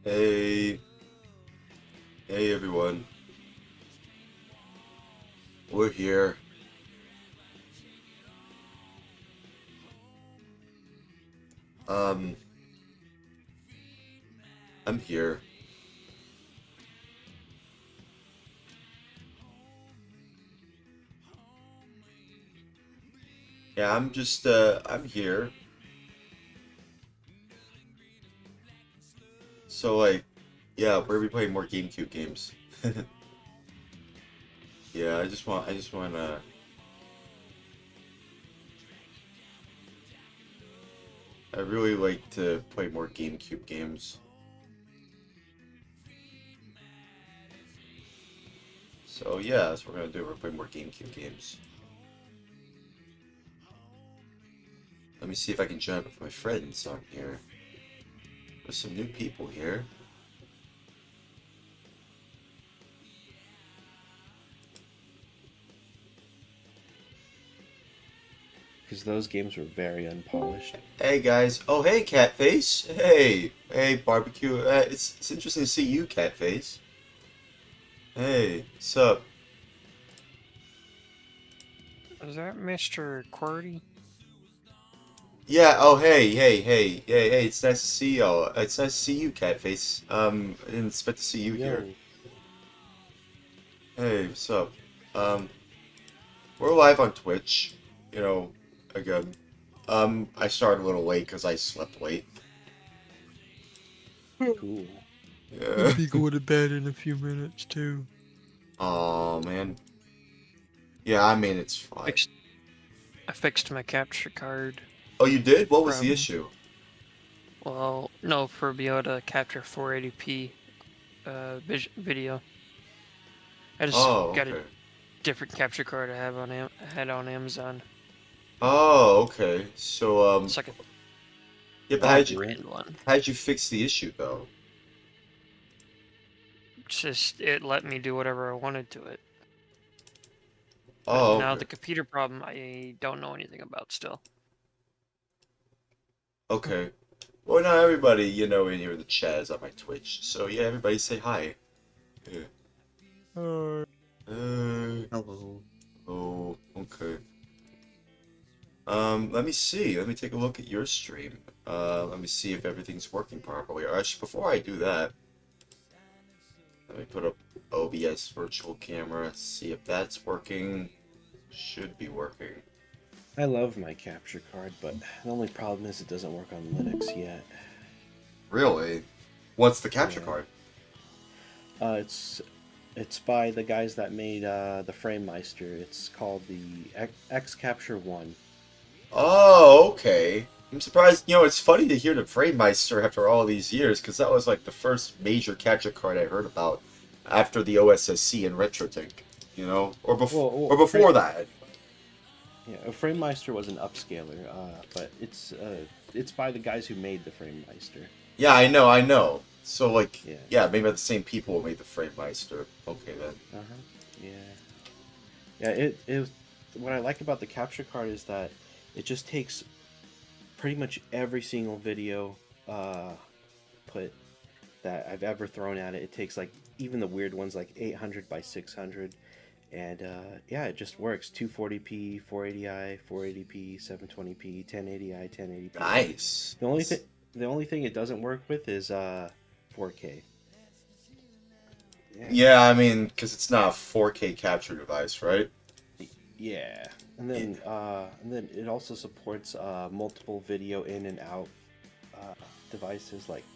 Hey, hey everyone. We're here. Um, I'm here. Yeah, I'm here. So, like, yeah, we're gonna be playing more GameCube games. Yeah, I really like to play more GameCube games. So, yeah, that's what we're gonna do. We're playing more GameCube games. Let me see if I can join up with my friends on here. There's some new people here. Because those games were very unpolished. Hey guys. Oh, hey Catface. Hey barbecue. It's interesting to see you, Catface. Hey, sup? Is that Mr. QWERTY? Yeah. Oh, hey. It's nice to see y'all. It's nice to see you, Catface. I didn't expect to see you here. Yo, Hey, what's up? Um, we're live on Twitch. You know, again. I started a little late because I slept late. cool. Yeah. I'll be going to bed in a few minutes too. Oh man. Yeah, I mean it's fine. I fixed my capture card Oh, you did? What was the problem. issue? Well, no, for being able to capture 480p video. I just Oh, got a okay. different capture card I had on Amazon. Oh, okay. So, It's like a yeah, but Oh, off-brand one. how'd you fix the issue though? It's just it let me do whatever I wanted to it. But Oh, now okay. the computer problem I don't know anything about still. Okay. Well, now everybody, in here in the chat is on my Twitch. So yeah, everybody say hi. Yeah. Uh, hello. oh, okay. Let me see. Let me take a look at your stream. Let me see if everything's working properly. Or actually, before I do that, let me put up OBS virtual camera, see if that's working. Should be working. I love my capture card, but the only problem is it doesn't work on Linux yet. Really? What's the capture Yeah. card? It's by the guys that made the FrameMeister. It's called the X Capture 1. Oh, okay. I'm surprised. It's funny to hear the Framemeister after all these years, because that was like the first major capture card I heard about after the OSSC and RetroTink, or before that. A FrameMeister was an upscaler, but it's by the guys who made the FrameMeister. Yeah, I know. So, like, Yeah. yeah, maybe the same people who made the Framemeister. Okay, then. Uh-huh. Yeah. Yeah, what I like about the capture card is that it just takes pretty much every single video put that I've ever thrown at it. It takes like even the weird ones like 800 by 600 and yeah, it just works. 240p, 480i, 480p, 720p, 1080i, 1080p. Nice. The only thing it doesn't work with is 4K. Yeah. Yeah, I mean, because it's not a 4K capture device, right? Yeah, and then it also supports multiple video in and out devices like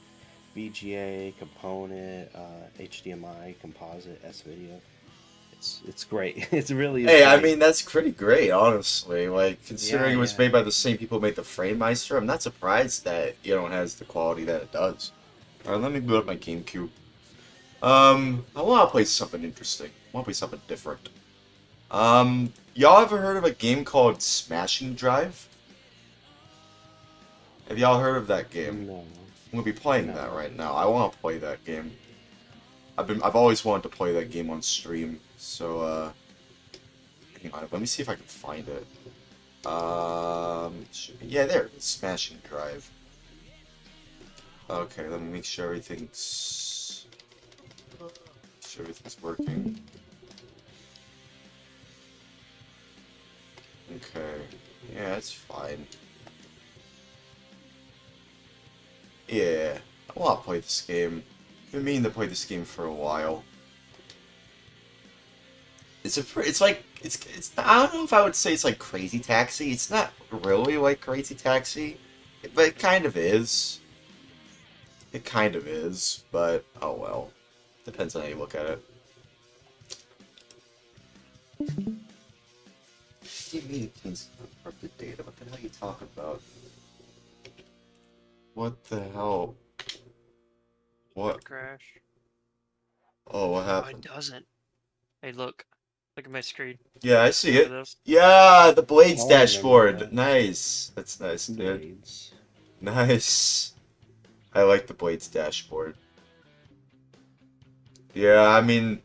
VGA, component, HDMI, composite, S video. It's great. It really is Hey, I great. mean, that's pretty great, honestly. Like, considering Yeah, it was yeah. made by the same people who made the Framemeister, I'm not surprised that, it has the quality that it does. Alright, let me boot up my GameCube. I want to play something interesting. I want to play something different. Y'all ever heard of a game called Smashing Drive? Have y'all heard of that game? No, I'm gonna be playing that no. right now. I want to play that game. I've always wanted to play that game on stream. So hang on. Let me see if I can find it. Yeah, there it is. Smashing Drive. Okay, let me make sure everything's working. Okay. Yeah, that's fine. Yeah, I want to play this game. I've been meaning to play this game for a while. It's I don't know if I would say it's like Crazy Taxi. It's not really like Crazy Taxi, but it kind of is. It kind of is, but oh well. Depends on how you look at it. Give me the keys for the data. What the hell are you talking about? What the hell? What? Crash. Oh, what Oh, happened? it doesn't. Hey, look. Look at my screen. Yeah, I see Remember it. this? Yeah, the Blades Oh, I remember dashboard. that. Nice. That's nice, dude. Blades. Nice. I like the Blades dashboard. Yeah, I mean,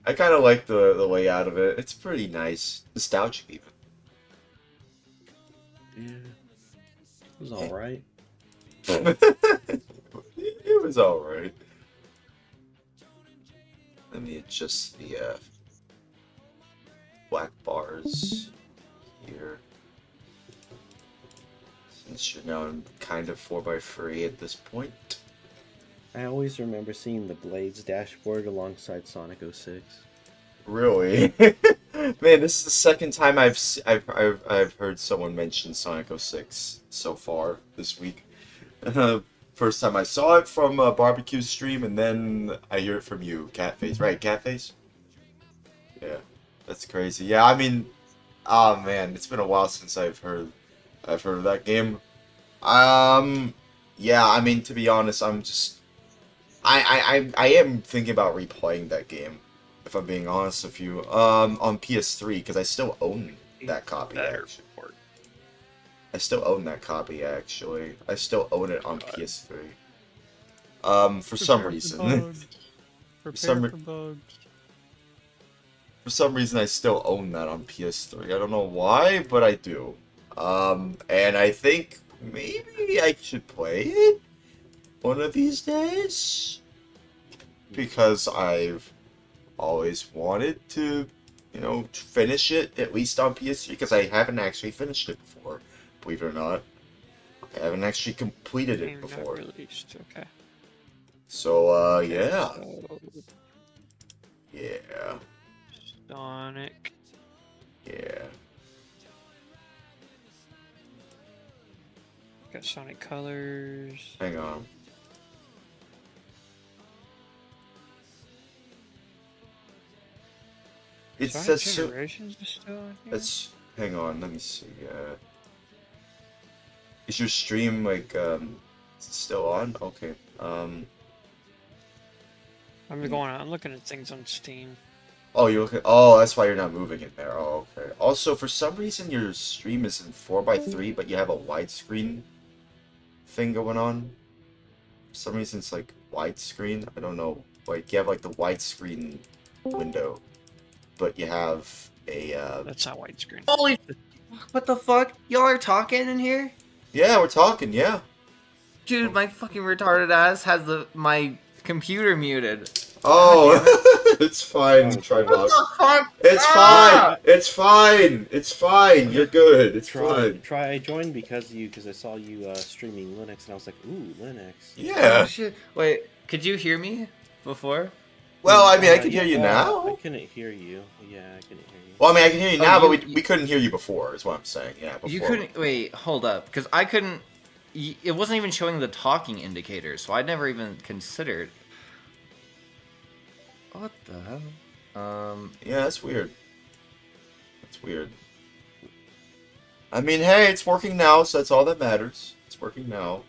I kind of like the layout of it. It's pretty nice. Nostalgic, even. Yeah. It was alright. It was alright. Let me adjust the black bars here. Since you're now kind of 4x3 at this point. I always remember seeing the Blades dashboard alongside Sonic 06. Really? Man, this is the second time I've heard someone mention Sonic 06 so far this week. First time I saw it from a barbecue stream, and then I hear it from you, Catface. Right, Catface? Yeah, that's crazy. Yeah, I mean, oh man, it's been a while since I've heard of that game. Yeah, I mean, to be honest, I am thinking about replaying that game, if I'm being honest with you, on PS3, because I still own that copy, Better actually. report. I still own that copy, actually. I still own it on God. PS3. For some reason. For some reason, I still own that on PS3. I don't know why, but I do. And I think maybe I should play it one of these days, because I've always wanted to, finish it at least on PS3, because I haven't actually finished it before, believe it or not. I haven't actually completed it Game not before. released. Okay. So, Okay, yeah. so Yeah. Sonic. Yeah. Got Sonic Colors. Hang on. It Sonic says so. Generations is still on here? Hang on, let me see. Is your stream like is it still on? Okay. I'm looking at things on Steam. Oh, you're looking. Oh, that's why you're not moving it there. Oh, okay. Also, for some reason, your stream is in 4x3, but you have a widescreen thing going on. For some reason, it's like widescreen. I don't know. Like you have like the widescreen window, but you have a. That's not widescreen. Holy, what the fuck? Y'all are talking in here? Yeah, we're talking. Yeah. Dude, my fucking retarded ass has my computer muted. Oh, it's fine, Oh, Triblock. What the fuck? It's Ah! fine. It's fine. It's fine. You're good. It's fine. I joined because of you, because I saw you streaming Linux, and I was like, ooh, Linux. Yeah. Oh, shit. Wait, could you hear me before? Well, I mean, I can hear you I now. couldn't hear you. Yeah, I couldn't hear you. Well, I mean, I can hear you Oh, now, but you- we couldn't hear you before, is what I'm saying. Yeah, before. You couldn't. Wait, hold up. Because I couldn't. It wasn't even showing the talking indicator, so I'd never even considered. What the hell? Yeah, that's weird. That's weird. I mean, hey, it's working now, so that's all that matters. It's working now.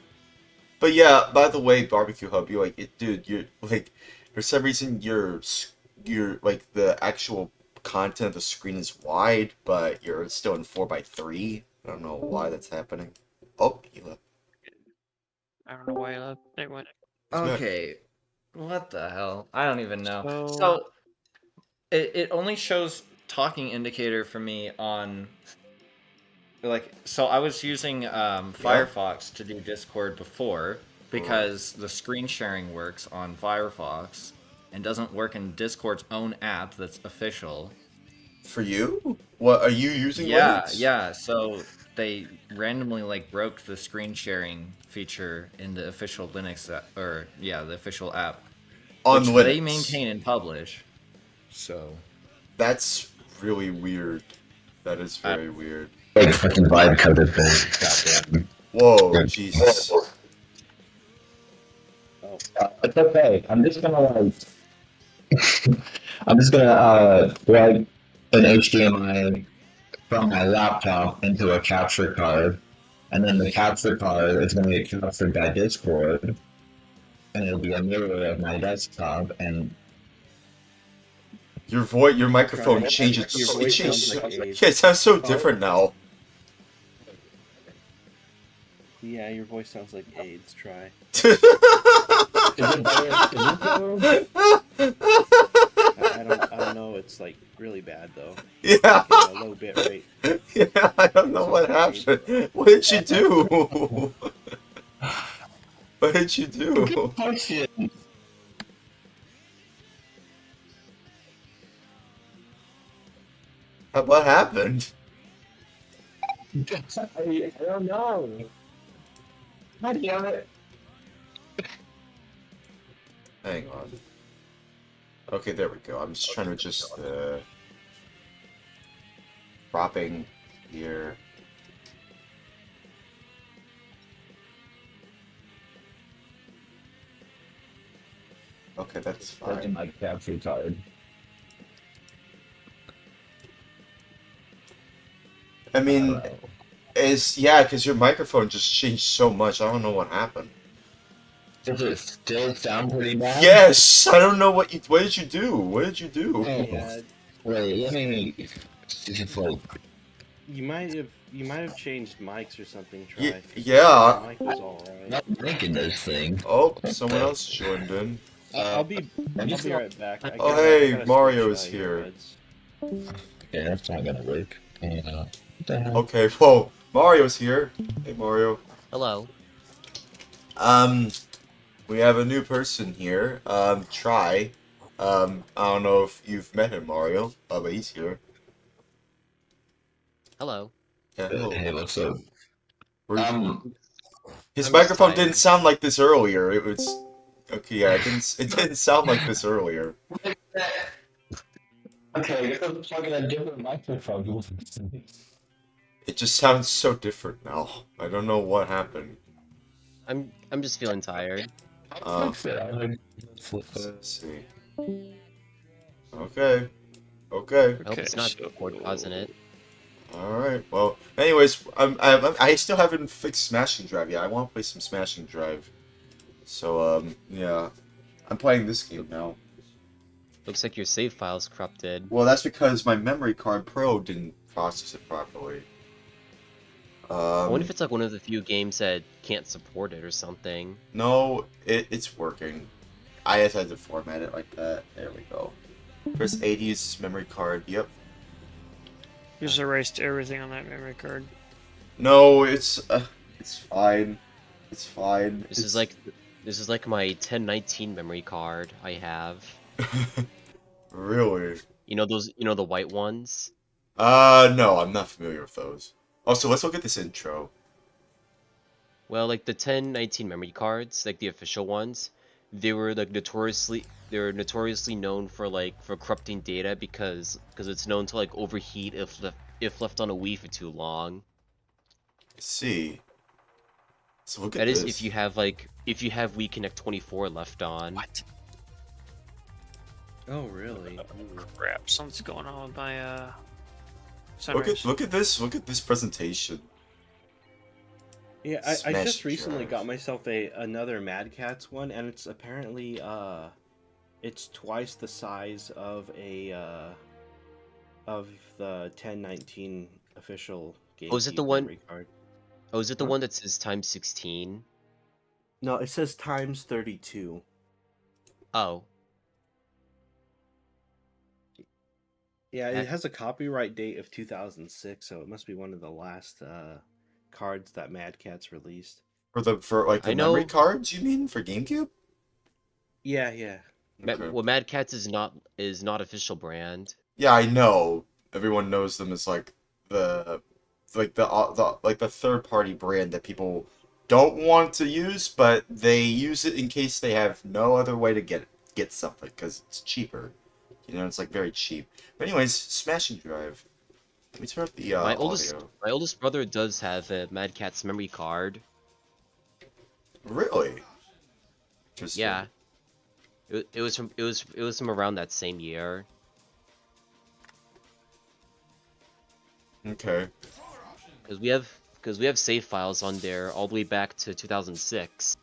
But yeah, by the way, Barbecue Hub, you're like, dude, you're like, for some reason, you're like, the actual content of the screen is wide, but you're still in 4x3. I don't know why that's happening. Oh, he left. I don't know why I left. It went. Okay. What the hell? I don't even know. So- So it only shows talking indicator for me on so I was using Firefox to do Discord before, because the screen sharing works on Firefox and doesn't work in Discord's own app that's official. For you? What are you using? Yeah, Linux? yeah. So they randomly like broke the screen sharing feature in the official Linux the official app, On which they Linux. maintain and publish. So That's really weird. That is very weird. Like fucking vibe coded for goddamn. Whoa, Jesus. Oh, It's okay. I'm just gonna plug an HDMI from my laptop into a capture card, and then the capture card is gonna get captured by Discord, and it'll be a mirror of my desktop, and Your microphone Try. changes. Your It voice changed. sounds like Abe. Yeah, it sounds so different now. Yeah, your voice sounds like AIDS. Try. I don't know. It's like really bad though. Yeah. Like a low bit rate. Yeah, I don't know what happened. What did you do? What did you do? question. What happened? I don't know. God damn it. Hang on. Okay, there we go. I'm just trying to adjust the cropping here. Okay, that's That's fine. my capture card. I mean, because your microphone just changed so much. I don't know what happened. Does it still sound pretty bad? Yes, I don't know what did you do? What did you do? Yeah, Wait, let me. Just like. you might have changed mics or something. Try. Yeah. Your mic was all right. Not making this thing. Oh, someone else joined in. I'll be right back. Oh, hey, Mario is here. Okay, that's not gonna work. What the hell? Okay, whoa, Mario's here. Hey, Mario. Hello. We have a new person here. Try. I don't know if you've met him, Mario, but he's here. Hello. Yeah, hello. Hey, what's up? His I'm microphone just didn't sound like this earlier. It was okay. Yeah, it didn't sound like this earlier. Okay, you're plugging a different microphone. It just sounds so different now. I don't know what happened. I'm just feeling tired. Fix it. Let's see. Okay. Okay. I hope it's not Discord causing it. All right. Well, anyways, I still haven't fixed Smashing Drive yet. I want to play some Smashing Drive. So yeah, I'm playing this game now. Looks like your save file's corrupted. Well, that's because my memory card Pro didn't process it properly. I wonder if it's like one of the few games that can't support it or something. No, it's working. I just had to format it like that. There we go. Press A to use memory card. Yep. Just erased everything on that memory card. No, it's fine. It's fine. This is like my 1019 memory card I have. Really? You know the white ones? No, I'm not familiar with those. Oh, so let's look at this intro. Well, like the 1019 memory cards, like the official ones, they were notoriously known for corrupting data because it's known to like overheat if left on a Wii for too long. Let's see. So look at That this. is if you have Wii Connect 24 left on. What? Oh really? Crap, something's going on with my Look at this presentation. Yeah, I Smash just recently Drive. got myself another Mad Catz one, and it's apparently it's twice the size of of the 1019 official GameCube Oh, is it the one- memory card. Oh, is it the Huh? one that says times 16? No, it says times 32. Oh, Yeah, it Heck. has a copyright date of 2006, so it must be one of the last cards that Mad Catz released. For like I the memory know cards, you mean for GameCube? Yeah. Okay. Well, Mad Catz is not official brand. Yeah, I know. Everyone knows them as like the the third party brand that people don't want to use, but they use it in case they have no other way to get something because it's cheaper. You know, it's like very cheap. But anyways, Smashing Drive. Let me turn up the audio. My oldest brother does have a Mad Catz memory card. Really? Interesting. Yeah, it was from around that same year. Okay. Because we have save files on there all the way back to 2006.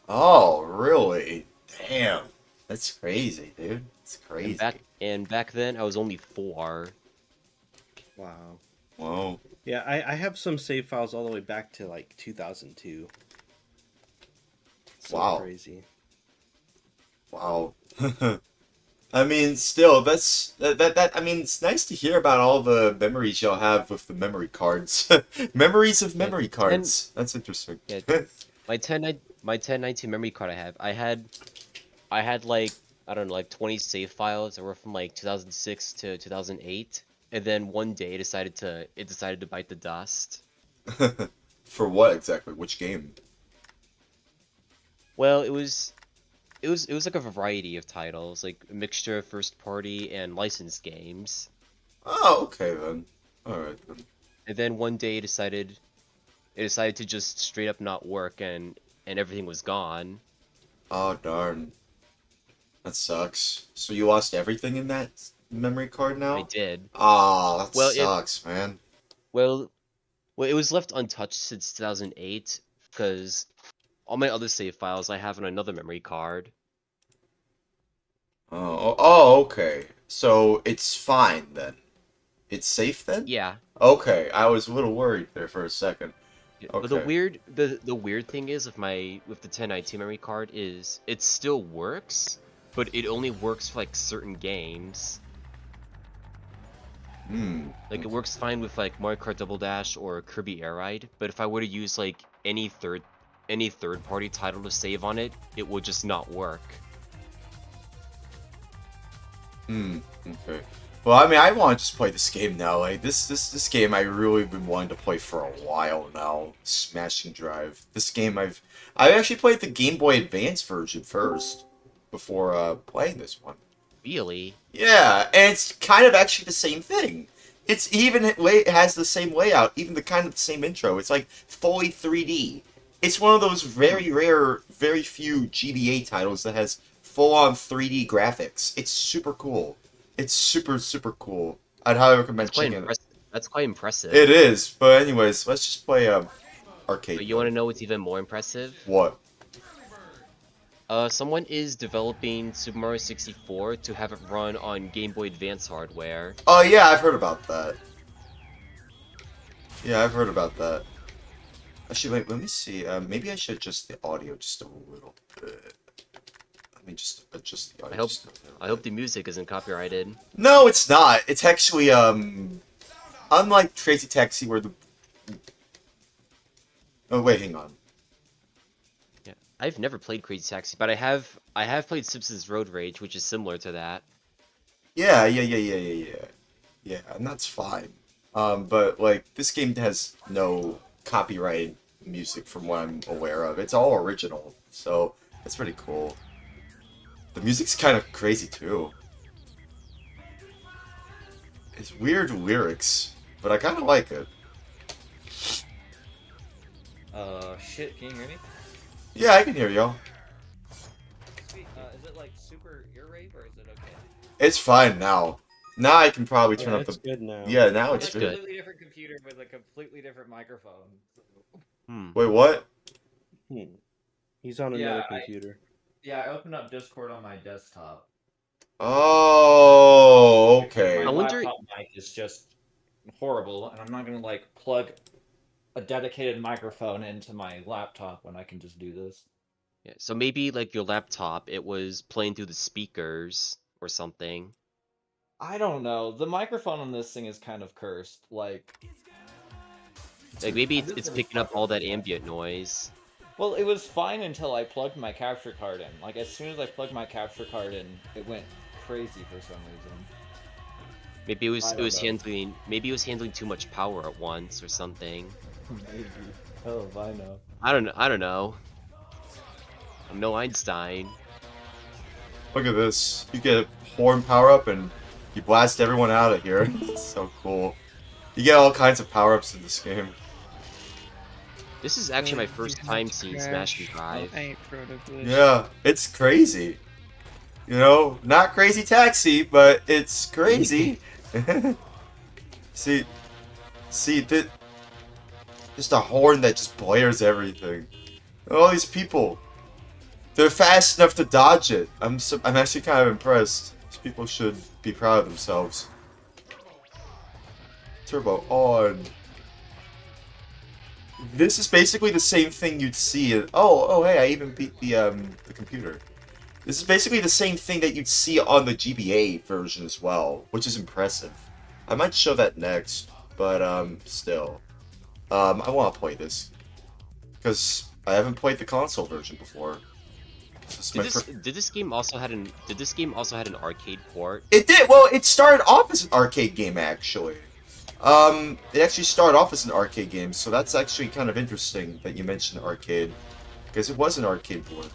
Oh, really? Damn. That's crazy, dude. It's crazy. And back then I was only 4. Wow. Whoa. Yeah, I have some save files all the way back to like 2002. So Wow. crazy. Wow. I mean, still, that. I mean, it's nice to hear about all the memories y'all have with the memory cards. Memories of memory cards. That's interesting. Yeah, my 1092 memory card I had like, I don't know, like 20 save files that were from like 2006 to 2008, and then one day it decided to bite the dust. For what exactly? Which game? Well, it was like a variety of titles, like a mixture of first party and licensed games. Oh, okay then. All right then. And then one day it decided to just straight up not work, and everything was gone. Oh darn. That sucks. So you lost everything in that memory card now? I did. Oh, that Well, sucks, man. Well, it was left untouched since 2008 because all my other save files I have on another memory card. Oh, okay. So it's fine then. It's safe then? Yeah. Okay, I was a little worried there for a second. But the Okay. weird thing is with the 1092 memory card is it still works, but it only works for like certain games. Hmm. Like it works fine with like Mario Kart Double Dash or Kirby Air Ride, but if I were to use like any third party title to save on it, it would just not work. Okay. Well, I mean, I want to just play this game now. Like this game, I really been wanting to play for a while now. Smashing Drive. This game, I actually played the Game Boy Advance version first before playing this one. Really? Yeah, and it's kind of actually the same thing. It's even it has the same layout, even the kind of the same intro. It's like fully 3D. It's one of those very rare, very few GBA titles that has full-on 3D graphics. It's super cool. It's super cool. I'd highly recommend checking it. That's quite impressive. It is, but anyways, let's just play arcade. But you want to know what's even more impressive? What? Someone is developing Super Mario 64 to have it run on Game Boy Advance hardware. Oh yeah, I've heard about that. Yeah, I've heard about that. Actually, wait, let me see. Maybe I should adjust the audio just a little bit. Let me just adjust the audio. I hope the music isn't copyrighted. No, it's not. It's actually unlike Crazy Taxi where the. Oh wait, hang on. Yeah, I've never played Crazy Taxi, but I have played Simpsons Road Rage, which is similar to that. Yeah, and that's fine. But like this game has no copyrighted music from what I'm aware of. It's all original, so that's pretty cool. The music's kind of crazy too. It's weird lyrics, but I kind of like it. Shit, can you hear me? Yeah, I can hear y'all. Sweet. Is it like super ear rape or is it okay? It's fine now. Now I can probably turn up it's the. good now. Yeah, now it's It's a good. completely different computer with a completely different microphone. Wait, what? He's on Yeah, another computer. Yeah, I opened up Discord on my desktop. Oh, Because okay. my I wonder- laptop mic is just horrible, and I'm not gonna like plug a dedicated microphone into my laptop when I can just do this. Yeah, so maybe like your laptop, it was playing through the speakers or something. I don't know. The microphone on this thing is kind of cursed. Like, Like maybe it's picking up all that ambient noise. Well, it was fine until I plugged my capture card in. Like, as soon as I plugged my capture card in, it went crazy for some reason. Maybe it I don't know. was handling too much power at once or something. Maybe. Hell if I know. I don't know. I'm no Einstein. Look at this. You get a horn power up and you blast everyone out of here. It's so cool. You get all kinds of power ups in this game. This is actually my first time seeing Smash and Drive. Yeah, it's crazy. You know, not Crazy Taxi, but it's crazy. see, just a horn that just blares everything. All these people, they're fast enough to dodge it. I'm actually kind of impressed. These people should be proud of themselves. Turbo on. This is basically the same thing you'd see in, oh hey, I even beat the computer. This is basically the same thing that you'd see on the GBA version as well, which is impressive. I might show that next, but still. I want to play this because I haven't played the console version before. Did this game also had an arcade port? It did. Well, it started off as an arcade game actually. It actually started off as an arcade game, so that's actually kind of interesting that you mentioned arcade, because it was an arcade port.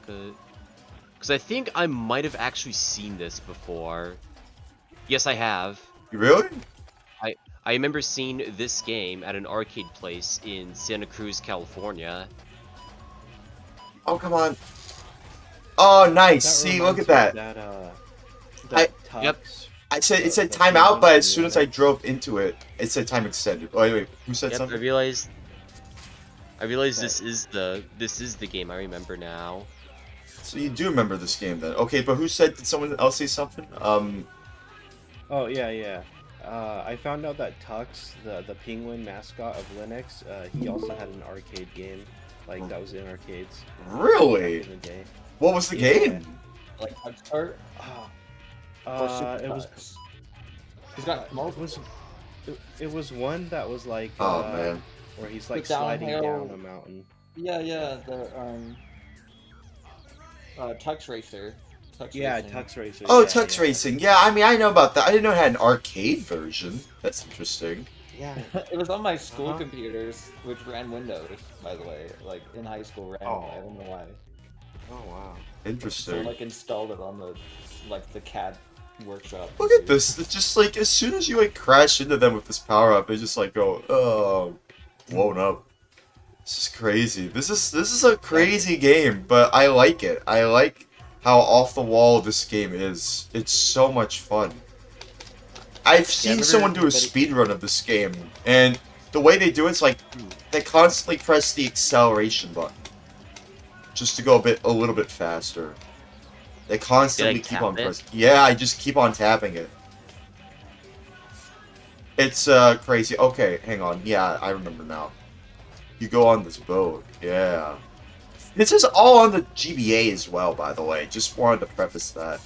Because I think I might have actually seen this before. Yes, I have. You really? I remember seeing this game at an arcade place in Santa Cruz, California. Oh, come on. Oh, nice. See, look at that. Yep. It said timeout, but as soon as I drove into it, it said time extended. Oh, wait, who said something? I realized this is the game I remember now. So you do remember this game then? Okay, but who said? Did someone else say something? Oh yeah. I found out that Tux, the penguin mascot of Linux, he also had an arcade game, like that was in arcades. Really? Back in the day. What was the game? Like Tux Kart? It was. He's got It was one that was like. Oh man. Where he's like The sliding downhill- down a mountain. Yeah, the Tux Racer. Racing. Tux Racer. Oh, yeah, Tux yeah. Racing. Yeah, I mean, I know about that. I didn't know it had an arcade version. That's interesting. Yeah. It was on my school computers, which ran Windows, by the way. Like in high school, randomly. I don't know why. Oh wow. Interesting. So like installed it on the CAD workshop. Look at this. It's just like as soon as you like crash into them with this power up, they just like go, oh, blown up. This is crazy. This is a crazy game, but I like it. I like how off the wall this game is. It's so much fun. I've seen someone do a speed run of this game, and the way they do it's like they constantly press the acceleration button just to go a little bit faster. They constantly keep on pressing. Yeah, I just keep on tapping it. It's crazy. Okay, hang on. Yeah, I remember now. You go on this boat. Yeah. This is all on the GBA as well, by the way. Just wanted to preface that.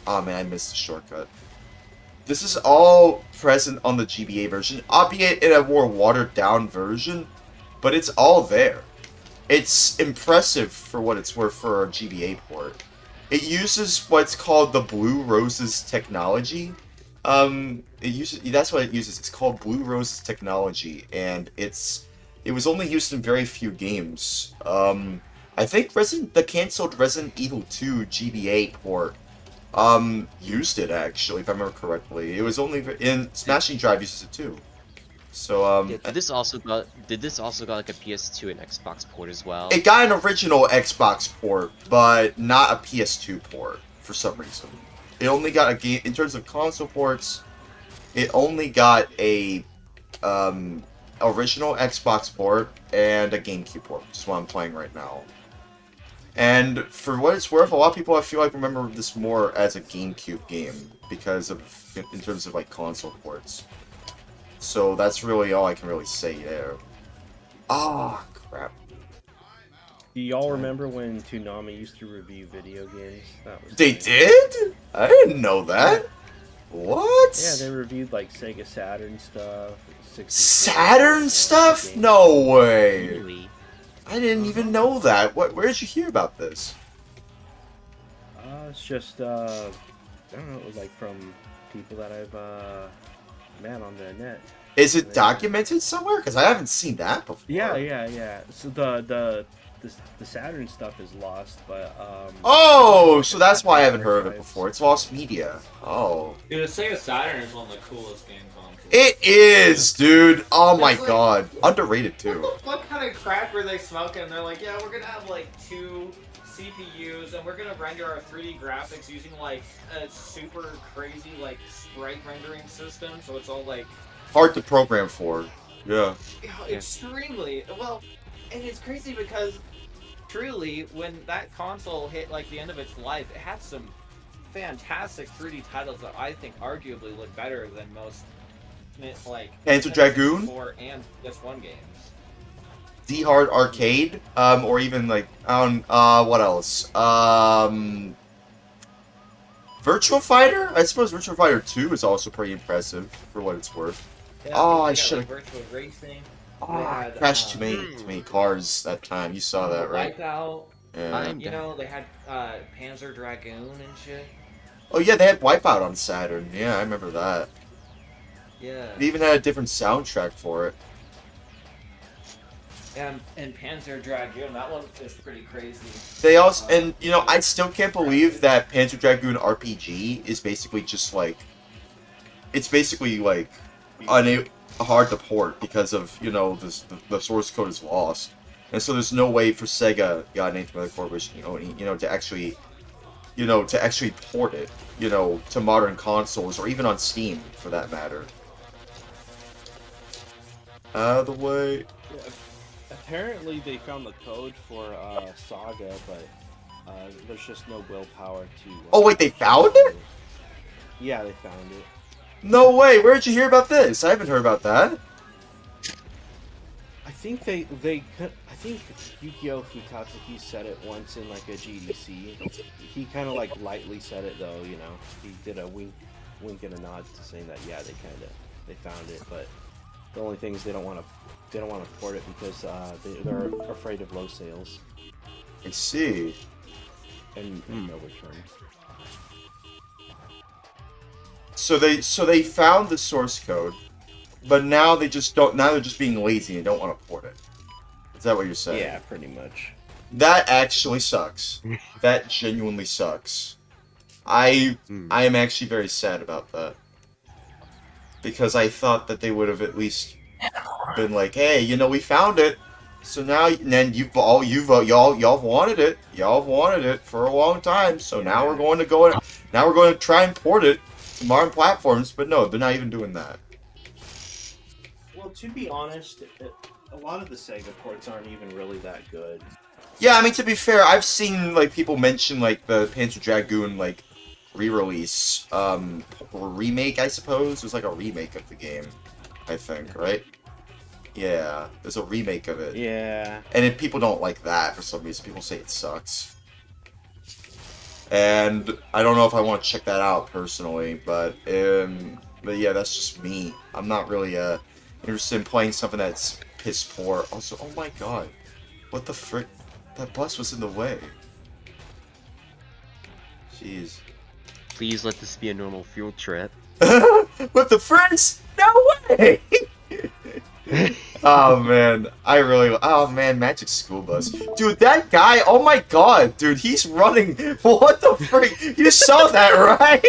Oh man, I missed the shortcut. This is all present on the GBA version, albeit in a more watered down version, but it's all there. It's impressive for what it's worth for a GBA port. It uses what's called the Blue Roses technology. That's what it uses. It's called Blue Roses technology, and it was only used in very few games. I think the canceled Resident Evil 2 GBA port used it actually, if I remember correctly. It was only in Smashing Drive uses it too. So did this also got like a PS2 and Xbox port as well? It got an original Xbox port, but not a PS2 port for some reason. It only got a game in terms of console ports. It only got a original Xbox port and a GameCube port, which is what I'm playing right now. And for what it's worth, a lot of people I feel like remember this more as a GameCube game because of in terms of like console ports. So that's really all I can really say there. Ah, crap. Do y'all remember when Toonami used to review video games? They did? I didn't know that. What? Yeah, they reviewed like Sega Saturn stuff. 64, Saturn stuff? games. No way. Really? I didn't even know that. Where did you hear about this? It's just I don't know, like from people that I've met on the net. Is it documented somewhere? Because I haven't seen that before. Yeah. So the Saturn stuff is lost, but Oh, so that's why I haven't heard of it before. It's lost media. Oh. Dude, the Sega Saturn is one of the coolest game consoles. It is, dude. Oh my It's like- god. Underrated too. What kind of crack were they smoking? They're like, yeah, we're gonna have like 2 CPUs and we're gonna render our 3D graphics using like a super crazy like sprite rendering system, so it's all like Hard to program for. Yeah. extremely well. And it's crazy because truly, when that console hit like the end of its life, it had some fantastic 3D titles that I think arguably look better than most like Panzer Dragoon? 4 and PS1 games. D-Hard Arcade, or even like what else? Virtual Fighter? I suppose Virtual Fighter 2 is also pretty impressive for what it's worth. Yeah, Oh, they I got, should've- like, virtual racing. Oh, I had, crashed too many cars that time. You saw that, right? Wipeout. Yeah. You know, they had Panzer Dragoon and shit. Oh yeah, they had Wipeout on Saturn. Yeah, I remember that. Yeah. They even had a different soundtrack for it. And Panzer Dragoon, that one is pretty crazy. They also, and you know, I still can't believe that Panzer Dragoon RPG is basically just like, it's basically like, hard to port because of, you know, the source code is lost, and so there's no way for Sega, God, anything like Corporation, you know, to actually port it, you know, to modern consoles or even on Steam for that matter. Out of the way. Apparently, they found the code for Saga, but there's just no willpower to. Oh wait, they found it? Yeah, they found it. No way! Where did you hear about this? I haven't heard about that. I think I think Yukio Futatsuki said it once in like a GDC. He kind of like lightly said it though, you know. He did a wink and a nod to saying that yeah, they found it, but the only thing is they don't want to port it because they're afraid of low sales I see. and no return. So they found the source code, but now they just don't. Now they're just being lazy and don't want to port it. Is that what you're saying? Yeah, pretty much. That actually sucks. That genuinely sucks. I am actually very sad about that because I thought that they would have at least been like, hey, you know, we found it. So now, and then y'all wanted it. Y'all wanted it for a long time. So now we're going to try and port it to modern platforms. But no, they're not even doing that. Well, to be honest, a lot of the Sega ports aren't even really that good. Yeah, I mean, to be fair, I've seen like people mention like the Panzer Dragoon like re-release, or remake, I suppose. It was like a remake of the game, I think, right? Yeah, there's a remake of it. Yeah. And people don't like that for some reason. People say it sucks. And I don't know if I want to check that out personally, but yeah, that's just me. I'm not really interested in playing something that's piss poor. Also, oh my god, what the frick? That bus was in the way. Jeez. Please let this be a normal field trip. With the friends? No way! Oh man, oh man, Magic School Bus. Dude, that guy, oh my god, dude, he's running. What the freak? You saw that, right?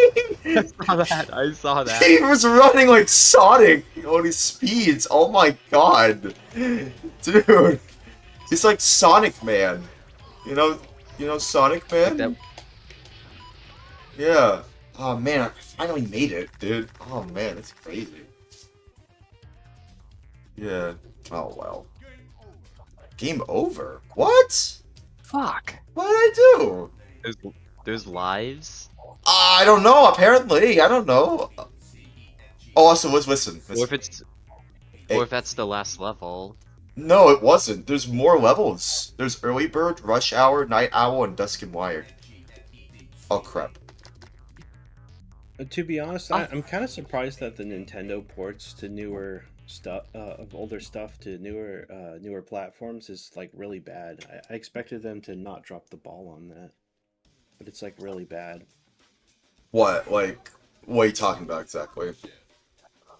I saw that. He was running like Sonic on his speeds. Oh my god. Dude. He's like Sonic Man. You know Sonic Man? That- Yeah. Oh man, I finally made it, dude. Oh man, that's crazy. Yeah. Oh well. Game over? What? Fuck. What did I do? There's lives. I don't know. Apparently, I don't know. Oh, also, listen. Or if it's, or if that's the last level. No, it wasn't. There's more levels. There's Early Bird, Rush Hour, Night Owl, and Dusk and Wired. Oh crap. To be honest, Ah. I'm kind of surprised that the Nintendo ports to newer stuff, of older stuff to newer platforms is like really bad. I expected them to not drop the ball on that, but it's like really bad. What? Like, what are you talking about exactly?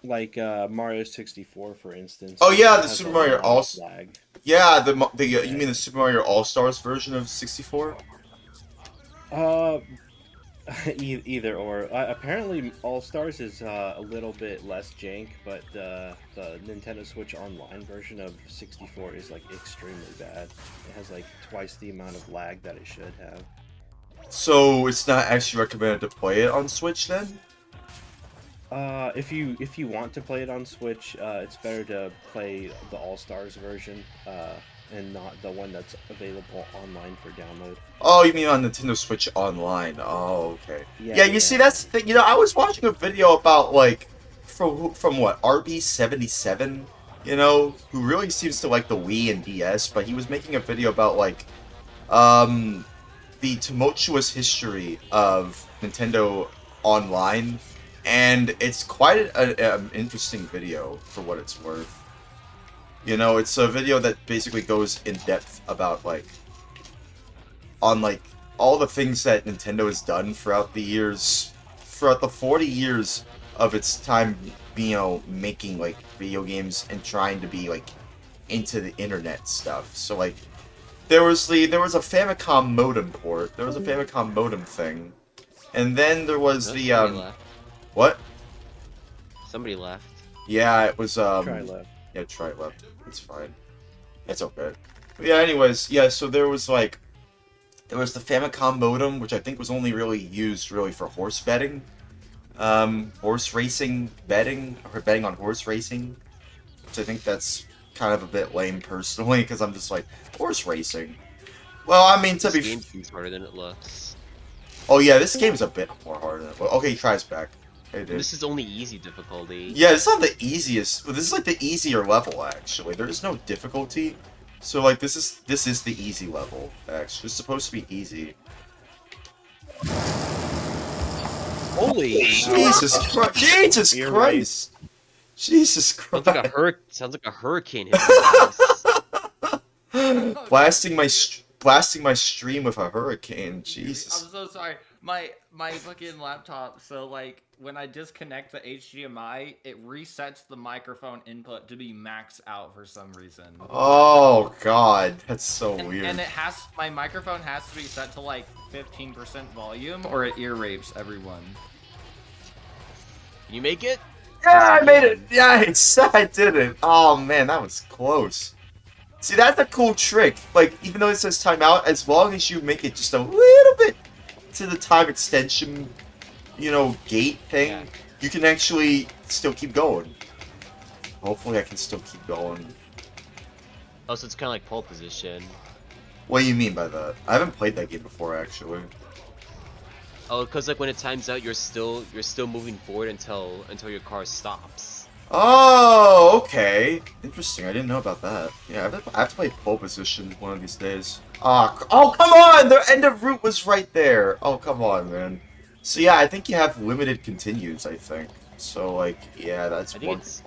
Like Mario 64, for instance. Oh yeah, the has Super a Mario lot All. of lag. Yeah, you mean the Super Mario All Stars version of 64? Uh, either or. Apparently, All Stars is a little bit less jank, but the Nintendo Switch Online version of 64 is like extremely bad. It has like twice the amount of lag that it should have. So it's not actually recommended to play it on Switch then? If you want to play it on Switch, it's better to play the All Stars version, and not the one that's available online for download. Oh, you mean on Nintendo Switch Online? Oh, okay. Yeah, Yeah, you see, that's the thing. You know, I was watching a video about like from what RB77. You know, who really seems to like the Wii and DS, but he was making a video about like the tumultuous history of Nintendo Online, and it's quite an interesting video for what it's worth. You know, it's a video that basically goes in depth about like all the things that Nintendo has done throughout the years, throughout the 40 years of its time, you know, making like video games and trying to be like into the internet stuff. So like there was a Famicom modem port, there was a Famicom modem thing, and then there was No, the somebody left. what? Somebody left. Yeah, it was Try left. yeah, try left. It's fine. It's okay. But yeah, anyways, yeah, so there was the Famicom modem, which I think was only really used for horse betting. Horse racing betting, or betting on horse racing. Which I think that's kind of a bit lame personally, because I'm just like, horse racing. Well, I mean, to This be game seems harder than it looks. oh yeah, this game's a bit more harder than okay, he tries back. Hey, dude. This is only easy difficulty. Yeah, it's not the easiest. But this is like the easier level actually. There is no difficulty. So like this is the easy level actually. It's supposed to be easy. Holy! Jesus Christ! Jesus You're Christ! Jesus Sounds Christ! like a hurricane hit my house. blasting my stream with a hurricane. Jesus. I'm so sorry. My fucking laptop. So like when I disconnect the HDMI, it resets the microphone input to be maxed out for some reason. Oh God, that's so weird. And my microphone has to be set to like 15% volume, or it ear rapes everyone. Can you make it? Yeah, I made it. Yeah, I did it. Oh man, that was close. See, that's a cool trick. Like, even though it says timeout, as long as you make it just a little bit to the time extension, you know, gate thing, Yeah. you can actually still keep going. Hopefully I can still keep going. Oh, so it's kind of like pole position. What do you mean by that? I haven't played that game before, actually. Oh, because like when it times out, you're still moving forward until your car stops. Oh, okay. Interesting. I didn't know about that. Yeah, I have to play pole position one of these days. Oh, come on! The end of route was right there. Oh, come on, man. So yeah, I think you have limited continues, I think. So, like, yeah, that's I think one. it's.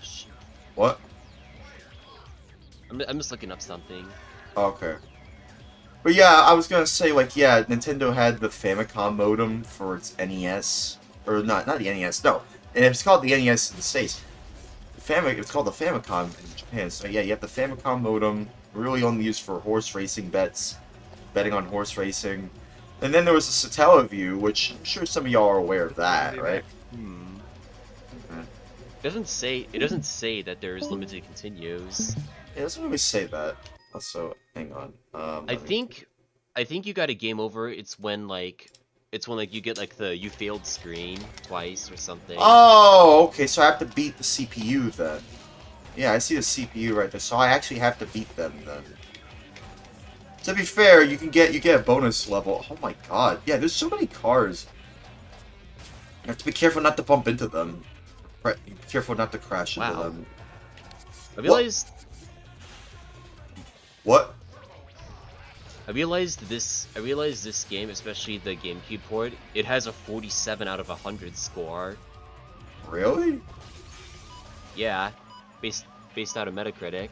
Shit. What? I'm just looking up something. Oh, okay. But yeah, I was gonna say, like, yeah, Nintendo had the Famicom modem for its NES. Or not the NES, no. And it's called the NES in the States. It's called the Famicom in Japan. So yeah, you have the Famicom modem, really only used for horse racing bets, betting on horse racing. And then there was the Satellaview, which I'm sure some of y'all are aware of that, right? It doesn't say that there's limited continues. It doesn't really say that. Also, hang on. I think you got a game over. It's when you get like the you failed screen twice or something. Oh, okay. So I have to beat the CPU then. Yeah, I see the CPU right there. So I actually have to beat them then. To be fair, you get a bonus level. Oh my God. Yeah, there's so many cars. You have to be careful not to bump into them. Right. Be careful not to crash into Wow. them. I realized What? I realized this game, especially the GameCube port, it has a 47 out of 100 score. Really? Yeah, based out of Metacritic.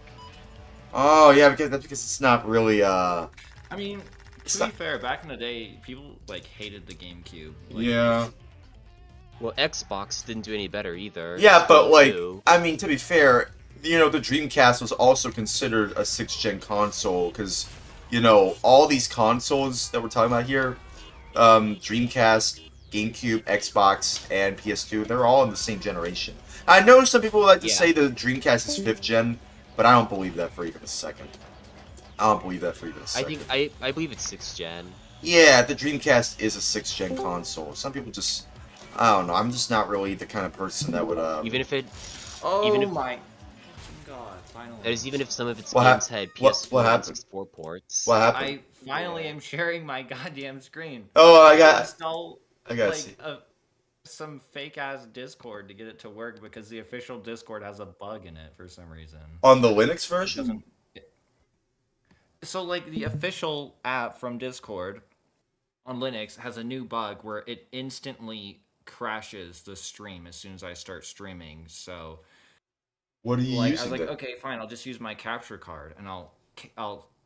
Oh yeah, because it's not really I mean, It's to be not- fair, back in the day, people like hated the GameCube. Like, yeah. Well, Xbox didn't do any better either. Yeah, but like, Too. I mean, to be fair, you know, the Dreamcast was also considered a 6th-gen console because, you know, all these consoles that we're talking about here, Dreamcast, GameCube, Xbox, and PS2, they're all in the same generation. I know some people like to Yeah. say the Dreamcast is 5th gen, but I don't believe that for even a second. I don't believe that for even a I second. think I believe it's 6th gen. Yeah, the Dreamcast is a 6th-gen console. Some people just, I don't know. I'm just not really the kind of person that would. Even if it, oh Even if- my god! Finally, that is, even if some of its What hap- games had what PS4 and happened? 64 ports. What happened? I finally am sharing my goddamn screen. Oh, I gotta got. install I gotta like see. some fake ass Discord to get it to work because the official Discord has a bug in it for some reason. On the Linux It version? doesn't. So like the official app from Discord on Linux has a new bug where it instantly crashes the stream as soon as I start streaming. So What are you like I using? was like, then? okay, fine, I'll just use my capture card and I'll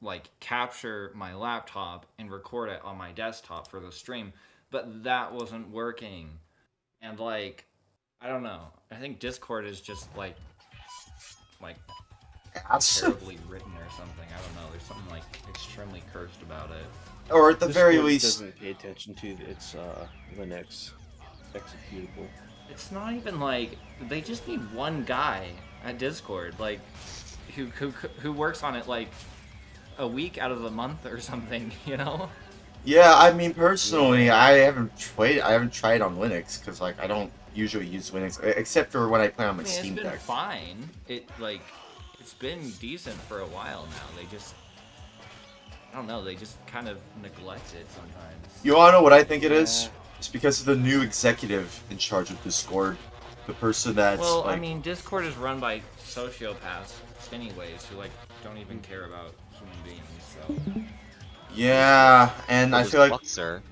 like capture my laptop and record it on my desktop for the stream. But that wasn't working. And like I don't know. I think Discord is just like Ass. terribly written or something. I don't know. There's something like extremely cursed about it. Or at the very Discord least, doesn't pay attention to its Linux executable. It's not even like they just need one guy at Discord, like who works on it like a week out of the month or something, you know? yeah. I mean, personally, I haven't tried on Linux because like I don't usually use Linux except for when I play on my I mean, it's Steam been Deck. fine. It's been decent for a while now. I don't know. They just kind of neglect it sometimes. You wanna know what I think it is? Yeah. It's because of the new executive in charge of Discord, the person that's Well, like. I mean, Discord is run by sociopaths, anyways, who like don't even care about human beings. So. Yeah, and I Those feel like bucks, sir.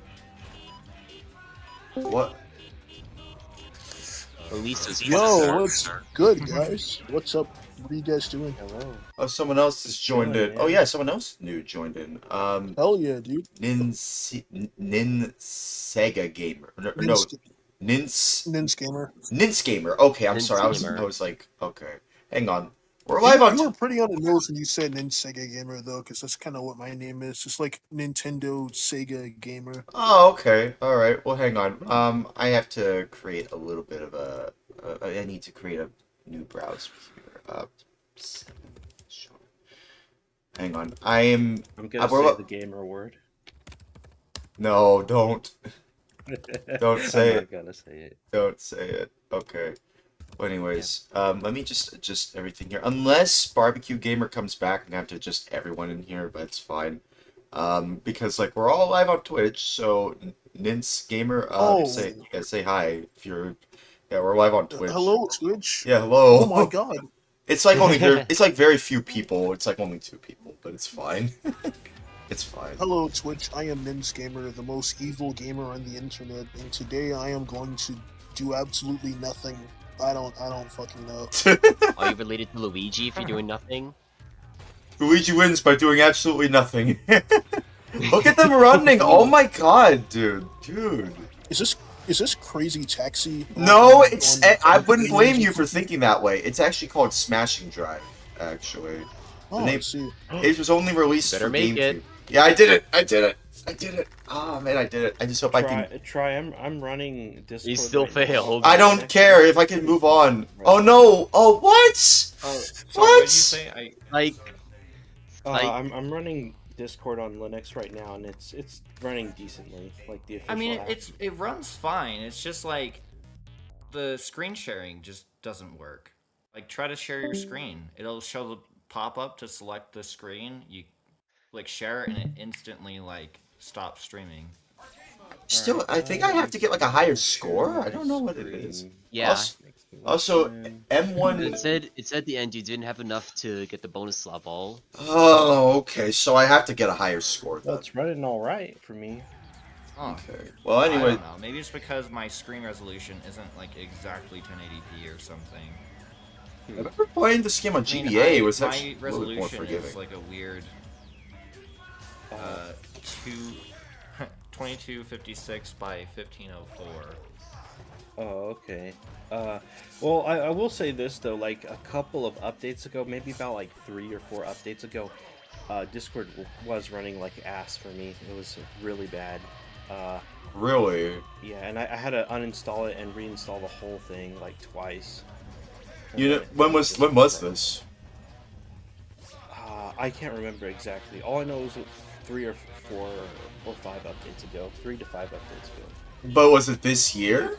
what? At least those Yo, bucks, sir. what's good, guys? What's up? What are you guys doing? Hello. Oh, someone else has joined Chilling, in. man. Oh yeah, someone else new joined in. Hell yeah, dude. Nin Sega Gamer. No, Nins Nins Gamer. Nins Gamer. Okay, I'm Nins sorry. Gamer. I was like, okay, hang on. We're live on. You were pretty on the nose when you said Nins Sega Gamer, though, because that's kind of what my name is. It's like Nintendo Sega Gamer. Oh, okay. All right. Well, hang on. I have to create a little bit of a. I need to create a new browser here. Hang on. I am. I'm gonna we're- say the gamer word. No, don't. Don't say I'm it. not gonna say it. Don't say it. Okay. Well, anyways, let me just adjust everything here. Unless Barbecue Gamer comes back and I have to adjust everyone in here, but it's fine. Because like we're all live on Twitch, so Nins Gamer, Oh. say hi if you're. Yeah, we're live on Twitch. Hello, Twitch. Yeah, hello. Oh my god. It's like it's like very few people. It's like only 2 people, but it's fine. It's fine. Hello, Twitch. I am Nins Gamer, the most evil gamer on the internet, and today I am going to do absolutely nothing. I don't fucking know. Are you related to Luigi if you're doing nothing? Luigi wins by doing absolutely nothing. Look at them running! Oh my god, dude. Is this Crazy Taxi? No, it's. on- I wouldn't blame you for thinking that way. It's actually called Smashing Drive, actually. Oh, name- I see. It was only released Better for make GameCube. it. Yeah, I did it. Oh man, I did it. I just hope I can. Try. I'm running Discord. You still right now. failed. I don't care if I can move on. Oh no! Oh what? Oh, sorry, What? what did you say? Like, Like- I'm running Discord on Linux right now, and it's running decently, like the official I mean, app. it runs fine. It's just like the screen sharing just doesn't work. Like, try to share your screen. It'll show the pop-up to select the screen. You click share, and it instantly like stops streaming. Still, I think I have to get like a higher score. I don't know what it is. yeah. Also, Also, M1. It said at the end you didn't have enough to get the bonus level. Oh, okay. So I have to get a higher score then. That's running all right for me. Oh, Okay. Well, I anyway. don't know. Maybe it's because my screen resolution isn't like exactly 1080p or something. I remember playing this game on I mean, GBA. It was my actually a little bit more resolution forgiving. is like a weird 2256 by 1504. Oh, okay. Well, I will say this though, like a couple of updates ago, maybe about like 3 or 4 updates ago, Discord was running like ass for me. It was really bad. Really? Yeah, and I had to uninstall it and reinstall the whole thing like twice. You know, when was this? I can't remember exactly. All I know is 3 or 4 or 5 updates ago. 3 to 5 updates ago. But was it this year?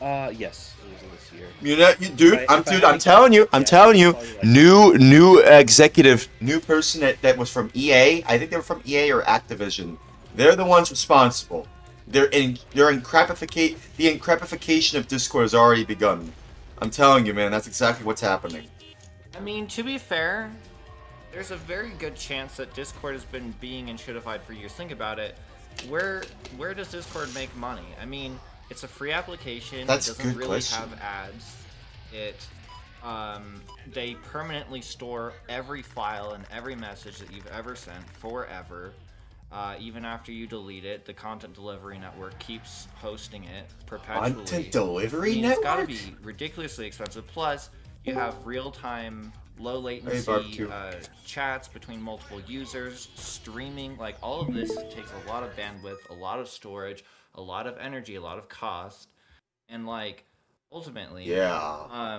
Yes, it was this year. You know, dude, I'm telling you, like, new executive, new person that was from EA. I think they were from EA or Activision. They're the ones responsible. The encrapification of Discord has already begun. I'm telling you, man, that's exactly what's happening. I mean, to be fair, there's a very good chance that Discord has been being enshittified for years. Think about it. Where does Discord make money? I mean, it's a free application. That's it a doesn't good really question. have ads. They permanently store every file and every message that you've ever sent forever. Even after you delete it, the content delivery network keeps hosting it perpetually. Content delivery I mean, network? It's gotta be ridiculously expensive. Plus, you have real-time, low latency barbecue. chats between multiple users, streaming. Like, all of this takes a lot of bandwidth, a lot of storage, a lot of energy, a lot of cost. And, like, ultimately, Yeah.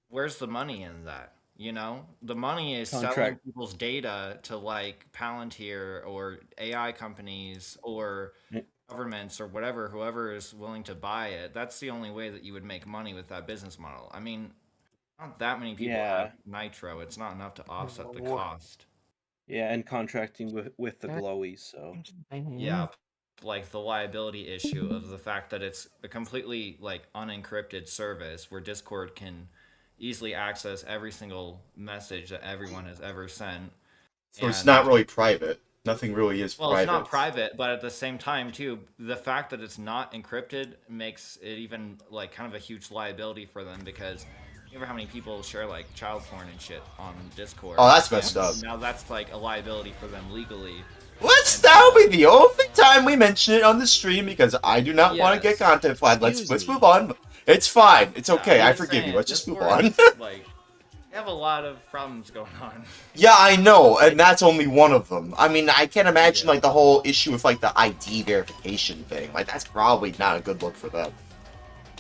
where's the money in that? You know, the money is selling Contract. people's data to like Palantir or AI companies or governments or whatever, whoever is willing to buy it. That's the only way that you would make money with that business model. I mean, not that many people have Nitro. It's not enough to offset the cost. Yeah, and contracting with the glowies, so. Yeah, like the liability issue of the fact that it's a completely like unencrypted service where Discord can easily access every single message that everyone has ever sent. So it's not really private. Nothing really is Well, private. it's not private, but at the same time, too, the fact that it's not encrypted makes it even like kind of a huge liability for them because you know how many people share like child porn and shit on Discord. Oh, that's messed up. Now that's like a liability for them legally. That'll be the only time we mention it on the stream because I do not want to Yes. get content flagged. Let's move on. It's fine. It's okay. I'm I just forgive you. saying, Let's just move Discord on. is, like, they have a lot of problems going on. Yeah, I know, and that's only one of them. I mean, I can't imagine like the whole issue with like the ID verification thing. Like that's probably not a good look for them.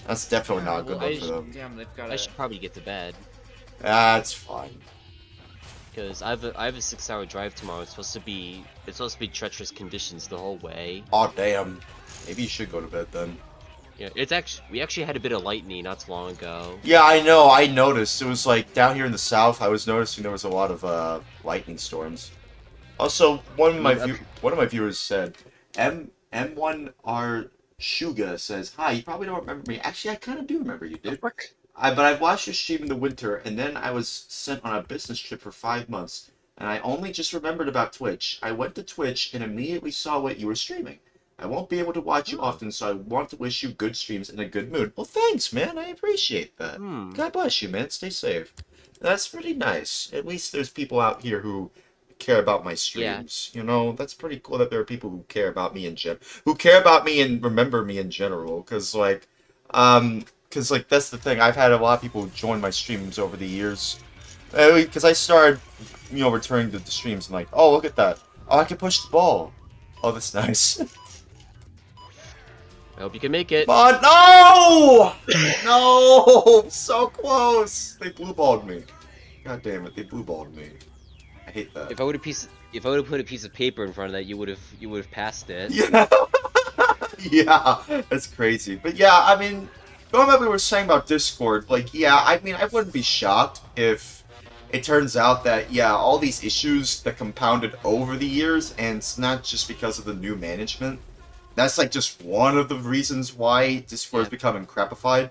That's definitely not a good Well, look for them. Damn, they've got I should probably get to bed That's fine. because I have a 6-hour drive tomorrow. It's supposed to be treacherous conditions the whole way. Oh damn. Maybe you should go to bed then. Yeah, we actually had a bit of lightning not too long ago. Yeah, I know. I noticed. It was like down here in the south. I was noticing there was a lot of lightning storms. Also, one of my viewers said, M1R Shuga says, "Hi, you probably don't remember me. Actually, I kind of do remember you, dude. But I've watched your stream in the winter, and then I was sent on a business trip for 5 months, and I only just remembered about Twitch. I went to Twitch and immediately saw what you were streaming. I won't be able to watch you often, so I want to wish you good streams and a good mood." Well, thanks, man. I appreciate that. God bless you, man. Stay safe. That's pretty nice. At least there's people out here who care about my streams. You know, that's pretty cool that there are people who care about me who care about me and remember me in general. Cause like that's the thing. I've had a lot of people join my streams over the years. Because I started, returning to the streams and like, oh, look at that. Oh, I can push the ball. Oh, that's nice. I hope you can make it. But no! No! So close! They blue-balled me. God damn it, they blue-balled me. I hate that. If I would have put a piece of paper in front of that, you would have passed it. Yeah! Yeah, that's crazy. But yeah, I mean, going back to what we were saying about Discord, like, yeah, I mean, I wouldn't be shocked if it turns out that, yeah, all these issues that compounded over the years, and it's not just because of the new management. That's like just one of the reasons why Discord is becoming crapified.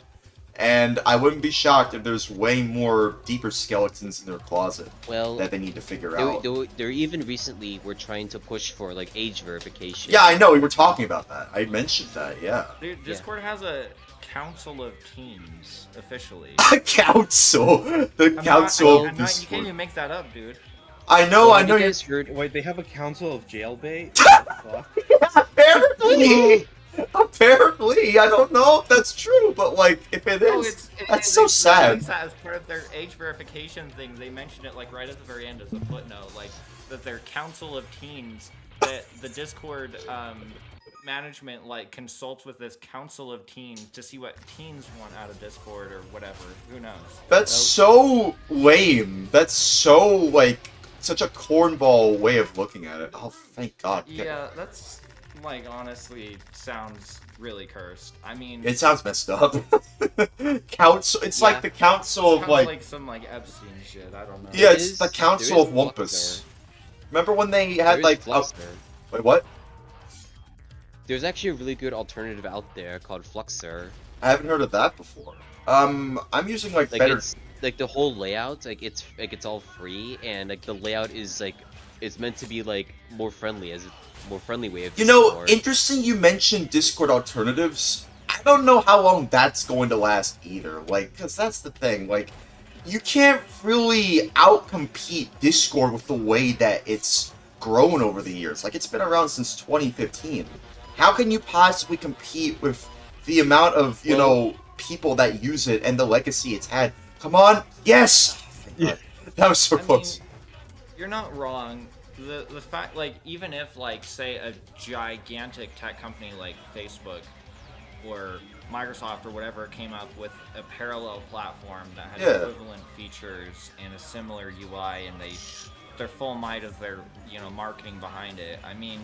And I wouldn't be shocked if there's way more deeper skeletons in their closet Well, that they need to figure out. they're even recently were trying to push for like age verification. Yeah, I know. We were talking about that. I mentioned that. Yeah. Dude, Discord has a council of teams officially. A council. The council of you Discord. can't even make that up, dude. I know. Well, I know. You You're. guys heard? Wait, they have a council of jailbait? Apparently. Apparently, I don't know if that's true, but like, if it No, is, that's so sad. As part of their age verification thing, they mentioned it like right at the very end as a footnote, like that their council of teens, that the Discord management like consults with this council of teens to see what teens want out of Discord or whatever. Who knows? That's so lame. That's so like such a cornball way of looking at it. Oh, thank God. Yeah, that's like honestly sounds really cursed. I mean, It sounds messed up. Council. It's like the council of sounds like. like some like Epstein shit. I don't know. Yeah, There it's is- the council there of is Wumpus. Fluxer. Remember when they There had is like Fluxer. wait, what? There's actually a really good alternative out there called Fluxer. I haven't heard of that before. I'm using like Like better. it's like the whole layout, like it's all free, and like the layout is like it's meant to be like more friendly as a more friendly way of. You know, Discord. interesting you mentioned Discord alternatives. I don't know how long that's going to last either. Like, because that's the thing. Like, you can't really outcompete Discord with the way that it's grown over the years. Like, it's been around since 2015. How can you possibly compete with the amount of, you know, people that use it and the legacy it's had? Come on! Yes! Yeah. That was so I close. mean, you're not wrong. The fact, like, even if, like, say, a gigantic tech company like Facebook or Microsoft or whatever came up with a parallel platform that had Yeah. equivalent features and a similar UI and their full might of their, you know, marketing behind it. I mean,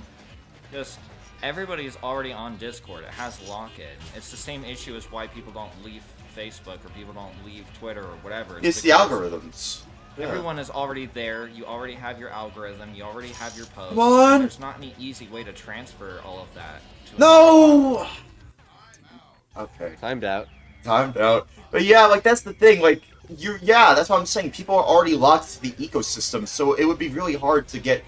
just everybody's already on Discord. It has lock-in. It's the same issue as why people don't leave Facebook or people don't leave Twitter or whatever. It's the because algorithms. Yeah. Everyone is already there. You already have your algorithm. You already have your posts. Come on. There's not any easy way to transfer all of that. To No! Okay. Timed out. Timed out. But yeah, like that's the thing. Like yeah, that's what I'm saying. People are already locked to the ecosystem, so it would be really hard to get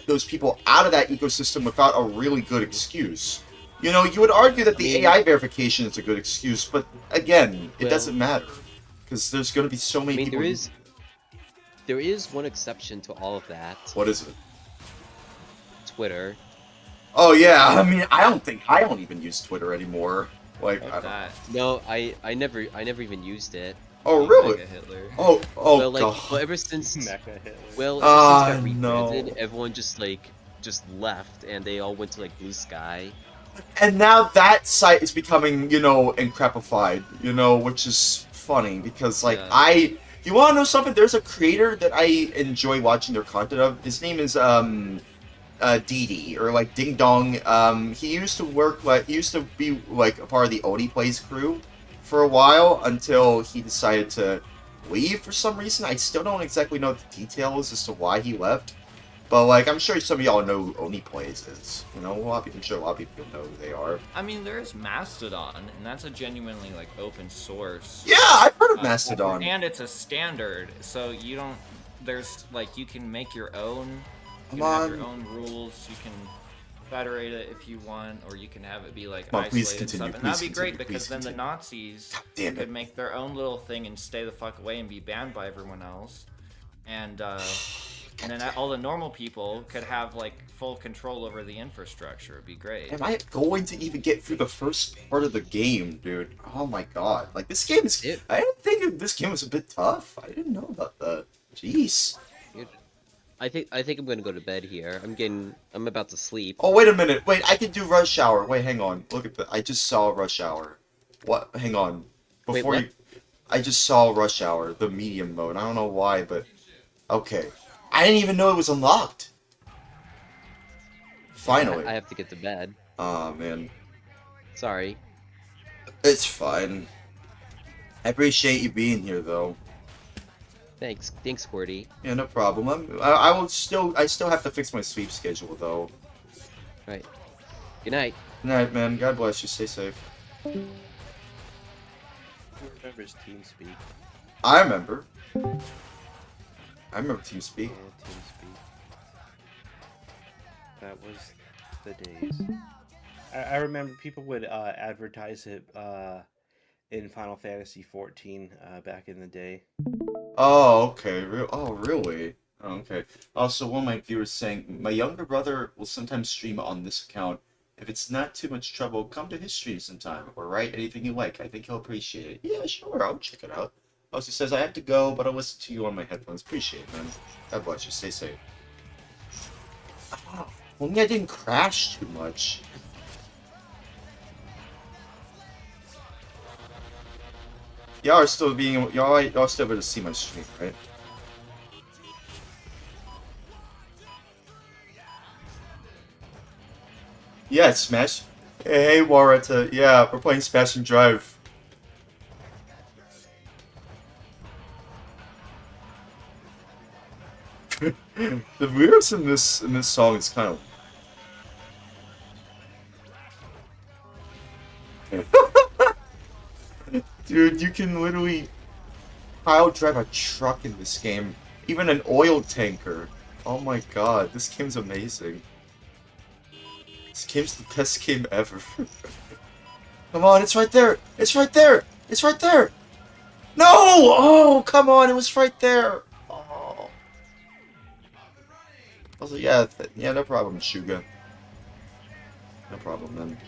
those people out of that ecosystem without a really good excuse. You know, you would argue that the AI verification is a good excuse, but again, it Well- doesn't matter because there's going to be so I many mean, people. there is one exception to all of that. What is it? Twitter. Oh yeah, I mean, I don't even use Twitter anymore. Like, I Fuck don't. that. No, I never even used it. Oh really? Mega Hitler. Oh well, like, god. well, ever since Mecha Hitler. well, Ah, ever since it got no. rebranded, everyone just left, and they all went to like Blue Sky. And now that site is becoming, you know, encrapified, you know, which is funny because, like, Yeah. you want to know something? There's a creator that I enjoy watching their content of. His name is, Didi, or, like, Ding Dong. He used to be, like, a part of the Oni Plays crew for a while until he decided to leave for some reason. I still don't exactly know the details as to why he left. But, like, I'm sure some of y'all know who Oni Plays is. You know, I'm sure a lot of people know who they are. I mean, there's Mastodon, and that's a genuinely like open source. Yeah, I've heard of Mastodon. And it's a standard, so you don't. There's like you can make your own. You Come can have on. your own rules. You can federate it if you want, or you can have it be like Come on, please isolated continue, stuff, and that'd please be great continue, because please then the continue. Nazis Damn could it. make their own little thing and stay the fuck away and be banned by everyone else, and then all the normal people could have like full control over the infrastructure. It'd be great. Am I going to even get through the first part of the game, dude? Oh my god. Like, this game is... It- I didn't think this game was a bit tough. I didn't know about that. Jeez. I think I'm gonna go to bed here. I'm about to sleep. Oh, wait a minute. Wait, I can do Rush Hour. Wait, hang on. Look at I just saw Rush Hour. What? Hang on. Wait, Before what? you... I just saw Rush Hour, the medium mode. I don't know why, but... Okay. I didn't even know it was unlocked. Finally. I have to get to bed. Aw, man. Sorry. It's fine. I appreciate you being here, though. Thanks, Squirty. Yeah, no problem. I still have to fix my sleep schedule, though. Right. Good night. Good night, man. God bless you. Stay safe. Who remembers TeamSpeak? I remember. I remember TeamSpeak. Yeah, TeamSpeak. That was the days. I remember people would advertise it in Final Fantasy 14 back in the day. Oh, okay. Oh, really? Oh, okay. Also, one of my viewers saying, my younger brother will sometimes stream on this account. If it's not too much trouble, come to his stream sometime, or write anything you like. I think he'll appreciate it. Yeah, sure, I'll check it out. Also says, I have to go, but I'll listen to you on my headphones. Appreciate it, man. God bless you. Stay safe. Oh, only I didn't crash too much. Y'all are still being, y'all still able to see my stream, right? Yeah, it's Smash. Hey, Warata. Yeah, we're playing Smash and Drive. The lyrics in this song is kind of. Dude, you can literally pile drive a truck in this game, even an oil tanker. Oh my god, this game's amazing. This game's the best game ever. Come on, it's right there! It's right there! It's right there! No! Oh, come on, it was right there! Oh. Also, yeah, yeah, no problem, Shuga. No problem, then.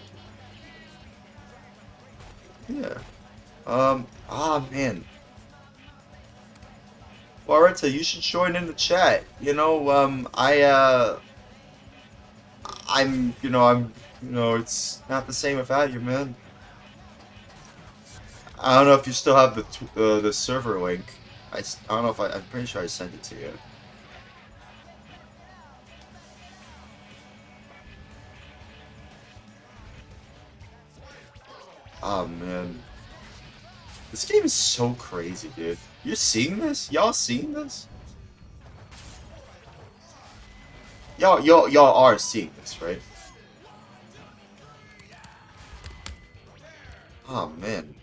Yeah. Man. Warata, you should join in the chat. You know, it's not the same without you, man. I don't know if you still have the server link. I don't know if I'm pretty sure I sent it to you. Oh, man. This game is so crazy, dude. You seeing this? Y'all seeing this? Y'all are seeing this, right? Oh, man.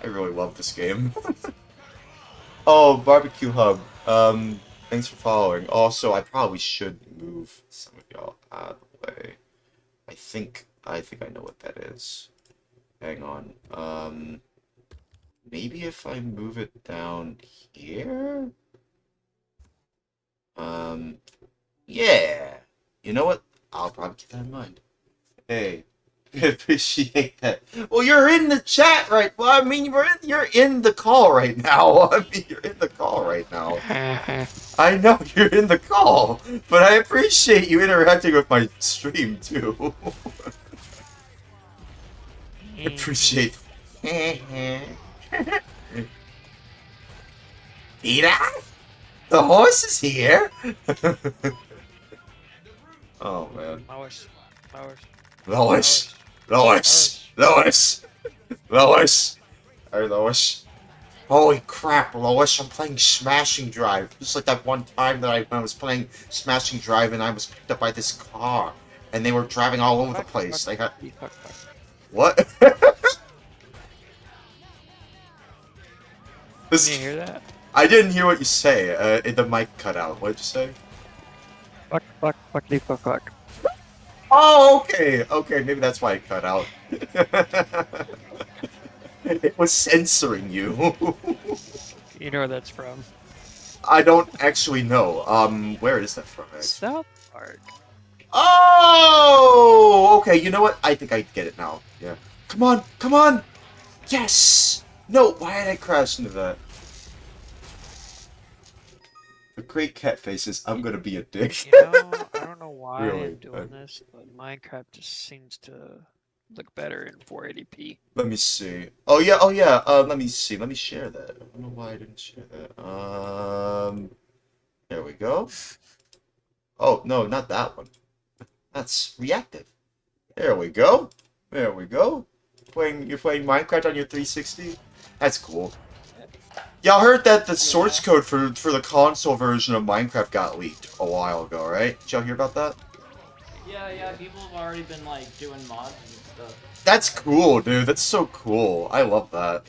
I really love this game. Oh, Barbecue Hub. Thanks for following. Also, I probably should move some of y'all out of the way. I think I know what that is. Hang on. Maybe if I move it down here? Yeah. You know what? I'll probably keep that in mind. Hey. Appreciate that. Well, you're in the chat, right? Well, I mean, you're in the call right now. I mean, you're in the call right now. I know you're in the call, but I appreciate you interacting with my stream too. I appreciate. Peter, the horse is here. Oh man. Lois. Hey, Lois. Holy crap, Lois, I'm playing Smashing Drive. Just like that one time that I was playing Smashing Drive and I was picked up by this car. And they were driving all over the place. They got... What? Did you hear that? I didn't hear what you say. The mic cut out. What did you say? Fuck. Oh, okay. Okay, maybe that's why it cut out. It was censoring you. You know where that's from? I don't actually know. Where is that from, actually? South Park. Oh! Okay, you know what? I think I get it now. Yeah. Come on! Come on! Yes! No, why did I crash into that? The great cat faces, I'm gonna be a dick. You know, I don't know why Really? I'm doing this, but Minecraft just seems to look better in 480p. Let me see. Oh yeah, let me see. Let me share that. I don't know why I didn't share that. There we go. Oh, no, not that one. That's reactive. There we go. There we go. You're playing Minecraft on your 360? That's cool. Y'all heard that the source code for the console version of Minecraft got leaked a while ago, right? Did y'all hear about that? Yeah, people have already been like doing mods and stuff. That's cool, dude. That's so cool. I love that.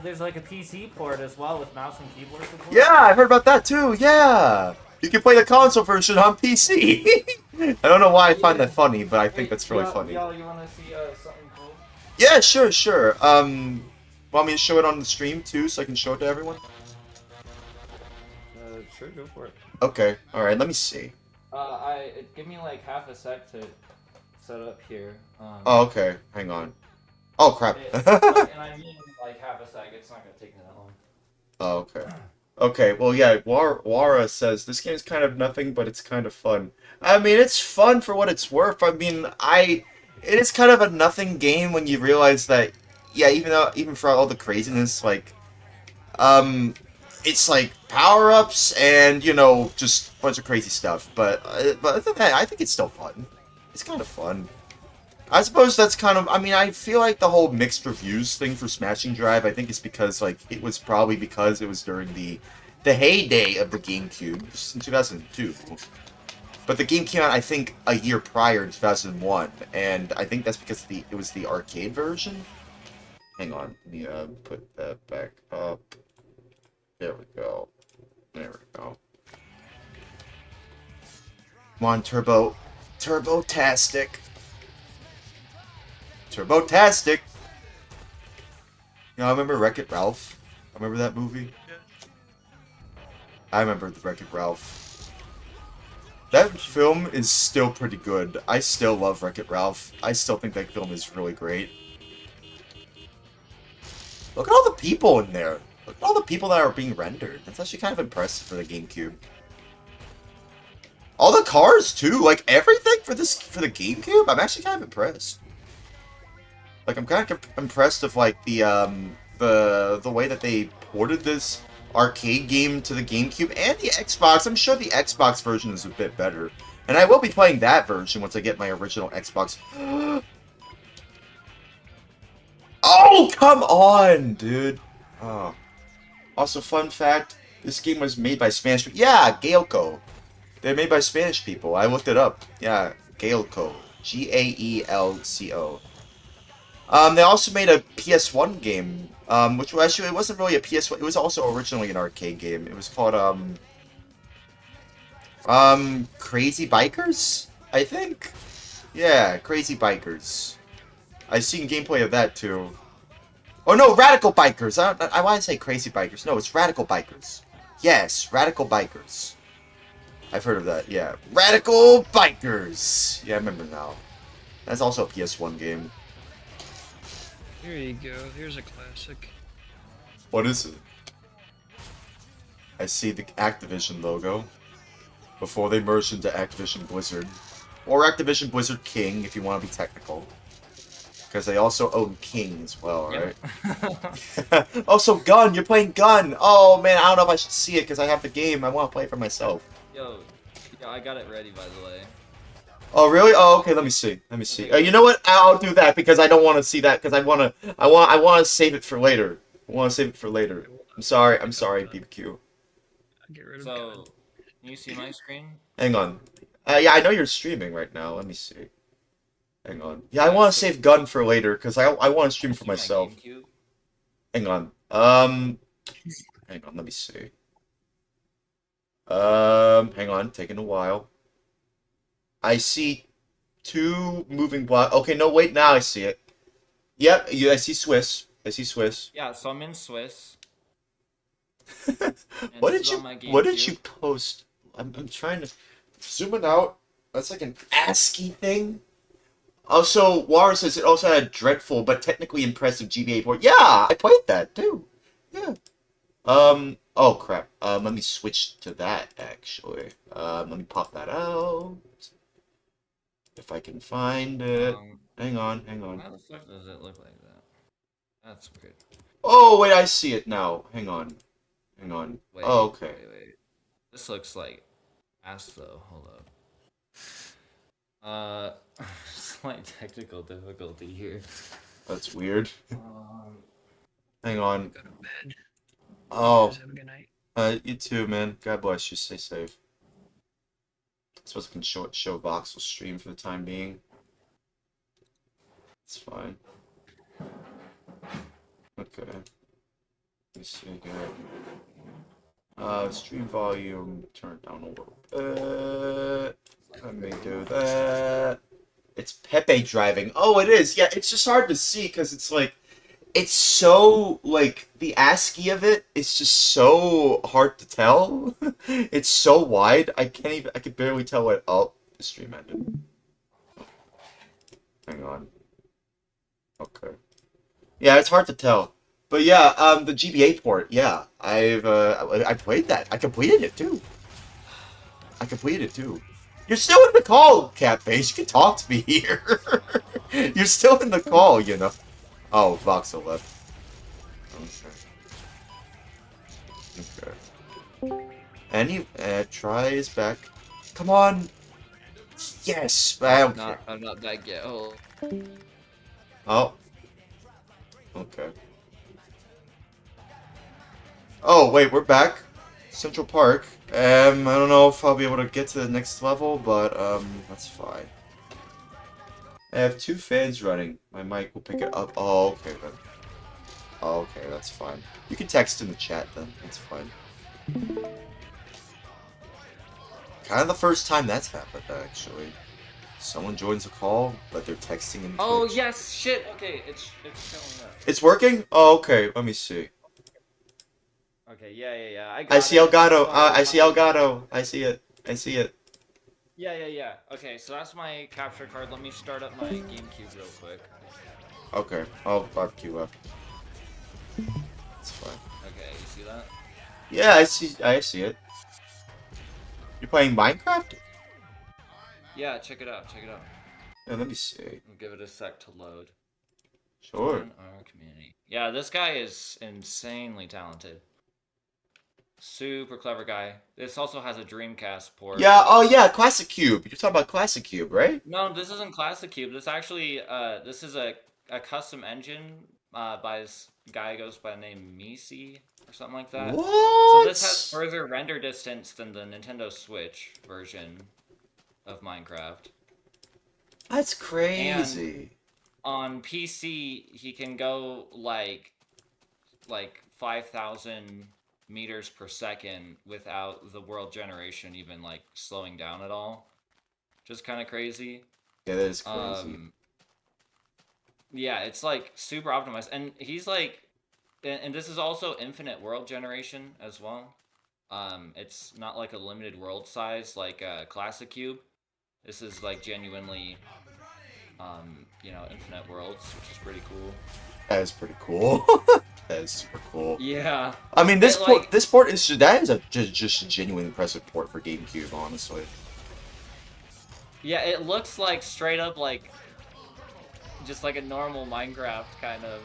There's like a PC port as well with mouse and keyboard support. Yeah, I've heard about that too. Yeah. You can play the console version on PC. I don't know why I find that funny, but I think that's really funny. Y'all, you wanna see something cool? Yeah, sure. Want me to show it on the stream too, so I can show it to everyone? Sure, go for it. Okay. All right. Let me see. Give me like half a sec to set up here. Oh, okay. Hang on. Oh crap. And I mean like half a sec. It's not gonna take me that long. Oh, okay. Okay, well, yeah, Wara says, this game's kind of nothing, but it's kind of fun. I mean, it's fun for what it's worth. I mean, it is kind of a nothing game when you realize that, yeah, even for all the craziness, like, it's like power-ups and, you know, just a bunch of crazy stuff. But other than that, I think it's still fun. It's kind of fun. I suppose that's kind of, I mean, I feel like the whole mixed reviews thing for Smashing Drive, I think it's because, like, it was probably because it was during the heyday of the GameCube, just in 2002. But the game came out, I think, a year prior in 2001, and I think that's because it was the arcade version. Hang on, let me put that back up. There we go. There we go. Come on, Turbo-tastic. Turbo-tastic! You know, I remember Wreck-It Ralph. I remember that movie. I remember the Wreck-It Ralph. That film is still pretty good. I still love Wreck-It Ralph. I still think that film is really great. Look at all the people in there. Look at all the people that are being rendered. That's actually kind of impressive for the GameCube. All the cars, too. Like, everything for the GameCube? I'm actually kind of impressed. Like, I'm kind of impressed of, like, the way that they ported this arcade game to the GameCube and the Xbox. I'm sure the Xbox version is a bit better. And I will be playing that version once I get my original Xbox. Oh, come on, dude. Oh. Also, fun fact, this game was made by Spanish people. Yeah, Gaelco. They're made by Spanish people. I looked it up. Yeah, Gaelco. Gaelco. They also made a PS1 game, which actually, it wasn't really a PS1, it was also originally an arcade game. It was called, Crazy Bikers, I think? Yeah, Crazy Bikers. I've seen gameplay of that, too. Oh, no, Radical Bikers! I want to say Crazy Bikers. No, it's Radical Bikers. Yes, Radical Bikers. I've heard of that, yeah. Radical Bikers! Yeah, I remember now. That's also a PS1 game. Here you go. Here's a classic. What is it? I see the Activision logo. Before they merged into Activision Blizzard. Or Activision Blizzard King, if you want to be technical. Because they also own King as well, right? Yep. Also, Gun! You're playing Gun! Oh, man, I don't know if I should see it because I have the game. I want to play it for myself. Yo, I got it ready, by the way. Oh, really? Oh, okay, let me see. Let me see. You know what? I'll do that because I don't want to see that because I want to save it for later. I want to save it for later. I'm sorry, BBQ. Get rid of So, can you see my screen? Hang on. Yeah, I know you're streaming right now. Let me see. Hang on. Yeah, I want to save Gun for later because I want to stream for myself. Hang on. Hang on. Let me see. Hang on. Taking a while. I see 2 moving blocks. Okay, no, wait. Now I see it. Yep. I see Swiss. Yeah, so I'm in Swiss. What did you post? I'm trying to zoom it out. That's like an ASCII thing. Also, Wara says it also had a dreadful but technically impressive GBA port. Yeah, I played that too. Yeah. Oh crap. Let me switch to that actually. Let me pop that out. If I can find it. Hang on. How the fuck does it look like that? That's weird. Oh wait, I see it now. Hang on. Wait, oh, okay. Wait. This looks like ass though. Hold up. Slight technical difficulty here. That's weird. Hang on. Go to bed. Oh. Have a good night. You too, man. God bless you. Stay safe. suppose I can show Voxel stream for the time being. It's fine. Okay. Let me see here. Stream volume, turn it down a little bit. Let me do that. It's Pepe driving. Oh, it is. Yeah, it's just hard to see because it's like, it's so, like, the ASCII of it is just so hard to tell. It's so wide. I could barely tell what, oh, the stream ended. Hang on. Okay. Yeah, it's hard to tell. But yeah, the GBA port, yeah. I played that. I completed it too. You're still in the call, Catface. You can talk to me here. You're still in the call, you know. Oh, Voxel left. Okay. Any try is back. Come on. Yes. I'm not that yet. Oh. Okay. Oh, wait, we're back. Central Park. I don't know if I'll be able to get to the next level, but, that's fine. I have 2 fans running. My mic will pick it up. Oh, okay, then. Oh, okay, that's fine. You can text in the chat, then. That's fine. Kind of the first time that's happened, actually. Someone joins a call, but they're texting in Oh, Twitch. yes, shit. Okay, it's showing up. It's working? Oh, okay. Let me see. Okay, yeah. I see Elgato. I see Elgato. I see it. Yeah. Okay, so that's my capture card. Let me start up my GameCube real quick. Okay. I'll barbecue up. It's fine. Okay, you see that? Yeah, I see it. You're playing Minecraft? Yeah, check it out. Yeah, let me see. I'll give it a sec to load. Sure. Join our community. Yeah, this guy is insanely talented. Super clever guy. This also has a Dreamcast port. Yeah, oh yeah, Classic Cube. You're talking about Classic Cube, right? No, this isn't Classic Cube. This actually, this is a custom engine by this guy goes by the name Misi or something like that. What? So this has further render distance than the Nintendo Switch version of Minecraft. That's crazy. And on PC, he can go like 5,000 meters per second without the world generation even like slowing down at all. Just kind of crazy. Yeah, that is crazy. Yeah, it's like super optimized, and he's like, and this is also infinite world generation as well. It's not like a limited world size like Classic Cube. This is like genuinely, infinite worlds, which is pretty cool. That is pretty cool. That is super cool. Yeah. I mean, this port is just a genuinely impressive port for GameCube, honestly. Yeah, it looks like straight up like just like a normal Minecraft kind of.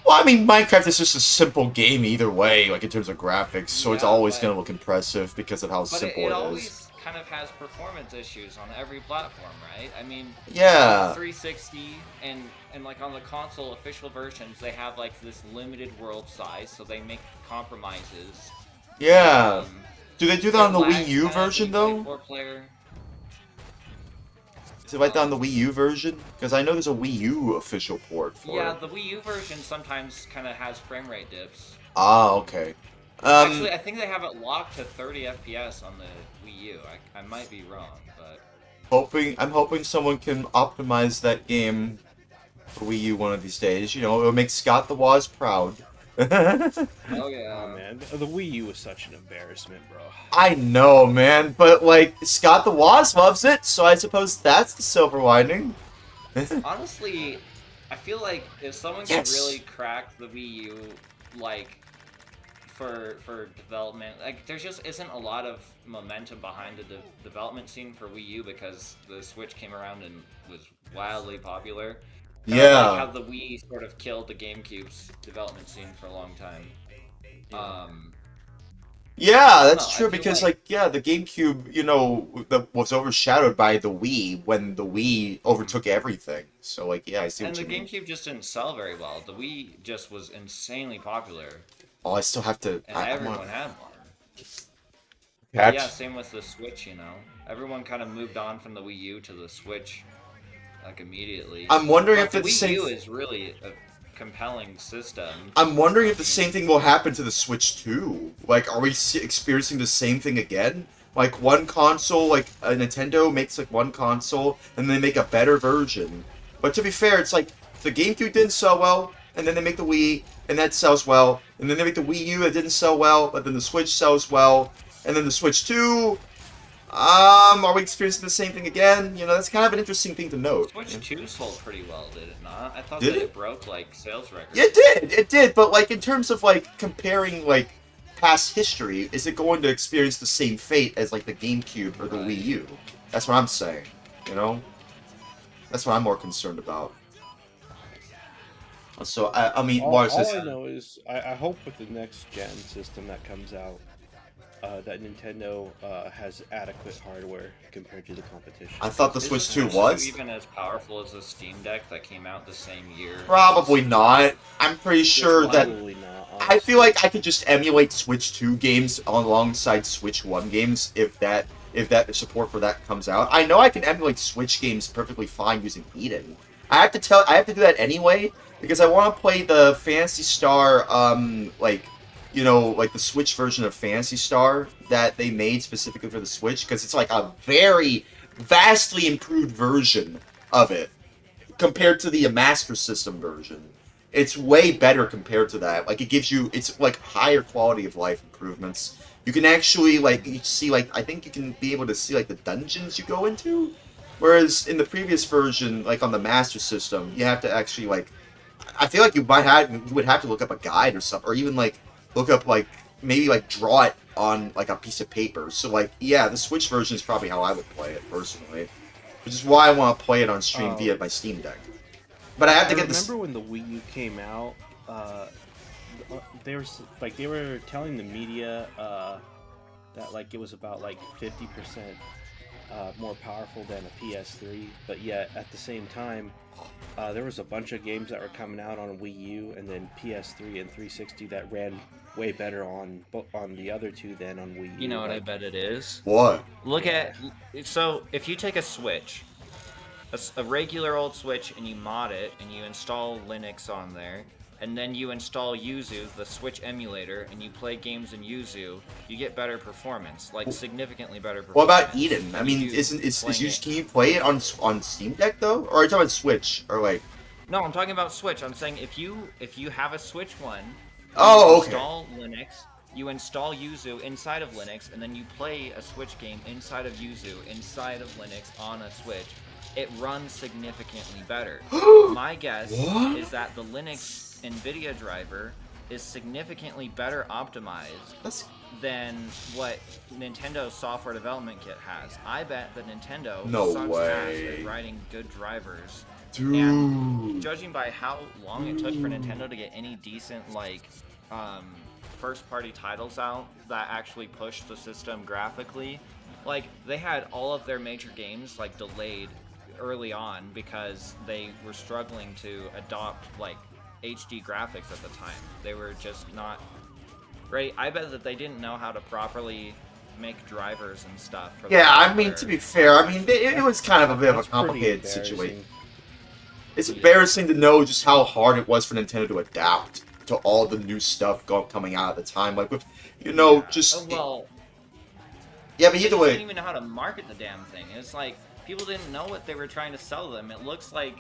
Well, I mean, Minecraft is just a simple game either way, like in terms of graphics, so it's always gonna look impressive because of how simple it is. always kind of has performance issues on every platform, right? I mean, yeah, 360 and like on the console official versions, they have like this limited world size, so they make compromises. Yeah. Do they do that on the Wii U version though? 4-player. Is it like that on the Wii U version? Because I know there's a Wii U official port for it. Yeah, the Wii U version sometimes kind of has frame rate dips. Ah, okay. Actually, I think they have it locked to 30 FPS on the Wii U. I might be wrong, but I'm hoping someone can optimize that game for Wii U one of these days. You know, it'll make Scott the Woz proud. Oh yeah. Oh man, the Wii U was such an embarrassment, bro. I know, man, but like Scott the Woz loves it, so I suppose that's the silver lining. Honestly, I feel like if someone can really crack the Wii U, like for development, like there just isn't a lot of momentum behind the development scene for Wii U because the Switch came around and was wildly popular. Kind of like how the Wii sort of killed the GameCube's development scene for a long time. Yeah, that's true because the GameCube, you know, was overshadowed by the Wii when the Wii overtook everything. So like, yeah, I see what you mean. And the GameCube just didn't sell very well. The Wii just was insanely popular. Oh, I still have to. And everyone had one. Yeah, yeah, same with the Switch, you know. Everyone kind of moved on from the Wii U to the Switch, like immediately. I'm wondering But if the the Wii same. U is really a compelling system. I'm wondering if the same thing will happen to the Switch too. Like, are we experiencing the same thing again? Like, one console, like, a Nintendo makes, like, one console, and they make a better version. But to be fair, it's like, the GameCube didn't sell well, and then they make the Wii, and that sells well, and then they make the Wii U, that didn't sell well, but then the Switch sells well, and then the Switch 2, are we experiencing the same thing again? You know, that's kind of an interesting thing to note. Switch 2 sold pretty well, did it not? I thought Did that it? it broke, like, sales records. It did, but, like, in terms of, like, comparing, like, past history, is it going to experience the same fate as, like, the GameCube or the Right. Wii U? That's what I'm saying, you know? That's what I'm more concerned about. So, I mean, All, why is all this? I know is I hope with the next gen system that comes out, that Nintendo has adequate hardware compared to the competition. I thought the Is Switch the 2 Switch was? even as powerful as the Steam Deck that came out the same year? Probably not. I'm pretty sure that... Probably not. I feel like I could just emulate Switch 2 games alongside Switch 1 games if that support for that comes out. I know I can emulate Switch games perfectly fine using Eden. I have to do that anyway because I want to play the Phantasy Star like the Switch version of Phantasy Star that they made specifically for the Switch because it's like a very vastly improved version of it compared to the Master System version. It's way better compared to that. Like, it's like higher quality of life improvements. You can actually, like, you see, like, I think you can be able to see, like, the dungeons you go into. Whereas in the previous version, like, on the Master System, you have to actually, like, I feel like you would have to look up a guide or something, or even, like, look up, like, maybe, like, draw it on, like, a piece of paper. So, like, yeah, the Switch version is probably how I would play it, personally. Which is why I want to play it on stream via my Steam Deck. But I have to get this. Remember when the Wii U came out? They were telling the media that like it was about like 50% more powerful than a PS3, but yet at the same time, there was a bunch of games that were coming out on Wii U and then PS3 and 360 that ran way better on the other two than on Wii U. You know what I bet it is? What? Look at... So, if you take a Switch, a regular old Switch, and you mod it, and you install Linux on there, and then you install Yuzu, the Switch emulator, and you play games in Yuzu, you get better performance, like significantly better performance. What about Eden? I mean, can you play it on Steam Deck though, or are you talking about Switch, or like? No, I'm talking about Switch. I'm saying if you have a Switch one, Oh, okay. Install Linux. You install Yuzu inside of Linux, and then you play a Switch game inside of Yuzu inside of Linux on a Switch. It runs significantly beter. My guess is that the Linux NVIDIA driver is significantly better optimized than what Nintendo's software development kit has. I bet that Nintendo sucks ass at writing good drivers. Dude. And judging by how long it took for Nintendo to get any decent, like, first-party titles out that actually pushed the system graphically, like, they had all of their major games, like, delayed early on because they were struggling to adopt, like, HD graphics at the time. They were just not ready. I bet that they didn't know how to properly make drivers and stuff. For I mean, to be fair, I mean, it was kind of a bit of a complicated situation. It's embarrassing to know just how hard it was for Nintendo to adapt to all the new stuff coming out at the time. Like, with, just... well... Yeah, but either way... They didn't even know how to market the damn thing. It's like, people didn't know what they were trying to sell them. It looks like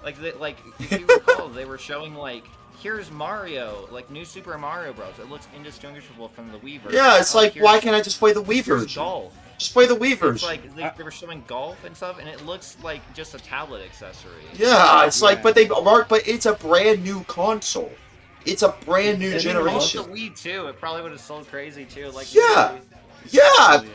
if you recall, they were showing, like, here's Mario, like, New Super Mario Bros. It looks indistinguishable from the Wii version. Yeah, it's like, why can't I just play the Wii version? Golf. Just play the Wii version. It's like, they were showing golf and stuff, and it looks like just a tablet accessory. Yeah, it's like, but it's a brand new console. It's a brand new generation. If the Wii too, it probably would have sold crazy too. Like, yeah.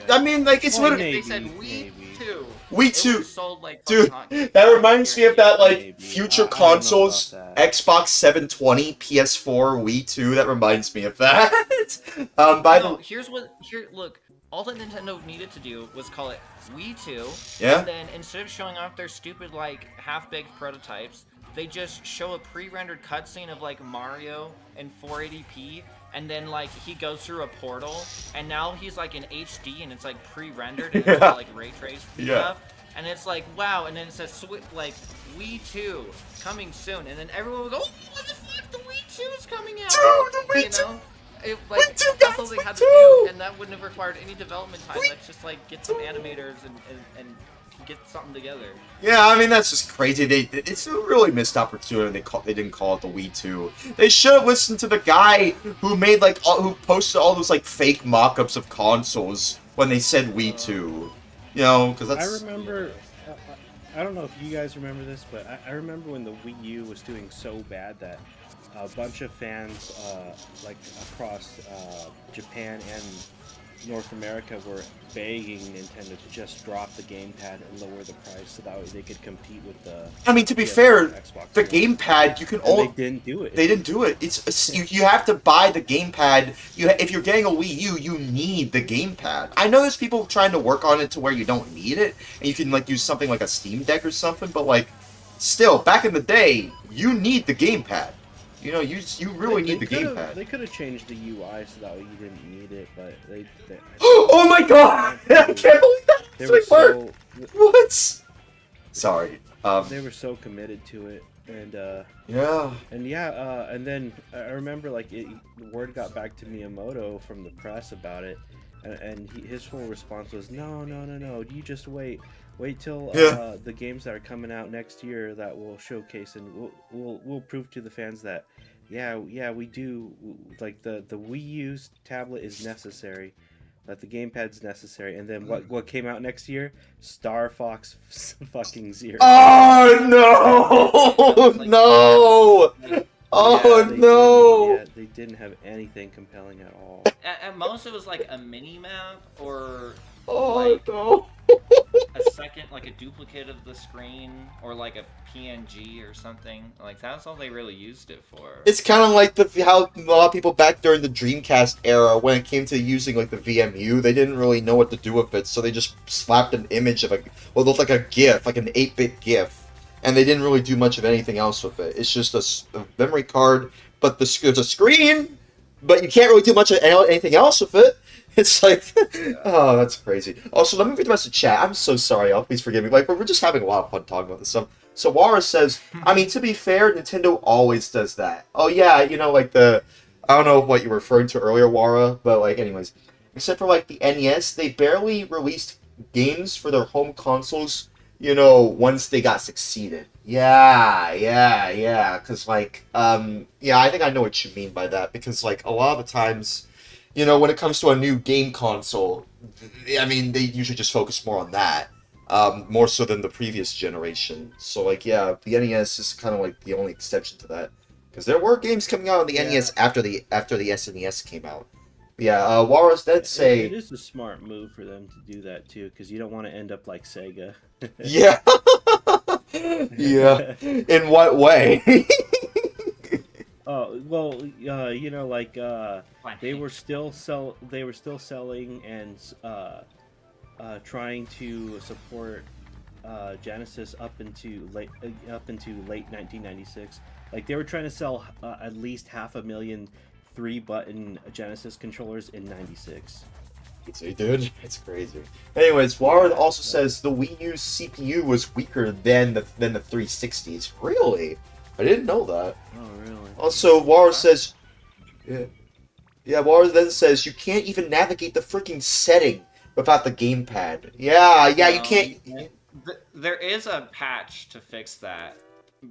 I mean, like, it's literally... They said Wii 2. Wii 2. Sold, like, dude, that reminds me of that, like, future consoles, Xbox 720, PS4, Wii 2. That reminds me of that. Look, all that Nintendo needed to do was call it Wii 2. Yeah. And then instead of showing off their stupid, like, half-baked prototypes, they just show a pre-rendered cutscene of, like, Mario in 480p, and then like he goes through a portal, and now he's like in HD, and it's like pre-rendered, and it's got like ray traced stuff, and it's like wow, and then it says like Wii 2 coming soon, and then everyone will go, oh, what the fuck, the Wii 2 is coming out, Dude, the Wii 2! know? Like, Wii 2, that's guys, all they had Wii to do, 2! and that wouldn't have required any development time. Let's just like get some animators and get something together. Yeah, I mean that's just crazy. It's a really missed opportunity. They didn't call it the Wii 2. They should have listened to the guy who made like who posted all those like fake mock-ups of consoles when they said Wii 2. You know, because that's. I remember. I don't know if you guys remember this, but I remember when the Wii U was doing so bad that a bunch of fans, like across Japan and North America, were begging Nintendo to just drop the gamepad and lower the price so that way they could compete with the. I mean, to be PS4 fair, and Xbox the One. gamepad you can And only. they didn't do it. They didn't do it. It's you have to buy the gamepad. If you're getting a Wii U, you need the gamepad. I know there's people trying to work on it to where you don't need it, and you can like use something like a Steam Deck or something. But like, still, back in the day, you need the gamepad. You know, you really need the gamepad. They could have changed the UI so that way you didn't need it, but they Oh my god! I can't believe that they actually were worked. so What? Sorry. they were so committed to it, and Yeah. and then I remember like the word got back to Miyamoto from the press about it, and his full response was no, you just wait till the games that are coming out next year that will showcase, and we'll prove to the fans that yeah we do, like the Wii U's tablet is necessary, that the gamepad's necessary. And then what came out next year? Star Fox fucking Zero. Oh no! No! Oh no! They didn't have anything compelling at all. At most, it was like a mini map or Oh like no! a second, like a duplicate of the screen, or like a PNG or something. Like that's all they really used it for. It's kind of like how a lot of people back during the Dreamcast era, when it came to using like the VMU, they didn't really know what to do with it, so they just slapped an image of what looked like a GIF, like an 8-bit GIF, and they didn't really do much of anything else with it. It's just a memory card, but there's a screen, but you can't really do much of anything else with it. It's like, oh, that's crazy. Also, let me read the rest of the chat. I'm so sorry. Please forgive me. Like, we're just having a lot of fun talking about this stuff. So Wara says, I mean, to be fair, Nintendo always does that. Oh yeah, you know, like I don't know what you were referring to earlier, Wara, but like, anyways, except for like the NES, they barely released games for their home consoles, you know, once they got succeeded. Yeah, because like, yeah, I think I know what you mean by that, because like a lot of the times, you know, when it comes to a new game console, I mean, they usually just focus more on that, more so than the previous generation. So, like, yeah, the NES is kind of like the only exception to that, because there were games coming out on the NES after the SNES came out. Yeah, Walrus did say it is a smart move for them to do that too, because you don't want to end up like Sega. Yeah, yeah. In what way? Oh well, you know, like they were still selling and trying to support Genesis up into late 1996. Like they were trying to sell at least 500,000 3-button Genesis controllers in '96. Dude, it's crazy. Anyways, Warren also says the Wii U's CPU was weaker than the 360's. Really? I didn't know that. Oh, really? Also, Warren says, yeah. Warren then says you can't even navigate the freaking setting without the gamepad. Yeah, you can't. There is a patch to fix that,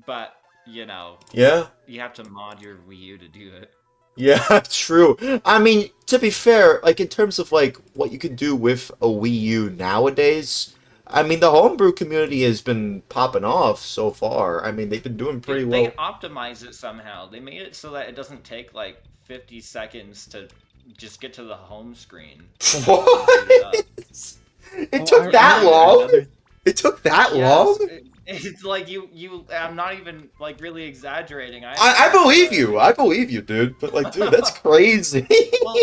but you know, Yeah. you have to mod your Wii U to do it. Yeah, true. I mean, to be fair, like in terms of like what you can do with a Wii U nowadays, I mean the homebrew community has been popping off so far. I mean they've been doing pretty well. They optimize it somehow. They made it so that it doesn't take like 50 seconds to just get to the home screen. What? It took that long? It took that long? It's like you. I'm not even like really exaggerating. I believe you. I believe you, dude. But like, dude, that's crazy. Well,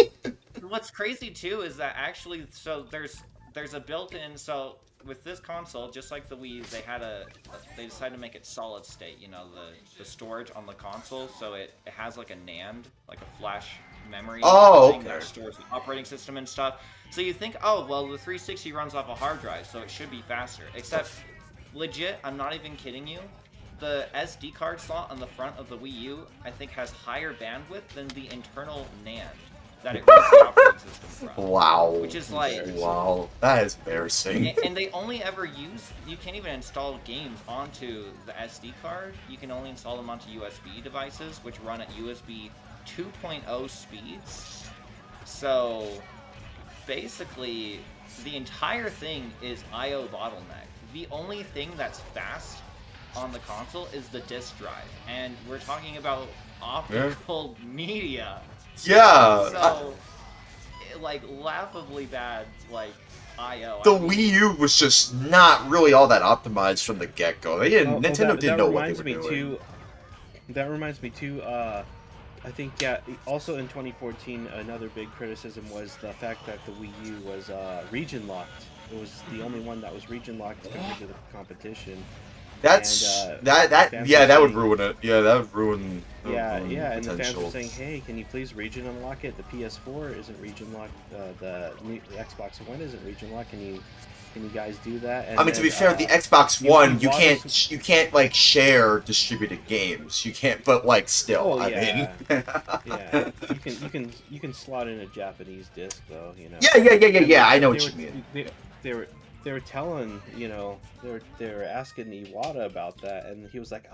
what's crazy too is that actually, so there's a built-in. So with this console, just like the Wii, they decided to make it solid state. You know, the storage on the console, so it has like a NAND, like a flash memory thing that stores the operating system and stuff. So you think, oh well, the 360 runs off a hard drive, so it should be faster. Except, legit, I'm not even kidding you. The SD card slot on the front of the Wii U, I think, has higher bandwidth than the internal NAND that it runs the operating system from. Wow. Which is like... Wow, that is embarrassing. And they only ever use... You can't even install games onto the SD card. You can only install them onto USB devices, which run at USB 2.0 speeds. So, basically, the entire thing is I/O bottleneck. The only thing that's fast on the console is the disk drive, and we're talking about optical media. Yeah. So, like, laughably bad, like, I/O. The Wii U was just not really all that optimized from the get-go. They didn't. Nintendo didn't know what they were doing. That reminds me too. I think also in 2014, another big criticism was the fact that the Wii U was region locked. It was the only one that was region locked compared to the competition. That's and, that would ruin it. Yeah, that would ruin. And the fans were saying, "Hey, can you please region unlock it? The PS4 isn't region locked. The Xbox One isn't region locked. Can you guys do that?" And I mean, to be fair, the Xbox One, you can't like share distributed games. You can't, but like still, I mean. Yeah, you can slot in a Japanese disc though, you know. Yeah. I know what you mean. They were telling, you know, they were asking Iwata about that, and he was like,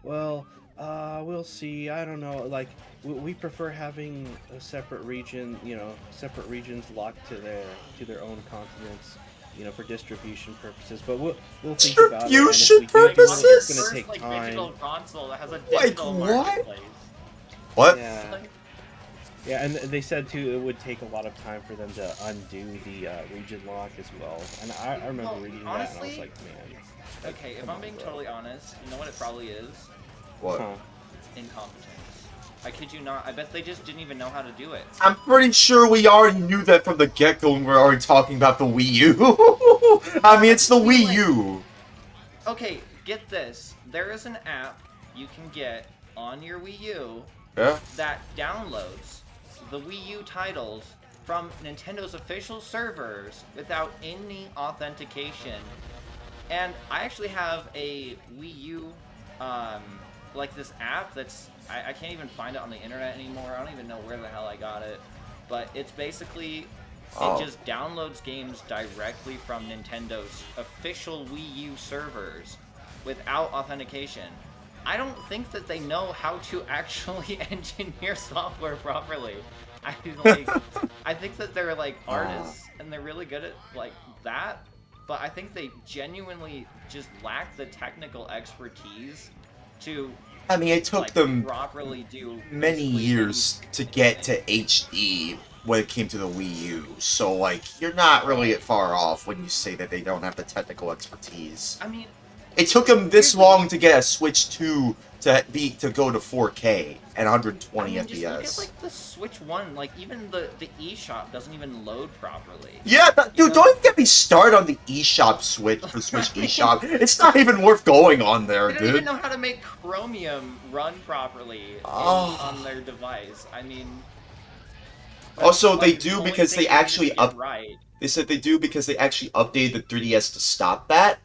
we'll see. I don't know. Like, we prefer having a separate region, you know, separate regions locked to their own continents, you know, for distribution purposes. But we'll think about it. Distribution purposes? It's gonna take time. Digital console that has a digital marketplace. What? Yeah, and they said too it would take a lot of time for them to undo the region lock as well. And I remember reading that, and I was like, man. Okay, if I'm being totally honest, you know what it probably is? What? Incompetence. I kid you not. I bet they just didn't even know how to do it. I'm pretty sure we already knew that from the get-go when we were already talking about the Wii U. I mean, it's the Wii U. Okay, get this. There is an app you can get on your Wii U that downloads the Wii U titles from Nintendo's official servers without any authentication. And I actually have a Wii U, like this app that's, I can't even find it on the internet anymore. I don't even know where the hell I got it. But it's basically, it just downloads games directly from Nintendo's official Wii U servers without authentication. I don't think that they know how to actually engineer software properly. I think that they're like artists and they're really good at like that, but I think they genuinely just lack the technical expertise to. I mean, it took them properly do many years to get to HD when it came to the Wii U. So like, you're not really far off when you say that they don't have the technical expertise. I mean. It took them this long to get a Switch 2 to go to 4K and 120 FPS. Just look at like the Switch 1, like even the eShop doesn't even load properly. Yeah, dude, don't get me started on the eShop Switch for Switch eShop. It's not even worth going on there, dude. They don't even know how to make Chromium run properly on their device. I mean. Also, they do because they actually right. They said they do because they actually updated the 3DS to stop that.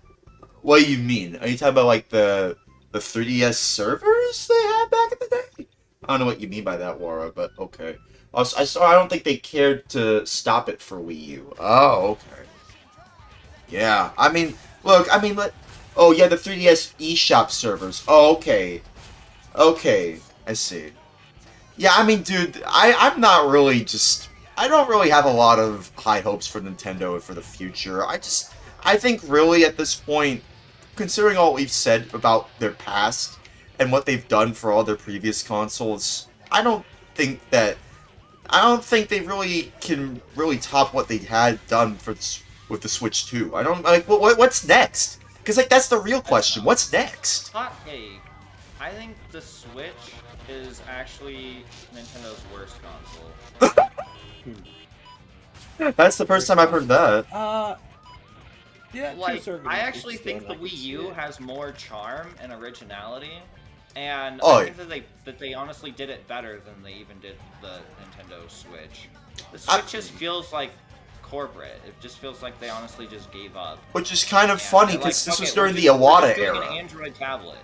What do you mean? Are you talking about like the 3DS servers they had back in the day? I don't know what you mean by that, Wara, but okay. Also, I don't think they cared to stop it for Wii U. Oh, okay. Yeah, I mean, look, oh yeah, the 3DS eShop servers. Oh, okay. Okay, I see. Yeah, I mean, dude, I'm not really just. I don't really have a lot of high hopes for Nintendo for the future. I think really at this point, considering all we've said about their past and what they've done for all their previous consoles, I don't think they really can top what they had done with the Switch 2. I don't like what's next? Because like that's the real question. What's next? Hot take. I think the Switch is actually Nintendo's worst console. That's the first time I've heard that. Yeah, to a like certain I actually extent, think the I can Wii see U it. has more charm and originality, and Oh, I think that they honestly did it better than they even did the Nintendo Switch. The I- Switch just feels like corporate. It just feels like they honestly just gave up. Which is kind of And funny they're like, because this okay, was during the we're Iwata just doing era. an Android tablet.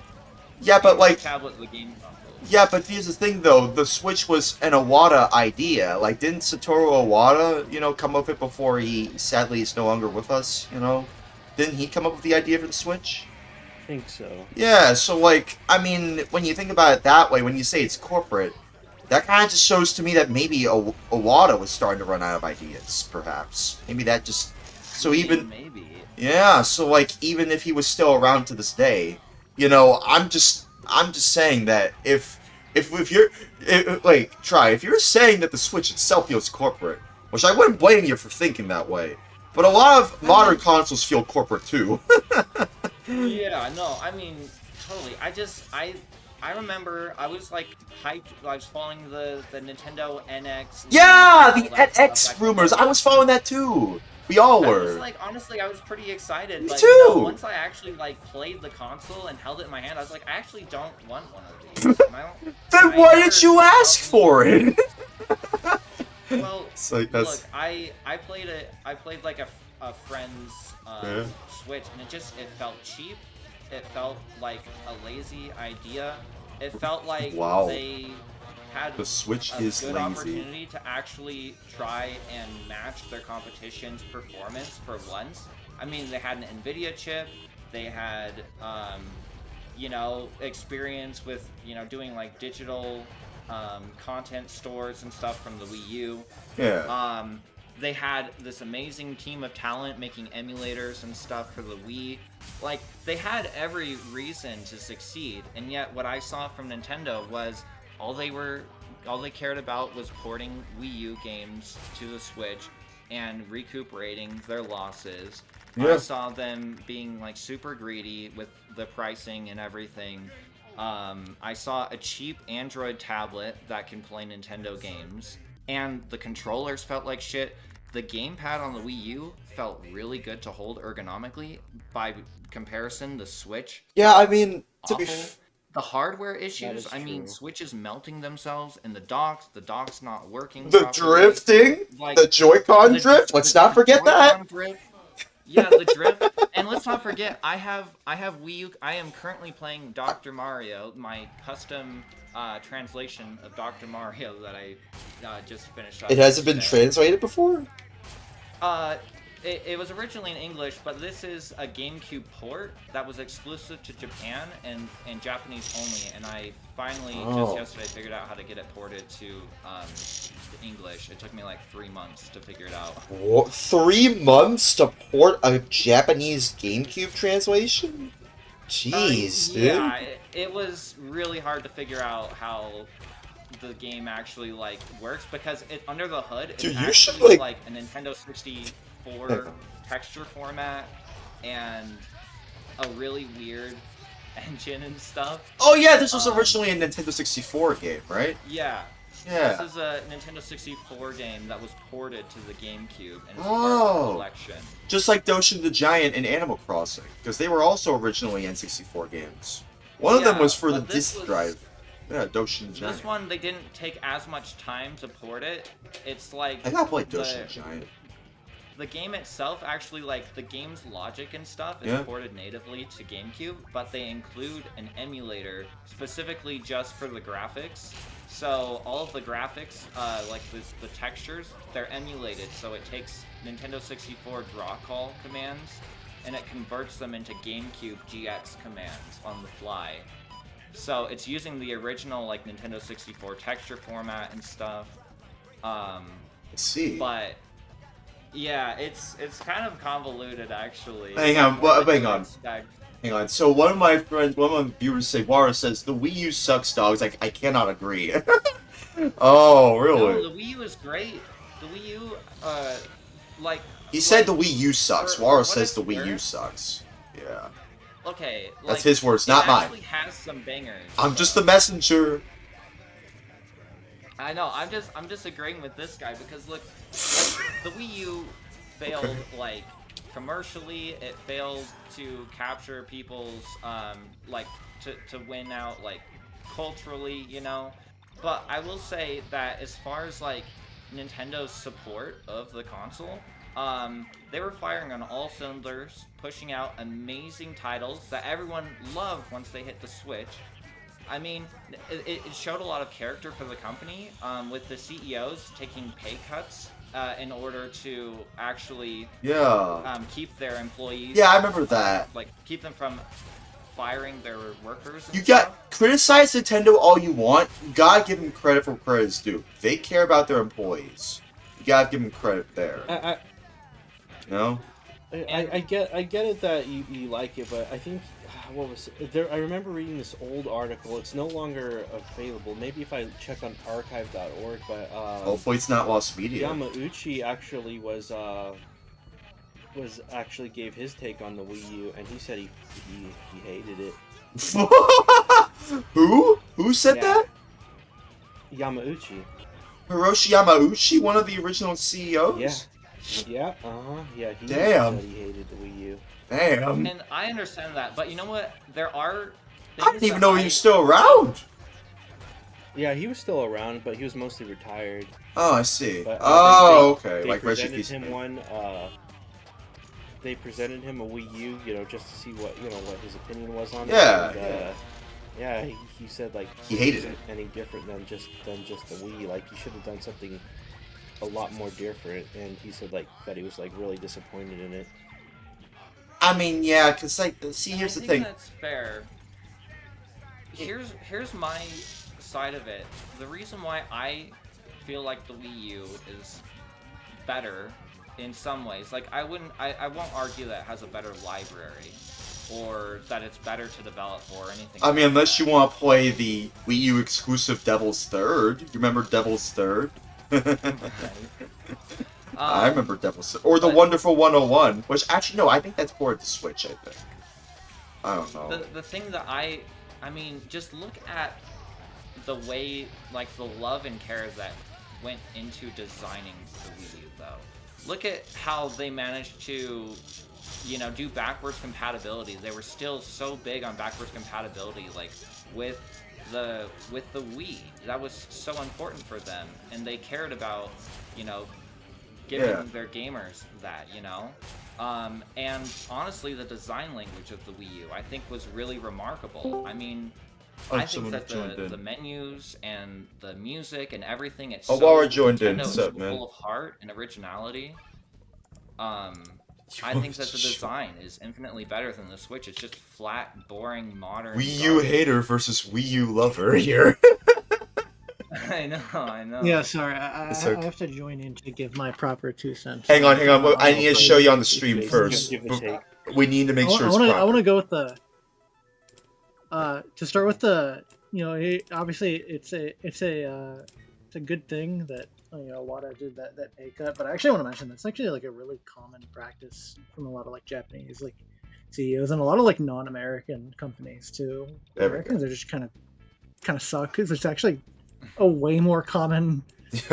Yeah, but Android like, tablet, the game console. yeah, but here's the thing though: the Switch was an Iwata idea. Like, didn't Satoru Iwata, come up with it before he sadly is no longer with us? Didn't he come up with the idea for the Switch? I think so. Yeah, so like, I mean, when you think about it that way, when you say it's corporate, that kind of just shows to me that maybe Iwata was starting to run out of ideas, perhaps. Maybe that just... So even... Maybe. Yeah, so like, even if he was still around to this day, I'm just saying that if you're... if you're saying that the Switch itself feels corporate, which I wouldn't blame you for thinking that way, but a lot of modern consoles feel corporate too. Yeah, no, I mean, totally. I remember I was like hyped. I was following the Nintendo NX. Yeah, and the all that NX stuff. rumors. I was following that too. We all I were. was like, honestly, I was pretty excited. Me But too. once I actually like played the console and held it in my hand, I was like, I actually don't want one of these. And I don't, Then I why never did you ask for it? Well, It's like that's... look, I played like a friend's Yeah. Switch, and it felt cheap. It felt like a lazy idea. It felt like Wow. they had The Switch a is good lazy. opportunity to actually try and match their competition's performance for once. I mean, they had an NVIDIA chip. They had, experience with, doing like digital content stores and stuff from the Wii U. Yeah. They had this amazing team of talent making emulators and stuff for the Wii. Like, they had every reason to succeed, and yet what I saw from Nintendo was all they cared about was porting Wii U games to the Switch and recuperating their losses. Yeah. I saw them being like super greedy with the pricing and everything. I saw a cheap Android tablet that can play Nintendo games, and the controllers felt like shit. The gamepad on the Wii U felt really good to hold ergonomically. By comparison, the Switch, Yeah, I mean, to be... awful. The hardware issues, is I mean, true. Switches melting themselves, and the docks not working The properly. drifting? Like, The Joy-Con drift? Let's not forget that! Joy-Con drift. Yeah, the drift. And let's not forget, I have Wii U. I am currently playing Dr. Mario, my custom translation of Dr. Mario that I just finished up. It hasn't been today. translated before? It was originally in English, but this is a GameCube port that was exclusive to Japan and Japanese only. And I finally just yesterday figured out how to get it ported to English. It took me like 3 months to figure it out. What, 3 months to port a Japanese GameCube translation? Jeez, dude. Yeah, it was really hard to figure out how the game actually like works, because it under the hood it's Dude, you should, actually like a Nintendo 64 texture format and a really weird engine and stuff. Oh yeah, this was originally a Nintendo 64 game, right? Yeah. Yeah. This is a Nintendo 64 game that was ported to the GameCube and it's part of the collection. Just like Doshin the Giant and Animal Crossing, because they were also originally N64 games. One of them was for the disc drive. Yeah, Doshin the Giant. This one, they didn't take as much time to port it. It's like... I gotta play Doshin the Giant. The game itself, actually, like, the game's logic and stuff is ported natively to GameCube, but they include an emulator specifically just for the graphics. So all of the graphics, like the textures, they're emulated. So it takes Nintendo 64 draw call commands, and it converts them into GameCube GX commands on the fly. So it's using the original, like, Nintendo 64 texture format and stuff. I see. But... yeah, it's kind of convoluted, actually. Hang on, hang on. So one of my viewers say, Wara says, the Wii U sucks, dogs. I cannot agree. Oh, really? No, the Wii U is great. The Wii U, like... He said the Wii U sucks. Wara says the Wii fair. U sucks. Yeah. Okay, like, that's his words, not mine. It actually has some bangers. I'm just the messenger. I know, I'm just agreeing with this guy because look, like, the Wii U failed like commercially, it failed to capture people's like to win out like culturally, you know. But I will say that as far as like Nintendo's support of the console, they were firing on all cylinders, pushing out amazing titles that everyone loved once they hit the Switch. I mean, it showed a lot of character for the company, with the CEOs taking pay cuts in order to actually keep their employees. Yeah, I remember that. Like, keep them from firing their workers. And You stuff. got criticize Nintendo all you want. You gotta give them credit for credit's due. They care about their employees. You gotta give them credit there. You know? I get it that you like it, but I think what was it? There? I remember reading this old article. It's no longer available. Maybe if I check on archive.org, but Hopefully it's not lost media. Yamauchi actually actually gave his take on the Wii U, and he said he hated it. Who said that? Yamauchi. Hiroshi Yamauchi, one of the original CEOs? Yeah. Yeah, yeah, he Damn. said he hated the Wii U. Damn. And I understand that, but you know what? There are things I didn't even that know he was still around. Yeah, he was still around, but he was mostly retired. Oh, I see. But, Okay. They Like presented Reggie him one. They presented him a Wii U, you know, just to see what his opinion was on Yeah, it. And, yeah, he said like He hated isn't it. any different than just the Wii. Like, you should have done something a lot more different. And he said like that he was like really disappointed in it. I mean, yeah, because, like, see, here's the thing. That's fair. Here's my side of it. The reason why I feel like the Wii U is better in some ways, like, I won't argue that it has a better library or that it's better to develop for or anything. I mean, unless you want to play the Wii U exclusive Devil's Third. You remember Devil's Third? I remember Devil's Third. Or the Wonderful 101, which actually, no, I think that's ported to Switch, I think. I don't know. The thing that I mean, just look at the way, like, the love and care that went into designing the Wii U, though. Look at how they managed to, you know, do backwards compatibility. They were still so big on backwards compatibility, like, with the Wii. That was so important for them, and they cared about, you know, giving their gamers that, you know. And honestly, the design language of the Wii U, I think, was really remarkable. I mean, I think that the menus and the music and everything, it's Laura joined in, Nintendo's what's up, man? full of heart and originality. I think that the design is infinitely better than the Switch. It's just flat, boring, modern. Wii U hater versus Wii U lover here. I know. Yeah, sorry, I have to join in to give my proper 2 cents. Hang on. I need to show you on the stream first. Give a take. We need to make sure it's I proper. want to go with the. To start with the, you know, obviously it's a good thing that, you know, Wada did that pay cut, but I actually want to mention that's actually like a really common practice from a lot of like Japanese like CEOs and a lot of like non-American companies too. Americans are just kind of suck because it's actually a way more common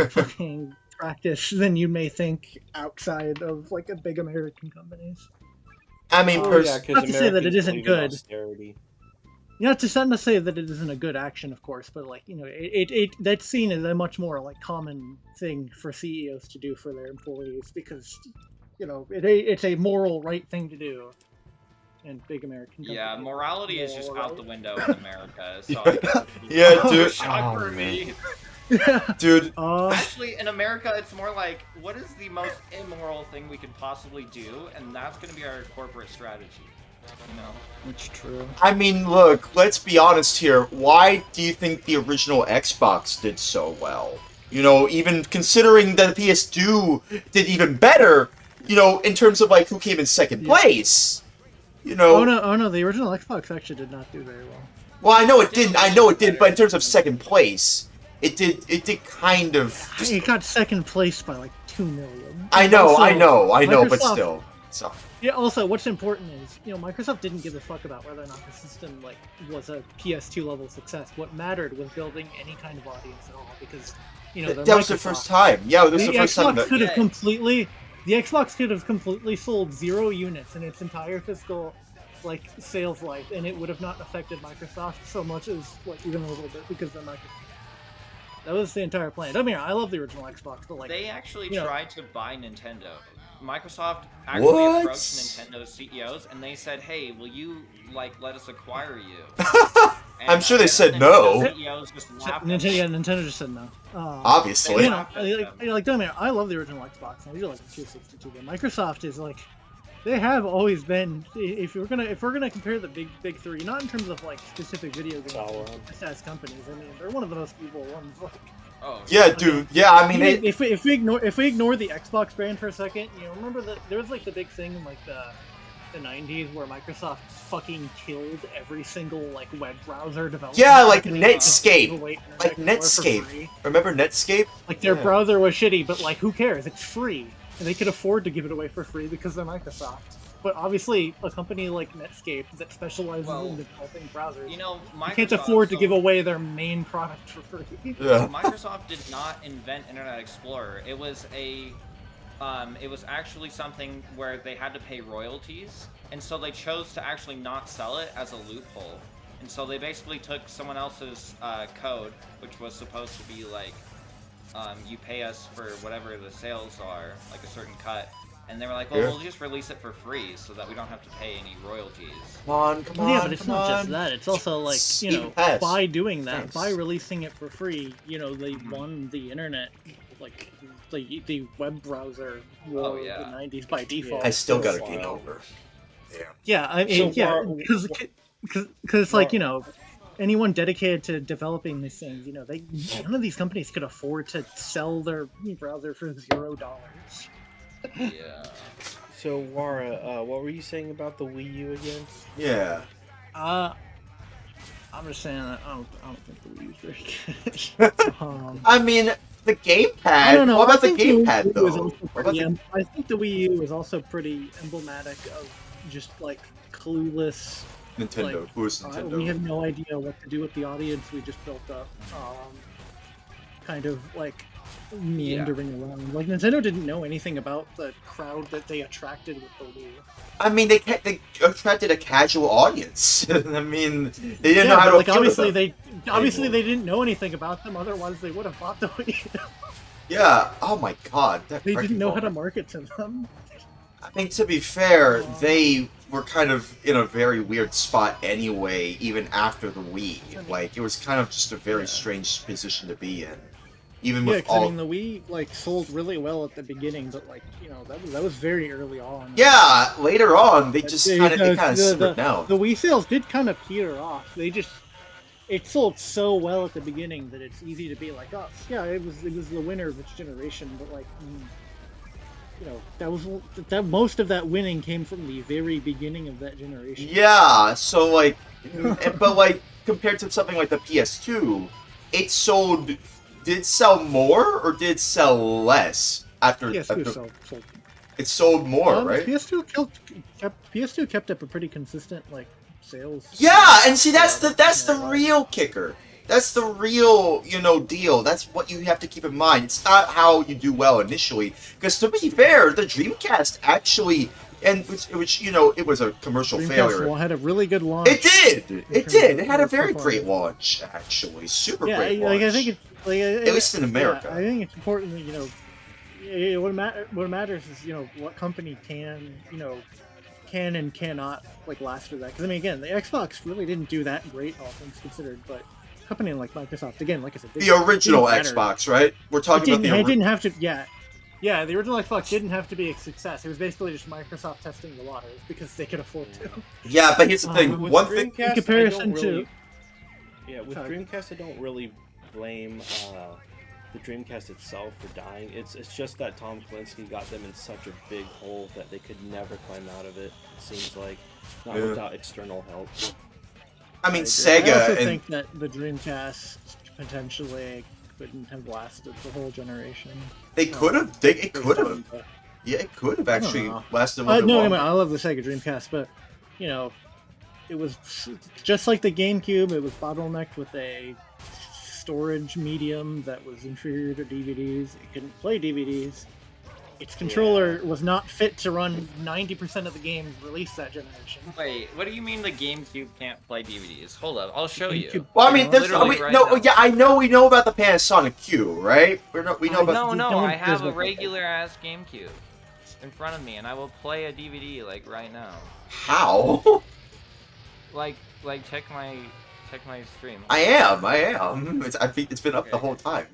fucking practice than you may think outside of like a big American companies. I mean, not to say that it isn't good. Not to say that it isn't a good action, of course, but like, you know, it that's seen as a much more like common thing for CEOs to do for their employees because, you know, it's a moral right thing to do. In big American companies. Yeah, morality is just out the window in America. So dude. Shock for me. Dude. Actually, in America, it's more like, what is the most immoral thing we could possibly do? And that's going to be our corporate strategy. You know? It's true. I mean, look, let's be honest here. Why do you think the original Xbox did so well? You know, even considering that the PS2 did even better, you know, in terms of, like, who came in second place. You know. Oh no, the original Xbox actually did not do very well. Well, I know it did, but in terms of second place, it did kind of. It got second place by like 2 million. I know, Microsoft, but still. So. Yeah. Also, what's important is, you know, Microsoft didn't give a fuck about whether or not the system like was a PS2 level success. What mattered was building any kind of audience at all, because, you know, that was the first time. Yeah, this was the first time. Xbox could have completely. The Xbox could have completely sold 0 units in its entire fiscal sales life, and it would have not affected Microsoft so much as even a little bit because they're Microsoft. That was the entire plan. I mean, I love the original Xbox, but they actually you know, tried to buy Nintendo. Microsoft actually What? approached Nintendo CEOs and they said, "Hey, will you let us acquire you?" I'm sure they said no. CEOs just laughed at them. Nintendo just said no. Obviously. You know, don't matter. I love the original Xbox. I do like the 262 game. Microsoft is they have always been. If we're gonna compare the big three, not in terms of specific video games as companies. I mean, they're one of the most evil ones. Oh, Yeah, dude. Yeah, I mean, if we ignore the Xbox brand for a second, remember that there was the big thing in the 90s where Microsoft fucking killed every single web browser developer. Yeah, like Netscape. Netscape. Remember Netscape? Their browser was shitty, but who cares? It's free. And they could afford to give it away for free because they're Microsoft. But obviously, a company like Netscape that specializes in developing browsers, Microsoft can't afford to give away their main product for free. Yeah. Microsoft did not invent Internet Explorer. It was actually something where they had to pay royalties, and so they chose to actually not sell it as a loophole. And so they basically took someone else's code, which was supposed to be you pay us for whatever the sales are, a certain cut. And they were like, well, we'll just release it for free so that we don't have to pay any royalties. Come on. Yeah, but it's not just that. It's also by doing that, by releasing it for free, they won the internet, the web browser war of the 90s by default. I still got a game over. Yeah, I mean, because anyone dedicated to developing these things, none of these companies could afford to sell their browser for $0. Yeah. So, Wara, what were you saying about the Wii U again? Yeah. I'm just saying that I don't think the Wii U's very good. I mean, the gamepad. I don't know. What about I the think gamepad, Wii U is though? also I think the Wii U is also pretty emblematic of just clueless. Nintendo. Who is Nintendo? We have no idea what to do with the audience we just built up. Kind of meandering around. Nintendo didn't know anything about the crowd that they attracted with the Wii. I mean, they attracted a casual audience. I mean, they didn't know how to appeal to them. They didn't know anything about them. Otherwise, they would have bought the Wii. Yeah. Oh my God. They didn't know how to market to them. I mean, to be fair, they were kind of in a very weird spot anyway, even after the Wii. It was kind of just a very strange position to be in. Even with I mean, the Wii sold really well at the beginning, but that was very early on. Yeah, later on they just kind of simmered down. The Wii sales did kind of peter off. It sold so well at the beginning that it's easy to be like, oh yeah, it was the winner of its generation, but that most of that winning came from the very beginning of that generation. Yeah, so but compared to something like the PS2, it did sell more or did sell less after? PS2 sold. It sold more, right? PS2 kept up a pretty consistent sales. Yeah, and see that's the real kicker. That's the real, deal. That's what you have to keep in mind. It's not how you do well initially, because to be fair, the Dreamcast actually, it was a commercial failure. Dreamcast had a really good launch. It did. It had a very great launch, actually. Super great launch. I think at least in America. I think it's important that what matters is what company can and cannot last through that. Because I mean, again, the Xbox really didn't do that great, all things considered, but a company like Microsoft, again, like I said, the original Xbox, right? We're talking about the original. It didn't have to. Yeah, the original Xbox didn't have to be a success. It was basically just Microsoft testing the waters because they could afford to. Yeah, but here's the thing. With One Dreamcast, thing in comparison to. Yeah, with Dreamcast, I don't really blame the Dreamcast itself for dying. It's just that Tom Kalinske got them in such a big hole that they could never climb out of it. It seems like not without external help. I mean, Sega. I also think that the Dreamcast potentially couldn't have lasted the whole generation. It could have. It could have. Yeah, it could have actually lasted a little bit longer. I love the Sega Dreamcast, but it was just like the GameCube. It was bottlenecked with a storage medium that was inferior to DVDs. It couldn't play DVDs. its controller was not fit to run 90% of the games released that generation. Wait, what do you mean the GameCube can't play DVDs? Hold up, I'll show you. GameCube- Well, I mean, there's, Literally right no, now. yeah, I know we know about the Panasonic Q, right? We know about. No, You no, don't I have a visit- regular ass GameCube in front of me, and I will play a DVD like right now. How? Like check my stream. I am. I think it's been up the Okay. whole time.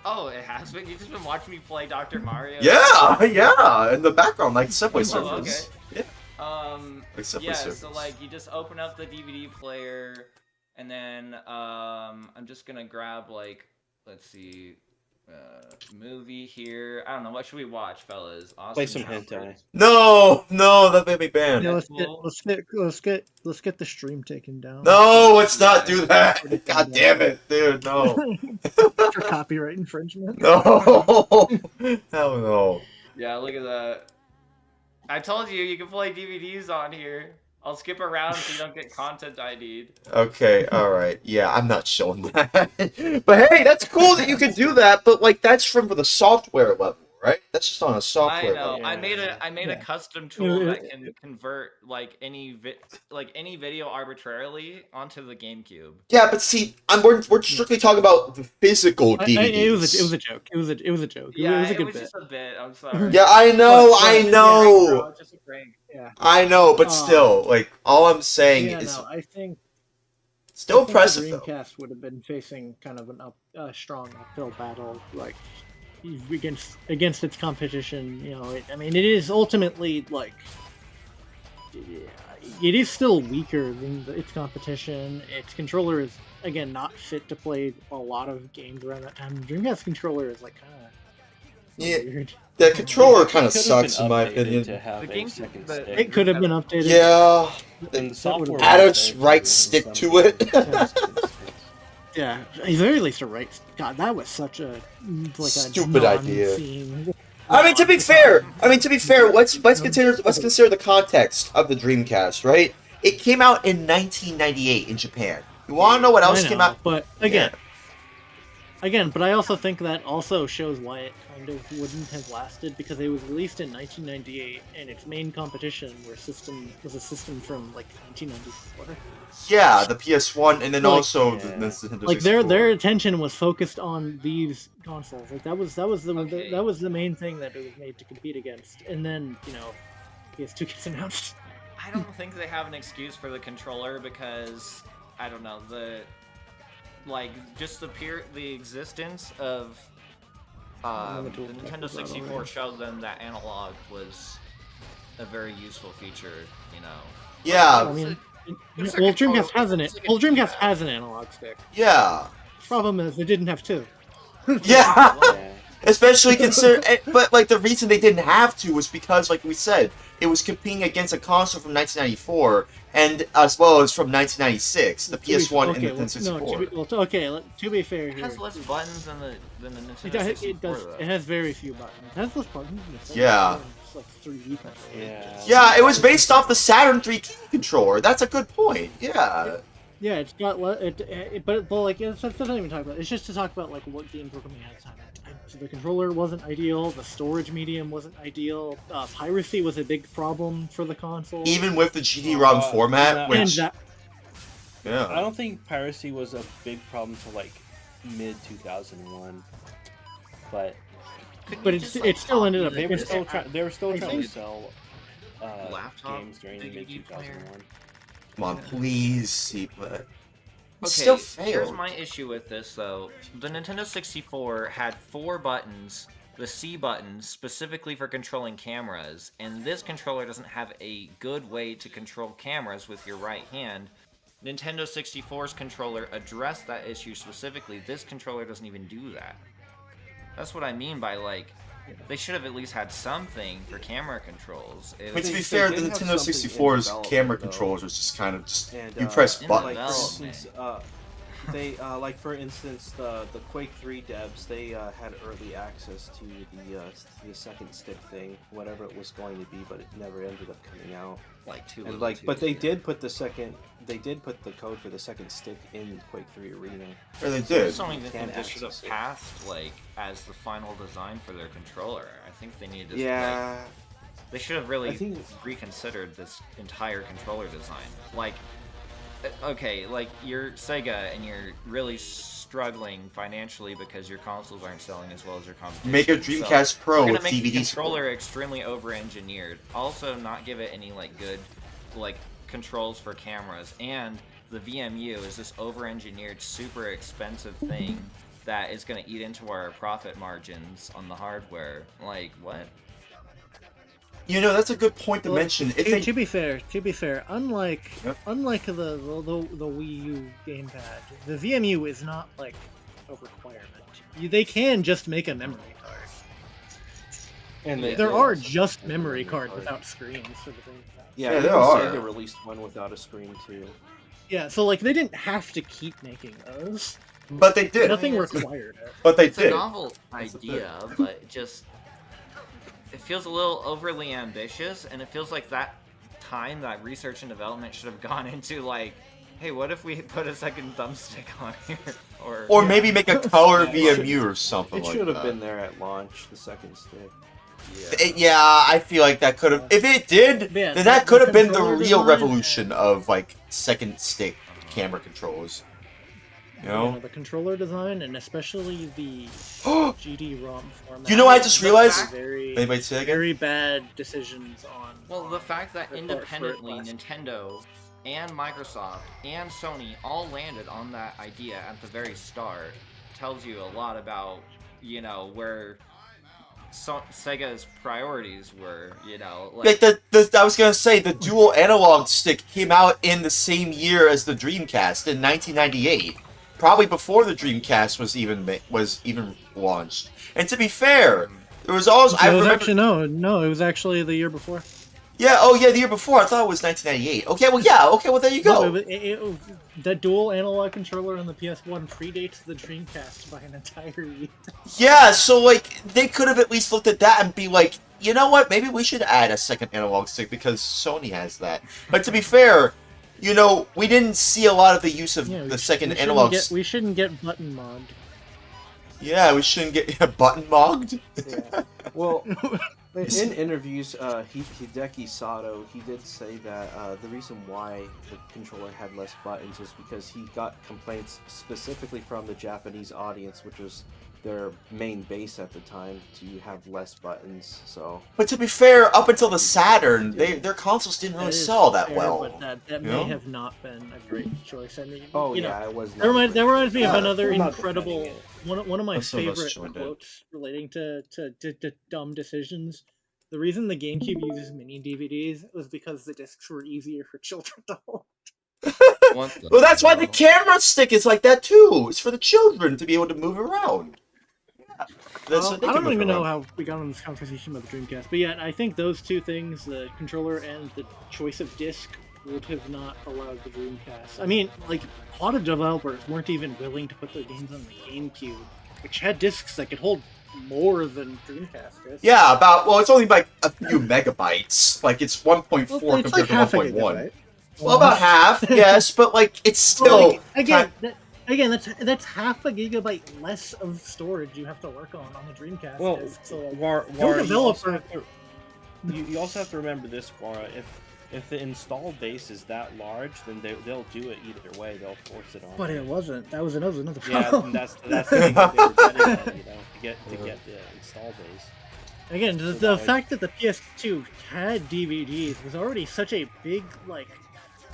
Oh, it has been. You've just been watching me play Dr. Mario. Yeah, in the background, like Subway Oh, Surfers. okay. Yeah, like Subway Yeah, Surfers. so like you just open up the DVD player, and then I'm just gonna grab like, let's see, movie here. I don't know, what should we watch, fellas? Awesome Play some Jumpers. hentai. No, that made me banned. Yeah, Cool. let's get the stream taken down. No, let's not do that. God damn it, dude. No, For copyright infringement. no, hell no. Yeah, look at that. I told you you can play DVDs on here. I'll skip around so you don't get content ID'd. Okay, alright. Yeah, I'm not showing that. But hey, that's cool that you can do that, but like that's from the software level, right? That's just on a I software know. level. I made a Yeah. custom tool that can convert like any video arbitrarily onto the GameCube. Yeah, but see, we're strictly talking about the physical DVDs. It was a joke. It was a joke. Yeah, it was a good bit. just a bit. I'm sorry. Yeah, I know, But- I yeah, know. Bro, just a prank. Yeah. I know, but still, like, all I'm saying Yeah, is no, I think still I think impressive, the though. Dreamcast would have been facing kind of a strong uphill battle, like against its competition. You know, I mean, it is ultimately like it is still weaker than its competition. Its controller is again not fit to play a lot of games around that time. The Dreamcast controller is like kind of Yeah, weird. the controller kind of It could have sucks been in my updated opinion. To have The a GameCube- second the- stick. It could have been updated. Yeah, And the software add a was there, right too, stick in to some it. instances. Yeah, at the very least a right. God, that was such a like Stupid a idea. non-scene- I mean, to be fair, let's consider the context of the Dreamcast, right? It came out in 1998 in Japan. You want to know what else I came know, out? But again, but I also think that also shows why it kind of wouldn't have lasted, because it was released in 1998 and its main competition was a system from like 1994. Yeah, the PS1, and then Like- also Yeah. the Nintendo Like 64. their attention was focused on these consoles. Like that was Okay. the main thing that it was made to compete against. And then PS2 gets announced. I don't think they have an excuse for the controller because I don't know just the existence of the Nintendo 64 showed them that analog was a very useful feature. You know. Yeah, I mean, It's a well, controller. Dreamcast has an It's like a Dreamcast D-pad. has an analog stick. yeah, Problem is, it didn't have two. yeah. Yeah. Especially but like the reason they didn't have to was because, like we said, it was competing against a console from 1994 and as well as from 1996, the PS1 and the Nintendo 64. To be fair It here, has less buttons than the Nintendo it does. 64. though. It has very few buttons. It has less buttons. than the Yeah. It's like 3D controller. Yeah. Yeah, it was based off the Saturn 3 controller. That's a good point. Yeah. Yeah, it's got but like it's not even talk about. It's just to talk about like what games were coming out at the time. So the controller wasn't ideal. The storage medium wasn't ideal. Piracy was a big problem for the console. Even with the GD-ROM format, yeah. and which that, I yeah. don't think piracy was a big problem till like mid 2001, but Couldn't but you it just, like, still ended up. copy they were the- still trying. They were still I trying to think- sell Laptop games during DVD mid 2001. Come on, please, see, but it Okay, still here's failed. my issue with this though. The Nintendo 64 had 4 buttons, the C button specifically for controlling cameras, and this controller doesn't have a good way to control cameras with your right hand. Nintendo 64's controller addressed that issue specifically. This controller doesn't even do that. That's what I mean by like, they should have at least had something for camera controls. It But to was- be They fair, the did have Nintendo something in 64's development, camera though. controllers was just kind of just And, you press in buttons. Like for development. instance, they like for instance the Quake 3 devs, they had early access to the second stick thing, whatever it was going to be, but it never ended up coming out. like 2 And little like, but twos, they yeah. did put the second they did put the code for the second stick in Quake 3 Arena. Yeah, they I did. just don't even Can't think they should have access it. passed like as the final design for their controller. I think they needed to Yeah, they should have really I think reconsidered this entire controller design. Like, okay, like you're Sega and you're really struggling financially because your consoles aren't selling as well as your competition. Make a So Dreamcast Pro you're with gonna make the DVD controller support. extremely over-engineered. Also, not give it any like good, like controls for cameras. And the VMU is this over-engineered, super expensive thing that is gonna eat into our profit margins on the hardware. Like what? You know, that's a good point to mention. If they To be fair, unlike Yep. unlike the Wii U gamepad, the VMU is not like a requirement. They can just make a memory card. and There are just memory cards without screens for the gamepad. Yeah, even there are. Sega released one without a screen too. Yeah, so like they didn't have to keep making those. But they did. Nothing required it. But they It's a did. novel idea, but it just it feels a little overly ambitious, and it feels like that time that research and development should have gone into like, hey, what if we put a second thumbstick on here, Or maybe make a color VMU or something It like should have that. been there at launch, the second stick. Yeah, I feel like that could have. If it did, Yeah, then that could have been the controller real design revolution of like second stick camera controls. You You know? know, the controller design and especially the GD-ROM format. You know, I just realized. Very, Anybody say that again? very bad decisions on. Well, the fact that for independently last- Nintendo and Microsoft and Sony all landed on that idea at the very start tells you a lot about, you know, where Sega's priorities were, you know. Like I was gonna say, the dual analog stick came out in the same year as the Dreamcast in 1998, probably before the Dreamcast was even launched. And to be fair, there was always I it was remember. actually no, it was actually the year before. Yeah, oh yeah, the year before. I thought it was 1998. Okay, well yeah, okay, well there you No, go. the dual analog controller on the PS1 predates the Dreamcast by an entire year. Yeah, so like they could have at least looked at that and be like, you know what? Maybe we should add a second analog stick because Sony has that. But to be fair, you know, we didn't see a lot of the use of the second analog. We shouldn't get button modded. Yeah, we shouldn't get button mogged. Yeah. Well, in interviews, Hideki Sato, he did say that the reason why the controller had less buttons was because he got complaints specifically from the Japanese audience, which was their main base at the time, to have less buttons. So. But to be fair, up until the Saturn, their consoles didn't really sell that fair, well. But that You may know? have not been a great choice. I mean, Oh you yeah, know, it was. that reminds me of Yeah, another I'm not incredible defending one of my That's so much favorite joined in. quotes relating to dumb decisions. The reason the GameCube uses mini DVDs was because the discs were easier for children to hold. Well, that's why the camera stick is like that too. It's for the children to be able to move around. Yeah. That's what they I can don't move even know around. how we got on this conversation about the Dreamcast, but yeah, I think those two things, the controller and the choice of disc, would have not allowed the Dreamcast. I mean, like, a lot of developers weren't even willing to put their games on the GameCube, which had discs that could hold more than Dreamcast discs. Yeah, it's only like a few megabytes. Like it's 1.4 Well, it's compared like to half a 1.1. gigabyte. Well, about half, yes, but like it's Well, still like, again, that's half a gigabyte less of storage you have to work on the Dreamcast Well, disc. So like, War, no you also developer. have to- you also have to remember this, Wara. If the install base is that large, then they'll do it either way. They'll force it on. But it wasn't. That was another Yeah, problem. that's the thing that they were getting at, you know, to get the install base. Again, the fact that the PS2 had DVDs was already such a big like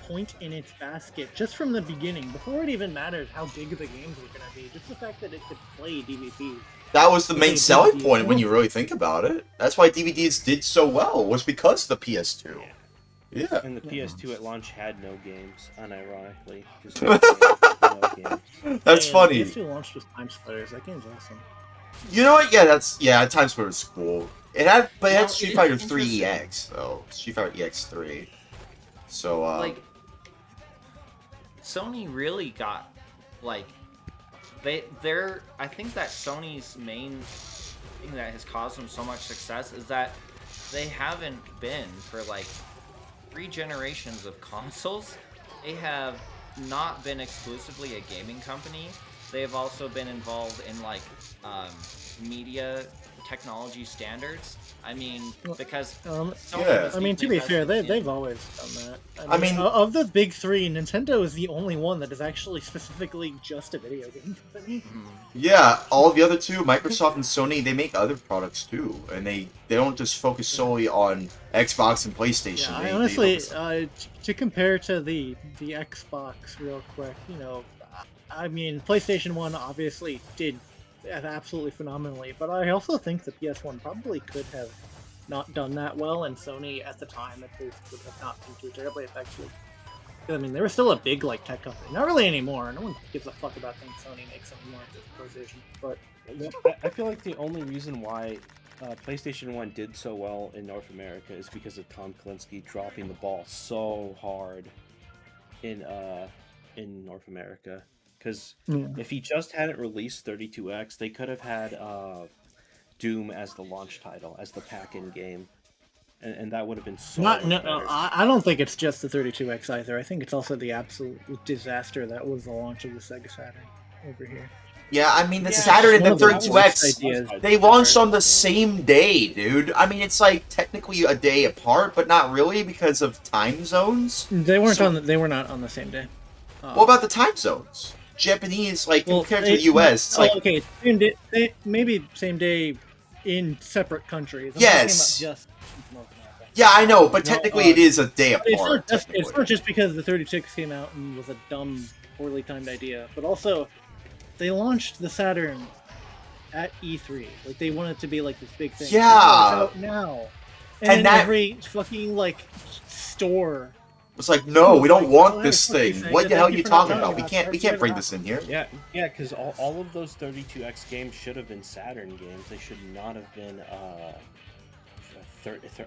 point in its basket just from the beginning, before it even mattered how big the games were going to be. Just the fact that it could play DVDs. that was the main Okay, selling DVD. point when you really think about it. That's why DVDs did so well, was because of the PS2. Yeah. And the PS2 at launch had no games, unironically. Just no games. That's And funny. PS2 launched with Time Splitters. That game's awesome. You know what? Yeah, Time Splitter was cool. It had Well, Street it's Fighter interesting. 3 EX though. Street Fighter EX 3. So Like, Sony really got, like, they're, I think that Sony's main thing that has caused them so much success is that they haven't been, for like 3 generations of consoles, they have not been exclusively a gaming company. They have also been involved in like media technology standards. I mean, because Sony Yeah. was I mean, to deeply be fair, invested in- they've always done that. I mean- of the big three, Nintendo is the only one that is actually specifically just a video game company. Yeah, all the other two, Microsoft and Sony, they make other products too, and they don't just focus solely on Xbox and PlayStation. Yeah, they, I honestly, focus- to compare to the Xbox real quick, you know, I mean, PlayStation 1 obviously did absolutely phenomenally, but I also think the PS1 probably could have not done that well, and Sony at the time at least would have not been too terribly effective. I mean, they were still a big like tech company. Not really anymore. No one gives a fuck about things Sony makes anymore at PlayStation. But I feel like the only reason why PlayStation 1 did so well in North America is because of Tom Kalinske dropping the ball so hard in North America. Because if he just hadn't released 32X, they could have had Doom as the launch title, as the pack-in game. And that would have been so much better. I don't think it's just the 32X either. I think it's also the absolute disaster that was the launch of the Sega Saturn over here. Yeah, I mean, the Saturn and the 32X, they launched on the same day, dude. I mean, it's like technically a day apart, but not really because of time zones. They weren't they were not on the same day. What about the time zones? Japanese, like, compared to the US, it's like... okay, same day, maybe same day in separate countries. Yes! Yeah, I know, but technically it is a day apart. It's not just because the 36 came out and was a dumb, poorly timed idea, but also they launched the Saturn at E3. Like, they wanted it to be like this big thing. Yeah! It's out now. And that... every fucking, like, store... It's like, no, we don't want this thing. What the hell are you talking about? We can't bring this in here. Yeah, because all of those 32X games should have been Saturn games. They should not have been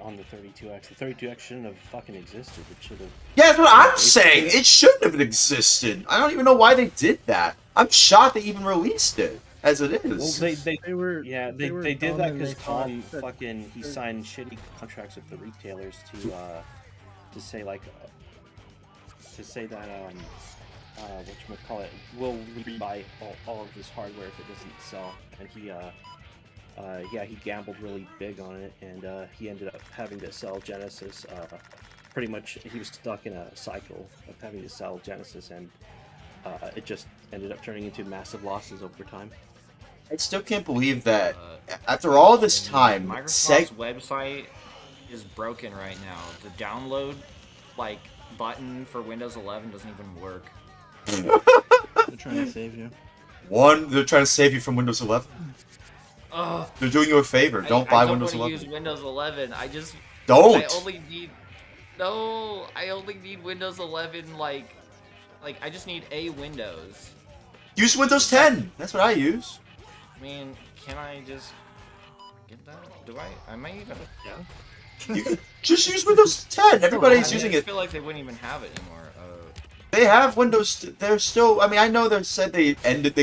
on the 32X. The 32X shouldn't have fucking existed. It should have... Yeah, that's what I'm saying! It shouldn't have existed! I don't even know why they did that. I'm shocked they even released it, as it is. Well, they did that because Tom fucking... He signed shitty contracts with the retailers to say, like... To say that, whatchamacallit, we'll rebuy all of this hardware if it doesn't sell. And he gambled really big on it, and he ended up having to sell Genesis. Pretty much, he was stuck in a cycle of having to sell Genesis, and it just ended up turning into massive losses over time. I still can't believe that after all this time, Microsoft's website is broken right now. The download, like, button for Windows 11 doesn't even work. They're trying to save you. They're trying to save you from Windows 11. They're doing you a favor. Don't buy Windows 11. I don't want to use Windows 11. I just... Don't! I only need Windows 11, like, I just need a Windows. Use Windows 10! That's what I use. I mean, can I just get that? Do I? I might even... Yeah. You just use Windows 10. Everybody's using it. I feel like they wouldn't even have it anymore. They have Windows. They're still. I mean, I know they said they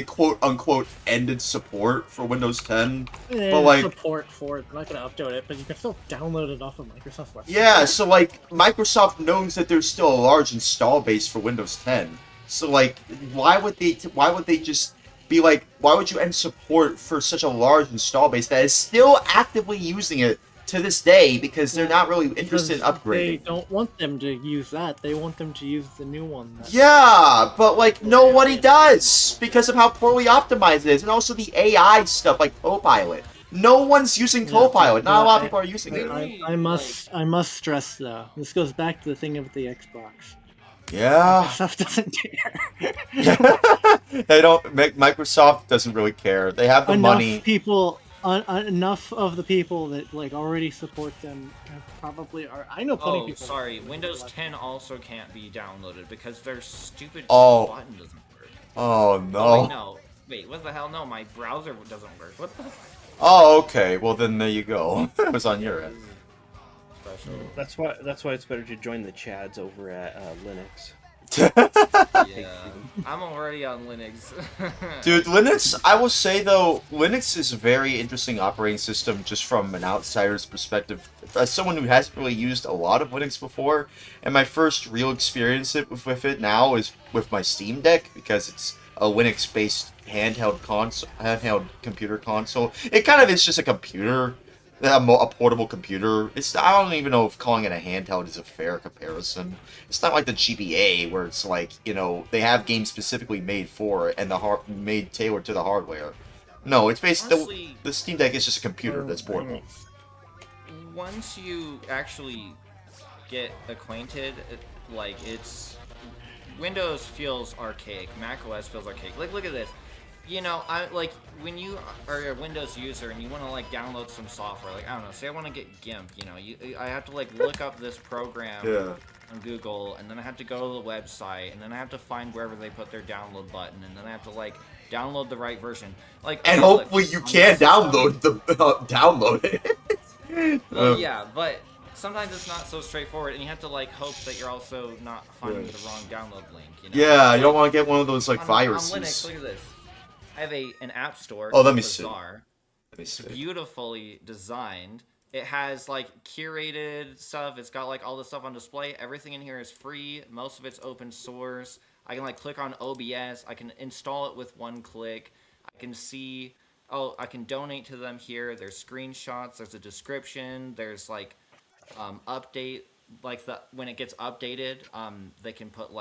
quote unquote ended support for Windows 10, but like support for it. They're not gonna update it, but you can still download it off of Microsoft's website. Yeah, so like Microsoft knows that there's still a large install base for Windows 10. So like, why would they just be like, why would you end support for such a large install base that is still actively using it to this day, because they're not really interested in upgrading? They don't want them to use that. They want them to use the new one. Yeah, but like nobody does because of how poorly optimized it is, and also the AI stuff like Copilot. No one's using Copilot. Not a lot of people are using it. I must stress though. This goes back to the thing of the Xbox. Yeah. Microsoft doesn't care. They don't. Microsoft doesn't really care. They have the money. Enough of the people that like already support them probably are. I know plenty of people. Oh, sorry. Windows 10 also can't be downloaded because their stupid button doesn't work. Oh no. Oh, wait, no. Wait, what the hell? No, my browser doesn't work. What the? Oh, okay. Well, then there you go. It was on your end. That's why it's better to join the Chads over at Linux. Yeah, I'm already on Linux. Dude, Linux, I will say though, Linux is a very interesting operating system just from an outsider's perspective. As someone who hasn't really used a lot of Linux before, and my first real experience with it now is with my Steam Deck, because it's a Linux-based handheld computer console. It kind of is just a computer, a portable computer. I don't even know if calling it a handheld is a fair comparison. It's not like the GBA where it's like, they have games specifically made for it and made tailored to the hardware. No, it's basically the Steam Deck is just a computer that's portable. Once you actually get acquainted, it's Windows feels archaic, Mac OS feels archaic. Like, look at this. When you are a Windows user and you want to download some software, I don't know, say I want to get GIMP, I have to look up this program on Google, and then I have to go to the website, and then I have to find wherever they put their download button, and then I have to download the right version. And hopefully you can download it. Well, yeah, but sometimes it's not so straightforward, and you have to hope that you're also not finding the wrong download link. Yeah, you don't want to get one of those viruses. On Linux, look at this. I have an app store. Oh, let me see. It's beautifully designed. It has curated stuff. It's got all the stuff on display. Everything in here is free. Most of it's open source. I can click on OBS. I can install it with one click. I can see. Oh, I can donate to them here. There's screenshots. There's a description. There's update. When it gets updated, they can put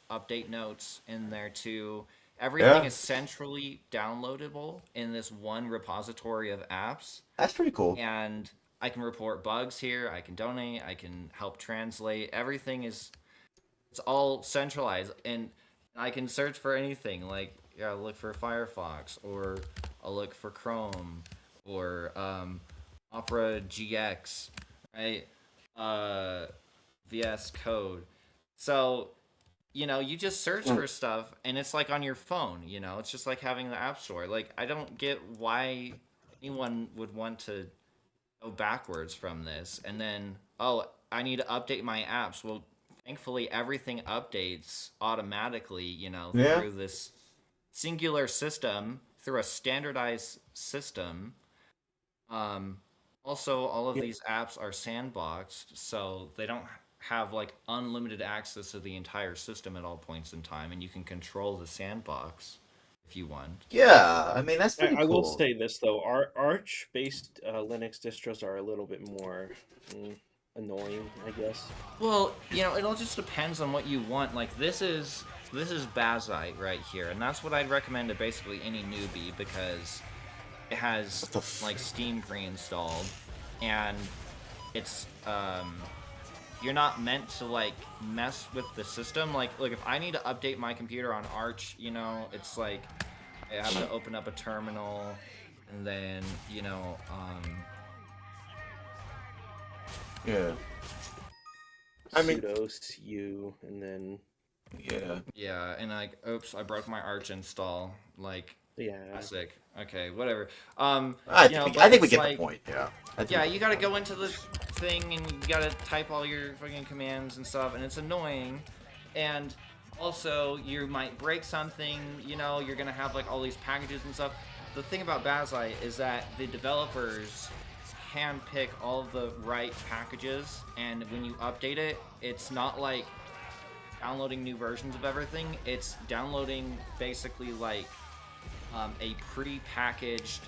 update notes in there too. Everything is centrally downloadable in this one repository of apps. That's pretty cool. And I can report bugs here. I can donate. I can help translate. Everything it's all centralized, and I can search for anything. I'll look for Firefox, or I'll look for Chrome, or Opera GX, right? VS Code. So, you just search for stuff, and it's on your phone, it's just like having the App Store. I don't get why anyone would want to go backwards from this, and then, I need to update my apps. Well, thankfully, everything updates automatically, through this singular system, through a standardized system. Also, all of these apps are sandboxed, so they don't have unlimited access to the entire system at all points in time, and you can control the sandbox if you want. Yeah, I mean that's pretty cool. I will say this though, Arch-based Linux distros are a little bit more annoying, I guess. Well, it all just depends on what you want. This is Bazite right here, and that's what I'd recommend to basically any newbie, because it has Steam pre-installed, and it's you're not meant to mess with the system. Look, if I need to update my computer on Arch, it's I have to open up a terminal, and then yeah. I mean, sudo u, and then yeah, and oops, I broke my Arch install. Classic. Okay, whatever. I think we get the point. Yeah. You gotta go into the thing, and you gotta type all your fucking commands and stuff, and it's annoying. And also, you might break something. You're gonna have all these packages and stuff. The thing about Bazite is that the developers handpick all the right packages, and when you update it, it's not downloading new versions of everything. It's downloading basically a pre-packaged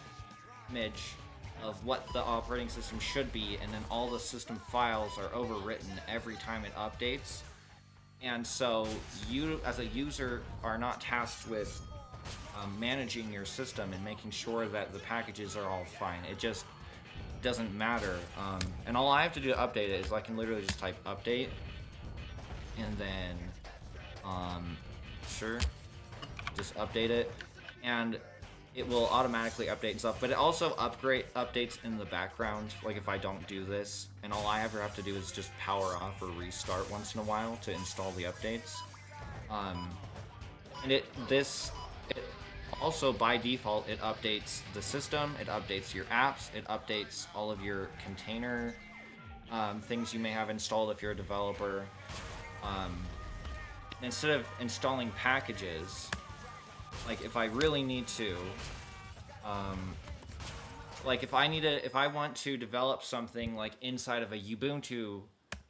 image of what the operating system should be, and then all the system files are overwritten every time it updates. And so you, as a user, are not tasked with managing your system and making sure that the packages are all fine. It just doesn't matter. And all I have to do to update it is I can literally just type update, and then just update it, and it will automatically update and stuff. But it also updates in the background, if I don't do this, and all I ever have to do is just power off or restart once in a while to install the updates. And it also, by default, it updates the system, it updates your apps, it updates all of your container things you may have installed if you're a developer. instead of installing packages, like if I really need to, like if I want to develop something like inside of a Ubuntu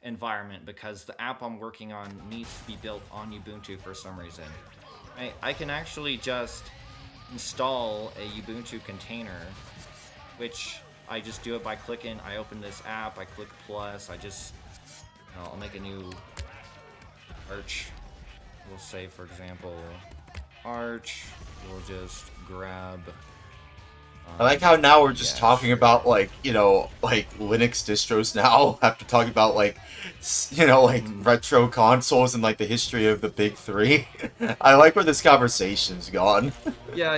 environment because the app I'm working on needs to be built on Ubuntu for some reason, I can actually just install a Ubuntu container, which I just do it by clicking. I open this app, I click plus, I just, I'll make a new arch. We'll say, for example, arch. We'll just grab. I like how now we're just talking about, like, you know, like Linux distros now after talking about, like, you know, like retro consoles and like the history of the big three. I like where this conversation's gone. Yeah.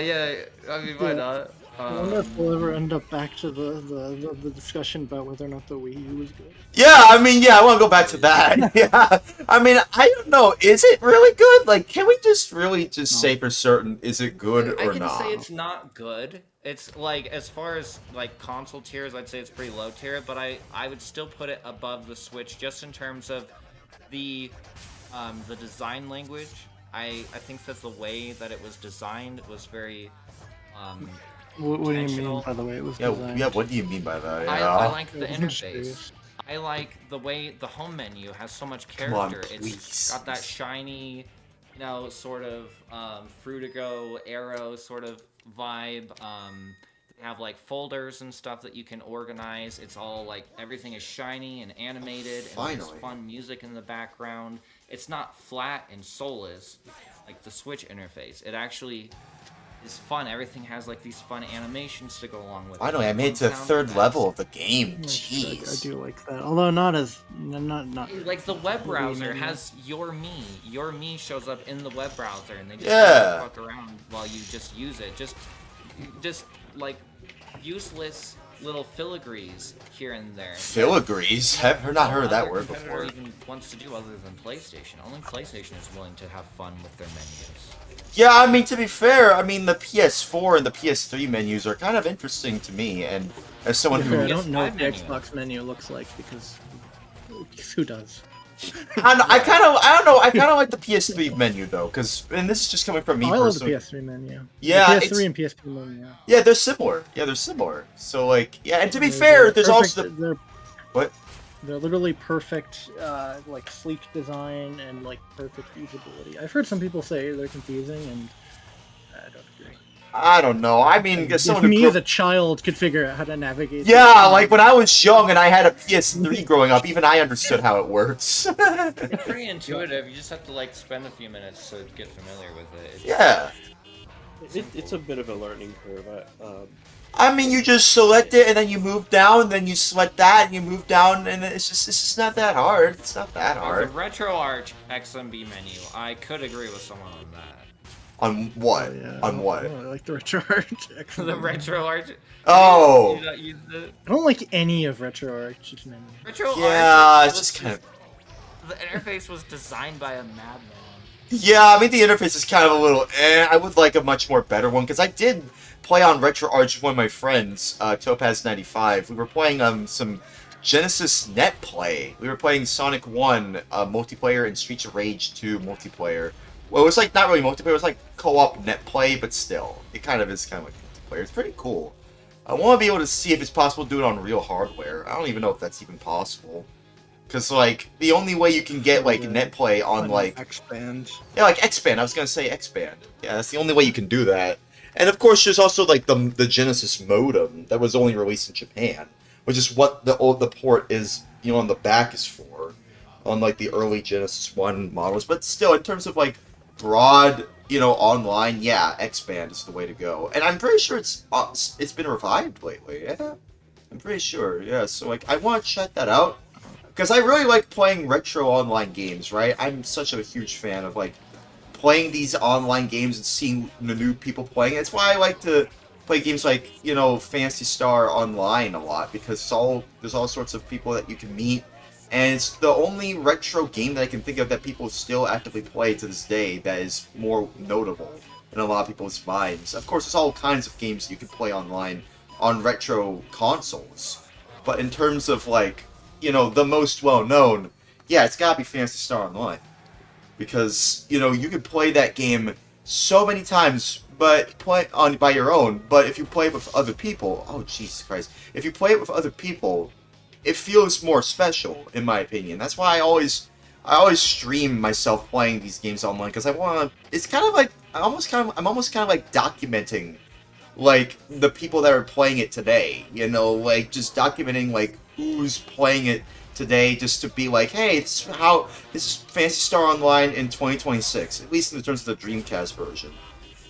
I mean, why not? I wonder if we'll ever end up back to the discussion about whether or not the Wii U was good. Yeah, I mean, yeah, I want to go back to that. Yeah, I mean, I don't know. Is it really good? Like, can we just really just say for certain, is it good or not? I can say it's not good. It's like, as far as like console tiers, I'd say it's pretty low tier, but I would still put it above the Switch just in terms of the design language. I think that the way that it was designed was very What do you mean, by the way, it was designed? Yeah, what do you mean by that? I like the interface. I like the way the home menu has so much character. It's got that shiny, you know, sort of Fruitigo Arrow sort of vibe. They have like folders and stuff that you can organize. It's all like everything is shiny and animated, and there's fun music in the background. It's not flat and soulless like the Switch interface. It actually is fun. Everything has like these fun animations to go along with it. Finally, I made it to the third level of the game. Jeez. I do like that, although not like the web browser has your me. Your me shows up in the web browser, and they just fuck around while you just use it. Just like useless little filigrees here and there. Filigrees? I've not heard that word before. Even wants to do other than PlayStation. Only PlayStation is willing to have fun with their menus. Yeah, I mean, to be fair, I mean, the PS4 and the PS3 menus are kind of interesting to me, and as someone who... I don't know what the Xbox menu looks like, because who does? I kind of like the PS3 menu, though, because, and this is just coming from me personally. I love the PS3 menu. Yeah, the PS3 and PSP menu. Yeah, they're similar. So, like, yeah, and to be fair, there's also the... What? They're literally perfect, like sleek design and like perfect usability. I've heard some people say they're confusing, and I don't agree. I don't know. I mean, if someone me as a child could figure out how to navigate. Yeah, like when I was young and I had a PS3 growing up, even I understood how it works. It's pretty intuitive. You just have to like spend a few minutes to get familiar with it. Yeah. It's a bit of a learning curve. I mean, you just select it, and then you move down, then you select that, and you move down, and it's just not that hard. It's not that hard. The RetroArch XMB menu, I could agree with someone on that. On what? On what? I like the RetroArch. The RetroArch. Oh. I don't like any of RetroArch's menu. RetroArch. Yeah, it's just kind of... The interface was designed by a madman. Yeah, I mean, the interface is kind of a little I would like a much more better one, because I did play on RetroArch with one of my friends, Topaz95. We were playing some Genesis Net Play. We were playing Sonic 1 multiplayer and Streets of Rage 2 multiplayer. Well, it was like not really multiplayer, it was like co-op net play, but still. It kind of is kind of like multiplayer. It's pretty cool. I want to be able to see if it's possible to do it on real hardware. I don't even know if that's even possible. Because, like, the only way you can get, like, net play on, like... Expand. Yeah, like, Expand. I was going to say Expand. Yeah, that's the only way you can do that. And, of course, there's also, like, the Genesis modem that was only released in Japan, which is what the port is, you know, on the back is for, on, like, the early Genesis 1 models. But still, in terms of, like, broad, you know, online, yeah, Expand is the way to go. And I'm pretty sure it's been revived lately, yeah? I'm pretty sure, yeah. So, like, I want to check that out. Because I really like playing retro online games, right? I'm such a huge fan of, like, playing these online games and seeing the new people playing. That's why I like to play games like, you know, Phantasy Star Online a lot, because there's all sorts of people that you can meet. And it's the only retro game that I can think of that people still actively play to this day that is more notable in a lot of people's minds. Of course, there's all kinds of games that you can play online on retro consoles. But in terms of, like, you know, the most well-known, yeah, it's gotta be Phantasy Star Online. because you could play that game so many times, but play on by your own. But if you play it with other people, oh Jesus Christ! If you play it with other people, it feels more special, in my opinion. That's why I always stream myself playing these games online, because I want to. It's kind of like I'm almost kind of like documenting, like, the people that are playing it today. Like just documenting like who's playing it today, just to be like, hey, this is Phantasy Star Online in 2026, at least in terms of the Dreamcast version.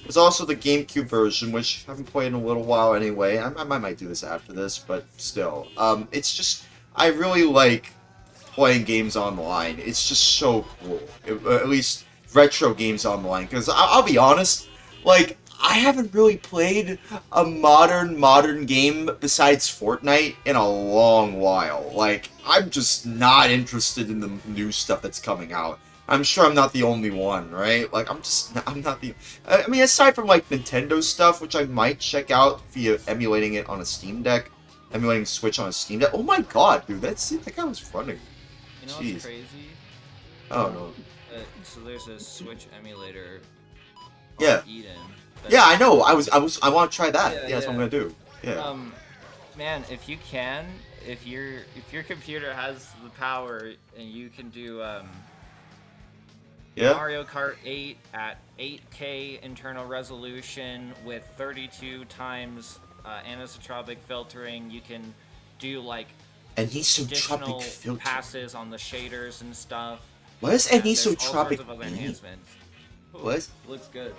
There's also the GameCube version, which I haven't played in a little while anyway. I might do this after this, but still. It's just, I really like playing games online. It's just so cool. At least retro games online, because I'll be honest, like, I haven't really played a modern game besides Fortnite in a long while. Like, I'm just not interested in the new stuff that's coming out. I'm sure I'm not the only one, right? Like, I'm not the... I mean, aside from, like, Nintendo stuff, which I might check out via emulating it on a Steam Deck. Emulating Switch on a Steam Deck. Oh my god, dude, that guy was running. You know Jeez. what's crazy? Oh, no. So there's a Switch emulator Yeah. Eden. Yeah, I know. I want to try that. Yeah, Yeah, that's what I'm gonna do. Yeah. Man, if you can, if your computer has the power and you can do Yeah. Mario Kart 8 at 8K internal resolution with 32 times anisotropic filtering, you can do like Anisotropic additional filter. passes on the shaders and stuff. What is And there's all anisotropic sorts of other mean? enhancements. Ooh, What? looks good.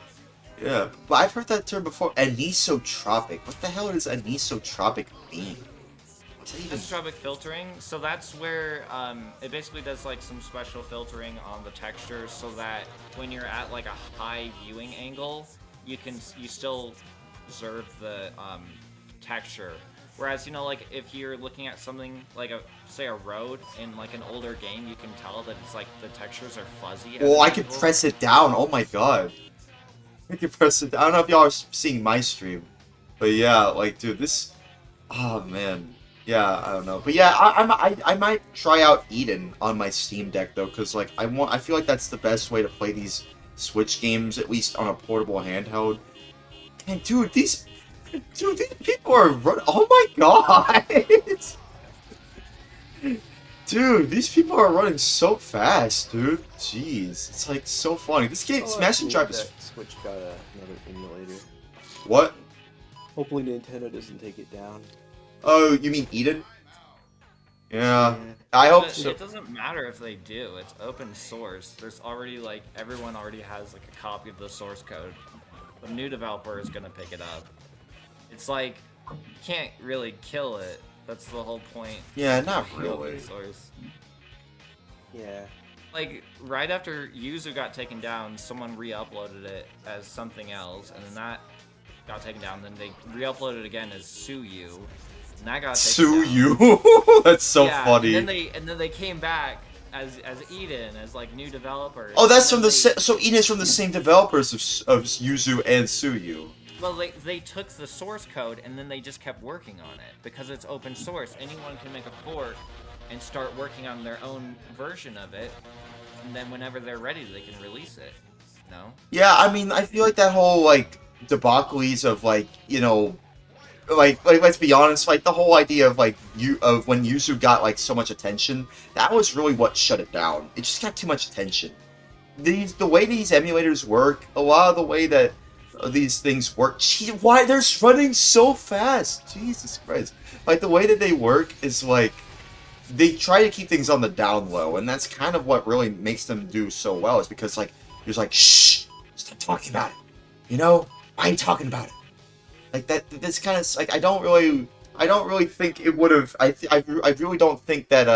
Yeah, but I've heard that term before. Anisotropic. What the hell does anisotropic mean? What's that even? Anisotropic filtering, so that's where it basically does like some special filtering on the textures, so that when you're at like a high viewing angle, you still observe the texture. Whereas, like, if you're looking at something like say a road in like an older game, you can tell that it's like the textures are fuzzy. Oh, I can press it down. Oh my god. I can press it down. I don't know if y'all are seeing my stream, but yeah, like, dude, this. Oh man. Yeah, I don't know, but yeah, I might try out Eden on my Steam Deck though, because like I feel like that's the best way to play these Switch games, at least on a portable handheld. And dude, these people are running. Oh my god, dude, these people are running so fast, dude. Jeez, it's like so funny. This game, Smash and Drive is. Switch got another emulator. What? Hopefully Nintendo doesn't take it down. Oh, you mean Eden? Yeah, I hope so. It doesn't matter if they do. It's open source. There's already like everyone already has like a copy of the source code. The new developer is gonna pick it up. It's like you can't really kill it. That's the whole point. Yeah, not of the really. open source. Yeah. Like right after Yuzu got taken down, someone re-uploaded it as something else, and then that got taken down. Then they re-uploaded it again as Suyu, and that got taken down. Suyu. That's so Yeah, funny. And then they came back as Eden, as like new developers. Oh, that's And from then the so Eden is from the same developers of Yuzu and Suyu. Well, they took the source code and then they just kept working on it because it's open source. Anyone can make a fork and start working on their own version of it, and then whenever they're ready, they can release it. No? Yeah, I mean, I feel like that whole like debacles of like like let's be honest, like the whole idea of like when Yuzu got like so much attention, that was really what shut it down. It just got too much attention. The way these emulators work, a lot of the way that these things work. Gee, why they're running so fast? Jesus Christ! Like the way that they work is like they try to keep things on the down low, and that's kind of what really makes them do so well. Is because like you're just like, shh, stop talking about it. Why are you talking about it? Like that. That's kind of like I don't really think it would have. I really don't think that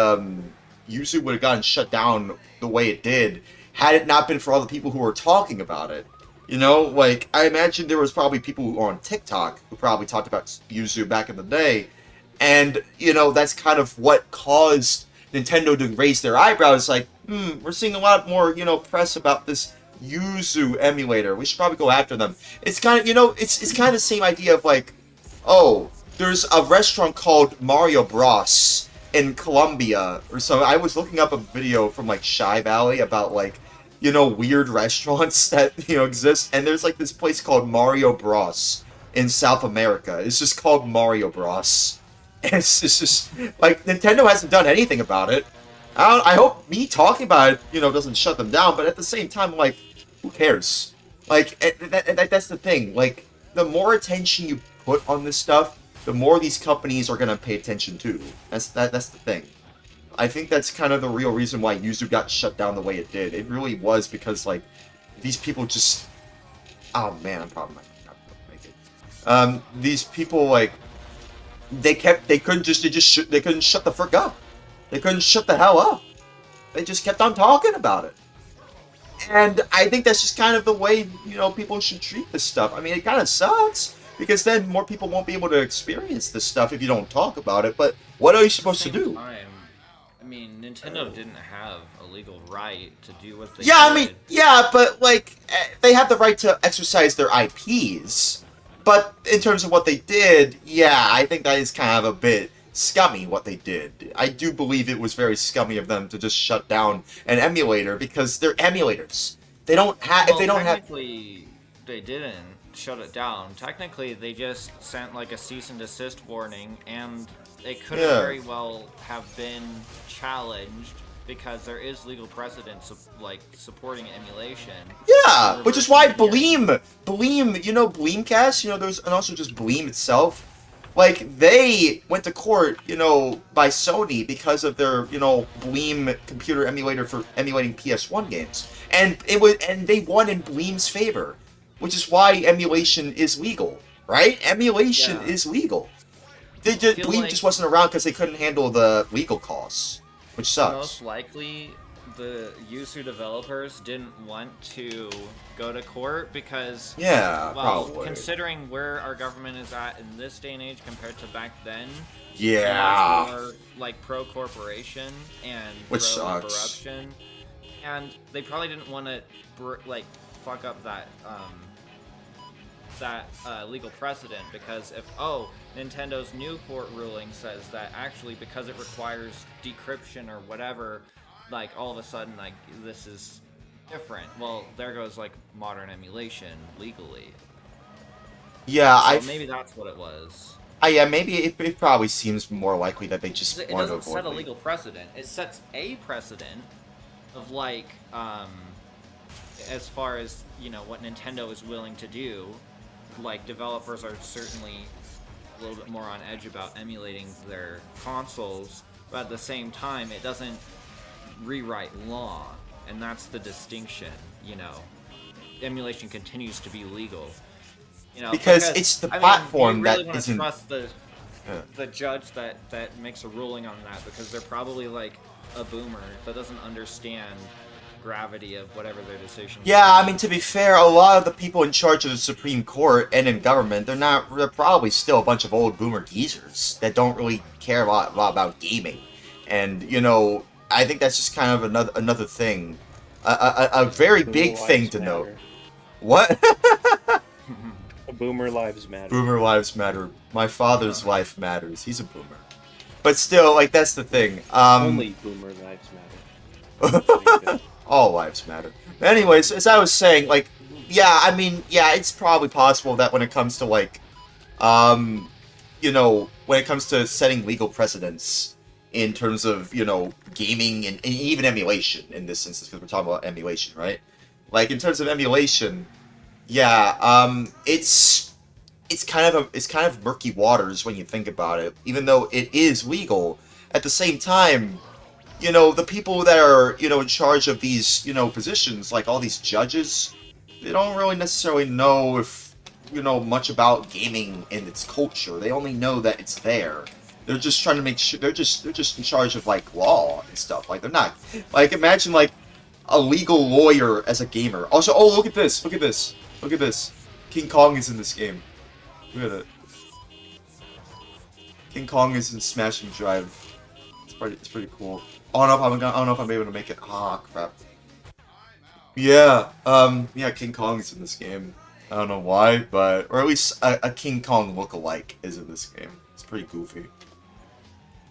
Yuzu would have gotten shut down the way it did had it not been for all the people who were talking about it. Like I imagine there was probably people who were on TikTok who probably talked about Yuzu back in the day, and that's kind of what caused Nintendo to raise their eyebrows. Like, we're seeing a lot more press about this Yuzu emulator. We should probably go after them. It's kind of it's kind of the same idea of like, oh, there's a restaurant called Mario Bros in Colombia or so. I was looking up a video from like Shy Valley about like weird restaurants that, exist. And there's, like, this place called Mario Bros. In South America. It's just called Mario Bros. And it's just, like, Nintendo hasn't done anything about it. I hope me talking about it, doesn't shut them down, but at the same time, like, who cares? Like, that's the thing. Like, the more attention you put on this stuff, the more these companies are gonna pay attention to. That's the thing. I think that's kind of the real reason why Yuzu got shut down the way it did. It really was because, like, these people just... Oh, man, I'm probably not gonna make it. These people, like, they couldn't shut the frick up. They couldn't shut the hell up. They just kept on talking about it. And I think that's just kind of the way, people should treat this stuff. I mean, it kind of sucks, because then more people won't be able to experience this stuff if you don't talk about it, but what are you supposed to do? I mean, Nintendo didn't have a legal right to do what they Yeah, did. I mean, yeah, but, like, they have the right to exercise their IPs. But in terms of what they did, yeah, I think that is kind of a bit scummy what they did. I do believe it was very scummy of them to just shut down an emulator because they're emulators. They don't have. Well, if they don't have. technically, they didn't shut it down. Technically, they just sent like a cease and desist warning, and it could have very well have been challenged because there is legal precedent like supporting emulation. Yeah, which is why Bleem, Bleemcast, there's, and also just Bleem itself, like, they went to court, by Sony because of their, Bleem computer emulator for emulating PS1 games. And they won in Bleem's favor, which is why emulation is legal, right? Emulation is legal. Bleem just wasn't around because they couldn't handle the legal costs, which sucks. Most likely, the Yuzu developers didn't want to go to court because, probably. Considering where our government is at in this day and age compared to back then, it's more like pro-corporation and which pro-corruption, and they probably didn't want to fuck up that legal precedent, because if Nintendo's new court ruling says that actually because it requires decryption or whatever, like all of a sudden like this is different. Well, there goes like modern emulation legally. Yeah, so maybe that's what it was. Yeah, maybe it probably seems more likely that they just It wanted to doesn't avoid set a legal precedent. It sets a precedent of like as far as what Nintendo is willing to do. Like, developers are certainly a little bit more on edge about emulating their consoles, but at the same time, it doesn't rewrite law, and that's the distinction. Emulation continues to be legal. Because it's the platform that really isn't. Trust the judge that makes a ruling on that, because they're probably like a boomer that doesn't understand gravity of whatever their decision. Yeah, I mean, to be fair, a lot of the people in charge of the Supreme Court and in government, they're probably still a bunch of old boomer geezers that don't really care a lot about gaming. And, I think that's just kind of another thing. A very big thing to note. What? Boomer lives matter. Boomer lives matter. My father's life matters. He's a boomer. But still, like, that's the thing. Only boomer lives matter. All lives matter. Anyways, as I was saying, like, it's probably possible that when it comes to, like, when it comes to setting legal precedents in terms of, gaming and even emulation in this instance, because we're talking about emulation, right? Like, in terms of emulation, it's kind of murky waters when you think about it. Even though it is legal, at the same time, the people that are, in charge of these, positions, like all these judges, they don't really necessarily know if, much about gaming and its culture. They only know that it's there. They're just trying to make sure, they're just in charge of, like, law and stuff. Like, they're not, like, imagine, like, a legal lawyer as a gamer. Also, look at this, look at this, look at this. King Kong is in this game. Look at it. King Kong is in Smash and Drive. It's pretty cool. I don't know if I'm able to make it. Ah, crap. Yeah, King Kong is in this game. I don't know why, or at least a King Kong lookalike is in this game. It's pretty goofy.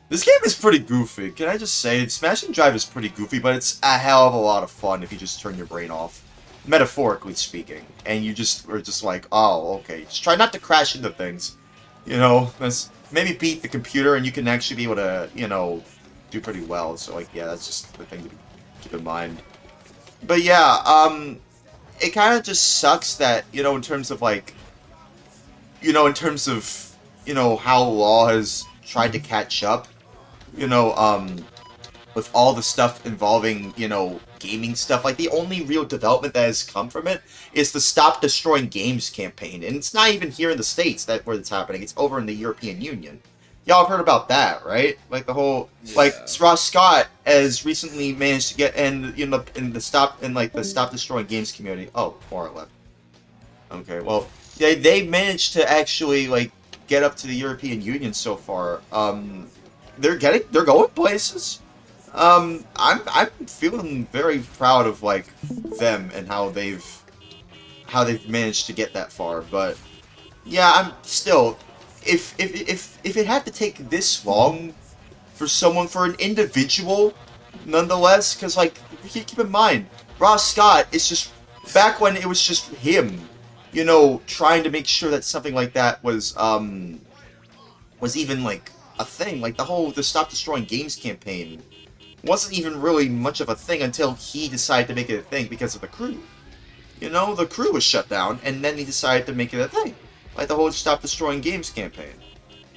This game is pretty goofy. Can I just say, Smash and Drive is pretty goofy, but it's a hell of a lot of fun if you just turn your brain off, metaphorically speaking, and you just are just like, oh, okay, just try not to crash into things. You know, maybe beat the computer, and you can actually be able to, you know, do pretty well. So like, yeah, that's just the thing to keep in mind. But yeah, it kind of just sucks that, you know, in terms of like, you know, in terms of, you know, how law has tried to catch up. You know, with all the stuff involving, you know, gaming stuff, like, the only real development that has come from it is the Stop Destroying Games campaign, and it's not even here in the States where it's happening, it's over in the European Union. Y'all have heard about that, right? Like, the whole, like, Ross Scott has recently managed to get in the Stop Destroying Games community. Oh, more left. Okay, well, they managed to actually, like, get up to the European Union so far. They're going places. I'm feeling very proud of like them and how they've managed to get that far. But yeah, I'm still, if it had to take this long for an individual, nonetheless, because like keep in mind, Ross Scott is just back when it was just him, you know, trying to make sure that something like that was even like a thing. Like the Stop Destroying Games campaign wasn't even really much of a thing until he decided to make it a thing because of the crew. You know, the crew was shut down, and then he decided to make it a thing. Like the whole Stop Destroying Games campaign.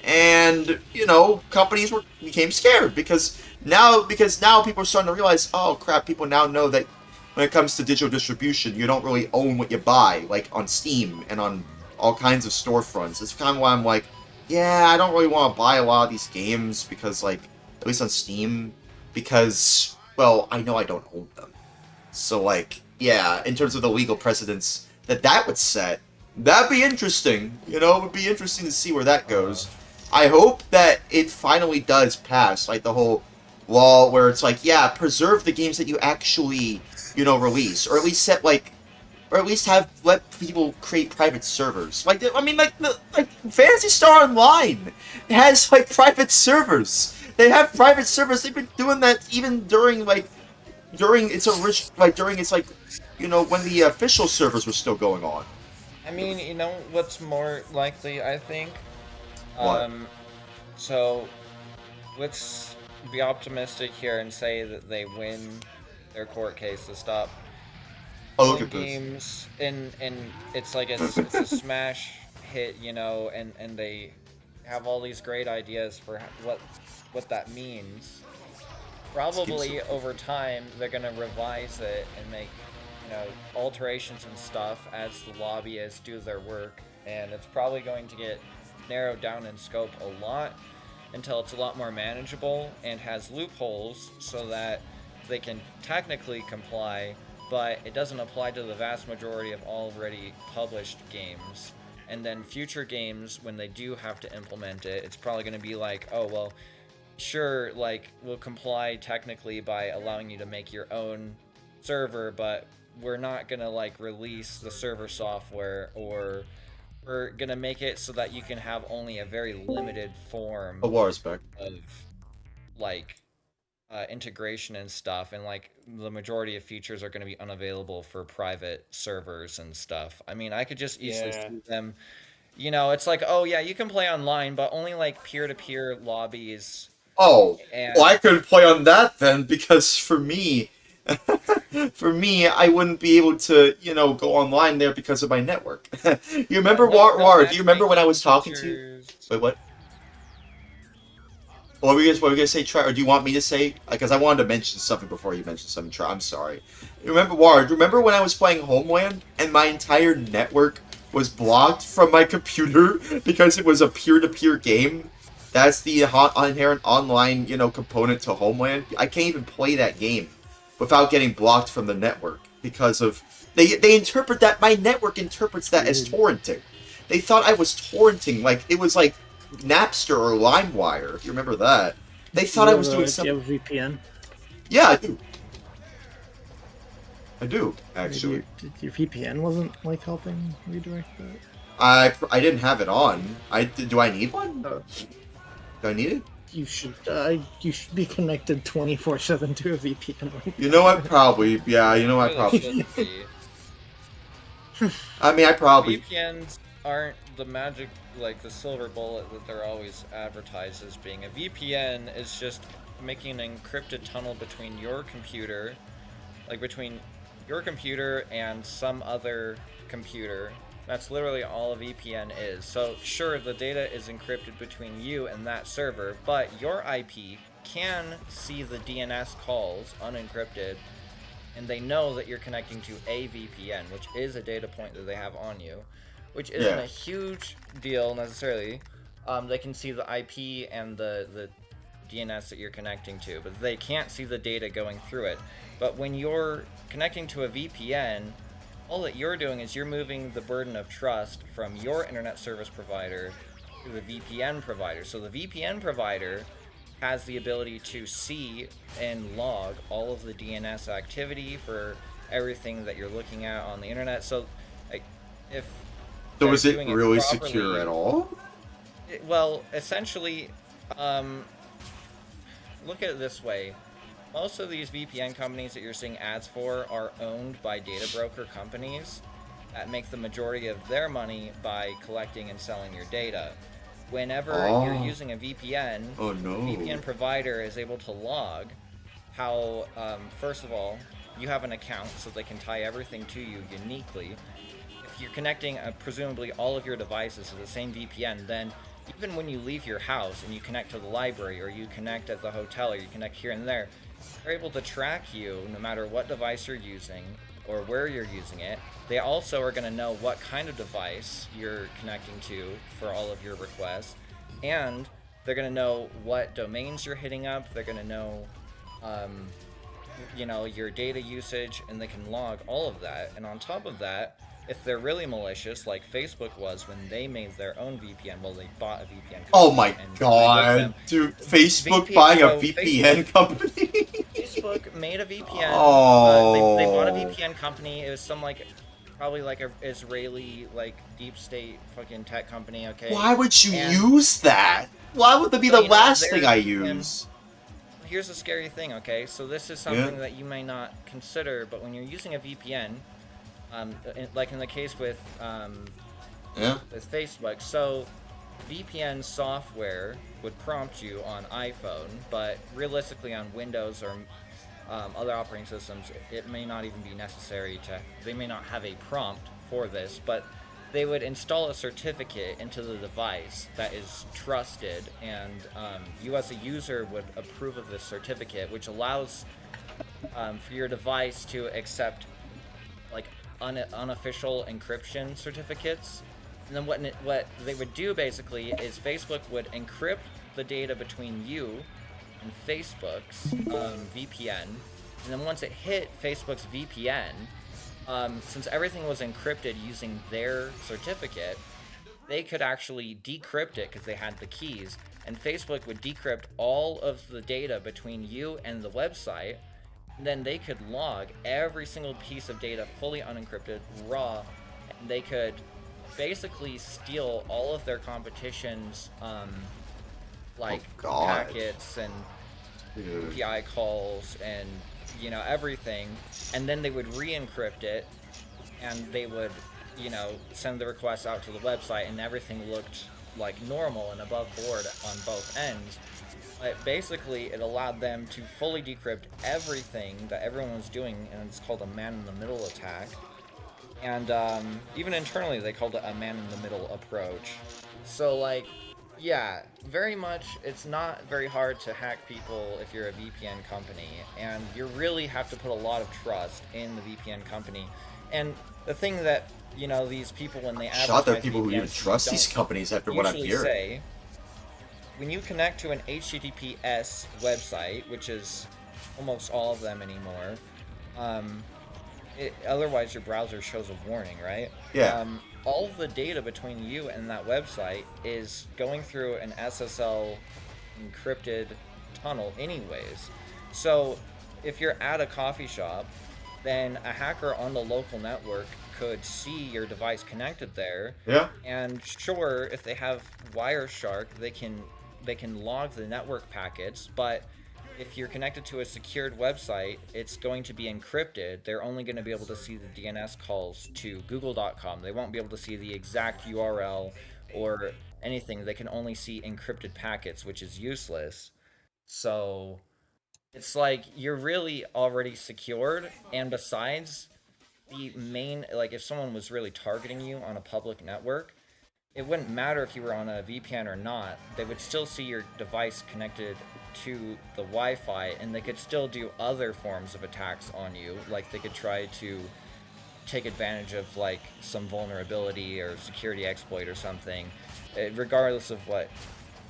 And, you know, companies became scared because now people are starting to realize, oh crap, people now know that when it comes to digital distribution, you don't really own what you buy, like on Steam and on all kinds of storefronts. It's kind of why I'm like, yeah, I don't really want to buy a lot of these games because, like, at least on Steam, because, well, I know I don't own them. So, like, yeah, in terms of the legal precedents that would set, that'd be interesting. You know, it would be interesting to see where that goes. I hope that it finally does pass, like, the whole law where it's like, yeah, preserve the games that you actually, you know, release, or at least set, like, or at least let people create private servers. Like, I mean, like Phantasy Star Online has like private servers. They have private servers. They've been doing that even during its like, you know, when the official servers were still going on. I mean, you know what's more likely, I think? What? So, let's be optimistic here and say that they win their court case to stop look at games, and it's like it's a smash hit, you know, and they have all these great ideas for what that means. Probably over time they're gonna revise it and make, you know, alterations and stuff as the lobbyists do their work, and it's probably going to get narrowed down in scope a lot until it's a lot more manageable and has loopholes so that they can technically comply, but it doesn't apply to the vast majority of already published games. And then future games, when they do have to implement it, it's probably going to be like, oh, well, sure, like, we'll comply technically by allowing you to make your own server, but we're not going to, like, release the server software, or we're going to make it so that you can have only a very limited form of, like, integration and stuff, and like the majority of features are going to be unavailable for private servers and stuff. I mean, I could just easily see them, you know, it's like, oh yeah, you can play online, but only like peer-to-peer lobbies. Oh, well, I couldn't play on that then, because for me, I wouldn't be able to, you know, go online there because of my network. You remember, War? Do you remember when I was talking to you? Wait, what? What were you gonna say, Trey? Or do you want me to say? Because I wanted to mention something before you mentioned something, Trey. I'm sorry. Remember, Ward, remember when I was playing Homeland and my entire network was blocked from my computer because it was a peer-to-peer game? That's the inherent online, you know, component to Homeland. I can't even play that game without getting blocked from the network because of... They interpret that... My network interprets that as torrenting. They thought I was torrenting, like, it was like Napster or LimeWire, if you remember that. They thought I was doing something. Do you have a VPN? Yeah, I do. I do, actually. Your VPN wasn't, like, helping redirect that? I didn't have it on. Do I need one? Do I need it? you should be connected 24/7 to a VPN. You know what? Probably. Yeah. You know what? Really Probably. shouldn't be. I mean, I probably. VPNs aren't the magic, like the silver bullet that they're always advertised as being. A VPN is just making an encrypted tunnel between your computer, like between your computer and some other computer. That's literally all a VPN is. So sure, the data is encrypted between you and that server, but your IP can see the DNS calls unencrypted, and they know that you're connecting to a VPN, which is a data point that they have on you, which isn't a huge deal necessarily. They can see the IP and the DNS that you're connecting to, but they can't see the data going through it. But when you're connecting to a VPN, all that you're doing is you're moving the burden of trust from your internet service provider to the VPN provider. So the VPN provider has the ability to see and log all of the DNS activity for everything that you're looking at on the internet. So, like, if So is it doing really properly- secure at all? Well, essentially, look at it this way. Most of these VPN companies that you're seeing ads for are owned by data broker companies that make the majority of their money by collecting and selling your data. Whenever you're using a VPN, Oh no. the VPN provider is able to log how, first of all, you have an account so they can tie everything to you uniquely. If you're connecting presumably all of your devices to the same VPN, then even when you leave your house and you connect to the library, or you connect at the hotel, or you connect here and there, they're able to track you no matter what device you're using or where you're using it. They also are going to know what kind of device you're connecting to for all of your requests, and they're going to know what domains you're hitting up. They're going to know, you know, your data usage, and they can log all of that. And on top of that, if they're really malicious, like Facebook was when they made their own VPN, well, they bought a VPN company. Oh my and god, dude! Facebook buying a VPN company? Facebook made a VPN. Oh. They bought a VPN company. It was some probably like a Israeli deep state fucking tech company. Okay. Why would you And- use that? Why would that be So, the you know, last thing their I VPN use? Here's the scary thing. Okay, so this is something that you may not consider, but when you're using a VPN, like in the case with with Facebook, so VPN software would prompt you on iPhone, but realistically on Windows or other operating systems, it may not even be necessary they may not have a prompt for this, but they would install a certificate into the device that is trusted, and you as a user would approve of this certificate, which allows for your device to accept unofficial encryption certificates. And then what they would do basically is Facebook would encrypt the data between you and Facebook's VPN, and then once it hit Facebook's VPN, since everything was encrypted using their certificate, they could actually decrypt it because they had the keys, and Facebook would decrypt all of the data between you and the website, and then they could log every single piece of data fully unencrypted, raw, and they could basically steal all of their competition's packets and API calls and everything, and then they would re-encrypt it, and they would send the request out to the website, and everything looked like normal and above board on both ends. But basically it allowed them to fully decrypt everything that everyone was doing, and it's called a man-in-the-middle attack. And even internally they called it a man-in-the-middle approach. So yeah, very much, it's not very hard to hack people if you're a VPN company, and you really have to put a lot of trust in the VPN company. And the thing that, these people, when they advertise Shot there are people who VPNs, even trust these companies after what I'm usually hearing. say, when you connect to an HTTPS website, which is almost all of them anymore, otherwise your browser shows a warning, right? Yeah. All of the data between you and that website is going through an SSL encrypted tunnel anyways. So if you're at a coffee shop, then a hacker on the local network could see your device connected there. Yeah. And sure, if they have Wireshark, they can they can log the network packets, but if you're connected to a secured website, it's going to be encrypted. They're only going to be able to see the DNS calls to google.com. They won't be able to see the exact URL or anything. They can only see encrypted packets, which is useless. So it's like you're really already secured, and besides, the main, like, if someone was really targeting you on a public network, it wouldn't matter if you were on a VPN or not. They would still see your device connected to the Wi-Fi, and they could still do other forms of attacks on you. Like, they could try to take advantage of, like, some vulnerability or security exploit or something, regardless of what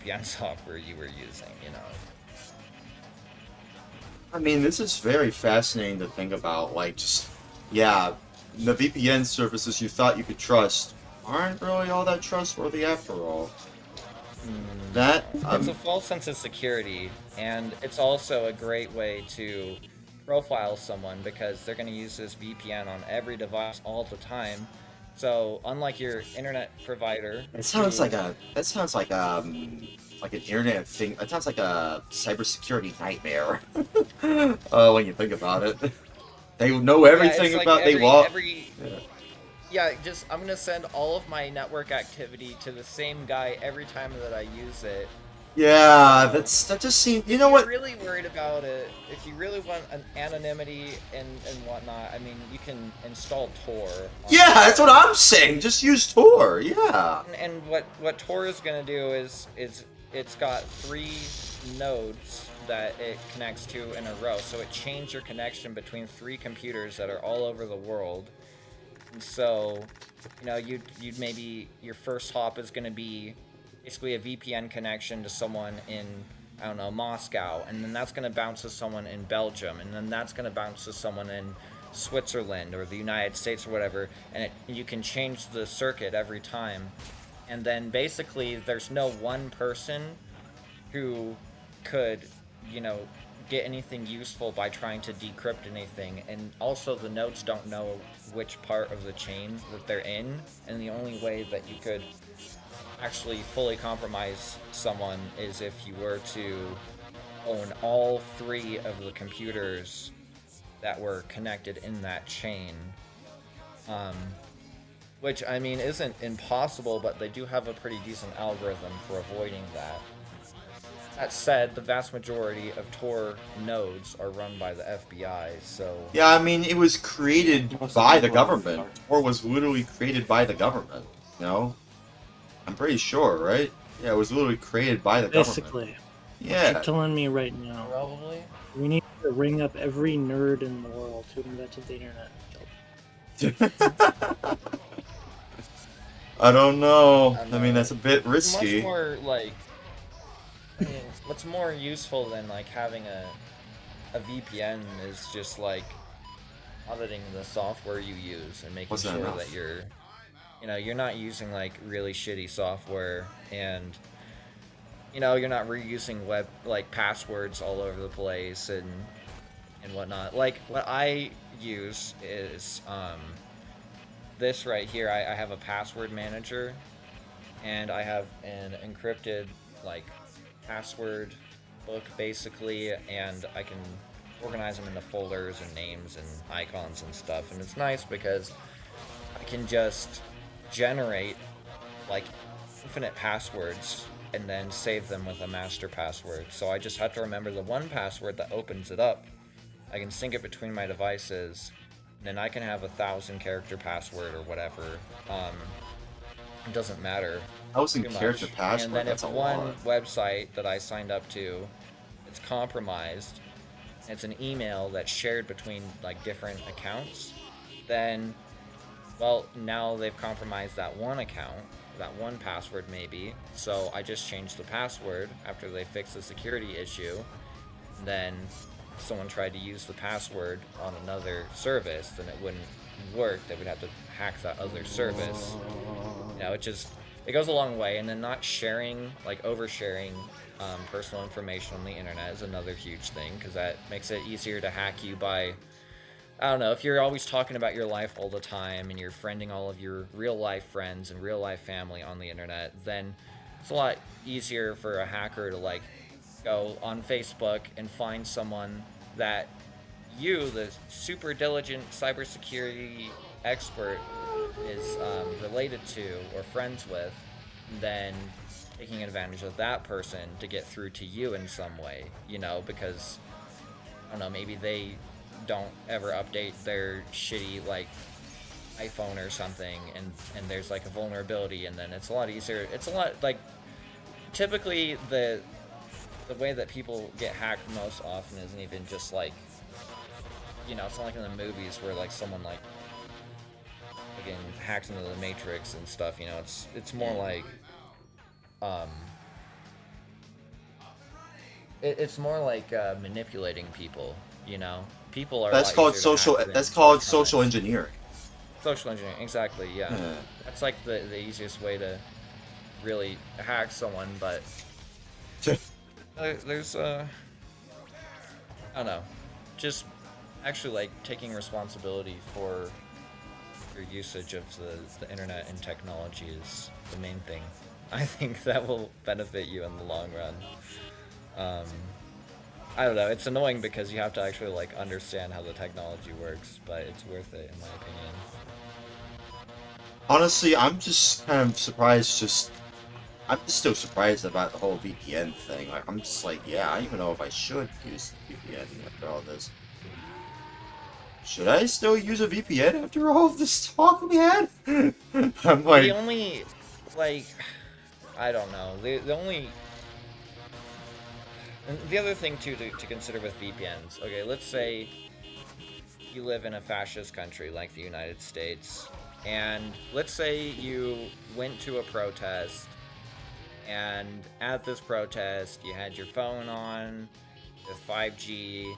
VPN software you were using, you know. I mean, this is very fascinating to think about. Like, just, yeah, the VPN services you thought you could trust aren't really all that trustworthy after all. That It's a false sense of security, and it's also a great way to profile someone because they're going to use this VPN on every device all the time. So, unlike your internet provider, it sounds like an internet thing. It sounds like a cybersecurity nightmare. When you think about it, they know everything like about. just I'm gonna send all of my network activity to the same guy every time that I use it. Yeah, that just seems. You know what? If you're really worried about it, if you really want an anonymity and whatnot, I mean, you can install Tor. Yeah, that's what I'm saying. Just use Tor. Yeah. And what Tor is gonna do is it's got 3 nodes that it connects to in a row, so it chains your connection between 3 computers that are all over the world. And so, you know, you'd maybe your first hop is going to be basically a VPN connection to someone in, I don't know, Moscow, and then that's going to bounce to someone in Belgium, and then that's going to bounce to someone in Switzerland or the United States or whatever, and you can change the circuit every time. And then basically there's no one person who could, you know, get anything useful by trying to decrypt anything, and also the nodes don't know which part of the chain that they're in, and the only way that you could actually fully compromise someone is if you were to own all 3 of the computers that were connected in that chain. Which, I mean, isn't impossible, but they do have a pretty decent algorithm for avoiding that. That said, the vast majority of Tor nodes are run by the FBI, so... Yeah, I mean, it was created by the government. Tor was literally created by the government, you know? I'm pretty sure, right? Yeah, it was literally created by the government. Basically. Yeah. You're telling me right now. Probably. We need to ring up every nerd in the world who invented the internet. I don't know. I mean, that's a bit risky. Much more, like... I mean, what's more useful than, like, having a VPN is just, like, auditing the software you use and making sure that you're, you know, you're not using, like, really shitty software, and, you know, you're not reusing passwords all over the place and whatnot. Like, what I use is, this right here. I have a password manager, and I have an encrypted, like, password book basically, and I can organize them into folders and names and icons and stuff, and it's nice because I can just generate like infinite passwords and then save them with a master password. So I just have to remember the one password that opens it up. I can sync it between my devices, and then I can have 1,000-character password or whatever. It doesn't matter. 1,000-character password. And then that's if a one lot. website that I signed up to, it's compromised, it's an email that's shared between like different accounts, then, well, now they've compromised that one account, that one password maybe. So I just changed the password after they fixed the security issue. And then if someone tried to use the password on another service, then it wouldn't work. They would have to hack that other service. You know, it goes a long way. And then not sharing, like oversharing personal information on the internet is another huge thing, because that makes it easier to hack you by, I don't know, if you're always talking about your life all the time and you're friending all of your real life friends and real life family on the internet, then it's a lot easier for a hacker to like go on Facebook and find someone that you, the super diligent cybersecurity expert, is related to or friends with, than taking advantage of that person to get through to you in some way, you know, because, I don't know, maybe they don't ever update their shitty, like, iPhone or something, and there's, like, a vulnerability, and then it's a lot easier. It's a lot, like, typically the way that people get hacked most often isn't even just, like, you know, it's not like in the movies where, like, someone, like, again, hacks into the Matrix and stuff, you know, it's more like, it's more like manipulating people, you know? People are That's a lot called easier to social. hack than That's called social electronics. engineering. Social engineering, exactly, yeah. That's like the easiest way to really hack someone, but there's I don't know, just actually like taking responsibility for your usage of the internet and technology is the main thing. I think that will benefit you in the long run. I don't know, it's annoying because you have to actually like understand how the technology works, but it's worth it in my opinion. Honestly, I'm just kind of surprised. I'm just still surprised about the whole VPN thing. Like, I'm just like, yeah, I don't even know if I should use VPN after all this. Should I still use a VPN after all of this talk we had? I'm like, The only, like, I don't know. The only, and the other thing too to consider with VPNs. Okay, let's say you live in a fascist country like the United States, and let's say you went to a protest, and at this protest you had your phone on with 5G,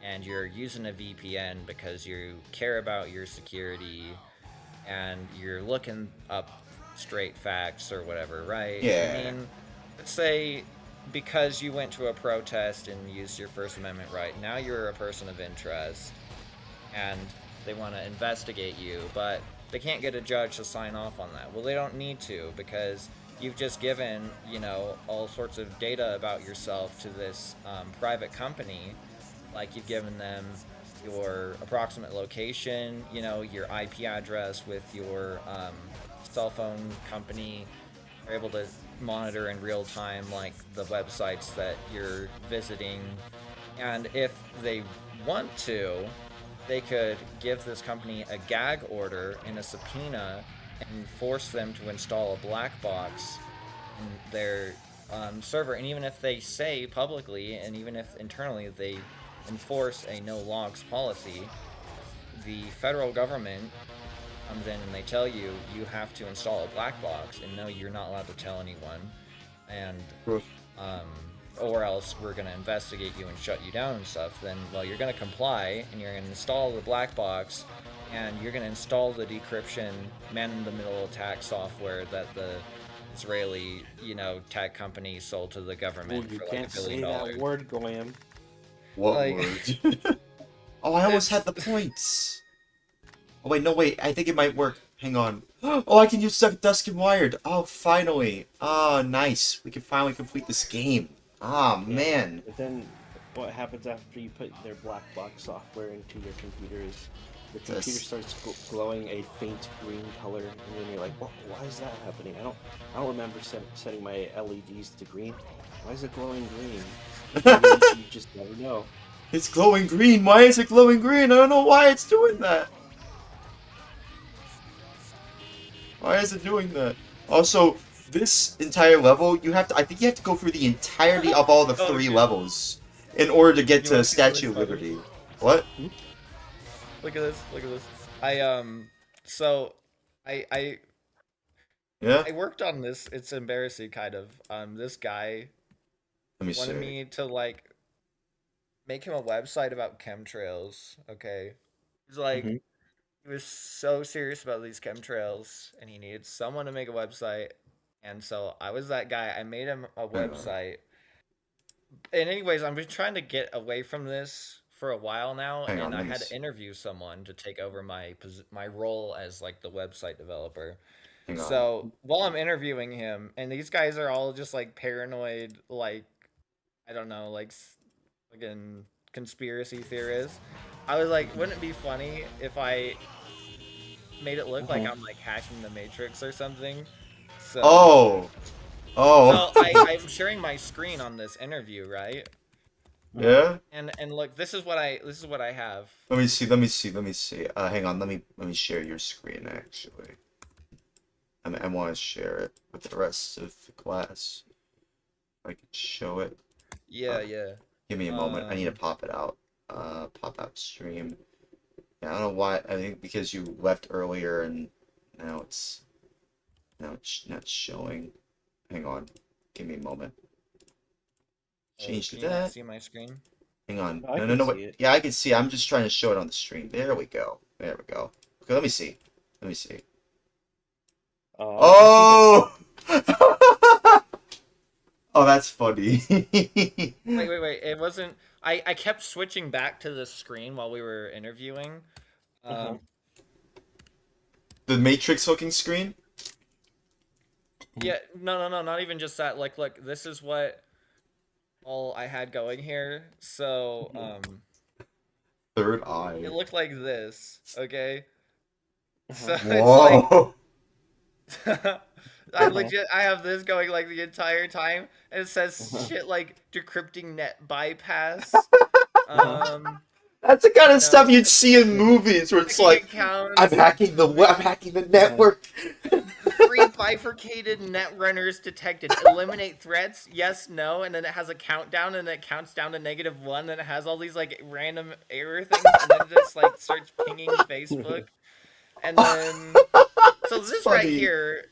and you're using a VPN because you care about your security, and you're looking up straight facts or whatever, right? Yeah. I mean, let's say because you went to a protest and used your First Amendment right, now you're a person of interest, and they want to investigate you, but they can't get a judge to sign off on that. Well, they don't need to, because you've just given, you know, all sorts of data about yourself to this private company. Like, you've given them your approximate location, you know, your IP address with your cell phone company. They're able to monitor in real time, like, the websites that you're visiting. And if they want to, they could give this company a gag order and a subpoena and force them to install a black box in their server. And even if they say publicly, and even if internally they enforce a no logs policy, the federal government comes in and they tell you you have to install a black box, and no, you're not allowed to tell anyone, and or else we're going to investigate you and shut you down and stuff, then, well, you're going to comply, and you're going to install the black box, and you're going to install the decryption man-in-the-middle attack software that the Israeli, you know, tech company sold to the government you for like can't $1 billion. say that word, Graham. what Like- word? Oh, I almost had the points. Oh, wait, no, wait. I think it might work. Hang on. Oh, I can use Dusk and Wired. Oh, finally. Oh, nice. We can finally complete this game. Ah, man. But then, what happens after you put their black box software into your computer is the computer starts glowing a faint green color, and then you're like, why is that happening? I don't remember setting my LEDs to green. Why is it glowing green? You just never know. It's glowing green. Why is it glowing green? I don't know why it's doing that. Why is it doing that? Also, this entire level, I think you have to go through the entirety of all the three levels in order to get to Statue of Liberty. What? Look at this. Look at this. I Yeah? I worked on this. It's embarrassing, kind of. This guy Let me wanted see. me to like make him a website about chemtrails. Okay, he's like, he was so serious about these chemtrails, and he needed someone to make a website. And so I was that guy. I made him a website. And anyways, I've been trying to get away from this for a while now, Hang on, and I let me had to see. interview someone to take over my role as like the website developer. Hang on. So while I'm interviewing him, and these guys are all just like paranoid, like I don't know, like fucking conspiracy theorists. I was like, wouldn't it be funny if I made it look like I'm like hacking the Matrix or something? So Oh. so I'm sharing my screen on this interview, right? Yeah. And look, this is what I have. Let me see. Hang on. Let me share your screen actually. I want to share it with the rest of the class. I can show it. Yeah, yeah. Give me a moment. I need to pop it out. Pop out stream. Yeah, I don't know why. I think because you left earlier and now it's not showing. Hang on. Give me a moment. Change to Can you not that. see my screen? Hang on. I No, can no, see wait. it. Yeah, I can see. I'm just trying to show it on the stream. There we go. There we go. Okay, let me see. Oh! Oh, that's funny. Wait. It wasn't. I kept switching back to the screen while we were interviewing. The Matrix looking screen? Yeah, no, not even just that. Like, look, this is what all I had going here. So, Third eye. it looked like this, okay? So it's Whoa! like I have this going like the entire time, and it says shit like decrypting net bypass. That's the kind of No. stuff you'd see in movies where it's like, I'm hacking the network. 3 bifurcated net runners detected. Eliminate threats. Yes, no, and then it has a countdown, and it counts down to -1. And it has all these like random error things, and then it just like starts pinging Facebook, and then so this funny. right here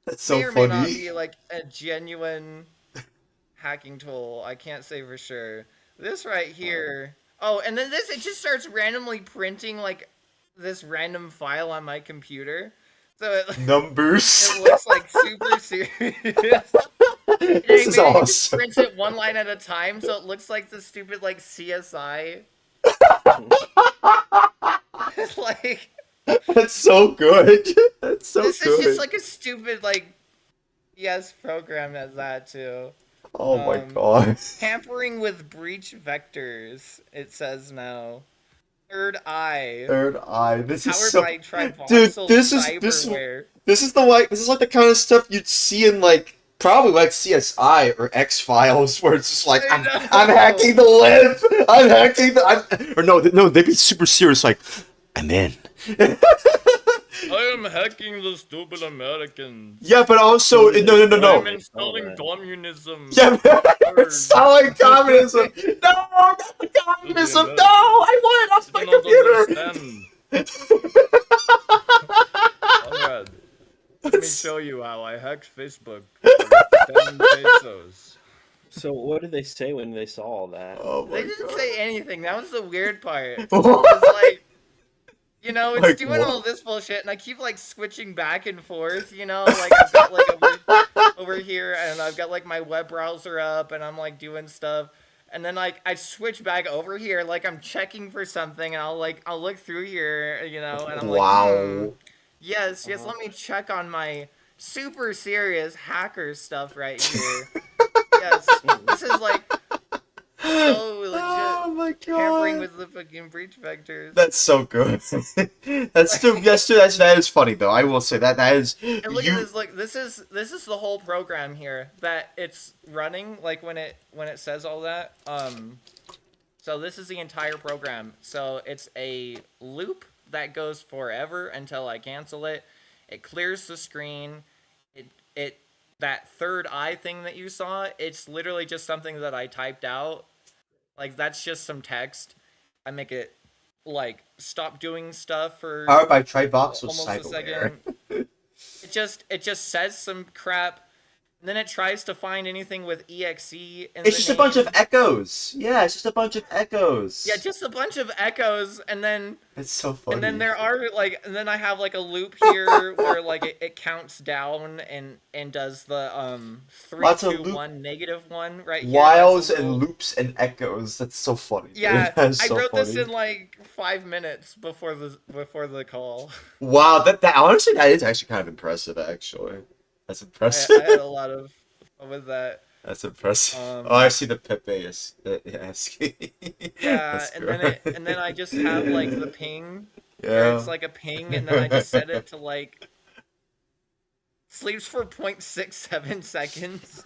That's so may or may not funny. be like a genuine hacking tool. I can't say for sure. This right here. Oh, and then it just starts randomly printing like this random file on my computer. So it Numbers. it looks like super serious. This is It awesome. prints it one line at a time, so it looks like the stupid like CSI. It's like That's so good. That's so this good. is just like a stupid like program as that too. Oh my god. Tampering with breach vectors. It says now. Third eye. Third eye. This is Powered so. by Trivoxel Dude, this cyberware. is like the kind of stuff you'd see in like probably like CSI or X-Files where it's just like I'm hacking the web. I'm hacking the or no, they'd be super serious like I'm in. I am hacking the stupid Americans. Yeah, but also no. I'm installing communism. Yeah, installing communism. No, not the communism. No, I want it off my computer. Conrad, let me show you how I hacked Facebook for 10 pesos. So what did they say when they saw all that? Oh my They didn't god. say anything. That was the weird part. It's like, you know, it's Like doing what? all this bullshit, and I keep like switching back and forth. You know, like I've got like over here, and I've got like my web browser up, and I'm like doing stuff, and then like I switch back over here, like I'm checking for something, and I'll look through here, you know, and I'm like, yes, let me check on my super serious hacker stuff right here. Yes, this is like so legit. Oh my god. Tampering with the fucking breach vectors. That's so good. That is funny though. I will say that is. And look at this. Look, this is the whole program here that it's running. Like when it says all that. So this is the entire program. So it's a loop that goes forever until I cancel it. It clears the screen. It that third eye thing that you saw. It's literally just something that I typed out. Like that's just some text. I make it like stop doing stuff for Powered by Trivoxel almost a cyberware. second. It just says some crap, And then it tries to find anything with EXE in It's just a bunch of echoes. Yeah, it's just a bunch of echoes. Yeah, just a bunch of echoes, and then It's so funny. and then there are like, and then I have like a loop here where like it counts down and does the 3, Lots of 2, 1, -1 right here. Whiles and loops and echoes. That's so funny. Dude. Yeah, That's I so wrote funny. this in like 5 minutes before the call. Wow, that honestly that is actually kind of impressive. Actually, that's impressive. I had a lot of fun with that. That's impressive. Oh, I see the Pepe is asking. Yeah, and then I just have like the ping. Yeah. It's like a ping, and then I just set it to like sleeps for 0.67 seconds.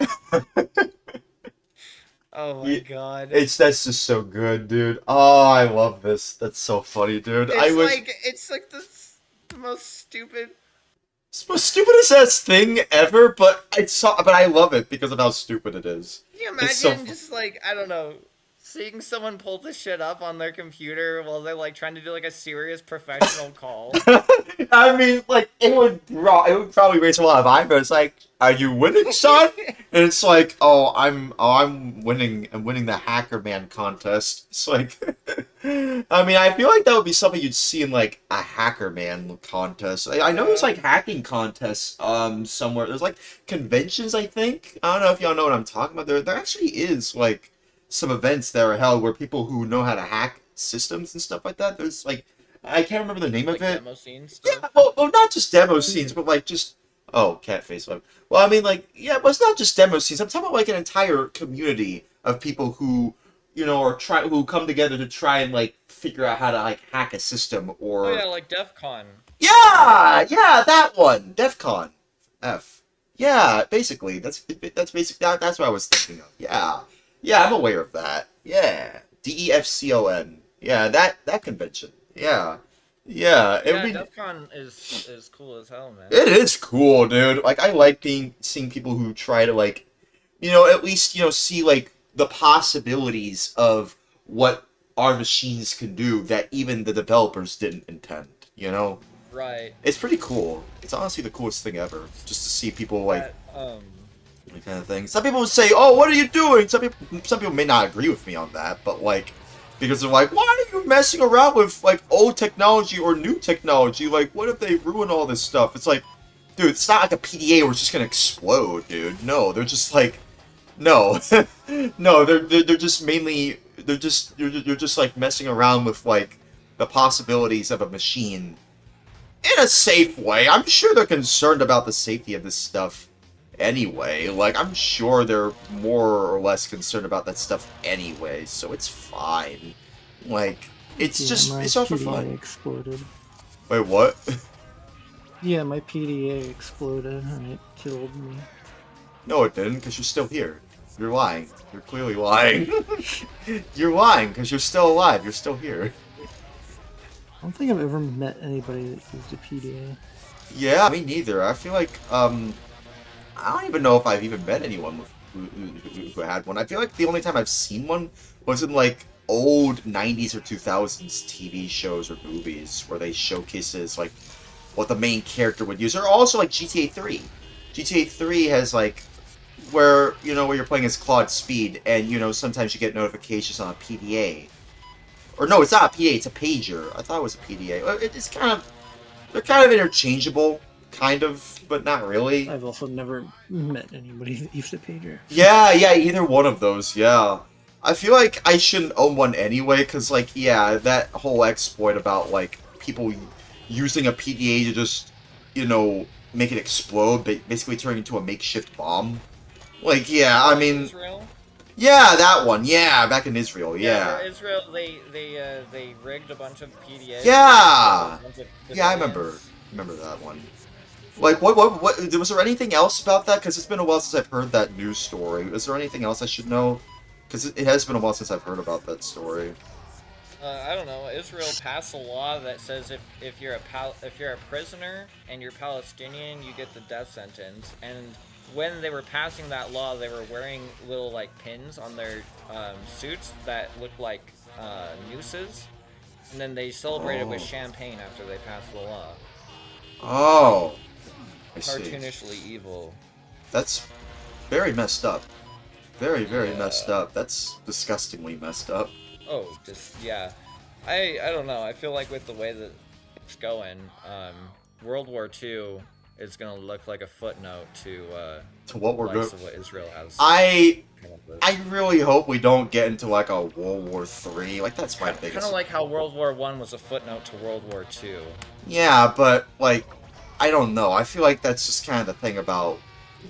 Oh my god. That's just so good, dude. Oh, I love this. That's so funny, dude. It's like the most stupid. It's the most stupidest thing ever, but but I love it because of how stupid it is. Can you imagine just like, I don't know, seeing someone pull this shit up on their computer while they're like trying to do like a serious professional call? I mean, like it would probably raise a lot of eyebrows. Like, are you winning, son? And it's like, I'm winning. I'm winning the Hacker Man contest. It's like, I mean, I feel like that would be something you'd see in like a Hacker Man contest. I know there's like hacking contests somewhere. There's like conventions. I think I don't know if y'all know what I'm talking about. There actually is like some events that are held where people who know how to hack systems and stuff like that. There's like, I can't remember the name of it. Demo scenes stuff? Yeah, well, not just demo scenes, but like just cat face one. Well, I mean, like, yeah, but it's not just demo scenes. I'm talking about like an entire community of people who, who come together to try and like figure out how to like hack a system or. Oh yeah, like DEF CON. Yeah, that one, DEF CON, F. Yeah, basically, that's what I was thinking of. Yeah, I'm aware of that. Yeah, DEFCON. Yeah, that convention. Yeah. Yeah, DEF CON is cool as hell, man. It is cool, dude. Like, I like seeing people who try to, like, at least, see, like, the possibilities of what our machines can do that even the developers didn't intend, Right. It's pretty cool. It's honestly the coolest thing ever, just to see people, like, that kind of thing. Some people would say, oh, what are you doing? Some people may not agree with me on that, but, like, because they're like, why are you messing around with, like, old technology or new technology? Like, what if they ruin all this stuff? It's like, dude, it's not like a PDA where it's just gonna explode, dude. No, they're just like, no. No, they're just mainly, you're just, like, messing around with, like, the possibilities of a machine in a safe way. I'm sure they're concerned about the safety of this stuff anyway. Like, I'm sure they're more or less concerned about that stuff anyway, so it's fine. Like, it's all for fun. Exploded. Wait, what? Yeah, my PDA exploded and it killed me. No, it didn't, because you're still here. You're lying. You're clearly lying. You're lying, because you're still alive. You're still here. I don't think I've ever met anybody that used a PDA. Yeah, me neither. I feel like, I don't even know if I've even met anyone who had one. I feel like the only time I've seen one was in, like, old 90s or 2000s TV shows or movies where they showcases, like, what the main character would use. Or also, like, GTA 3. GTA 3 has, like, where you're playing as Claude Speed, and, sometimes you get notifications on a PDA. Or, no, it's not a PDA, it's a pager. I thought it was a PDA. It's kind of... They're kind of interchangeable. Kind of, but not really. I've also never met anybody that used a pager. Yeah, either one of those, yeah. I feel like I shouldn't own one anyway, because, like, yeah, that whole exploit about, like, people using a PDA to just, make it explode, basically turning into a makeshift bomb. Like, yeah, I mean... Israel? Yeah, that one, yeah, back in Israel, yeah. For Israel, they rigged a bunch of PDAs. Yeah! Yeah, I remember that one. Like, what, was there anything else about that? Because it's been a while since I've heard that news story. Is there anything else I should know? Because it has been a while since I've heard about that story. I don't know. Israel passed a law that says if you're a prisoner and you're Palestinian, you get the death sentence. And when they were passing that law, they were wearing little, like, pins on their suits that looked like nooses. And then they celebrated with champagne after they passed the law. Oh. I see. Cartoonishly evil. That's Very messed up. Very, very Yeah. messed up. That's disgustingly messed up. Oh, just yeah. I don't know. I feel like with the way that it's going, World War II is gonna look like a footnote To what we're likes going. of what Israel has. I come up with. really hope we don't get into like a World War III. Like that's my Kind biggest. of like how World War One was a footnote to World War II. Yeah, but like, I don't know. I feel like that's just kind of the thing about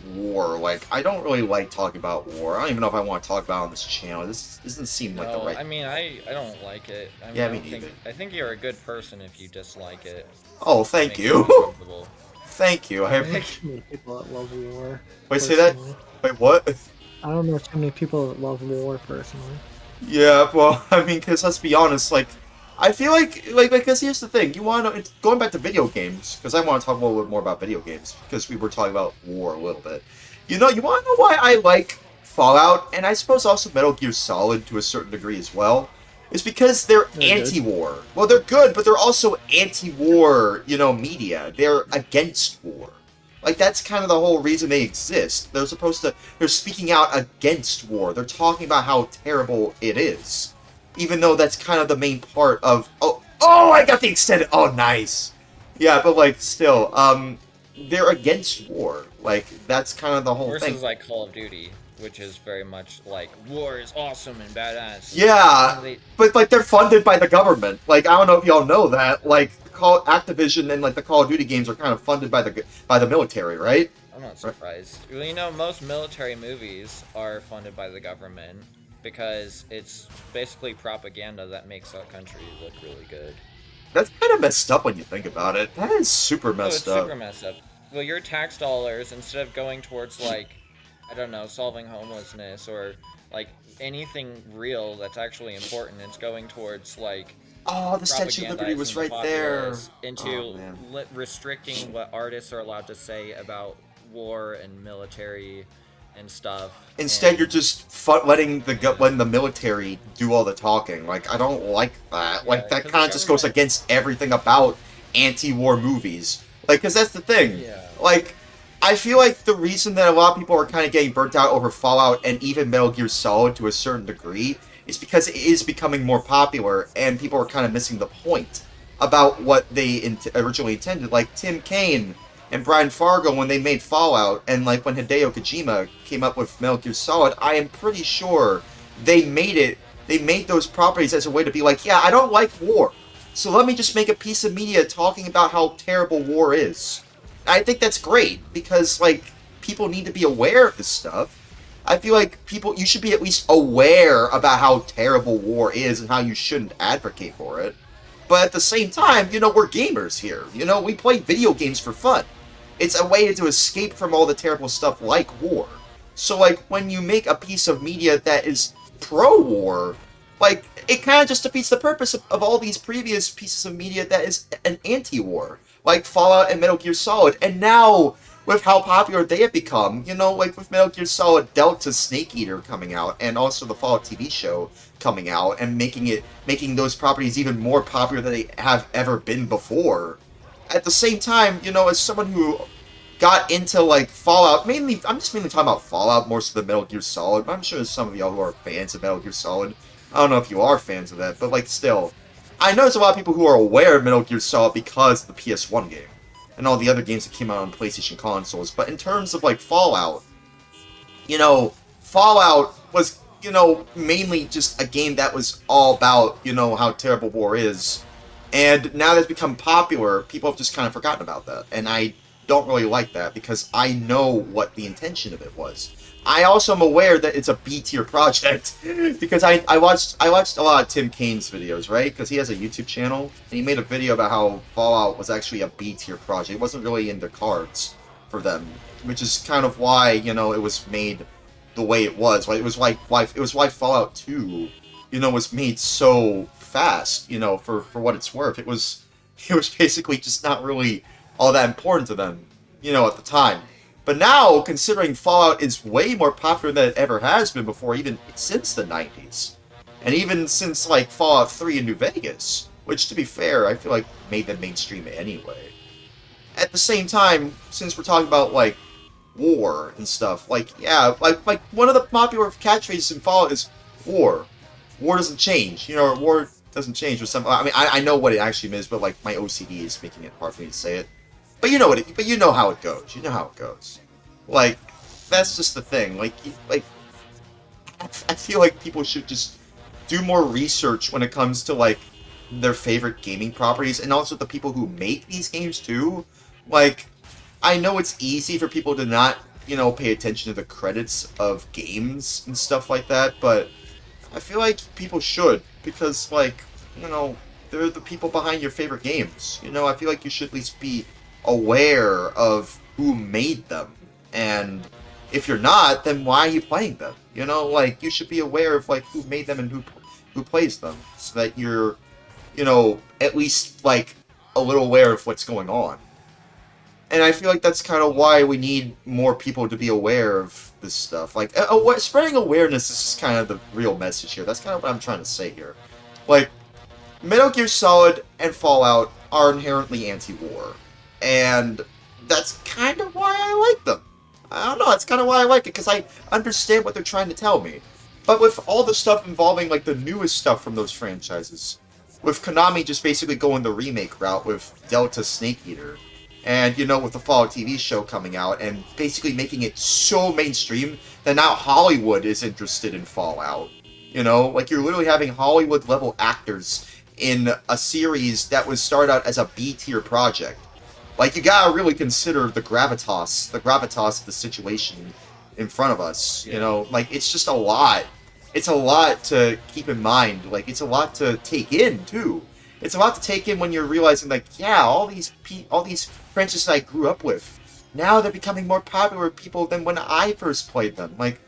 war. Like, I don't really like talking about war. I don't even know if I want to talk about it on this channel. This doesn't seem like the No, right. I mean I don't like it. I mean, Yeah, I me don't think, neither. I think you're a good person if you dislike it. Oh, thank Makes you. uncomfortable. Thank you. I don't know too many people that love war. Wait, say that. personally. Wait, what? I don't know too many people that love war personally. Yeah, well, I mean, because let's be honest, like, I feel like, because here's the thing, you want to know, going back to video games, because I want to talk a little bit more about video games, because we were talking about war a little bit. You know, you want to know why I like Fallout, and I suppose also Metal Gear Solid to a certain degree as well? It's because they're They're anti-war. Well, they're good, but they're also anti-war, you know, media. They're against war. Like, that's kind of the whole reason they exist. They're speaking out against war. They're talking about how terrible it is. Even though that's kind of the main part of, oh, I got the extended, oh, nice. Yeah, but, like, still, they're against war. Like, that's kind of the whole Versus thing. like Call of Duty, which is very much like war is awesome and badass. Yeah, They- but, like, they're funded by the government. Like, I don't know if y'all know that. Like, Activision and, like, the Call of Duty games are kind of funded by the military, right? I'm not surprised. Well, you know, most military movies are funded by the government because it's basically propaganda that makes our country look really good. That's kind of messed up when you think about it. That is super Oh, it's messed up. super messed up. Well, your tax dollars, instead of going towards, like, I don't know, solving homelessness or, like, anything real that's actually important, it's going towards, like, Oh, the Statue of Liberty was propagandizing the right there. populace into Oh, man. restricting what artists are allowed to say about war and military and stuff. Instead, and, you're just letting the military do all the talking. Like, I don't like that. Yeah, Like, that 'cause kind the of just goes government- against everything about anti-war movies. Like, because that's the thing. Yeah. Like, I feel like the reason that a lot of people are kind of getting burnt out over Fallout and even Metal Gear Solid to a certain degree is because it is becoming more popular and people are kind of missing the point about what they originally intended. Like, Tim Kaine and Brian Fargo, when they made Fallout, and like when Hideo Kojima came up with Metal Gear Solid, I am pretty sure they made those properties as a way to be like, yeah, I don't like war, so let me just make a piece of media talking about how terrible war is. I think that's great, because like, people need to be aware of this stuff. I feel like you should be at least aware about how terrible war is and how you shouldn't advocate for it. But at the same time, you know, we're gamers here. You know, we play video games for fun. It's a way to escape from all the terrible stuff like war. So, like, when you make a piece of media that is pro-war, like, it kind of just defeats the purpose of all these previous pieces of media that is an anti-war. Like Fallout and Metal Gear Solid. And now, with how popular they have become, you know, like with Metal Gear Solid Delta Snake Eater coming out, and also the Fallout TV show coming out, and making those properties even more popular than they have ever been before. At the same time, you know, as someone who got into, like, Fallout, I'm just mainly talking about Fallout more so than Metal Gear Solid, but I'm sure there's some of y'all who are fans of Metal Gear Solid. I don't know if you are fans of that, but, like, still. I know there's a lot of people who are aware of Metal Gear Solid because of the PS1 game, and all the other games that came out on PlayStation consoles, but in terms of, like, Fallout, you know, Fallout was, you know, mainly just a game that was all about, you know, how terrible war is. And now that it's become popular, people have just kind of forgotten about that. And I don't really like that because I know what the intention of it was. I also am aware that it's a B-tier project because I watched a lot of Tim Kane's videos, right? Because he has a YouTube channel, and he made a video about how Fallout was actually a B-tier project. It wasn't really in the cards for them, which is kind of why, you know, it was made the way it was. Like, it was why Fallout 2, you know, was made so fast, you know, for what it's worth. It was basically just not really all that important to them, you know, at the time. But now, considering Fallout is way more popular than it ever has been before, even since the 90s, and even since, like, Fallout 3 in New Vegas, which, to be fair, I feel like made them mainstream anyway. At the same time, since we're talking about, like, war and stuff. Like, yeah, like one of the popular catchphrases in Fallout is war. War doesn't change. You know, war doesn't change with some. I mean, I know what it actually means, but like my OCD is making it hard for me to say it. But you know what? But you know how it goes. You know how it goes. Like, that's just the thing. Like I feel like people should just do more research when it comes to like their favorite gaming properties, and also the people who make these games too. Like, I know it's easy for people to not, you know, pay attention to the credits of games and stuff like that, but I feel like people should, because, like, you know, they're the people behind your favorite games. You know, I feel like you should at least be aware of who made them, and if you're not, then why are you playing them? You know, like, you should be aware of, like, who made them and who plays them, so that you're, you know, at least, like, a little aware of what's going on. And I feel like that's kind of why we need more people to be aware of this stuff. Like, spreading awareness is just kind of the real message here. That's kind of what I'm trying to say here. Like, Metal Gear Solid and Fallout are inherently anti-war. And that's kind of why I like them. I don't know, that's kind of why I like it, because I understand what they're trying to tell me. But with all the stuff involving, like, the newest stuff from those franchises, with Konami just basically going the remake route with Delta Snake Eater, and, you know, with the Fallout TV show coming out, and basically making it so mainstream that now Hollywood is interested in Fallout. You know, like, you're literally having Hollywood-level actors in a series that was started out as a B-tier project. Like, you gotta really consider the gravitas of the situation in front of us, you know? Like, it's just a lot. It's a lot to keep in mind. Like, it's a lot to take in, too. It's a lot to take in when you're realizing, like, yeah, all these franchises I grew up with, now they're becoming more popular with people than when I first played them. Like,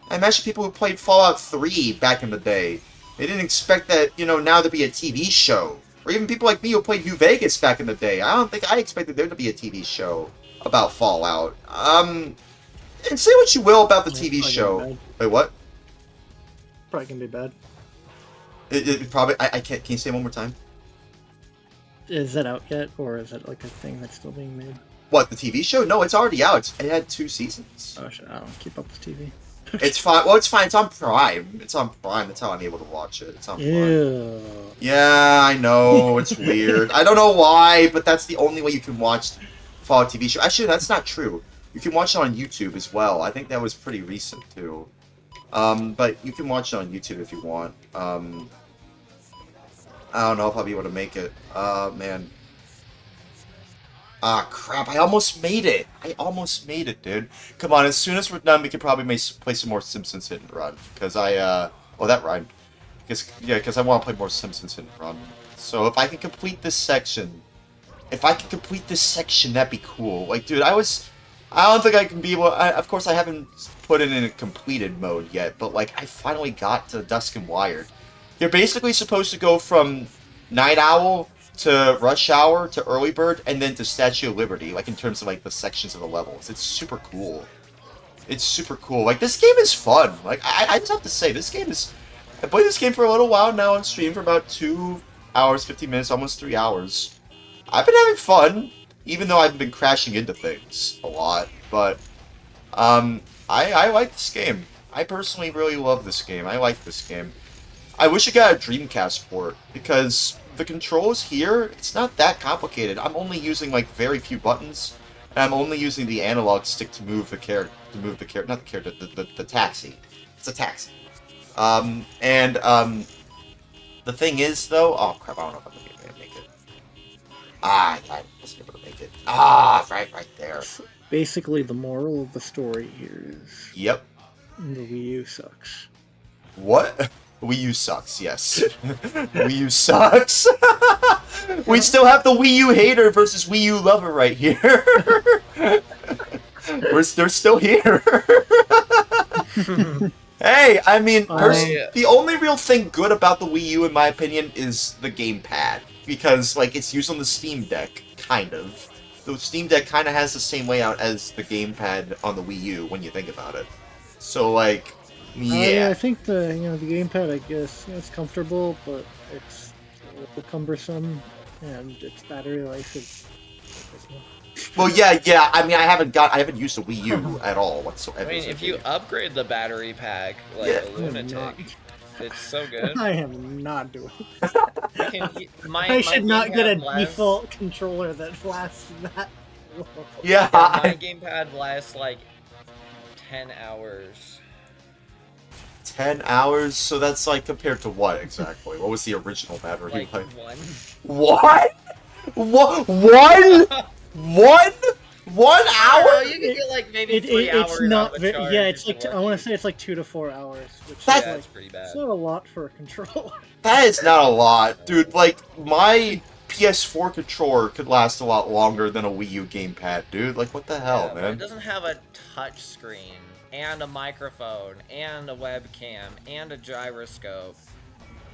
I imagine people who played Fallout 3 back in the day, they didn't expect that, you know, now to be a TV show. Or even people like me who played New Vegas back in the day. I don't think I expected there to be a TV show about Fallout. And say what you will about the TV show. Wait, what? Probably gonna be bad. It probably. I can't. Can you say it one more time? Is that out yet, or is it like a thing that's still being made? What, the TV show? No, it's already out. It had 2 seasons. Oh shit! I don't keep up with TV. It's fine. Well, it's fine. It's on Prime. It's on Prime. That's how I'm able to watch it. It's on Prime. Ew. Yeah, I know. It's weird. I don't know why, but that's the only way you can watch Fallout TV show. Actually, that's not true. You can watch it on YouTube as well. I think that was pretty recent too. But you can watch it on YouTube if you want. I don't know if I'll be able to make it. Man. Ah, crap. I almost made it. I almost made it, dude. Come on, as soon as we're done, we could probably play some more Simpsons Hit and Run. Because well, that rhymed. Because I want to play more Simpsons Hit and Run. So if I can complete this section... that'd be cool. Like, dude, I don't think I can be able... of course, I haven't put it in a completed mode yet, but, like, I finally got to Dusk and Wired. You're basically supposed to go from Night Owl to Rush Hour to Early Bird, and then to Statue of Liberty, like, in terms of, like, the sections of the levels. It's super cool. It's super cool. Like, this game is fun. Like, I just have to say, this game is... I played this game for a little while now on stream for about 2 hours, 15 minutes, almost 3 hours. I've been having fun, even though I've been crashing into things a lot, but, I like this game. I personally really love this game. I like this game. I wish it got a Dreamcast port, because the controls here, it's not that complicated. I'm only using, like, very few buttons, and I'm only using the analog stick to move the taxi. It's a taxi. The thing is, though... Oh, crap, I don't know if I'm going to be able to make it. I wasn't able to make it. Right there. Basically, the moral of the story here is... Yep. The Wii U sucks. What? Wii U sucks, yes. Wii U sucks. We still have the Wii U hater versus Wii U lover right here. They're still here. Hey, I mean, the only real thing good about the Wii U, in my opinion, is the gamepad. Because, like, it's used on the Steam Deck, kind of. The Steam Deck kind of has the same layout as the gamepad on the Wii U, when you think about it. So, like, yeah. I think the gamepad, I guess, it's comfortable, but it's a little cumbersome, and its battery life is Well, yeah. I mean, I haven't used a Wii U at all whatsoever. I mean, if you upgrade the battery pack like Yeah. a lunatic, it's so good. I am not doing. My should not get a gamepad lasts- default controller that lasts that long. Yeah. My gamepad lasts like 10 hours. 10 hours. So that's like compared to what exactly? What was the original battery Like life? 1. What? What? 1 hour? Oh, you can get like maybe 3 hours. It's not. out of a charge Yeah, it's if like you're I want to lucky. say it's like 2 to 4 hours, which That- is Yeah, like it's pretty bad. it's not a lot for a controller. That is not a lot, dude. Like my PS4 controller could last a lot longer than a Wii U gamepad, dude. Like what the hell, Yeah, but man? it doesn't have a touch screen and a microphone and a webcam and a gyroscope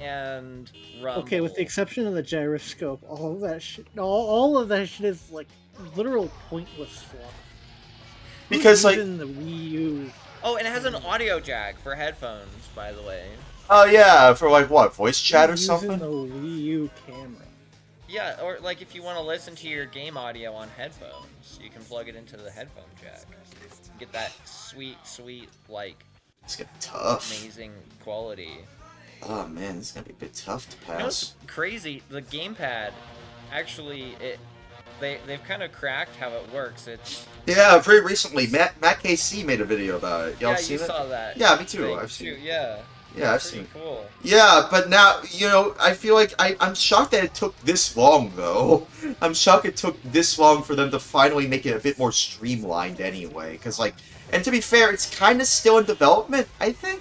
and rumble. Okay, with the exception of the gyroscope, all of that shit, all of that shit is like literal pointless fluff. Because like, Even the Wii U. Oh, and it has an audio jack for headphones, by the way. oh yeah, for like what, voice chat or Using something? the Wii U camera. Yeah, or like if you want to listen to your game audio on headphones, you can plug it into the headphone jack. Get that sweet, like, It's gonna be tough. amazing quality. Oh man, it's gonna be a bit tough to You know what's pass. crazy? The gamepad, actually, they've kind of cracked how it works. It's Yeah, very recently, Matt KC made a video about it. Y'all yeah, seen you it? saw that. Yeah, me too. thing, I've seen it. Yeah. Yeah, I've Pretty seen. cool. Yeah, but now, you know, I feel like I'm shocked that it took this long, though. I'm shocked it took this long for them to finally make it a bit more streamlined anyway. Because, like, and to be fair, it's kind of still in development, I think.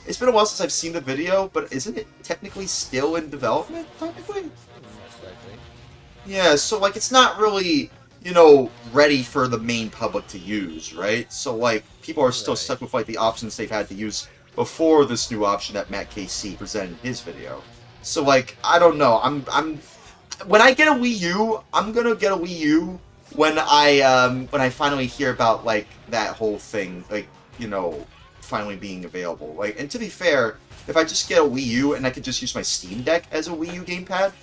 It's been a while since I've seen the video, but isn't it technically still in development, technically? Most likely. Yeah, so, like, it's not really, you know, ready for the main public to use, right? So, like, people are still Right. stuck with, like, the options they've had to use before this new option that Matt KC presented in his video. So, like, I don't know. I'm when I get a Wii U, I'm gonna get a Wii U when I finally hear about, like, that whole thing, like, you know, finally being available. Like, and to be fair, if I just get a Wii U and I could just use my Steam Deck as a Wii U gamepad,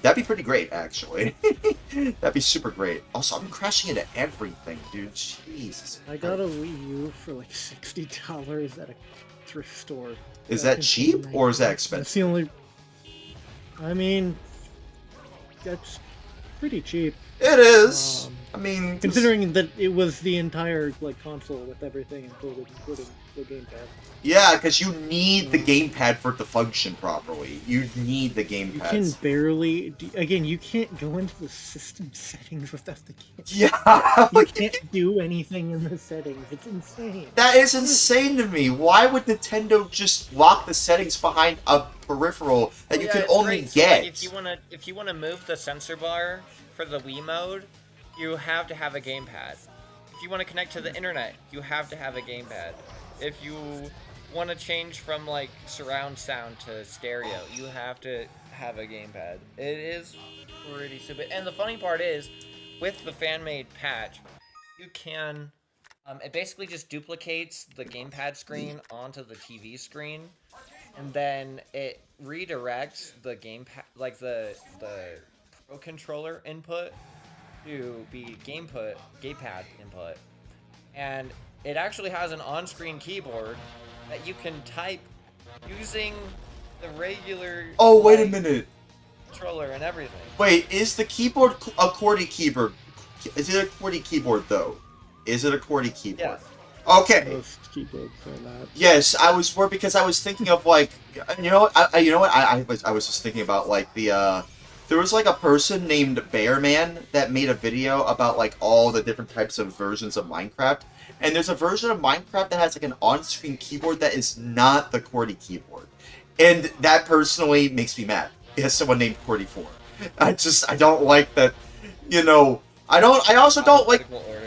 that'd be pretty great, actually. That'd be super great. Also, I'm crashing into everything, dude. Jesus. I got a Wii U for like $60 at a thrift store. Is back that in cheap or is that 2019. expensive? That's the only. I mean, that's pretty cheap. It is. Um, I mean, Considering that it was the entire like console with everything included, including the gamepad. yeah, because you need the gamepad for it to function properly. You need the You can gamepad. barely. Again, you can't go into the system settings without the game. Yeah, You like, can't do anything in the settings. It's insane. that is insane to me. Why would Nintendo just lock the settings behind a peripheral that you Yeah, can it's only great. So, get? like, if you wanna move the sensor bar for the Wii mode, you have to have a gamepad. If you want to connect to the internet, you have to have a gamepad. If you want to change from like surround sound to stereo, you have to have a gamepad. It is pretty stupid. And the funny part is, with the fan-made patch, you can. It basically just duplicates the gamepad screen onto the TV screen, and then it redirects the gamepad, like the Pro controller input, to be gamepad input, and it actually has an on-screen keyboard that you can type using the regular. Oh, wait a like, minute. Controller and everything. Wait, is the keyboard a QWERTY keyboard? Is it a QWERTY keyboard, though? Is it a QWERTY keyboard? Okay. Most keyboards are not. Yes, I was worried because I was thinking of like, you know what? I was just thinking about like the there was like a person named Bearman that made a video about like all the different types of versions of Minecraft, and there's a version of Minecraft that has like an on-screen keyboard that is not the QWERTY keyboard, and that personally makes me mad. It has someone named QWERTY4. I don't like that. You know, I also don't like. Alphabetical order.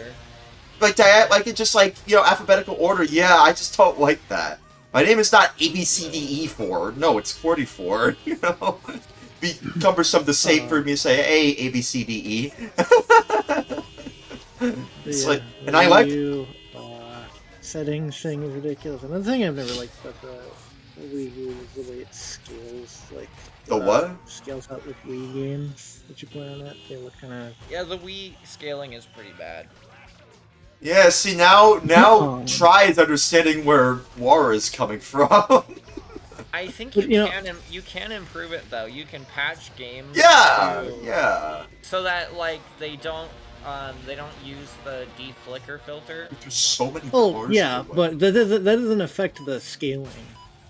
Like it just like, you know, alphabetical order. Yeah, I just don't like that. My name is not ABCDE4. No, it's 44. You know, be cumbersome to say for me to say, hey, ABCDE. It's like, and I like. Settings thing is ridiculous. Another thing I've never liked about the Wii U is the way it scales, like The what? scales out with Wii games that you play on it. They look kind of Yeah, the Wii scaling is pretty bad. Yeah, see now Oh. Try is understanding where War is coming from. I think But, you know- you can improve it though. You can patch games. Yeah, to- yeah. So that like they don't use the deflicker filter. There's so many Oh cars. yeah, to but that doesn't affect the scaling.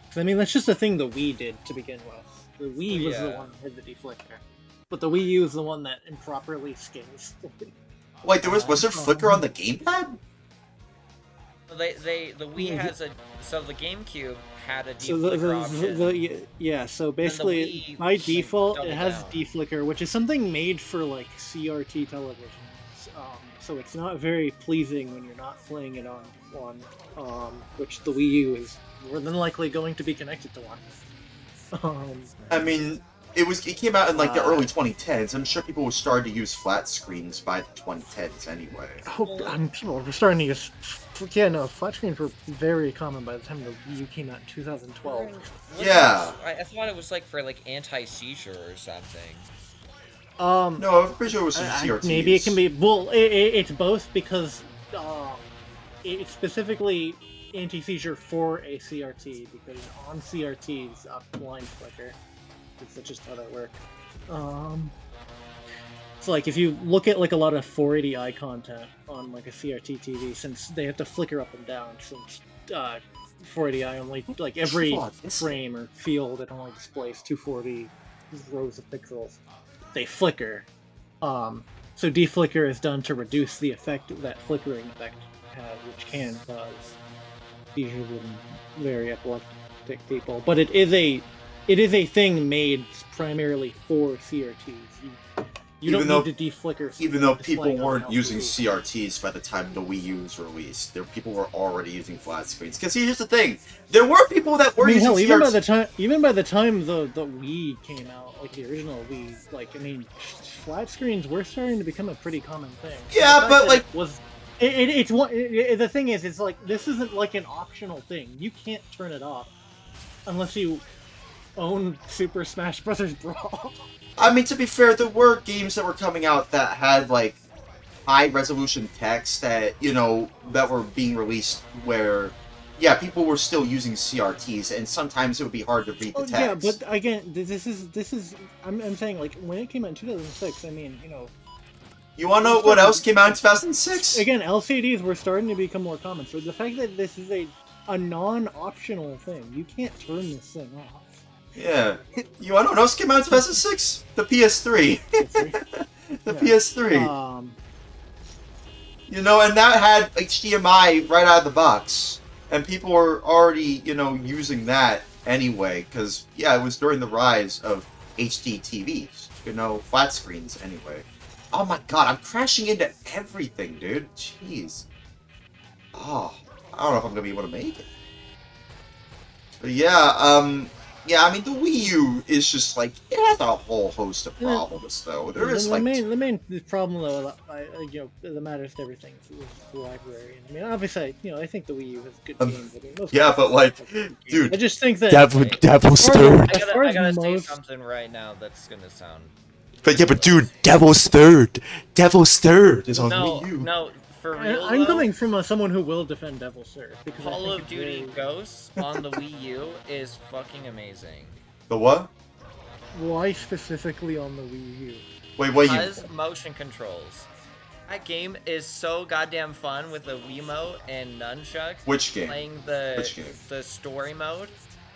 'Cause, I mean, that's just a thing the Wii did to begin with. The Wii was the Yeah. one that had the deflicker, but the Wii U is the one that improperly scales. Wait, was there flicker on the gamepad? The Wii has a the GameCube had a So deflicker option. yeah, so basically Wii by went default double it has down. deflicker, which is something made for like CRT televisions. So it's not very pleasing when you're not playing it on one, which the Wii U is more than likely going to be connected to one. I mean, it came out in like the Uh, early 2010s. I'm sure people were starting to use flat screens by the 2010s anyway. People were starting to use. Yeah, no, flat screens were very common by the time the Wii U came out in 2012. Yeah. I thought it was like for like anti-seizure or something. No, I'm pretty sure it was some CRTs. Maybe it can be. Well, it's both because it's specifically anti-seizure for a CRT because on CRTs, blind flicker. That's just how that works. It's like if you look at like a lot of 480i content on like a CRT TV, since they have to flicker up and down, since 480i only like every frame or field it only displays 240 rows of pixels. They flicker. So deflicker is done to reduce the effect that flickering effect has, which can cause seizures in very epileptic people. But it is a thing made primarily for CRTs. You don't need to deflicker. Even though people displaying on weren't an using LCD. CRTs by the time the Wii U was released, people were already using flat screens. Because here's the thing: there were people that were using hell, CRTs. even by the time the Wii came out, like the original Wii, like I mean, flat screens were starting to become a pretty common thing. So Yeah, the fact but, that like- it's one. The thing is, it's like this isn't like an optional thing. You can't turn it off unless you own Super Smash Bros. Brawl. I mean, to be fair, there were games that were coming out that had like high-resolution text that that were being released where, yeah, people were still using CRTs, and sometimes it would be hard to read the text. Yeah, but again, this is. I'm saying like when it came out in 2006. I mean, You want to know what else came out in 2006? Again, LCDs were starting to become more common. So the fact that this is a non-optional thing, you can't turn this thing off. Yeah. You want to know what else came out in 2006? The PS3. The PS3. And that had HDMI right out of the box. And people were already, using that anyway. Because, yeah, it was during the rise of HD TVs. Flat screens anyway. Oh my god, I'm crashing into everything, dude. Jeez. Oh, I don't know if I'm going to be able to make it. But yeah, yeah, I mean, the Wii U is just like, it has a whole host of problems, though. There is like... The main problem, though, that matters to everything is the library. I mean, obviously, I think the Wii U has good games. I mean, most Yeah, but like, dude... I just think that... Devil's Third. I gotta say something right now that's gonna sound... But yeah, but dude, Devil's Third! Devil's Third is on Wii U. No, for real, I'm though, coming from someone who will defend Devil's Third. Because I Call think of it's Duty very- Ghosts on the Wii U is fucking amazing. The what? Why specifically on the Wii U? Wait, what you... Because motion controls. That game is so goddamn fun with the Wiimote and nunchuck. Which game? Playing Which game? the story mode,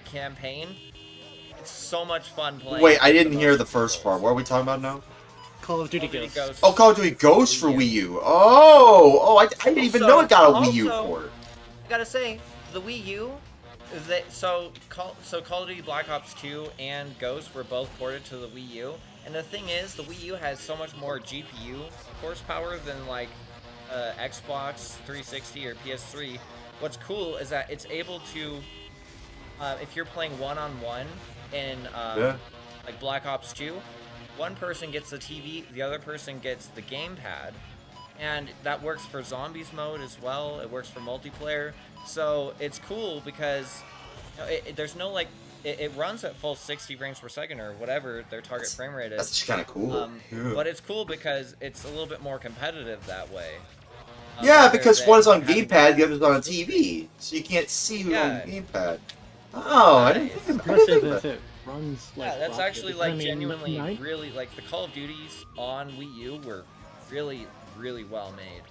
campaign. It's so much fun playing. Wait, I with didn't the hear the motion first controls. part. What are we talking about now? Call of Duty Call of Duty Ghosts. Ghosts. Oh, Call of Duty Ghosts for Wii U. Oh, I didn't even know it got a Wii U port. I gotta say, the Wii U, so Call of Duty Black Ops 2 and Ghost were both ported to the Wii U, and the thing is, the Wii U has so much more GPU horsepower than like Xbox 360 or PS3. What's cool is that it's able to, if you're playing one-on-one in like Black Ops 2, one person gets the TV, the other person gets the gamepad, and that works for zombies mode as well. It works for multiplayer, so it's cool because No, there's no like it runs at full 60 frames per second or whatever their target frame rate That's is. just kind of cool. Yeah. But it's cool because it's a little bit more competitive that way. Yeah, because than one is on having gamepad, to- the other is on a TV, so you can't see who's Yeah. on gamepad. Oh, I didn't think about Impressive that. if it runs like. Yeah, that's rocket. actually I like mean, genuinely nine- really like the Call of Duties on Wii U were really well made.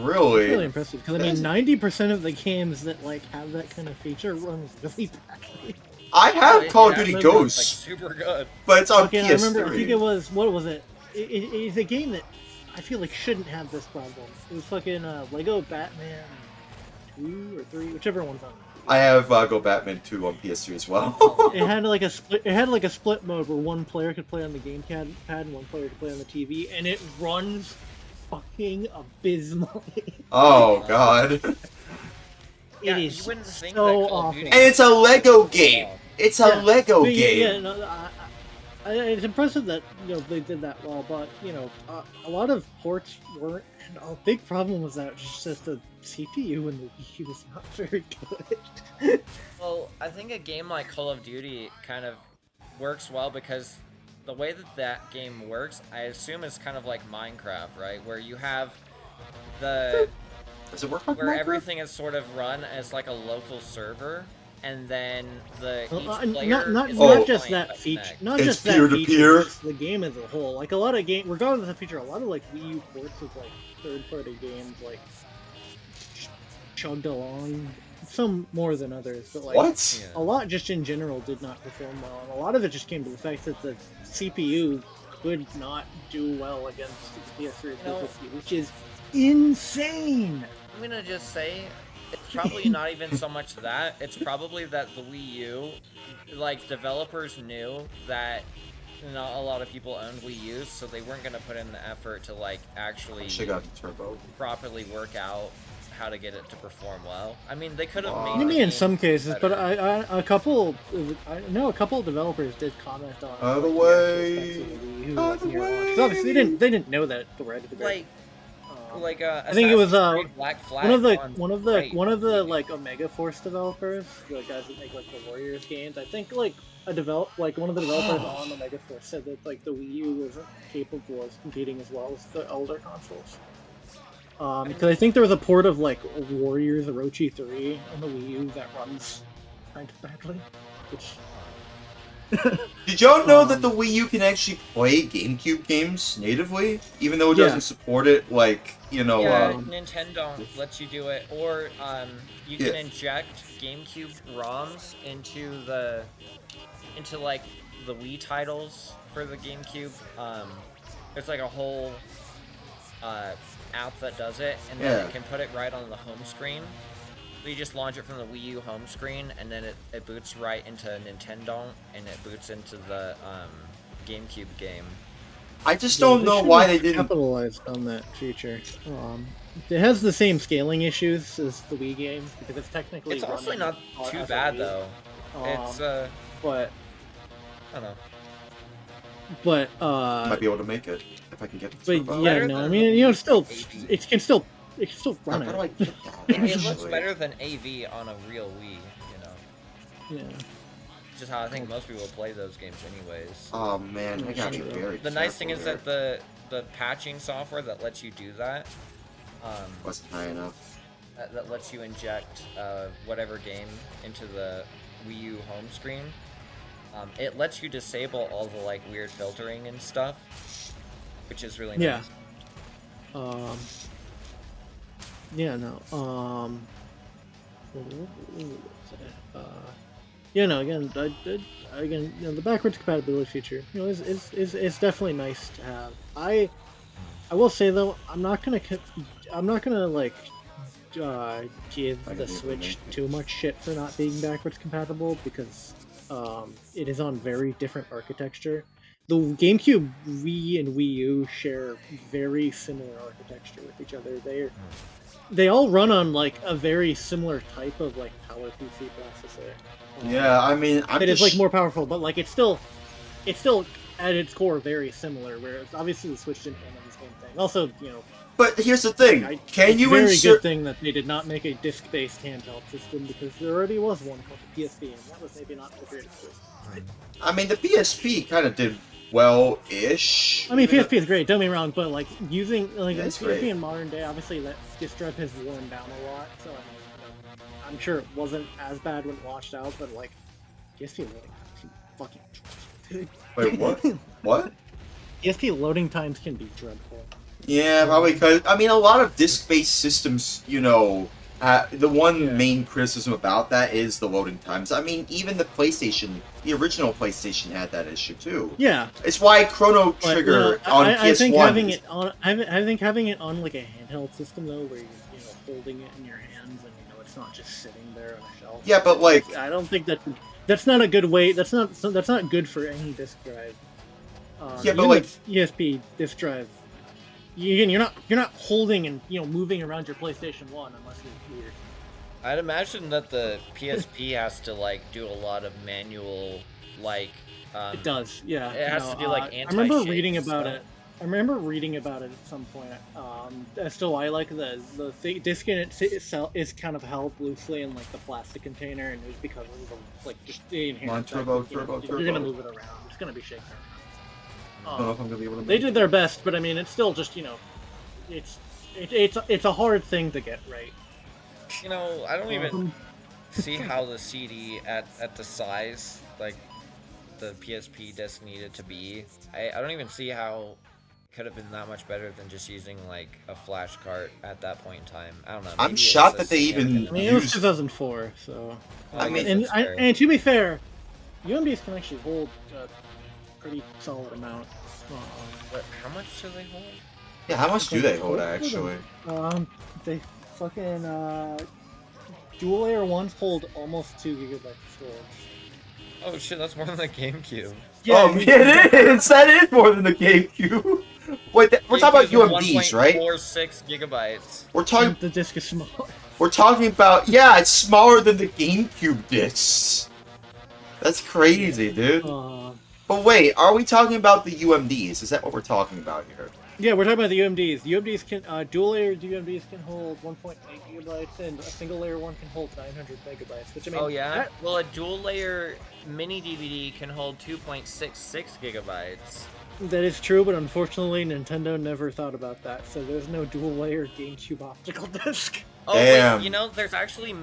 Really? It's really impressive because I mean, 90% of the games that like have that kind of feature run really badly. I have Call of Yeah, Duty like, Ghosts, super good. but it's on Okay, PS3. I remember. I think it was what was it? It's a game that I feel like shouldn't have this problem. It was fucking Lego Batman 2 or 3, whichever one's on. I have Go Batman 2 on PS3 as well. It had like a split. It had like a split mode where one player could play on the gamepad and one player could play on the TV, and it runs fucking abysmally. Oh god. Yeah, It you is wouldn't think so that Call of awful. Duty- And it's a Lego game. It's a Lego But game. Yeah, no, it's impressive that they did that well, but a lot of ports weren't. And a big problem was that just that the CPU in the Wii was not very good. Well, I think a game like Call of Duty kind of works well because the way that game works, I assume, is kind of like Minecraft, right? Where you have the Does it work like where Minecraft? everything is sort of run as like a local server, and then each player not is not just playing that to feature, connect. not It's just that peer-to-peer. feature, just the game as a whole. Like a lot of game, regardless of the feature, a lot of like Wii U ports of like third-party games like chugged along. Some more than others, but like What? a lot just in general did not perform well, and a lot of it just came to the fact that the CPU could not do well against the PS3 or 360, which is insane. I'm gonna just say, it's probably not even so much that. It's probably that the Wii U, like, developers knew that not a lot of people owned Wii U's, so they weren't gonna put in the effort to, like, actually Should got the turbo. properly work out how to get it to perform well. I mean, they could have Wow. made Maybe the in game some cases, but better. I know a couple of developers did comment on. Out of the like, way. actual specs of the Wii U, Out like, of the near launch. 'Cause way. obviously they didn't know that right at the very. I think it was Black Flag one of the great. like Omega Force developers, the guys that make like the Warriors games. I think like one of the developers on Omega Force said that like the Wii U wasn't capable of competing as well as the older consoles. Because I think there was a port of like Warriors Orochi 3 on the Wii U that runs kind of badly, which. Did y'all know that the Wii U can actually play GameCube games natively, even though it Yeah. doesn't support it? Like, Yeah, Nintendo lets you do it, or you can inject GameCube ROMs into like the Wii titles for the GameCube. There's like a whole app that does it, and then it can put it right on the home screen. So you just launch it from the Wii U home screen, and then it boots right into Nintendo, and it boots into the GameCube game. I just don't know why they didn't capitalized on that feature. It has the same scaling issues as the Wii games because it's technically. It's also running not on too as a bad Wii. though. It's but I don't know. But might be able to make it if I can get it. But yeah, no, I mean, still, it can still run How do I it. get that? It looks better than AV on a real Wii, Yeah. Which is how I think most people play those games anyways. Oh man, I got you very. The nice thing is that the patching software that lets you do that wasn't high enough. That lets you inject whatever game into the Wii U home screen. It lets you disable all the like weird filtering and stuff, which is really nice. Yeah. Again, the backwards compatibility feature, is definitely nice to have. I will say though, I'm not gonna like give the Switch too much shit for not being backwards compatible because it is on very different architecture. The GameCube, Wii, and Wii U share very similar architecture with each other. They all run on like a very similar type of like PowerPC processor. Yeah, I mean, it is like more powerful, but like it's still at its core very similar. Whereas obviously the Switch didn't handle the same thing. Also, But here's the thing: can you very insert? good thing that they did not make a disc-based handheld system because there already was one called the PSP, and that was maybe not the greatest choice. I mean, the PSP kind of did well-ish. I mean, PSP is great. Don't get me wrong, but like using like Yeah, the it's PSP great. in modern day, obviously that disc drive has worn down a lot. So I'm sure it wasn't as bad when it launched out, but like PSP loading times can fucking dude. Wait, what? What? PSP loading times can be dreadful. Yeah, probably because I mean, a lot of disc-based systems, you know, the one main criticism about that is the loading times. I mean, even the PlayStation, the original PlayStation, had that issue too. Yeah, it's why Chrono but, Trigger on PS1. I think having it on, I think having it on like a handheld system though, where you're holding it in your hands and it's not just sitting there on a shelf. Yeah, but like, I don't think that's not a good way. That's not good for any disc drive. Yeah, but even like the ESP disc drive. You're not holding and moving around your PlayStation 1 unless you're weird. I'd imagine that the PSP has to like do a lot of manual like. It does, yeah. It has to do like anti. I remember reading about it. I remember reading about it at some point. As to why like the disc in itself is kind of held loosely in like the plastic container, and it was because of the like just the inherent fact that, you're gonna move it around. It's gonna be shaking around. I don't know if I'm gonna be able to. They did their best, but I mean, it's still just it's a hard thing to get right. I don't even see how the CD at the size like the PSP disc needed to be. I don't even see how it could have been that much better than just using like a flash cart at that point in time. I don't know. I'm shocked that they even. I mean, it was 2004, so. I mean, and to be fair, UMDs can actually hold a pretty solid amount. What? How much do they hold? Yeah, how much do they hold actually? They fucking dual layer ones hold almost 2 gigabytes of storage. Oh shit, that's more than the GameCube. Yeah, it is. That is more than the GameCube. Wait, we're talking about UMDs, right? 1.46 gigabytes. We're talking. The disc is small. We're talking about it's smaller than the GameCube discs. That's crazy, dude. But wait, are we talking about the UMDs? Is that what we're talking about here? Yeah, we're talking about the UMDs. The UMDs can dual layer UMDs can hold 1.8 gigabytes, and a single layer one can hold 900 megabytes. Which I mean, oh yeah. Well, a dual layer mini DVD can hold 2.66 gigabytes. That is true, but unfortunately, Nintendo never thought about that, so there's no dual layer GameCube optical disc. Oh Damn. wait, there's actually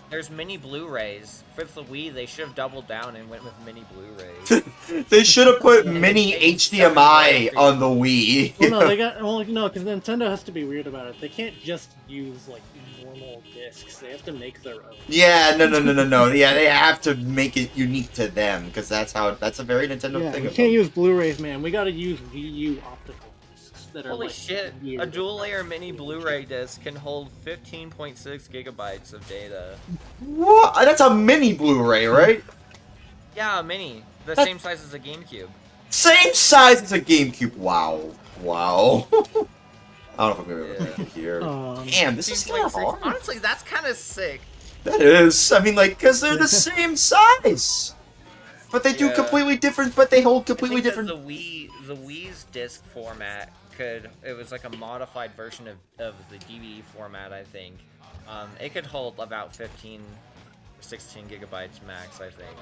there's mini Blu-rays. For the Wii, they should have doubled down and went with mini Blu-rays. They should have put mini HDMI on the Wii. Well, no, because Nintendo has to be weird about it. They can't just use like normal discs. They have to make their own. Yeah, no. Yeah, they have to make it unique to them because that's a very Nintendo thing. We can't use Blu-rays, man. We gotta use Wii U optical discs that are Holy like shit! weird. A dual layer mini Blu-ray disc can hold 15.6 gigabytes of data. What? That's a mini Blu-ray, right? Yeah, a mini. The same size as a GameCube. Same size as a GameCube. Wow. I don't know if I'm gonna be able to hear. Damn, this is kind of hard. Honestly, that's kind of sick. That is. I mean, like, because they're the same size. But they do completely different, but they hold completely different. The Wii's disc format it was like a modified version of the DVD format, I think. It could hold about 15 or 16 gigabytes max, I think.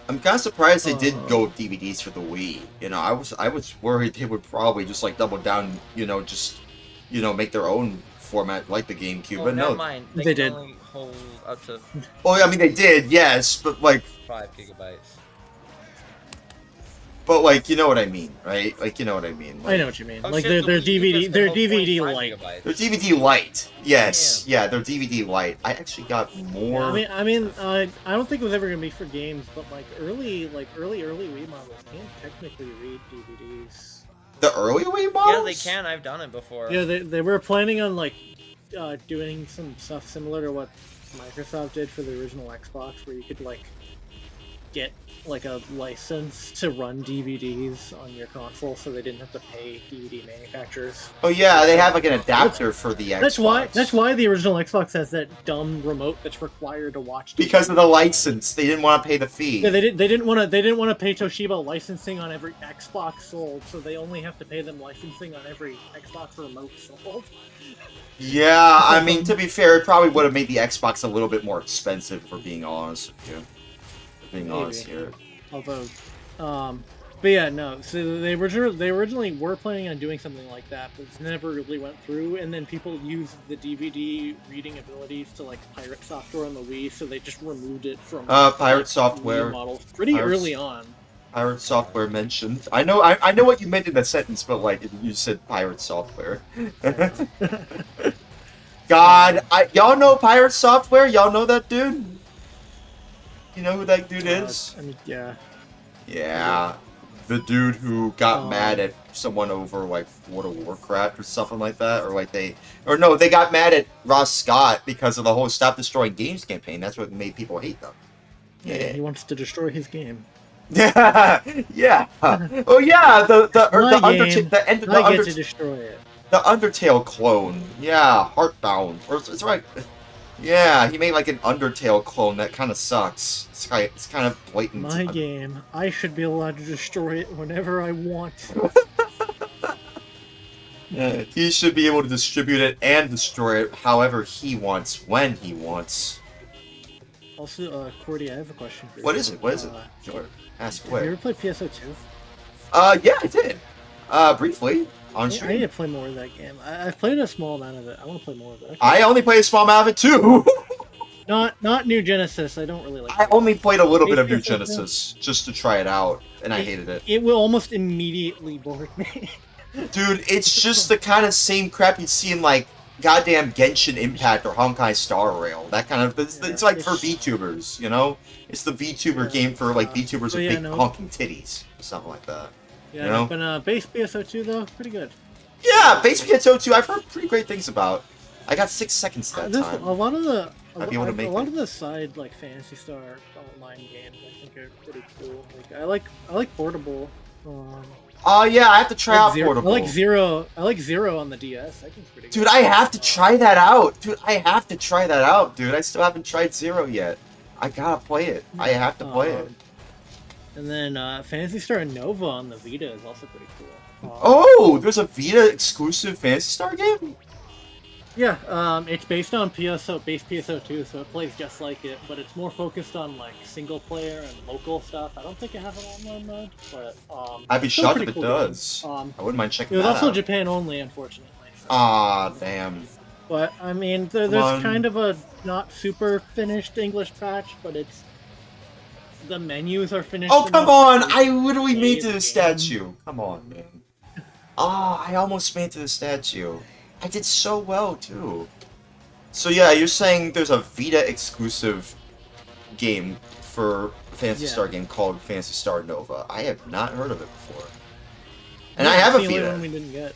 I'm kind of surprised they did go with DVDs for the Wii. I was worried they would probably just like double down, make their own format like the GameCube. But never no, mind. They can did. only hold up to well, I mean they did, yes, but like 5 gigabytes. But like, you know what I mean, right? Like, you know what I mean. Like, I know what you mean. Oh, like shit, they're the Wii DVD, they're disc can hold DVD 0.5 light. gigabytes. they're DVD light. Yes, yeah, they're DVD light. I actually got more. I mean, I don't think it was ever gonna be for games, but like early Wii models can technically read DVDs. The early Wii models? Yeah, they can. I've done it before. Yeah, they were planning on like doing some stuff similar to what Microsoft did for the original Xbox, where you could like get like a license to run DVDs on your console, so they didn't have to pay DVD manufacturers. Oh yeah, they have like an adapter for the Xbox. That's why the original Xbox has that dumb remote that's required to watch. Because of the license, they didn't want to pay the fee. Yeah, they didn't want to pay Toshiba licensing on every Xbox sold, so they only have to pay them licensing on every Xbox remote sold. Yeah, I mean, to be fair, it probably would have made the Xbox a little bit more expensive, for being honest with you. Being honest here. Although, but yeah, no. So they originally were planning on doing something like that, but it never really went through. And then people used the DVD reading abilities to like pirate software on the Wii, so they just removed it from pirate software Wii models pretty early on. Pirate software mentioned. I know what you meant in that sentence, but like you said, pirate software. God, y'all know pirate software? Y'all know that dude? You know who that dude is? I mean, yeah. Yeah. The dude who got mad at someone over, like, World of Warcraft or something like that. Or, like, they got mad at Ross Scott because of the whole Stop Destroying Games campaign. That's what made people hate them. Yeah, he wants to destroy his game. Yeah, yeah. Oh, yeah, the Undertale clone. Yeah, Heartbound. It's right. Yeah, he made like an Undertale clone that kind of sucks. It's kind of blatant. My game. I should be allowed to destroy it whenever I want. He should be able to distribute it and destroy it however he wants, when he wants. Also, Cordy, I have a question for you. What is it? What is it? Sure. Ask away. Have you ever played PSO2? Yeah, I did. Briefly. On stream. I need to play more of that game. I've played a small amount of it. I want to play more of it. I only played a small amount of it too. Not New Genesis. I don't really like. I only played a little bit of New Genesis just to try it out, and I hated it. It will almost immediately bore me. Dude, it's just the kind of same crap you'd see in like goddamn Genshin Impact or Honkai Star Rail. That kind of it's like for VTubers, you know? It's the VTuber game for like VTubers with big honking titties, something like that. Yeah, you know? But base PSO2 though, pretty good. Yeah, base PSO2 I've heard pretty great things about. I got 6 seconds that time. A lot of the side like Phantasy Star Online games I think are pretty cool. Like I like Portable. Yeah, I have to try out Portable. I like Zero on the DS. I think it's pretty good. Dude, I have to try that out. Dude, I still haven't tried Zero yet. I gotta play it. I have to play it. And then Phantasy Star Nova on the Vita is also pretty cool. There's a Vita exclusive Phantasy Star game? Yeah, it's based on base PSO2, so it plays just like it, but it's more focused on like single player and local stuff. I don't think it has an online mode, but I'd be shocked if it does. I wouldn't mind checking it out. It was also Japan only, unfortunately. So. Damn. But I mean, there's kind of a not super finished English patch, but it's the menus are finished. Oh come on! I literally made to the statue. Come on, man. I almost made to the statue. I did so well, too. So yeah, you're saying there's a Vita exclusive game for Phantasy Star game called Phantasy Star Nova. I have not heard of it before. And I have a Vita. One we didn't get.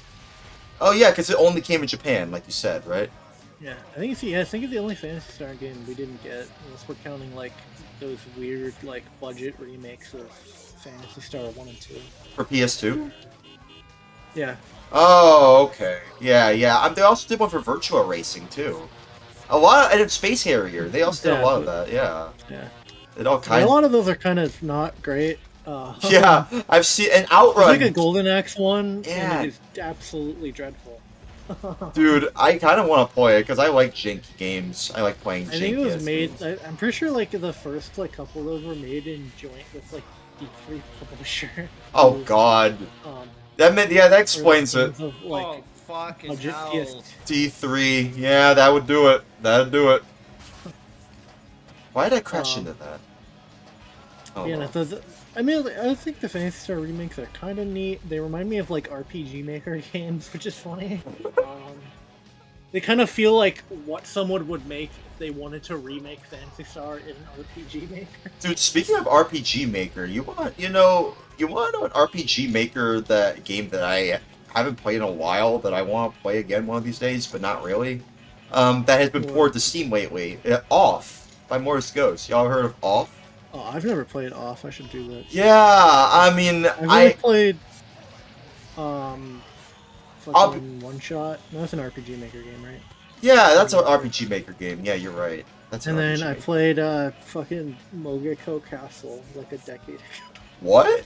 Oh yeah, because it only came in Japan, like you said, right? Yeah, I think it's the only Phantasy Star game we didn't get, unless we're counting like those weird like budget remakes of Phantasy Star 1 and 2. For PS2? Yeah. Oh, okay. Yeah. They also did one for Virtua Racing, too. And Space Harrier. They also did a lot of that, yeah. It all a lot of those are kind of not great. Yeah, I've seen an Outrun. There's like a Golden Axe one, and it is absolutely dreadful. Dude, I kind of want to play it, because I like janky games. I like playing janky games. I think it was made, I'm pretty sure like the first like couple of those were made in joint with like D3 publisher. Oh god. That explains it. Oh, fucking hell. D3, yeah, that would do it. That'd do it. Why did I crash into that? Oh, yeah, well. I mean, I think the Phantasy Star remakes are kind of neat. They remind me of like RPG Maker games, which is funny. They kind of feel like what someone would make if they wanted to remake Phantasy Star in RPG Maker. Dude, speaking of RPG Maker, you want to know an RPG Maker game that I haven't played in a while that I want to play again one of these days, but not really. That has been ported to Steam lately. Off by Morris Ghost. Y'all heard of Off? Oh, I've never played off. I should do that. Yeah, I mean, I've only played fucking One Shot. No, that's an RPG Maker game, right? Yeah, that's an RPG Maker game. Yeah, you're right. That's an And then RPG I Maker. played fucking Mogeko Castle like a decade ago. What?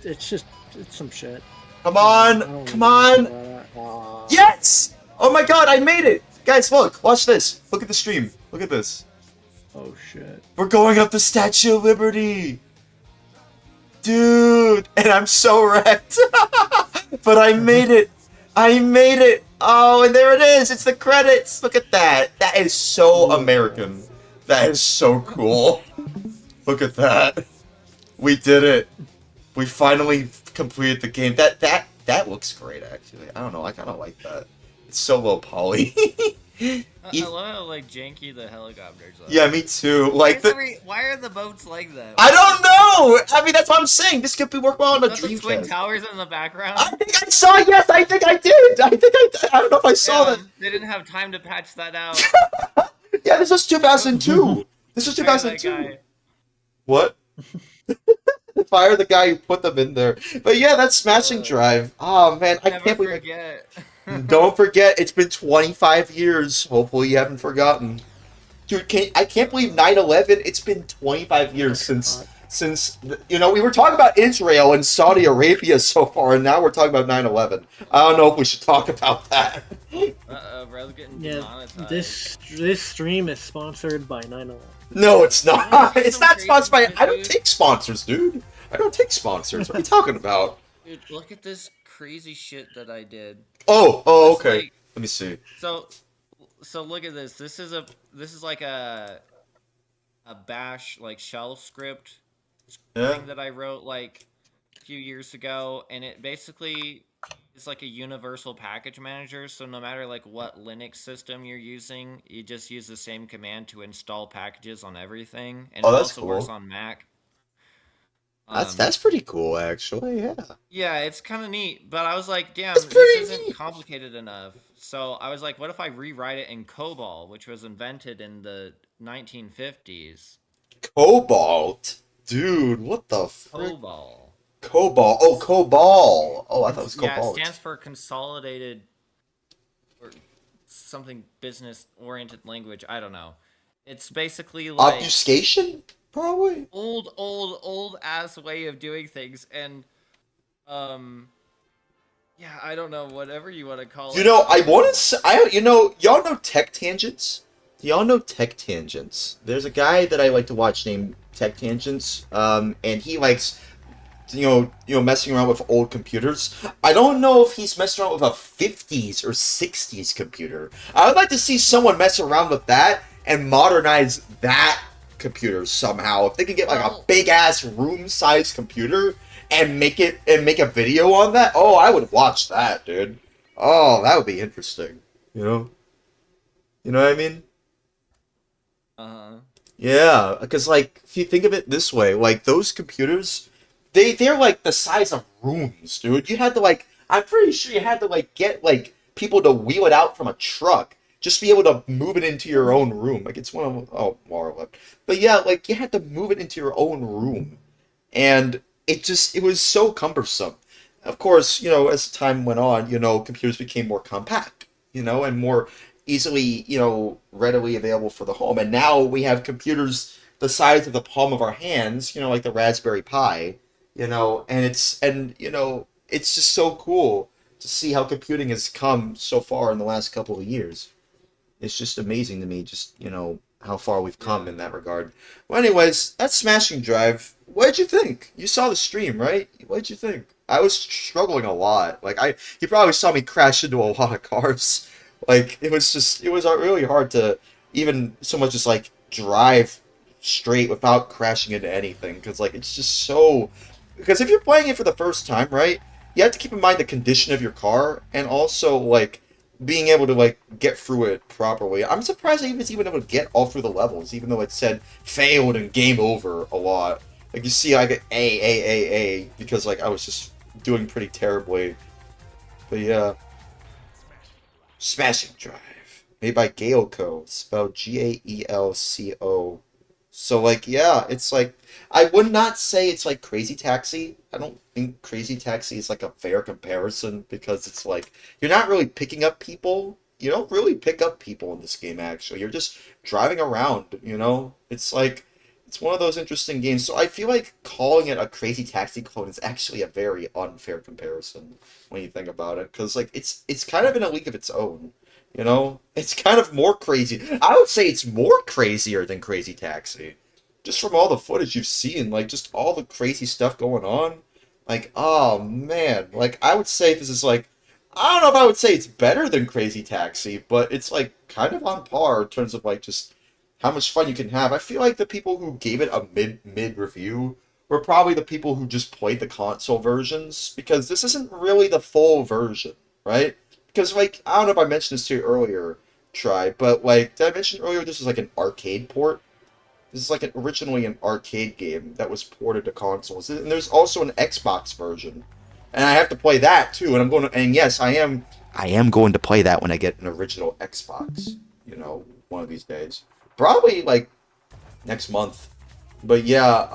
It's some shit. Come on, come on. Yes! Oh my god, I made it! Guys, look, watch this. Look at the stream. Look at this. Oh shit. We're going up the Statue of Liberty! Dude! And I'm so wrecked! But I made it! I made it! Oh, and there it is! It's the credits! Look at that! That is so American. That is so cool. Look at that. We did it. We finally completed the game. That looks great, actually. I don't know, I kind of like that. It's so low poly. I love how like janky the helicopters are. Yeah, me too. Like why are the boats like that? I don't know. I mean, that's what I'm saying. This could be work well on a the Twin Dreamcast. Towers in the background. I think I saw. Yes, I think I did. I don't know if I saw that. They didn't have time to patch that out. Yeah, this was 2002. This was 2002. What? Fire the guy who put them in there. But yeah, that's Smashing Drive. Oh man, I can't believe forget. Don't forget, it's been 25 years. Hopefully you haven't forgotten. Dude, I can't believe 9/11. It's been 25 years since you know, we were talking about Israel and Saudi Arabia so far, and now we're talking about 9/11. I don't know if we should talk about that. Bro's getting Yeah, demonetized. this stream is sponsored by 9/11. No, it's not. It's not sponsored by. I don't take sponsors, dude. I don't take sponsors. What are you talking about? Dude, look at this crazy shit that I did. Oh, okay. Like, let me see. So look at this. This is like a bash like shell script thing that I wrote like a few years ago, and it basically is like a universal package manager. So no matter like what Linux system you're using, you just use the same command to install packages on everything, and it that's also cool. works on Mac. That's pretty cool, actually. Yeah. Yeah, it's kind of neat, but I was like, damn, this isn't complicated enough. So I was like, what if I rewrite it in COBOL, which was invented in the 1950s? Cobalt? Dude, what the frick? COBOL. COBOL. Oh, COBOL. Oh, I thought it was Cobalt. Yeah, it stands for Consolidated or something business-oriented language. I don't know. It's basically like... Obfuscation? Probably. Old ass way of doing things, and yeah, I don't know, whatever you want to call it. You know, I want to say, y'all know Tech Tangents? Do y'all know Tech Tangents? There's a guy that I like to watch named Tech Tangents, and he likes, you know, messing around with old computers. I don't know if he's messing around with a 50s or 60s computer. I would like to see someone mess around with that and modernize that computer somehow. If they could get like a big ass room sized computer and make a video on that, oh, I would watch that, dude. Oh, that would be interesting. You know what I mean? Yeah, because like if you think of it this way, like those computers, they're like the size of rooms, dude. You had to like, I'm pretty sure you had to like get like people to wheel it out from a truck. Just be able to move it into your own room. Like, it's one of... Oh, Mara left. But yeah, like, you had to move it into your own room. And it was so cumbersome. Of course, you know, as time went on, you know, computers became more compact, you know, and more easily, you know, readily available for the home. And now we have computers the size of the palm of our hands, you know, like the Raspberry Pi, you know, and it's just so cool to see how computing has come so far in the last couple of years. It's just amazing to me, just, you know, how far we've come in that regard. Well, anyways, that's Smashing Drive. What did you think? You saw the stream, right? What did you think? I was struggling a lot. Like, you probably saw me crash into a lot of cars. Like, it was really hard to even so much as, like, drive straight without crashing into anything. Because, like, it's just so... Because if you're playing it for the first time, right, you have to keep in mind the condition of your car, and also, like, being able to, like, get through it properly. I'm surprised I was even able to get all through the levels, even though it said failed and game over a lot. Like, you see, I get A, because, like, I was just doing pretty terribly. But, yeah. Smashing Drive. Made by Gaelco, spelled Gaelco. So like, yeah, it's like I would not say it's like Crazy Taxi. I don't think Crazy Taxi is like a fair comparison because it's like you're not really picking up people. You don't really pick up people in this game actually. You're just driving around, you know? It's like it's one of those interesting games. So I feel like calling it a Crazy Taxi clone is actually a very unfair comparison when you think about it because like it's kind of in a league of its own. You know, it's kind of more crazy. I would say it's more crazier than Crazy Taxi. Just from all the footage you've seen, like just all the crazy stuff going on. Like, oh man. Like I would say this is like I don't know if I would say it's better than Crazy Taxi, but it's like kind of on par in terms of like just how much fun you can have. I feel like the people who gave it a mid review were probably the people who just played the console versions because this isn't really the full version, right? Because like I don't know if I mentioned this to you earlier, Try, but like did I mention earlier this is like an arcade port? This is like originally an arcade game that was ported to consoles, and there's also an Xbox version, and I have to play that too. And I'm going to, and yes, I am going to play that when I get an original Xbox. You know, one of these days, probably like next month. But yeah,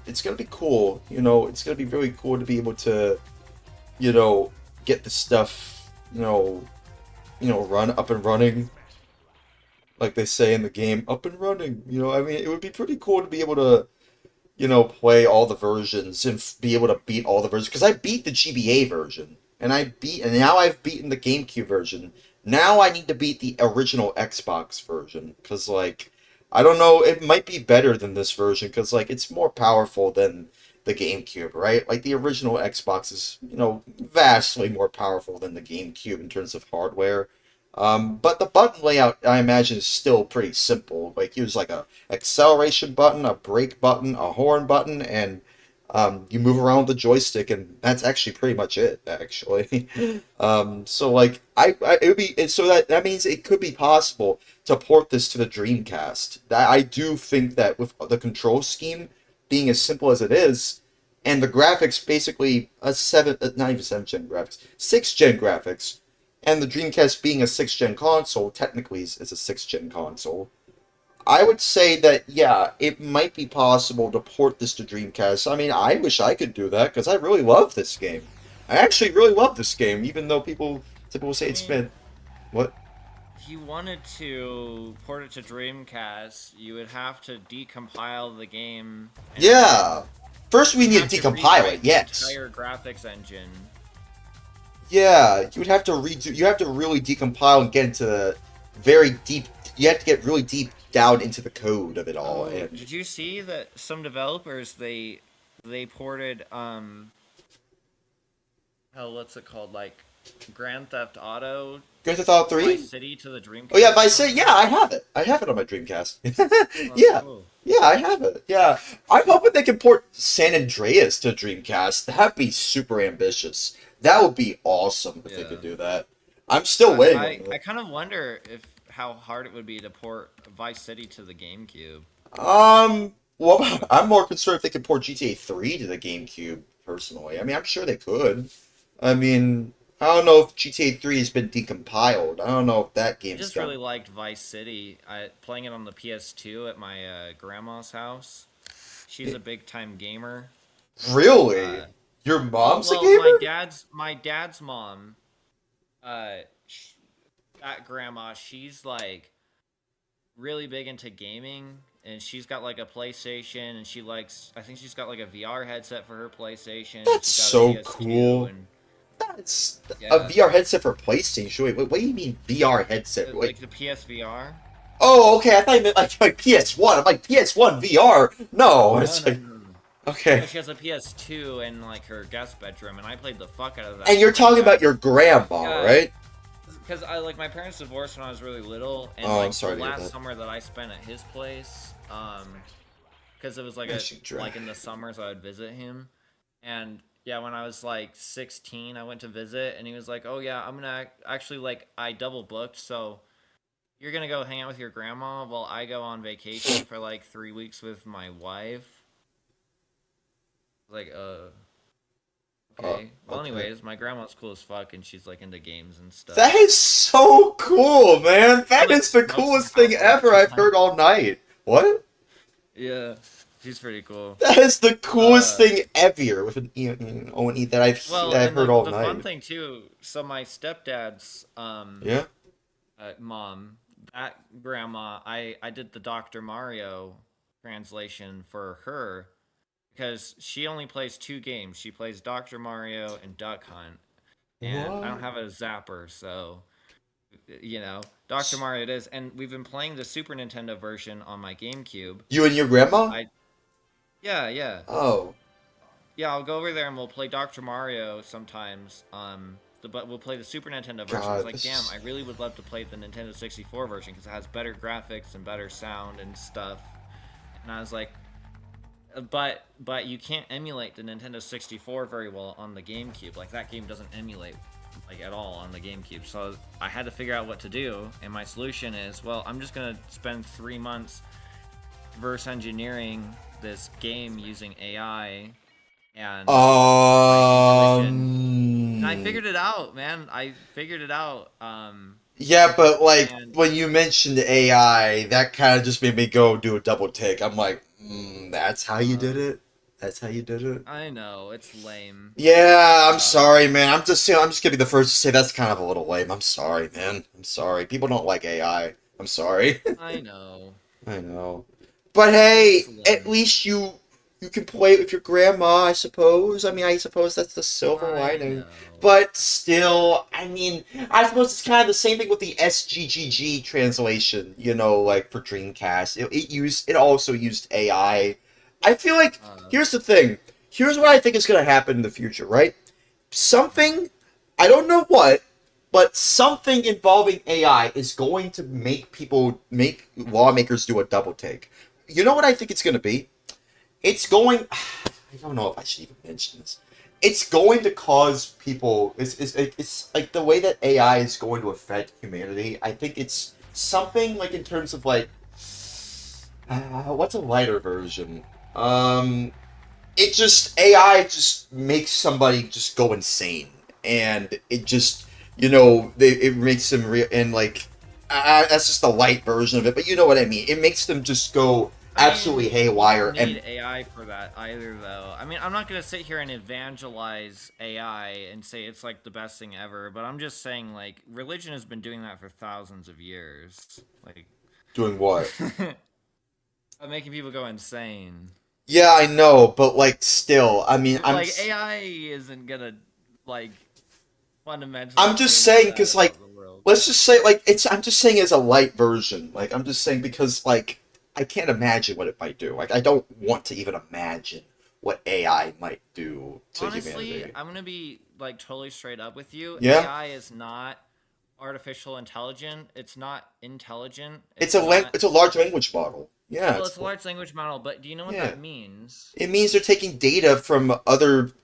it's gonna be cool. You know, it's gonna be really cool to be able to, you know, get the stuff, run up and running, like they say in the game, up and running. You know, I mean, it would be pretty cool to be able to, play all the versions and be able to beat all the versions. Because I beat the GBA version, and now I've beaten the GameCube version. Now I need to beat the original Xbox version. Because, like, I don't know, it might be better than this version. Because, like, it's more powerful than the GameCube, right? Like, the original Xbox is, vastly more powerful than the GameCube in terms of hardware. But the button layout, I imagine, is still pretty simple. Like, use like a acceleration button, a brake button, a horn button, and you move around with the joystick, and that's actually pretty much it, actually. So like, it would be, and so that means it could be possible to port this to the Dreamcast. That I do think that with the control scheme being as simple as it is, and the graphics basically not even 7th-gen graphics, 6th-gen graphics. And the Dreamcast being a 6th-gen console, technically is a 6th-gen console. I would say that, yeah, it might be possible to port this to Dreamcast. I mean, I wish I could do that, because I really love this game. I actually really love this game, even though people say it's been... What? If you wanted to port it to Dreamcast, you would have to decompile the game. Yeah! First we need to decompile it, yes. The entire graphics engine. Yeah, you would have to you have to really decompile and get into the very deep, you have to get really deep down into the code of it all. And did you see that some developers, they ported, what's it called, like, Grand Theft Auto 3? Vice City to the Dreamcast? Oh yeah, Vice City, yeah, I have it. I have it on my Dreamcast. Yeah. Cool. Yeah, I have it. Yeah. I'm hoping they can port San Andreas to Dreamcast. That'd be super ambitious. That would be awesome if they could do that. I'm still waiting. I kind of wonder how hard it would be to port Vice City to the GameCube. Well, I'm more concerned if they could port GTA 3 to the GameCube, personally. I mean, I'm sure they could. I mean, I don't know if GTA 3 has been decompiled. I don't know if that game's I just really liked Vice City. Playing it on the PS2 at my grandma's house. She's a big-time gamer. Really? Your mom's a gamer? My dad's mom, that grandma, she's like really big into gaming, and she's got like a PlayStation, and I think she's got like a VR headset for her PlayStation. That's so cool. That's a VR headset for PlayStation. Wait, what do you mean VR headset? Like the PSVR? Oh, okay. I thought you meant like PS1. I'm like PS1 VR. No, it's like. Okay. Yeah, she has a PS2 in like her guest bedroom, and I played the fuck out of that. And you're talking about your grandma, right? Because my parents divorced when I was really little, and I'm sorry the last summer that I spent at his place, because it was like like in the summers I would visit him, and yeah, when I was like 16, I went to visit, and he was like, "Oh yeah, I'm gonna actually I double booked, so you're gonna go hang out with your grandma while I go on vacation for like 3 weeks with my wife." Okay. Well, anyways, my grandma's cool as fuck, and she's like into games and stuff. That is so cool, man. That is the coolest thing ever I've heard all night. What? Yeah, she's pretty cool. That is the coolest thing ever with an O&E that Well, I've and heard all the fun night. thing too. So my stepdad's Yeah. mom, that grandma, I did the Dr. Mario translation for her because she only plays 2 games. She plays Dr. Mario and Duck Hunt, and I don't What? have a zapper, so Dr. Mario it is. And we've been playing the Super Nintendo version on my GameCube. You and your grandma? Yeah, yeah. Oh. Yeah, I'll go over there and we'll play Dr. Mario sometimes. But we'll play the Super Nintendo version. I was God, like, damn, I really would love to play the Nintendo 64 version because it has better graphics and better sound and stuff. And I was like, but you can't emulate the Nintendo 64 very well on the GameCube. Like that game doesn't emulate like at all on the GameCube. So I had to figure out what to do, and my solution is, well, I'm just gonna spend 3 months reverse engineering this game using AI and and I figured it out, man. I figured it out. Yeah, but like and when you mentioned AI, that kind of just made me go do a double take. I'm like, that's how you did it. That's how you did it. I know it's lame. Yeah, I'm sorry, man. I'm just gonna be the first to say that's kind of a little lame. I'm sorry, man. I'm sorry. People don't like AI. I'm sorry. I know. I know. But hey, It's at lame. least you can play it with your grandma, I suppose. I mean, I suppose that's the silver I lining. know. But still, I mean, I suppose it's kind of the same thing with the SGGG translation, like for Dreamcast. It also used AI. I feel like here's the thing. Here's what I think is going to happen in the future, right? Something, I don't know what, but something involving AI is going to make lawmakers do a double take. You know what I think it's going to be? It's going. I don't know if I should even mention this. It's going to cause people. It's like the way that AI is going to affect humanity. I think it's something like in terms of like. What's a lighter version? AI just makes somebody just go insane, and it just it makes them and like that's just the light version of it. But you know what I mean? It makes them just go absolutely haywire. You don't need AI for that either, though. I mean, I'm not gonna sit here and evangelize AI and say it's like the best thing ever, but I'm just saying like religion has been doing that for thousands of years. Like Doing what? making people go insane. Yeah, I know, but like still, I mean, AI isn't gonna like fundamentally. I'm just change saying that because like about the world. let's just say like I'm just saying as a light version. Like I'm just saying because like I can't imagine what it might do. Like I don't want to even imagine what AI might do to Honestly, humanity. I'm gonna be like totally straight up with you. Yeah? AI is not artificial intelligent. It's not intelligent. It's a large language model. Yeah. Well, it's a large language model, but do you know what Yeah. that means? It means they're taking data from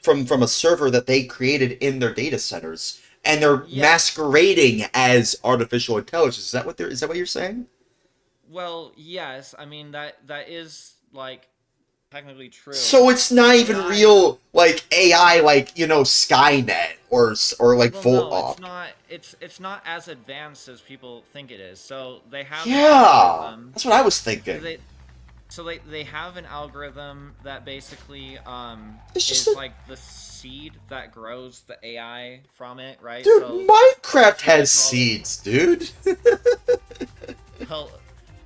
from a server that they created in their data centers, and they're masquerading as artificial intelligence. Is that what you're saying? Well, yes. I mean that is like technically true. So it's not even AI real like AI like Skynet or like Well, Volt no, Op. it's not. It's not as advanced as people think it is. So they have Yeah, an algorithm. that's what I was thinking. They have an algorithm that basically It's just is like the seed that grows the AI from it, right? Dude, So Minecraft has seeds, dude.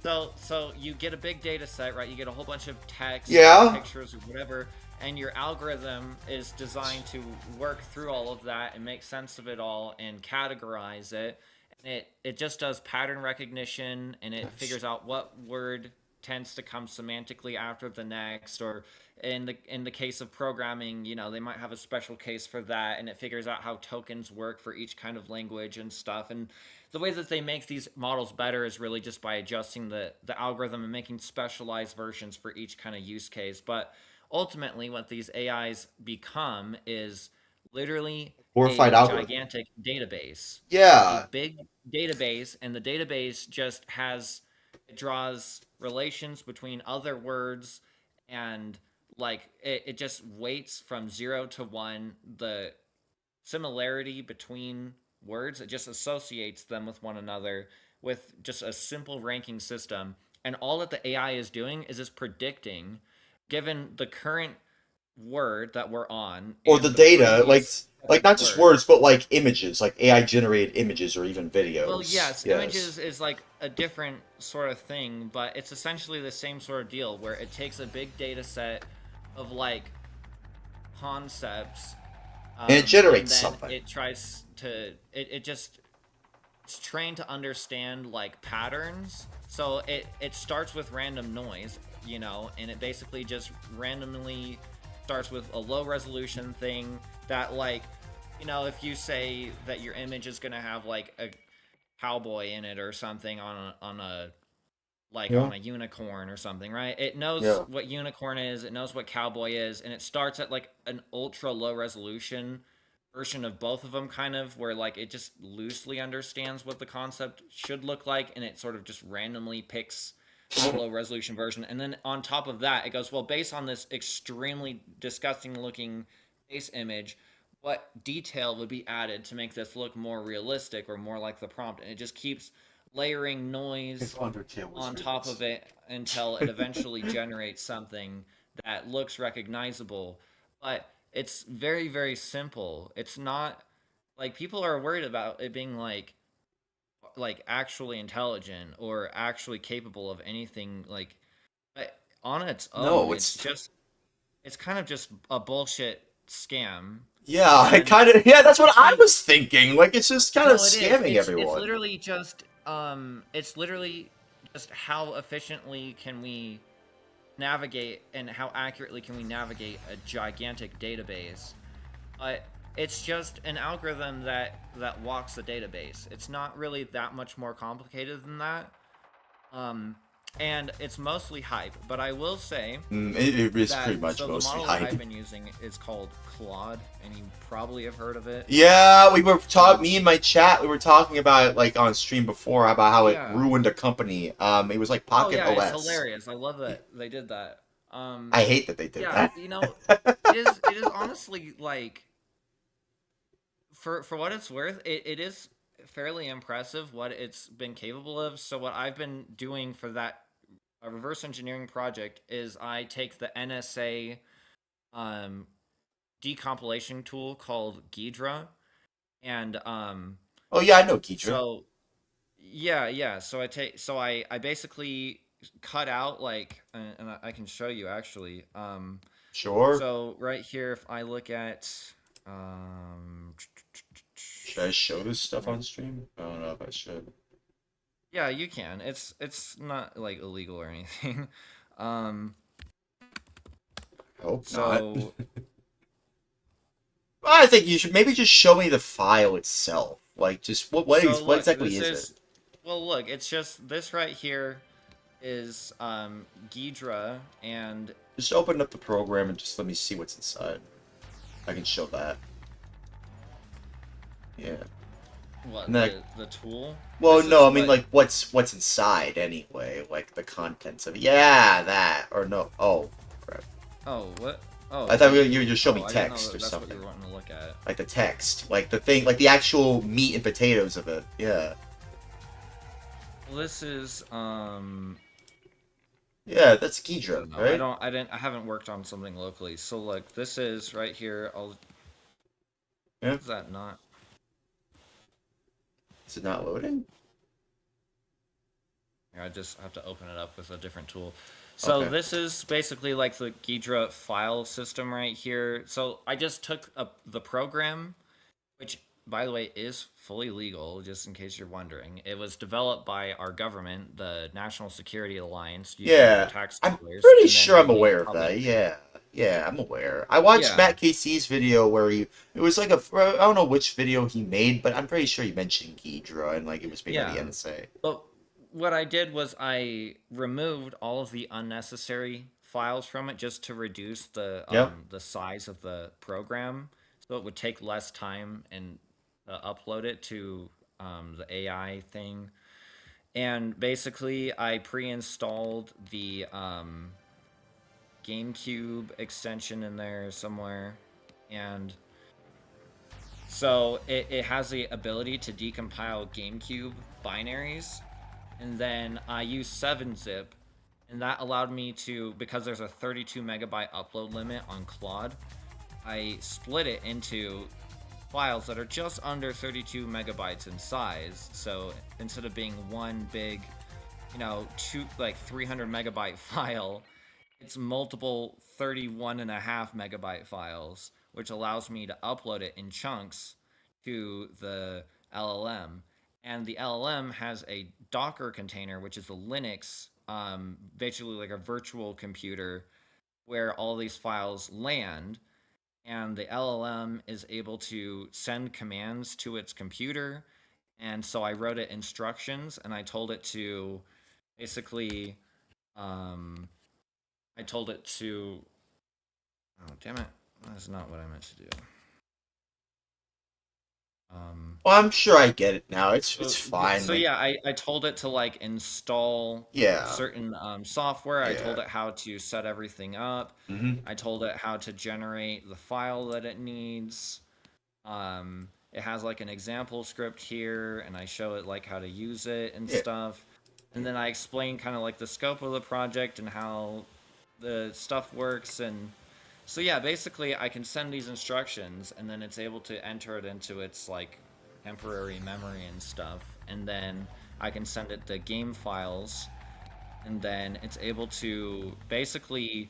Well, so you get a big data set, right? You get a whole bunch of text, Yeah. pictures, or whatever, and your algorithm is designed to work through all of that and make sense of it all and categorize it. And it just does pattern recognition, and it figures out what word tends to come semantically after the next, or in the case of programming, they might have a special case for that, and it figures out how tokens work for each kind of language and stuff. And the way that they make these models better is really just by adjusting the algorithm and making specialized versions for each kind of use case. But ultimately, what these AIs become is literally Glorified a algorithm. gigantic database. Yeah. A big database, and the database just it draws relations between other words, and like it just weights from 0 to 1 the similarity between words. It just associates them with one another with just a simple ranking system, And all that the AI is doing is it's predicting, given the current word that we're on Or and the the data, previous like not just word. words, but like images, like AI generated images or even videos. Well, yes, images is like a different sort of thing, but it's essentially the same sort of deal where it takes a big data set of like concepts, And it generates and then something. it tries to it's trained to understand like patterns. So it starts with random noise, you know, and it basically just randomly starts with a low resolution thing that, like, you know, if you say that your image is gonna have like a cowboy in it or something on a like on a unicorn or something, right? It knows what unicorn is, it knows what cowboy is, and it starts at like an ultra low resolution version of both of them, kind of, where like it just loosely understands what the concept should look like, and it sort of just randomly picks a low resolution version. And then on top of that, it goes, well, based on this extremely disgusting looking face image, what detail would be added to make this look more realistic or more like the prompt? And it just keeps layering noise on top of it until it eventually generates something that looks recognizable. But it's very, very simple. It's not like people are worried about it being like actually intelligent or actually capable of anything, like, but on its own, No, it's kind of just a bullshit scam. Yeah, I kind of that's what I was thinking. Like it's just kind of No, it is. scamming It's everyone. literally just how efficiently can we navigate and how accurately can we navigate a gigantic database. But it's just an algorithm that walks the database. It's not really that much more complicated than that. And it's mostly hype, but I will say It is that, pretty much so mostly the model hype. that I've been using is called Claude, and you probably have heard of it. Yeah, we were me and my chat, we were talking about it like on stream before about how it ruined a company. It was like Pocket OS. It's hilarious. I love that they did that. I hate that they did that. You know, it is honestly like, for what it's worth, it is fairly impressive what it's been capable of. So what I've been doing for that reverse engineering project is I take the NSA decompilation tool called Ghidra, and oh yeah, I know Ghidra. So yeah. So I basically cut out like, and I can show you actually. Sure. So right here, if I look at should I show this stuff on stream? I don't know if I should. Yeah, you can. It's not like illegal or anything. Hope so. I think you should maybe just show me the file itself. Like, just what exactly is it? Well, look, it's just this right here is Ghidra, and just open up the program and just let me see what's inside. I can show that. Yeah. What, the tool? Well, no, I mean like what's inside anyway, like the contents of it. Yeah, that or no. Oh, crap. Oh, what? Oh, I thought you were just showing me text or that's something. What you were wanting to look at. Like the text, like the thing, like the actual meat and potatoes of it. Yeah. Well, this is yeah, that's Ghidra, right? I haven't worked on something locally. So look, this is right here. Yeah. Is that not? Is it not loading? I just have to open it up with a different tool. So this is basically like the Ghidra file system right here. So I just took the program, which, by the way, is fully legal, just in case you're wondering. It was developed by our government, the National Security Alliance. Yeah, I'm pretty sure I'm aware of that. Yeah, I'm aware. I watched Matt KC's video where it was like I don't know which video he made, but I'm pretty sure he mentioned Ghidra and like it was made by the NSA. But what I did was I removed all of the unnecessary files from it just to reduce the size of the program, so it would take less time and upload it to the AI thing. And basically, I pre-installed the GameCube extension in there somewhere, and so it has the ability to decompile GameCube binaries, and then I used 7-zip, and that allowed me to, because there's a 32 megabyte upload limit on Claude, I split it into files that are just under 32 megabytes in size. So instead of being one big, 300 megabyte file, it's multiple 31.5 megabyte files, which allows me to upload it in chunks to the LLM. And the LLM has a Docker container, which is a Linux, basically like a virtual computer where all these files land. And the LLM is able to send commands to its computer. And so I wrote it instructions, and I told it to basically, oh, damn it. That's not what I meant to do. Well, I'm sure I get it now. It's fine. So yeah, I told it to like install certain software. I told it how to set everything up. I told it how to generate the file that it needs. It has like an example script here, and I show it like how to use it and stuff. And then I explain kind of like the scope of the project and how the stuff works. And so yeah, basically I can send these instructions, and then it's able to enter it into its like temporary memory and stuff, and then I can send it the game files, and then it's able to basically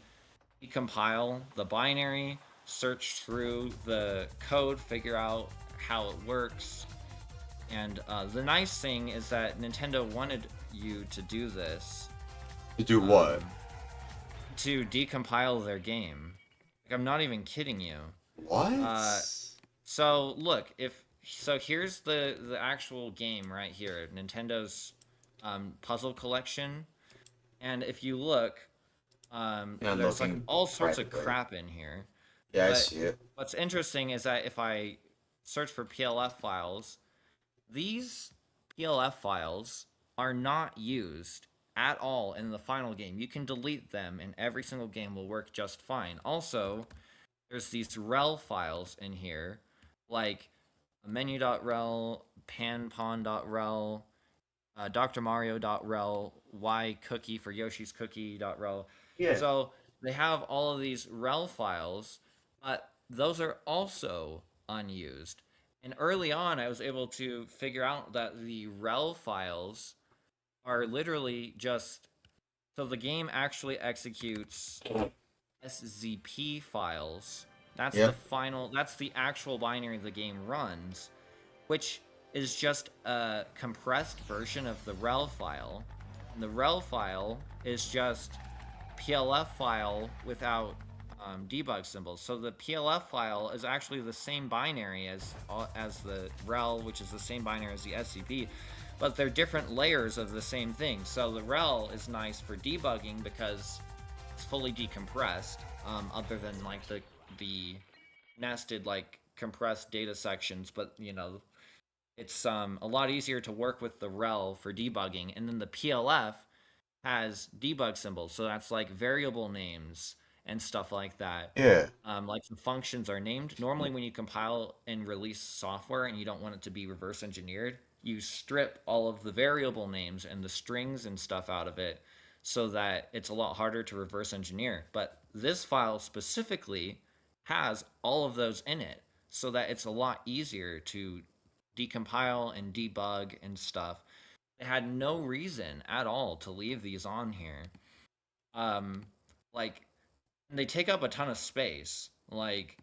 decompile the binary, search through the code, figure out how it works. And the nice thing is that Nintendo wanted you to do this. To do what? To decompile their game. Like, I'm not even kidding you. What? So look, so here's the actual game right here, Nintendo's puzzle collection, and if you look, there's like all sorts of crap in here. Yeah, I see it. What's interesting is that if I search for PLF files, these PLF files are not used at all in the final game. You can delete them, and every single game will work just fine. Also, there's these rel files in here, like menu.rel, panpon.rel, drmario.rel, ycookie for Yoshi's cookie.rel. Yeah. So they have all of these rel files, but those are also unused. And early on, I was able to figure out that the rel files are literally just, so the game actually executes SZP files. That's the final, that's the actual binary the game runs, which is just a compressed version of the rel file. And the rel file is just PLF file without debug symbols. So the PLF file is actually the same binary as the rel, which is the same binary as the SCP, but they're different layers of the same thing. So the rel is nice for debugging because it's fully decompressed, other than like the nested like compressed data sections, but it's a lot easier to work with the rel for debugging. And then the PLF has debug symbols, so that's like variable names and stuff like that. Yeah. Like the functions are named. Normally when you compile and release software and you don't want it to be reverse engineered, you strip all of the variable names and the strings and stuff out of it so that it's a lot harder to reverse engineer. But this file specifically has all of those in it so that it's a lot easier to decompile and debug and stuff. They had no reason at all to leave these on here. Like, they take up a ton of space. Like,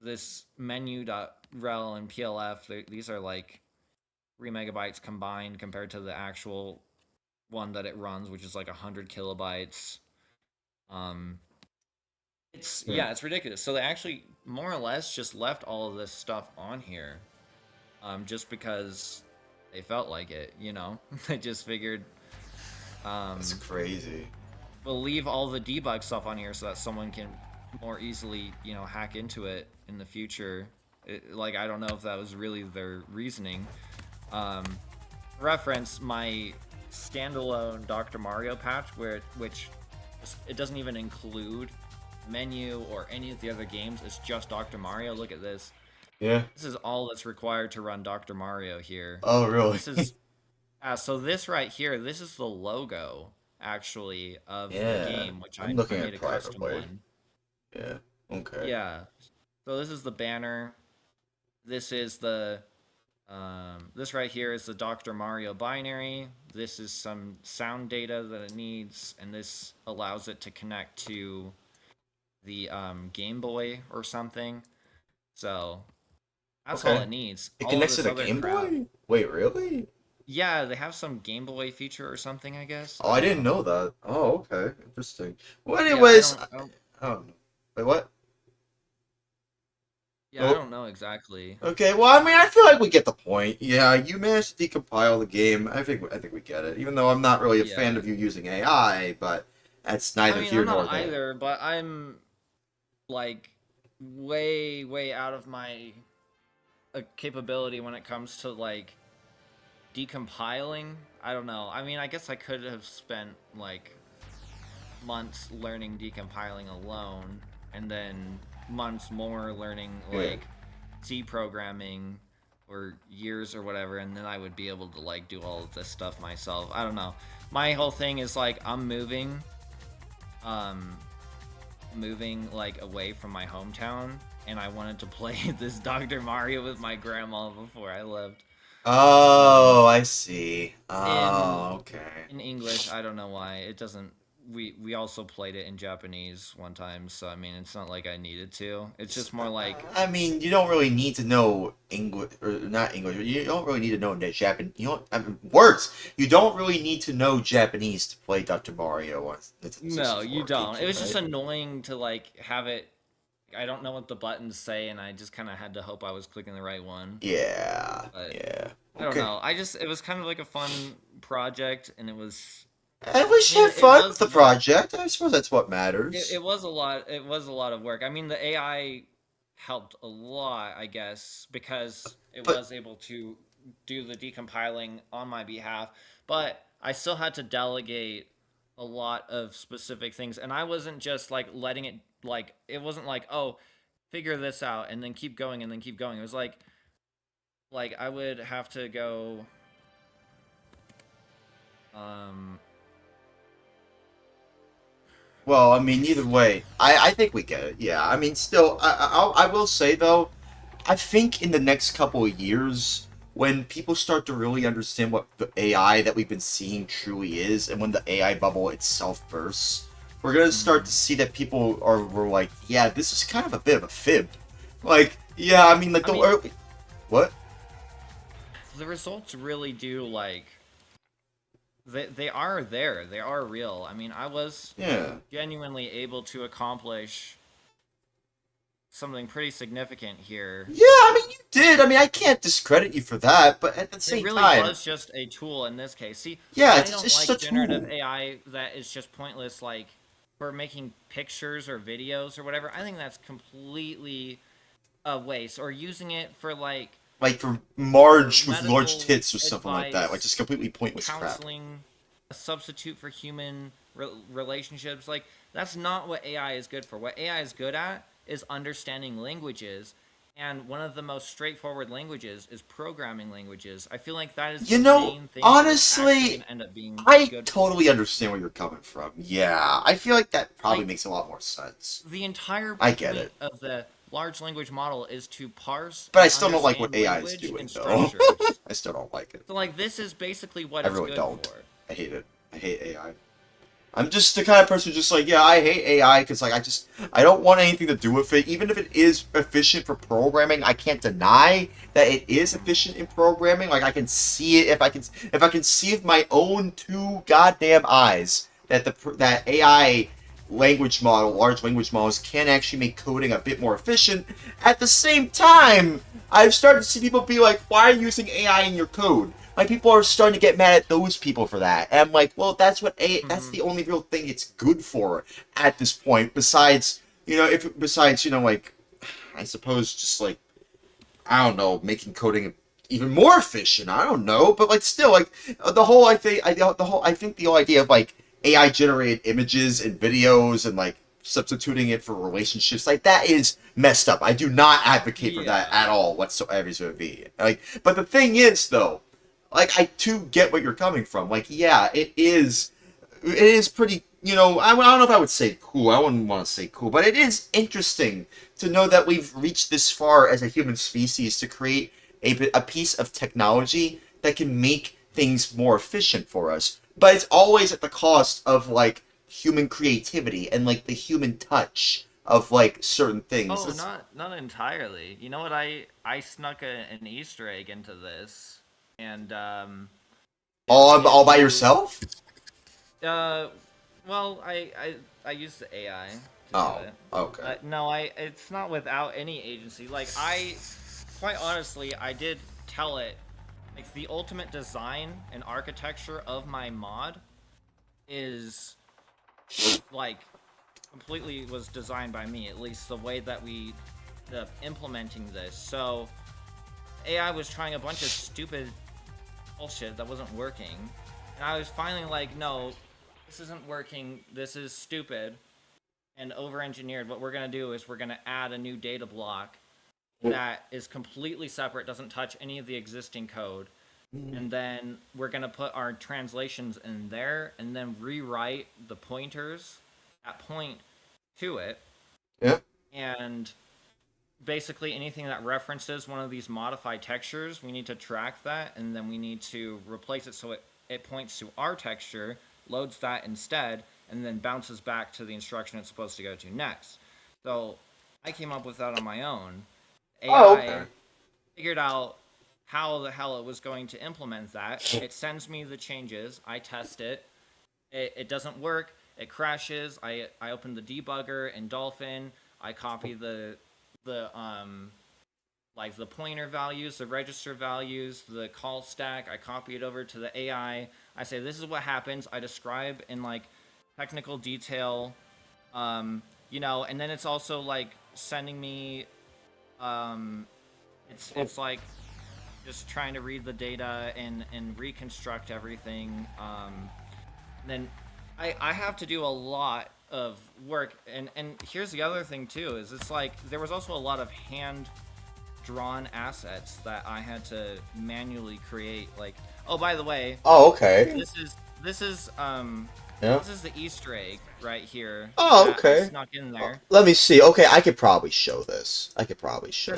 this menu.rel and PLF, these are like 3 megabytes combined compared to the actual one that it runs, which is like 100 kilobytes. It's ridiculous. So they actually more or less just left all of this stuff on here, just because they felt like it. They just figured. That's crazy. We'll leave all the debug stuff on here so that someone can more easily, hack into it in the future. I don't know if that was really their reasoning. Reference, my standalone Dr. Mario patch, which it doesn't even include menu or any of the other games. It's just Dr. Mario. Look at this. Yeah. This is all that's required to run Dr. Mario here. Oh, really? This is So this right here, this is the logo actually of the Yeah, game, which I'm I looking made at a custom privately. one. Yeah. Okay. Yeah. So this is the banner. This is the this right here is the Dr. Mario binary. This is some sound data that it needs, and this allows it to connect to the Game Boy or something. So that's all Okay. it needs. It All of connects to this the other Game crap. Boy? Wait, really? Yeah, they have some Game Boy feature or something, I guess. Oh, I didn't know that. Oh, okay. Interesting. Well, Yeah, anyways, I don't, I don't know. Wait, what? yeah, I don't know exactly. Okay, well, I mean, I feel like we get the point. Yeah, you managed to decompile the game. I think we get it. Even though I'm not really a fan of you using AI, but that's neither here I'm nor not there. either, but I'm like way out of my capability when it comes to like decompiling. I don't know. I mean, I guess I could have spent like months learning decompiling alone, and then months more learning like C programming, or years or whatever, and then I would be able to like do all of this stuff myself. I don't know. My whole thing is like I'm moving like away from my hometown, and I wanted to play this Dr. Mario with my grandma before I left. Oh, I see. Oh, okay. In English, I don't know why. It doesn't. We also played it in Japanese one time, so I mean, it's not like I needed to. It's just more like. I mean, you don't really need to know English, or not English. You don't really need to know Japanese. You don't. I mean, words. You don't really need to know Japanese to play Dr. Mario on the No, you don't. It was just right? annoying to like have it. I don't know what the buttons say, and I just kind of had to hope I was clicking the right one. Yeah. But yeah. I don't know. It was kind of like a fun project, and it was. I wish you had fun with the project. I suppose that's what matters. It was a lot. It was a lot of work. I mean, the AI helped a lot, I guess, because it was able to do the decompiling on my behalf. But I still had to delegate a lot of specific things, and I wasn't just like letting it like it wasn't like, oh, figure this out and then keep going and then keep going. It was like I would have to go Well, I mean, either way, I think we get it. Yeah, I mean, still, I will say though, I think in the next couple of years, when people start to really understand what the AI that we've been seeing truly is, and when the AI bubble itself bursts, we're gonna start to see that people were like, yeah, this is kind of a bit of a fib. Like, yeah, I mean, like early. What? The results really do like. They are there. They are real. I mean, I was genuinely able to accomplish something pretty significant here. Yeah, I mean, you did. I mean, I can't discredit you for that, but at the same time... It really was just a tool in this case. See, yeah, I it's don't just like a generative tool. AI that is just pointless, like, for making pictures or videos or whatever. I think that's completely a waste. Or using it for, like for Marge with large tits or something like that. Like, just completely pointless counseling, crap. A substitute for human relationships. Like, that's not what AI is good for. What AI is good at is understanding languages, and one of the most straightforward languages is programming languages. I feel like that is the main thing honestly, end up being I good totally understand where you're coming from. Yeah, I feel like that probably makes a lot more sense. The entire I get it. of the large language model is to parse. But I still don't like what AI is doing, though. I still don't like it. So, like, this is basically what I it's really good don't. for. I hate it. I hate AI. I'm just the kind of person who's just like, yeah, I hate AI because, like, I don't want anything to do with it. Even if it is efficient for programming, I can't deny that it is efficient in programming. Like, I can see it if I can see with my own two goddamn eyes that that AI language model, large language models, can actually make coding a bit more efficient. At the same time, I've started to see people be like, why are you using AI in your code? Like, people are starting to get mad at those people for that. And I'm like, well, that's what that's the only real thing it's good for at this point. Besides, like, I suppose just like, I don't know, making coding even more efficient. I don't know, but like, still, like, the whole I think the whole idea of like AI generated images and videos and like substituting it for relationships, like, that is messed up. I do not advocate for that at all whatsoever. Like, but the thing is, though. like I too get what you're coming from. Like, yeah, it is pretty. I don't know if I would say cool. I wouldn't want to say cool, but it is interesting to know that we've reached this far as a human species to create a piece of technology that can make things more efficient for us. But it's always at the cost of like human creativity and like the human touch of like certain things. Oh, not entirely. You know what? I snuck an Easter egg into this, and all by if you yourself? uh, well, I used the AI to Oh, do it. okay. No, it's not without any agency. Like quite honestly, I did tell it, like the ultimate design and architecture of my mod is like completely was designed by me. At least the way that the implementing this. So AI was trying a bunch of stupid bullshit that wasn't working, and I was finally like, no, this isn't working. This is stupid and over-engineered. What we're gonna do is we're gonna add a new data block that is completely separate, doesn't touch any of the existing code, and then we're gonna put our translations in there, and then rewrite the pointers that point to it. Yeah. And basically anything that references one of these modified textures, we need to track that, and then we need to replace it so it points to our texture, loads that instead, and then bounces back to the instruction it's supposed to go to next. So I came up with that on my own. AI figured out how the hell it was going to implement that. It sends me the changes. I test it. It doesn't work. It crashes. I open the debugger in Dolphin. I copy the like the pointer values, the register values, the call stack. I copy it over to the AI. I say this is what happens. I describe in like technical detail, and then it's also like sending me, it's like just trying to read the data and reconstruct everything. Then I have to do a lot of work, and here's the other thing too, is it's like there was also a lot of hand drawn assets that I had to manually create. Like, oh, by the way, this is this is the Easter egg right here. Oh, that okay. I snuck in there. Let me see. Okay, I could probably show this. Since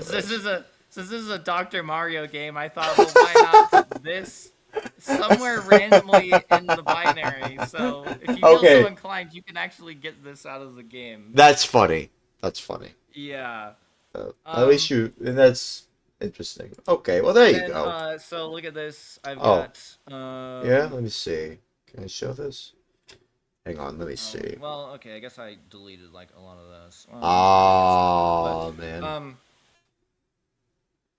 this is a Dr. Mario game, I thought, well, why not put this somewhere randomly in the binary? So if you feel so inclined, you can actually get this out of the game. That's funny. Yeah. At least that's interesting. Okay, well there you go. So look at this. I've got. Yeah, let me see. Can I show this? Hang on, let me see. Well, okay, I guess I deleted like a lot of those. Man.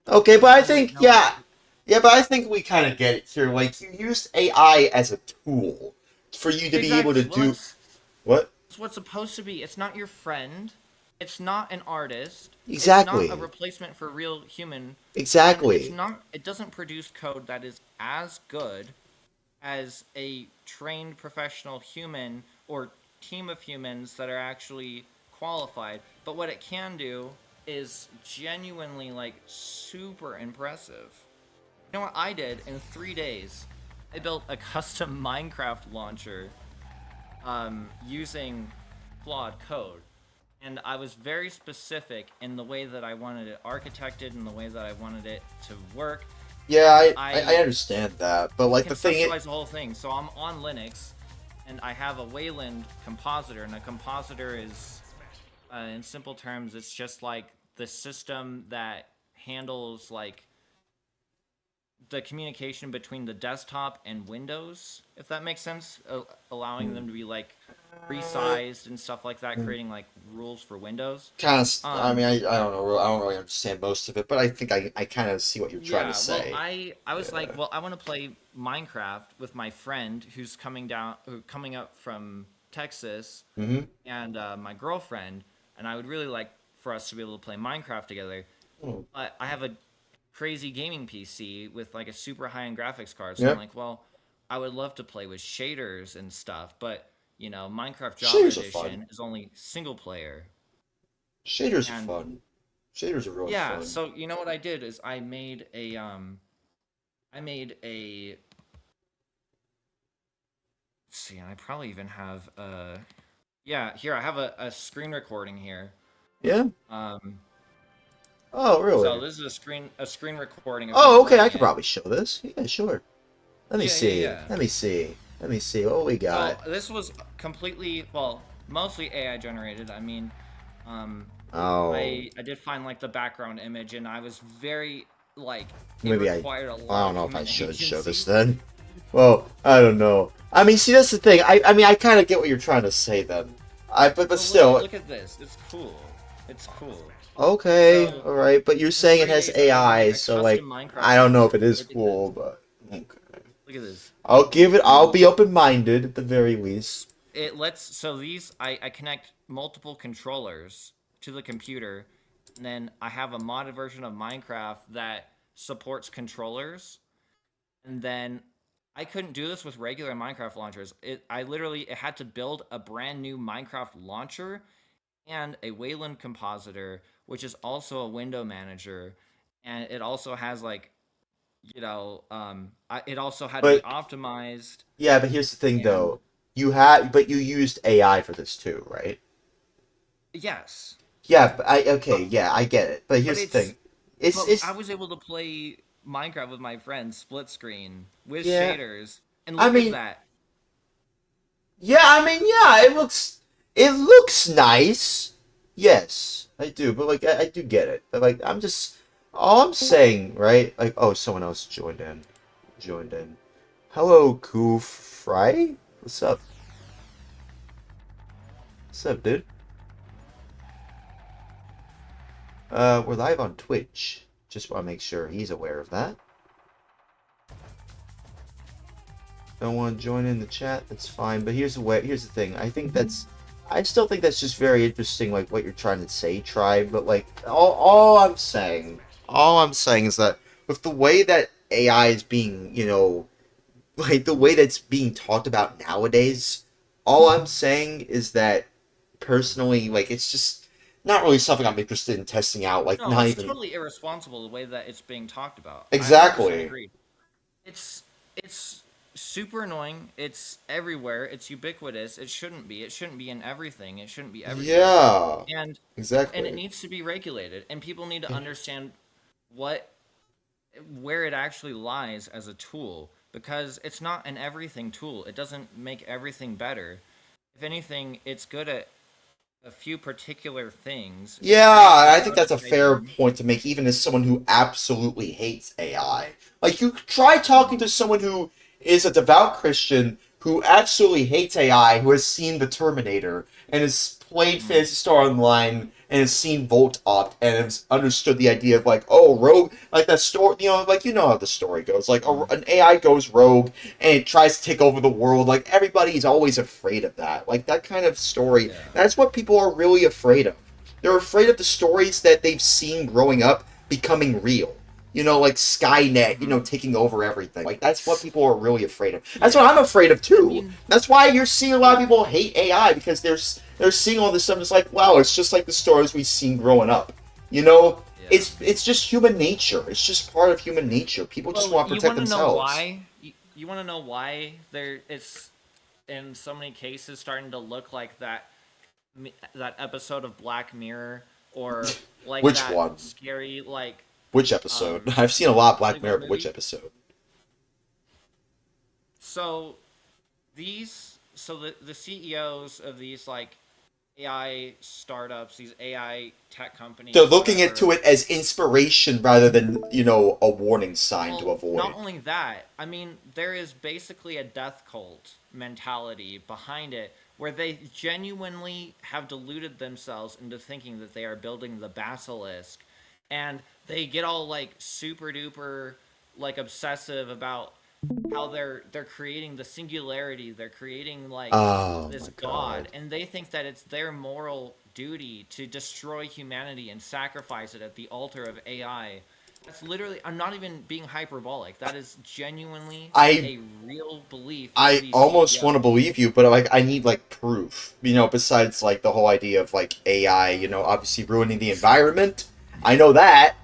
Okay, but I think but I think we kind of get it here. Like, you used AI as a tool for you to be able to do what? It's what's supposed to be. It's not your friend. It's not an artist. Exactly. It's not a replacement for real human. Exactly. It's not. It doesn't produce code that is as good as a trained professional human or team of humans that are actually qualified. But what it can do is genuinely like super impressive. You know what I did in 3 days? I built a custom Minecraft launcher using flawed code. And I was very specific in the way that I wanted it architected and the way that I wanted it to work. Yeah, I understand that, but like the thing is, the whole thing. So I'm on Linux, and I have a Wayland compositor, and a compositor is, in simple terms, it's just like the system that handles like the communication between the desktop and Windows, if that makes sense, allowing them to be like resized and stuff like that, creating like rules for Windows. Kind of. I mean, I don't know. I don't really understand most of it, but I think I kind of see what you're trying to say. Well, I was like, well, I want to play Minecraft with my friend who's coming up from Texas, and my girlfriend, and I would really like for us to be able to play Minecraft together. But I have a crazy gaming PC with like a super high-end graphics card, so I'm like, well, I would love to play with shaders and stuff, but Minecraft Java Edition is only single player. Shaders are fun. Shaders are really fun. Yeah, so you know what I did is I made I made a. Let's see, I probably even have yeah, here I have a screen recording here. Yeah. Um. Oh, really? So this is a screen recording of me Oh, okay. I playing could it. probably show this. Yeah, sure. Let me Yeah, see. yeah. Let me see. Let me see what we got. So this was completely, well, mostly AI generated. I mean, Oh. I did find like the background image, and I was very like it Maybe required a I lot don't know of if I human should show this agency. then. Well, I don't know. I mean, see, that's the thing. I mean, I kind of get what you're trying to say then. But still. Look at this. It's cool. It's cool. Okay, So, all right. But you're in saying it 3 has days, I made AI, a so custom like, Minecraft I don't know if monster. it is Look at cool, this. but okay. Look at this. I'll be open-minded at the very least. It lets, so these, I connect multiple controllers to the computer, and then I have a modded version of Minecraft that supports controllers, and then I couldn't do this with regular Minecraft launchers. It had to build a brand new Minecraft launcher and a Wayland compositor, which is also a window manager, and it also has like, it also had to be But optimized. yeah, but here's the thing And though. But you used AI for this too, right? yes, Yeah, yeah, I get it. But but here's the thing. I was able to play Minecraft with my friends split screen with Yeah. shaders, and I look mean, at that. yeah, it looks nice. Yes, I do. But like I do get it. But like all I'm saying, right? Like, oh, someone else joined in. Hello, Koof Fry. What's up? What's up, dude? We're live on Twitch. Just want to make sure he's aware of that. Don't want to join in the chat, that's fine. But here's the thing. I still think that's just very interesting, like what you're trying to say, Tribe. But like, all I'm saying is that with the way that AI is being, like the way that's being talked about nowadays, all I'm saying is that personally, like, it's just not really something I'm interested in testing out. Like, No, not it's even totally irresponsible the way that it's being talked about. I 100% exactly. agree. It's super annoying. It's everywhere. It's ubiquitous. It shouldn't be. It shouldn't be in everything. It shouldn't be everywhere. Yeah, And exactly. and it needs to be regulated. And people need to understand where it actually lies as a tool, because it's not an everything tool. It doesn't make everything better. If anything, it's good at a few particular things. It's Yeah, great for I think that's a fair prototyping. point to make, even as someone who absolutely hates AI. Like, you try talking to someone who is a devout Christian who absolutely hates AI, who has seen The Terminator, and has played Phantasy Star Online, and has seen Volt Opt, and has understood the idea of, like, oh, rogue, like that story, like, how the story goes. Like, an AI goes rogue, and it tries to take over the world. Like, everybody's always afraid of that. Like, that kind of story. Yeah. That's what people are really afraid of. They're afraid of the stories that they've seen growing up becoming real. Like Skynet, taking over everything. Like, that's what people are really afraid of. That's what I'm afraid of, too. That's why you're seeing a lot of people hate AI, because they're seeing all this stuff. It's like, wow, it's just like the stories we've seen growing up. It's just human nature. It's just part of human nature. People just want to protect themselves. You want to know why it's in so many cases starting to look like that episode of Black Mirror, or like Which that one? scary like Which episode? I've seen a lot of Black like Mirror, that but which movie? episode? So the CEOs of these like AI startups, these AI tech companies, They're looking whatever, into it as inspiration rather than, a warning sign to well, avoid. not only that, I mean, there is basically a death cult mentality behind it, where they genuinely have deluded themselves into thinking that they are building the basilisk, and they get all like super duper like obsessive about how they're creating the singularity, they're creating like Oh this my god, god. and they think that it's their moral duty to destroy humanity and sacrifice it at the altar of AI. That's literally, I'm not even being hyperbolic. That is genuinely a real belief of I these almost want to CEOs. believe you, but like I need like proof. Besides like the whole idea of like AI, obviously ruining the environment. I know that.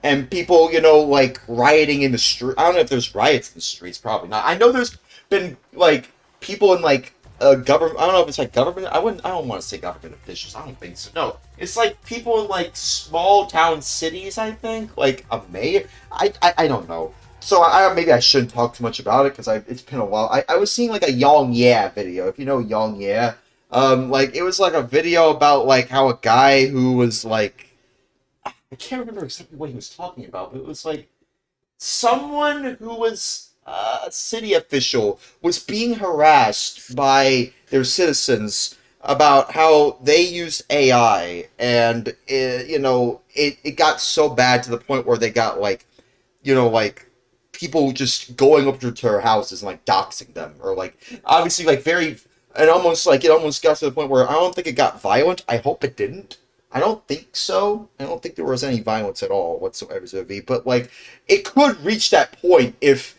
and people, you know, like rioting in the street. I don't know if there's riots in the streets. Probably not. I know there's been like people in like government. I don't know if it's like government. I don't want to say government officials. I don't think so. No, it's like people in like small town cities. I think like a mayor. I don't know. So maybe I shouldn't talk too much about it because it's been a while. I was seeing like a Yong Yeah video. If you know Yong Yeah, like it was like a video about like how a guy who was like, I can't remember exactly what he was talking about, but it was like someone who was a city official was being harassed by their citizens about how they used AI, and you know, it got so bad to the point where they got like, you know, like people just going up to their houses and like doxing them, or like obviously like very, and almost like it almost got to the point where I don't think it got violent. I hope it didn't. I don't think so. I don't think there was any violence at all whatsoever to be, but like it could reach that point if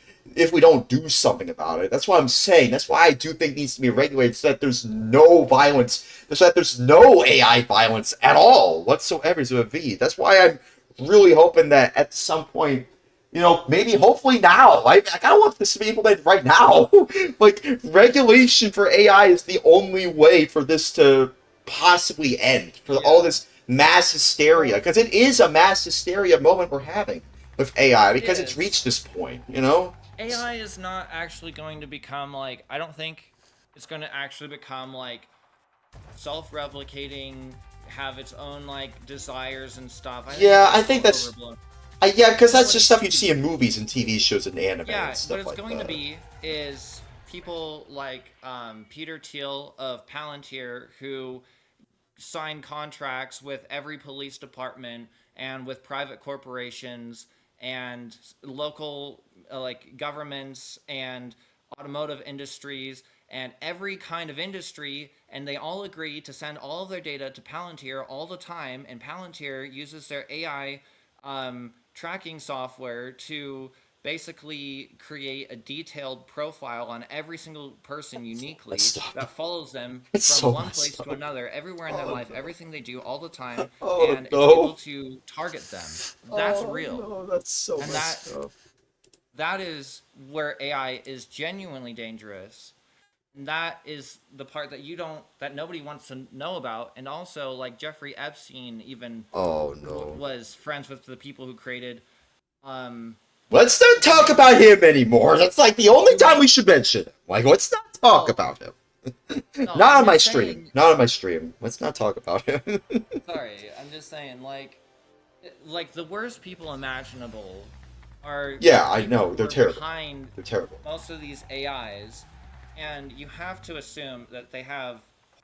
we don't do something about it. That's what I'm saying. That's why I do think it needs to be regulated so that there's no violence, so that there's no AI violence at all whatsoever to be. That's why I'm really hoping that at some point, you know, maybe hopefully now. I kind of want this to be implemented right now. Like, regulation for AI is the only way for this to possibly end, for all this mass hysteria, because it is a mass hysteria moment we're having with AI, because it's reached this point, you know? AI is not actually going to become, like, I don't think it's going to actually become, like, self-replicating, have its own, like, desires and stuff. I think that's... yeah, because that's just stuff you see in movies and TV shows and anime and stuff like that. What it's going to be is people like Peter Thiel of Palantir, who sign contracts with every police department and with private corporations and local like governments and automotive industries and every kind of industry, and they all agree to send all of their data to Palantir all the time, and Palantir uses their AI tracking software to basically create a detailed profile on every single person uniquely that follows them from one place to another, everywhere in their life, everything they do all the time, and it's able to target them. That's real. No, that's so messed up. That is where AI is genuinely dangerous. And that is the part that nobody wants to know about. And also, like, Jeffrey Epstein even was friends with the people who created let's not talk about him anymore. That's like the only time we should mention him. Like, let's not talk about him. Not on my stream. Not on my stream. Let's not talk about him. Sorry, I'm just saying, like the worst people imaginable are... Yeah, I know. They're terrible. They're terrible. Most of these AIs, and you have to assume that they have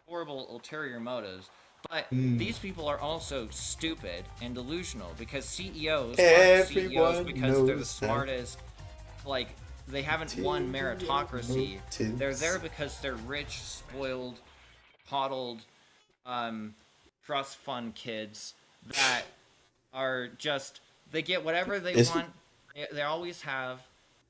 horrible ulterior motives. But these people are also stupid and delusional, because CEOs aren't CEOs because they're the smartest. Like, they haven't won meritocracy. They're there because they're rich, spoiled, coddled, trust fund kids that are just... They get whatever they want. They always have.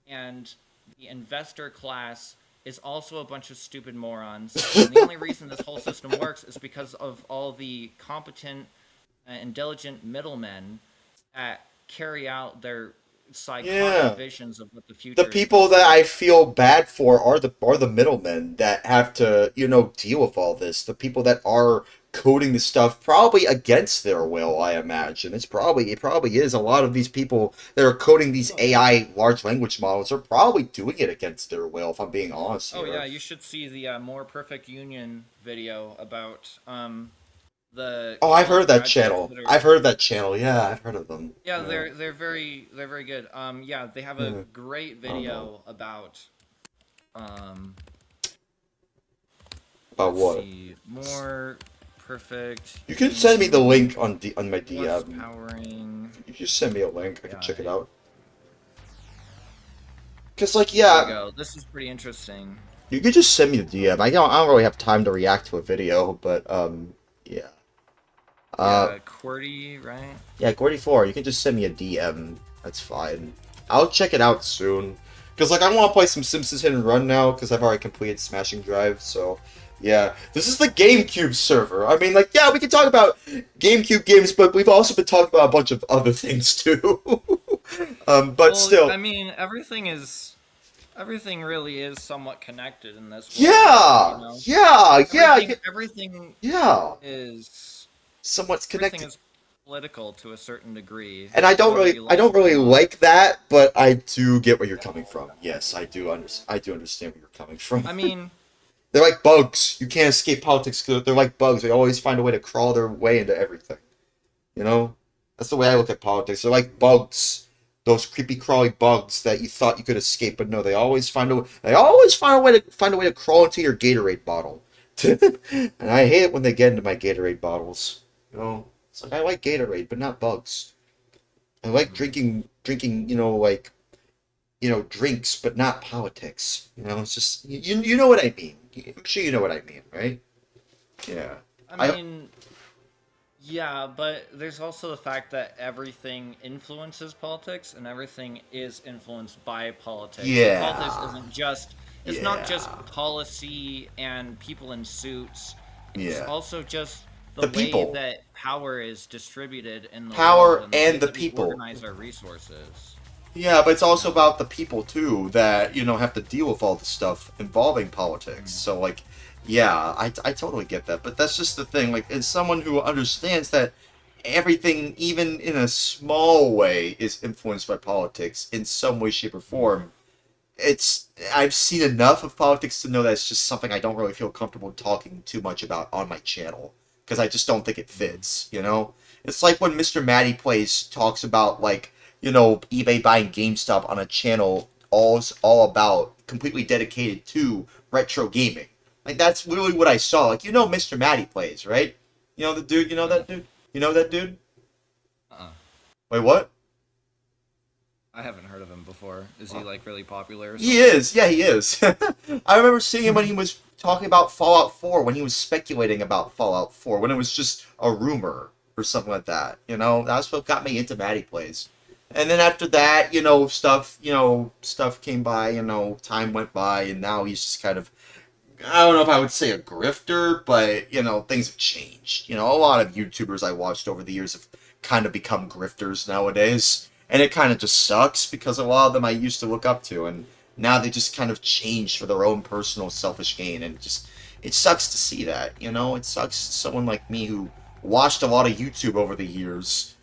And the investor class is also a bunch of stupid morons. And the only reason this whole system works is because of all the competent and diligent middlemen that carry out their psychotic visions of what the future is. The people that I feel bad for are the middlemen that have to, you know, deal with all this. The people that are coding the stuff probably against their will, I imagine. It probably is. A lot of these people that are coding these AI large language models are probably doing it against their will, if I'm being honest here. Oh yeah, you should see the More Perfect Union video about the... Oh, I've heard that channel. I've heard that channel. Yeah, I've heard of them. Yeah, they're very good. Yeah, they have a great video about what? More Perfect. You can send me the link on my DM. Powering. You just send me a link. I can check it out. Cause like yeah. There you go. This is pretty interesting. You could just send me the DM. I don't really have time to react to a video, but yeah. QWERTY, right? Yeah, QWERTY4. You can just send me a DM. That's fine. I'll check it out soon. Cause like I want to play some Simpsons Hit and Run now, cause I've already completed Smashing Drive. So Yeah, this is the GameCube server. I mean, like, yeah, we can talk about GameCube games, but we've also been talking about a bunch of other things too. But Well, still, I mean, everything really is somewhat connected in this world. You yeah, know, yeah, yeah, everything yeah. is Somewhat everything connected. is political to a certain degree. And I don't whether really, you I like don't it or really not. like that, but I do get where you're coming from. Yes, I do understand where you're coming from. I mean, They're like bugs. You can't escape politics. They're like bugs. They always find a way to crawl their way into everything. You know, that's the way I look at politics. They're like bugs. Those creepy crawly bugs that you thought you could escape, but no, they always find a way to crawl into your Gatorade bottle. And I hate it when they get into my Gatorade bottles. You know, it's like I like Gatorade, but not bugs. I like drinking, drinks, but not politics. You know, it's just you know what I mean. I'm sure you know what I mean, right? Yeah. I mean, yeah, but there's also the fact that everything influences politics and everything is influenced by politics. Yeah. So politics isn't just it's not just Yeah. policy and people in suits. It's Yeah. also just The way people. that power is distributed in the Power world and and way the that we people. organize our resources. Yeah, but it's also about the people too that have to deal with all the stuff involving politics. So like, yeah, I totally get that. But that's just the thing. Like, as someone who understands that everything, even in a small way, is influenced by politics in some way, shape, or form. I've seen enough of politics to know that it's just something I don't really feel comfortable talking too much about on my channel because I just don't think it fits. It's like when Mr. Matty Plays talks about like eBay buying GameStop on a channel all about completely dedicated to retro gaming. Like that's really what I saw. Like Mr. Matty Plays, right? You know the dude. You know that dude. You know that dude. Wait, what? I haven't heard of him before. Is he like really popular or something? He is. Yeah, he is. I remember seeing him when he was talking about Fallout 4, when he was speculating about Fallout 4, when it was just a rumor or something like that. That's what got me into Matty Plays. And then after that, stuff came by, time went by, and now he's just kind of, I don't know if I would say a grifter, but, things have changed. A lot of YouTubers I watched over the years have kind of become grifters nowadays. And it kind of just sucks because a lot of them I used to look up to, and now they just kind of changed for their own personal selfish gain, and it sucks to see that, It sucks someone like me who watched a lot of YouTube over the years,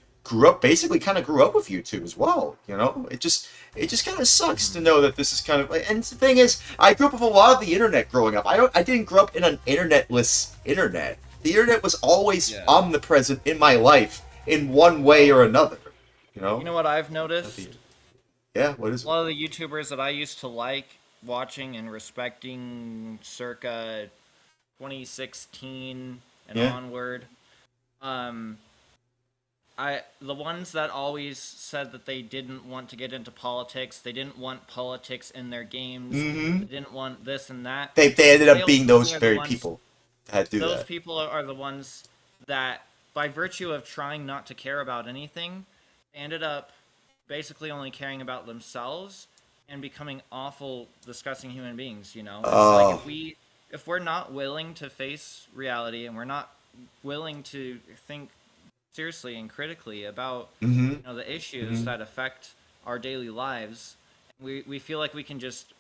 basically kind of grew up with YouTube as well, It just kind of sucks to know that this is kind of, and the thing is, I grew up with a lot of the internet growing up. I didn't grow up in an internetless internet. The internet was always omnipresent in my life in one way or another. You know what I've noticed? Yeah, what is it? A lot of the YouTubers that I used to like watching and respecting circa 2016 and onward, the ones that always said that they didn't want to get into politics, they didn't want politics in their games, they didn't want this and that. They ended up being those very people that do that. Those people are the ones that, by virtue of trying not to care about anything, ended up basically only caring about themselves and becoming awful, disgusting human beings. It's like if we're not willing to face reality and we're not willing to think seriously and critically about the issues that affect our daily lives, we feel like we can just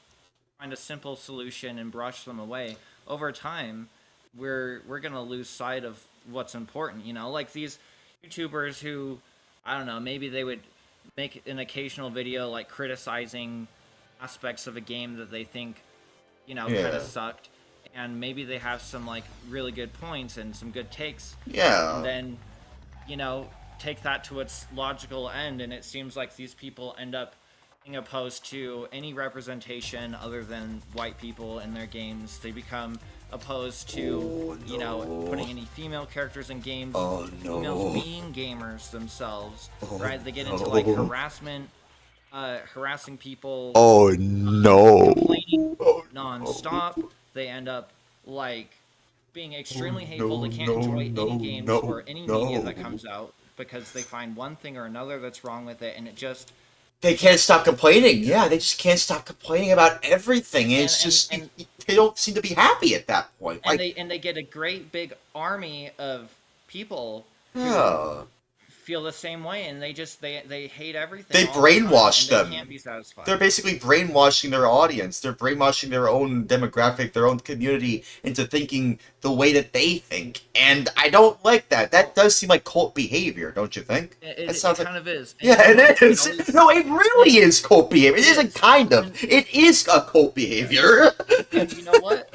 find a simple solution and brush them away. Over time, we're gonna lose sight of what's important. Like these YouTubers who, I don't know, maybe they would make an occasional video like criticizing aspects of a game that they think, kind of sucked, and maybe they have some like really good points and some good takes. Yeah. And then, take that to its logical end, and it seems like these people end up being opposed to any representation other than white people in their games. They become opposed to, putting any female characters in games, females being gamers themselves, right? They get into like harassment, harassing people. Oh no! Complaining non-stop. They end up like being extremely hateful. They can't enjoy any games or any media that comes out because they find one thing or another that's wrong with it, and it just They can't stop complaining. Yeah, they just can't stop complaining about everything. And it's And- just and- they don't seem to be happy at that point. and Like, they get a great big army of people who yeah. feel the same way, and they hate everything. They all the time, brainwash and them. They can't be satisfied. They're basically brainwashing their audience. They're brainwashing their own demographic, their own community into thinking the way that they think. And I don't like that. That does seem like cult behavior, don't you think? It, That sounds it like... kind of is. Yeah, it is. No, it really is cult behavior. It isn't kind of. It is a cult behavior. And you know what?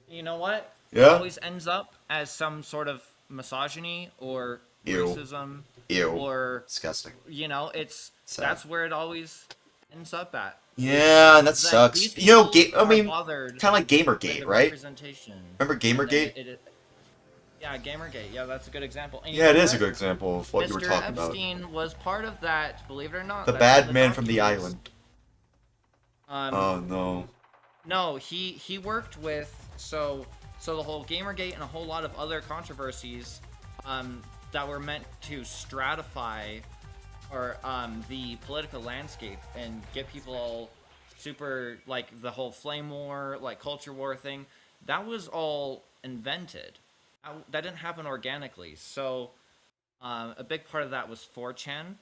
You know what? It Yeah? always ends up as some sort of misogyny or Ew. racism Ew. or Disgusting. It's Sad. that's where it always ends up at. Yeah, and that That sucks. these You know, people I are mean, bothered kind of like with Gamergate, the right? representation. Remember And then Gamergate? Yeah, Gamergate. Yeah, that's a good example. And you Yeah, it know is a what? good example of what you were Mr. talking about. Epstein was part of that, believe it or not. The That's in bad man from the documents. island. Oh no. No, he worked with so the whole Gamergate and a whole lot of other controversies that were meant to stratify or the political landscape and get people all super like the whole flame war, like culture war thing. That was all invented. That didn't happen organically. So a big part of that was 4chan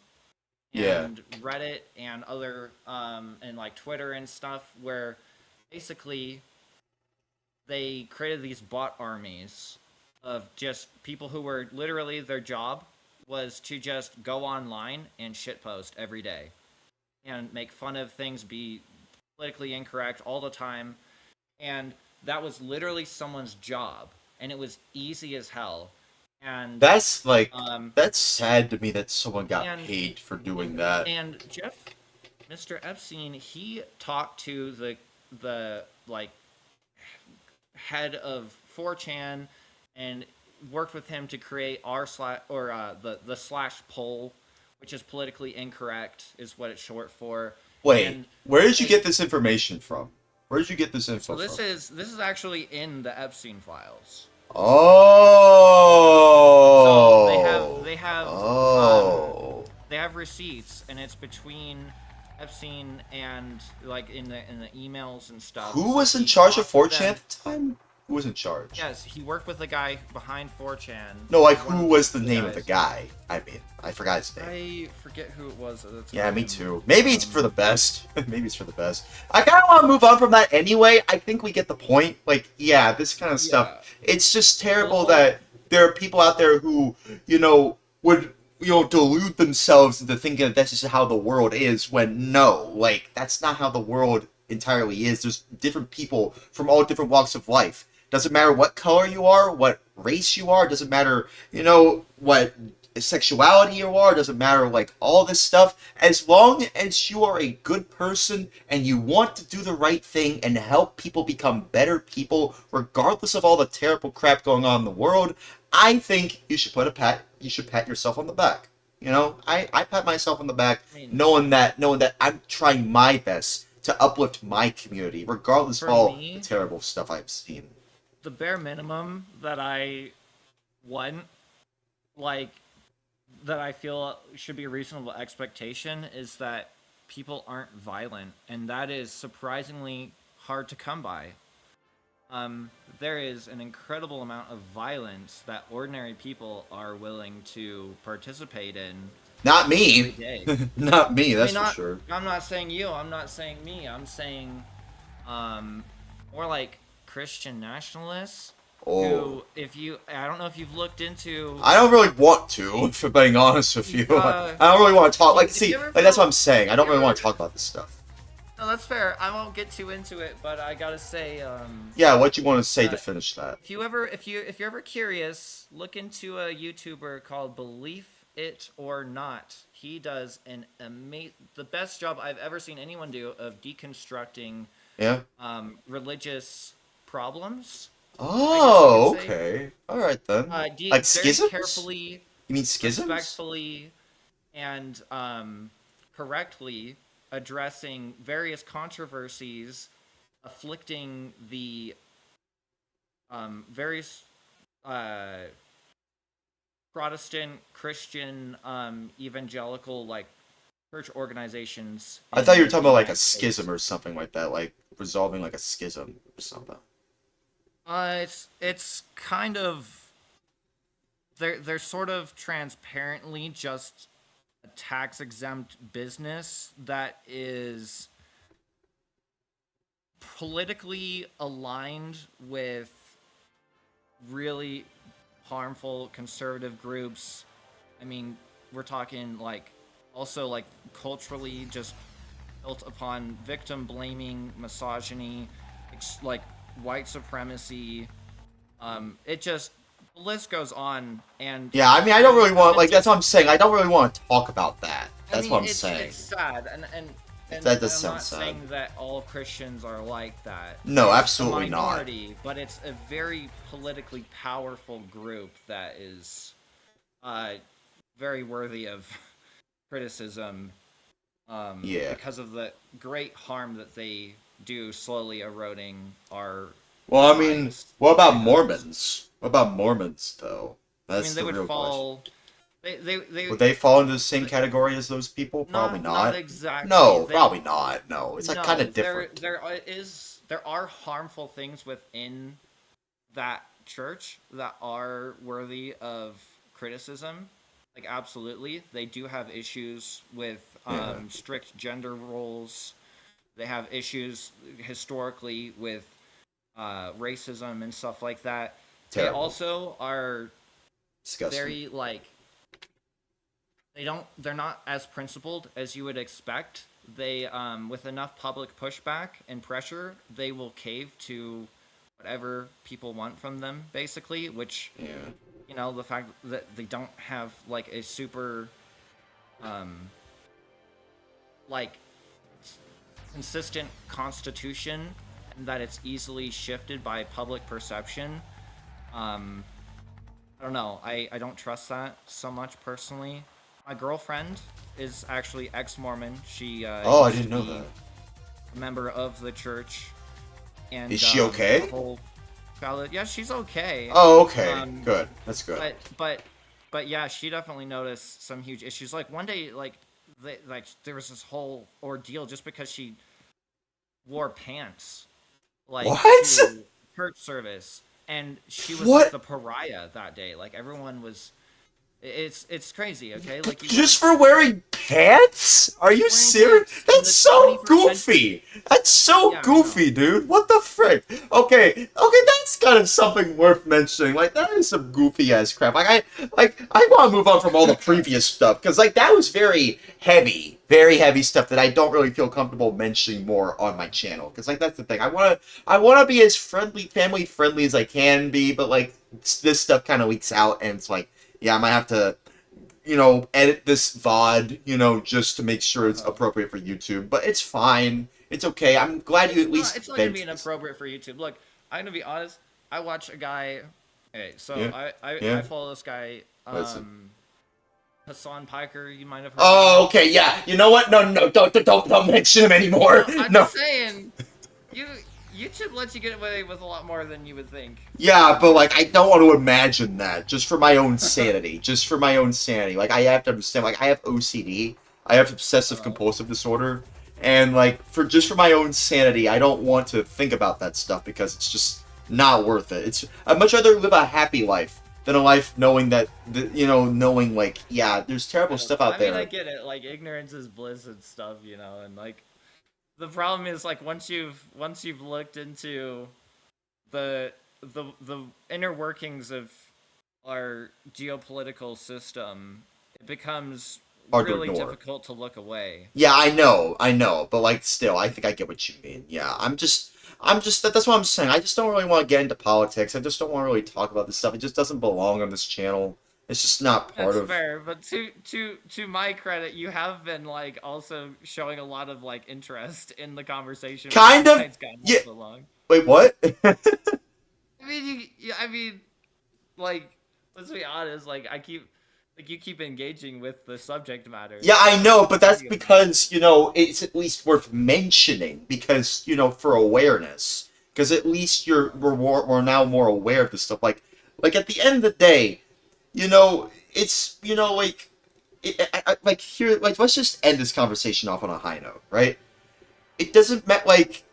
Yeah. and Reddit and other and like Twitter and stuff where basically they created these bot armies of just people who were literally their job was to just go online and shitpost every day and make fun of things, be politically incorrect all the time, and that was literally someone's job, and it was easy as hell. And That's like that's sad to me that someone got and- paid for doing that. And Mr. Epstein, he talked to the like head of 4chan and worked with him to create the slash poll, which is politically incorrect, is what it's short for. Wait, And- where did you and- get this information from? Where did you get this info So this from? is actually in the Epstein files. Oh. So they have Oh. they have receipts, and it's between Epstein and like in the emails and stuff. Who So was in he charge of talked to 4chan them. at the time? Who was in charge? Yes, he worked with the guy behind 4chan. No, like One who of was the name of the guys. guy? I mean, I forgot his name. I forget who it was at the time. Yeah, me too. Maybe it's for the best. Maybe it's for the best. I kind of want to move on from that anyway. I think we get the point. Like, yeah, this kind of stuff. It's just terrible that there are people out there who, would, delude themselves into thinking that this is how the world is when no, like, that's not how the world entirely is. There's different people from all different walks of life. Doesn't matter what color you are, what race you are, doesn't matter, what sexuality you are, doesn't matter, like, all this stuff. As long as you are a good person and you want to do the right thing and help people become better people, regardless of all the terrible crap going on in the world, I think you should pat yourself on the back. I pat myself on the back knowing that I'm trying my best to uplift my community, regardless of For all me- the terrible stuff I've seen. The bare minimum that I want, like, that I feel should be a reasonable expectation is that people aren't violent, and that is surprisingly hard to come by. There is an incredible amount of violence that ordinary people are willing to participate in. Not me. Every day. Not me, that's not, for sure. I'm not saying you. I'm not saying me. I'm saying, more like Christian nationalists. Oh. Who, I don't know if you've looked into. I don't really want to, if I'm being honest with you. I don't really want to talk. Like, if see, you ever that's what feel- I'm saying. I don't if you really want ever- to talk about this stuff. No, that's fair. I won't get too into it, but I gotta say, Yeah, what you want to say to finish that? if you're ever curious, look into a YouTuber called Believe It or Not. He does the best job I've ever seen anyone do of deconstructing Yeah. religious problems. Oh, I guess you could say. okay. All right then. Like Very schisms? carefully, You mean schisms? respectfully, and correctly addressing various controversies afflicting the various Protestant, Christian, evangelical, like church organizations. I thought you were in talking the about like a United States. schism or something like that, like resolving like a schism or something. It's kind of they're sort of transparently just a tax exempt business that is politically aligned with really harmful conservative groups. I mean, we're talking like also like culturally just built upon victim blaming, misogyny, like white supremacy. It just the list goes on, and Yeah, I mean, I don't really want like that's what I'm saying. I don't really want to talk about that. That's what I'm it's, saying. It's sad, and That does I'm sound not sad. saying that all Christians are like that. No, It's absolutely a not. minority, but it's a very politically powerful group that is very worthy of criticism. Yeah. Because of the great harm that they do, slowly eroding our. Well, I mean, lives. what about Mormons? What about Mormons, though? That's I mean, they the would real fall. They Would they fall into the same category as those people? Probably not. Not exactly. No, probably not. No, it's like No, kind of different. There are harmful things within that church that are worthy of criticism. Like absolutely, they do have issues with strict gender roles. They have issues historically with racism and stuff like that. Terrible. They also are Disgusting. very like they're not as principled as you would expect. They with enough public pushback and pressure, they will cave to whatever people want from them, basically, which you know, the fact that they don't have like a super like consistent constitution, and that it's easily shifted by public perception. I don't know. I don't trust that so much personally. My girlfriend is actually ex-Mormon. She Oh, I used didn't to know be that. a member of the church. And Is she okay? her whole childhood- yeah, she's okay. Oh, okay. Good. That's good. But yeah, she definitely noticed some huge issues. Like one day, like there was this whole ordeal just because she wore pants, like What? to church service, and she was What? like the pariah that day. Like everyone was. It's crazy, okay? Like you Just for wearing pants? Are you serious? pants in That's the so 21st goofy. That's so Yeah, I goofy, dude. What the frick? Okay, that's kind of something worth mentioning. Like that is some goofy ass crap. I want to move on from all the previous stuff because like that was very heavy stuff that I don't really feel comfortable mentioning more on my channel. Because like that's the thing. I wanna be as family friendly as I can be, but like this stuff kind of leaks out, and it's like. Yeah, I might have to, edit this VOD, just to make sure it's appropriate for YouTube. But it's fine. It's okay. I'm glad you at least. It's not gonna be inappropriate for YouTube. Look, I'm gonna be honest. I watch a guy. Okay, so Yeah. I follow this guy. What is it? Hassan Piker. You might have heard. Oh, of him. okay, yeah. You know what? No, don't mention him anymore. No, I'm No. just saying. YouTube lets you get away with a lot more than you would think. Yeah, but like I don't want to imagine that. Just for my own sanity. Like I have to understand. Like I have OCD. I have obsessive compulsive disorder, and like for my own sanity, I don't want to think about that stuff because it's just not worth it. I'd much rather live a happy life than a life knowing that knowing like there's terrible stuff out there. I get it. Like ignorance is bliss and stuff, and like. The problem is like once you've looked into the inner workings of our geopolitical system, it becomes Hard to really ignore. difficult to look away. Yeah, I know, but like still, I think I get what you mean. Yeah, that's what I'm saying. I just don't really want to get into politics. I just don't want to really talk about this stuff. It just doesn't belong on this channel. It's just not part That's of. fair, but to my credit, you have been like also showing a lot of like interest in the conversation. Kind of, It's gotten yeah. so long. Wait, what? I mean, like, let's be honest. Like, you keep engaging with the subject matter. Yeah, I know, but that's because it's at least worth mentioning because for awareness. Because at least we're now more aware of this stuff. Like at the end of the day. It's like like here, like let's just end this conversation off on a high note, right? It doesn't matter, like,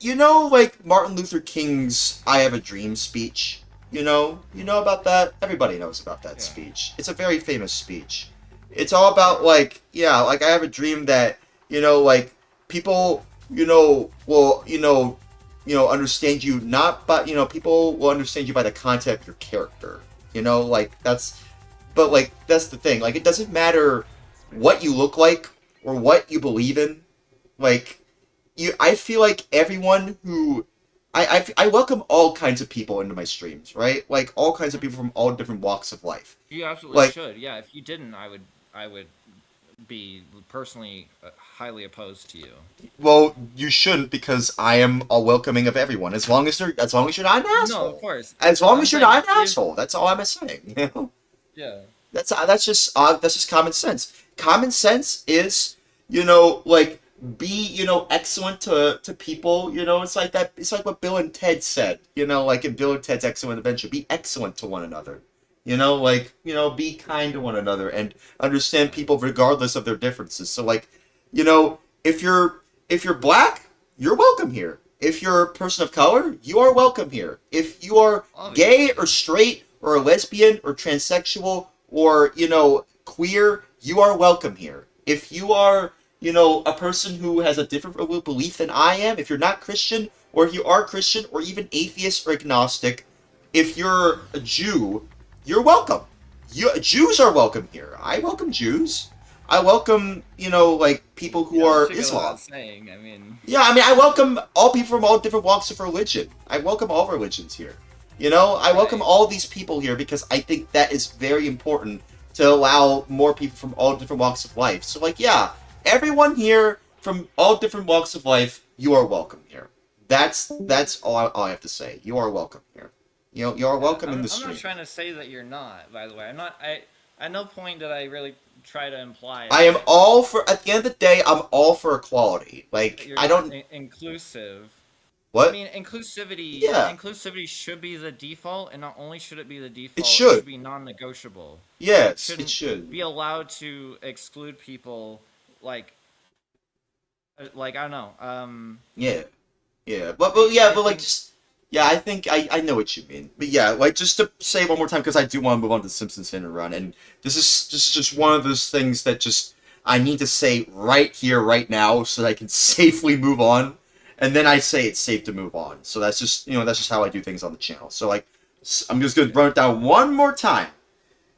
like Martin Luther King's "I Have a Dream" speech. You know about that. Everybody knows about that speech. It's a very famous speech. It's all about like, yeah, like I have a dream that like people, will understand you not by people will understand you by the content of your character. Like but like that's the thing. Like it doesn't matter what you look like or what you believe in. Like I feel like everyone who I welcome all kinds of people into my streams, right? Like all kinds of people from all different walks of life. You absolutely Like, should. Yeah, if you didn't, I would be personally highly opposed to you. well, you shouldn't because I am a welcoming of everyone as long as you're not an asshole. No, of course. As long I'm as you're saying not an asshole, that's all I'm saying. Yeah. That's just common sense. Common sense is like be excellent to people. It's like that. It's like what Bill and Ted said. Like in Bill and Ted's Excellent Adventure, be excellent to one another. Like be kind to one another and understand people regardless of their differences. So like, if you're black, you're welcome here. If you're a person of color, you are welcome here. If you are gay or straight or a lesbian or transsexual or queer, you are welcome here. If you are a person who has a different belief than I am, if you're not Christian or if you are Christian or even atheist or agnostic, if you're a Jew, you're welcome. Jews are welcome here. I welcome Jews. I welcome, like people who are Islam. Saying, I mean. Yeah, I mean, I welcome all people from all different walks of religion. I welcome all religions here. I welcome all these people here because I think that is very important to allow more people from all different walks of life. So, like, yeah, everyone here from all different walks of life, you are welcome here. That's all I have to say. You are welcome here. You are welcome in the stream. I'm not trying to say that you're not, by the way. I'm not. At no point did I really try to imply. I am all for. At the end of the day, I'm all for equality. Like you're I don't inclusive. What? I mean, inclusivity. Yeah. Inclusivity should be the default, and not only should it be the default, it should be non-negotiable. Yes, it should be allowed to exclude people like I don't know. Yeah, but like just. Yeah, I think I know what you mean. But yeah, like just to say one more time, because I do want to move on to the Simpsons Hit and Run, and this is just one of those things that just I need to say right here, right now, so that I can safely move on. And then I say it's safe to move on. So that's just that's just how I do things on the channel. So like I'm just gonna run it down one more time.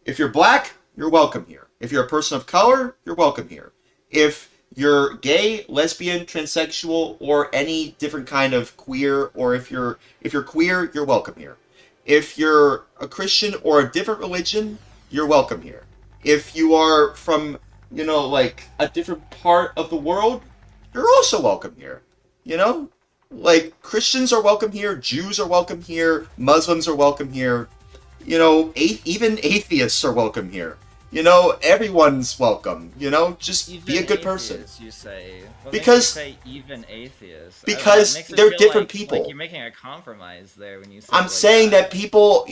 If you're black, you're welcome here. If you're a person of color, you're welcome here. If you're gay, lesbian, transsexual, or any different kind of queer, or if you're queer, you're welcome here. If you're a Christian or a different religion, you're welcome here. If you are from, like a different part of the world, you're also welcome here. Like Christians are welcome here, Jews are welcome here, Muslims are welcome here. Even atheists are welcome here. Everyone's welcome. Just even be a good atheists, person. You say because you say even atheists. Because they're different people. Like you're making a compromise there when you say. I'm saying that people,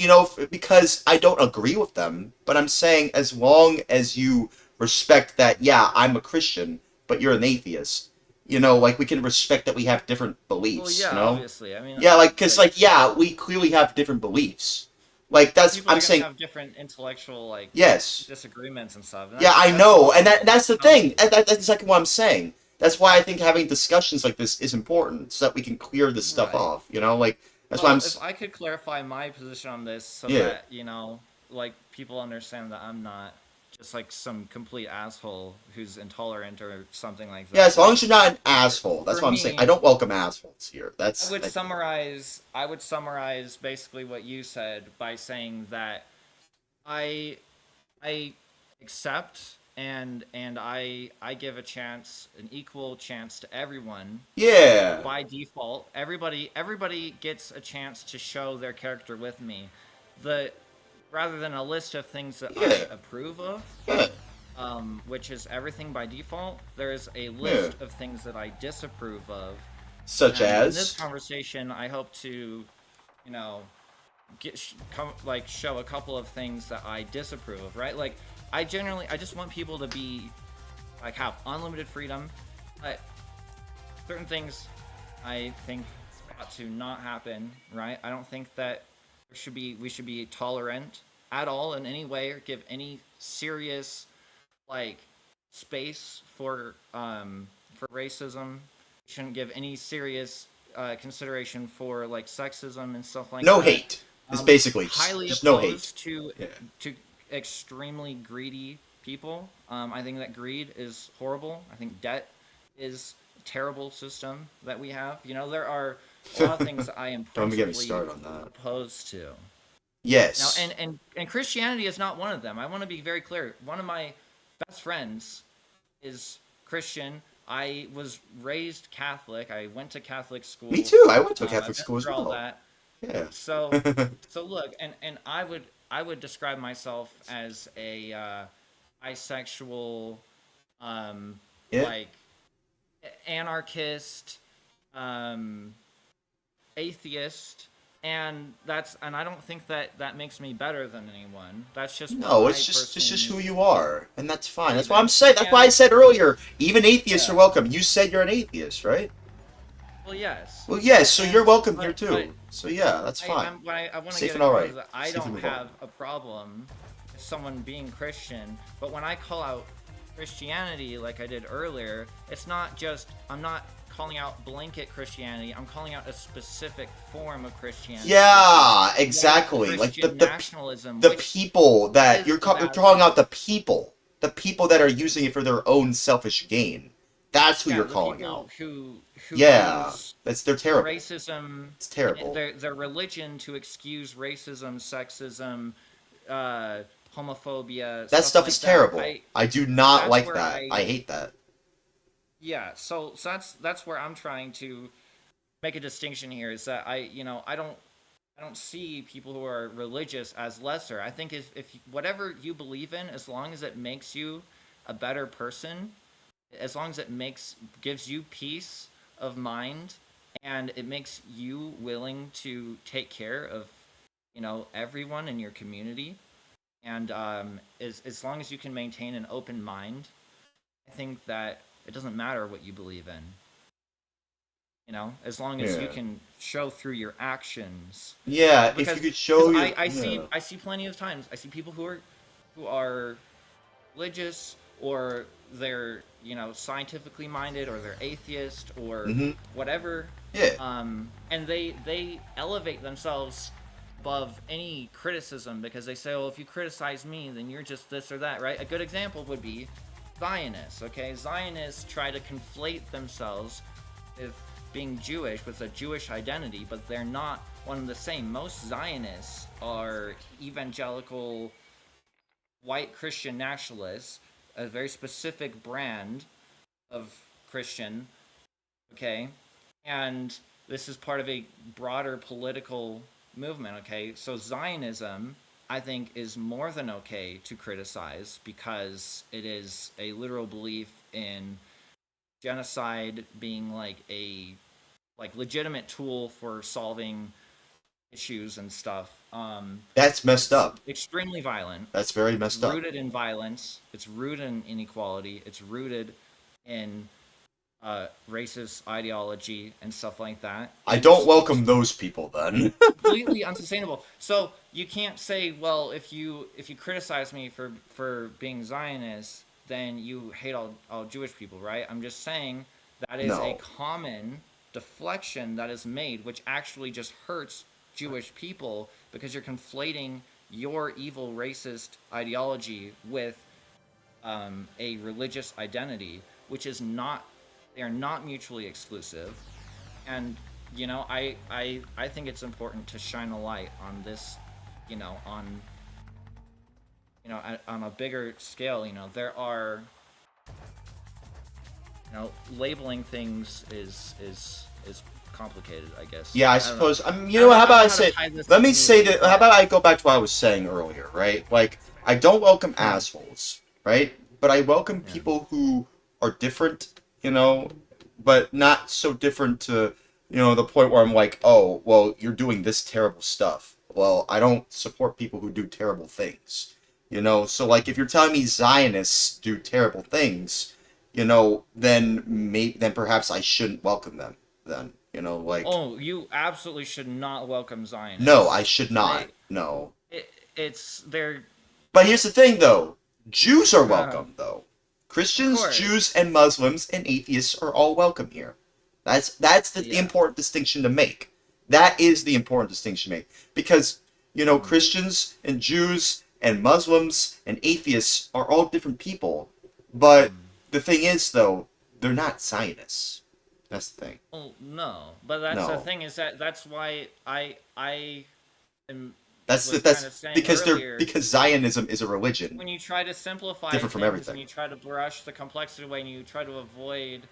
because I don't agree with them, but I'm saying as long as you respect that, yeah, I'm a Christian, but you're an atheist. Like we can respect that we have different beliefs. Well, yeah, obviously. I mean. Yeah, like because yeah, we clearly have different beliefs. Like that's people I'm saying. Have different intellectual disagreements and stuff. And yeah, I know, and that's the thing. That's exactly what I'm saying. That's why I think having discussions like this is important, so that we can clear this stuff off. Like that's why I'm. If I could clarify my position on this, so that like people understand that I'm not just like some complete asshole who's intolerant or something like that. Yeah, as long as you're not an asshole. That's what I'm saying. I don't welcome assholes here. I would summarize basically what you said by saying that I accept and I give a chance, an equal chance to everyone. Yeah. By default, everybody gets a chance to show their character with me. Rather than a list of things that I approve of, which is everything by default, there is a list of things that I disapprove of. Such as? In this conversation, I hope to, show a couple of things that I disapprove of, right? Like, I just want people to be like have unlimited freedom, but certain things I think ought to not happen, right? I don't think that we should be tolerant at all in any way or give any serious like space for racism. We shouldn't give any serious consideration for like sexism and stuff like No that. hate. It's basically highly just no hate. to extremely greedy people. I think that greed is horrible. I think debt is a terrible system that we have. You know, there are a lot of things I am Don't get me principally started on that. opposed to. Yes. Now, and Christianity is not one of them. I want to be very clear. One of my best friends is Christian. I was raised Catholic. I went to Catholic school. Me too. I went to a Catholic school as well. That. Yeah. So look, and I would describe myself as a bisexual, like anarchist, atheist, and I don't think that makes me better than anyone. That's just no. It's just who you are, and that's fine. That's why I'm saying. That's why I said earlier. Even atheists are welcome. You said you're an atheist, right? Well, yes. Well, yes. So you're welcome here too. So yeah, that's fine. I want to Safe get and all right. that I don't have a problem with someone being Christian, but when I call out Christianity like I did earlier, it's not just I'm not calling out blanket Christianity. I'm calling out a specific form of Christianity. Yeah, exactly. Like the nationalism. The people that you're calling out the people that are using it for their own selfish gain. That's who you're calling out. Who they're terrible. Racism. It's terrible. Their religion to excuse racism, sexism, homophobia. That stuff is terrible. I do not like that. I hate that. Yeah, so that's where I'm trying to make a distinction here. Is that I don't see people who are religious as lesser. I think if whatever you believe in, as long as it makes you a better person, as long as it gives you peace of mind, and it makes you willing to take care of everyone in your community, and as long as you can maintain an open mind, I think that it doesn't matter what you believe in. As long as you can show through your actions. Yeah, if you could show I see plenty of times. I see people who are religious, or they're scientifically minded, or they're atheist, or whatever. Yeah. And they elevate themselves above any criticism because they say, "Oh, if you criticize me, then you're just this or that," right? A good example would be Zionists. Okay, Zionists try to conflate themselves with being Jewish, with a Jewish identity, but they're not one and the same. Most Zionists are evangelical, white Christian nationalists, a very specific brand of Christian, okay? And this is part of a broader political movement, okay? So Zionism, I think, is more than okay to criticize because it is a literal belief in genocide being like a legitimate tool for solving issues and stuff. That's messed up. Extremely violent. That's very messed up. Rooted in violence. It's rooted in inequality. It's rooted in racist ideology and stuff like that. I don't welcome those people then. Completely unsustainable. So you can't say, well, if you criticize me for being Zionist, then you hate all Jewish people, right? I'm just saying that is a common deflection that is made, which actually just hurts Jewish people because you're conflating your evil racist ideology with a religious identity, which is not. They are not mutually exclusive, and I think it's important to shine a light on this, on a bigger scale. There are, labeling things is complicated, I guess. Yeah, I suppose. How about I say? Let me say that. How about I go back to what I was saying earlier, right? Like, I don't welcome assholes, right? But I welcome people who are different, but not so different to You know, the point where I'm like, oh, well, you're doing this terrible stuff. Well, I don't support people who do terrible things. You know, so like if you're telling me Zionists do terrible things, you know, then perhaps I shouldn't welcome them. Then, you know, like Oh, you absolutely should not welcome no, I Zionists. should not. No. It's they're But here's the thing, though. Jews are welcome, though. Christians, course. Jews, and Muslims and atheists are all welcome here. That's the Yeah. important distinction to make. That is the important distinction to make. Because, you know, Christians and Jews and Muslims and atheists are all different people. But the thing is, though, they're not Zionists. That's the thing. Well, no, but that's the No. thing is that's why I am That's was kind of that's saying because earlier, because Zionism is a religion. when you try to simplify Different from things everything. and you try to brush the complexity away and you try to avoid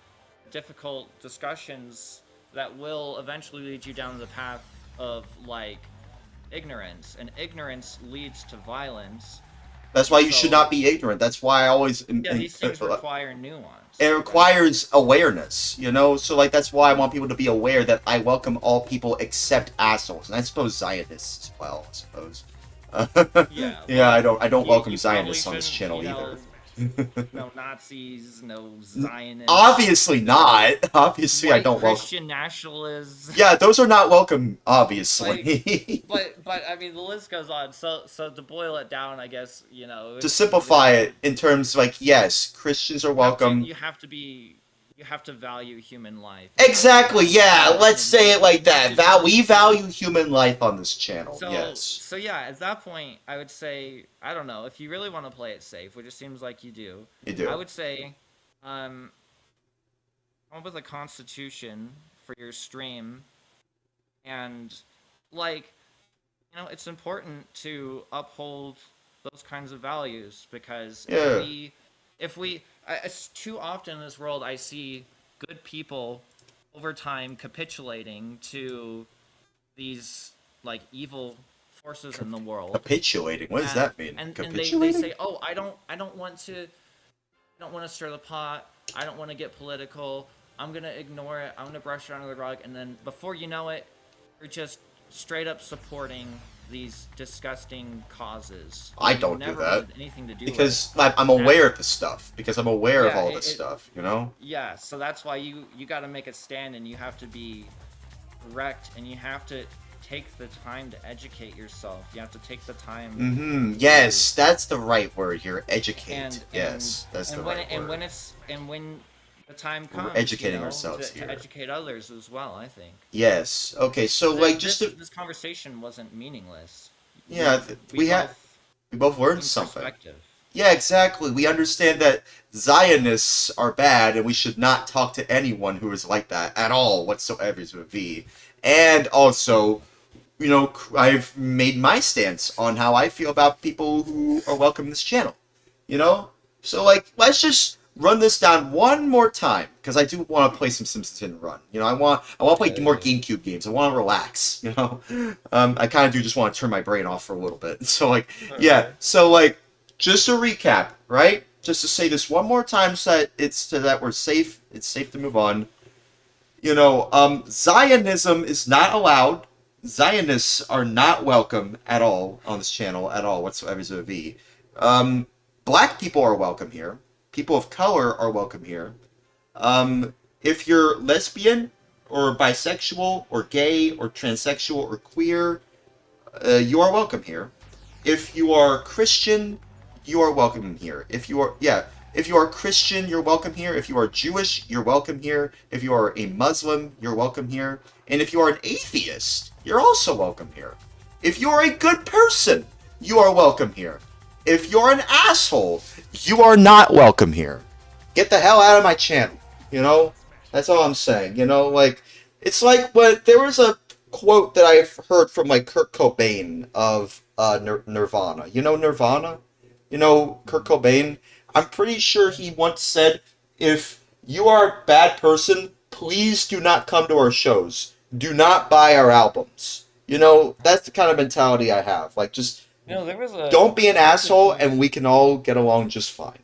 difficult discussions that will eventually lead you down the path of like ignorance, and ignorance leads to violence. That's why you should So- not be ignorant. That's why I always Yeah, these things require nuance. it requires awareness, you know? So, like, that's why I want people to be aware that I welcome all people except assholes. And I suppose Zionists as well, I suppose. Yeah, Yeah, I don't you welcome probably Zionists on this shouldn't, channel you either. know, no Nazis, no Zionists. Obviously not. Obviously, I white don't welcome. Christian nationalists. Yeah, those are not welcome, obviously. But I mean the list goes on. So to boil it down, I guess you know. To simplify it in terms like, yes, Christians are welcome. You have to value human life. Exactly, yeah, let's say it like that. We value human life on this channel, yes. So yeah, at that point, I would say, I don't know, if you really want to play it safe, which it seems like you do. You do. I would say, come up with a constitution for your stream, and like, you know, it's important to uphold those kinds of values because Yeah. if we it's too often in this world I see good people over time capitulating to these like evil forces in the world. Capitulating? What does that mean? And Capitulating? they say, "Oh, I don't want to stir the pot. I don't want to get political. I'm going to ignore it. I'm going to brush it under the rug." And then before you know it, you're just straight up supporting these disgusting causes. I You've don't do never that. wanted anything to do Because with. I'm aware of the stuff. Because I'm aware of Yeah, all this stuff, you know? Yeah, so that's why you got to make a stand, and you have to be direct, and you have to take the time to educate yourself. You have to take the time. Mm-hmm. Yes, that's the right word here. Educate. And yes, that's the right word. And when the time comes, We're educating you know, ourselves to here. educate others as well. I think. Yes. Okay. So like, just to, this conversation wasn't meaningless. yeah, we both learned gained something. perspective. Yeah, exactly. We understand that Zionists are bad, and we should not talk to anyone who is like that at all, whatsoever it would be. And also, you know, I've made my stance on how I feel about people who are welcome to this channel. You know? So, like, let's just run this down one more time, because I do want to play some Simpson Run. You know, I want to play more GameCube games. I want to relax, you know? I kind of do just want to turn my brain off for a little bit. So, like, yeah. So, like, just to recap, right? Just to say this one more time so that we're safe. It's safe to move on. You know, Zionism is not allowed. Zionists are not welcome at all on this channel at all whatsoever as it be. Black people are welcome here. People of color are welcome here. If you're lesbian or bisexual or gay or transsexual or queer, you are welcome here. If you are Christian, you are welcome here. If you are Christian, you're welcome here. If you are Jewish, you're welcome here. If you are a Muslim, you're welcome here. And if you are an atheist, you're also welcome here. If you are a good person, you are welcome here. If you're an asshole, you are not welcome here. Get the hell out of my channel. You know? That's all I'm saying. You know, like, it's like, but there was a quote that I've heard from, like, Kurt Cobain of Nirvana. You know Nirvana? You know Kurt Cobain? I'm pretty sure he once said, if you are a bad person, please do not come to our shows. Do not buy our albums. You know, that's the kind of mentality I have. Like, just don't be an asshole and we can all get along just fine.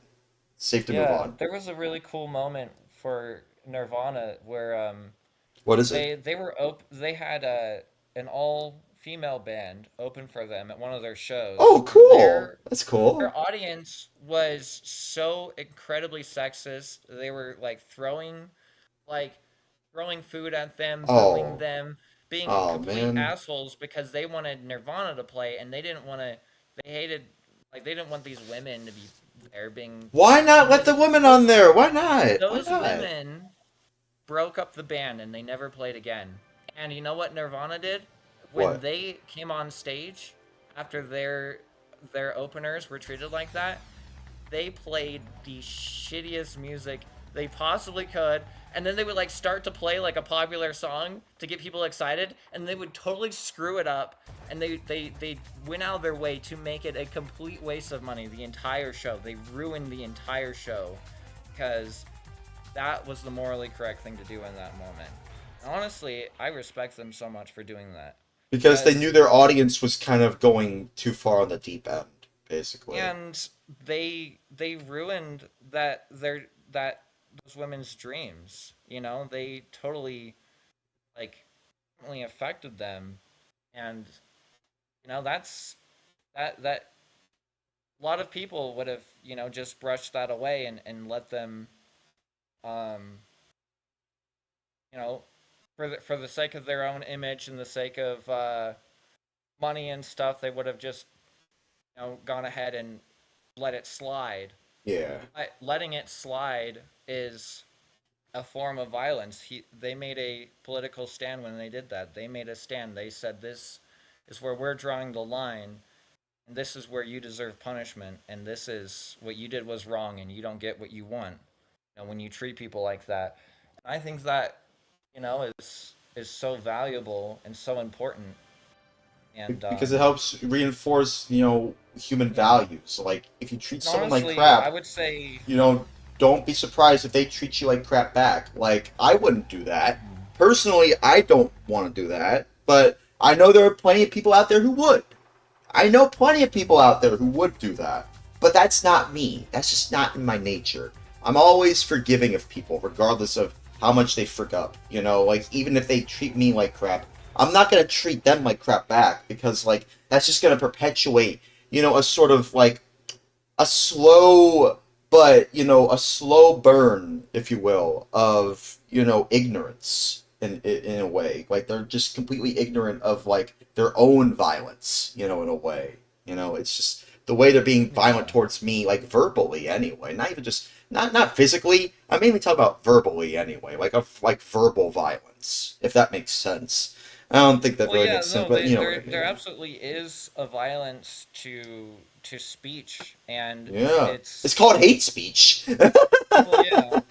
Safe to move on. There was a really cool moment for Nirvana where What is it? They had an all female band open for them at one of their shows. Oh, cool. Their That's cool. their audience was so incredibly sexist. They were like throwing food at them, booing Oh, them, being oh complete man. assholes because they wanted Nirvana to play and they didn't want to. They hated they didn't want these women to be there being. Why not And let the women on there? Why not? Why those not? women broke up the band and they never played again. And you know what Nirvana did? When What? they came on stage after their openers were treated like that, they played the shittiest music they possibly could, and then they would like start to play like a popular song to get people excited, and they would totally screw it up, and they went out of their way to make it a complete waste of money the entire show. They ruined the entire show because that was the morally correct thing to do in that moment. Honestly, I respect them so much for doing that. Because they knew their audience was kind of going too far on the deep end, basically. And they ruined that those women's dreams. You know, they totally like really affected them, and you know that a lot of people would have just brushed that away and let them um you know for the sake of their own image and the sake of money and stuff, they would have just gone ahead and let it slide. Yeah. Letting it slide is a form of violence. They made a political stand when they did that. They made a stand. They said this is where we're drawing the line, and this is where you deserve punishment, and this is what you did was wrong, and you don't get what you want. When you treat people like that, I think that is so valuable and so important. And Because it helps reinforce, human values. Like, if you treat someone honestly, like crap, I would say, don't be surprised if they treat you like crap back. Like, I wouldn't do that. Personally, I don't want to do that. But I know there are plenty of people out there who would. I know plenty of people out there who would do that. But that's not me. That's just not in my nature. I'm always forgiving of people, regardless of how much they frick up. Like, even if they treat me like crap, I'm not going to treat them like crap back, because, like, that's just going to perpetuate, a sort of, like, a slow, but, a slow burn, if you will, of, ignorance in a way. Like, they're just completely ignorant of, like, their own violence, in a way. It's just the way they're being violent towards me, like, verbally anyway. Not even just, not physically. I mainly talk about verbally anyway, like verbal violence, if that makes sense. I don't think that really makes sense, but there absolutely is a violence to speech, and yeah, it's called hate speech. well,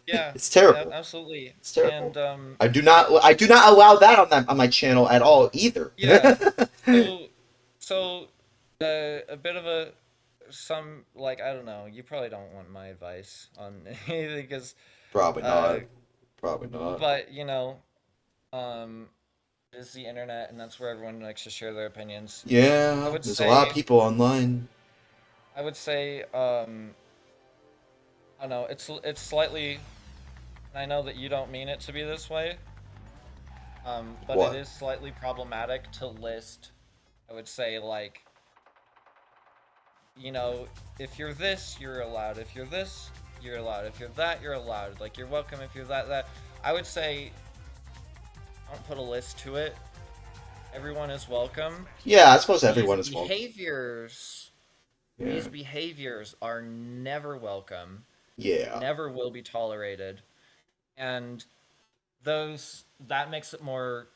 yeah, it's terrible. Absolutely, it's terrible. And I do not allow that on my channel at all either. Yeah. so a bit of like, I don't know. You probably don't want my advice on anything because probably not. Probably not. But is the internet, and that's where everyone likes to share their opinions. Yeah, there's a lot of people online. I would say, I don't know, it's slightly, I know that you don't mean it to be this way, but what? It is slightly problematic to list, I would say, like, if you're this, you're allowed. If you're this, you're allowed. If you're that, you're allowed. Like, you're welcome if you're that. I would say, don't put a list to it. Everyone is welcome. Yeah, I suppose everyone is welcome. These behaviors are never welcome. Yeah. Never will be tolerated. And that makes it more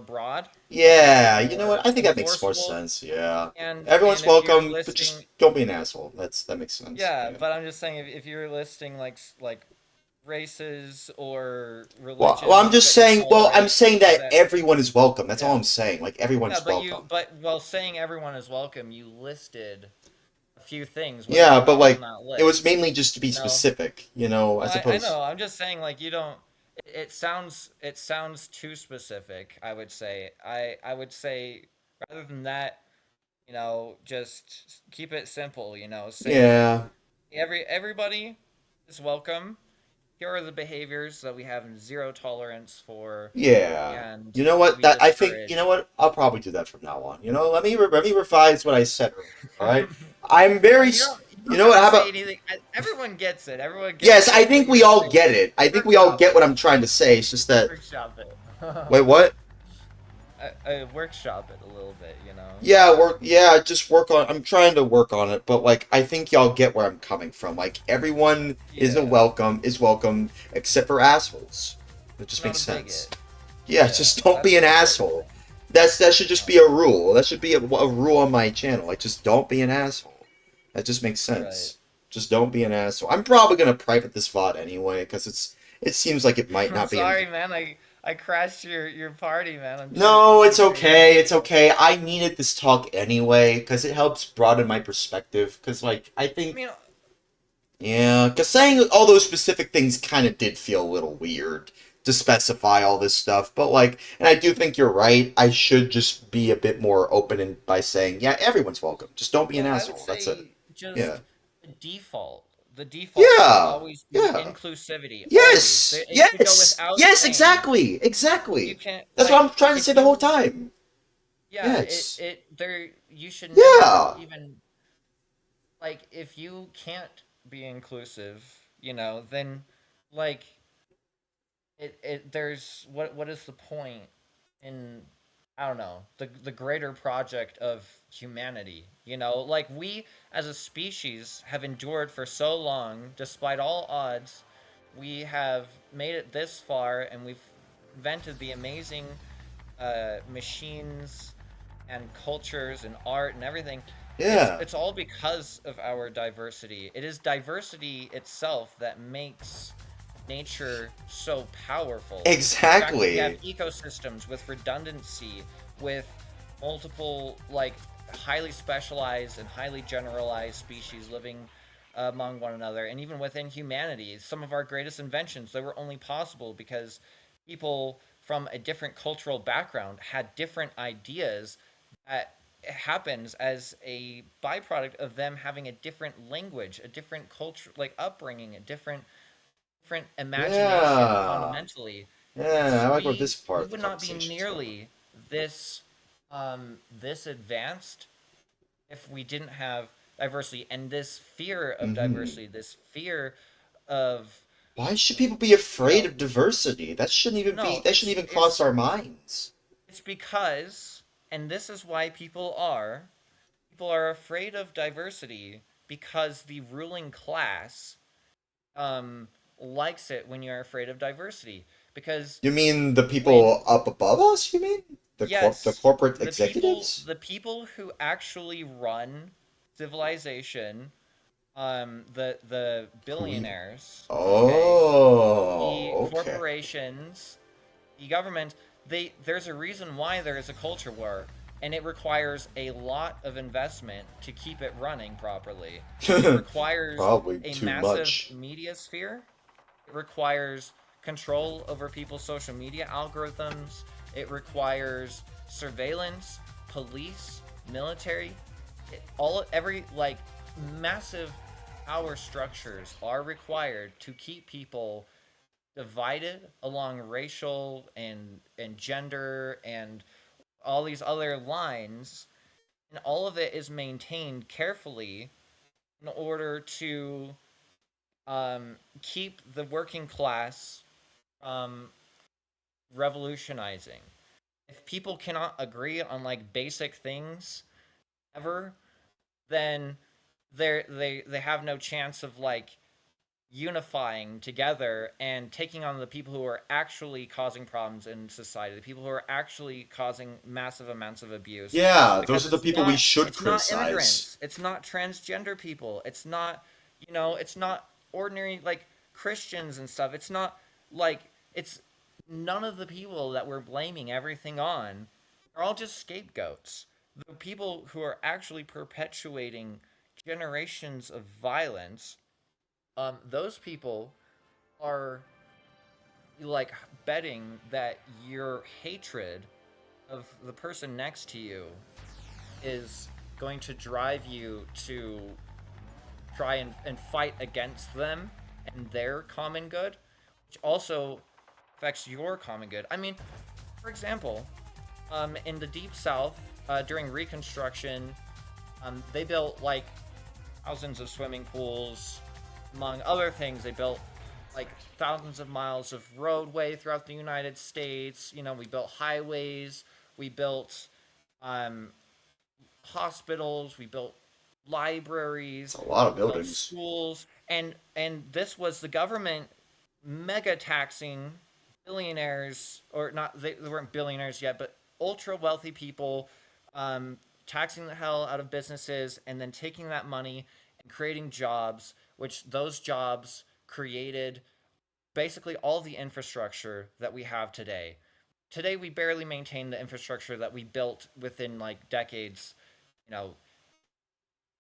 broad. Yeah, you know what? I think that makes more sense. Yeah. And everyone's welcome, but just don't be an asshole. That makes sense. Yeah, but I'm just saying, if you're listing like races or religions. Well, I'm just saying. Well, I'm saying that everyone is welcome. That's all I'm saying. Like, everyone's welcome. But saying everyone is welcome, you listed a few things. Yeah, but like, it was mainly just to be specific. I suppose. I know. I'm just saying, like, you don't. It sounds too specific. I would say. I would say, rather than that, just keep it simple. Say, yeah. Everybody is welcome. here are the behaviors that we have zero tolerance for. Yeah. And You know what? we That I think. discourage. You know what? I'll probably do that from now on. Let me revise what I said earlier. All right. I'm very. You know what? How about? Anything. Everyone gets it. Everyone gets Yes, it. I think we all get it. I think we all get what I'm trying to say. It's just that. Workshop it. Wait, what? Workshop it a little bit, you know. Yeah, just work on. I'm trying to work on it, but like I think y'all get where I'm coming from. Like everyone is welcome, except for assholes. It just makes sense. Yeah, just don't be an asshole. That should just be a rule. That should be a rule on my channel. Like just don't be an asshole. That just makes sense. Just don't be an asshole. I'm probably gonna private this VOD anyway because it seems like it might not be. Sorry, man. I crashed your party, man. No, it's okay. It's okay. I needed this talk anyway because it helps broaden my perspective. Because, like, I think. Yeah, because saying all those specific things kind of did feel a little weird to specify all this stuff. But, like, and I do think you're right. I should just be a bit more open by saying, yeah, everyone's welcome. Just don't be an asshole. That's it. Just yeah. The default. The default should always be inclusivity. Yes, yes, yes, exactly. You can't, that's what I'm trying to say the whole time. Yeah, yes. You should never even, like, if you can't be inclusive, then, like, there's, what is the point in, I don't know, the greater project of humanity, like we as a species have endured for so long, despite all odds. We have made it this far, and we've invented the amazing machines and cultures and art and everything. Yeah, it's all because of our diversity. It is diversity itself that makes nature so powerful. Exactly. We have ecosystems with redundancy, with multiple, like, highly specialized and highly generalized species living among one another, and even within humanity. Some of our greatest inventions, they were only possible because people from a different cultural background had different ideas. That happens as a byproduct of them having a different language, a different culture, like upbringing, a different imagination fundamentally. Yeah, I like what this part. We would not be nearly this advanced if we didn't have diversity, and this fear of diversity, this fear of. Why should people be afraid of diversity? That shouldn't even be. That shouldn't even cross our minds. It's because, and this is why people are afraid of diversity, because the ruling class likes it when you're afraid of diversity. Because you mean the people up above us? You mean the corporate executives? The people who actually run civilization, the billionaires, the corporations, the government. There's a reason why there is a culture war, and it requires a lot of investment to keep it running properly. It requires a massive media sphere. It requires control over people's social media algorithms. It requires surveillance, police, military. Every massive power structures are required to keep people divided along racial and gender and all these other lines, and all of it is maintained carefully in order to keep the working class revolutionizing. If people cannot agree on basic things ever, then they have no chance of unifying together and taking on the people who are actually causing problems in society, the people who are actually causing massive amounts of abuse. Yeah, those are the people we should criticize. It's not immigrants. It's not transgender people. It's not, it's not ordinary Christians and stuff. It's not it's none of the people that we're blaming everything on are all just scapegoats. The people who are actually perpetuating generations of violence, those people are betting that your hatred of the person next to you is going to drive you to try and fight against them and their common good. which also affects your common good. I mean, for example, in the Deep South, during Reconstruction, they built like thousands of swimming pools. Among other things, they built like thousands of miles of roadway throughout the United States. You know, we built highways, we built hospitals, we built libraries, It's a lot of we built buildings. schools, and this was the government mega taxing billionaires, or not, they weren't billionaires yet, but ultra wealthy people, taxing the hell out of businesses and then taking that money and creating jobs, which those jobs created basically all the infrastructure that we have today. Today we barely maintain the infrastructure that we built within like decades, you know,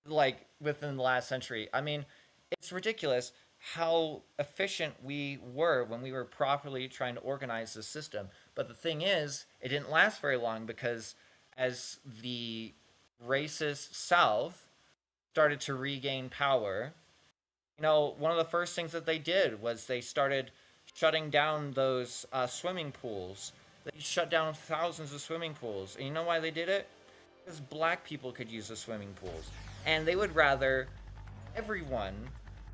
like within the last century. I mean, it's ridiculous how efficient we were when we were properly trying to organize the system. But the thing is, it didn't last very long because as the racist South started to regain power, you know, one of the first things that they did was they started shutting down those swimming pools. They shut down thousands of swimming pools. And you know why they did it? Because black people could use the swimming pools. And they would rather everyone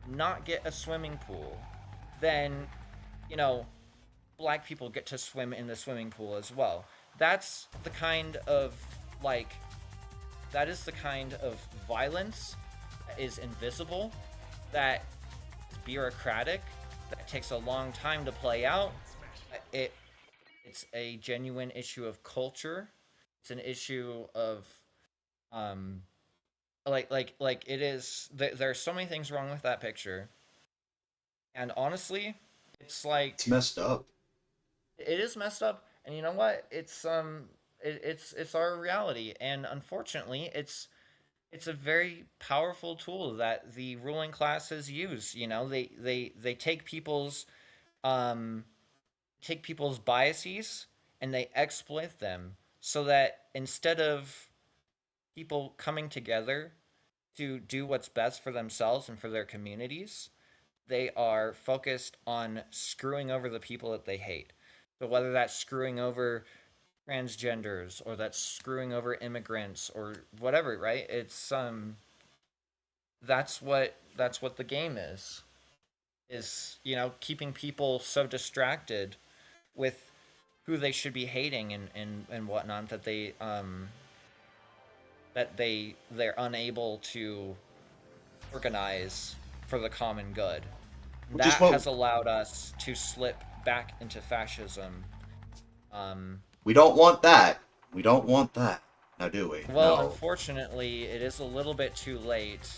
not get a swimming pool than, you know, black people get to swim in the swimming pool as well. That's the kind of, like, that is the kind of violence that is invisible, that is bureaucratic, that takes a long time to play out. It's a genuine issue of culture. It's an issue of like it is. There are so many things wrong with that picture, and honestly, it's like It's messed up. it is messed up. And you know what? It's our reality, and unfortunately, it's a very powerful tool that the ruling classes use. You know, they take people's biases and they exploit them so that instead of people coming together to do what's best for themselves and for their communities, they are focused on screwing over the people that they hate. So whether that's screwing over transgenders or that's screwing over immigrants or whatever, right? It's that's what the game is, you know, keeping people so distracted with who they should be hating and whatnot that they're unable to organize for the common good. Which is That what has allowed us to slip back into fascism. we don't want that. We don't want that. Now, do we? Well, No. unfortunately, it is a little bit too late,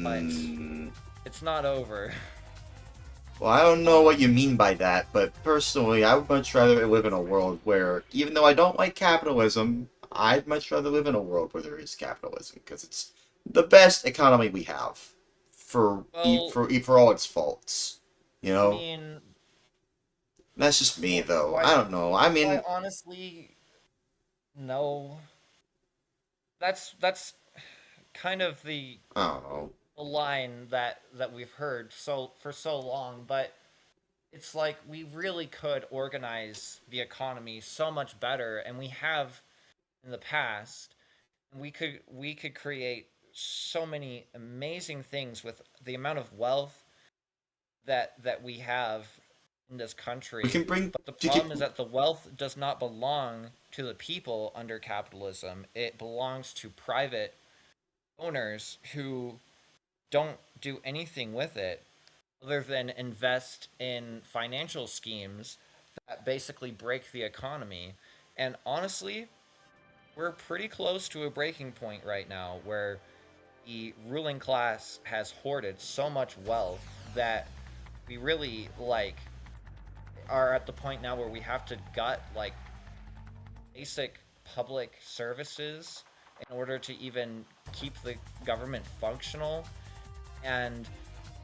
but Mm, it's not over. well, I don't know what you mean by that, but personally, I would much rather live in a world where, even though I don't like capitalism, I'd much rather live in a world where there is capitalism because it's the best economy we have Well, for all its faults. You I know, mean, that's just me though. why? I don't know. I mean, Why honestly, no. That's kind of the I don't know. line that we've heard for so long, but it's like we really could organize the economy so much better, and we have in the past. We could create so many amazing things with the amount of wealth that we have in this We country. can bring. But the Did problem you, is that the wealth does not belong to the people under capitalism. It belongs to private owners who don't do anything with it other than invest in financial schemes that basically break the economy. And honestly, we're pretty close to a breaking point right now where the ruling class has hoarded so much wealth that we really like are at the point now where we have to gut like basic public services in order to even keep the government functional, and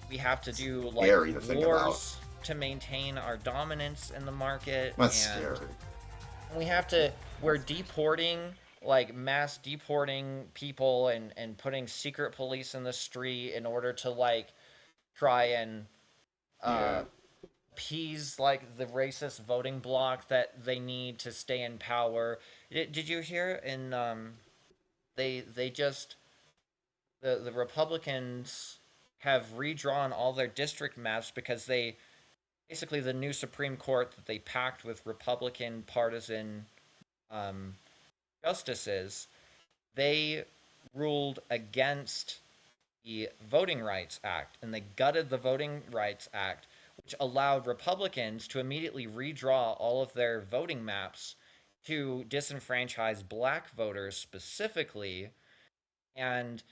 we have to do like scary to think about. wars to maintain our dominance in the market. That's And scary. we have to we're deporting, like mass deporting people and putting secret police in the street in order to like try and Yeah. appease like the racist voting bloc that they need to stay in power. Did you hear in they just the Republicans have redrawn all their district maps because they basically the new Supreme Court that they packed with Republican partisan um, justices, they ruled against the Voting Rights Act, and they gutted the Voting Rights Act, which allowed Republicans to immediately redraw all of their voting maps to disenfranchise black voters specifically and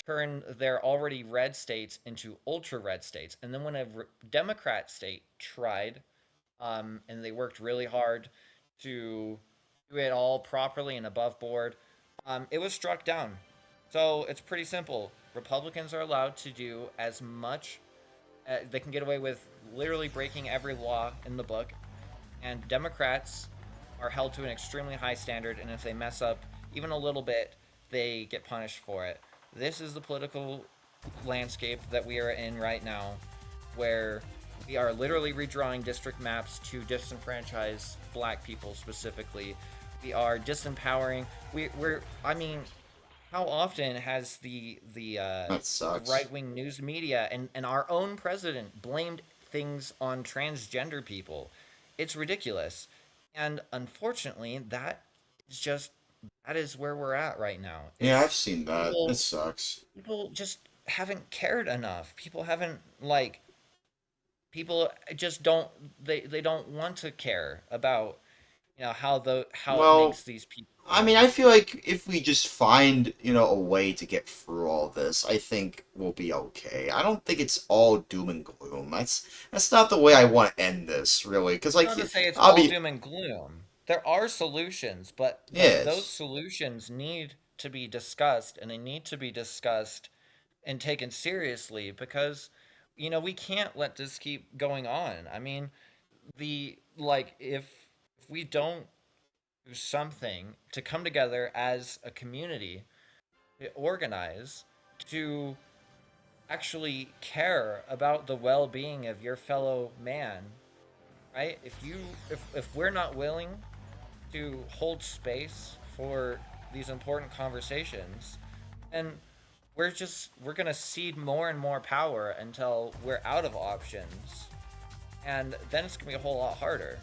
turn their already red states into ultra red states. And then when a Democrat state tried, and they worked really hard to do it all properly and above board, it was struck down. So it's pretty simple. Republicans are allowed to do as much. They can get away with literally breaking every law in the book, and Democrats are held to an extremely high standard. And if they mess up even a little bit, they get punished for it. This is the political landscape that we are in right now, where we are literally redrawing district maps to disenfranchise black people specifically. We are disempowering. I mean, how often has the right-wing news media and our own president blamed things on transgender people? It's ridiculous. And unfortunately, that is where we're at right now. Yeah, I've seen that. It sucks. People just haven't cared enough. People just don't they don't want to care about how it makes these people. I mean, I feel like if we just find, a way to get through all this, I think we'll be okay. I don't think it's all doom and gloom. That's not the way I want to end this, really. Because, like, I'm not to say it's all doom and gloom. There are solutions, but those solutions need to be discussed, and they need to be discussed and taken seriously because, we can't let this keep going on. I mean, if we don't do something to come together as a community, to organize, to actually care about the well-being of your fellow man, right? If we're not willing to hold space for these important conversations, then we're gonna cede more and more power until we're out of options, and then it's gonna be a whole lot harder,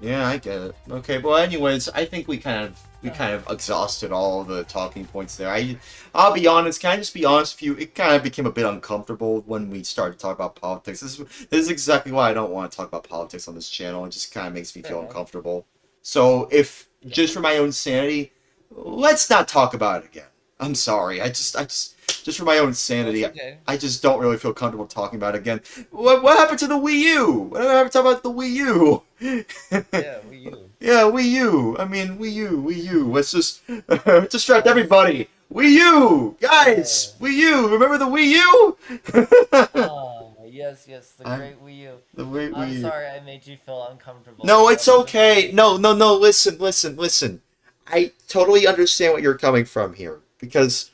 Yeah, I get it. Okay, well, anyways, I think we kind of exhausted all the talking points there. I'll be honest. Can I just be honest with you? It kind of became a bit uncomfortable when we started talking about politics. This is exactly why I don't want to talk about politics on this channel. It just kind of makes me feel uncomfortable. So, just for my own sanity, let's not talk about it again. I'm sorry. I just for my own sanity, I just don't really feel comfortable talking about it again. What happened to the Wii U? What happened to talk about the Wii U? Yeah, Wii U. Yeah, Wii U. I mean, Wii U. Let's just distract everybody. Wii U! Guys! Wii U! Remember the Wii U? Yes, the great Wii U. Wii I'm U. sorry I made you feel uncomfortable. No, it's okay. No. Listen. I totally understand what you're coming from here. Because,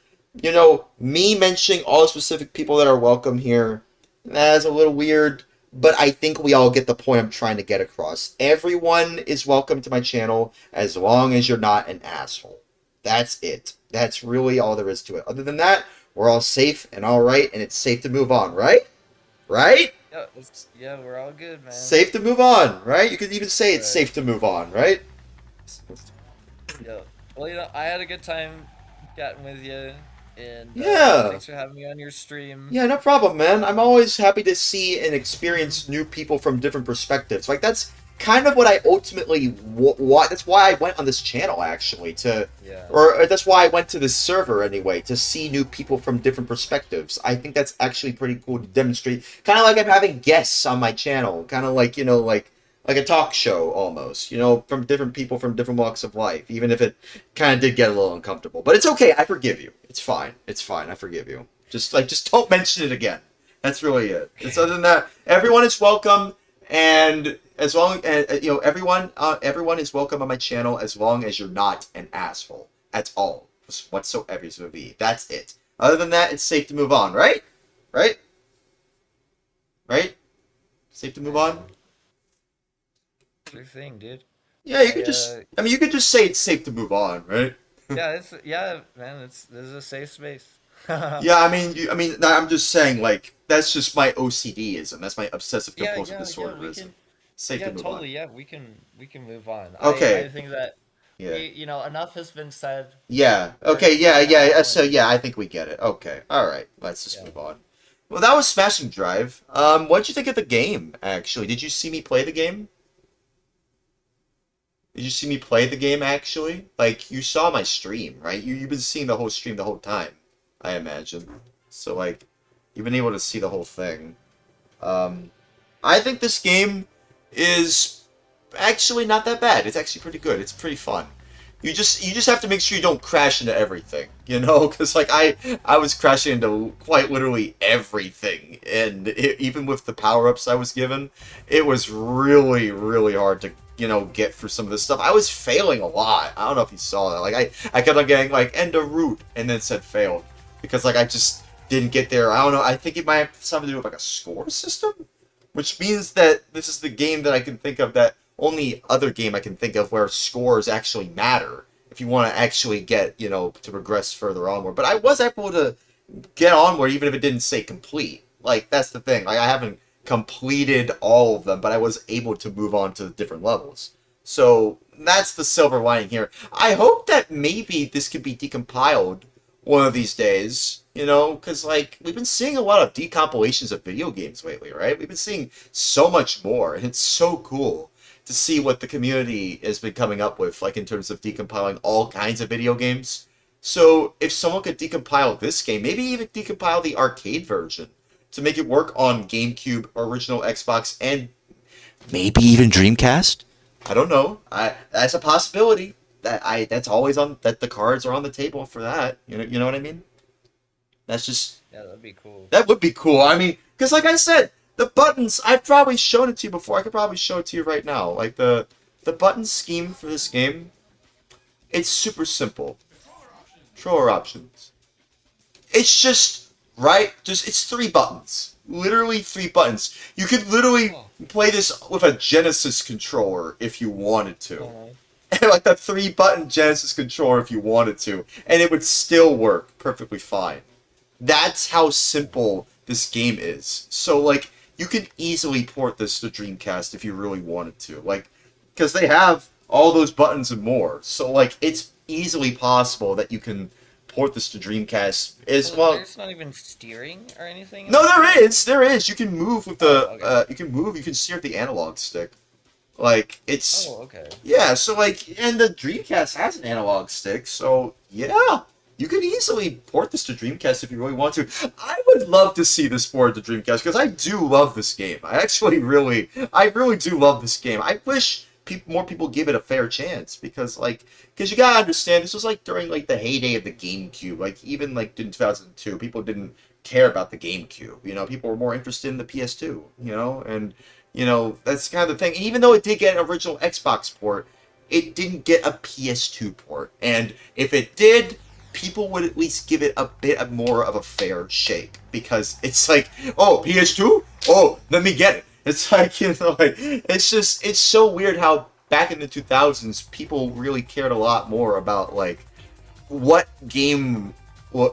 me mentioning all the specific people that are welcome here, that's a little weird. But I think we all get the point I'm trying to get across. Everyone is welcome to my channel as long as you're not an asshole. That's it. That's really all there is to it. Other than that, we're all safe and all right, and it's safe to move on, right? Right? Yeah, we're all good, man. Safe to move on, right? You could even say it's safe to move on, right? Yeah. Well, I had a good time chatting with you. And thanks for having me on your stream. Yeah, no problem, man. I'm always happy to see and experience new people from different perspectives. Like, that's kind of what I ultimately want. That's why I went on this channel, actually, or that's why I went to this server, anyway, to see new people from different perspectives. I think that's actually pretty cool to demonstrate. Kind of like I'm having guests on my channel. Kind of like, like a talk show, almost, from different people from different walks of life, even if it kind of did get a little uncomfortable. But it's okay, I forgive you. It's fine, I forgive you. Just don't mention it again. That's really it. It's other than that, everyone is welcome, and as long as, everyone is welcome on my channel as long as you're not an asshole. That's all, whatsoever it's going to be. That's it. Other than that, it's safe to move on, right? Right? Safe to move on? Your thing, dude. Yeah, you could just. I mean, you could just say it's safe to move on, right? Yeah, man. This is a safe space. Yeah, I mean, I'm just saying, like, that's just my OCDism. That's my obsessive compulsive disorderism. Safe to move on. Yeah, we can move on. Okay. I think that Yeah. enough has been said. Yeah. Okay. Yeah. So yeah, I think we get it. Okay. All right. Let's just move on. Well, that was Smashing Drive. What'd you think of the game? Actually, did you see me play the game? Did you see me play the game? Actually, like you saw my stream, right? You've been seeing the whole stream the whole time, I imagine. So like, you've been able to see the whole thing. I think this game is actually not that bad. It's actually pretty good. It's pretty fun. You just have to make sure you don't crash into everything, you know? Because like I was crashing into quite literally everything, and even with the power-ups I was given, it was really hard to get through some of this stuff. I was failing a lot. I don't know if you saw that. Like I kept on getting like end of route and then said failed because like I just didn't get there. I don't know. I think it might have something to do with like a score system, which means that this is the game that I can think of that only other game I can think of where scores actually matter if you want to actually get, to progress further onward. But I was able to get onward even if it didn't say complete. Like, that's the thing. Like, I haven't completed all of them, but I was able to move on to different levels. So, that's the silver lining here. I hope that maybe this could be decompiled one of these days, because, like, we've been seeing a lot of decompilations of video games lately, right? We've been seeing so much more, and it's so cool to see what the community has been coming up with, like, in terms of decompiling all kinds of video games. So, if someone could decompile this game, maybe even decompile the arcade version to make it work on GameCube, original Xbox, and maybe even Dreamcast? I don't know. That's a possibility. That's always that the cards are on the table for that. You know what I mean? That's just that'd be cool. That would be cool. I mean, because like I said, the buttons, I've probably shown it to you before. I could probably show it to you right now. Like the button scheme for this game, it's super simple. Controller options. It's just it's 3 buttons. Literally 3 buttons. You could literally play this with a Genesis controller if you wanted to. Like the 3-button Genesis controller if you wanted to. And it would still work perfectly fine. That's how simple this game is. So, like, you could easily port this to Dreamcast if you really wanted to. Like, because they have all those buttons and more. So, like, it's easily possible that you can port this to Dreamcast as well. There's not even steering or anything? No, there is. There is. You can move with the, you can steer with the analog stick. Like, it's... Oh, okay. Yeah, so, like, and the Dreamcast has an analog stick, so, yeah. You could easily port this to Dreamcast if you really want to. I would love to see this ported to Dreamcast, because I do love this game. I really do love this game. I wish more people give it a fair chance, because you gotta understand, this was, like, during, like, the heyday of the GameCube. Like, even, like, in 2002, people didn't care about the GameCube. People were more interested in the PS2, and... that's kind of the thing. And even though it did get an original Xbox port, it didn't get a PS2 port. And if it did, people would at least give it a bit more of a fair shake. Because it's like, oh, PS2? Oh, let me get it. It's like, it's so weird how back in the 2000s, people really cared a lot more about, like, what game...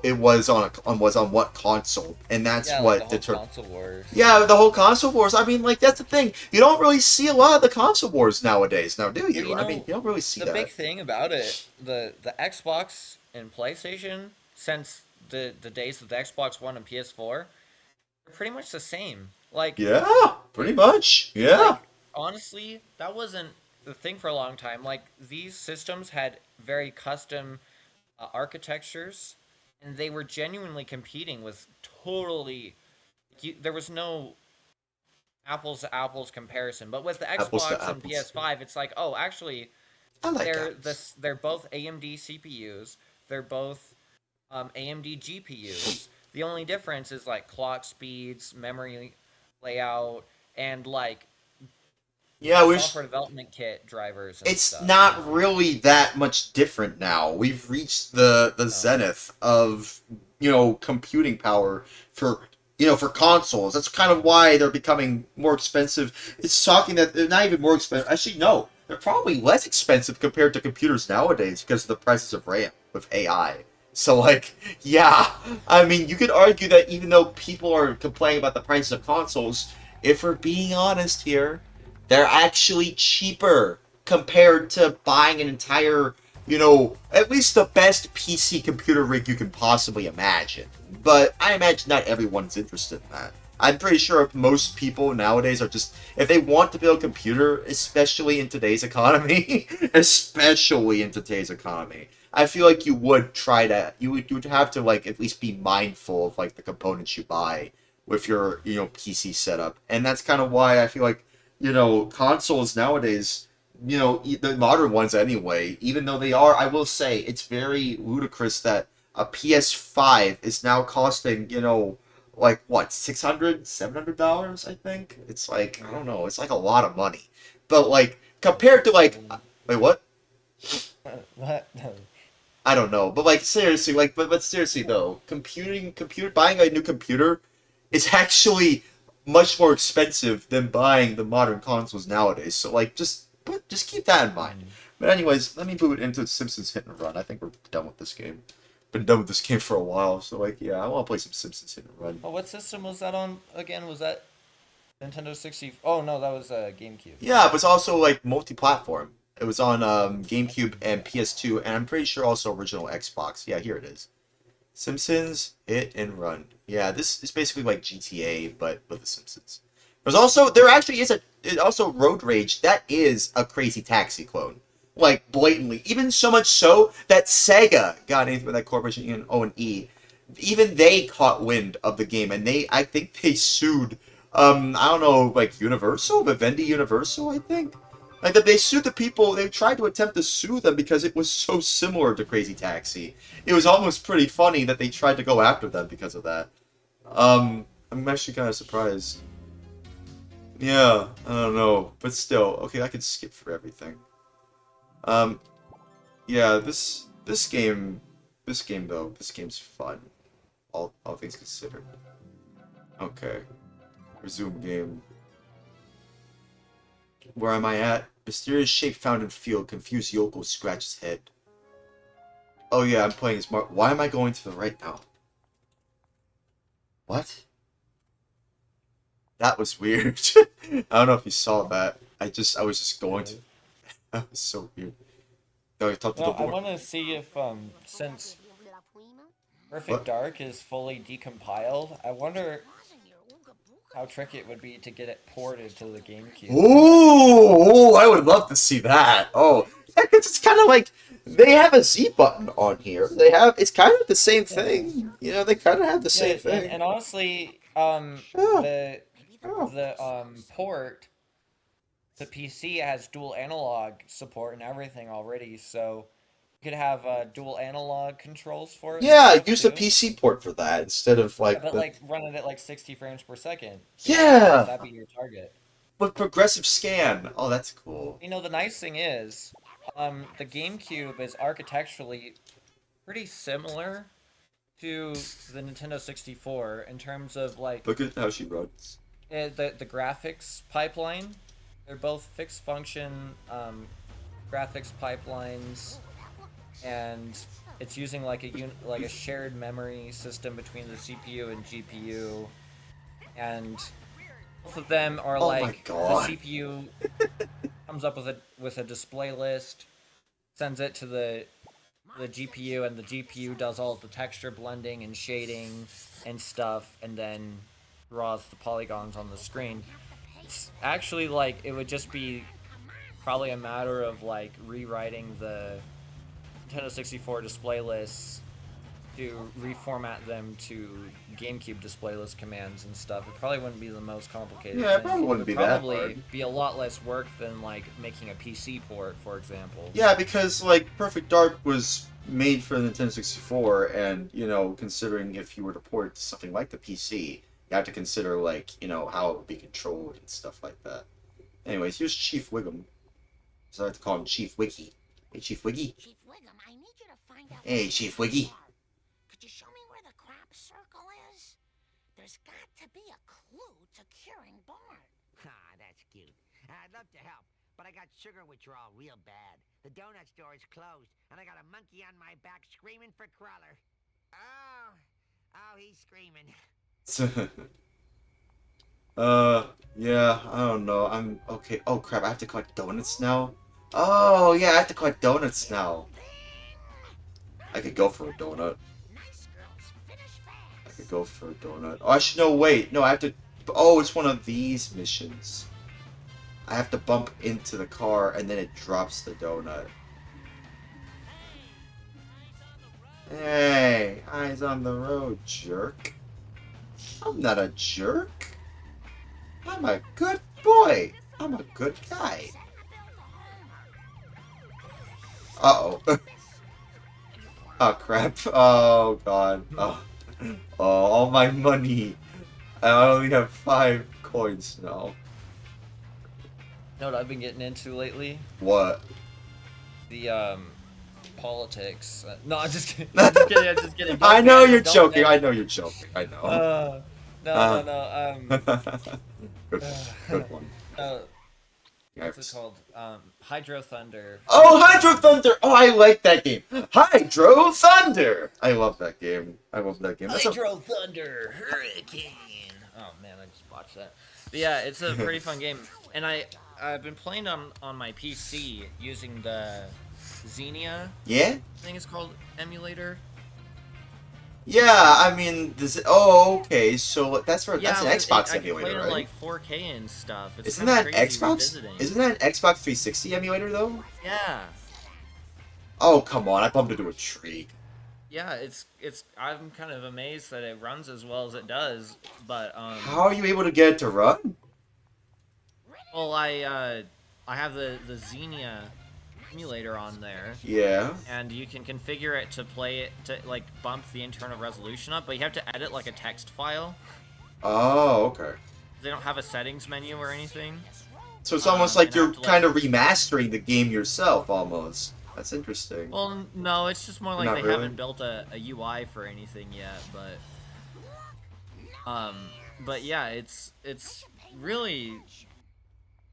it was on what console, and that's what determined. Console wars. Yeah, the whole console wars. I mean, like, that's the thing. You don't really see a lot of the console wars nowadays, now, do you? I mean, you don't really see that. The big thing about it, the Xbox and PlayStation, since the days of the Xbox One and PS4, they're pretty much the same. Like, yeah, pretty much. Yeah. Like, honestly, that wasn't the thing for a long time. Like, these systems had very custom architectures. And they were genuinely competing with totally... there was no apples-to-apples comparison. But with the Xbox and PS5, it's like, oh, actually, they're both AMD CPUs. They're both AMD GPUs. The only difference is, like, clock speeds, memory layout, and, like... Yeah, software development kit drivers. And it's stuff. Not really that much different now. We've reached the zenith of computing power for for consoles. That's kind of why they're becoming more expensive. It's talking that they're not even more expensive. Actually, no, they're probably less expensive compared to computers nowadays because of the prices of RAM with AI. So, like, yeah, I mean, you could argue that even though people are complaining about the prices of consoles, if we're being honest here, they're actually cheaper compared to buying an entire, at least the best PC computer rig you can possibly imagine. But I imagine not everyone's interested in that. I'm pretty sure most people nowadays are just, if they want to build a computer, especially in today's economy, I feel like you would try to, you would have to, like, at least be mindful of, like, the components you buy with your, PC setup. And that's kind of why I feel like, consoles nowadays, the modern ones anyway, even though they are, I will say, it's very ludicrous that a PS5 is now costing, like, what, $600, $700, I think? It's like, I don't know, it's like a lot of money. But, like, compared to, like, wait, what? What? I don't know, but, like, seriously, like, but seriously, though, buying a new computer is actually much more expensive than buying the modern consoles nowadays, so, like, just keep that in mind. But anyways, let me boot into Simpsons Hit and Run. I think we're done with this game. Been done with this game for a while, so, like, yeah, I want to play some Simpsons Hit and Run. Oh, what system was that on again? Was that Nintendo 60? Oh no, that was GameCube. Yeah, but it's also, like, multi-platform. It was on GameCube and PS2, and I'm pretty sure also original Xbox. Yeah, here it is. Simpsons Hit and Run. Yeah, this is basically like GTA, but with the Simpsons. Also Road Rage. That is a Crazy Taxi clone. Like, blatantly. Even so much so that Sega got anything with that corporation, O&E. Even they caught wind of the game, and I think they sued, I don't know, like, Universal? Vivendi Universal, I think? Like, that they sued the people, they tried to attempt to sue them because it was so similar to Crazy Taxi. It was almost pretty funny that they tried to go after them because of that. I'm actually kind of surprised. Yeah, I don't know, but still, okay, I could skip for everything. Yeah, this game's fun. All things considered. Okay. Resume game. Where am I at? Mysterious shape found in field. Confused yokel scratches head. Oh yeah, I'm playing as Mark. Why am I going to the right now? What? That was weird. I don't know if you saw that. I was just going to. That was so weird. No, I talked to the I board. want to see if since Perfect Dark is fully decompiled, I wonder how tricky it would be to get it ported to the GameCube. Ooh, I would love to see that. Oh, yeah, 'cause it's kind of like they have a Z button on here. It's kind of the same thing. They kind of have the same thing. And honestly, the port, the PC has dual analog support and everything already, so you could have dual analog controls for it. Yeah, use the PC port for that instead of like. Yeah, but like running at like 60 frames per second. Yeah. That'd be your target. With progressive scan. Oh, that's cool. The nice thing is, the GameCube is architecturally pretty similar to the Nintendo 64 in terms of like. Look at how she runs. The graphics pipeline. They're both fixed function graphics pipelines, and it's using like a shared memory system between the CPU and GPU, and both of them are like the CPU comes up with a display list, sends it to the GPU, and the GPU does all of the texture blending and shading and stuff, and then draws the polygons on the screen. It's actually like it would just be probably a matter of like rewriting the Nintendo 64 display lists to reformat them to GameCube display list commands and stuff. It probably wouldn't be the most complicated thing. It probably wouldn't be that hard. Probably be a lot less work than like making a PC port, for example. Yeah, because like Perfect Dark was made for the Nintendo 64, and considering if you were to port it to something like the PC, you have to consider like how it would be controlled and stuff like that. Anyways, here's Chief Wiggum. So I have to call him Chief Wiggy. Hey, Chief Wiggy. Chief Wiggum, I need you to find out. Hey, Chief Wiggy. Could you show me where the crop circle is? There's got love to help, but I got sugar withdrawal real bad. The donut store is closed, and I got a monkey on my back screaming for Crawler. Oh, he's screaming. Yeah, I don't know. I'm okay. Oh crap, I have to collect donuts now? Oh, yeah, I have to collect donuts now. I could go for a donut. I could go for a donut. Oh, no, wait. No, I have to... Oh, it's one of these missions. I have to bump into the car, and then it drops the donut. Hey, eyes on the road, jerk. I'm not a jerk. I'm a good boy. I'm a good guy. Uh-oh. Oh, crap. Oh, God. Oh, all my money. I only have 5 coins now. You know what I've been getting into lately? What? The, politics. No, I'm just kidding. I'm just kidding. I'm just kidding. I know you're joking. I know you're joking. I know. No. Good one. What's it called? Hydro Thunder. Oh, Hydro Thunder! Oh, I like that game. Hydro Thunder! I love that game. I love that game. Hydro Thunder Hurricane. Oh man, I just watched that. But yeah, it's a pretty fun game, and I've been playing on my PC using the Xenia. Yeah. I think it's called emulator. Yeah, I mean, this. Oh, okay. So that's an Xbox I emulator, can play right? it like 4K and stuff. It's Isn't that kinda crazy Xbox? revisiting. Isn't that an Xbox 360 emulator though? Yeah. Oh come on! I bumped into a tree. Yeah, it's. I'm kind of amazed that it runs as well as it does, but How are you able to get it to run? Well, I have the Xenia emulator on there. Yeah. And you can configure it to play it to like bump the internal resolution up, but you have to edit like a text file. Oh, okay. They don't have a settings menu or anything. So it's almost like you're kind of remastering the game yourself, almost. That's interesting. Well, no, it's just more like Not they really? haven't built a UI for anything yet, but yeah, it's really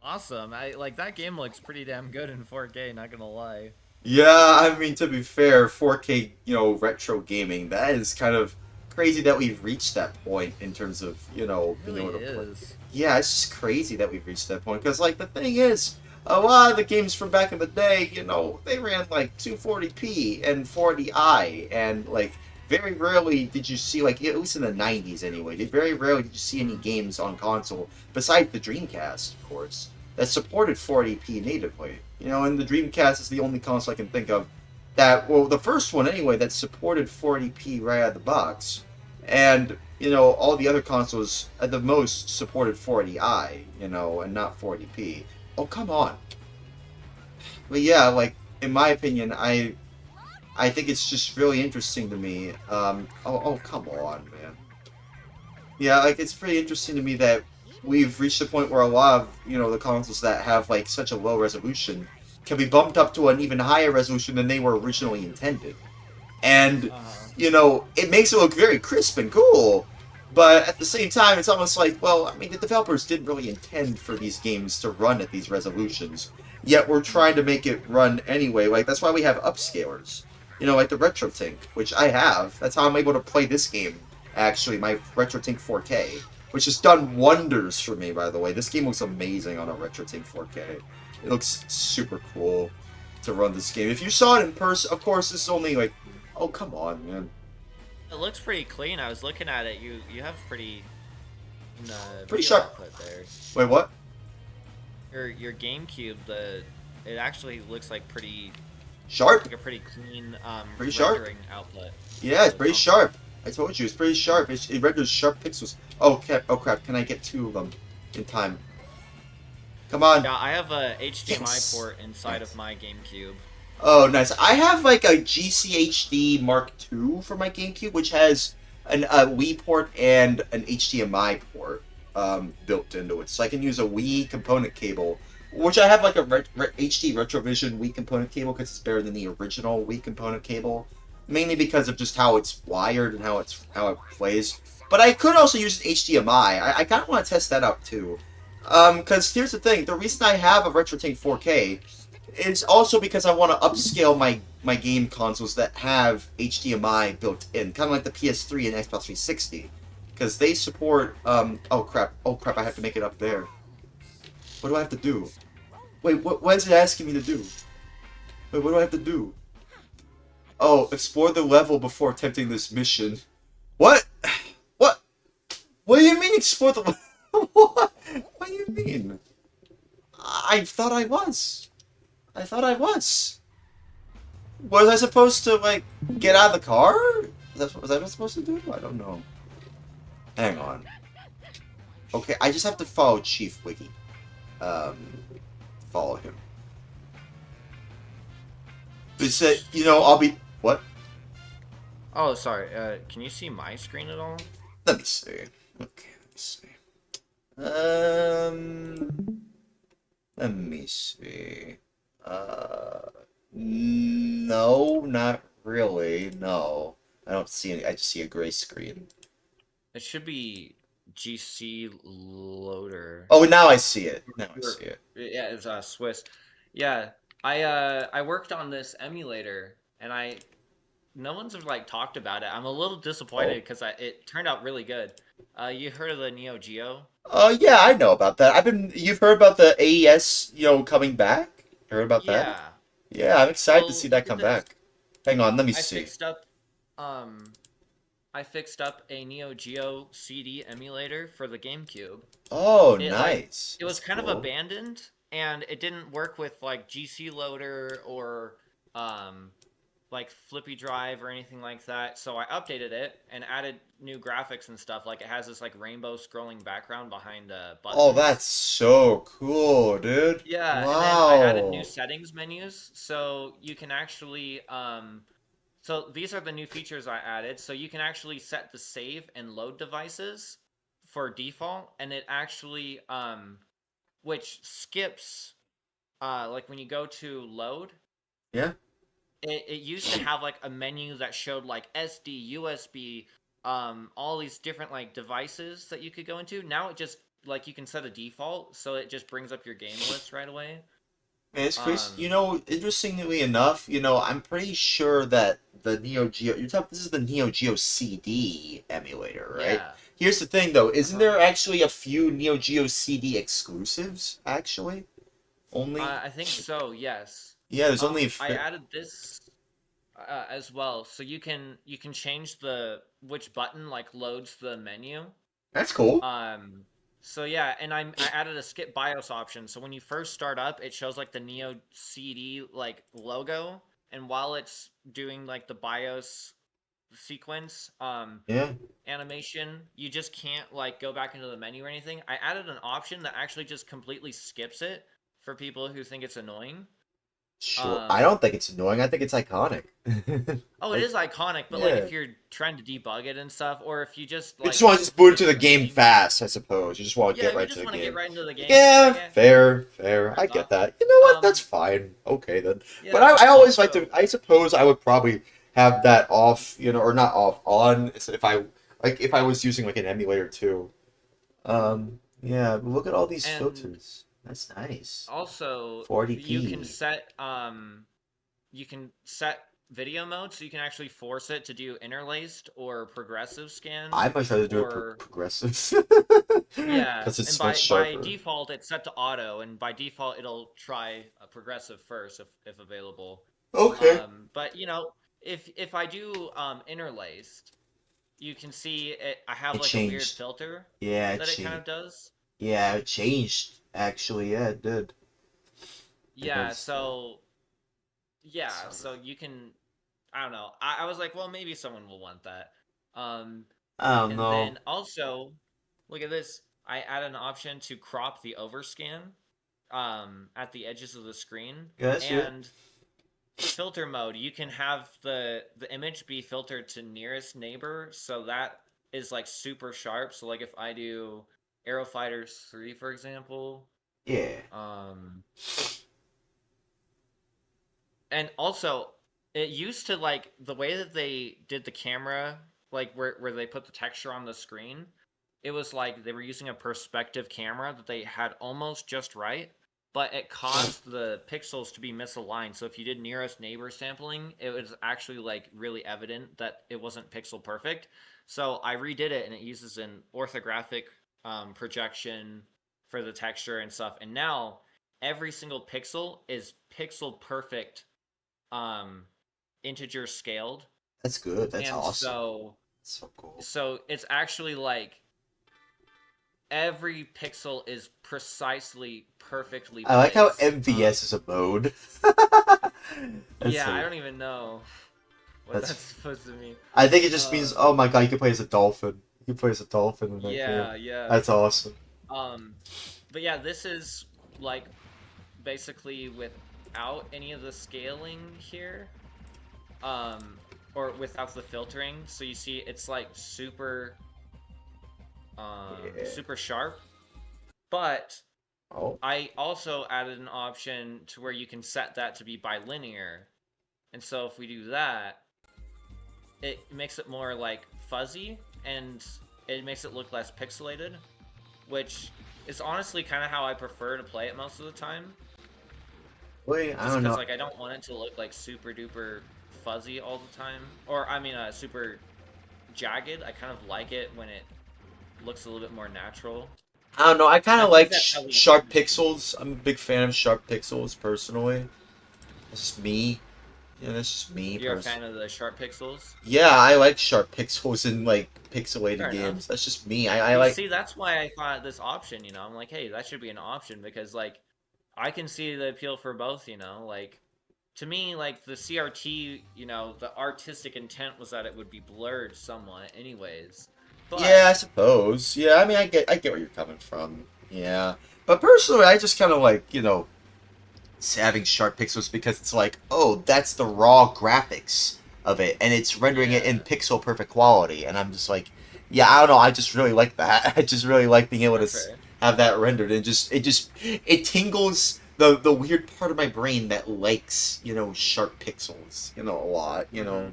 awesome. I like that game looks pretty damn good in 4K, not gonna lie. Yeah, I mean, to be fair, 4K, retro gaming, that is kind of crazy that we've reached that point in terms of, being able to play. Yeah, it's just crazy that we've reached that point, because, like, the thing is, a lot of the games from back in the day, they ran, like, 240p and 40i, and, like, very rarely did you see, like, at least in the 90s anyway, very rarely did you see any games on console, besides the Dreamcast, of course, that supported 40p natively. And the Dreamcast is the only console I can think of that, well, the first one anyway, that supported 40p right out of the box. And, all the other consoles at the most supported 40i, and not 40p. Oh, come on. But yeah, like, in my opinion, I think it's just really interesting to me. Oh, come on, man. Yeah, like, it's pretty interesting to me that we've reached a point where a lot of, the consoles that have, like, such a low resolution can be bumped up to an even higher resolution than they were originally intended. And, it makes it look very crisp and cool, but at the same time, it's almost like, well, I mean, the developers didn't really intend for these games to run at these resolutions, yet we're trying to make it run anyway. Like, that's why we have upscalers. Like the RetroTink, which I have. That's how I'm able to play this game, actually, my RetroTink 4K, which has done wonders for me, by the way. This game looks amazing on a RetroTink 4K. It looks super cool to run this game. If you saw it in person, of course, this is only like, oh, come on, man. It looks pretty clean. I was looking at it. You have pretty pretty sharp output there. Wait, what? Your GameCube, it actually looks like pretty sharp. Like a pretty clean pretty sharp rendering output. Yeah, it's pretty sharp. I told you, it's pretty sharp. It renders sharp pixels. Oh crap! Can I get 2 of them in time? Come on. Yeah, I have a HDMI port inside of my GameCube. Oh, nice. I have like a GCHD Mark II for my GameCube, which has a Wii port and an HDMI port built into it. So I can use a Wii component cable, which I have like a HD Retrovision Wii component cable because it's better than the original Wii component cable, mainly because of just how it's wired and how it plays. But I could also use an HDMI. I kind of want to test that out too. Because here's the thing: the reason I have a RetroTink 4K is also because I want to upscale my game consoles that have HDMI built in, kind of like the PS3 and Xbox 360, because they support. Oh crap! Oh crap! I have to make it up there. What do I have to do? Wait, what is it asking me to do? Wait, what do I have to do? Oh, explore the level before attempting this mission. What? What? What do you mean explore the level? What? What do you mean? I thought I was. I thought I was. Was I supposed to, like, get out of the car? Was I supposed to do? I don't know. Hang on. Okay, I just have to follow Chief Wiggy. Follow him. They said, I'll be... What? Oh, sorry. Can you see my screen at all? Let me see. Okay, let me see. Let me see. No, not really. No. I don't see any. I just see a gray screen. It should be GC loader. Oh, now I see it. Now I see it. Yeah, it's Swiss. Yeah, I worked on this emulator, and no one's like talked about it. I'm a little disappointed because it turned out really good. You heard of the Neo Geo? Yeah, I know about that. You've heard about the AES, coming back? Heard about that? Yeah. Yeah, I'm excited to Well, see that come back. Hang on, let me see. I fixed up a Neo Geo CD emulator for the GameCube. Oh, nice. It was kind of abandoned, and it didn't work with like GC loader or like Flippy Drive or anything like that. So I updated it and added new graphics and stuff. Like it has this like rainbow scrolling background behind buttons. Oh, that's so cool, dude. Yeah, wow. And then I added new settings menus, so you can actually so these are the new features I added. So you can actually set the save and load devices for default, and it actually which skips like when you go to load. Yeah. It used to have like a menu that showed like SD, USB, all these different like devices that you could go into. Now it just like you can set a default, so it just brings up your game list right away. Man, it's crazy. Interestingly enough, I'm pretty sure that the Neo Geo. This is the Neo Geo CD emulator, right? Yeah. Here's the thing, though. Isn't there actually a few Neo Geo CD exclusives? Actually, only. I think so. Yes. Yeah, there's only. I added this as well, so you can change which button like loads the menu. That's cool. So yeah, and I added a skip BIOS option. So when you first start up, it shows like the Neo CD like logo, and while it's doing like the BIOS sequence animation, you just can't like go back into the menu or anything. I added an option that actually just completely skips it for people who think it's annoying. Sure. I don't think it's annoying. I think it's iconic. Oh, it is iconic, but like if you're trying to debug it and stuff, or if you just like you just want to just boot into the game fast, I suppose. You just want to get right to the game. Get right into the game. Yeah, fair. I get that. You know what? That's fine. Okay then. Yeah, but I always like to. I suppose I would probably have that off, or not off, on if I was using like an emulator too. Yeah. Look at all these filters. That's nice. Also, 40p. You can set video mode, so you can actually force it to do interlaced or progressive scan. I much rather do it progressive. Yeah, because it's and much sharper. By default, it's set to auto, and by default, it'll try progressive first if available. Okay. But if I do interlaced, you can see it. I have like a weird filter. Yeah, that it kind of does. Yeah, it changed. Actually, yeah, it did. Yeah, so you can. I don't know. I was like, well, maybe someone will want that. I don't know. And then also, look at this. I added an option to crop the overscan at the edges of the screen. And filter mode, you can have the image be filtered to nearest neighbor, so that is like super sharp. So like if I do Aero Fighters 3, for example. Yeah. And also, it used to like the way that they did the camera, like where they put the texture on the screen. it was like they were using a perspective camera that they had almost just right, but it caused the pixels to be misaligned. So if you did nearest neighbor sampling, it was actually like really evident that it wasn't pixel perfect. So I redid it, and it uses an orthographic projection for the texture and stuff. And now every single pixel is pixel perfect, integer scaled. That's good. That's And awesome. so cool. So it's actually like every pixel is precisely perfectly placed. I like how MVS is a mode. Yeah, I don't even know what that's supposed to mean. I think it just means, oh my god, you can play as a dolphin. You can play as a dolphin in that game. Yeah. That's awesome. But yeah, this is like basically without any of the scaling here, or without the filtering. So you see, it's like super, super sharp. But I also added an option to where you can set that to be bilinear, and so if we do that, it makes it more like fuzzy, and it makes it look less pixelated, which is honestly kind of how I prefer to play it most of the time. Wait, I don't know. Like, I don't want it to look like super duper fuzzy all the time, or I mean, super jagged. I kind of like it when it looks a little bit more natural. I don't know. I kind of like sharp pixels. I'm a big fan of sharp pixels personally. That's just me. Yeah, that's just me. You're a fan of the sharp pixels? Yeah, I like sharp pixels in like pixelated Fair games. enough. That's just me. I like. See, that's why I thought this option. You know, I'm like, hey, that should be an option because like, I can see the appeal for both. You know, like, to me, like the CRT, you know, the artistic intent was that it would be blurred somewhat, anyways. But, yeah, I suppose. Yeah, I mean, I get where you're coming from. Yeah, but personally, I just kind of like, you know, having sharp pixels because it's like, oh, that's the raw graphics of it, and it's rendering it in pixel perfect quality, and I'm just like, yeah, I don't know, I just really like that. I just really like being able to have that rendered, and it tingles the weird part of my brain that likes, you know, sharp pixels, you know, a lot, you know.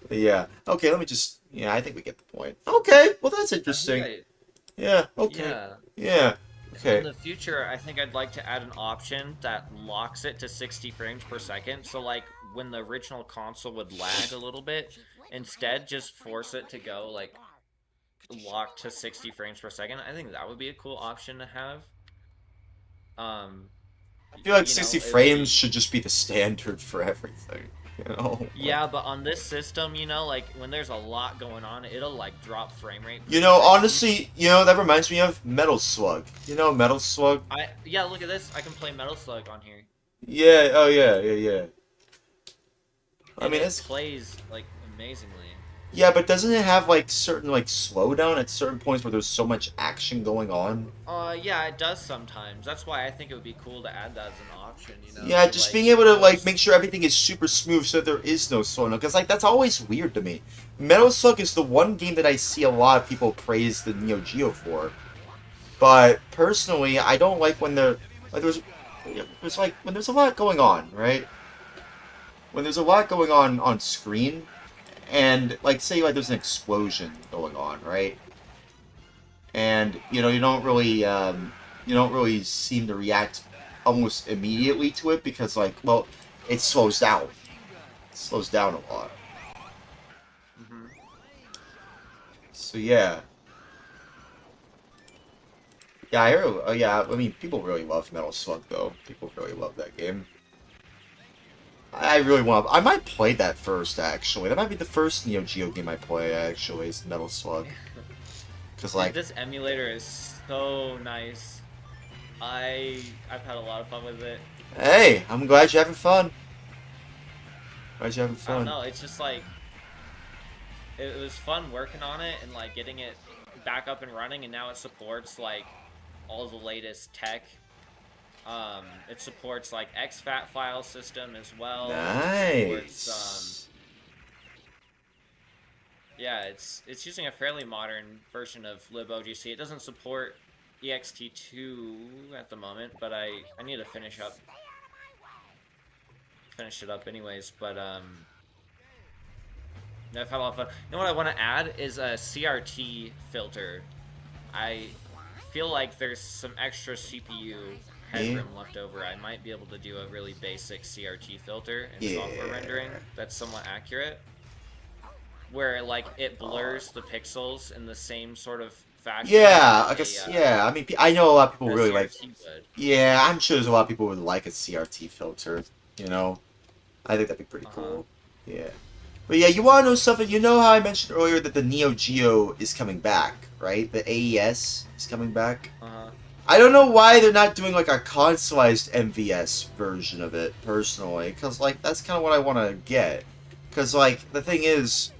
Yeah. Okay, let me just. Yeah, I think we get the point. Okay, well that's interesting. Right. Yeah. Okay. Yeah. Okay. In the future, I think I'd like to add an option that locks it to 60 frames per second. So like when the original console would lag a little bit, instead just force it to go like locked to 60 frames per second. I think that would be a cool option to have. I feel like 60 frames should just be the standard for everything. You know? Yeah, but on this system, you know, like when there's a lot going on, it'll like drop frame rate. You know, honestly, you know, that reminds me of Metal Slug. You know Metal Slug? Yeah, look at this. I can play Metal Slug on here. Yeah, oh yeah. I mean, it plays like amazingly. Yeah, but doesn't it have like certain like slowdown at certain points where there's so much action going on? Yeah, it does sometimes. That's why I think it would be cool to add that as an option, you know? Yeah, just being able to like make sure everything is super smooth so there is no slowdown, because like that's always weird to me. Metal Slug is the one game that I see a lot of people praise the Neo Geo for, but personally, I don't like when there's like when there's a lot going on, right? When there's a lot going on screen. And, like, say, like, there's an explosion going on, right? And, you know, you don't really seem to react almost immediately to it because, like, well, it slows down. It slows down a lot. So, yeah. Yeah, I mean, people really love Metal Slug, though. People really love that game. I really want to. I might play that first, actually. That might be the first Neo Geo game I play, actually, is Metal Slug. Because, like... This emulator is so nice. I've had a lot of fun with it. Hey, I'm glad you're having fun. Glad you're having fun. I don't know, it's just like... It was fun working on it and, like, getting it back up and running, and now it supports, like, all the latest tech. It supports like exFAT file system as well. Nice. Yeah, it's using a fairly modern version of libOGC. It doesn't support ext2 at the moment, but I need to finish it up anyways. But I've had a lot of fun. You know what I want to add is a CRT filter I feel like there's some extra CPU headroom left over. I might be able to do a really basic CRT filter in software rendering that's somewhat accurate, where like it blurs the pixels in the same sort of fashion. Yeah, I guess. Yeah, I mean, I know a lot of people really like. Would. Yeah, I'm sure there's a lot of people who would like a CRT filter. You know, I think that'd be pretty cool. Yeah, but yeah, you want to know something? You know how I mentioned earlier that the Neo Geo is coming back, right? The AES is coming back. I don't know why they're not doing like a consoleized MVS version of it, personally, because like that's kind of what I want to get. Because like the thing is,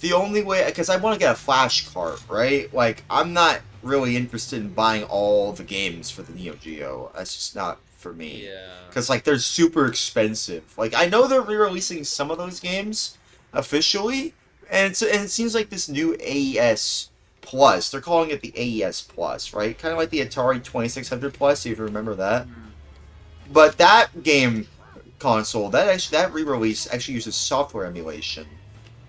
the only way, because I want to get a flash cart, right? Like I'm not really interested in buying all the games for the Neo Geo. That's just not for me. Yeah. Because like they're super expensive. Like I know they're re-releasing some of those games officially, and it seems like this new AES Plus. They're calling it the AES Plus, right? Kind of like the Atari 2600 Plus, if you remember that. But that game console, that re-release actually uses software emulation,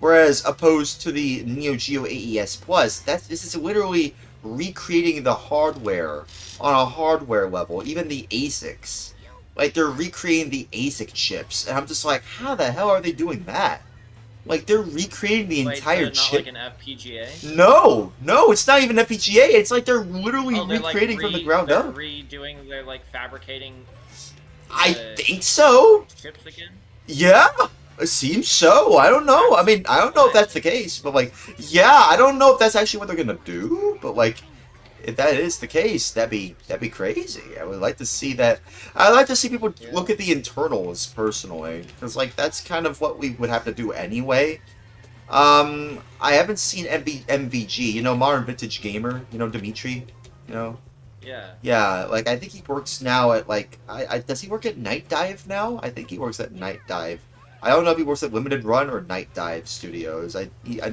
whereas opposed to the Neo Geo AES Plus, this is literally recreating the hardware on a hardware level, even the ASICs. Like they're recreating the ASIC chips, and I'm just like, how the hell are they doing that? Like they're recreating the entire chip. Not like an FPGA? No, it's not even FPGA. It's like they're literally recreating from the ground up. Redoing, they're like fabricating. I think so. Chips again? Yeah, it seems so. I don't know. I mean, I don't know if that's the case, but like, yeah, I don't know if that's actually what they're gonna do. But like, if that is the case, that'd be crazy. I would like to see that. I'd like to see people look at the internals personally, because like that's kind of what we would have to do anyway. I haven't seen MVG. You know, Modern Vintage Gamer. You know, Dimitri. You know. Yeah. Yeah, like I think he works now at like does he work at Night Dive now? I think he works at Night Dive. I don't know if he works at Limited Run or Night Dive Studios. Yeah.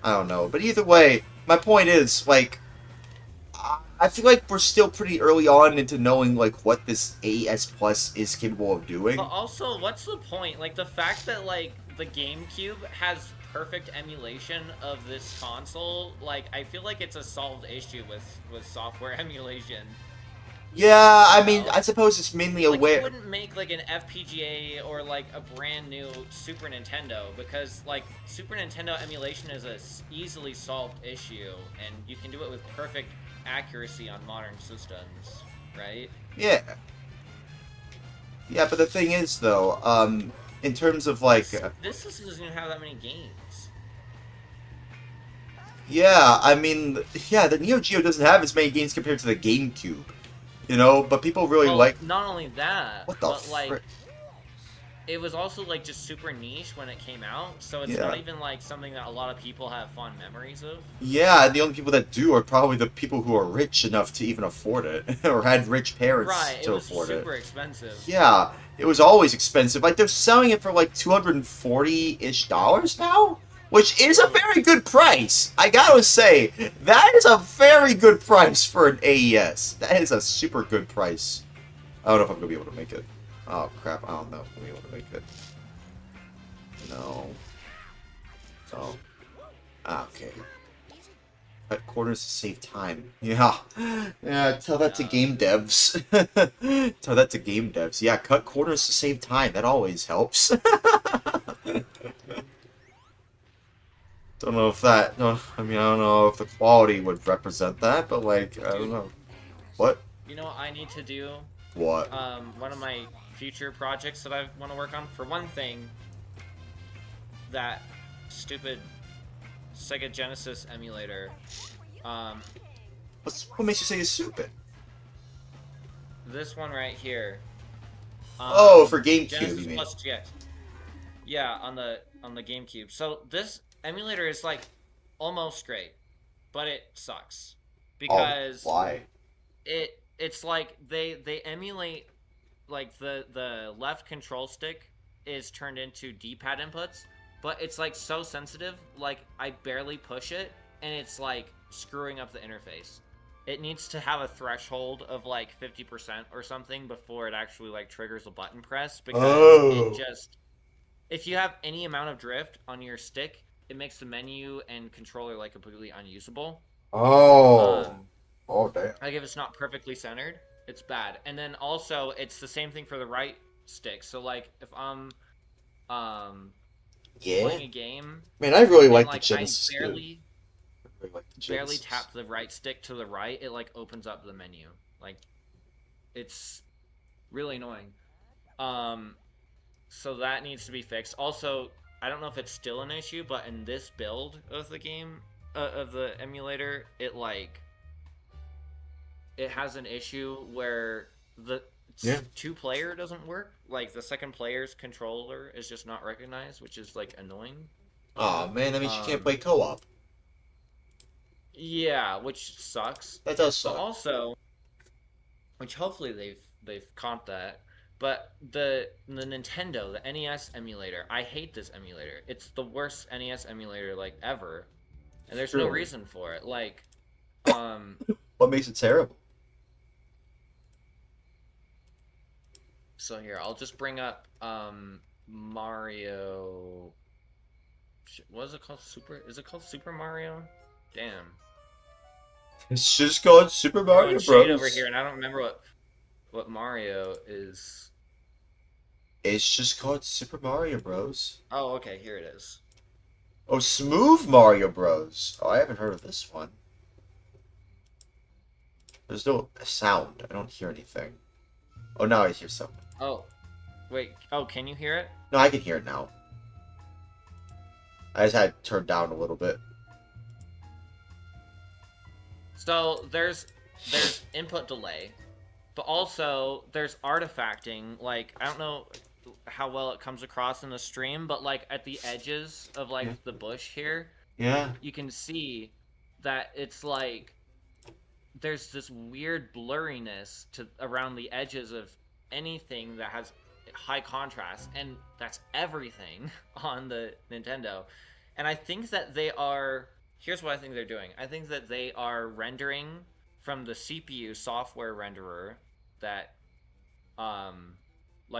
I don't know, but either way, my point is like I feel like we're still pretty early on into knowing like what this AES Plus is capable of doing. But also, what's the point? Like the fact that like the GameCube has perfect emulation of this console, like I feel like it's a solved issue with software emulation. Yeah, I mean, I suppose it's mainly a way. You wouldn't make like an FPGA or like a brand new Super Nintendo, because like Super Nintendo emulation is a easily solved issue, and you can do it with perfect accuracy on modern systems, right? Yeah. Yeah, but the thing is though, in terms of like this system doesn't even have that many games. Yeah, I mean, yeah, the Neo Geo doesn't have as many games compared to the GameCube. You know, but people really like. Not only that, what the but like, it was also like just super niche when it came out, so it's not even like something that a lot of people have fond memories of. Yeah, and the only people that do are probably the people who are rich enough to even afford it, or had rich parents to afford it. Right, it was super expensive. Yeah, it was always expensive. Like they're selling it for like $240-ish now. Which is a very good price. I gotta say, that is a very good price for an AES. That is a super good price. I don't know if I'm gonna be able to make it. Oh crap, I don't know if I'm gonna be able to make it. No. Oh. Okay. Cut corners to save time. Yeah. Yeah, tell that to game devs. Tell that to game devs. Yeah, cut corners to save time. That always helps. Don't know if that. No, I mean, I don't know if the quality would represent that, but like, I don't know. What? You know what I need to do? What? One of my future projects that I want to work on. For one thing, that stupid Sega Genesis emulator. What makes you say it's stupid? This one right here. Oh, for GameCube, Genesis you mean? Plus GX. Yeah, on the GameCube. So this emulator is like almost great, but it sucks because why? It's like they emulate like the left control stick is turned into D-pad inputs, but it's like so sensitive, like I barely push it and it's like screwing up the interface. It needs to have a threshold of like 50% or something before it actually like triggers a button press, because it just, if you have any amount of drift on your stick, it makes the menu and controller like completely unusable. Oh. Um, Oh, damn. like if it's not perfectly centered, it's bad. And then also it's the same thing for the right stick. So like if I'm Yeah. playing a game Man, I really and like the like Genesis. I barely really like the barely Genesis. tap the right stick to the right, it like opens up the menu. Like it's really annoying. Um so that needs to be fixed. Also, I don't know if it's still an issue, but in this build of the game of the emulator, it has an issue where the two-player doesn't work. Like the second player's controller is just not recognized, which is like annoying. Oh man, that means you can't play co-op. Yeah, which sucks. That does suck. But also, which hopefully they've caught that. But the Nintendo, the NES emulator, I hate this emulator. It's the worst NES emulator like ever, and there's no reason for it. Like, what makes it terrible? So here, I'll just bring up Mario. What is it called? Is it called Super Mario? Damn. It's just called Super Mario Bros. Shade over here, and I don't remember what Mario is. It's just called Super Mario Bros. Oh, okay, here it is. Oh, Smooth Mario Bros. Oh, I haven't heard of this one. There's no sound. I don't hear anything. Oh, now I hear something. Oh, wait. Oh, can you hear it? No, I can hear it now. I just had it turned down a little bit. So there's input delay, but also there's artifacting. Like I don't know how well it comes across in the stream, but like at the edges of like the bush here, you can see that it's like there's this weird blurriness around the edges of anything that has high contrast, and that's everything on the Nintendo. And I think that here's what I think they're doing. I think that they are rendering from the CPU software renderer that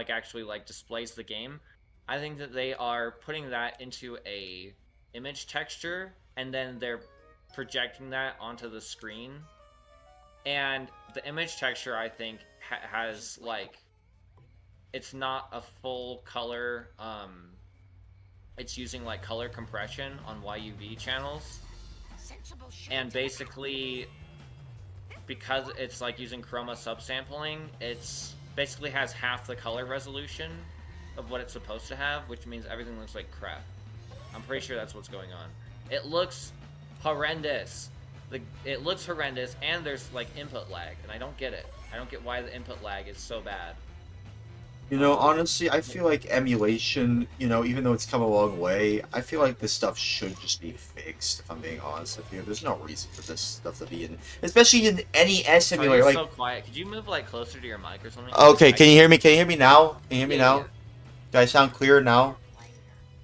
actually displays the game. I think that they are putting that into a image texture, and then they're projecting that onto the screen. And the image texture, I think, has it's not a full color. It's using color compression on YUV channels, and basically because it's using chroma subsampling, it's basically has half the color resolution of what it's supposed to have, which means everything looks like crap. I'm pretty sure that's what's going on. It looks horrendous. It looks horrendous, and there's input lag, and I don't get it. I don't get why the input lag is so bad. You know, honestly, I feel like emulation, even though it's come a long way, I feel like this stuff should just be fixed, if I'm being honest with you. There's no reason for this stuff to be in, especially in NES emulator. You're so quiet. Could you move closer to your mic or something? Okay, can you hear me? Can you hear me now? Can you hear me now? Yeah. Do I sound clear now?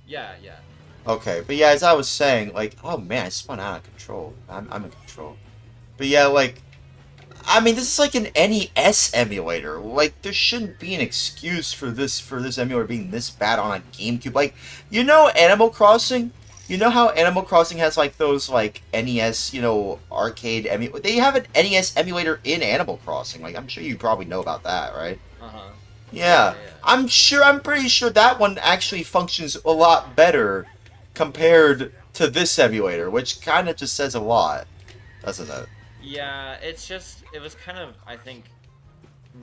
Yeah. Okay, but yeah, as I was saying, oh man, I spun out of control. I'm in control. But yeah, I mean, this is an NES emulator. There shouldn't be an excuse for this emulator being this bad on a GameCube. Animal Crossing? You know how Animal Crossing has those NES, arcade emulator? They have an NES emulator in Animal Crossing. I'm sure you probably know about that, right? Uh-huh. Yeah. I'm pretty sure that one actually functions a lot better compared to this emulator, which kind of just says a lot, doesn't it? Yeah, it was kind of, I think,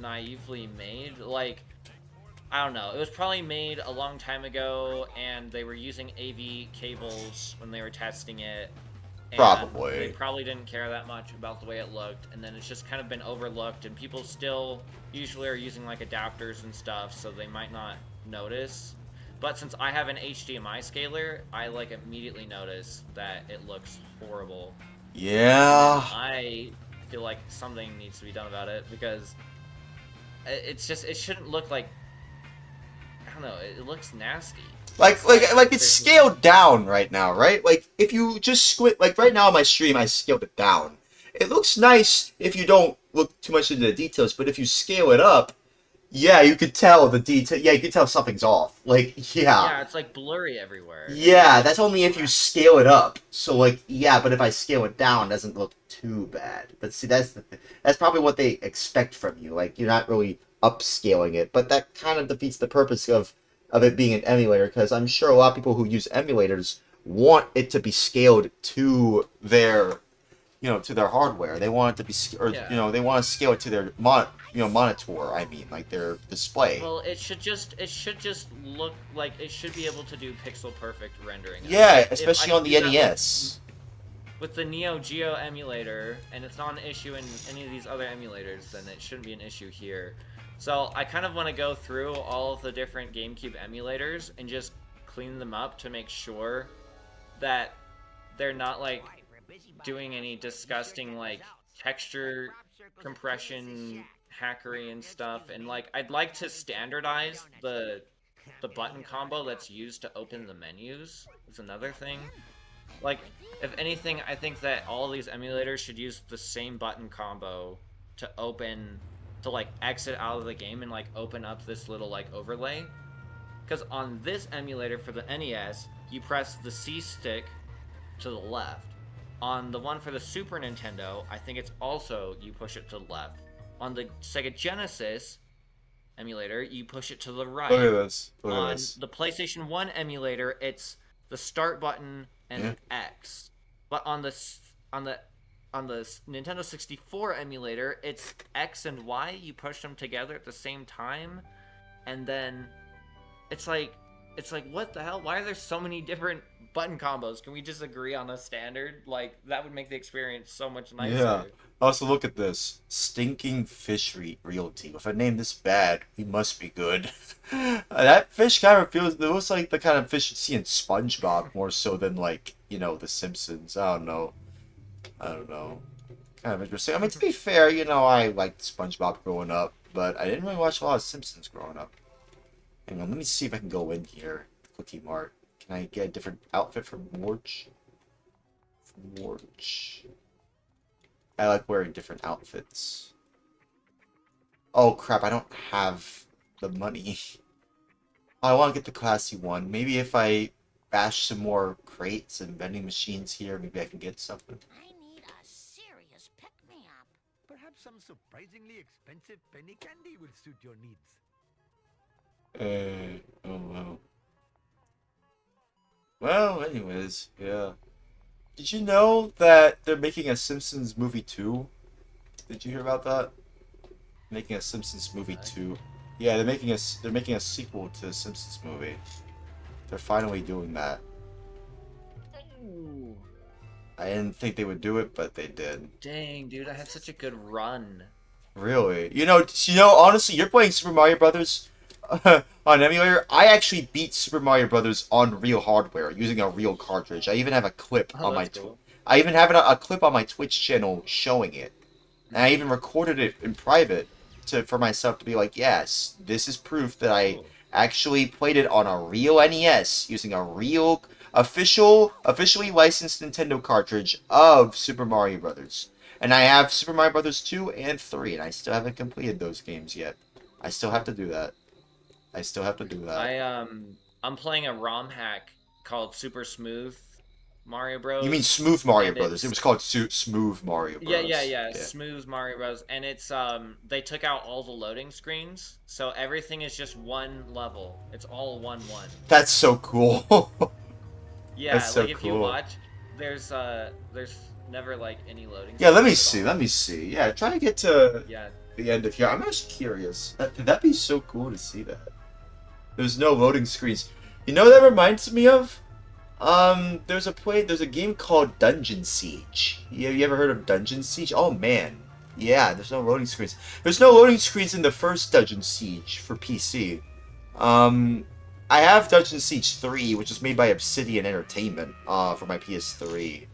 naively made. I don't know. It was probably made a long time ago, and they were using AV cables when they were testing it. And probably. They probably didn't care that much about the way it looked, and then it's just kind of been overlooked, and people still usually are using adapters and stuff, so they might not notice. But since I have an HDMI scaler, I immediately notice that it looks horrible. Yeah. I feel like something needs to be done about it, because it shouldn't look I don't know, it looks nasty. It's scaled down right now, right? If you just squint, right now on my stream, I scaled it down. It looks nice if you don't look too much into the details, but if you scale it up, Yeah, you could tell the detail. Yeah, you could tell something's off. Like, yeah. Yeah, it's like blurry everywhere. Yeah, that's only if you scale it up. So, like, yeah, but if I scale it down, it doesn't look too bad. But see, that's probably what they expect from you. Like, you're not really upscaling it, but that kind of defeats the purpose of it being an emulator, because I'm sure a lot of people who use emulators want it to be scaled to their, to their hardware. They want it to be, they want to scale it to their monitor. I mean, like their display. Well, it should just look like it should be able to do pixel perfect rendering. Yeah, especially on the NES. With the Neo Geo emulator, and it's not an issue in any of these other emulators, then it shouldn't be an issue here. So I kind of want to go through all of the different GameCube emulators and just clean them up to make sure that they're not like doing any disgusting like texture compression hackery and stuff. And like I'd like to standardize the button combo that's used to open the menus. Is another thing. Like, if anything, I think that all these emulators should use the same button combo to like exit out of the game and like open up this little like overlay. Because on this emulator for the NES, you press the C stick to the left. On the one for the Super Nintendo, I think it's also you push it to the left. On the Sega Genesis emulator, you push it to the right. Look at this. On the PlayStation 1 emulator, it's the start button and X. But on the Nintendo 64 emulator, it's X and Y. You push them together at the same time, and then it's like what the hell? Why are there so many different button combos? Can we just agree on a standard? Like that would make the experience so much nicer. Yeah. Also, look at this. Stinking Fish Realty. If I name this bad, we must be good. That fish kind of feels... It looks like the kind of fish you see in SpongeBob more so than, like, The Simpsons. I don't know. Kind of interesting. I mean, to be fair, I liked SpongeBob growing up, but I didn't really watch a lot of Simpsons growing up. Hang on, let me see if I can go in here. Cookie Mart. Can I get a different outfit from Morge? I like wearing different outfits. Oh crap, I don't have the money. I want to get the classy one. Maybe if I bash some more crates and vending machines here, maybe I can get something. I need a serious pick-me-up. Perhaps some surprisingly expensive penny candy will suit your needs. Oh wow. Well, anyways, yeah. Did you know that they're making a Simpsons movie 2? Did you hear about that? Making a Simpsons movie 2. Yeah, they're making a sequel to the Simpsons movie. They're finally doing that. Ooh. I didn't think they would do it, but they did. Dang, dude, I had such a good run. Really? Honestly, you're playing Super Mario Brothers on emulator. I actually beat Super Mario Brothers on real hardware using a real cartridge. I even have a clip on my I even have a clip on my Twitch channel showing it. And I even recorded it in private for myself to be like, yes, this is proof that I actually played it on a real NES using a real officially licensed Nintendo cartridge of Super Mario Brothers. And I have Super Mario Brothers 2 and 3, and I still haven't completed those games yet. I still have to do that. I'm playing a ROM hack called Super Smooth Mario Bros. You mean Smooth Mario Brothers? It was called Smooth Mario Bros. Yeah. Smooth Mario Bros. And it's they took out all the loading screens, so everything is just one level. It's all 1-1. That's so cool. Yeah, that's so like if cool. you watch, there's never like any loading. Yeah, let me see. Yeah, try to get to Yeah. the end of here. I'm actually curious. That'd be so cool to see that. There's no loading screens. You know what that reminds me of? There's a game called Dungeon Siege. You ever heard of Dungeon Siege? Oh man. Yeah, there's no loading screens. There's no loading screens in the first Dungeon Siege for PC. I have Dungeon Siege 3, which is made by Obsidian Entertainment, for my PS3.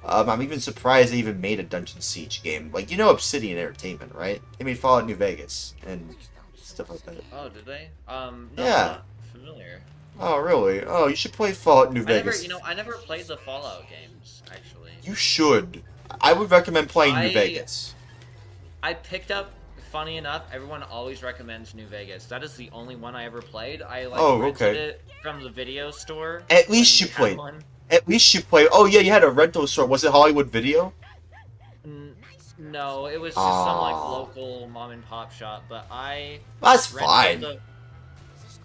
I'm even surprised they even made a Dungeon Siege game. Like, Obsidian Entertainment, right? They made Fallout New Vegas and stuff like that. Oh, did they? No, yeah. I'm not familiar. Oh, really? Oh, you should play Fallout New Vegas. I never played the Fallout games, actually. You should. I would recommend playing New Vegas. I picked up funny enough, everyone always recommends New Vegas. That is the only one I ever played. I like Oh, rented okay. it from the video store. At least when you we had played. one. At least you played. Oh yeah, you had a rental store. Was it Hollywood Video? No, it was just some like Aw. local mom and pop shop. But I That's rented fine.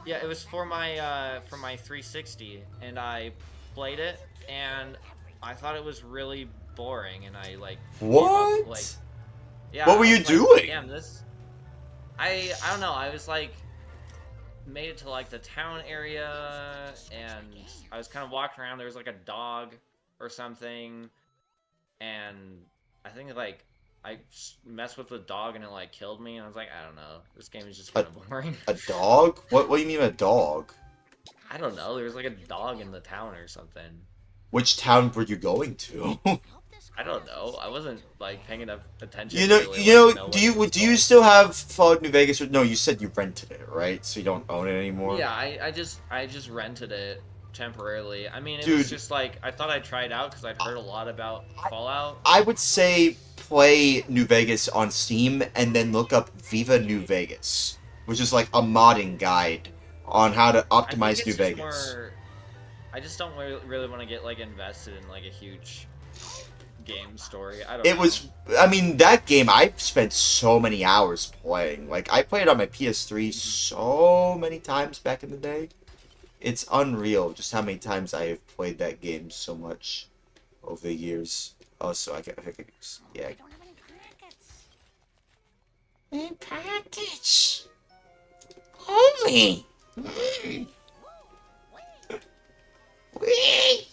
Yeah, it was for my 360, and I played it, and I thought it was really boring, and I like gave up, What? like, yeah. What were I you was like, doing? Damn this. I don't know. I was like made it to like the town area, and I was kind of walking around. There was like a dog or something, and I think like I messed with the dog and it like killed me, and I was like, I don't know. This game is just kind of boring. A dog? What do you mean a dog? I don't know. There was like a dog in the town or something. Which town were you going to? I don't know. I wasn't like paying enough attention. You know, to really, like, do you still have Fallout New Vegas? Or no, you said you rented it, right? So you don't own it anymore. Yeah, I just rented it temporarily. I mean, it Dude. was just like I thought I'd try it out because I'd heard a lot about Fallout. I would say play New Vegas on Steam and then look up Viva New Vegas, which is like a modding guide on how to optimize New Vegas. I just don't really want to get like invested in like a huge game story. I don't It know. was, I mean, that game I've spent so many hours playing. Like I played on my PS3 so many times back in the day. It's unreal just how many times I have played that game so much over the years. Also, I could yeah. In package. Holy. Wee.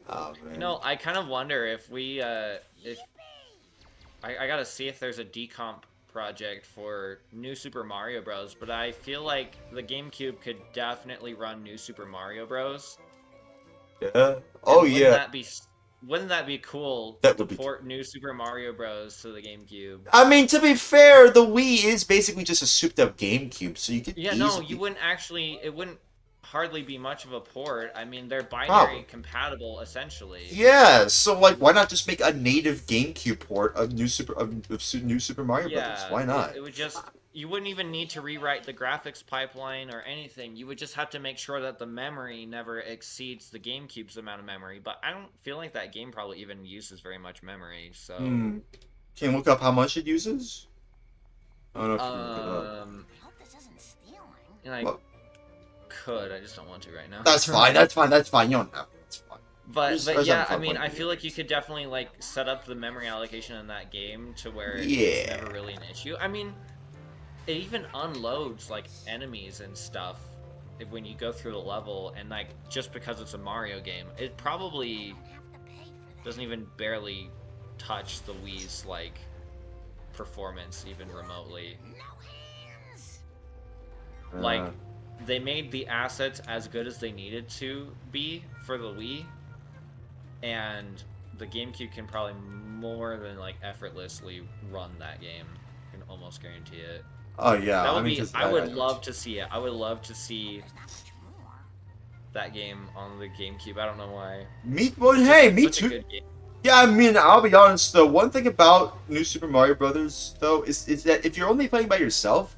Oh man. You know, I kind of wonder if we if I gotta see if there's a decomp project for New Super Mario Bros. But I feel like the GameCube could definitely run New Super Mario Bros. Yeah. Oh And yeah. Wouldn't that be cool That to would be port New Super Mario Bros. To the GameCube? I mean, to be fair, the Wii is basically just a souped-up GameCube, so you could Yeah, easily... no, you wouldn't actually. It wouldn't hardly be much of a port. I mean, they're binary Probably. compatible essentially. Yeah, so like, why not just make a native GameCube port of New Super Mario Brothers? Why not? It would just. You wouldn't even need to rewrite the graphics pipeline or anything. You would just have to make sure that the memory never exceeds the GameCube's amount of memory. But I don't feel like that game probably even uses very much memory. So. Can you look up how much it uses? I don't know if you can look it up. And I Well, could. I just don't want to right now. that's fine. That's fine. That's fine. You don't have to. It's fine. But There's yeah, nothing I fun mean, playing I feel like you could definitely like set up the memory allocation in that game to where Yeah. it's never really an issue. I mean, it even unloads like enemies and stuff when you go through the level, and like just because it's a Mario game, it probably doesn't even barely touch the Wii's like performance even remotely. Like they made the assets as good as they needed to be for the Wii, and the GameCube can probably more than like effortlessly run that game. I can almost guarantee it. Oh yeah, That would I mean, be. just- I would love to see it. I would love to see that game on the GameCube. I don't know why. Me, well, It's hey, just me such a too. good game. Yeah, I mean, I'll be honest though. One thing about New Super Mario Brothers though is that if you're only playing by yourself,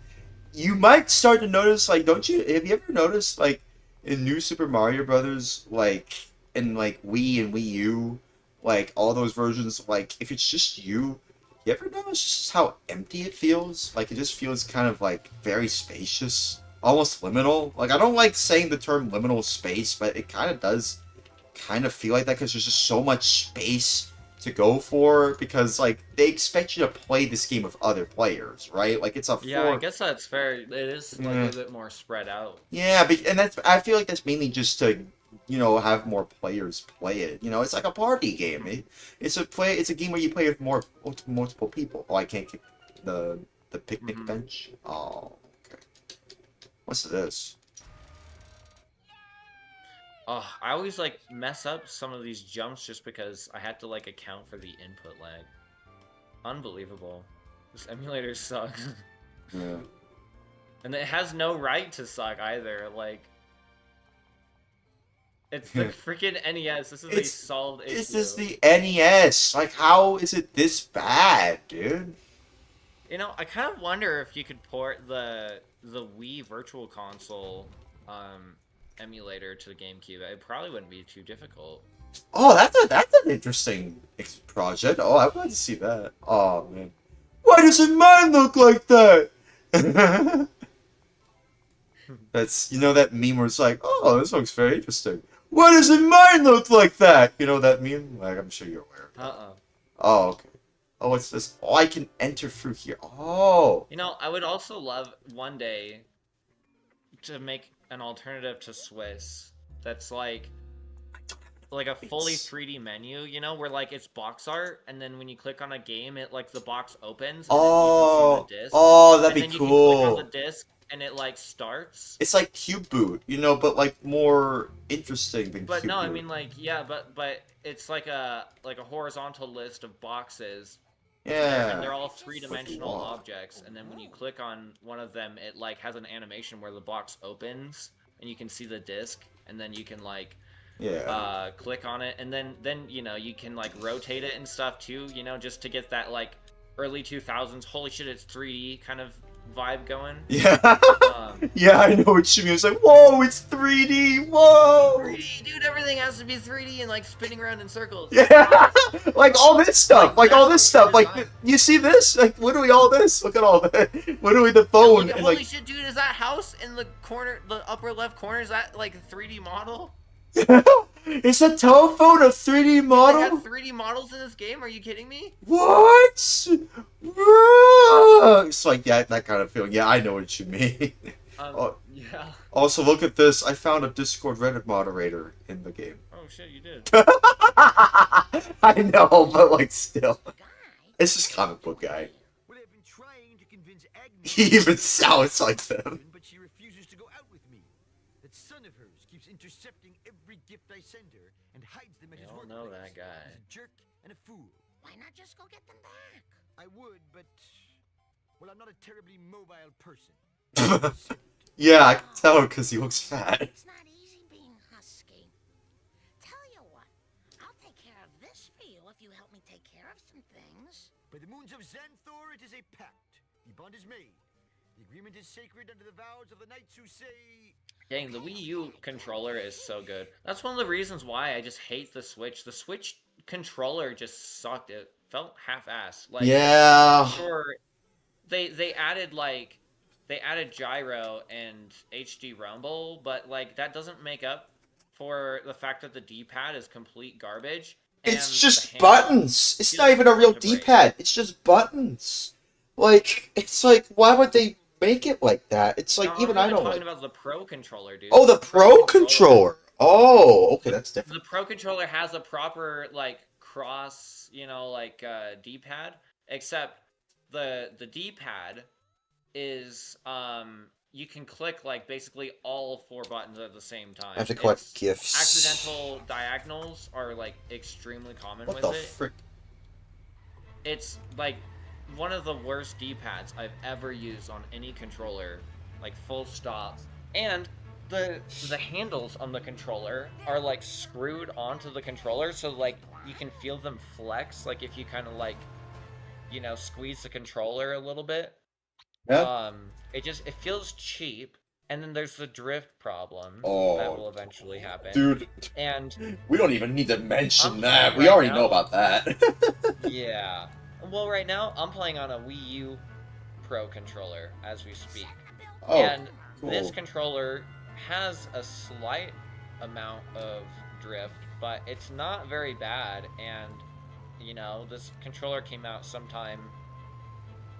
you might start to notice, like, don't you? Have you ever noticed, like, in New Super Mario Brothers, like, in like Wii and Wii U, like all those versions, like, if it's just you ever notice just how empty it feels? Like, it just feels kind of like very spacious, almost liminal. Like, I don't like saying the term liminal space, but it kind of does kind of feel like that because there's just so much space to go for, because like they expect you to play this game with other players, right? Like it's a Yeah, I guess that's fair. It is like Yeah. a bit more spread out. yeah, and that's, I feel like that's mainly just to, you know, have more players play it. You know, it's like a party game. It's a game where you play with multiple people. Oh, I can't get the picnic bench. Oh, okay. What's this? Oh, I always like mess up some of these jumps just because I had to like account for the input lag. Unbelievable. This emulator sucks. Yeah. And it has no right to suck either. Like, It's the freaking NES. This is a solved issue. This is the NES. Like, how is it this bad, dude? You know, I kind of wonder if you could port the Wii Virtual Console emulator to the GameCube. It probably wouldn't be too difficult. Oh, that's an interesting project. Oh, I'd like to see that. Oh man, why doesn't mine look like that? That's, you know, that meme where it's like, oh, this looks very interesting. Why doesn't mine look like that? You know that meme? Like, I'm sure you're aware of that. Oh, okay. Oh, what's this? Oh, I can enter through here. Oh. You know, I would also love one day to make an alternative to Swiss that's like a fully 3D menu, you know, where like it's box art, and then when you click on a game, it like the box opens. And Oh, then you can see the disc, oh, that'd and be then cool. You can click on the disc, and it like starts. It's like Cube Boot, you know, but like more interesting than But Cube no, Boot. I mean like yeah, but it's like a horizontal list of boxes. Yeah. And they're all three-dimensional Wow. objects, and then when you click on one of them, it like has an animation where the box opens, and you can see the disc, and then you can like click on it, and then you know you can like rotate it and stuff too, you know, just to get that like early 2000s holy shit it's 3D kind of vibe going. Yeah. Yeah, I know what you mean. It's like, whoa, it's 3D. Whoa. 3D, dude, everything has to be 3D and like spinning around in circles. Yeah. Like all this stuff. Like all this stuff. Like, you see this? Like, literally all this. Look at all that. Literally the phone. Look, And holy like, shit, dude, is that house in the corner, the upper left corner, is that like a 3D model? is a telephone a 3D They model? have 3D models in this game? Are you kidding me? What? It's like, yeah, that kind of feeling. Yeah, I know what you mean. Yeah. Also, look at this. I found a Discord Reddit moderator in the game. Oh shit, you did. I know, but like still. It's just comic book guy. He even sounds like them. But she refuses to go out with me. That son of hers keeps intercepting every gift I send her and hides them at his workplace. know that guy. He's a jerk and a fool. Why not just go get them back? I would, but well, I'm not a terribly mobile person. Yeah, I can tell because he looks fat. It's not easy being husky. Tell you what, I'll take care of this for you if you help me take care of some things. By the moons of Xanthor, it is a pact. The bond is made. The agreement is sacred under the vows of the knights who say... Dang, the Wii U controller is so good. That's one of the reasons why I just hate the Switch. The Switch controller just sucked. It felt half-assed. Like, Yeah. Sure, they added gyro and HD rumble, but like that doesn't make up for the fact that the D-pad is complete garbage. It's and just the handle buttons. It's feels not even a real like break. D-pad. It's just buttons. Like, it's like, why would they make it like that? It's like, No, even I'm I don't talking like. about the Pro controller, dude. Oh, the Pro controller. Oh, okay, that's different. The Pro controller has a proper like cross, you know, like D-pad, except the D-pad is you can click like basically all 4 buttons at the same time. I have to collect It's- gifts. Accidental diagonals are like extremely common What with the it. frick? It's like one of the worst D-pads I've ever used on any controller, like full stop. And the handles on the controller are like screwed onto the controller, so like you can feel them flex, like if you kind of like, you know, squeeze the controller a little bit. Yeah. It feels cheap. And then there's the drift problem that Oh, will eventually happen. dude. And We don't even need to mention I'm that. playing We right already now. know about that. yeah. Well, right now I'm playing on a Wii U Pro controller as we speak. Oh, And cool. this controller has a slight amount of drift, but it's not very bad. And, you know, this controller came out sometime,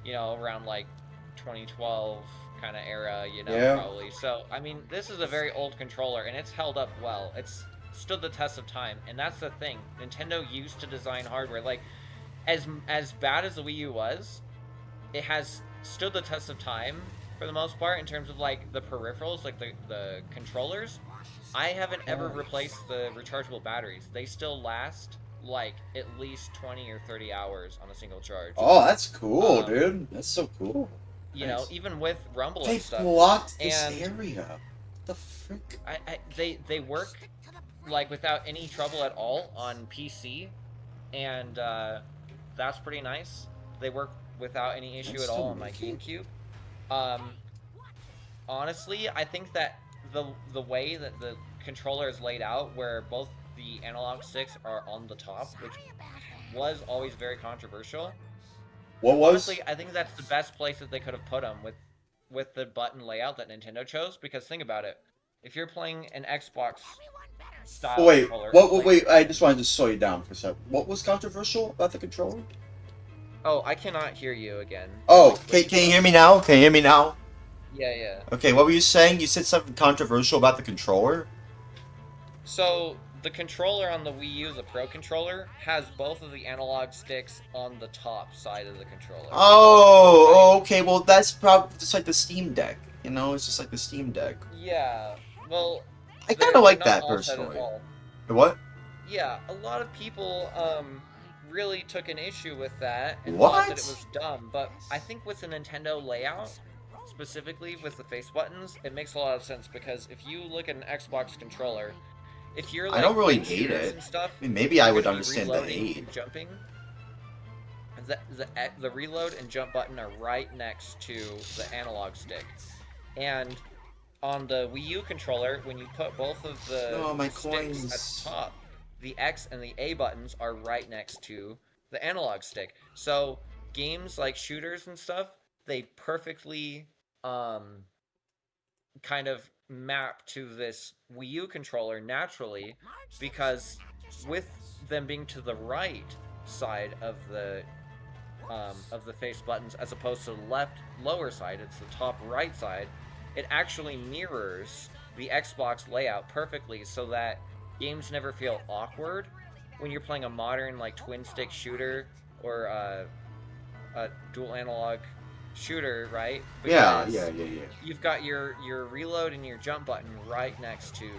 you know, around like 2012 kind of era, you know, Yeah. probably. So, I mean, this is a very old controller, and it's held up well. It's stood the test of time, and that's the thing. Nintendo used to design hardware. Like, as bad as the Wii U was, it has stood the test of time for the most part in terms of like the peripherals, like the controllers. I haven't ever replaced the rechargeable batteries. They still last like at least 20 or 30 hours on a single charge. Oh, that's cool, dude. That's so cool. You know, even with Rumble They and stuff. blocked this and area. What the frick? they work like without any trouble at all on PC, and that's pretty nice. They work without any issue at all on my GameCube. Honestly, I think that the way that the controller is laid out, where both the analog sticks are on the top, which was always very controversial. What was? Honestly, I think that's the best place that they could have put them with the button layout that Nintendo chose. Because think about it, if you're playing an Xbox style controller, Wait, I just wanted to slow you down for a second. What was controversial about the controller? Oh, I cannot hear you again. Oh, can you hear me now? Can you hear me now? Yeah. Okay, what were you saying? You said something controversial about the controller? So, the controller on the Wii U, the Pro Controller, has both of the analog sticks on the top side of the controller. Oh, okay, well that's probably just like the Steam Deck. You know, it's just like the Steam Deck. Yeah, well... I kind of like not that, all set at personally. all. What? Yeah, a lot of people, really took an issue with that and What? thought that it was dumb, but I think with the Nintendo layout, specifically with the face buttons, it makes a lot of sense, because if you look at an Xbox controller, if you're like I don't really playing hate shooters it. and stuff, I mean, maybe I you're would gonna be understand the reloading hate. and jumping. The reload and jump button are right next to the analog stick, and on the Wii U controller, when you put both of the my sticks coins. at the top, the X and the A buttons are right next to the analog stick. So games like shooters and stuff, they perfectly kind of map to this Wii U controller naturally, because with them being to the right side of the face buttons as opposed to the left lower side, it's the top right side, it actually mirrors the Xbox layout perfectly, so that games never feel awkward when you're playing a modern like twin stick shooter or a dual analog shooter, right? Yeah. You've got your reload and your jump button right next to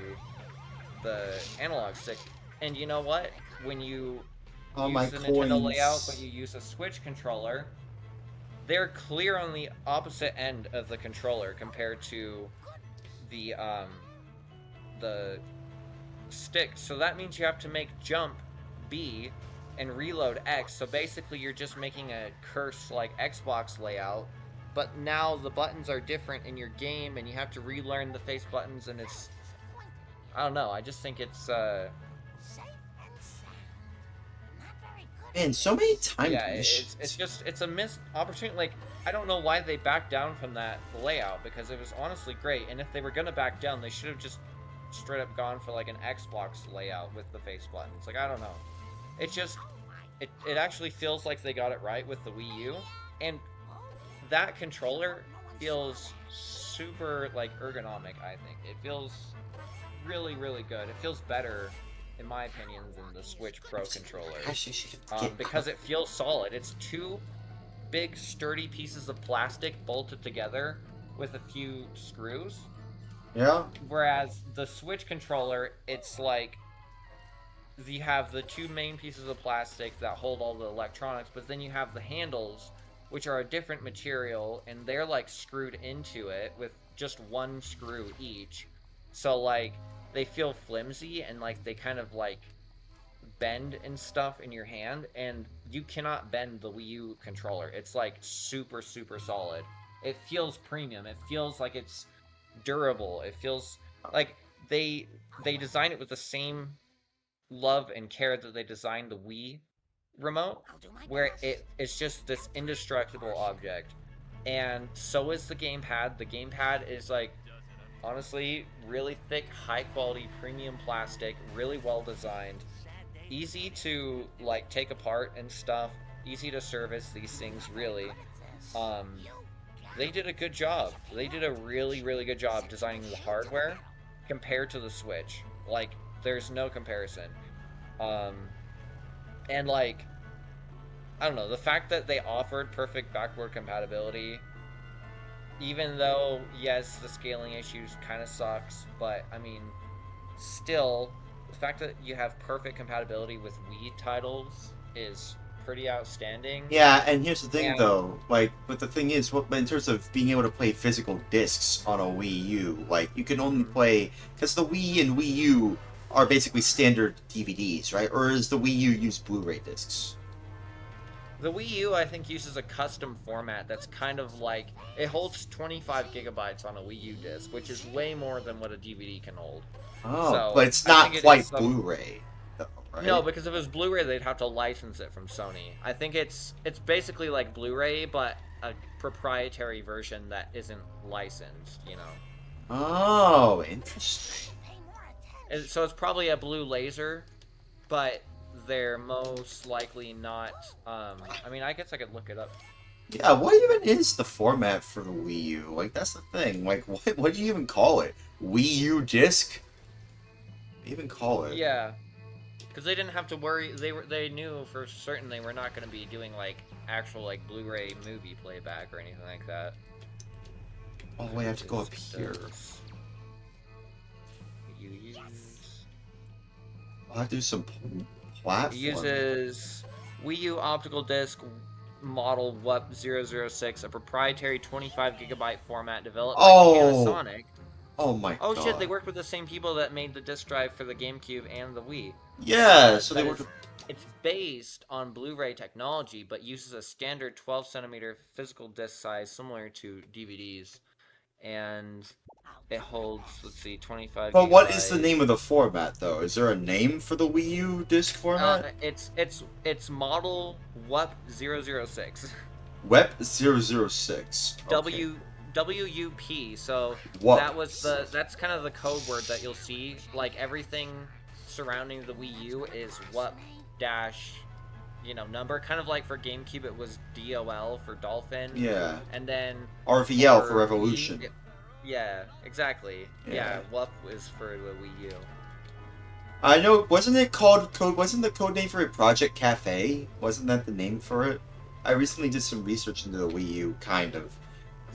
the analog stick, and you know what? When you use the Nintendo layout, but you use a Switch controller, they're clear on the opposite end of the controller compared to the stick. So that means you have to make jump B and reload X. So basically you're just making a curse like Xbox layout, but now the buttons are different in your game and you have to relearn the face buttons, and it's, I don't know, I just think it's Man, so many times. yeah, it's a missed opportunity. Like, I don't know why they backed down from that layout, because it was honestly great. And if they were gonna back down, they should have just straight up gone for like an Xbox layout with the face buttons. Like, I don't know. It just it actually feels like they got it right with the Wii U, and that controller feels super like ergonomic. I think it feels really, really good. It feels better, in my opinion, than the Switch Pro controller, because it feels solid. It's two big sturdy pieces of plastic bolted together with a few screws. Yeah. Whereas the Switch controller, it's like you have the two main pieces of plastic that hold all the electronics, but then you have the handles, which are a different material, and they're like screwed into it with just one screw each. So like they feel flimsy and like they kind of like bend and stuff in your hand, and you cannot bend the Wii U controller. It's like super, super solid. It feels premium. It feels like it's durable. It feels like they designed it with the same love and care that they designed the Wii remote, where it's just this indestructible object. And so is the gamepad. The gamepad is like, honestly, really thick, high quality, premium plastic, really well designed, easy to like take apart and stuff, easy to service these things, really. They did a good job. They did a really, really good job designing the hardware compared to the Switch. Like, there's no comparison. And like, I don't know, the fact that they offered perfect backward compatibility, even though, yes, the scaling issues kind of sucks, but I mean, still, the fact that you have perfect compatibility with Wii titles is pretty outstanding. Yeah, and here's the thing though, like, but the thing is, in terms of being able to play physical discs on a Wii U, like, you can only play, because the Wii and Wii U are basically standard DVDs, right? Or does the Wii U use Blu-ray discs? The Wii U, I think, uses a custom format that's kind of like, it holds 25 gigabytes on a Wii U disc, which is way more than what a DVD can hold. Oh, So, but it's I not think it quite is some- Blu-ray, though, right? No, because if it was Blu-ray, they'd have to license it from Sony. I think it's basically like Blu-ray, but a proprietary version that isn't licensed, you know? Oh, interesting. And so it's probably a blue laser, but they're most likely not. I mean, I guess I could look it up. Yeah, what even is the format for the Wii U? Like, that's the thing. Like, what do you even call it? Wii U disc? What do you even call it? Yeah, because they didn't have to worry. They knew for certain they were not going to be doing like actual like Blu-ray movie playback or anything like that. Oh wait, I have to go up here. You use. I'll have to do some It platform. uses Wii U optical disc model WUP 006, a proprietary 25 gigabyte format developed by Panasonic. Oh my Oh god. shit, they worked with the same people that made the disc drive for the GameCube and the Wii. Yeah, so they That worked is- It's based on Blu-ray technology, but uses a standard 12 centimeter physical disc size similar to DVDs. And it holds, let's see, 25 But what is the gigabyte. name of the format, though? Is there a name for the Wii U disc format? It's model WUP 006. WEP 006. Okay. WUP. So WUP. that's kind of the code word that you'll see. Like everything surrounding the Wii U is WUP dash, number. Kind of like for GameCube it was DOL for dolphin. Yeah. And then RVL for Revolution. Yeah, exactly. Yeah. Yeah, WUP is for the Wii U. I know, wasn't the code name for it Project Cafe? Wasn't that the name for it? I recently did some research into the Wii U, kind of.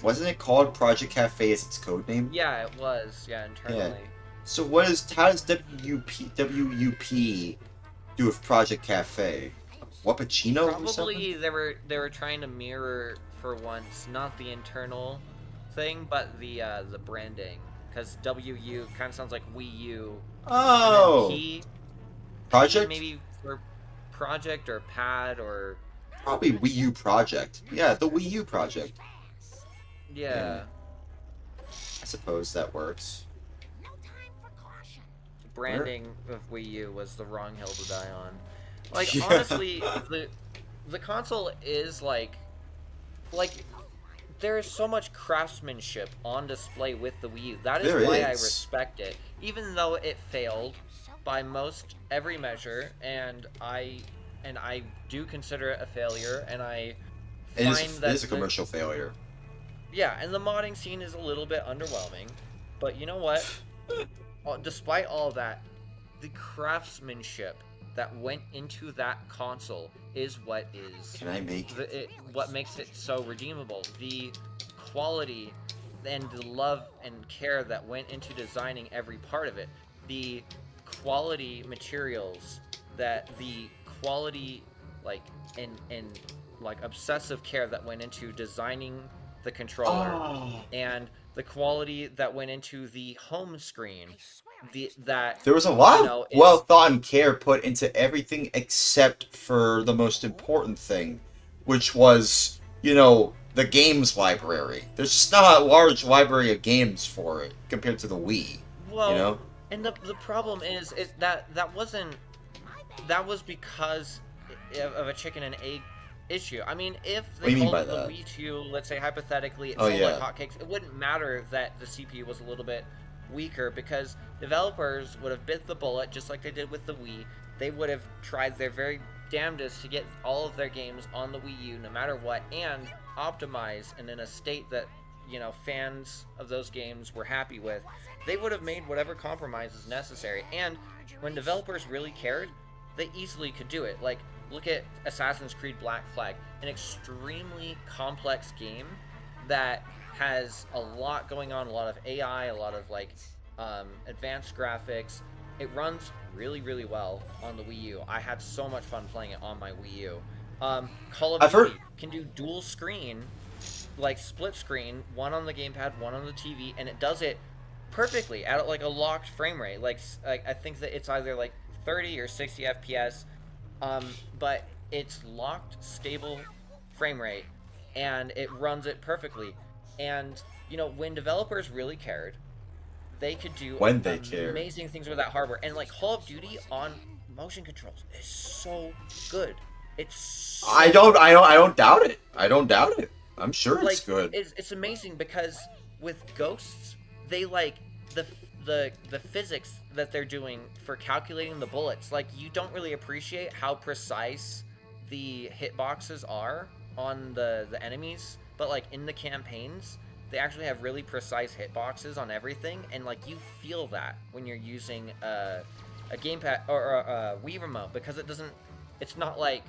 Wasn't it called Project Cafe as its code name? Yeah, it was. Yeah, internally. So how does WUP do with Project Cafe? Wappuccino or something? Probably they were trying to mirror for once not the internal thing, but the branding, because WU kind of sounds like Wii U. Oh. And then P, Project? maybe for project or pad or Probably Wii U Project. Yeah, the Wii U Project. yeah. I suppose that works. Branding of Wii U was the wrong hill to die on. Like honestly, the console is like there is so much craftsmanship on display with the Wii U. That is There why I is. respect it, even though it failed by most every measure, and I do consider it a failure, and I It find is, that it is a commercial failure. yeah, and the modding scene is a little bit underwhelming, but you know what? Despite all that, the craftsmanship that went into that console is what is Can I make what makes it so redeemable. The quality and the love and care that went into designing every part of it, the quality materials, that the quality and obsessive care that went into designing the controller, and the quality that went into the home screen. There was a lot of it's- well thought and care put into everything except for the most important thing, which was, the games library. There's just not a large library of games for it compared to the Wii. Well, and the problem is that was because of a chicken and egg issue. I mean, if What do they you mean called by it the that? Wii 2, let's say hypothetically, it Oh, sold yeah. like hotcakes, it wouldn't matter that the CPU was a little bit weaker, because developers would have bit the bullet just like they did with the Wii. They would have tried their very damnedest to get all of their games on the Wii U no matter what, and optimize and in a state that fans of those games were happy with. They would have made whatever compromises necessary, and when developers really cared, they easily could do it. Like, look at Assassin's Creed Black Flag, an extremely complex game that has a lot going on, a lot of AI, a lot of advanced graphics. It runs really, really well on the Wii U. I had so much fun playing it on my Wii U. Call of I've Duty heard- can do dual screen, like split screen, one on the gamepad, one on the TV, and it does it perfectly at like a locked frame rate. Like I think that it's either like 30 or 60 FPS, but it's locked, stable frame rate, and it runs it perfectly. And you know, when developers really cared, they could do When they cared. amazing things with that hardware. And like Call of Duty on motion controls is so good. It's so I don't doubt it. I don't doubt it. I'm sure like, it's good. It's amazing because with Ghosts, they like the physics that they're doing for calculating the bullets. Like, you don't really appreciate how precise the hitboxes are on the enemies, but like in the campaigns, they actually have really precise hitboxes on everything, and like you feel that when you're using a gamepad or a Wii remote, because it's not like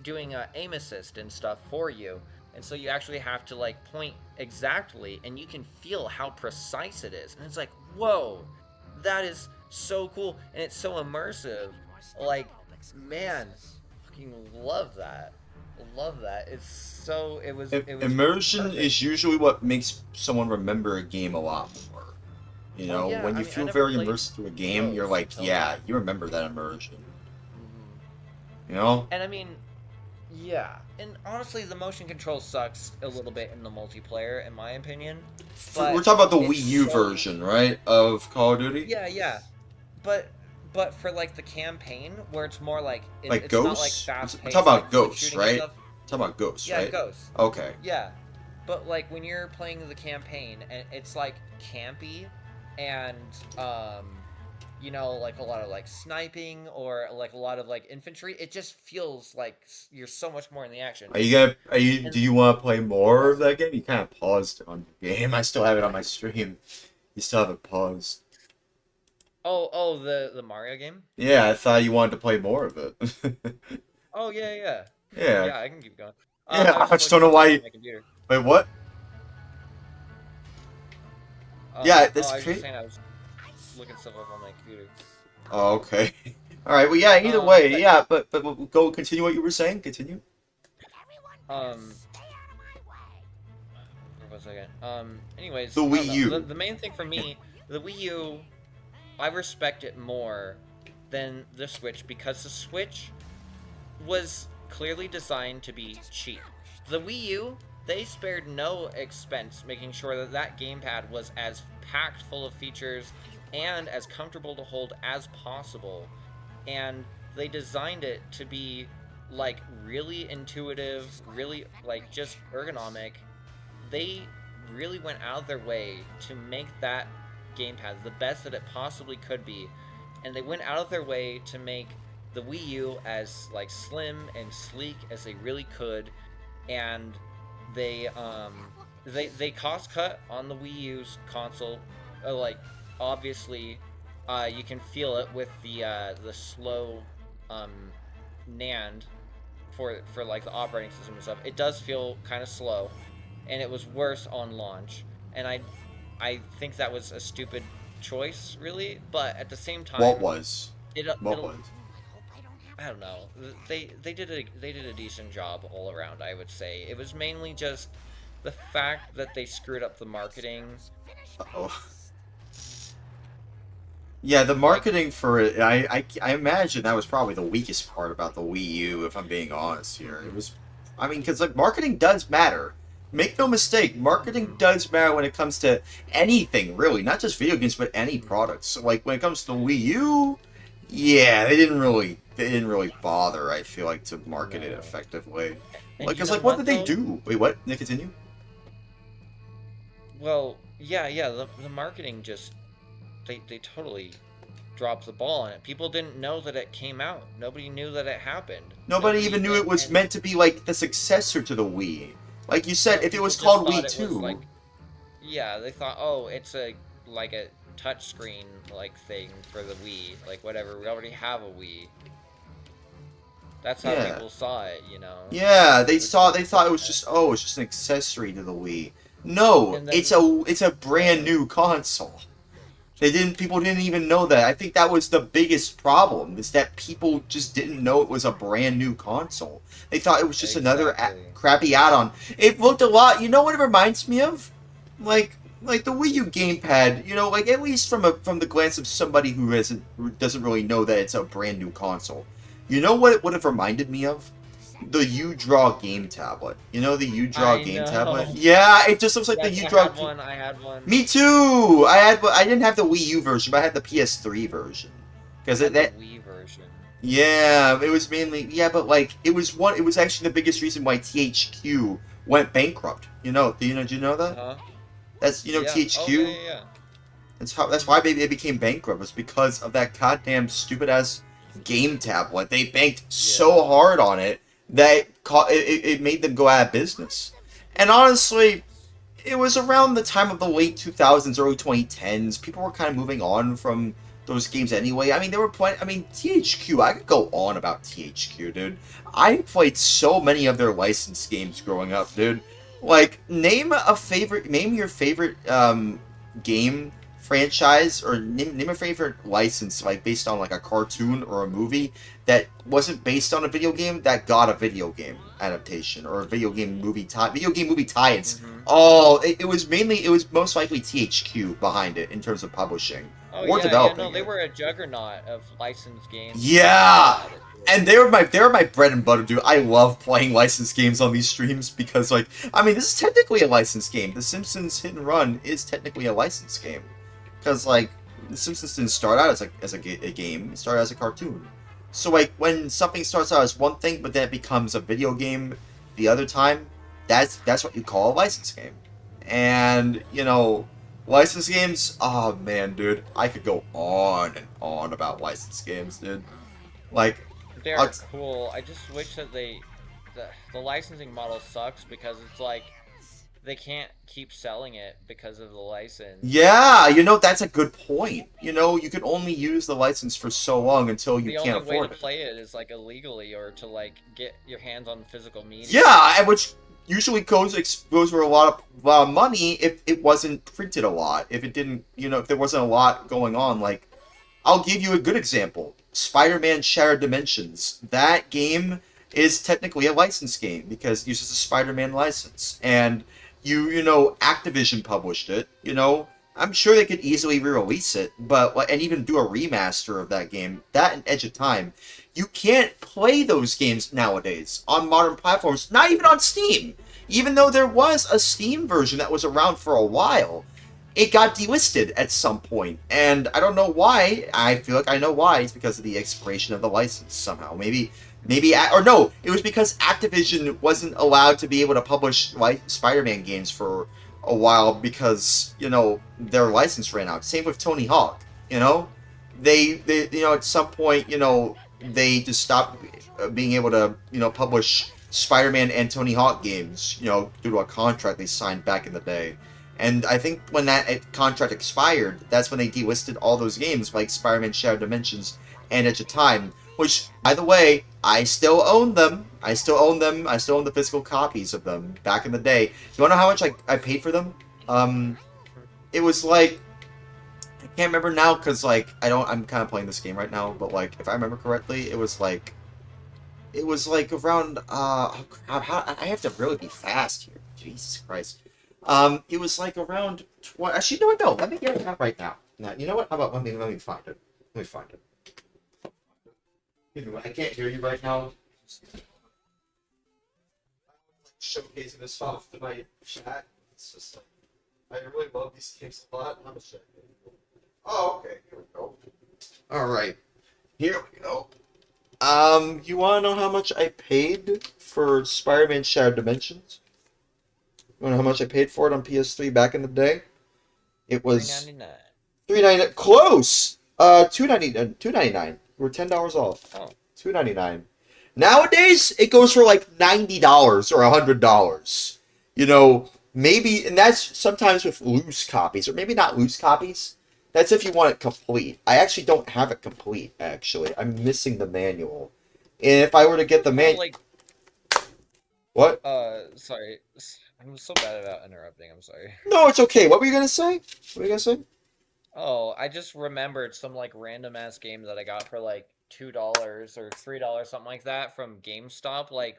doing aim assist and stuff for you. And so you actually have to like point exactly, and you can feel how precise it is. And it's like, whoa, that is so cool, and it's so immersive. Like, man, fucking love that. Love that. It was immersion perfect. is usually what makes someone remember a game a lot more. You know, yeah, when I you mean, feel I never very played immersed to a game, you're like, until yeah, you remember that immersion. You know? And I mean, yeah. And honestly, the motion control sucks a little bit in the multiplayer, in my opinion. But We're talking about the it's Wii U so- version, right, of Call of Duty? Yeah. But for like the campaign, where it's more like Like it's not like Ghosts? fast I'm paced. talking about like, Ghosts, shooting and right? stuff. Talking about Ghosts, Yeah, right? Ghosts. Okay. Yeah, but like when you're playing the campaign, and it's like campy, and you know, like a lot of like sniping or like a lot of like infantry. It just feels like you're so much more in the action. Do you want to play more of that game? You kind of paused on the game. I still have it on my stream. You still have it paused. Oh, the Mario game? Yeah, I thought you wanted to play more of it. Oh yeah. Yeah. Yeah, I can keep going. Yeah, was I just don't looking know why. at my computer. Wait, what? Yeah, that's I was great. just saying I was looking stuff up on my computer. Oh, okay. All right. Well, yeah. Either way, yeah. But we'll go continue what you were saying. Continue. Hold on a second. Anyways, The I Wii don't know. U. The main thing for me, the Wii U, I respect it more than the Switch, because the Switch was clearly designed to be cheap. The Wii U, they spared no expense making sure that that gamepad was as packed full of features and as comfortable to hold as possible. And they designed it to be like really intuitive, really like just ergonomic. They really went out of their way to make that gamepad the best that it possibly could be, and they went out of their way to make the Wii U as like slim and sleek as they really could. And they cost cut on the Wii U's console. Like, obviously, you can feel it with the slow NAND for like the operating system and stuff. It does feel kind of slow, and it was worse on launch. And I think that was a stupid choice, really. But at the same time, What was? What was? I don't know. They did a decent job all around, I would say. It was mainly just the fact that they screwed up the marketing. Uh-oh. Yeah, the marketing for it, I imagine that was probably the weakest part about the Wii U, if I'm being honest here. It was, I mean, because like marketing does matter. Make no mistake, marketing does matter when it comes to anything, really, not just video games, but any products. So, like when it comes to the Wii U, yeah, they didn't really bother. I feel like to market it effectively. And Like, you it's know like, what what, did they though? do? Wait, what? Nick, continue. Well, yeah, the marketing just they totally dropped the ball on it. People didn't know that it came out. Nobody knew that it happened. Nobody even knew it was meant to be like the successor to the Wii. Like you said, if it was called Wii 2. Yeah, they thought, oh, it's like a touchscreen like thing for the Wii, like whatever. We already have a Wii. That's how Yeah. people saw it, you know. Yeah, they thought it was just it's just an accessory to the Wii. No, And then- it's a brand new console. People didn't even know that. I think that was the biggest problem, is that people just didn't know it was a brand new console. They thought it was just another crappy add-on. It looked a lot, you know what it reminds me of? Like like the Wii U gamepad, like at least from the glance of somebody who doesn't really know that it's a brand new console. You know what it would have reminded me of? The U-Draw game tablet. You know the U-Draw I game know. tablet? Yeah, it just looks like the Yes, U-Draw. I had one. Me too. I didn't have the Wii U version, but I had the PS3 version. Because the Wii version. Yeah, it was mainly but like it was actually the biggest reason why THQ went bankrupt. Do you know that? Uh-huh. That's Yeah. THQ. Oh, yeah. That's why they became bankrupt, was because of that goddamn stupid ass game tablet. They banked so hard on it that it made them go out of business. And honestly, it was around the time of the late 2000s, early 2010s. People were kind of moving on from those games anyway. I mean, there were plenty. I mean, THQ. I could go on about THQ, dude. I played so many of their licensed games growing up, dude. Like, name your favorite game franchise, or name a favorite license, like based on like a cartoon or a movie that wasn't based on a video game that got a video game adaptation or a video game movie tie-ins. Oh, it was most likely THQ behind it in terms of publishing or developing. No, they were a juggernaut of licensed games. Yeah. And they were my bread and butter, dude. I love playing licensed games on these streams because, like, I mean, this is technically a licensed game. The Simpsons Hit and Run is technically a licensed game. Because, like, The Simpsons didn't start out as a game. It started as a cartoon. So, like, when something starts out as one thing, but then it becomes a video game the other time, that's what you call a licensed game. And, licensed games, oh, man, dude. I could go on and on about licensed games, dude. Like, they're cool. I just wish that the licensing model sucks because it's like, they can't keep selling it because of the license. Yeah, that's a good point. You can only use the license for so long until you can't afford it. The only way to play it is like illegally or to like get your hands on physical media. Yeah, and which usually goes for a lot of money if it wasn't printed a lot. If it didn't, if there wasn't a lot going on. Like, I'll give you a good example. Spider-Man Shattered Dimensions. That game is technically a licensed game because it uses a Spider-Man license. And Activision published it, I'm sure they could easily re-release it, and even do a remaster of that game. That and Edge of Time. You can't play those games nowadays on modern platforms, not even on Steam. Even though there was a Steam version that was around for a while, it got delisted at some point, and I don't know why. I feel like I know why. It's because of the expiration of the license somehow. Maybe, or no, it was because Activision wasn't allowed to be able to publish Spider-Man games for a while because, their license ran out. Same with Tony Hawk, They at some point, they just stopped being able to, publish Spider-Man and Tony Hawk games, due to a contract they signed back in the day. And I think when that contract expired, that's when they delisted all those games like Spider-Man Shattered Dimensions and Edge of Time, which, by the way, I still own them. I still own the physical copies of them back in the day. You want to know how much I paid for them? It was like, I can't remember now because, like, I'm kind of playing this game right now, but, like, if I remember correctly, it was like around, oh crap, I have to really be fast here. Jesus Christ. It was like around 20. Actually, no. Let me get it out right now. Now, you know what? How about let me find it. Let me find it. I can't hear you right now. Showcasing this stuff to my chat. It's just like, I really love these games a lot. How much should I pay? Oh, okay. Here we go. All right. Here we go. You want to know how much I paid for Spider-Man Shattered Dimensions? You want to know how much I paid for it on PS3 back in the day? It was $3.99. Close. $2.99. We're $10 off. Oh. $2.99. Nowadays, it goes for like $90 or $100. Maybe, and that's sometimes with loose copies, or maybe not loose copies. That's if you want it complete. I actually don't have it complete, actually. I'm missing the manual. And if I were to get the manual... What? Sorry. I'm so bad about interrupting, I'm sorry. No, it's okay. What were you gonna say? Oh, I just remembered some, like, random-ass game that I got for, like, $2 or $3, something like that, from GameStop, like,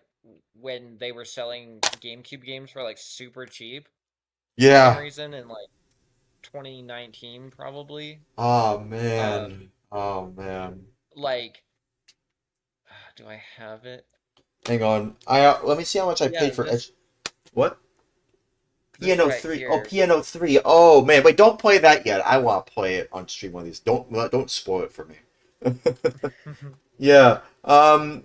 when they were selling GameCube games for, like, super cheap. Yeah. For some reason, and, like, 2019 probably. Oh man. Oh man. Like, do I have it? Hang on. Let me see how much I Yeah, paid for this What? this Piano right 3. Oh, here. Piano 3. Oh man, wait, don't play that yet. I want to play it on stream one of these. Don't spoil it for me. Yeah.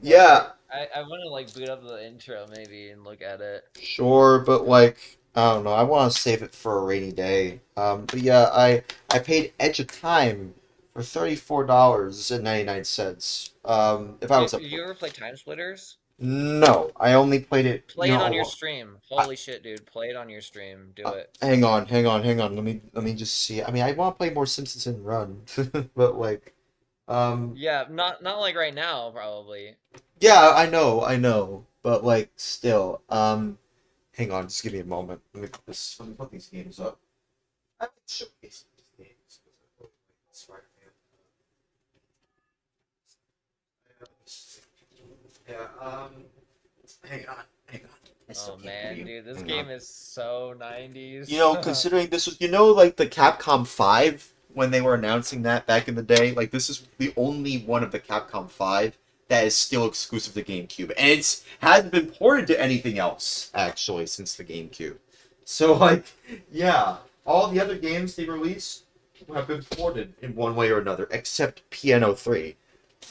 Yeah. I want to like boot up the intro maybe and look at it. Sure, but like I don't know. I want to save it for a rainy day. But yeah, I paid Edge of Time for $34.99. If I was Did up you ever play Time Splitters? No, I only played it, Play it on your stream. Holy shit, dude! Play it on your stream. Do it. hang on. Let me just see. I mean, I want to play more Simpsons and Run, but like, Yeah, not like right now probably. yeah, I know, but like, still, hang on, just give me a moment. Let me put these games up. I haven't showcased these games. That's right, man. Yeah, hang on. I still Oh can't man, hear you. dude, this Hang game on. is so 90s. You know, considering this was, like the Capcom 5 when they were announcing that back in the day, like this is the only one of the Capcom 5 that is still exclusive to GameCube, and it's hasn't been ported to anything else actually since the GameCube. So like, yeah, all the other games they released have been ported in one way or another, except Piano 3,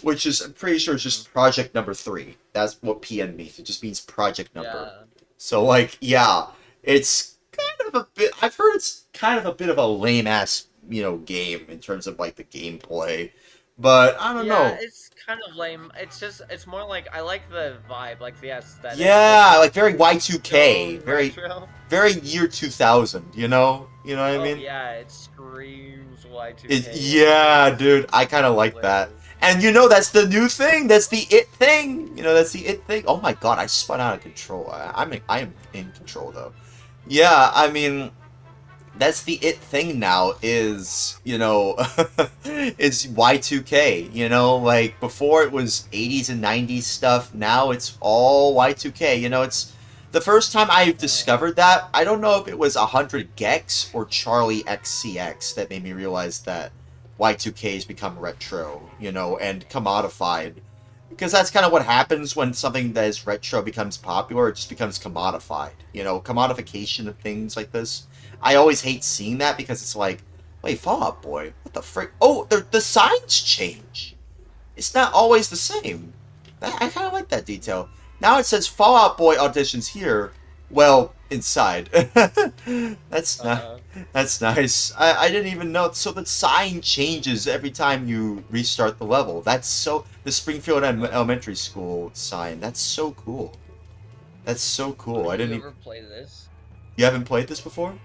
which is I'm pretty sure it's just Project Number 3. That's what PN means. It just means Project Number. Yeah. So like, yeah, it's kind of a bit. I've heard it's kind of a bit of a lame ass, game in terms of like the gameplay. But I don't Yeah, know. it's kind of lame. It's more like I like the vibe, like the aesthetic. Yeah, like very so Y2K, very retro. very year 2000. You know what I Oh mean? yeah, it screams Y2K. Yeah, dude, I kind of like that. And that's the new thing. That's the it thing. That's the it thing. Oh my god, I spun out of control. I am in control though. Yeah, I mean, that's the it thing now is, is Y2K, like before it was 80s and 90s stuff, now it's all Y2K, it's the first time I've discovered that, I don't know if it was 100 Gex or Charlie XCX that made me realize that Y2K has become retro, and commodified. Because that's kind of what happens when something that is retro becomes popular. It just becomes commodified. Commodification of things like this. I always hate seeing that because it's like, wait, Fall Out Boy, what the frick? Oh, the signs change. It's not always the same. I kind of like that detail. Now it says Fall Out Boy auditions here. Well, inside. That's not. That's nice. I didn't even know. So the sign changes every time you restart the level. That's so... The Springfield Elementary School sign. That's so cool. That's so cool. I didn't You ever play this? You haven't played this before?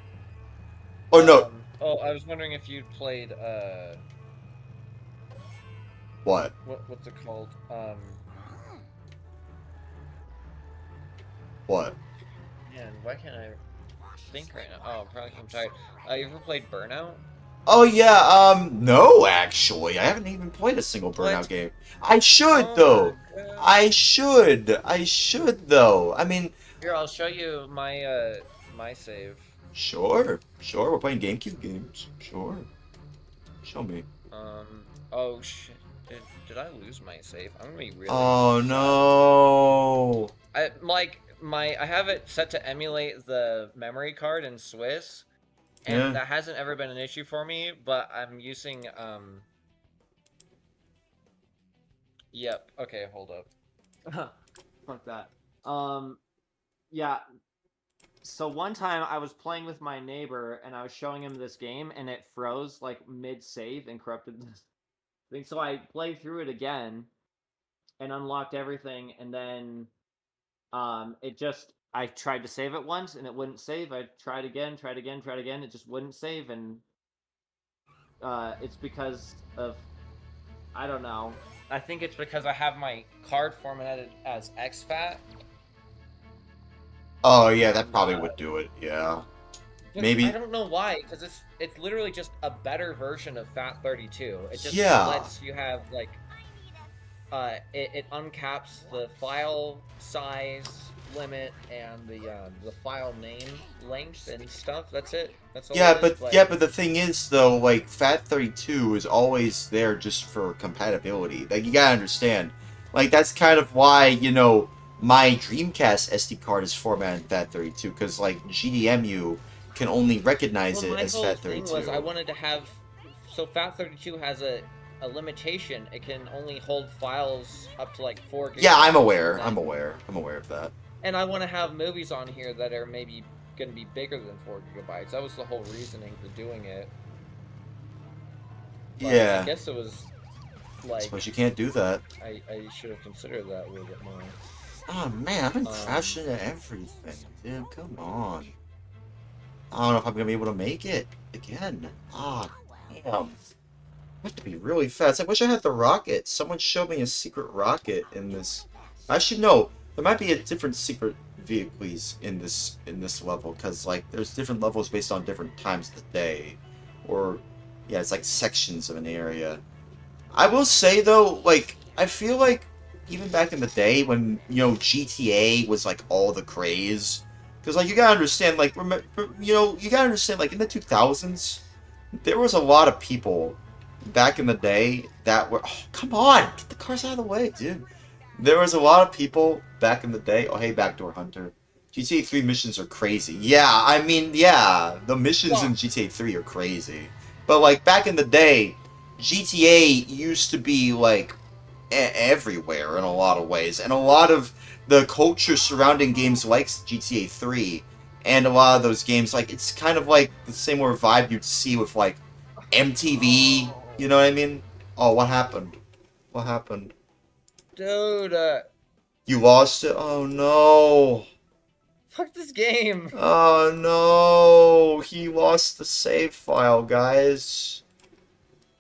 Oh, no. Oh, I was wondering if you'd played, What? What's it called? What? Man, why can't I think right now? Oh, probably I'm tired. You ever played Burnout? Oh, yeah, no, actually. I haven't even played a single Burnout game. I should, though. I should, though. I mean... Here, I'll show you my, my save. Sure. We're playing GameCube games. Sure. Show me. Oh, shit. Did I lose my save? I'm gonna be really Oh, no. I have it set to emulate the memory card in Swiss, and Yeah. that hasn't ever been an issue for me, but I'm using, Yep, okay, hold up. Fuck that. Yeah. So one time I was playing with my neighbor, and I was showing him this game, and it froze, like, mid-save and corrupted this thing. So I played through it again, and unlocked everything, and then, I tried to save it once, and it wouldn't save. I tried again, it just wouldn't save, and, it's because of, I don't know. I think it's because I have my card formatted as exFAT. Oh, yeah, that probably would do it, yeah. Maybe... I don't know why, because it's literally just a better version of FAT32. It just Yeah. lets you have, like, it uncaps the file size limit and the file name length and stuff. That's it. That's all. Yeah, it is, but the thing is though, like FAT32 is always there just for compatibility. Like you gotta understand, like that's kind of why my Dreamcast SD card is formatted FAT32 because like GDMU can only recognize it my as whole thing FAT32. was I wanted to have, so FAT32 has a limitation. It can only hold files up to like 4 gigabytes. Yeah, I'm aware. I'm aware of that. And I want to have movies on here that are maybe going to be bigger than 4 gigabytes. That was the whole reasoning for doing it. But Yeah. I guess it was like. But you can't do that. I should have considered that a little bit more. Oh man, I've been crashing into everything, dude. Come on. I don't know if I'm gonna be able to make it again. Ah, damn. I have to be really fast. I wish I had the rocket. Someone showed me a secret rocket in this. Actually, no. There might be a different secret vehicles in this level, because like there's different levels based on different times of the day, or yeah, it's like sections of an area. I will say though, like I feel like even back in the day when GTA was like all the craze, because like you gotta understand, like you gotta understand, like in the 2000s, there was a lot of people back in the day that were, oh, come on, get the cars out of the way, dude. There was a lot of people back in the day. Oh, hey, Backdoor Hunter. GTA 3 missions are crazy. Yeah, I mean, yeah, the missions in GTA 3 are crazy. But like back in the day, GTA used to be like everywhere in a lot of ways, and a lot of the culture surrounding games like GTA 3 and a lot of those games, like it's kind of like the same sort of vibe you'd see with like MTV. You know what I mean? Oh, what happened? What happened? Dude, You lost it? Oh no. fuck this game. Oh no. He lost the save file, guys.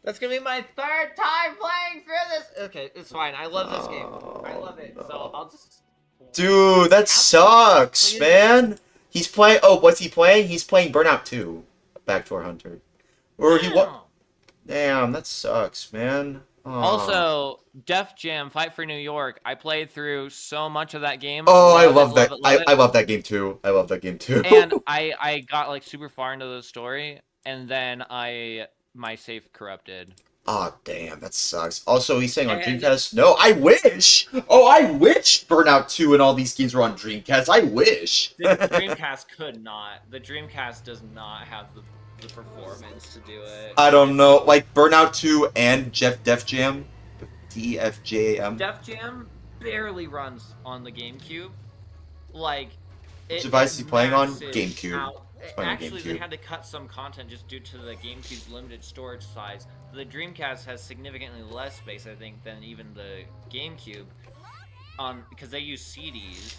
That's gonna be my 3rd time playing through this. Okay, it's fine. I love this game. I love it. So I'll just. Dude, that sucks, man. He's playing. Oh, what's he playing? He's playing Burnout 2. Backdoor Hunter. Or he what? Damn, that sucks, man. Oh. Also, Def Jam Fight for New York. I played through so much of that game. Oh, I love that. I love that game too. I love that game too. And I got like super far into the story, and then my save corrupted. Oh, damn, that sucks. Also, he's saying on Dreamcast. No, I wish. Oh, I wish Burnout 2 and all these games were on Dreamcast. I wish. The Dreamcast could not. The Dreamcast does not have the performance to do it. I don't know, like Burnout 2 and Def Jam, DFJM. Def Jam barely runs on the GameCube. Like, which device is he playing on? GameCube. Actually, they had to cut some content just due to the GameCube's limited storage size. The Dreamcast has significantly less space, I think, than even the GameCube, because they use CDs.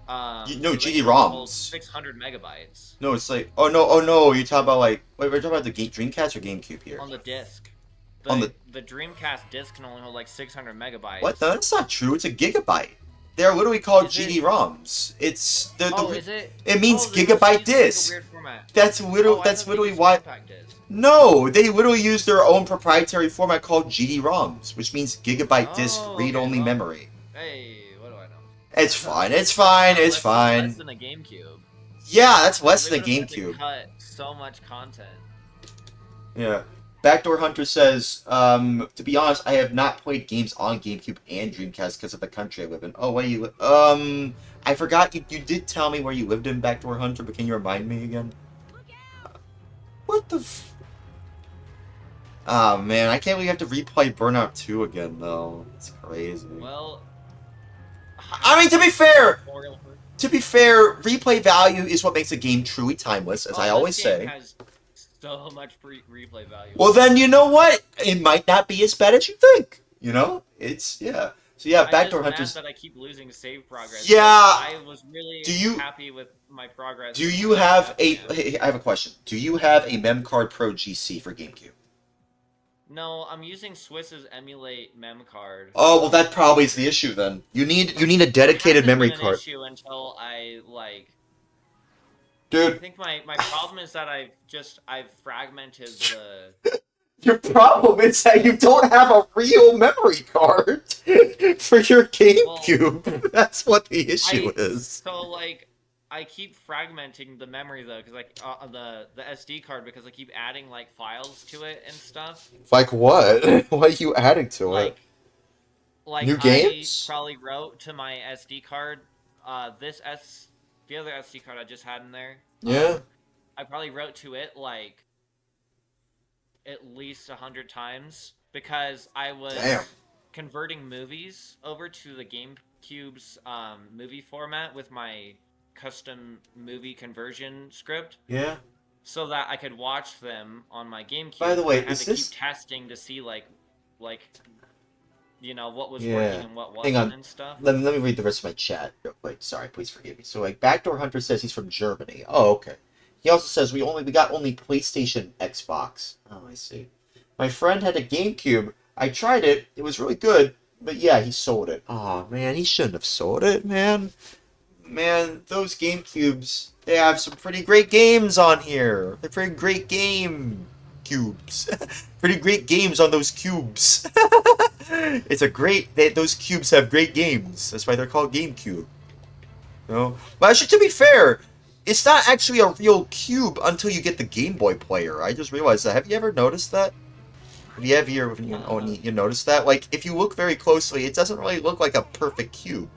No, GD-ROMs. 600 megabytes. No, it's like, oh no, you're talking about like, wait, we're talking about the Dreamcast or GameCube here? On the disc. The Dreamcast disc can only hold like 600 megabytes. What? No, that's not true. It's a gigabyte. They're literally called GD-ROMs. It's is it? It means gigabyte disc. Like a weird format. That's literally why. No, they literally use their own proprietary format called GD-ROMs, which means gigabyte disc read-only memory. Hey, what do I know? It's fine. It's fine. It's fine. Less than a GameCube. Yeah, that's less than a GameCube. Cut so much content. Yeah. Backdoor Hunter says, to be honest, I have not played games on GameCube and Dreamcast because of the country I live in. Oh, where you live? I forgot, you did tell me where you lived in, Backdoor Hunter, but can you remind me again? What the Oh, man, I can't believe you have to replay Burnout 2 again, though. It's crazy. Well... I mean, to be fair, replay value is what makes a game truly timeless, as I always say. Has so much replay value. Well, then you know what? It might not be as bad as you think. You know, it's yeah. So yeah, Backdoor Hunters. That I keep losing save progress. Yeah. I was really happy with my progress. Do you have a? Hey, I have a question. Do you have a MemCard Pro GC for GameCube? No, I'm using Swiss's emulate mem card. Oh well, that probably is the issue then. You need a dedicated memory card. Issue until I like. Dude. I think my problem is that I've fragmented the. Your problem is that you don't have a real memory card. For your GameCube. That's what the issue is. So like, I keep fragmenting the memory though, because like the SD card, because I keep adding like files to it and stuff. Like what? What are you adding to it? Like New games? I probably wrote to my SD card, the other SD card I just had in there. Yeah. I probably wrote to it like at least 100 times because I was converting movies over to the GameCube's movie format with my custom movie conversion script. Yeah. So that I could watch them on my GameCube. By the way, I had to keep testing to see like you know, what was working and what wasn't and stuff. Let me read the rest of my chat real quick. Sorry, please forgive me. So like Backdoor Hunter says he's from Germany. Oh, okay. He also says we got only PlayStation, Xbox. Oh, I see. My friend had a GameCube. I tried it. It was really good, but yeah, he sold it. Oh man, he shouldn't have sold it, man. Man, those GameCubes, they have some pretty great games on here. They're pretty great game cubes. Pretty great games on those cubes. It's a great... those cubes have great games. That's why they're called GameCube. You know? But actually, to be fair, it's not actually a real cube until you get the Game Boy player. I just realized that. Have you ever noticed that? Have you ever noticed that? Like, if you look very closely, it doesn't really look like a perfect cube.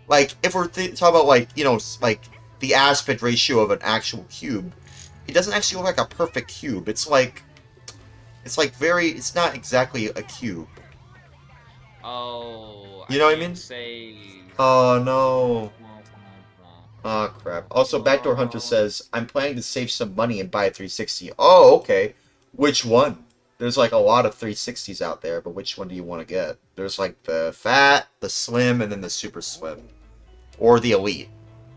Like, if we're talking about, like, you know, like, the aspect ratio of an actual cube, it doesn't actually look like a perfect cube. It's like it's not exactly a cube. Oh, you know what I mean? Oh, no. Oh, crap. Also, Backdoor Hunter says, I'm planning to save some money and buy a 360. Oh, okay. Which one? There's, like, a lot of 360s out there, but which one do you want to get? There's, like, the Fat, the Slim, and then the Super Slim. Or the Elite.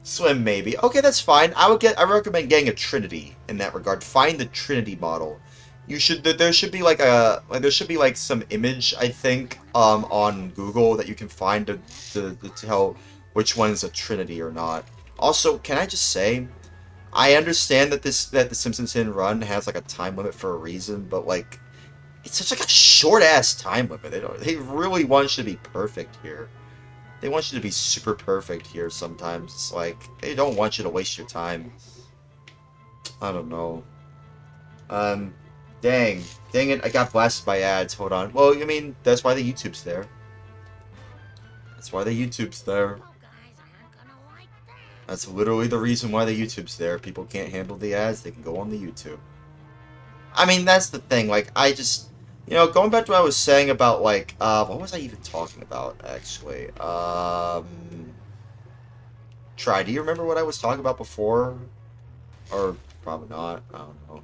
Slim, maybe. Okay, that's fine. I recommend getting a Trinity in that regard. Find the Trinity model. There should be like some image, I think, on Google that you can find to tell which one is a Trinity or not. Also, can I just say, I understand that the Simpsons Hit and Run has like a time limit for a reason, but like, it's such like a short ass time limit. They really want you to be perfect here. They want you to be super perfect here sometimes. It's like, they don't want you to waste your time. I don't know. Dang it, I got blasted by ads. Hold on. Well, I mean, that's why the YouTube's there. That's why the YouTube's there. That's literally the reason why the YouTube's there. People can't handle the ads, they can go on the YouTube. I mean, that's the thing. Like, I just... You know, going back to what I was saying about, like, what was I even talking about, actually? Do you remember what I was talking about before? Or probably not. I don't know.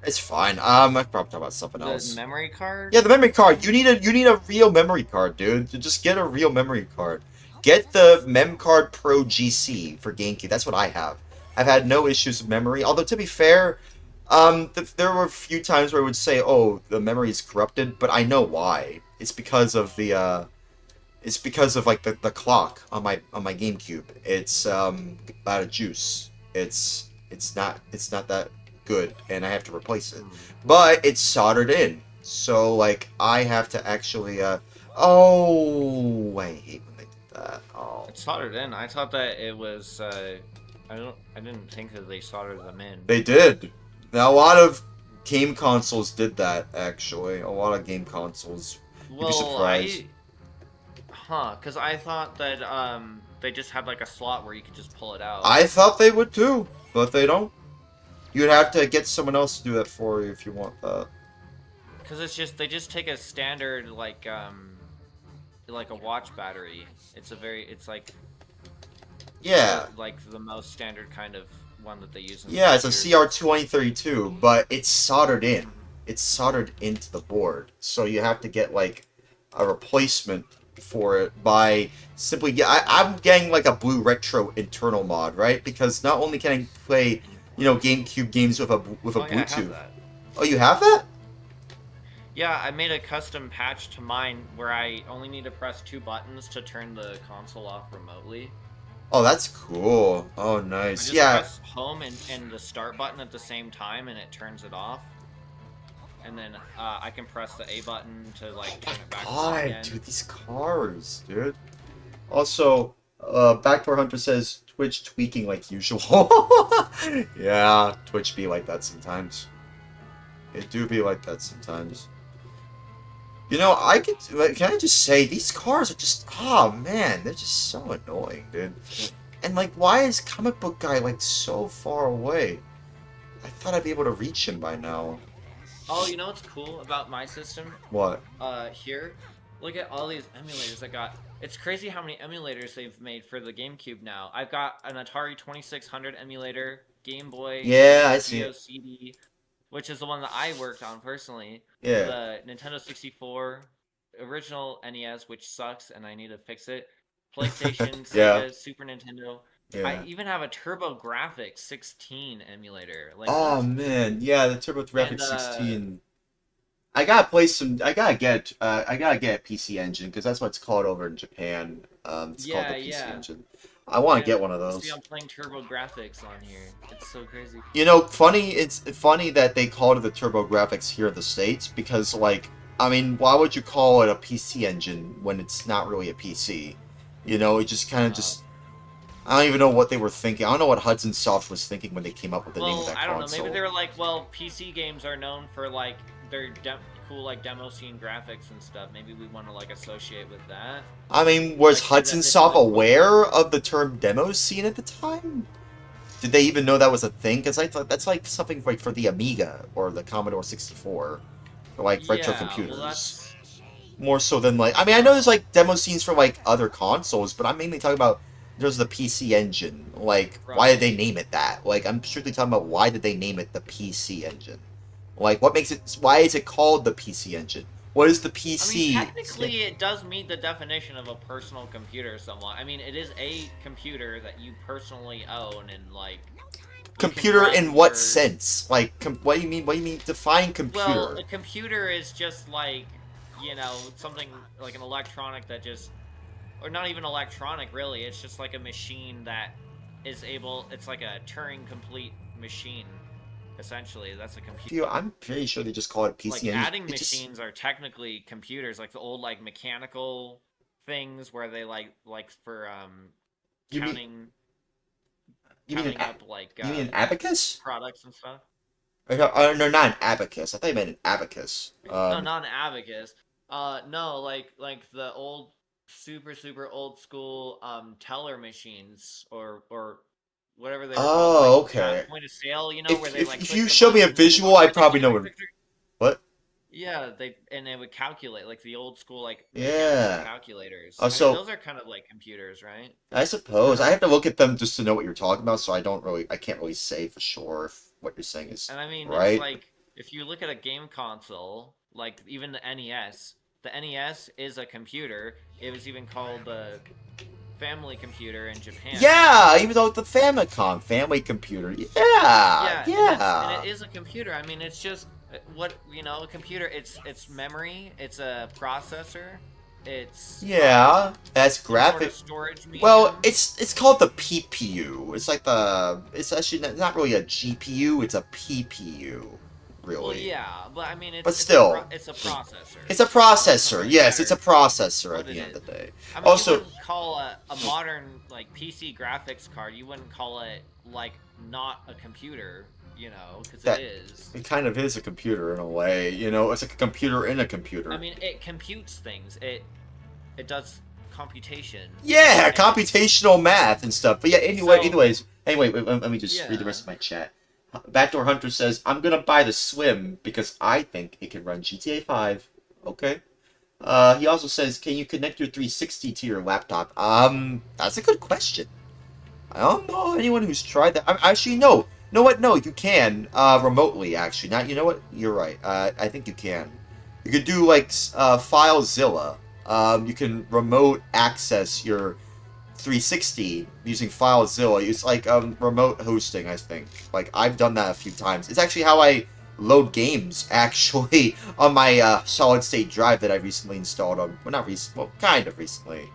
It's fine. I probably talk about something else. The memory card? Yeah, the memory card. You need a real memory card, dude. Just get a real memory card. Get the MemCard Pro GC for GameCube. That's what I have. I've had no issues with memory. Although, to be fair, there were a few times where I would say, "Oh, the memory is corrupted," but I know why. It's because of the like the clock on my GameCube. It's out of juice. It's not that good, and I have to replace it. But it's soldered in, so like I have to actually oh, I hate when they did that. Oh, it's soldered in. I thought that it was I didn't think that they soldered them in. They did. Now a lot of game consoles did that, actually. A lot of game consoles. You'd be surprised. Because I thought that they just had like a slot where you could just pull it out. I thought they would too, but they don't. You'd have to get someone else to do that for you if you want that. Because they just take a standard like a watch battery. It's like yeah, like the most standard kind of one that they use. Yeah, it's a CR2032, but it's soldered in. It's soldered into the board, so you have to get like a replacement for it by simply I'm getting like a Blue Retro internal mod, right? Because not only can I play, you know, GameCube games with a Bluetooth. Oh, you have that? Yeah, I made a custom patch to mine where I only need to press 2 buttons to turn the console off remotely. Oh, that's cool. Oh, nice. I just press home and the start button at the same time, and it turns it off. and then I can press the A button to like turn it back on God, again. dude, these cars, dude. Also, Backdoor Hunter says Twitch tweaking like usual. Yeah, Twitch be like that sometimes. It do be like that sometimes. You know, can I just say, these cars are just, oh man, they're just so annoying, dude. And like, why is Comic Book Guy like so far away? I thought I'd be able to reach him by now. Oh, you know what's cool about my system? What? Here, look at all these emulators I got. It's crazy how many emulators they've made for the GameCube now. I've got an Atari 2600 emulator, Game Boy, Yeah, I see it. CD, which is the one that I worked on personally. Yeah. The Nintendo 64, original NES, which sucks and I need to fix it. PlayStation, Yeah. Sega, Super Nintendo. Yeah. I even have a TurboGrafx 16 emulator. Like, Oh man, yeah, the TurboGrafx 16. I gotta play some. I gotta get a PC Engine because that's what it's called over in Japan. It's called the PC Engine. I want to get one of those. See, I'm playing TurboGrafx on here. It's so crazy. You know, funny. It's funny that they called it the TurboGrafx here in the States because, like, I mean, why would you call it a PC Engine when it's not really a PC? You know, it just kind of just. I don't even know what they were thinking. I don't know what Hudson Soft was thinking when they came up with the name of that console. I don't know. Maybe they were like, well, PC games are known for like their cool like demo scene graphics and stuff. Maybe we want to like associate with that. I mean, was like, Hudson Soft aware of the term demo scene at the time? Did they even know that was a thing? Because I thought that's like something like for the Amiga or the Commodore 64, or like retro computers. Well, more so than like, I mean, I know there's like demo scenes for like other consoles, but I'm mainly talking about there's the PC Engine. Like, why did they name it that? Like, I'm strictly talking about why did they name it the PC Engine? Like, what makes it? Why is it called the PC Engine? What is the PC? I mean, technically, it does meet the definition of a personal computer somewhat. I mean, it is a computer that you personally own and like. Computer in what sense? Like, what do you mean? What do you mean? Define computer. Well, a computer is just like, you know, something like an electronic that just. Or not even electronic, really. It's just like a machine that is able... It's like a Turing-complete machine, essentially. That's a computer. I'm pretty sure they just call it PC. Like, adding machines are technically computers. Like, the old, like, mechanical things where they, like for, counting... You mean an abacus? Products and stuff. No, not an abacus. I thought you meant an abacus. No, not an abacus. No, like the old... super old school teller machines or whatever they were called, like, okay. Point of sale, you know, where they like. If you show me a visual, I probably know what. Yeah, they would calculate like the old school like calculators. Oh, so those are kind of like computers, right? I suppose I have to look at them just to know what you're talking about. So I can't really say for sure if what you're saying is and I mean, right. It's like if you look at a game console, like even the NES. The NES is a computer. It was even called the family computer in Japan. Yeah, even though the Famicom family computer. Yeah. And it is a computer. I mean, it's just what a computer. It's memory. It's a processor. It's that's graphic storage medium. Well, it's called the PPU. It's like it's actually not really a GPU. It's a PPU. Really. Well, yeah, but I mean, it's a processor. It's a processor. Yes, it's a processor at the end of the day. I mean, also, you wouldn't call a modern like PC graphics card. You wouldn't call it like not a computer, you know, because it is. It kind of is a computer in a way. You know, it's like a computer in a computer. I mean, it computes things. It does computation. Yeah, computational math and stuff. But yeah, anyways, let me just read the rest of my chat. Backdoor Hunter says, I'm gonna buy the Swim because I think it can run GTA 5. Okay. He also says, can you connect your 360 to your laptop? That's a good question. I don't know anyone who's tried that. Actually, no. You know what? No, you can, remotely, actually. Not, you know what? You're right. I think you can. You could do, like, FileZilla. You can remote access your 360 using FileZilla. It's like remote hosting, I think. Like, I've done that a few times. It's actually how I load games, actually, on my solid-state drive that I recently installed on... Well, not recently. Well, kind of recently.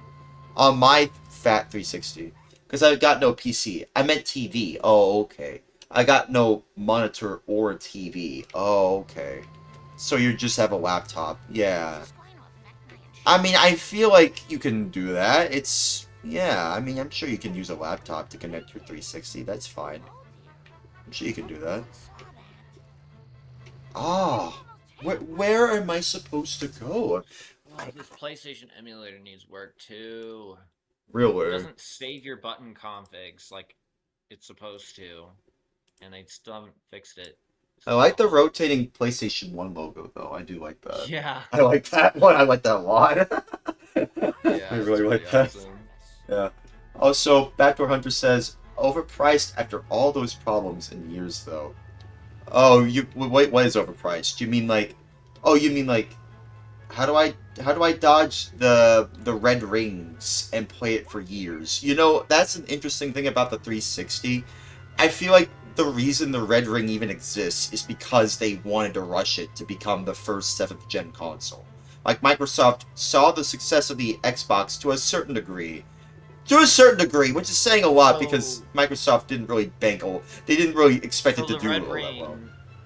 On my fat 360. Because I've got no PC. I meant TV. Oh, okay. I got no monitor or TV. Oh, okay. So you just have a laptop. Yeah. I mean, I feel like you can do that. Yeah, I mean, I'm sure you can use a laptop to connect your 360. That's fine. I'm sure you can do that. Oh, where am I supposed to go? Oh, this PlayStation emulator needs work too. Really? It doesn't save your button configs like it's supposed to, and they still haven't fixed it. I like the rotating PlayStation 1 logo, though. I do like that. Yeah. I like that one. I like that a lot. Yeah, I really like pretty that. awesome. Yeah. Also, Backdoor Hunter says, overpriced after all those problems and years, though. Oh, wait, what is overpriced? You mean like, oh, you mean like, how do I dodge the red rings and play it for years? You know, that's an interesting thing about the 360. I feel like the reason the red ring even exists is because they wanted to rush it to become the first 7th gen console. Like, Microsoft saw the success of the Xbox to a certain degree. To a certain degree, which is saying a lot because Microsoft didn't really they didn't really expect it to do all that well.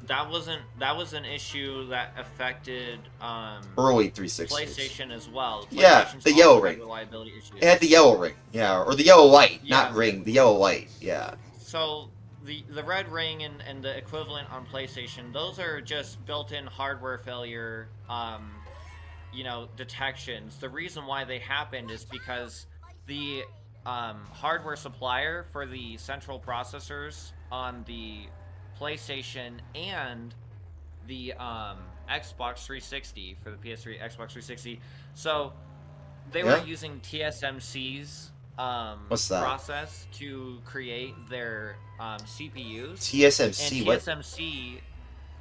That was an issue that affected Early 360s. PlayStation as well. Yeah, the yellow ring. Reliability issues. It had the yellow ring, yeah, or the yellow light, Yeah. not ring, the yellow light, yeah. So the red ring and the equivalent on PlayStation, those are just built-in hardware failure, detections. The reason why they happened is because the hardware supplier for the central processors on the PlayStation and the Xbox 360 for the PS3, Xbox 360. So they were using TSMC's What's that? process to create their CPUs. TSMC, and what? TSMC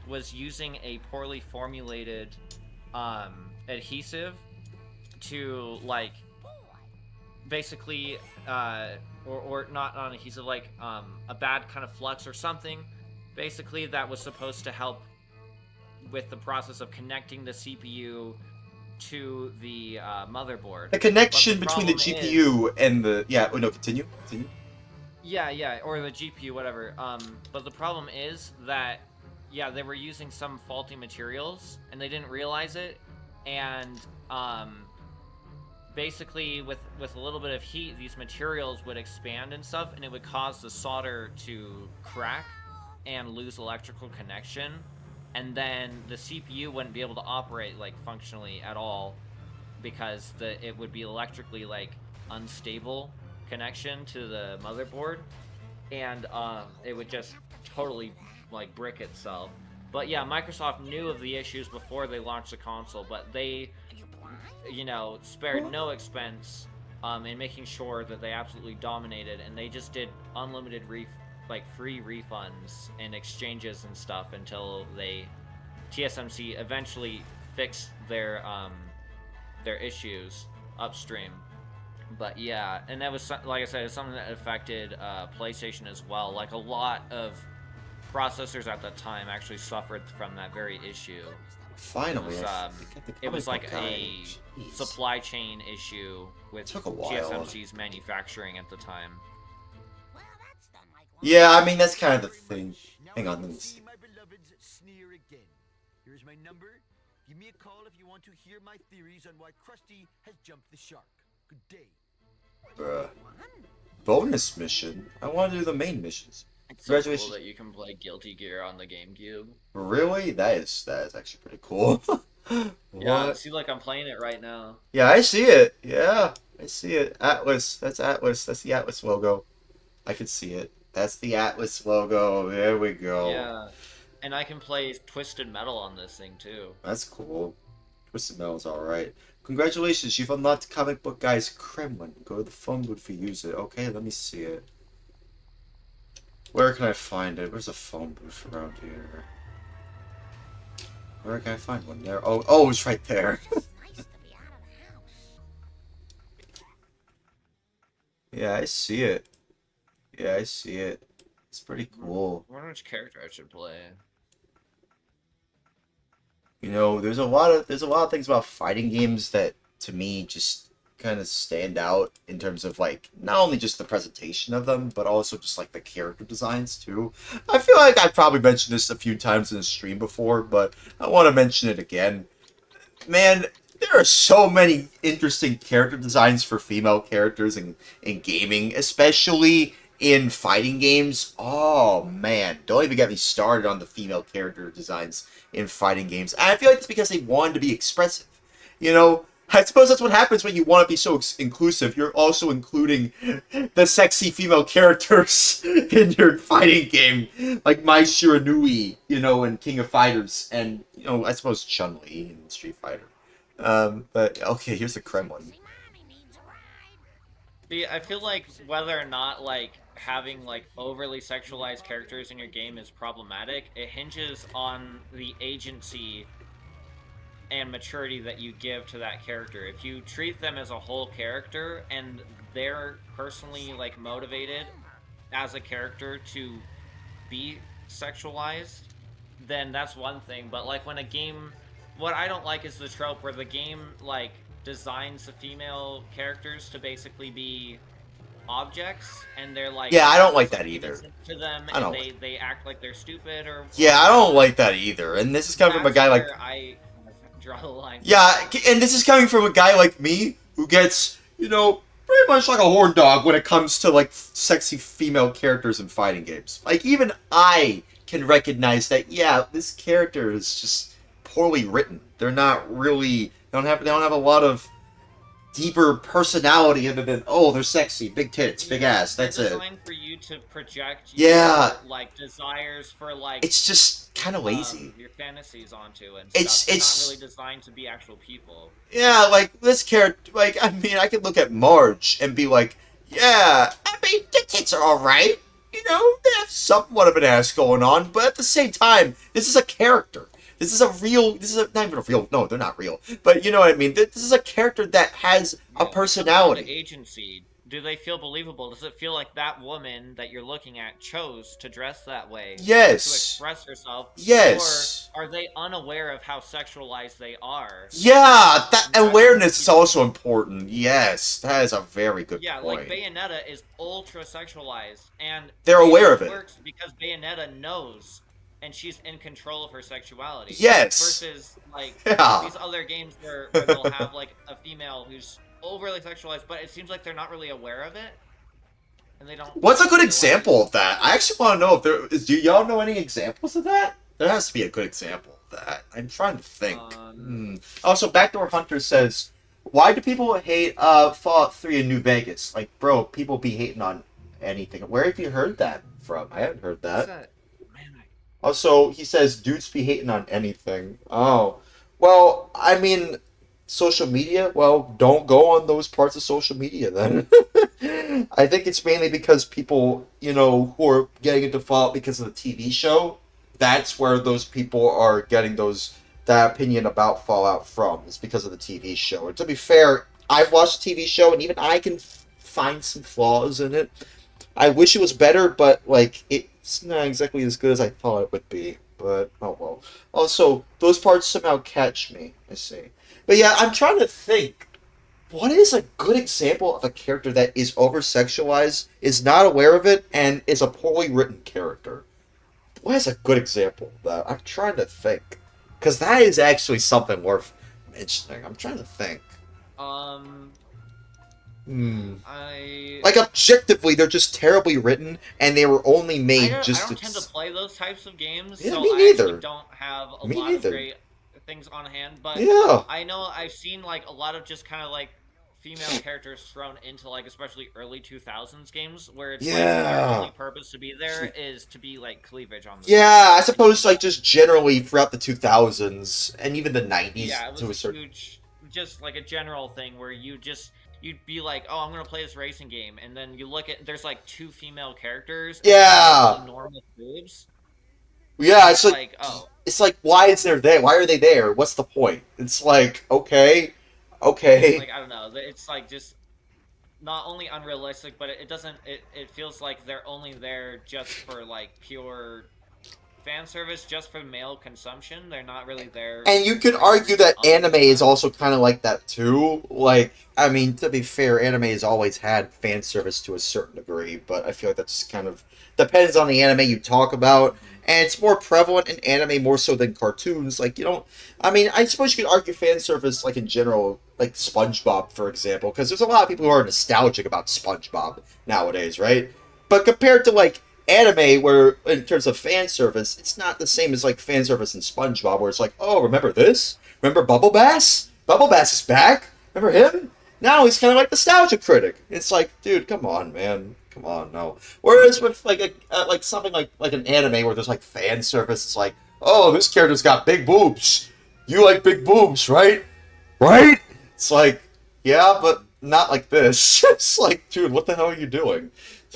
was using a poorly formulated adhesive to basically or not on adhesive, a bad kind of flux or something, basically, that was supposed to help with the process of connecting the CPU to the motherboard. The connection between the GPU and the continue. Yeah, or the GPU, whatever. But the problem is that they were using some faulty materials and they didn't realize it, and basically with a little bit of heat, these materials would expand and stuff, and it would cause the solder to crack and lose electrical connection, and then the CPU wouldn't be able to operate functionally at all because it would be electrically unstable connection to the motherboard, and it would just totally brick itself. But yeah, Microsoft knew of the issues before they launched the console, but they spared no expense in making sure that they absolutely dominated, and they just did unlimited free refunds and exchanges and stuff until TSMC eventually fixed their issues upstream. But yeah, and that was, like I said, it's something that affected PlayStation as well. A lot of processors at that time actually suffered from that very issue. Finally, it was a supply chain issue with TSMC's manufacturing at the time. Yeah, I mean, that's kind of the thing. Hang on, let me see. My beloveds sneer again. Here's my number. Give me a call if you want to hear my theories on why Krusty has jumped the shark. Good day. Bruh. Bonus mission? I want to do the main missions. It's so cool that you can play Guilty Gear on the GameCube. Really? That is actually pretty cool. Yeah, see, I'm playing it right now. Yeah, I see it. Yeah, I see it. Atlas. That's Atlas. That's the Atlas logo. I can see it. That's the Atlas logo. There we go. Yeah, and I can play Twisted Metal on this thing too. That's cool. Twisted Metal's alright. Congratulations, you've unlocked Comic Book Guy's Kremlin. Go to the phone booth to use it. Okay, let me see it. Where can I find it? Where's a phone booth around here? Where can I find one? There. Oh, it's right there. Yeah, I see it. Yeah, I see it. It's pretty cool. I wonder which character I should play. You know, there's a lot of things about fighting games that to me just kind of stand out in terms of like not only just the presentation of them, but also just like the character designs too. I feel like I've probably mentioned this a few times in the stream before, but I want to mention it again. Man, there are so many interesting character designs for female characters in gaming, especially in fighting games. Oh man, don't even get me started on the female character designs in fighting games. And I feel like it's because they wanted to be expressive. You know, I suppose that's what happens when you want to be so inclusive. You're also including the sexy female characters in your fighting game, like Mai Shiranui, you know, in King of Fighters, and, you know, I suppose Chun-Li in Street Fighter. But, okay, here's the Kremlin. See, I feel like whether or not, like, having, like, overly sexualized characters in your game is problematic, it hinges on the agency and maturity that you give to that character. If you treat them as a whole character and they're personally like motivated as a character to be sexualized, then that's one thing. But like when a game, what I don't like is the trope where the game like designs the female characters to basically be objects, and they're like, yeah, I don't like that either. To them, I don't. And they act like they're stupid or. Yeah, I don't like that either. And this is coming from a guy like. I draw the line. Yeah, and this is coming from a guy like me who gets, you know, pretty much like a horn dog when it comes to like sexy female characters in fighting games. Like even I can recognize that. Yeah, this character is just poorly written. They're not really. They don't have a lot of deeper personality other than, oh, they're sexy, big tits, big ass. That's it. Designed for you to project your, like desires for like. It's just kind of lazy. Your fantasies onto and it's stuff. It's not really designed to be actual people. Yeah, like this character. Like I mean, I could look at Marge and be like, yeah, I mean, the tits are all right. You know, they have somewhat of an ass going on, but at the same time, this is a character. This is not even a real, no, they're not real. But you know what I mean? This is a character that has a personality. The agency. Do they feel believable? Does it feel like that woman that you're looking at chose to dress that way? Yes. To express herself? Yes. Or are they unaware of how sexualized they are? Yeah, that awareness is also important. Yes, that is a very good point. Yeah, like Bayonetta is ultra sexualized, and they're aware of it. Works because Bayonetta knows. And she's in control of her sexuality. Yes. Versus like these other games where they'll have like a female who's overly sexualized, but it seems like they're not really aware of it, and they don't. What's a good example of that? I actually want to know if there is. Do y'all know any examples of that? There has to be a good example of that. I'm trying to think. Also, Backdoor Hunter says, "Why do people hate Fallout 3 in New Vegas? Like, bro, people be hating on anything. Where have you heard that from? I haven't heard that." Also, he says, dudes be hating on anything. Oh. Well, I mean, social media? Well, don't go on those parts of social media then. I think it's mainly because people, you know, who are getting into Fallout because of the TV show, that's where those people are getting that opinion about Fallout from. It's because of the TV show. And to be fair, I've watched the TV show, and even I can find some flaws in it. I wish it was better, but, like, it's not exactly as good as I thought it would be. But, oh well. Also, those parts somehow catch me, I see. But yeah, I'm trying to think. What is a good example of a character that is over-sexualized, is not aware of it, and is a poorly written character? What is a good example of that? I'm trying to think. Because that is actually something worth mentioning. I'm trying to think. Like, objectively, they're just terribly written, and they were only made I just don't tend to play those types of games, yeah, so me I neither. actually don't have a lot of great things on hand, but yeah. I know I've seen, like, a lot of just kind of, like, female characters thrown into, like, especially early 2000s games, where it's, like, their only purpose to be there is to be, like, cleavage on the Yeah, I suppose, like, just generally throughout the 2000s, and even the 90s. Yeah, it was huge, just, like, a general thing where you'd be like, oh, I'm gonna play this racing game, and then you look at, there's like 2 female characters. Yeah. Normal boobs. Yeah, it's like oh. It's like, why is there there? Why are they there? What's the point? It's like, okay. Like, I don't know. It's like just not only unrealistic, but it doesn't. It feels like they're only there just for like pure fan service just for male consumption. They're not really there. And you could argue that anime is also kind of like that too. Like, I mean, to be fair, anime has always had fan service to a certain degree, but I feel like that's kind of depends on the anime you talk about. And it's more prevalent in anime more so than cartoons. Like, you don't. I mean, I suppose you could argue fan service, like in general, like SpongeBob, for example, because there's a lot of people who are nostalgic about SpongeBob nowadays, right? But compared to like anime, where in terms of fan service, it's not the same as like fan service in SpongeBob, where it's like, oh, remember this? Remember Bubble Bass? Bubble Bass is back. Remember him? Now he's kind of like nostalgia critic. It's like, dude, come on, man. Come on, no. Whereas with like like something like an anime where there's like fan service, it's like, oh, this character's got big boobs. You like big boobs, right? Right? It's like, yeah, but not like this. It's like, dude, what the hell are you doing?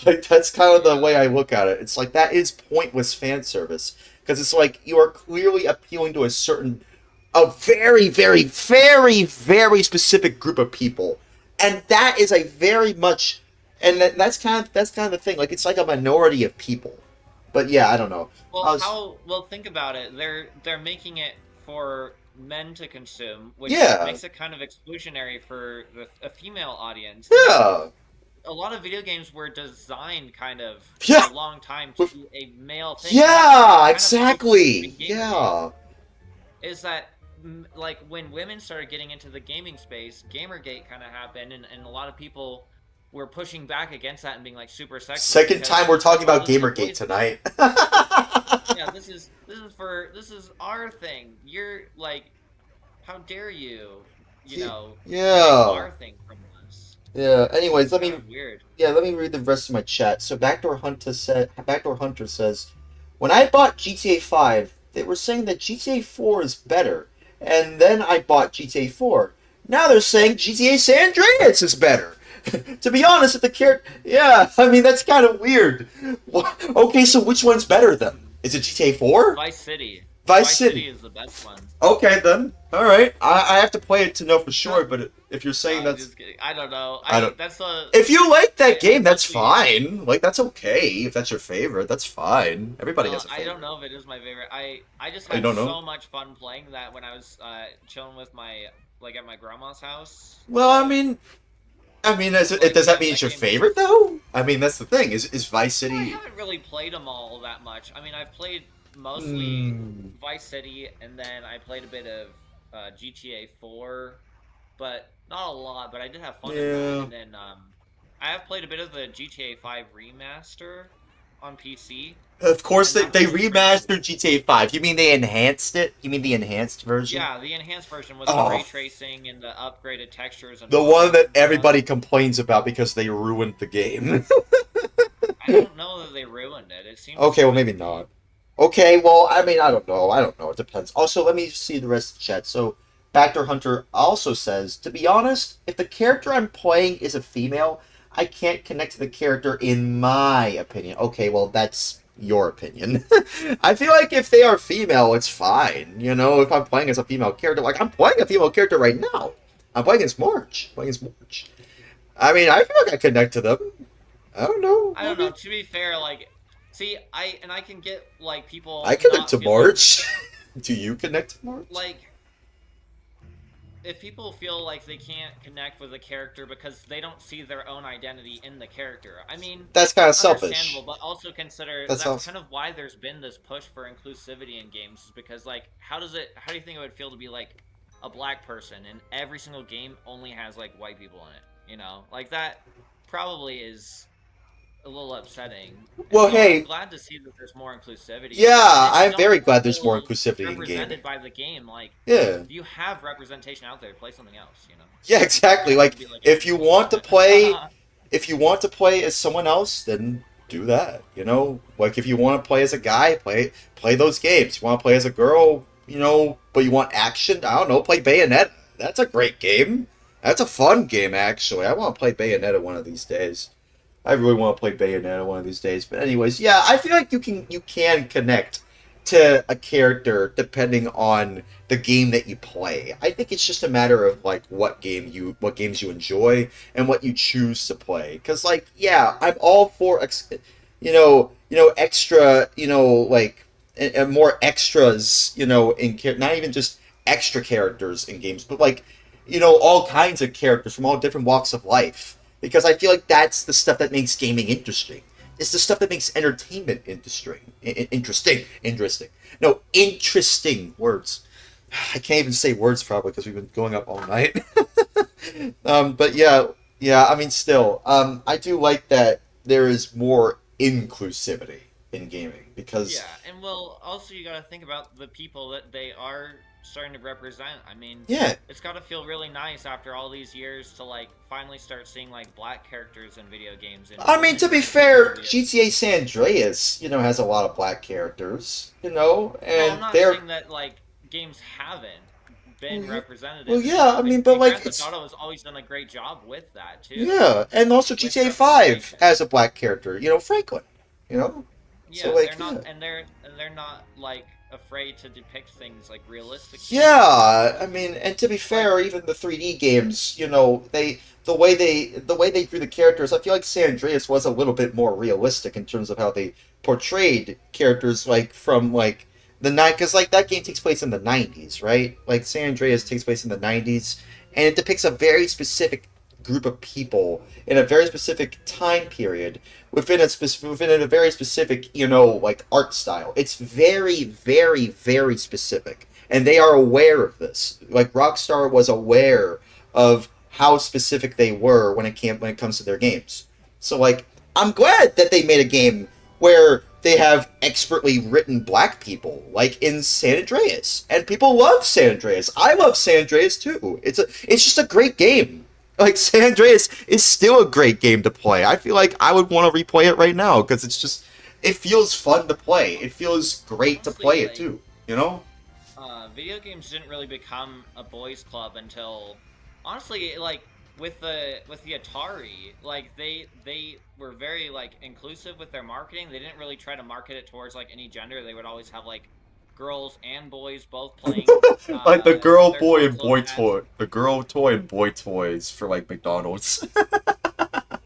Like, that's kind of the way I look at it. It's like, that is pointless fan service. Because it's like, you are clearly appealing to a very, very, very, very specific group of people. And that is a very much, and that's kind of the thing. Like, it's like a minority of people. But yeah, I don't know. Well, think about it. They're making it for men to consume, which makes it kind of exclusionary for a female audience. Yeah. A lot of video games were designed kind of Yeah. for a long time to be a male thing. Yeah, exactly. Yeah. Is that like when women started getting into the gaming space, Gamergate kind of happened, and a lot of people were pushing back against that and being like super sexist. Second time we're talking about Gamergate tonight. Yeah, this is our thing. You're like, how dare you? You know, yeah. take our thing from us. Yeah. Anyways, let me weird. Yeah, let me read the rest of my chat. So Backdoor Hunter says, when I bought GTA 5, they were saying that GTA 4 is better, and then I bought GTA 4. Now they're saying GTA San Andreas is better. To be honest, if the character, yeah, I mean that's kind of weird. Okay, so which one's better then? Is it GTA 4? Vice City. Vice City is the best one. Okay then. All right. I have to play it to know for sure. But if you're saying that's, I don't know. That's if you like that game, that's fine. Like that's okay. If that's your favorite, that's fine. Everybody has a favorite. I don't know if it is my favorite. I just had so much fun playing that when I was chilling with at my grandma's house. Well, I mean, does that mean it's your favorite though? I mean, that's the thing. Is Vice City? I haven't really played them all that much. I mean, I've played mostly Vice City, and then I played a bit of GTA 4, but not a lot. But I did have fun in that. And then I have played a bit of the GTA 5 remaster on PC. Of course, they remastered GTA 5. You mean they enhanced it? You mean the enhanced version? Yeah, the enhanced version with the ray tracing and the upgraded textures. And the one that everybody complains about because they ruined the game. I don't know that they ruined it. It seems okay, well maybe not. Okay, well, I mean, I don't know. It depends. Also, let me see the rest of the chat. So, Backdoor Hunter also says, to be honest, if the character I'm playing is a female, I can't connect to the character in my opinion. Okay, well, that's your opinion. I feel like if they are female, it's fine. You know, if I'm playing as a female character, like, I'm playing a female character right now. I'm playing as March. I mean, I feel like I connect to them. I don't know. I don't know. To be fair, like... See, I can get, like, people... I connect to March. Do you connect to March? Like, if people feel like they can't connect with a character because they don't see their own identity in the character, I mean... That's kind of selfish. But also consider that's kind of why there's been this push for inclusivity in games, is because, like, how do you think it would feel to be, like, a black person and every single game only has, like, white people in it, you know? Like, that probably is... a little upsetting. Well, so hey, I'm glad to see that there's more inclusivity. Yeah, I'm very glad there's more inclusivity in gaming. Represented by the game, like, yeah. If you have representation out there, play something else, you know. Yeah, exactly. Like, if you want to play, as someone else, then do that. You know, like if you want to play as a guy, play those games. You want to play as a girl, you know, but you want action. I don't know, play Bayonetta. That's a great game. That's a fun game, actually. I want to play Bayonetta one of these days. I really want to play Bayonetta one of these days. But anyways, yeah, I feel like you can connect to a character depending on the game that you play. I think it's just a matter of like what games you enjoy and what you choose to play. Because like, yeah, I'm all for extra, like and more extras, you know, not even just extra characters in games, but like, you know, all kinds of characters from all different walks of life. Because I feel like that's the stuff that makes gaming interesting. It's the stuff that makes entertainment interesting. No, interesting words. I can't even say words properly because we've been going up all night. But yeah. I mean, still, I do like that there is more inclusivity in gaming because Yeah, and well, also you gotta think about the people that they are starting to represent. I mean, yeah. it's gotta feel really nice after all these years to like finally start seeing like black characters in video games. And I mean, to be fair, GTA San Andreas, you know, has a lot of black characters, you know, well, and I'm not they're saying that like games haven't been representative. well, yeah. I mean, but like Grand Theft Auto has always done a great job with that too. yeah, and also With GTA 5 has a black character, you know, Franklin, you know. Yeah, So, like, they're not, yeah. and they're not like afraid to depict things like realistic. Yeah, I mean, and to be fair, even the 3D games, you know, the way they drew the characters, I feel like San Andreas was a little bit more realistic in terms of how they portrayed characters, like from like the night, because like that game takes place in the 90s, right? Like San Andreas takes place in the 90s, and it depicts a very specific group of people in a very specific time period within a very specific, you know, like art style. It's very, very, very specific, and they are aware of this. Like Rockstar was aware of how specific they were when it comes to their games. So like, I'm glad that they made a game where they have expertly written black people, like in San Andreas, and people love San Andreas. I love San Andreas too. It's just a great game. Like, San Andreas is still a great game to play. I feel like I would want to replay it right now, because it's just, it feels fun to play. It feels great to play it, too, you know? Video games didn't really become a boys' club until, honestly, like, with the Atari, like, they were very, like, inclusive with their marketing. They didn't really try to market it towards, like, any gender. They would always have, like, girls and boys both playing. Like the girl, boy, and boy ads. toy. The girl toy and boy toys for, like, McDonald's.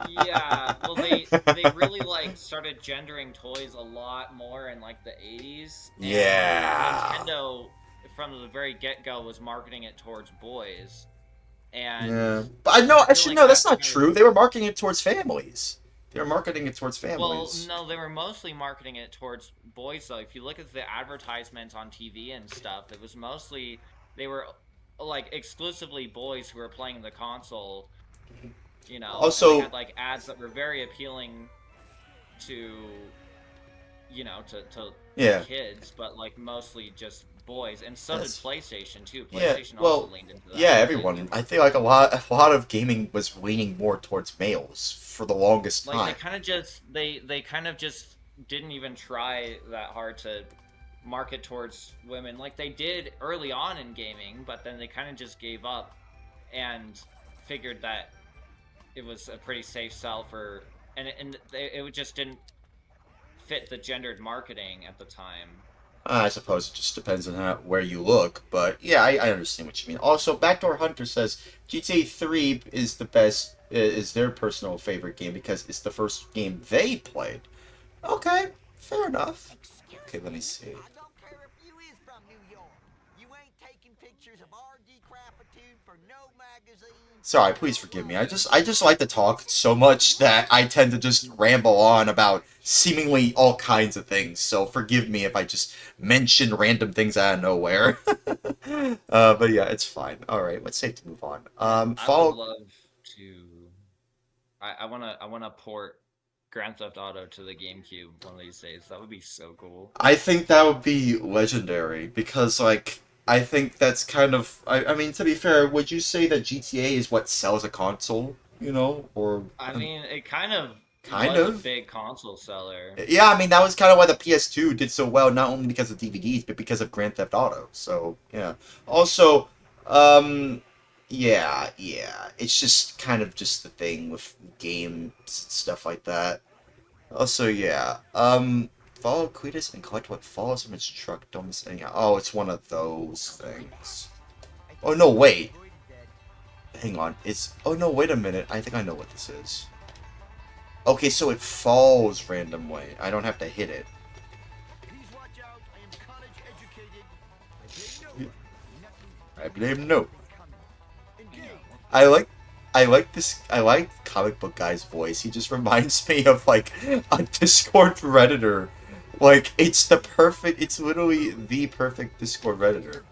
Yeah, well, they really, like, started gendering toys a lot more in, like, the 80s. And Yeah. Nintendo, from the very get-go, was marketing it towards boys. And Yeah. But I know, actually, no, that's not true. They were marketing it towards families. They were marketing it towards families. Well, no, they were mostly marketing it towards boys, though. If you look at the advertisements on TV and stuff, it was mostly, they were, like, exclusively boys who were playing the console, you know. Also, they had, like, ads that were very appealing to, you know, to kids, but, like, mostly just boys. And so did PlayStation, too. PlayStation also leaned into that. Yeah, everyone. I feel like a lot of gaming was leaning more towards males for the longest time. Like, they kind of just didn't even try that hard to market towards women. Like, they did early on in gaming, but then they kind of just gave up and figured that it was a pretty safe sell for, and it just didn't fit the gendered marketing at the time. I suppose it just depends on where you look, but yeah, I understand what you mean. Also, Backdoor Hunter says GTA 3 is the best, is their personal favorite game because it's the first game they played. Okay, fair enough. Okay, let me see. I don't care if you is from New York. You ain't taking pictures of RD Crapitude for no magazine. Sorry, please forgive me. I just like to talk so much that I tend to just ramble on about seemingly all kinds of things. So forgive me if I just mention random things out of nowhere. But yeah, it's fine. All right, let's save to move on. I would love to. I wanna port Grand Theft Auto to the GameCube one of these days. That would be so cool. I think that would be legendary because, like, I think that's kind of. I mean, to be fair, would you say that GTA is what sells a console? You know, or I mean, it kind of was a big console seller. Yeah, I mean that was kind of why the PS2 did so well, not only because of DVDs, but because of Grand Theft Auto. So yeah. Also, yeah, it's just kind of just the thing with games stuff like that. Also, yeah, follow Cletus and collect what falls from its truck. Don't miss any. Oh, it's one of those things. Oh no, wait. Hang on. Oh no, wait a minute. I think I know what this is. Okay, so it falls randomly. I don't have to hit it. I blame no. I like this. I like comic book guy's voice. He just reminds me of like a Discord redditor. Like it's the perfect. It's literally the perfect Discord redditor.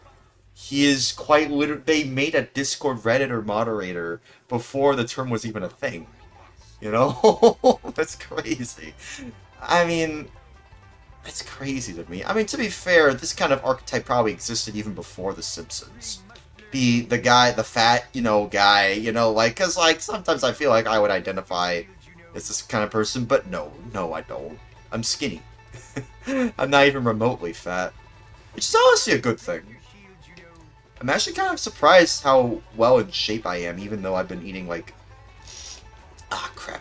He is quite literally. They made a Discord redditor moderator before the term was even a thing. You know, that's crazy. I mean, that's crazy to me. I mean, to be fair, this kind of archetype probably existed even before The Simpsons. The guy, the fat, guy, like, because, like, sometimes I feel like I would identify as this kind of person, but no, I don't. I'm skinny. I'm not even remotely fat, which is honestly a good thing. I'm actually kind of surprised how well in shape I am, even though I've been eating, like,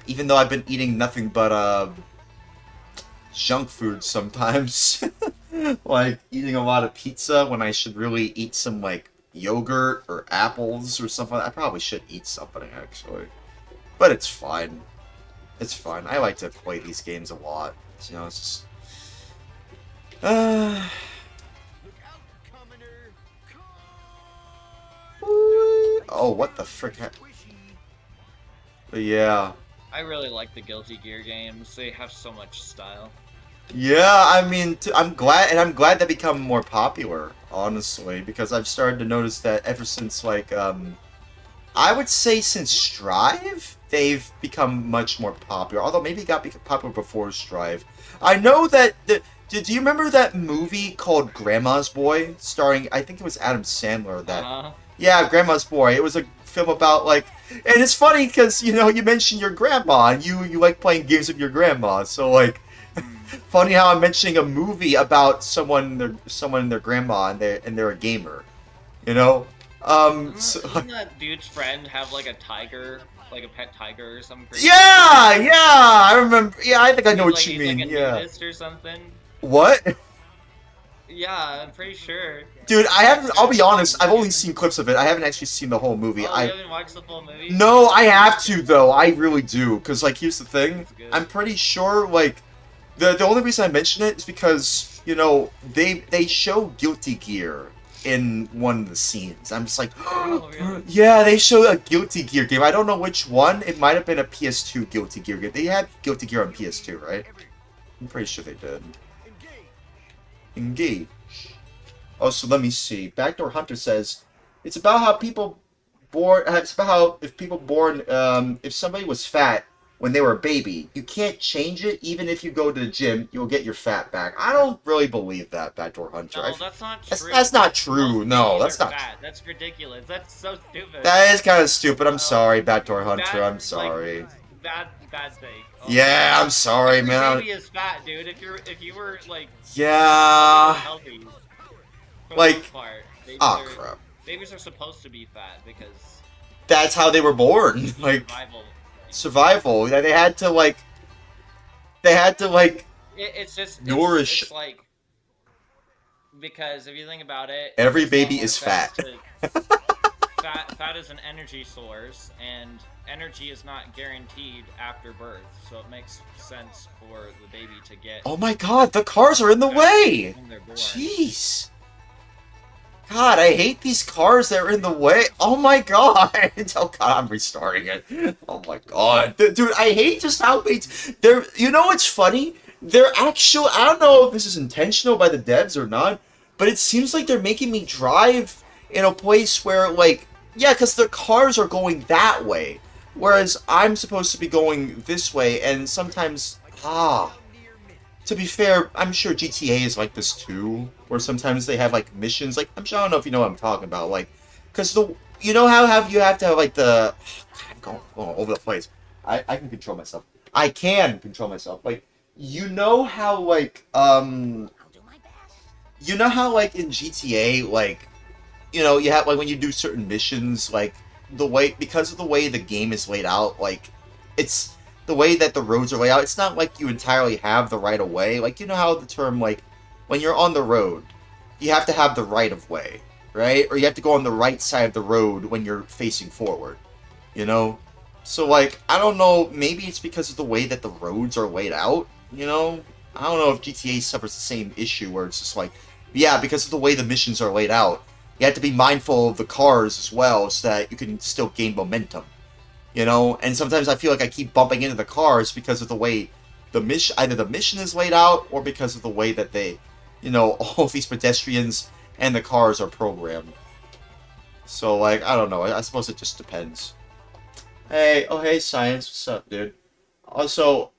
even though I've been eating nothing but, junk food sometimes. Like, eating a lot of pizza when I should really eat some, like, yogurt or apples or something. I probably should eat something, actually. But it's fine. It's fine. I like to play these games a lot. So, it's just... Oh, what the frick? But yeah. I really like the Guilty Gear games. They have so much style. Yeah, I mean, I'm glad they become more popular, honestly, because I've started to notice that ever since, like, I would say since Strive, they've become much more popular, although maybe it got popular before Strive. I know that, do you remember that movie called Grandma's Boy, starring, I think it was Adam Sandler, that, yeah, Grandma's Boy, it was a film about, like, and it's funny, because, you mentioned your grandma, and you like playing games with your grandma, so, like, funny how I'm mentioning a movie about someone and their grandma, and they're a gamer, so, Doesn't that dude's friend have like a tiger, like a pet tiger or something? Yeah, I remember. Yeah, I think I know what you mean. Like a nudist or something. What? Yeah, I'm pretty sure. Dude, I haven't. I'll be honest. I've only seen clips of it. I haven't actually seen the whole movie. You haven't watched the full movie? No, I have to though. I really do. Cause like, here's the thing. I'm pretty sure like. The only reason I mention it is because, they show Guilty Gear in one of the scenes. I'm just like, really? Yeah, they show a Guilty Gear game. I don't know which one. It might have been a PS2 Guilty Gear game. They had Guilty Gear on PS2, right? I'm pretty sure they did. Engage. Oh, so let me see. Backdoor Hunter says, it's about how people born, it's about how if people born, if somebody was fat, when they were a baby, you can't change it. Even if you go to the gym, you'll get your fat back. I don't really believe that, Backdoor Hunter. No, that's not true. That's not true. No, that's not. Fat. That's ridiculous. That's so stupid. That is kind of stupid. I'm sorry, Backdoor Hunter. I'm sorry. Like, bad thing. Oh, yeah, I'm sorry, every man. Baby is fat, dude. If you were like. Yeah. Healthy. For like. The most part, Crap. Babies are supposed to be fat because. That's how they were born. Like. Survival. They had to like. It's just nourish. It's like because if you think about it, every baby is fat. Fat is an energy source, and energy is not guaranteed after birth, so it makes sense for the baby to get. Oh my God! The cars are in the way. Jeez. God, I hate these cars that are in the way. Oh my God. Oh God, I'm restarting it. Oh my God. Dude, I hate just how they're, what's funny? They're actual, I don't know if this is intentional by the devs or not, but it seems like they're making me drive in a place where, like, yeah, because the cars are going that way, whereas I'm supposed to be going this way, and sometimes, to be fair, I'm sure GTA is like this too, where sometimes they have like missions, like, I don't know if you know what I'm talking about, like, because how you have to have like the, I'm going over the place. I can control myself. I can control myself. Like, how like, in GTA, like, you have, like, when you do certain missions, like, because of the way the game is laid out, like, it's, the way that the roads are laid out, it's not like you entirely have the right of way. Like, how the term, like, when you're on the road, you have to have the right of way, right? Or you have to go on the right side of the road when you're facing forward, So, like, I don't know, maybe it's because of the way that the roads are laid out, I don't know if GTA suffers the same issue where it's just like, yeah, because of the way the missions are laid out, you have to be mindful of the cars as well, so that you can still gain momentum. You know, and sometimes I feel like I keep bumping into the cars because of the way either the mission is laid out, or because of the way that they, all these pedestrians and the cars are programmed. So, like, I don't know. I suppose it just depends. Hey, Science, what's up, dude? Also,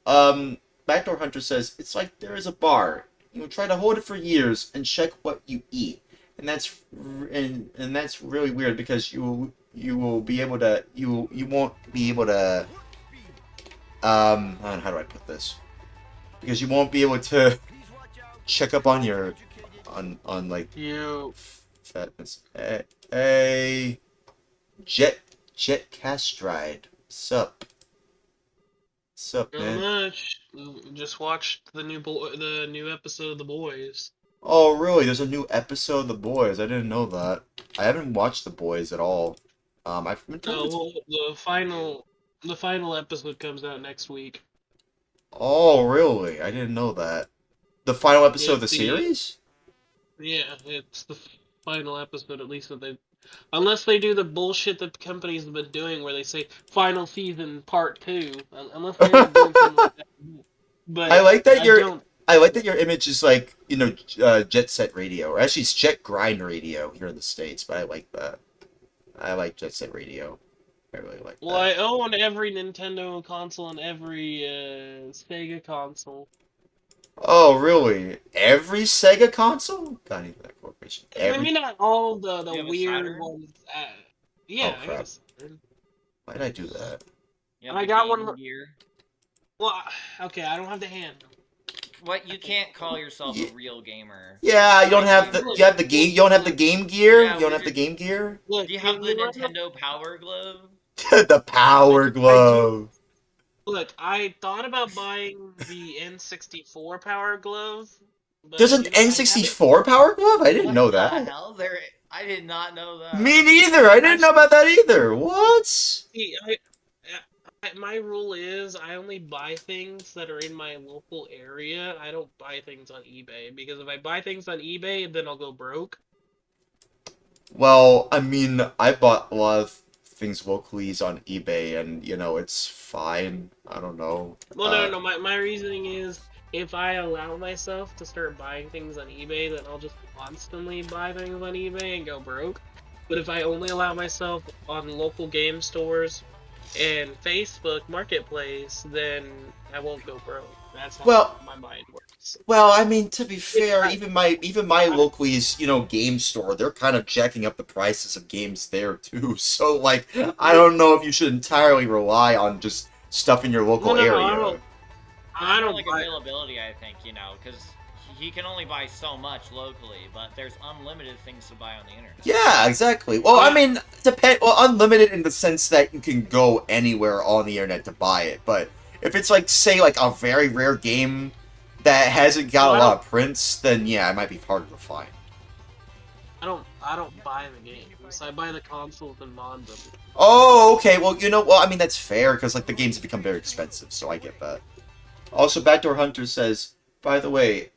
Backdoor Hunter says, it's like there is a bar. You try to hold it for years and check what you eat. And that's really weird, because you will be able to, you won't be able to, how do I put this? Because you won't be able to check up on your, on like, fatness. Hey, Jet Castride. Sup, Not man? much. Just watched the new episode of The Boys. Oh, really? There's a new episode of The Boys. I didn't know that. I haven't watched The Boys at all. I've been told. The final episode comes out next week. Oh, really? I didn't know that. The final episode of the series? Yeah, it's the final episode, at least that they... Unless they do the bullshit that companies have been doing, where they say final season part 2. Unless they end up doing something like that. But I like that your image is like, Jet Set Radio. Or actually, it's Jet Grind Radio here in the States, but I like that. I like Jet Set Radio. I really like that. Well, I own every Nintendo console and every Sega console. Oh, really? Every Sega console? God, even that corporation. Maybe not all the weird ones. Yeah, Oh, I crap. guess. Why did I do that? And I got one. Well, okay, I don't have the hand. What, you can't call yourself a real gamer? Yeah, you don't have the you have the game. You don't have the Game Gear. You don't have the Game Gear. Look, Do you have the Nintendo Power Glove? The Power Glove. Look, I thought about buying the N64 Power Glove. But There's an N64 Power Glove? I didn't know What the that. hell? I did not know that. Me neither. I didn't know about that either. What? See, my rule is I only buy things that are in my local area. I don't buy things on eBay, because if I buy things on eBay, then I'll go broke. Well, I mean, I bought a lot of things locally on eBay, and it's fine. I don't know. Well, no. My reasoning is, if I allow myself to start buying things on eBay, then I'll just constantly buy things on eBay and go broke. But if I only allow myself on local game stores and Facebook Marketplace, then I won't go broke. That's how my mind works. Well, I mean, to be fair, even my local's, game store, they're kind of jacking up the prices of games there too. So, like, I don't know if you should entirely rely on just stuff in your local area. I don't like availability, I think, because he can only buy so much locally, but there's unlimited things to buy on the internet. Yeah, exactly. Well, I mean, unlimited in the sense that you can go anywhere on the internet to buy it. But if it's like, say, like a very rare game that hasn't got a lot of prints, then yeah, it might be harder to find. I don't buy the games. I buy the consoles and mod them. Oh, okay. Well, I mean, that's fair, because like the games have become very expensive, so I get that. Also, Backdoor Hunter says, by the way,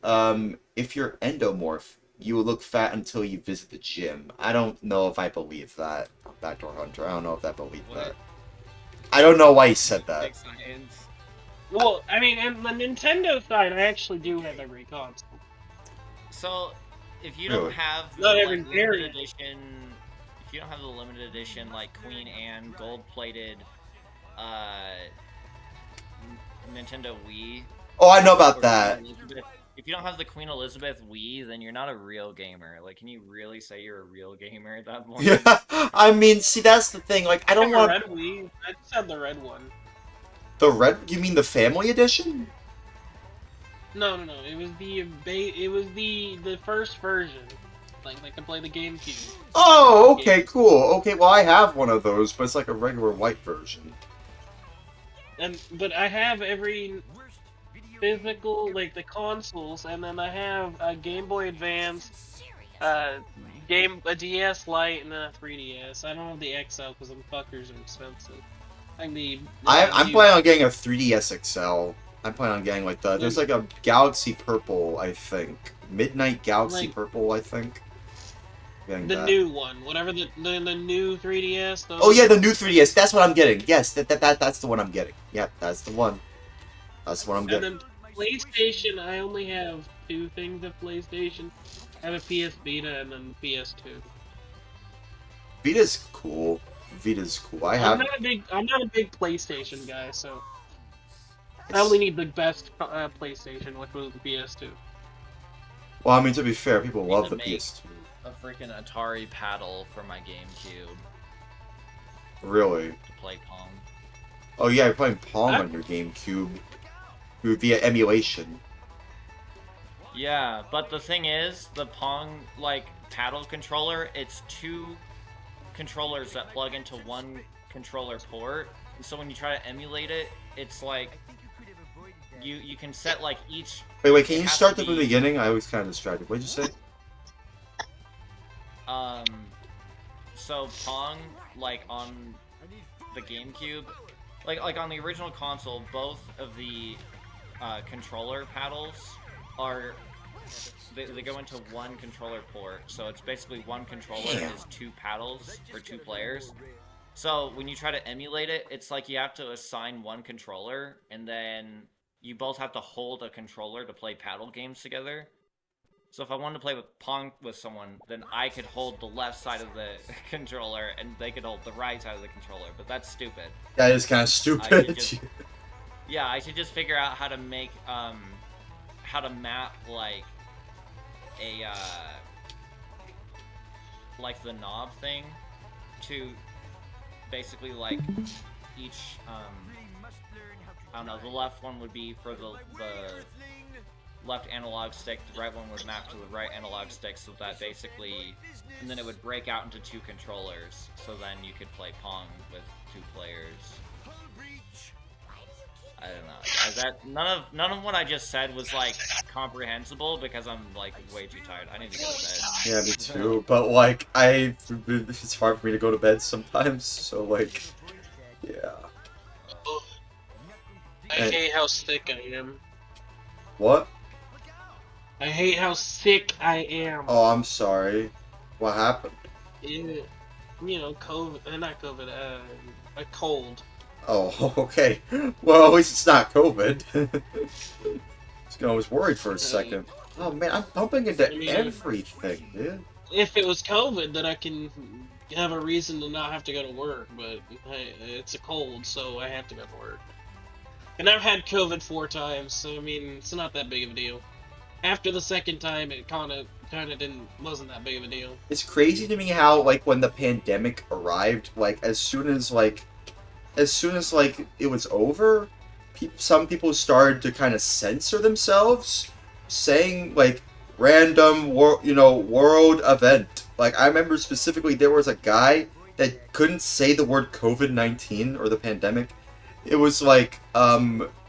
if you're endomorph, you will look fat until you visit the gym. I don't know if I believe that, Backdoor Hunter. I don't know if I believe that. I don't know why he said that. Well, I mean, on the Nintendo side, I actually do have every console. So, if you don't have Not the every limited variant. edition, if you don't have the limited edition like Queen Anne gold-plated Nintendo Wii. Oh, I know about that. If you don't have the Queen Elizabeth Wii, then you're not a real gamer. Like, can you really say you're a real gamer at that point? Yeah, I mean, see, that's the thing. Like, I don't want red Wii. I just had the red one. the red. You mean the family edition? No. It was the first version. Like I can play the GameCube. Oh, okay, cool. Okay, well, I have one of those, but it's like a regular white version. But I have every physical, like the consoles, and then I have a Game Boy Advance, a DS Lite, and then a 3DS. I don't have the XL because them fuckers are expensive. I'm planning on getting a 3DS XL. I'm planning on getting like there's like a Galaxy Purple, I think. Midnight Galaxy Purple, I think. Getting The that. new one, whatever the new 3DS. Oh yeah, the new 3DS. That's what I'm getting. Yes, that's the one I'm getting. Yep, that's the one. That's the one I'm And getting. then PlayStation, I only have 2 things of PlayStation. I have a PS Vita and then PS2. Vita's cool. Vita's cool. I'm not a big PlayStation guy, so I only need the best PlayStation, which was the PS2. Well, I mean, to be fair, people Need love to the make PS2. a freaking Atari paddle for my GameCube Really? to play Pong. Oh yeah, you're playing Pong on your GameCube via emulation. Yeah, but the thing is, the Pong, like, paddle controller, it's 2 controllers that plug into one controller port. And so when you try to emulate it, it's like, you can set, like, each... Wait, can you start from the beginning? I was kind of distracted. What did you say? So Pong, like, on the GameCube, like on the original console, both of the controller paddles are they go into one controller port, so it's basically one controller is 2 paddles for 2 players. So when you try to emulate it, it's like you have to assign one controller, and then you both have to hold a controller to play paddle games together. So if I wanted to play with Pong with someone, then I could hold the left side of the controller, and they could hold the right side of the controller. But that's stupid. That is kind of stupid. Yeah, I should just figure out how to make, how to map, like, a, like the knob thing to basically, like, each, I don't know, the left one would be for the left analog stick, the right one would map to the right analog stick, so that basically, and then it would break out into 2 controllers, so then you could play Pong with 2 players. I don't know. None of what I just said was, like, comprehensible, because I'm, like, way too tired. I need to go to bed. Yeah, me too. But like, it's hard for me to go to bed sometimes. So like, yeah. I hate how sick I am. What? I hate how sick I am. Oh, I'm sorry. What happened? You know, COVID, not COVID, a cold. Oh, okay. Well, at least it's not COVID. I was worried for a second. Oh man, I'm bumping into everything, dude. If it was COVID, then I can have a reason to not have to go to work, but hey, it's a cold, so I have to go to work. And I've had COVID 4 times, so I mean, it's not that big of a deal. After the second time, it kinda wasn't that big of a deal. It's crazy to me how, like, when the pandemic arrived, like, as soon as it was over, some people started to kind of censor themselves, saying, like, random world event. Like, I remember specifically there was a guy that couldn't say the word COVID-19 or the pandemic. It was like,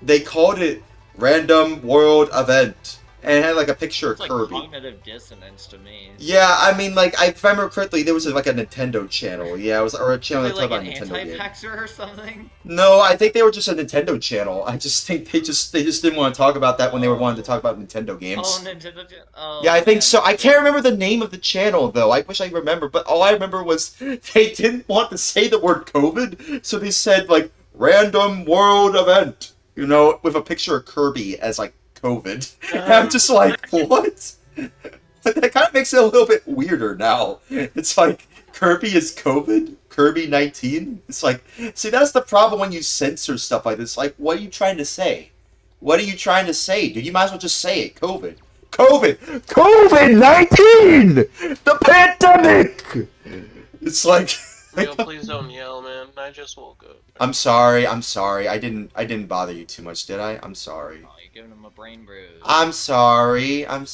they called it random world event. And it had, like, a picture of Kirby. It's like cognitive dissonance to me. Yeah, I mean, like, I remember correctly, there was, like, a Nintendo channel. Yeah, it was, or a channel that talked like about an Nintendo games. anti-vaxxer or something? No, I think they were just a Nintendo channel. I just think they just didn't want to talk about that when they were wanting to talk about Nintendo games. Oh, Nintendo. Oh, yeah, I think so. I can't remember the name of the channel though. I wish I remember, but all I remember was they didn't want to say the word COVID, so they said like random world event, with a picture of Kirby as like COVID. And I'm just like, what? That kind of makes it a little bit weirder now. It's like Kirby is COVID. Kirby 19? It's like, see, that's the problem when you censor stuff like this. Like, what are you trying to say? What are you trying to say, dude? You might as well just say it. COVID. COVID-19! The pandemic! It's like... Yo, please don't yell, man. I just woke up. I'm sorry. I didn't bother you too much, did I? I'm sorry. Oh, you're giving him a brain bruise. I'm sorry. I mean,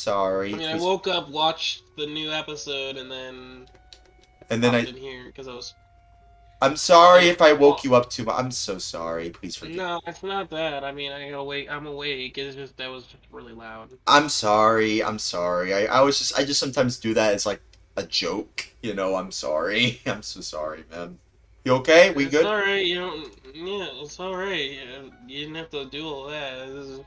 I woke up, watched the new episode, and then I didn't hear because I was... I'm sorry if I woke you up too much. I'm so sorry. Please forgive me. No, it's not that. I mean, I'm awake. It's just that was just really loud. I'm sorry. I just sometimes do that as like a joke. I'm sorry. I'm so sorry, man. You okay? We good? It's alright. Yeah, it's alright. You didn't have to do all that.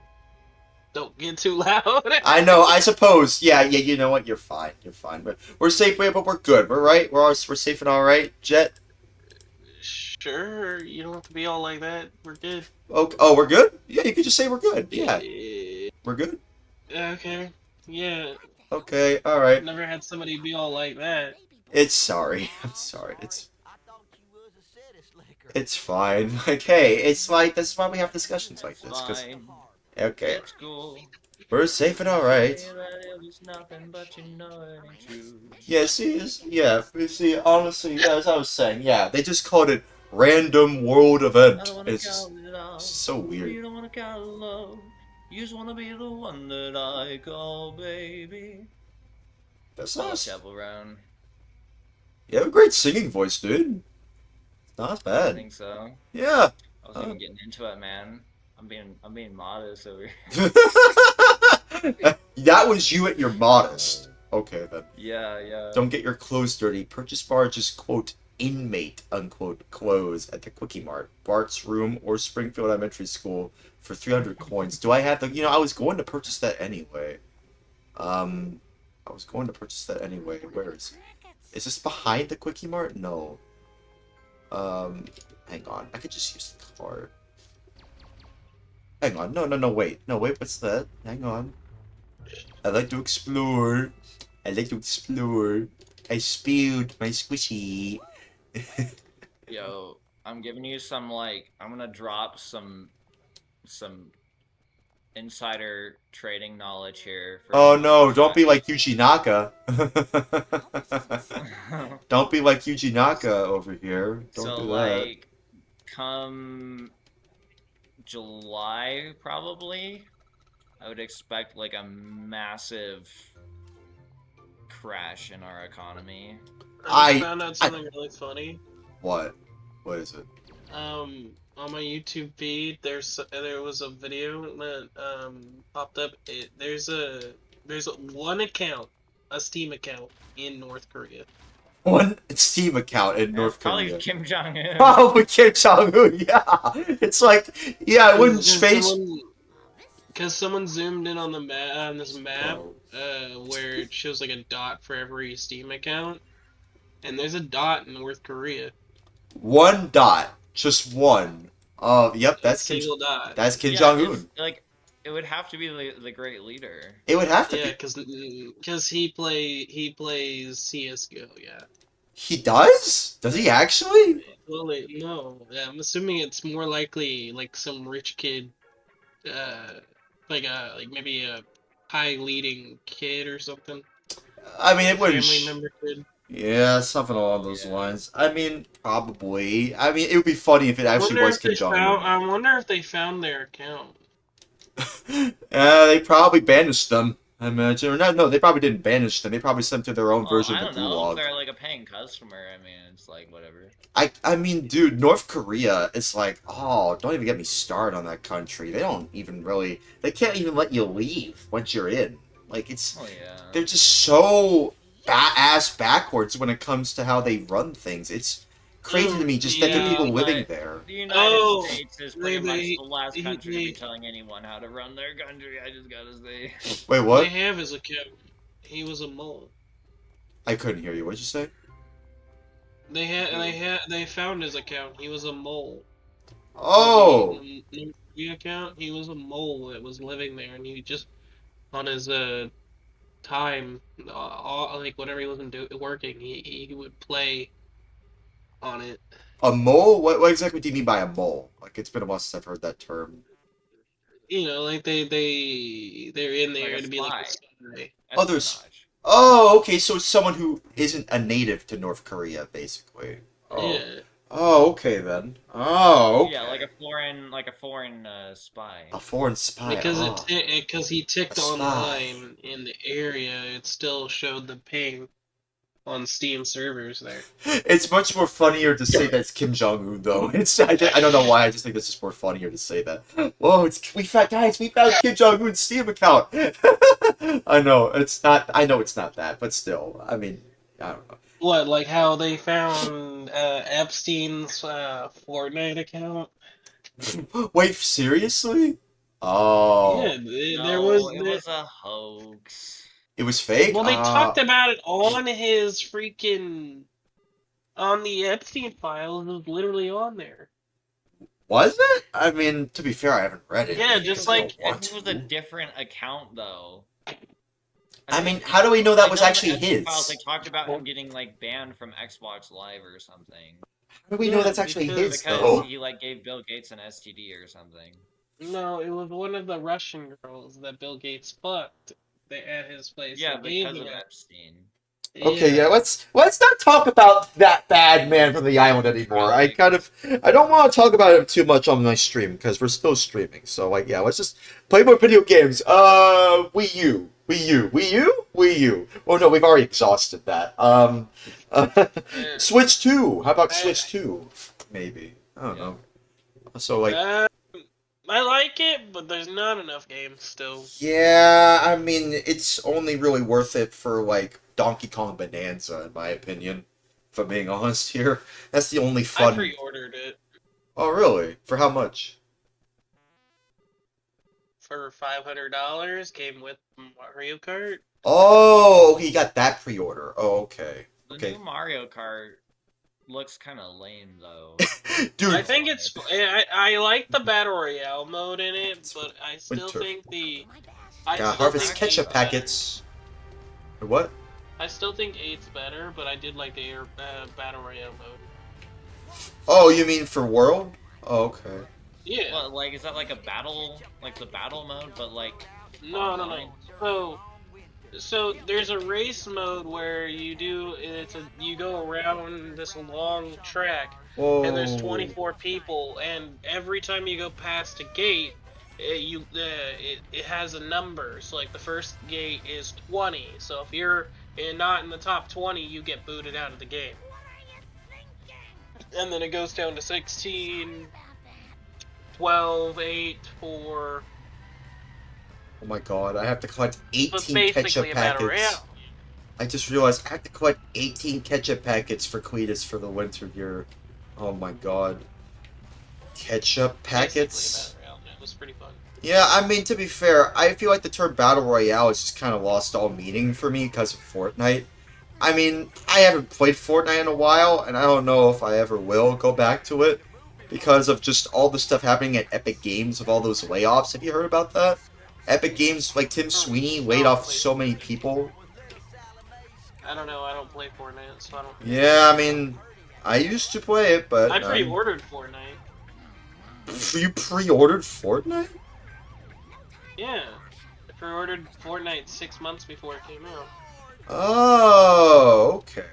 Don't get too loud. I know. I suppose. Yeah. You know what? You're fine. You're fine. But we're safe. But we're good. We're right. We're safe and all right. Jet. Sure, you don't have to be all like that. We're good. Oh, we're good. Yeah, you could just say we're good. Yeah, we're good. Okay. Yeah. Okay. All right. Never had somebody be all like that. It's sorry. I'm sorry. It's fine. Like, hey, it's like that's why we have discussions like this. Cause okay, It's cool. we're safe and all right. Yeah. See, honestly, as I was saying, yeah, they just called it random world event. It's just so weird. You don't wanna call it love. You just wanna be the one that I call baby. That's All nice. Chapel Round. You have a great singing voice, dude. Not I bad. think so. Yeah. I was even getting into it, man. I'm being modest over here. That was you at your modest. Okay then. Yeah. Don't get your clothes dirty. Purchase bar just quote inmate unquote clothes at the Quickie Mart, Bart's room, or Springfield Elementary School for 300 coins. Do I have the? I was going to purchase that anyway. I was going to purchase that anyway. Where is it? Is this behind the Quickie Mart? No. Hang on. I could just use the card. Hang on. No, wait. No, wait, what's that? Hang on. I like to explore. I spilled my squishy. Yo, I'm giving you some I'm gonna drop some insider trading knowledge here. Oh no, don't be like Yuji Naka. Don't be like Yuji Naka over here. Don't do that. Come July, probably, I would expect a massive crash in our economy. I found out something really funny. What? What is it? On my YouTube feed, there was a video that popped up. There's one account, a Steam account in North Korea. One Steam account in North Korea. Probably Kim Jong Un. Probably Kim Jong Un. Yeah, it's it wouldn't face. Because someone zoomed in on the on this map, where it shows a dot for every Steam account, and there's a dot in North Korea. One dot, just one. Yep, that's Kim. Dot. That's Kim Jong Un. It would have to be the great leader. It would have to be. Yeah, because he plays CS:GO. Yeah. He does? Does he actually? Well, no. I'm assuming it's more likely some rich kid, maybe a high leading kid or something. I mean, it wouldn't. Family member kid. Yeah, something along those lines. I mean, probably. I mean, it would be funny if it actually was Kim Jong Un. I wonder if they found their account. They probably banished them, I imagine. Or no, they probably didn't banish them. They probably sent to their own version of the I don't know gulag. if they're a paying customer. I mean, it's whatever. I mean, dude, North Korea is oh, don't even get me started on that country. They don't even really. They can't even let you leave once you're in. It's. Oh yeah. They're just so ass backwards when it comes to how they run things. It's crazy to me just that there are people living there. The United States is pretty much the last country to be telling anyone how to run their country. I just gotta say. Wait, what? They have his account. He was a mole. I couldn't hear you. What'd you say? They found his account. He was a mole. Oh. The account. He was a mole that was living there, and he just on his time, whenever he wasn't working, he would play on it. A mole? What exactly do you mean by a mole? It's been a while since I've heard that term. They're in there to be a spy. Others. Oh, okay. So it's someone who isn't a native to North Korea, basically. Oh. Yeah. Oh, okay then. Oh, okay. Yeah, like a foreign spy. A foreign spy. Because he ticked online in the area, it still showed the ping on Steam servers there. It's much more funnier to say that's Kim Jong Un, though. I don't know why. I just think it's just more funnier to say that. Whoa! We found Kim Jong Un's Steam account. I know it's not. I know it's not that, but still. I mean, I don't know. What, like how they found Epstein's Fortnite account? Wait, seriously? Oh. Yeah, there No, was it was a hoax. It was fake? Well, they talked about it on his freaking on the Epstein files. It was literally on there. Was it? I mean, to be fair, I haven't read it. Yeah, because just I like don't want It was a to. different account though. I mean, how do we know that was I know actually in the Epstein Files, his? they talked about him getting like banned from Xbox Live or something. How do we know that's actually his, Because though? he like gave Bill Gates an STD or something. No, it was one of the Russian girls that Bill Gates fucked at his place. Yeah, They gave because of him- Epstein. Okay, yeah, let's not talk about that bad man from the island anymore. I don't want to talk about him too much on my stream because we're still streaming. So like, yeah, let's just play more video games. Wii U. Oh no, we've already exhausted that. Switch 2. How about Switch 2? Maybe. I don't know. So like. I like it, but there's not enough games still. Yeah, I mean, it's only really worth it for, like, Donkey Kong Bonanza, in my opinion. If I'm being honest here. That's the only fun... I pre-ordered it. Oh, really? For how much? For $500, came with Mario Kart. Oh, he got that pre-order. Oh, okay. The Okay. new Mario Kart looks kind of lame though. Dude, I think it's... I like the Battle Royale mode in it, but I still Winter. think the... Got Harvest ketchup packets. What? I still think 8's better, but I did like the Battle Royale mode. Oh, you mean for World? Oh, okay. Yeah. What, like, is that like a battle, like the battle mode, but like... No. online? So there's a race mode where you go around this long track, and there's 24 people, and every time you go past a gate, it has a number. So like the first gate is 20. So if you're not in the top 20, you get booted out of the game. And then it goes down to 16, 12, 8, 4. Oh my god, I have to collect So it's 18 basically ketchup a Battle packets. Royale. I just realized I have to collect 18 ketchup packets for Cletus for the winter here. Oh my god. Ketchup packets? Basically a Battle Royale. It was pretty fun. Yeah, I mean, to be fair, I feel like the term Battle Royale has just kind of lost all meaning for me because of Fortnite. I mean, I haven't played Fortnite in a while, and I don't know if I ever will go back to it because of just all the stuff happening at Epic Games of all those layoffs. Have you heard about that? Epic Games, like Tim Sweeney, laid off so many people. I don't know. I don't play Fortnite, so I don't. Yeah, I mean, I used to play it, but... I pre-ordered Fortnite. You pre-ordered Fortnite? Yeah. I pre-ordered Fortnite 6 months before it came out. Oh, okay.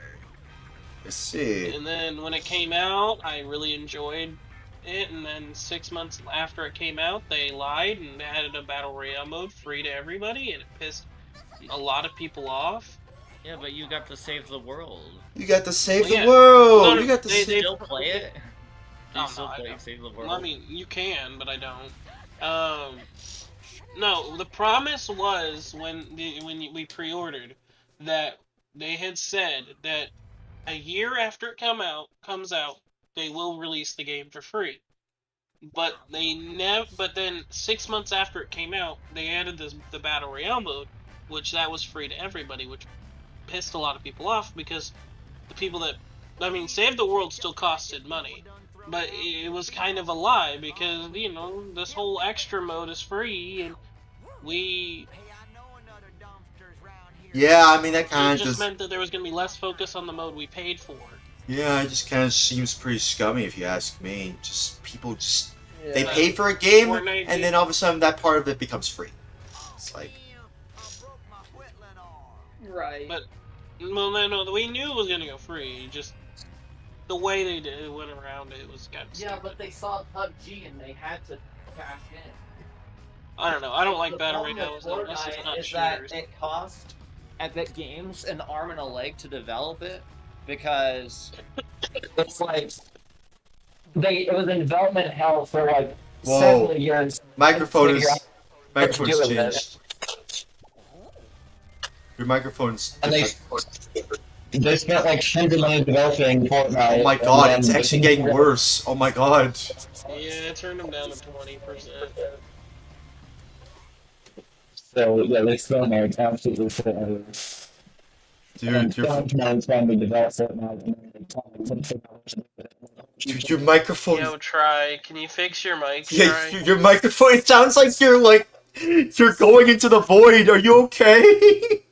I see. And then when it came out, I really enjoyed it, and then 6 months after it came out, they lied and added a Battle Royale mode free to everybody, and it pissed a lot of people off. Yeah, but you got to save the world. You got to save Well, yeah. the world! No, You got to They save... still play it? Do you Oh, still no, I play don't. Save the World? Well, I mean, you can, but I don't. No, the promise was when we pre-ordered that they had said that a year after it comes out, they will release the game for free. But But then 6 months after it came out, they added the Battle Royale mode, which that was free to everybody, which pissed a lot of people off because the people that, I mean, Save the World still costed money, but it was kind of a lie because this whole extra mode is free, and we. Yeah, I mean, that It kind of just just... meant that there was going to be less focus on the mode we paid for. Yeah, it just kind of seems pretty scummy if you ask me. Just, people just... They Yeah. pay for a game, Fortnite and then all of a sudden that part of it becomes free. It's like... Right. But no, we knew it was gonna go free. Just the way they did it, went around it was kind of Yeah, but they saw PUBG and they had to cash in. I don't know. I don't like The Battle problem Royales with unless it's Fortnite not is shooters. that it cost Epic Games an arm and a leg to develop it because it's like it was in development hell for like Whoa. several years. Microphone figure is... out what to do Microphone's with it. changed. Your microphone's... And they spent like $100 million developing Fortnite. Oh my god, it's actually getting worse. Oh my god. Yeah, I turned them down to 20%. So yeah, they still know it's absolutely full. Dude, Trying to develop it now. dude, your microphone. Yo, Try, can you fix your mic, Yeah, Try? your microphone. It sounds like you're going into the void. Are you okay?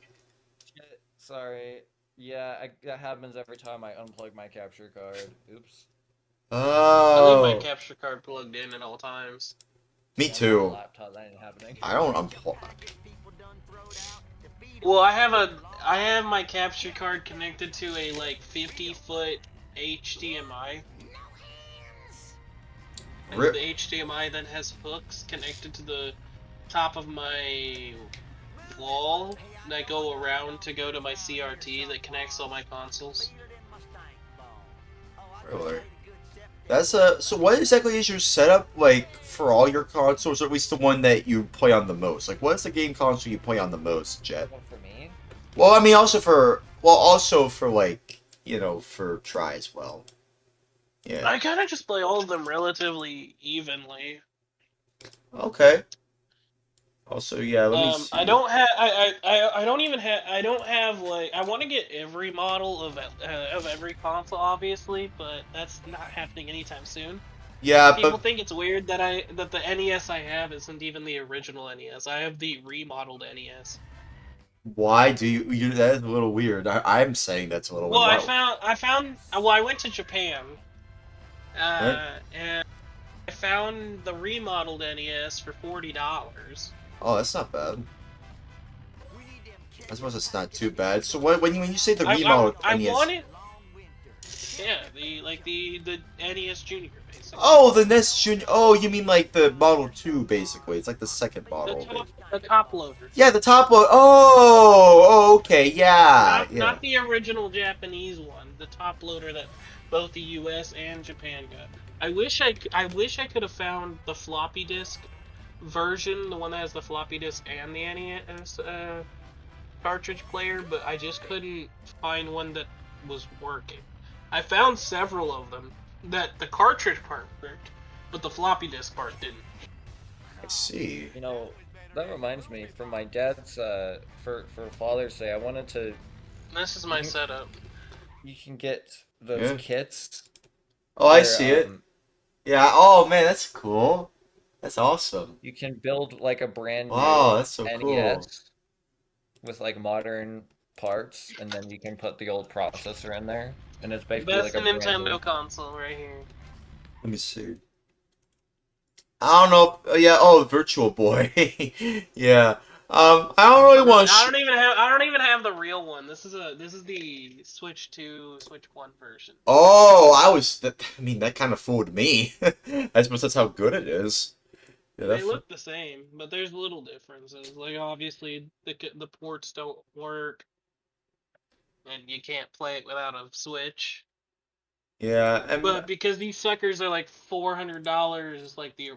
Sorry. Yeah, that happens every time I unplug my capture card. Oops. I leave my Oh. capture card plugged in at all times. Me too. Laptop, that ain't happening. I don't unplug. Well, I have my capture card connected to a like 50-foot HDMI. And Rip. the HDMI then has hooks connected to the top of my wall that go around to go to my CRT that connects all my consoles. Really? That's so what exactly is your setup like for all your consoles, or at least the one that you play on the most? Like, what is the game console you play on the most, Jet? For me? Well, I mean, also for like, for Try as well. Yeah. I kind of just play all of them relatively evenly. Okay. Also, yeah, let me see. I don't have. I don't even have. I don't have like. I want to get every model of every console, obviously, but that's not happening anytime soon. Yeah, People but think it's weird that the NES I have isn't even the original NES. I have the remodeled NES. why do you? That is a little weird. I'm saying that's a little Well, weird. I went to Japan, Right? and I found the remodeled NES for $40. Oh, that's not bad. I suppose it's not too bad. So when you say the remodeled I NES? wanted. Yeah, the NES Junior, basically. Oh, the NES Junior. Oh, you mean like the Model 2, basically. It's like the second model. The top loader. Yeah, the top load. Oh, okay, yeah. Not the original Japanese one. The top loader that both the U.S. and Japan got. I wish I could have found the floppy disk version, the one that has the floppy disk and the NES cartridge player, but I just couldn't find one that was working. I found several of them that the cartridge part worked, but the floppy disk part didn't. I see. That reminds me, from my dad's, for Father's Day, I wanted to... This is my setup. You can get those kits. Oh, I see it. Yeah, oh man, that's cool. That's awesome. You can build like a brand new that's so NES cool. with like modern parts, and then you can put the old processor in there, and it's basically Best like a brand Nintendo new... console right here. Let me see. I don't know. Yeah. Oh, Virtual Boy. Yeah. I don't really want to. I don't even have the real one. This is the Switch 2, Switch 1 version. Oh, I mean, that kind of fooled me. I suppose that's how good it is. Yeah, They look the same, but there's little differences. Like obviously the ports don't work, and you can't play it without a Switch. Yeah, But because these suckers are like $400, like the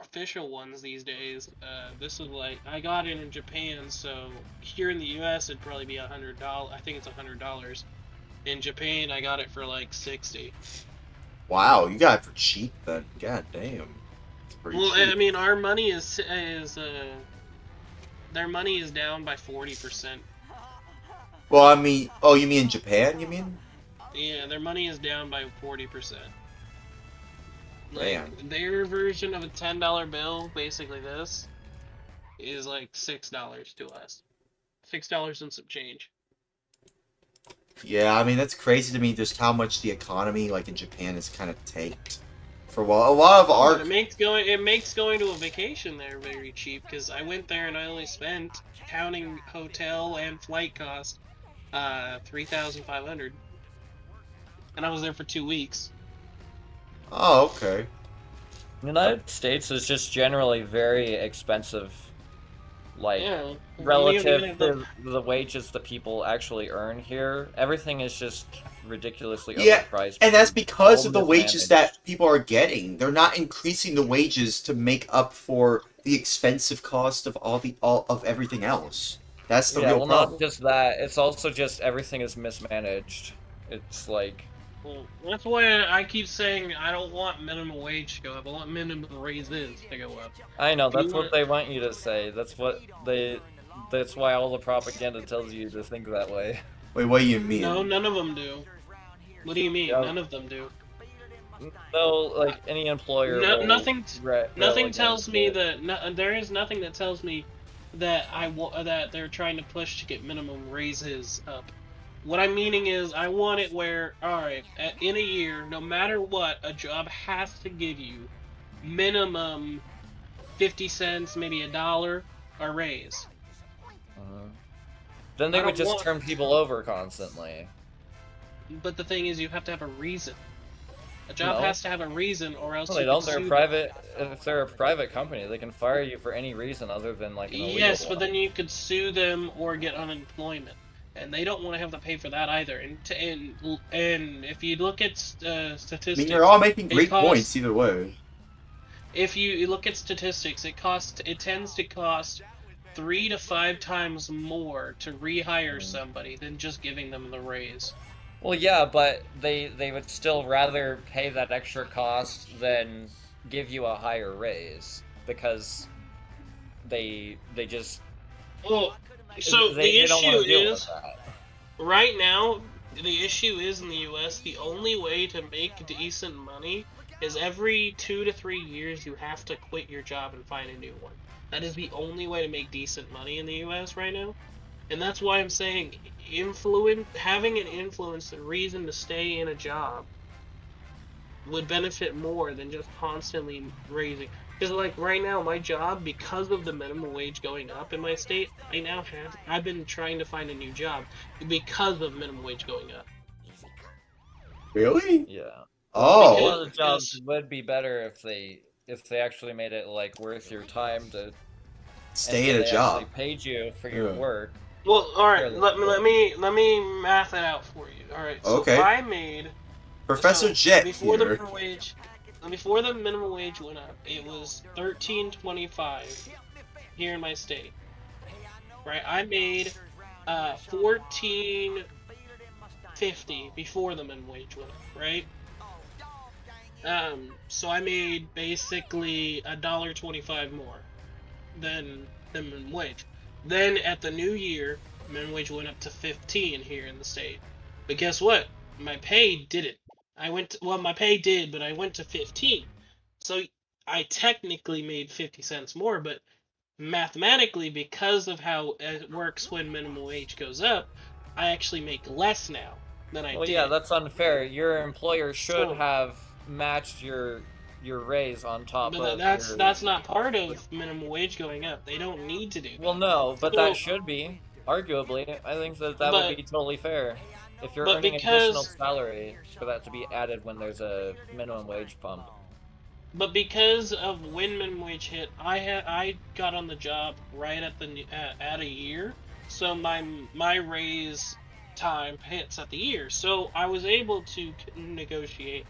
official ones these days, this is like I got it in Japan, so here in the U.S. it'd probably be $100. I think it's $100. In Japan, I got it for like $60. Wow, you got it for cheap then. God damn. Well, cheap. I mean, our money is their money is down by 40%. Well, I mean, oh, you mean in Japan? You mean? Yeah, their money is down by 40%. Man. Like, their version of a $10 bill, basically this, is like $6 to us. $6 and some change. Yeah, I mean, that's crazy to me just how much the economy, like, in Japan is kind of tanked. For a while. A lot of our... It makes going to a vacation there very cheap, because I went there and I only spent, counting hotel and flight cost, $3,500. And I was there for 2 weeks. Oh, okay. The United States is just generally very expensive, like, relative to the wages that people actually earn here. Everything is just ridiculously overpriced. And that's because of the wages that people are getting. They're not increasing the wages to make up for the expensive cost of all of everything else. That's the real problem. Not just that. It's also just everything is mismanaged. It's like... Well, that's why I keep saying I don't want minimum wage to go up. I want minimum raises to go up. I know, that's You what want- they want you to say. That's why all the propaganda tells you to think that way. Wait, what do you mean? No, none of them do. What do you mean? Yeah. None of them do. No, like any employer. will Nothing rail tells against me it. that there is nothing that tells me that that they're trying to push to get minimum raises up. What I'm meaning is I want it where, alright, in a year, no matter what, a job has to give you minimum 50 cents, maybe $1, a raise. Then they I would don't just want- turn people over constantly. But the thing is, you have to have a reason. A job No. has to have a reason, or else No, they you don't. can They're sue them. private. If they're a private company, they can fire you for any reason other than like an illegal Yes, but one. then you could sue them or get unemployment, and they don't want to have to pay for that either. And if you look at I statistics, mean, you're all making it great costs- points either way. If you look at statistics, it tends to cost 3 to 5 times more to rehire somebody than just giving them the raise. Well, yeah, but they would still rather pay that extra cost than give you a higher raise because they just Well, so they the don't want to issue deal with is, that. right now, the issue is in the U.S., the only way to make decent money is every 2 to 3 years you have to quit your job and find a new one. That is the only way to make decent money in the U.S. right now. And that's why I'm saying having an influence, a reason to stay in a job would benefit more than just constantly raising. Because like right now, my job, because of the minimum wage going up in my state, I've been trying to find a new job because of minimum wage going up. Really? Yeah. Oh. A lot of the jobs would be better if they actually made it like worth your time to Stay and in a they job. actually paid you for your Yeah. work. Well, all right. Let me math it out for you. All right. So Okay. I made Professor Jet before the here. minimum wage went up. It was $13.25 here in my state. Right. I made $14.50 before the minimum wage went up. Right. So I made basically $1.25 more than the minimum wage. Then at the new year, minimum wage went up to 15 here in the state. But guess what? My pay didn't. My pay did, but I went to 15. So I technically made 50 cents more, but mathematically, because of how it works when minimum wage goes up, I actually make less now than I Well, did. yeah, that's unfair. Your employer should So- have matched your raise on top But of that's your... not part of minimum wage going up. They don't need to do that. Well, no, but So- that should be. Arguably, I think that But- would be totally fair. If you're but earning because- additional salary, for that to be added when there's a minimum wage bump. But because of when minimum wage hit, I got on the job right at a year, so my raise time hits at the year. So I was able to negotiate,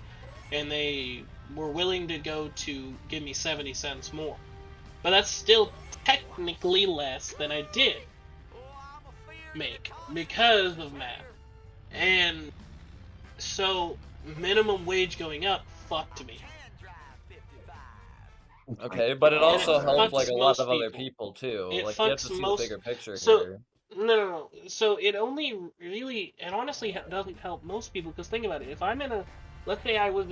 and they were willing to go to give me 70 cents more. But that's still technically less than I did make because of math. And so minimum wage going up fucked me. Okay, but it And also it helps fucks like a lot most of other people. people too. It Like you have fucks to see most- the bigger picture So here. no. So it only really, it honestly doesn't help most people, because think about it. If I'm in a, let's say I was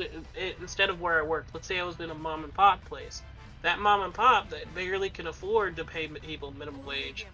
instead of where I worked, let's say I was in a mom and pop place. That mom and pop that barely can afford to pay people minimum wage.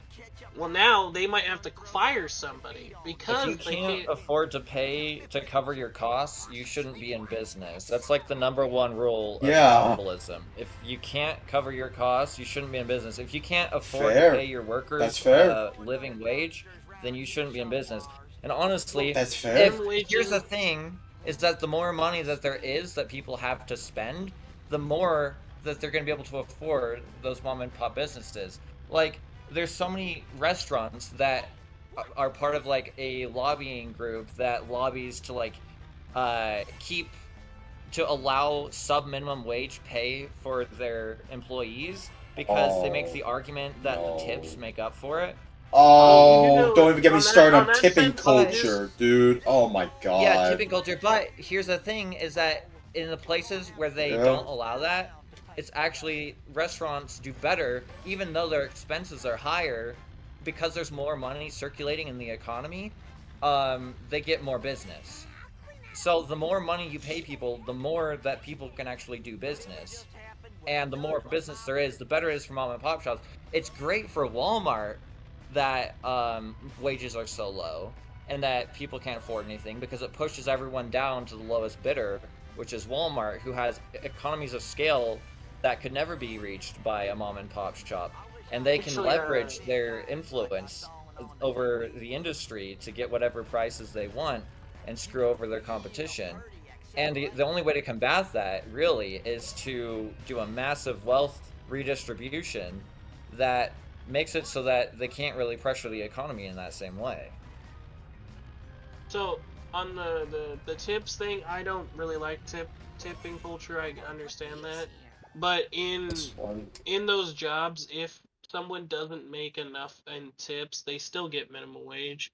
Well, now they might have to fire somebody because If you they can't afford to pay to cover your costs, you shouldn't be in business. That's like the #1 rule of Yeah. capitalism. If you can't cover your costs, you shouldn't be in business. If you can't afford Fair. to pay your workers That's fair. a living wage, then you shouldn't be in business. And honestly, That's fair. here's the thing, is that the more money that there is that people have to spend, the more that they're going to be able to afford those mom and pop businesses. Like, there's so many restaurants that are part of like a lobbying group that lobbies to like allow sub-minimum wage pay for their employees because they make the argument that the tips make up for it. Oh, don't even get me on that- started on on that tipping sense, culture, dude. Oh my god. Yeah, tipping culture. But here's the thing: is that in the places where they Yeah. don't allow that, it's actually restaurants do better, even though their expenses are higher, because there's more money circulating in the economy. They get more business. So the more money you pay people, the more that people can actually do business. And the more business there is, the better it is for mom and pop shops. It's great for Walmart that wages are so low and that people can't afford anything, because it pushes everyone down to the lowest bidder, which is Walmart, who has economies of scale that could never be reached by a mom and pop shop. And they can Actually, leverage their influence over the industry to get whatever prices they want and screw over their competition. And the only way to combat that, really, is to do a massive wealth redistribution that makes it so that they can't really pressure the economy in that same way. So on the tips thing, I don't really like tipping culture. I understand that, but in those jobs, if someone doesn't make enough in tips, they still get minimum wage.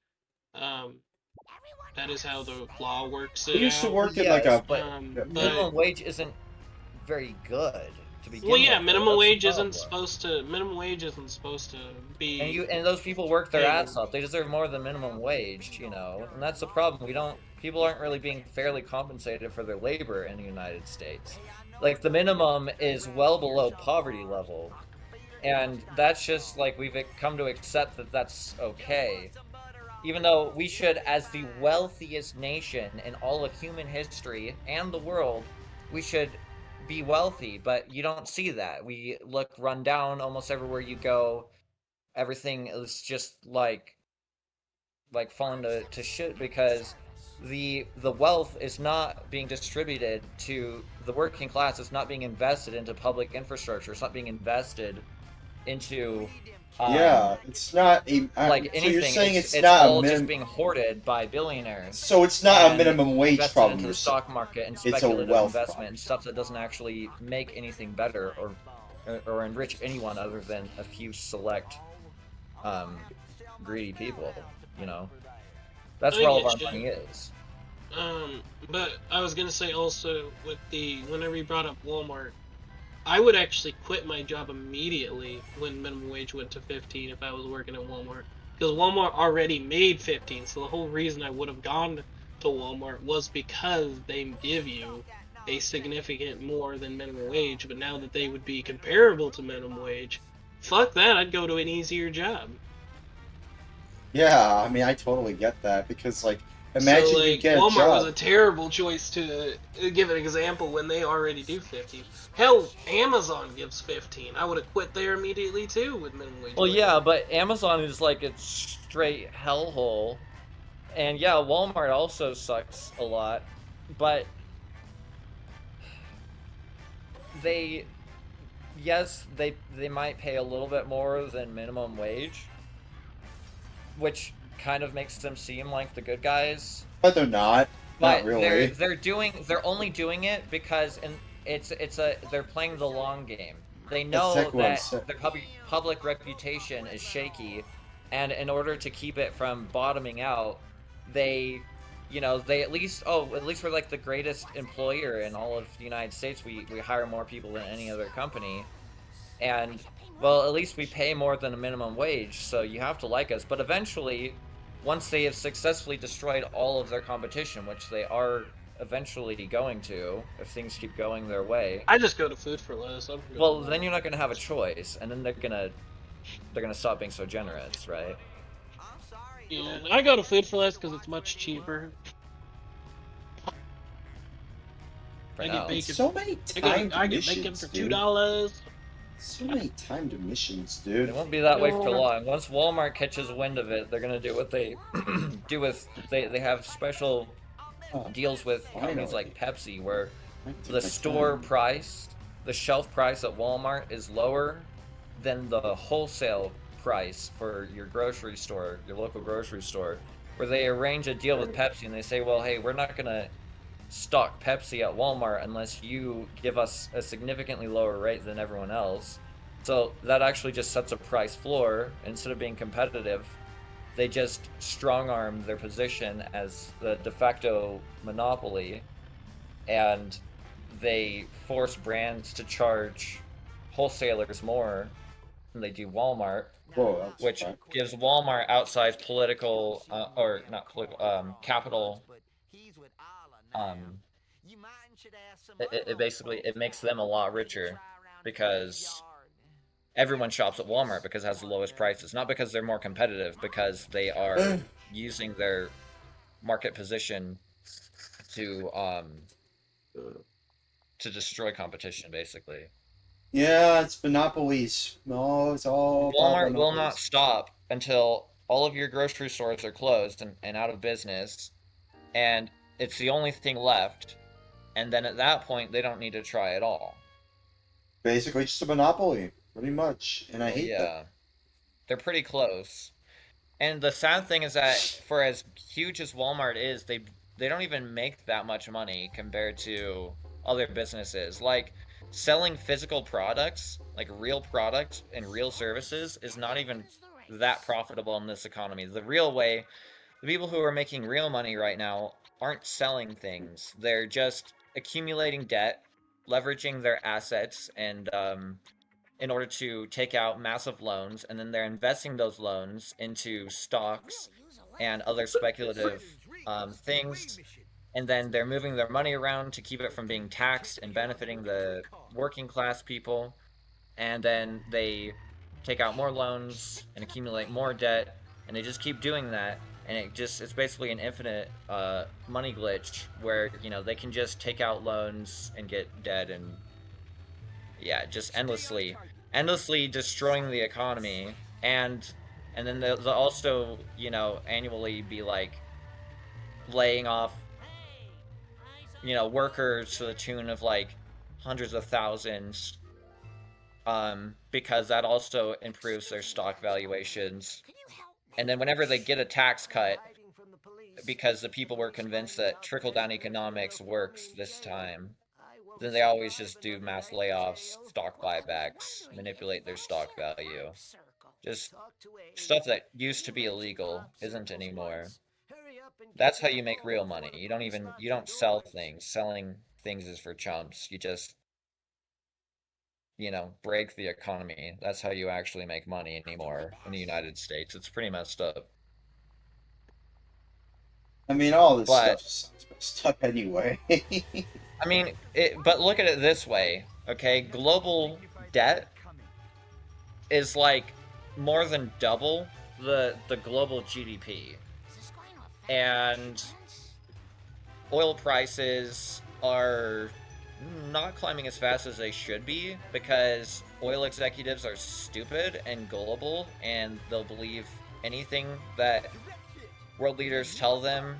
That is how the law works it I used to out. work in like a but minimum wage isn't very good to begin Well, yeah, with. minimum wage That's the isn't supposed to be. And those people work their paid. ass off. They deserve more than minimum wage, you know. And that's the problem. People aren't really being fairly compensated for their labor in the United States. Like, the minimum is well below poverty level. And that's just like, we've come to accept that that's okay. Even though we should, as the wealthiest nation in all of human history and the world, we should be wealthy, but you don't see that. We look run down almost everywhere you go. Everything is just like falling to shit, because the wealth is not being distributed to the working class. It's not being invested into public infrastructure. It's not being invested into yeah, it's not a like so anything. you're saying it's not all a just being hoarded by billionaires. So it's not a and minimum wage invested problem, into you're the stock market and it's a speculative wealth investment and stuff that doesn't actually make anything better or enrich anyone other than a few select greedy people. You know, that's where all of our money is. But I was gonna say also, with whenever you brought up Walmart, I would actually quit my job immediately when minimum wage went to 15 if I was working at Walmart. Because Walmart already made 15, so the whole reason I would have gone to Walmart was because they give you a significant more than minimum wage, but now that they would be comparable to minimum wage, fuck that, I'd go to an easier job. Yeah, I mean, I totally get that, because, like, imagine so, like, you get Walmart a job. was a terrible choice to give an example when they already do 15. Hell, Amazon gives 15. I would have quit there immediately too with minimum wage. Well, yeah, but Amazon is like a straight hellhole, and yeah, Walmart also sucks a lot, but they might pay a little bit more than minimum wage, which kind of makes them seem like the good guys. But they're not. But Not really. they're only doing it because they're playing the long game. They know exactly that their public reputation is shaky, and in order to keep it from bottoming out, they at least we're like the greatest employer in all of the United States. We hire more people than any other company, and well, at least we pay more than a minimum wage, so you have to like us. But eventually, once they have successfully destroyed all of their competition, which they are eventually going to, if things keep going their way. I just go to Food for Less. Well, then you're not going to have a choice, and then they're gonna stop being so generous, right? Yeah, I go to Food for Less because it's much cheaper. I get bacon. So many timed I get bacon missions, for dude. $2. So many timed missions, dude. It won't be that way for long. Once Walmart catches wind of it, they're gonna do what they do with they have special deals with companies like Pepsi, where the store price, the shelf price at Walmart is lower than the wholesale price for your grocery store, your local grocery store, where they arrange a deal with Pepsi and they say, well, hey, we're not gonna stock Pepsi at Walmart unless you give us a significantly lower rate than everyone else. So that actually just sets a price floor. Instead of being competitive, they just strong-arm their position as the de facto monopoly, and they force brands to charge wholesalers more than they do Walmart, which gives Walmart outsized political, or not political, capital. It basically it makes them a lot richer because everyone shops at Walmart because it has the lowest prices, not because they're more competitive, because they are using their market position to destroy competition, basically. Yeah, it's monopolies. No, it's all about Walmart will monopolies. not stop until all of your grocery stores are closed and out of business, and it's the only thing left, and then at that point they don't need to try at all. Basically just a monopoly, pretty much, and I hate that. They're pretty close. And the sad thing is that for as huge as Walmart is, they don't even make that much money compared to other businesses. Like selling physical products, like real products and real services, is not even that profitable in this economy. The real way, the people who are making real money right now aren't selling things. They're just accumulating debt, leveraging their assets, and in order to take out massive loans, and then they're investing those loans into stocks and other speculative things, and then they're moving their money around to keep it from being taxed and benefiting the working class people, and then they take out more loans and accumulate more debt, and they just keep doing that, and it's basically an infinite money glitch where, you know, they can just take out loans and get debt, and yeah, just endlessly destroying the economy, and then they'll also, you know, annually be like laying off, you know, workers to the tune of like hundreds of thousands, because that also improves their stock valuations. And then whenever they get a tax cut, because the people were convinced that trickle-down economics works this time, then they always just do mass layoffs, stock buybacks, manipulate their stock value. Just stuff that used to be illegal isn't anymore. That's how you make real money. You don't sell things. Selling things is for chumps. You just, you know, break the economy. That's how you actually make money anymore in the United States. It's pretty messed up. I mean, all this stuff sounds messed up anyway. I mean, but look at it this way, okay? Global debt is like more than double the global GDP. And oil prices are not climbing as fast as they should be because oil executives are stupid and gullible, and they'll believe anything that world leaders tell them.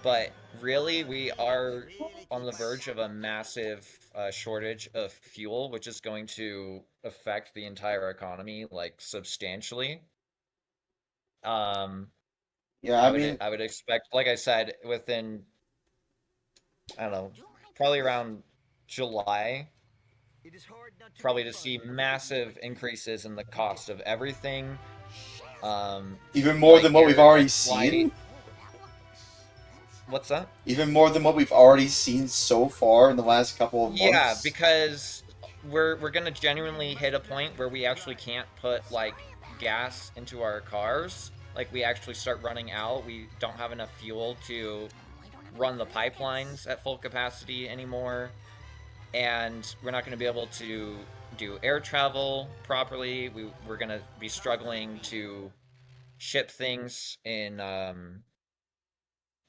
But really, we are on the verge of a massive shortage of fuel, which is going to affect the entire economy, like, substantially. Yeah, I would expect, like I said, within, I don't know, probably around July, probably to see massive increases in the cost of everything. Even more than what we've already seen? What's that? Even more than what we've already seen so far in the last couple of months? Yeah, because we're gonna genuinely hit a point where we actually can't put, like, gas into our cars. Like, we actually start running out. We don't have enough fuel to run the pipelines at full capacity anymore. And we're not going to be able to do air travel properly. We're going to be struggling to ship things in,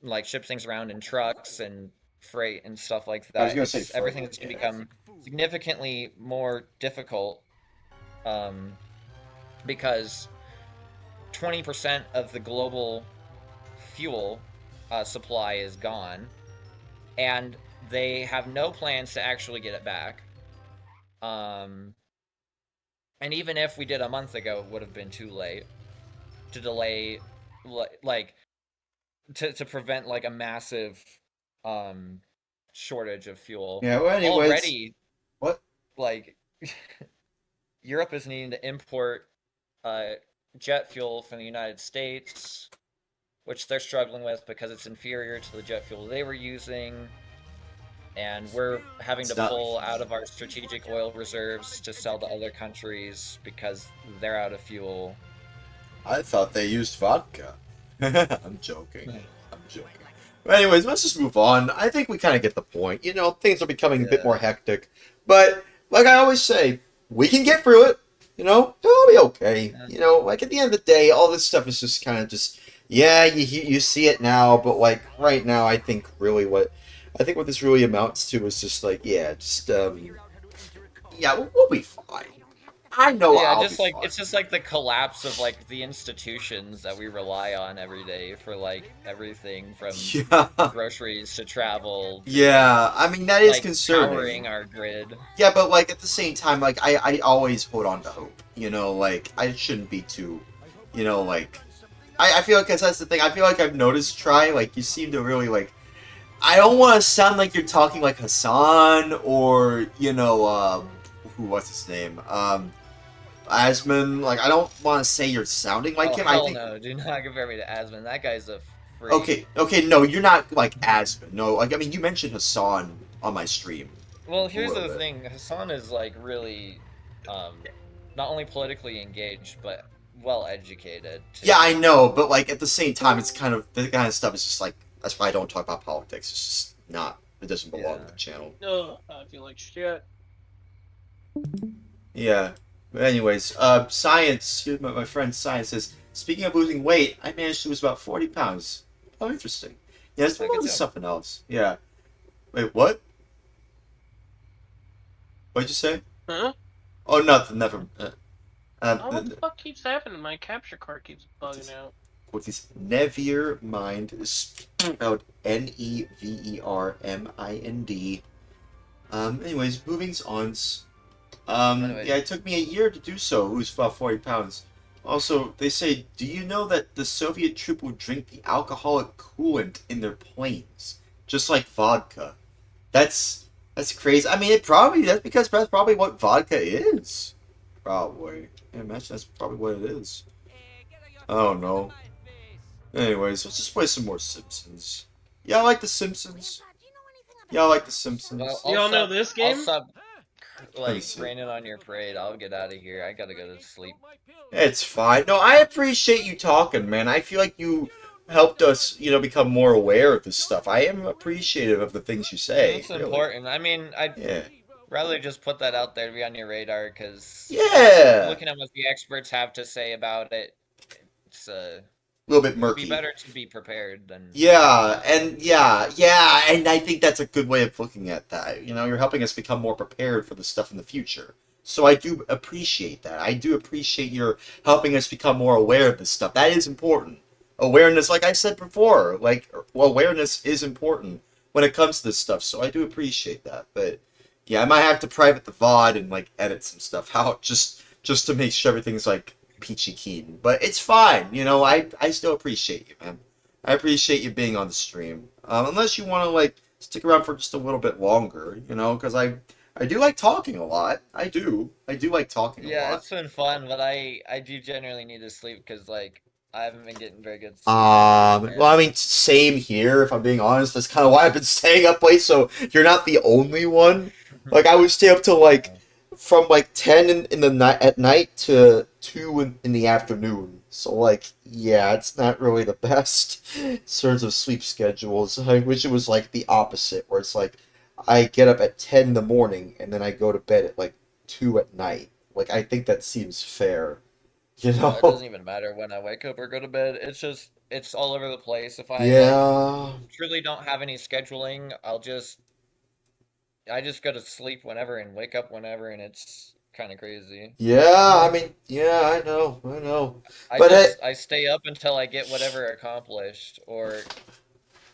like, ship things around in trucks and freight and stuff like that. I was going to say everything's going to become significantly more difficult, because 20% of the global fuel supply is gone, and they have no plans to actually get it back. And even if we did a month ago, it would have been too late to delay, like, to prevent, like, a massive shortage of fuel. Yeah, well, anyways, already, what? Like, Europe is needing to import jet fuel from the United States, which they're struggling with because it's inferior to the jet fuel they were using. And we're having to pull out of our strategic oil reserves to sell to other countries because they're out of fuel. I thought they used vodka. I'm joking. I'm joking. But anyways, let's just move on. I think we kind of get the point. You know, things are becoming a bit more hectic. But, like I always say, we can get through it. You know, it'll be okay. You know, like at the end of the day, all this stuff is just kind of just, yeah, you see it now. But, like, right now, I think really what this really amounts to is just like, yeah, just, yeah, we'll be fine. I know. Yeah, I'll just be like fine. it's just like the collapse of like the institutions that we rely on every day for like everything from groceries to travel. To, Yeah, I mean that is like, concerning. Powering our grid. Yeah, but like at the same time, like I always hold on to hope. You know, like I shouldn't be too, you know, like I feel like that's the thing. I feel like I've noticed like you seem to really like. I don't want to sound like you're talking like Hassan or you know what's his name Asman. Like I don't want to say you're sounding like him. Hell I think. no, do not compare me to Asman. That guy's a freak. Okay, no, you're not like Asman. No, like I mean you mentioned Hassan on my stream. Well, here's the thing. Hassan is like really, not only politically engaged but well educated. Too. Yeah, I know, but like at the same time, it's kind of the kind of stuff is just like that's why I don't talk about politics. It's just not. It doesn't belong on the channel. No, I feel like shit. Yeah. But anyways, Science. My friend Science says, speaking of losing weight, I managed to lose about 40 pounds. Oh, interesting. Yeah, it's probably something else. Yeah. Wait, what? What'd you say? Huh? Oh, nothing. Never. What the fuck keeps happening? My capture card keeps bugging out. What is Nevermind is spelled Nevermind. Anyways, moving on. Yeah, it took me a year to do so. Lose about 40 pounds. Also, they say, do you know that the Soviet troop will drink the alcoholic coolant in their planes, just like vodka? That's crazy. I mean, that's probably what vodka is. Probably. I imagine that's probably what it is. I don't know. Anyways, let's just play some more Simpsons. Yeah, I like the Simpsons. Yeah, I like the Simpsons. Well, you all know this game? I'll stop, like, raining on your parade. I'll get out of here. I gotta go to sleep. It's fine. No, I appreciate you talking, man. I feel like you helped us, you know, become more aware of this stuff. I am appreciative of the things you say. It's important. I mean, I'd rather just put that out there to be on your radar, because looking at what the experts have to say about it, it's a little bit murky. It'd be better to be prepared than... Yeah, and I think that's a good way of looking at that. You know, you're helping us become more prepared for the stuff in the future. So I do appreciate that. I do appreciate your helping us become more aware of this stuff. That is important. Awareness, like I said before, awareness is important when it comes to this stuff. So I do appreciate that. But yeah, I might have to private the VOD and like edit some stuff out just to make sure everything's like peachy keen. But it's fine. You know, I still appreciate you, man. I appreciate you being on the stream. Unless you want to like stick around for just a little bit longer, you know, because I do like talking a lot. I do like talking a lot. Yeah, it's been fun, but I do generally need to sleep because like I haven't been getting very good sleep. Well, I mean, same here. If I'm being honest, that's kind of why I've been staying up late. So you're not the only one. Like I would stay up till like from like 10 in the night at night to 2 in the afternoon. So like, yeah, it's not really the best sorts of sleep schedules. I wish it was like the opposite, where it's like I get up at 10 in the morning and then I go to bed at like 2 at night. Like I think that seems fair. You know, it doesn't even matter when I wake up or go to bed. It's just it's all over the place. If I truly don't have any scheduling, I just go to sleep whenever and wake up whenever, and it's kind of crazy. Yeah, I mean, yeah, I know. I stay up until I get whatever accomplished, or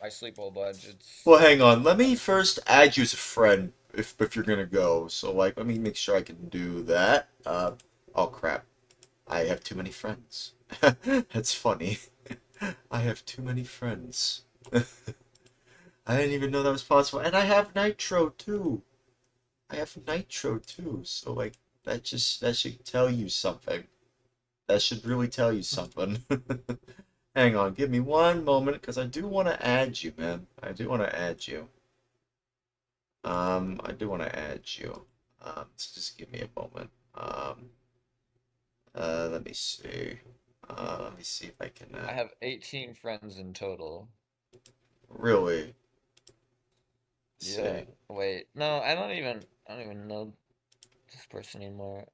I sleep a whole bunch. Well, hang on. Let me first add you as a friend if you're gonna go. So like, let me make sure I can do that. Oh crap. I have too many friends. That's funny. I have too many friends. I didn't even know that was possible. And I have Nitro too. So like, that should tell you something. That should really tell you something. Hang on, give me one moment, because I do want to add you, man. I do want to add you. I do want to add you. So just give me a moment. Let me see. Let me see if I can. I have 18 friends in total. Really? Yeah. Wait. No, I don't even know this person anymore.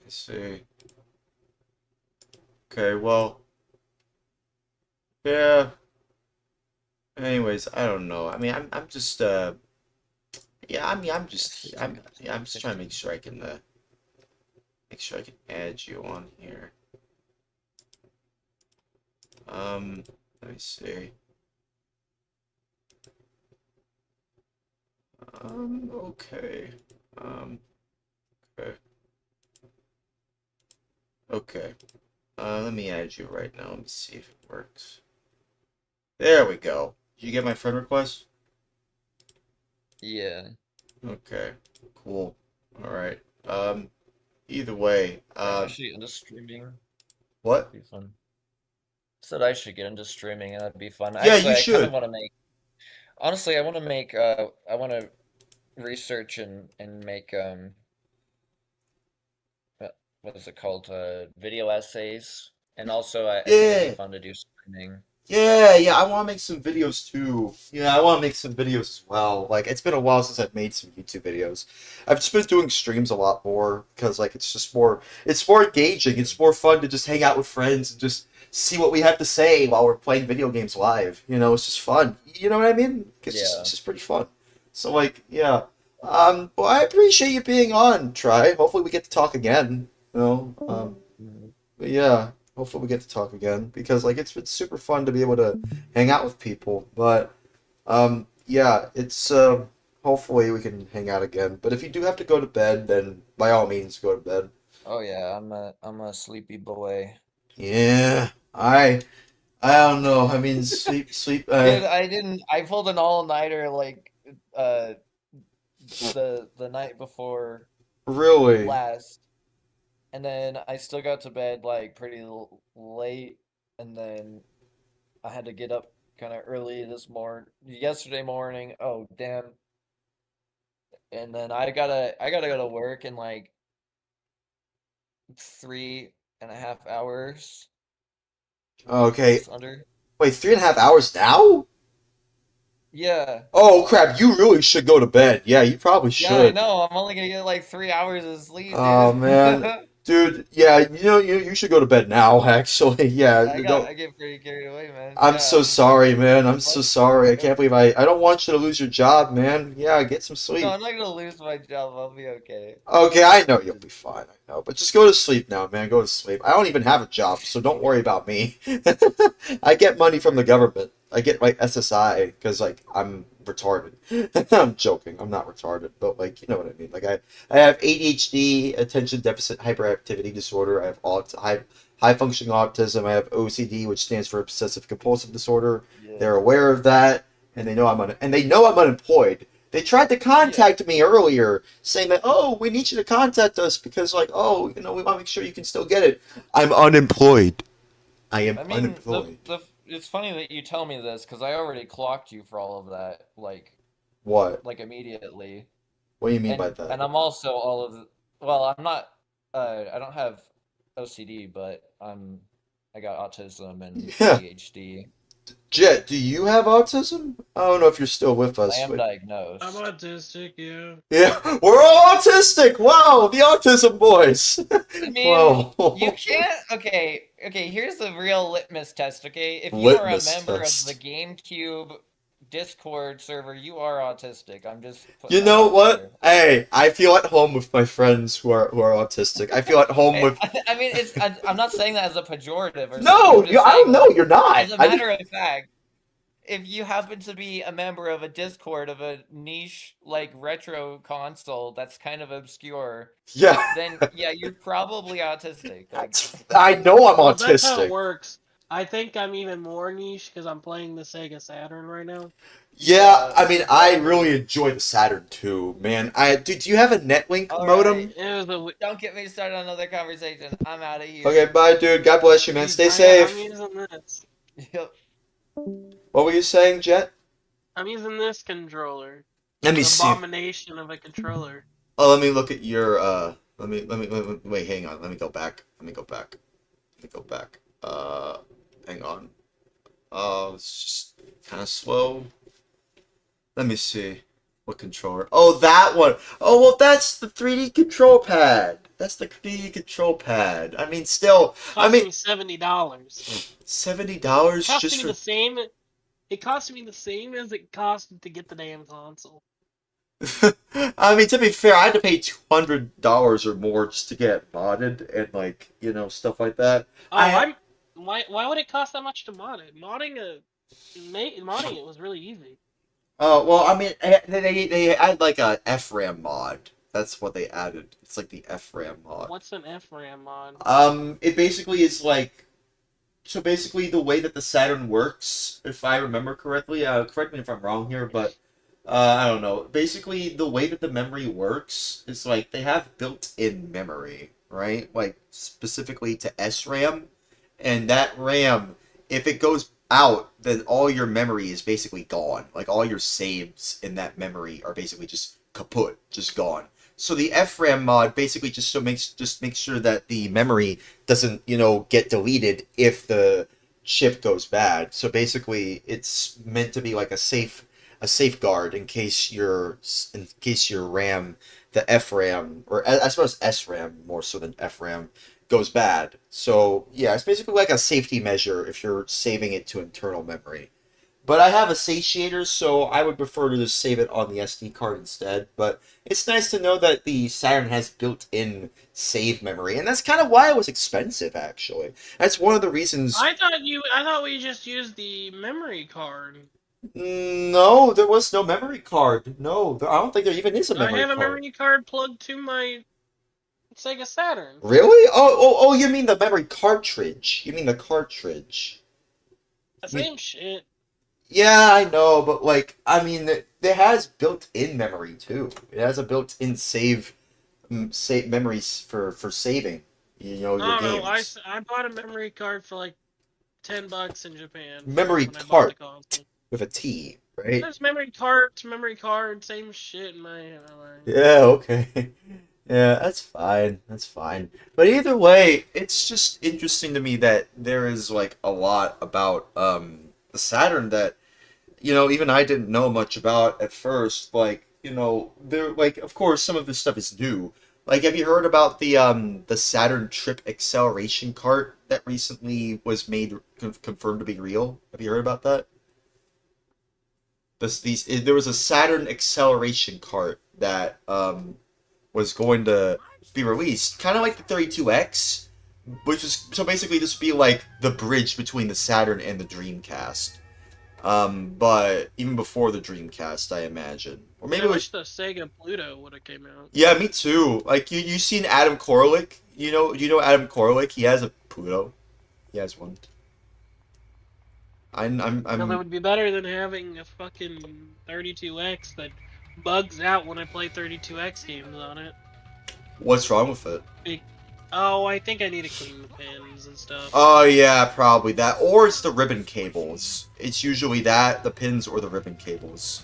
Let's see. Okay, well. Yeah. Anyways, I don't know. I mean, I'm just yeah, I mean, I'm just trying to make sure I can add you on here. Let me see. Okay. Okay. Okay. Let me add you right now. Let me see if it works. There we go. Did you get my friend request? Yeah. Okay. Cool. All right. Either way, I should get into streaming. What? That'd be fun. Said I should get into streaming, and that'd be fun. Yeah, Actually, you I should. kind of want to make. Honestly, I want to make. I want to research and make what is it called? Video essays, and also I think it'd be fun to do streaming. Yeah, I want to make some videos too. Yeah, I want to make some videos as well. Like, it's been a while since I've made some YouTube videos. I've just been doing streams a lot more because, like, it's more engaging. It's more fun to just hang out with friends and just see what we have to say while we're playing video games live. You know, it's just fun. You know what I mean? It's just pretty fun. So, like, yeah. Well, I appreciate you being on, Try. Hopefully we get to talk again. You know, but yeah. Hopefully we get to talk again because like it's been super fun to be able to hang out with people. But yeah, it's hopefully we can hang out again. But if you do have to go to bed, then by all means go to bed. Oh yeah, I'm a sleepy boy. Yeah, I don't know. I mean, sleep. Dude, I pulled an all-nighter like the night before. Really? Last. And then I still got to bed like pretty late, and then I had to get up kind of early yesterday morning. Oh damn! And then I gotta go to work in like 3.5 hours. Okay. Just under. Wait, 3.5 hours now? Yeah. Oh crap! You really should go to bed. Yeah, you probably should. Yeah, I know. I'm only gonna get like 3 hours of sleep. Oh dude. man. Dude, yeah, you should go to bed now, actually. Yeah, I get pretty carried away, man. I'm so sorry, man. I'm so sorry. I can't believe I don't want you to lose your job, man. Yeah, get some sleep. No, I'm not gonna lose my job. I'll be okay. Okay, I know you'll be fine. I know, but just go to sleep now, man. Go to sleep. I don't even have a job, so don't worry about me. I get money from the government. I get like SSI because like I'm retarded. I'm joking. I'm not retarded, but like you know what I mean. Like I have ADHD, attention deficit hyperactivity disorder. I have high functioning autism. I have OCD, which stands for obsessive compulsive disorder. Yeah. They're aware of that, and they know I'm unemployed. They tried to contact me earlier, saying that, oh, we need you to contact us because, like, oh, you know, we want to make sure you can still get it. I'm unemployed. I am unemployed. It's funny that you tell me this because I already clocked you for all of that, like. What? Like immediately. What do you mean by that? And I'm also well, I'm not. I don't have OCD, but I got autism and ADHD. Jet, do you have autism? I don't know if you're still with us. I am diagnosed. I'm autistic, yeah. Yeah, we're all autistic! Wow, the autism boys! I mean, wow. You can't... Okay, here's the real litmus test, okay? If you are a member of the GameCube Discord server, you are autistic. I'm just... You know what? Hey, I feel at home with my friends who are autistic. I feel at home with... I mean, I'm not saying that as a pejorative or no, something. I don't know, you're not. As a matter of fact, if you happen to be a member of a Discord of a niche, like, retro console that's kind of obscure, then, yeah, you're probably autistic. Like, I know I'm autistic. That's how it works. I think I'm even more niche because I'm playing the Sega Saturn right now. Yeah, I mean, I really enjoy the Saturn too, man. Do you have a Netlink modem? Don't get me started on another conversation. I'm out of here. Okay, bye, dude. God bless you, man. Stay safe. I'm using this. Yep. What were you saying, Jet? I'm using this controller. Let me An see. abomination of a controller. Oh, let me look at your, wait, hang on. Let me go back. Hang on. It's just kind of slow. Let me see. What controller? Oh, that one. Oh, well, that's the 3D control pad. That's the 3D control pad. I mean, still, Cost me $70. $70 just for... It cost me the same as it cost to get the damn console. I mean, to be fair, I had to pay $200 or more just to get modded and, like, you know, stuff like that. Why would it cost that much to mod it? Modding it was really easy. Oh, well, I mean, they add, like, a FRAM mod. That's what they added. It's like the FRAM mod. What's an FRAM mod? It basically is like... So basically, the way that the Saturn works, if I remember correctly, correct me if I'm wrong here, but I don't know. Basically, the way that the memory works is like they have built-in memory, right? Like specifically to SRAM, and that RAM, if it goes out, then all your memory is basically gone. Like all your saves in that memory are basically just kaput, just gone. So the FRAM mod basically just makes sure that the memory doesn't, you know, get deleted if the chip goes bad. So basically, it's meant to be like a safeguard in case your RAM, the FRAM, or I suppose SRAM more so than FRAM, goes bad. So yeah, it's basically like a safety measure if you're saving it to internal memory. But I have a satiator, so I would prefer to just save it on the SD card instead. But it's nice to know that the Saturn has built-in save memory, and that's kind of why it was expensive, actually. That's one of the reasons... I thought we just used the memory card. No, there was no memory card. No, I don't think there even is a memory card. I have a memory card plugged to my Sega Saturn. Really? Oh, you mean the memory cartridge. You mean the cartridge. The same shit. Yeah, I know, but like, I mean, it has built-in memory too. It has a built-in save memories for saving, you know, your games. I bought a memory card for like $10 in Japan. Memory card with a T, right? There's memory card, same shit in my mind. Yeah, okay. Yeah, that's fine. That's fine. But either way, it's just interesting to me that there is like a lot about the Saturn that, you know, even I didn't know much about at first. Like, you know, there, like, of course, some of this stuff is new. Like, have you heard about the Saturn Trip Acceleration Cart that recently was made confirmed to be real? Have you heard about that? There was a Saturn Acceleration Cart that was going to be released, kind of like the 32X, which is, so basically this would be like the bridge between the Saturn and the Dreamcast. But even before the Dreamcast, I imagine. Or maybe I wish the Sega Pluto would have came out. Yeah, me too. Like, you seen Adam Koralik? You know Adam Koralik? He has a Pluto. He has one. Well, that would be better than having a fucking 32X that bugs out when I play 32X games on it. What's wrong with it? Oh, I think I need to clean the pins and stuff. Oh yeah, probably that. Or it's the ribbon cables. It's usually that, the pins, or the ribbon cables.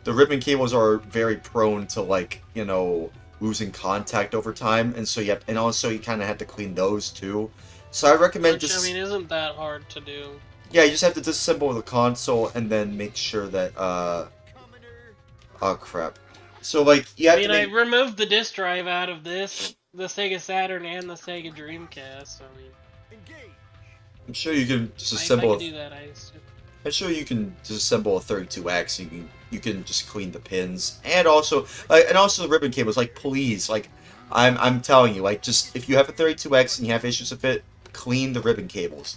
The ribbon cables are very prone to, like, you know, losing contact over time, and so and also you kind of have to clean those too. So I recommend Which, I mean, isn't that hard to do. Yeah, you just have to disassemble the console and then make sure that, oh crap. So, like, you have to I removed the disk drive out of this, the Sega Saturn and the Sega Dreamcast, so I mean... I'm sure you can disassemble... I can do that, I'm sure you can disassemble a 32X, you can just clean the pins. And also the ribbon cables, like, please, like, I'm telling you, like, just, if you have a 32X and you have issues with it, clean the ribbon cables.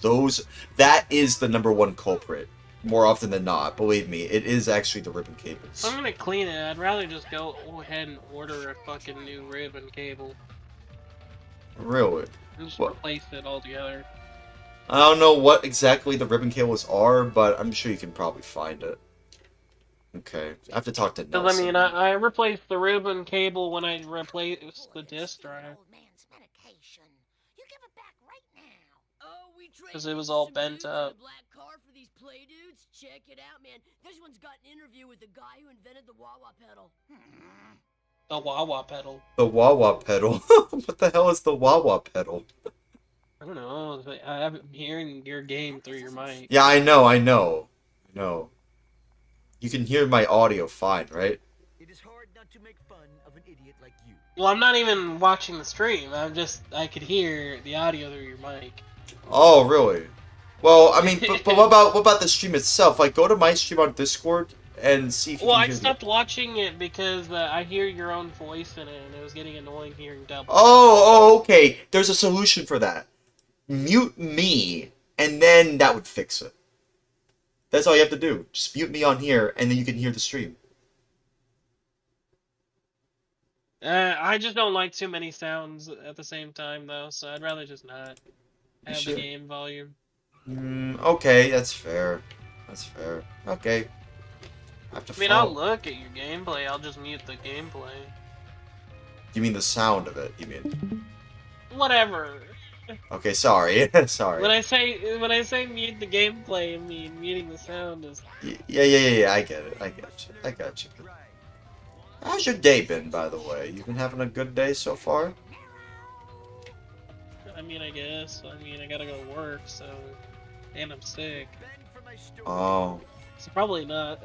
That is the #1 culprit. More often than not, believe me, it is actually the ribbon cables. If I'm gonna clean it, I'd rather just go ahead and order a fucking new ribbon cable. Really? Just replace it altogether. I don't know what exactly the ribbon cables are, but I'm sure you can probably find it. Okay, I have to talk to Because, Nelson. I mean, I replaced the ribbon cable when I replaced the disk drive. Because it was all bent up. Check it out, man. This one's got an interview with the guy who invented the wah-wah pedal. The wah-wah pedal. The wah-wah pedal? What the hell is the wah-wah pedal? I don't know. I'm hearing your game through your mic. Yeah, I know. You can hear my audio fine, right? It is hard not to make fun of an idiot like you. Well, I'm not even watching the stream. I could hear the audio through your mic. Oh, really? Well, I mean, but what about the stream itself? Like, go to my stream on Discord and see if you Well, can I hear stopped watching it because I hear your own voice in it, and it was getting annoying hearing double. Oh, okay. There's a solution for that. Mute me, and then that would fix it. That's all you have to do. Just mute me on here, and then you can hear the stream. I just don't like too many sounds at the same time, though, so I'd rather just not have the game volume. Okay, that's fair. Okay. I mean, I'll look at your gameplay, I'll just mute the gameplay. You mean the sound of it, you mean? Whatever. Okay, sorry. Sorry. When I say mute the gameplay, I mean muting the sound is... Yeah, I get it. I got you. How's your day been, by the way? You been having a good day so far? I mean, I guess. I mean, I gotta go to work, so... And I'm sick. Oh. So probably not.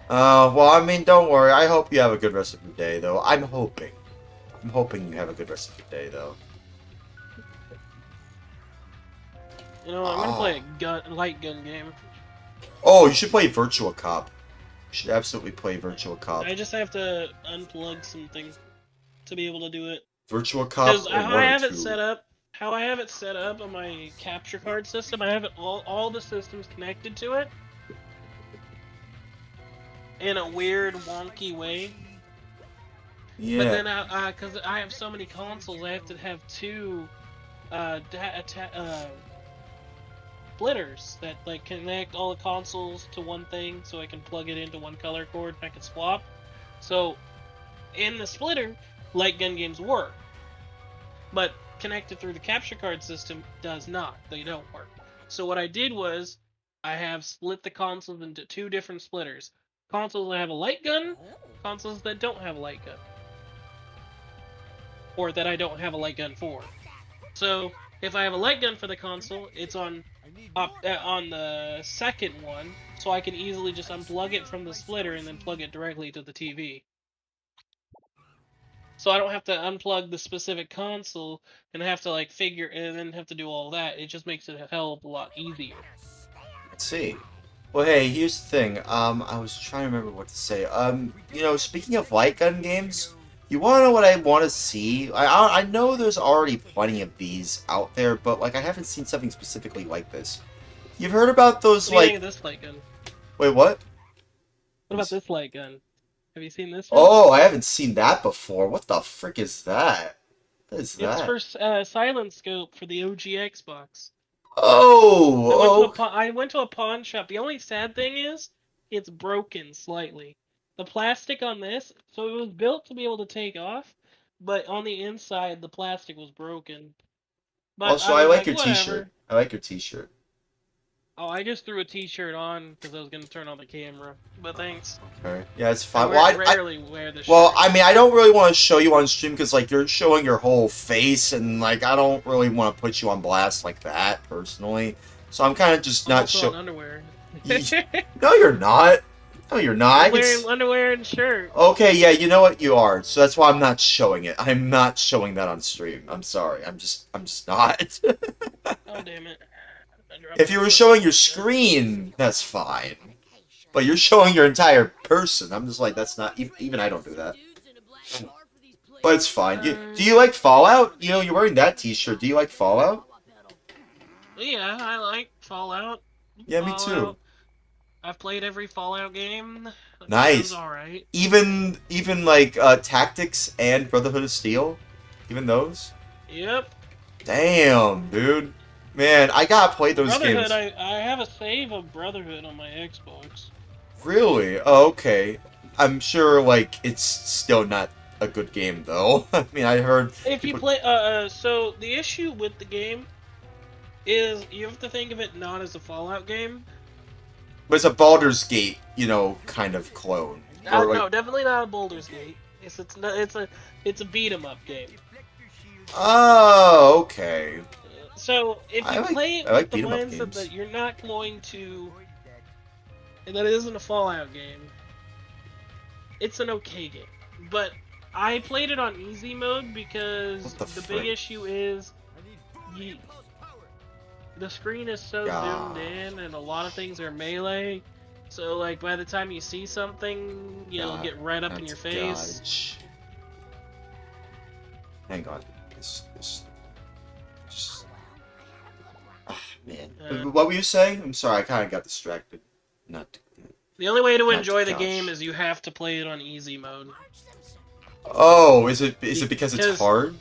Well, I mean, don't worry. I hope you have a good rest of your day, though. I'm hoping you have a good rest of your day, though. You know, I'm gonna play a light gun game. Oh, you should play Virtua Cop. You should absolutely play Virtua Cop. I just have to unplug something to be able to do it. Virtua Cop Because or how one I or have it two? set up, on my capture card system, I have it all the systems connected to it in a weird, wonky way. Yeah. But then, because I have so many consoles, I have to have two splitters that like connect all the consoles to one thing, so I can plug it into one color cord and I can swap. So, in the splitter, light gun games work, but connected through the capture card system does not. They don't work. So what I did was, I have split the consoles into two different splitters. Consoles that have a light gun, consoles that don't have a light gun. Or that I don't have a light gun for. So, if I have a light gun for the console, it's on the second one, so I can easily just unplug it from the splitter and then plug it directly to the TV. So I don't have to unplug the specific console and have to like and then have to do all that. It just makes it a hell of a lot easier. Let's see. Well, hey, here's the thing. I was trying to remember what to say. You know, speaking of light gun games, you want to know what I want to see? I know there's already plenty of these out there, but like I haven't seen something specifically like this. You've heard about those What do you like? think of this light gun? Wait, what? What about this light gun? Have you seen this one? Oh, I haven't seen that before. What the frick is that? What is that? It's for Silent Scope for the OG Xbox. Oh! I went to a pawn shop. The only sad thing is, it's broken slightly. The plastic on this, so it was built to be able to take off, but on the inside, the plastic was broken. But Also, I like your whatever. t-shirt. I like your t-shirt. Oh, I just threw a t-shirt on because I was going to turn on the camera. But thanks. Okay. Yeah, it's fine. I rarely wear the shirt. Well, I mean, I don't really want to show you on stream because, like, you're showing your whole face, and, like, I don't really want to put you on blast like that, personally. So I'm kind of just not showing showing... underwear. No, you're not. No, you're not. I'm wearing underwear and shirt. Okay, yeah, you know what? You are. So that's why I'm not showing it. I'm not showing that on stream. I'm sorry. I'm just not. Oh, damn it. If you were showing your screen, that's fine. But you're showing your entire person. I'm just like, that's not... Even I don't do that. But it's fine. Do you like Fallout? You know, you're wearing that t-shirt. Do you like Fallout? Yeah, I like Fallout. Yeah, me too. I've played every Fallout game. Nice. Alright. Even like Tactics and Brotherhood of Steel? Even those? Yep. Damn, dude. Man, I gotta play those games. I have a save of Brotherhood on my Xbox. Really? Oh, okay. I'm sure, like, it's still not a good game, though. I mean, I heard If you people... play, so the issue with the game is you have to think of it not as a Fallout game. But it's a Baldur's Gate, you know, kind of clone. Or, like... No, definitely not a Baldur's Gate. It's a beat 'em up game. Oh, okay. So if you play it with the mindset that you're not going to, and that it isn't a Fallout game, it's an okay game. But I played it on easy mode because the big issue is the screen is so zoomed in, and a lot of things are melee. So like by the time you see something, it'll get right up in your face. Hang on. Man. What were you saying? I'm sorry, I kind of got distracted. The only way to enjoy the game is you have to play it on easy mode. Oh, is it because it's hard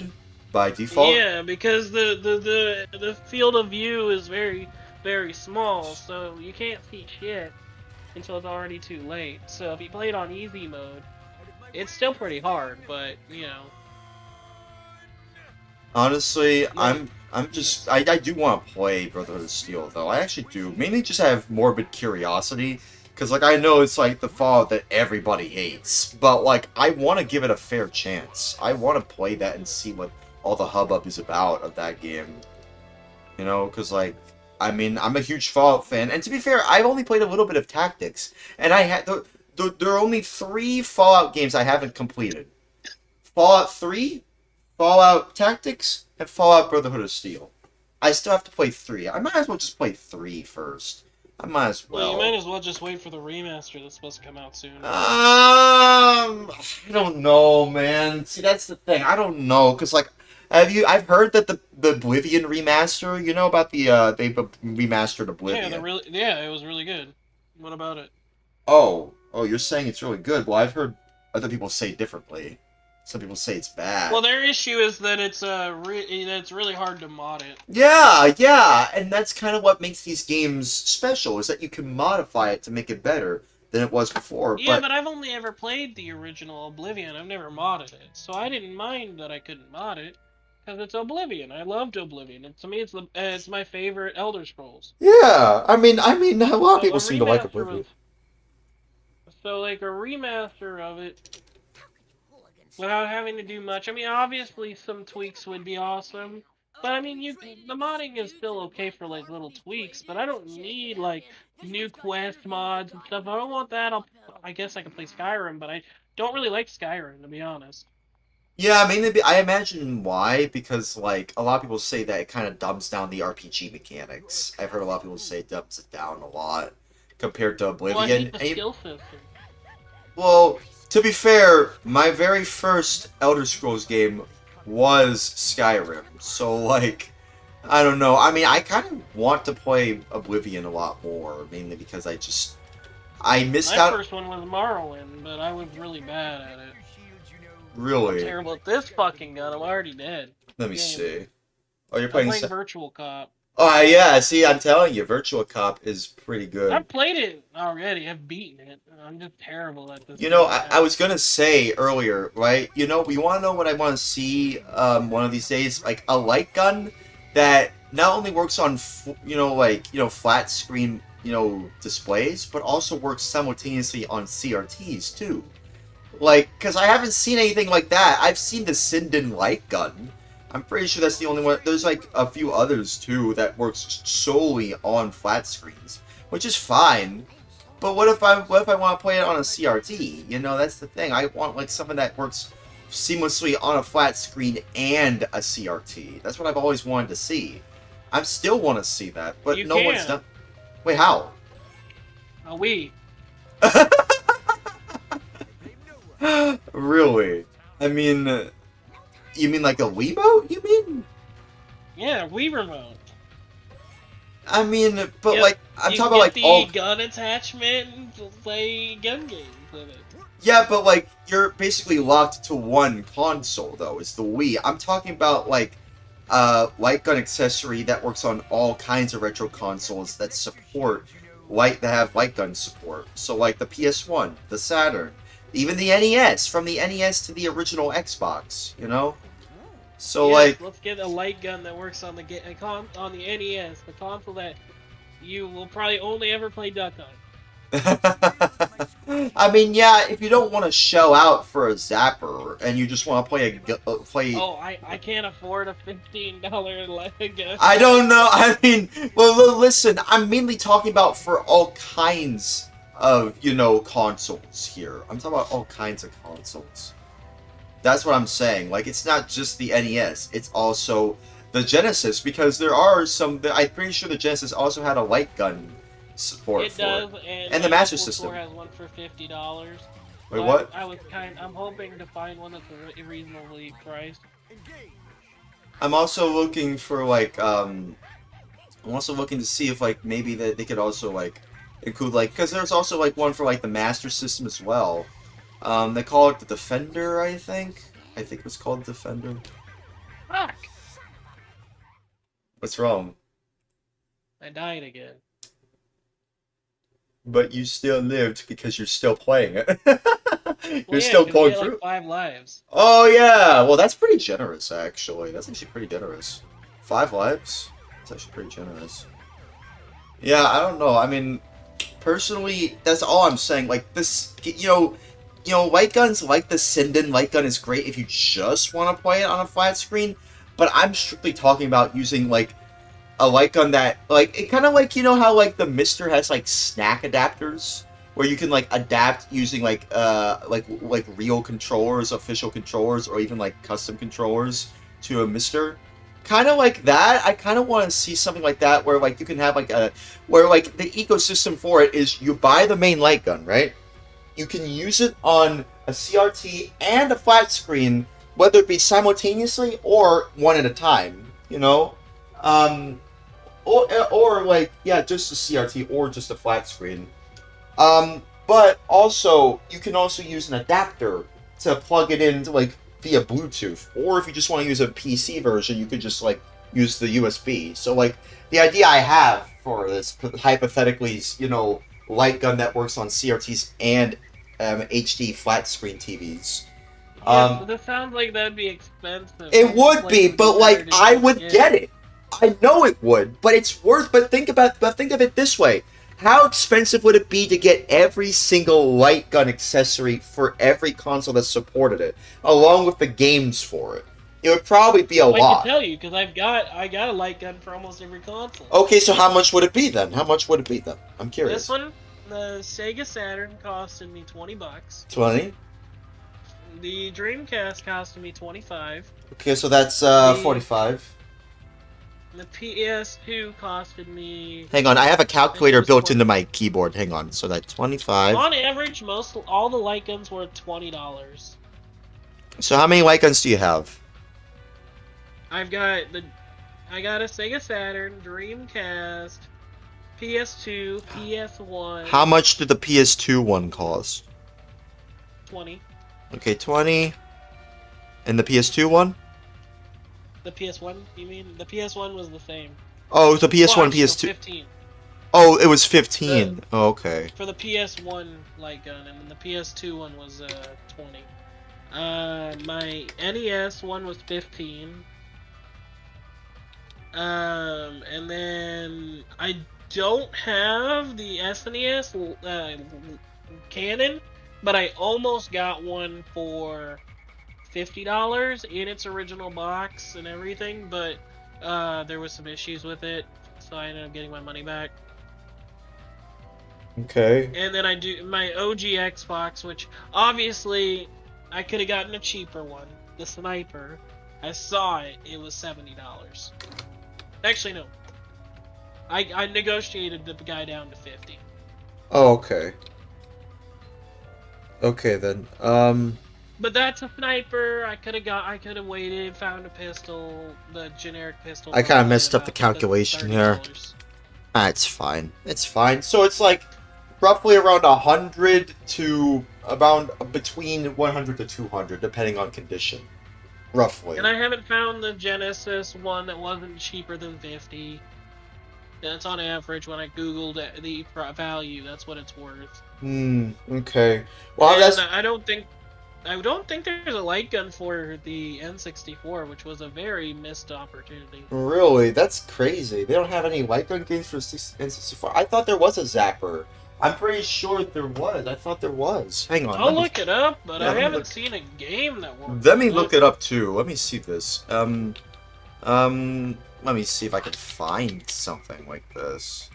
by default? Yeah, because the field of view is very, very small, so you can't see shit until it's already too late. So if you play it on easy mode, it's still pretty hard, but you know. Honestly, I do want to play Brotherhood of Steel, though. I actually do. Mainly just have morbid curiosity. Because, like, I know it's, like, the Fallout that everybody hates. But, like, I want to give it a fair chance. I want to play that and see what all the hubbub is about of that game. You know, because, like, I mean, I'm a huge Fallout fan. And to be fair, I've only played a little bit of Tactics. And I had... There are only 3 Fallout games I haven't completed. Fallout 3... Fallout Tactics, and Fallout Brotherhood of Steel. I still have to play 3. I might as well just play 3 first. I might as well. Well, you might as well just wait for the remaster that's supposed to come out soon. I don't know, man. See, that's the thing. I don't know, because, like, I've heard that the Oblivion remaster, you know about the, they remastered Oblivion. Yeah, it was really good. What about it? Oh, you're saying it's really good. Well, I've heard other people say differently. Some people say it's bad. Well, their issue is that it's really hard to mod it. Yeah, and that's kind of what makes these games special, is that you can modify it to make it better than it was before. Yeah, but I've only ever played the original Oblivion. I've never modded it, so I didn't mind that I couldn't mod it, because it's Oblivion. I loved Oblivion, and to me, it's my favorite Elder Scrolls. Yeah, I mean, a lot of people seem to like Oblivion. So, like, a remaster of it, without having to do much. I mean, obviously some tweaks would be awesome, but I mean, the modding is still okay for like little tweaks. But I don't need like new quest mods and stuff. If I don't want that, I guess I can play Skyrim, but I don't really like Skyrim, to be honest. Yeah, I mean, I imagine why, because like a lot of people say that it kind of dumbs down the RPG mechanics. I've heard a lot of people say it dumbs it down a lot compared to Oblivion. Well, I hate the skill system. Well, to be fair, my very first Elder Scrolls game was Skyrim, so, like, I don't know. I mean, I kind of want to play Oblivion a lot more, mainly because I missed out... My first one was Morrowind, but I was really bad at it. Really? I'm terrible at this fucking gun. I'm already dead. Let me see. Oh, you're I'm playing... playing Virtual Cop. Oh, yeah, see, I'm telling you, Virtual Cop is pretty good. I've played it already. I've beaten it. I'm just terrible at this. You know, I was gonna say earlier, right? You know, you want to know what I want to see one of these days? Like, a light gun that not only works on, flat screen, displays, but also works simultaneously on CRTs, too. Like, because I haven't seen anything like that. I've seen the Sinden light gun. I'm pretty sure that's the only one. There's like a few others too that works solely on flat screens, which is fine. But what if I want to play it on a CRT? You know, that's the thing. I want like something that works seamlessly on a flat screen and a CRT. That's what I've always wanted to see. I still want to see that, but no one's done. Wait, how? A Wii. Really? I mean. You mean like a Wiimote, you mean? Yeah, Wii remote. I mean, but like, I'm talking about like the gun attachment and play gun games with it. Yeah, but like, you're basically locked to one console though, is the Wii. I'm talking about like, light gun accessory that works on all kinds of retro consoles that support that have light gun support. So like the PS1, the Saturn, even the NES, from the NES to the original Xbox, you know? So like let's get a light gun that works on the on the NES, the console that you will probably only ever play Duck on. I mean, yeah, if you don't want to shell out for a zapper and you just want to play Oh, I can't afford a $15 light gun. I don't know. I mean, well, listen, I'm mainly talking about for all kinds of, you know, consoles here. I'm talking about all kinds of consoles. That's what I'm saying. Like, it's not just the NES. It's also the Genesis, because there are some... I'm pretty sure the Genesis also had a light gun support it for does, it. And the Master Apple System. Store has one for $50. Wait, what? I'm hoping to find one that's reasonably priced. I'm also looking for, like, I'm also looking to see if, like, maybe they could also, like, include, like... Because there's also, like, one for, like, the Master System as well. They call it the Defender, I think. I think it was called the Defender. Fuck! What's wrong? I died again. But you still lived because you're still playing it. You're Well, still going you get, through. like 5 lives. Oh yeah, well that's pretty generous actually. That's actually pretty generous. 5 lives. That's actually pretty generous. Yeah, I don't know. I mean, personally, that's all I'm saying. Like this, you know, light guns like the Sinden light gun is great if you just want to play it on a flat screen. But I'm strictly talking about using like a light gun that, like, it kind of like, you know how like the Mister has like snack adapters where you can like adapt using like real controllers, official controllers, or even like custom controllers to a Mister. Kind of like that. I kind of want to see something like that where like you can have like where like the ecosystem for it is you buy the main light gun, right? You can use it on a CRT and a flat screen, whether it be simultaneously or one at a time, you know? Or like, yeah, just a CRT or just a flat screen. But also, you can also use an adapter to plug it in like via Bluetooth. Or if you just want to use a PC version, you could just like use the USB. So like, the idea I have for this, hypothetically, you know, light gun that works on CRTs and HD flat screen TVs. Yeah, so this sounds like that'd be expensive. It would be, but like I would get it. I know it would, but it's worth. But think of it this way: how expensive would it be to get every single light gun accessory for every console that supported it, along with the games for it? It would probably be a lot. I can tell you because I got a light gun for almost every console. Okay, so how much would it be then? I'm curious. This one, the Sega Saturn, costed me $20. 20. The Dreamcast costed me $25. Okay, so that's 45. The PS2 costed me... Hang on, I have a calculator built into my keyboard. Hang on, so that's 25. On average, all the light guns were $20. So how many light guns do you have? I got a Sega Saturn, Dreamcast, PS2, PS1. How much did the PS2 one cost? 20. Okay, 20. And the PS2 one? The PS1, you mean? The PS1 was the same. Oh, the PS1, well, actually, PS2. No, 15. Oh, it was 15. Oh, okay. For the PS1 light gun, and then the PS2 one was 20. My NES one was 15. And then I don't have the SNES Canon, but I almost got one for $50 in its original box and everything, but there was some issues with it, so I ended up getting my money back. Okay. And then I do my OG Xbox, which obviously I could have gotten a cheaper one, the Sniper. I saw it, it was $70. Actually, no. I negotiated the guy down to 50. Oh, okay. Okay then. But that's a Sniper. I could have waited, found a pistol, the generic pistol. I kind of messed up the calculation here. It's fine. It's fine. So it's like roughly around 100 to around between 100 to 200, depending on condition. Roughly. And I haven't found the Genesis one that wasn't cheaper than 50. That's on average when I googled the value. That's what it's worth. Okay. Well, And that's I don't think there's a light gun for the N64, which was a very missed opportunity. really that's crazy. They don't have any light gun games for N64. I thought there was a Zapper. I'm pretty sure there was. I thought there was. Hang on. I'll look it up, but Yeah, I let me haven't look. seen a game that works. Let me look it up too. Let me see this. Let me see if I can find something like this.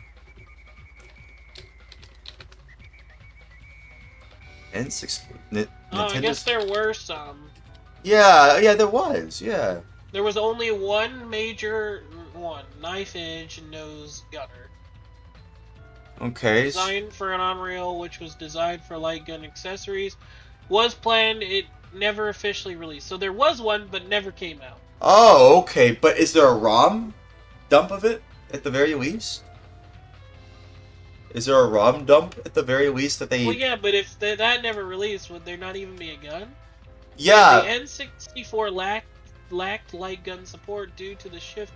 I guess there were some. Yeah, there was. Yeah. There was only one major knife edge nose gunner. Okay. Designed for an Unreal, which was designed for light gun accessories, was planned. It never officially released. So there was one, but never came out. Oh, okay. But is there a ROM dump of it at the very least? Is there a ROM dump at the very least that they? Well, yeah, but if that never released, would there not even be a gun? Yeah. The N64 lacked light gun support due to the shift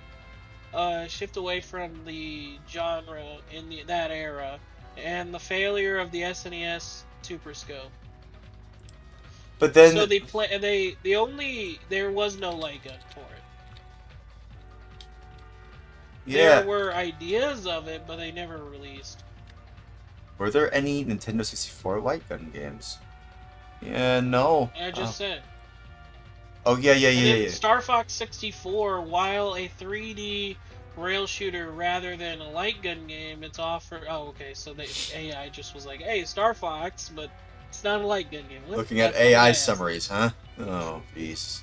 away from the genre in that era, and the failure of the SNES Super Scope. But then, so there was no light gun for it. Yeah. There were ideas of it, but they never released. Were there any Nintendo 64 light gun games? Yeah, no. I just said. Oh yeah. Star Fox 64, while a 3D rail shooter rather than a light gun game, it's offered. Oh, okay. So the AI just was like, "Hey, Star Fox," but it's not a light gun game. Looking at AI summaries, huh? Oh, jeez.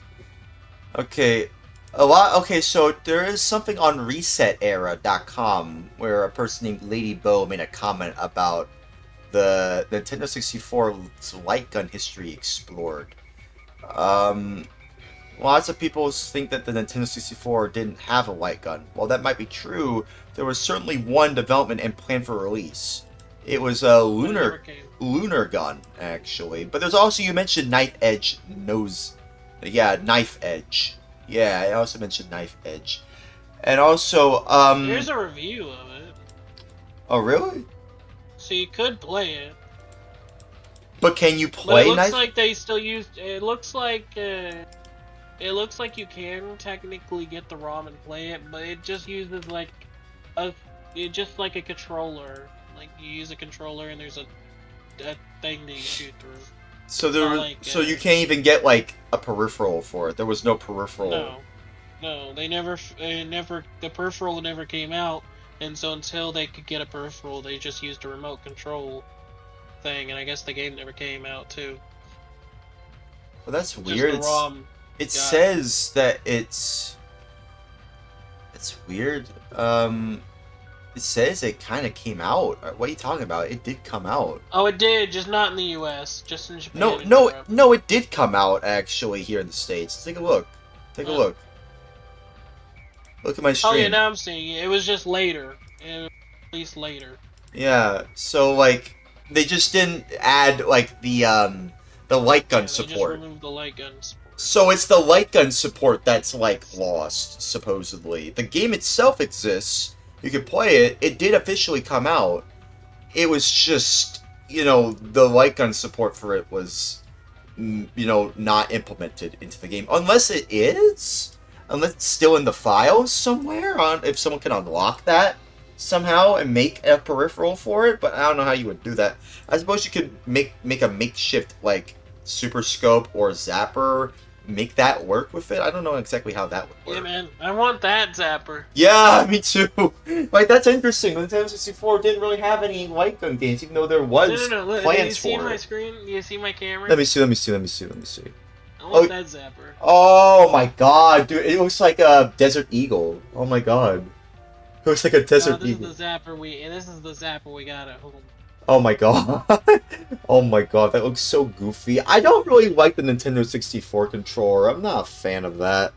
Okay, Okay, so there is something on ResetEra.com where a person named Lady Bo made a comment about the Nintendo 64's light gun history explored. Lots of people think that the Nintendo 64 didn't have a light gun. While that might be true, there was certainly one development and planned for release. It was a lunar gun, actually. But there's also, you mentioned knife edge nose. Yeah, knife edge. Yeah, I also mentioned knife edge. And also, Here's a review of it. Oh, really? So you could play it. But can you But play it looks knife? like they still use. It looks like you can technically get the ROM and play it, but it just uses like a controller. Like you use a controller and there's a thing that you shoot through. So you can't even get like a peripheral for it. There was no peripheral. No, the peripheral never came out, and so until they could get a peripheral, they just used a remote control thing, and I guess the game never came out too. Well, that's Just weird. the ROM It got- says that it's weird. It says it kind of came out. What are you talking about? It did come out. Oh, it did, just not in the U.S., just in Japan. and Europe. No, it did come out actually here in the States. Take a look. Take a look. Look at my stream. Oh yeah, now I'm seeing it. It was just later. It was released later. Yeah, so like they just didn't add like the light gun They just support. removed the light guns. So it's the light gun support that's like lost, supposedly. The game itself exists. You can play it. It did officially come out. It was just, the light gun support for it was, not implemented into the game. Unless it is? Unless it's still in the files somewhere, if someone can unlock that somehow and make a peripheral for it, but I don't know how you would do that. I suppose you could make a makeshift, like, Super Scope or Zapper, make that work with it. I don't know exactly how that would work. Yeah, man, I want that zapper. Yeah, me too. Like, that's interesting. Nintendo 64 didn't really have any light gun games, even though there was No. Do you plans see for my it. screen? Do you see my camera? Let me see. I want that zapper. Oh my god, dude. It looks like a Desert Eagle. Oh my god. It looks like a Desert this Eagle. is the zapper we got at home. Oh my god. Oh my god, that looks so goofy. I don't really like the Nintendo 64 controller. I'm not a fan of that.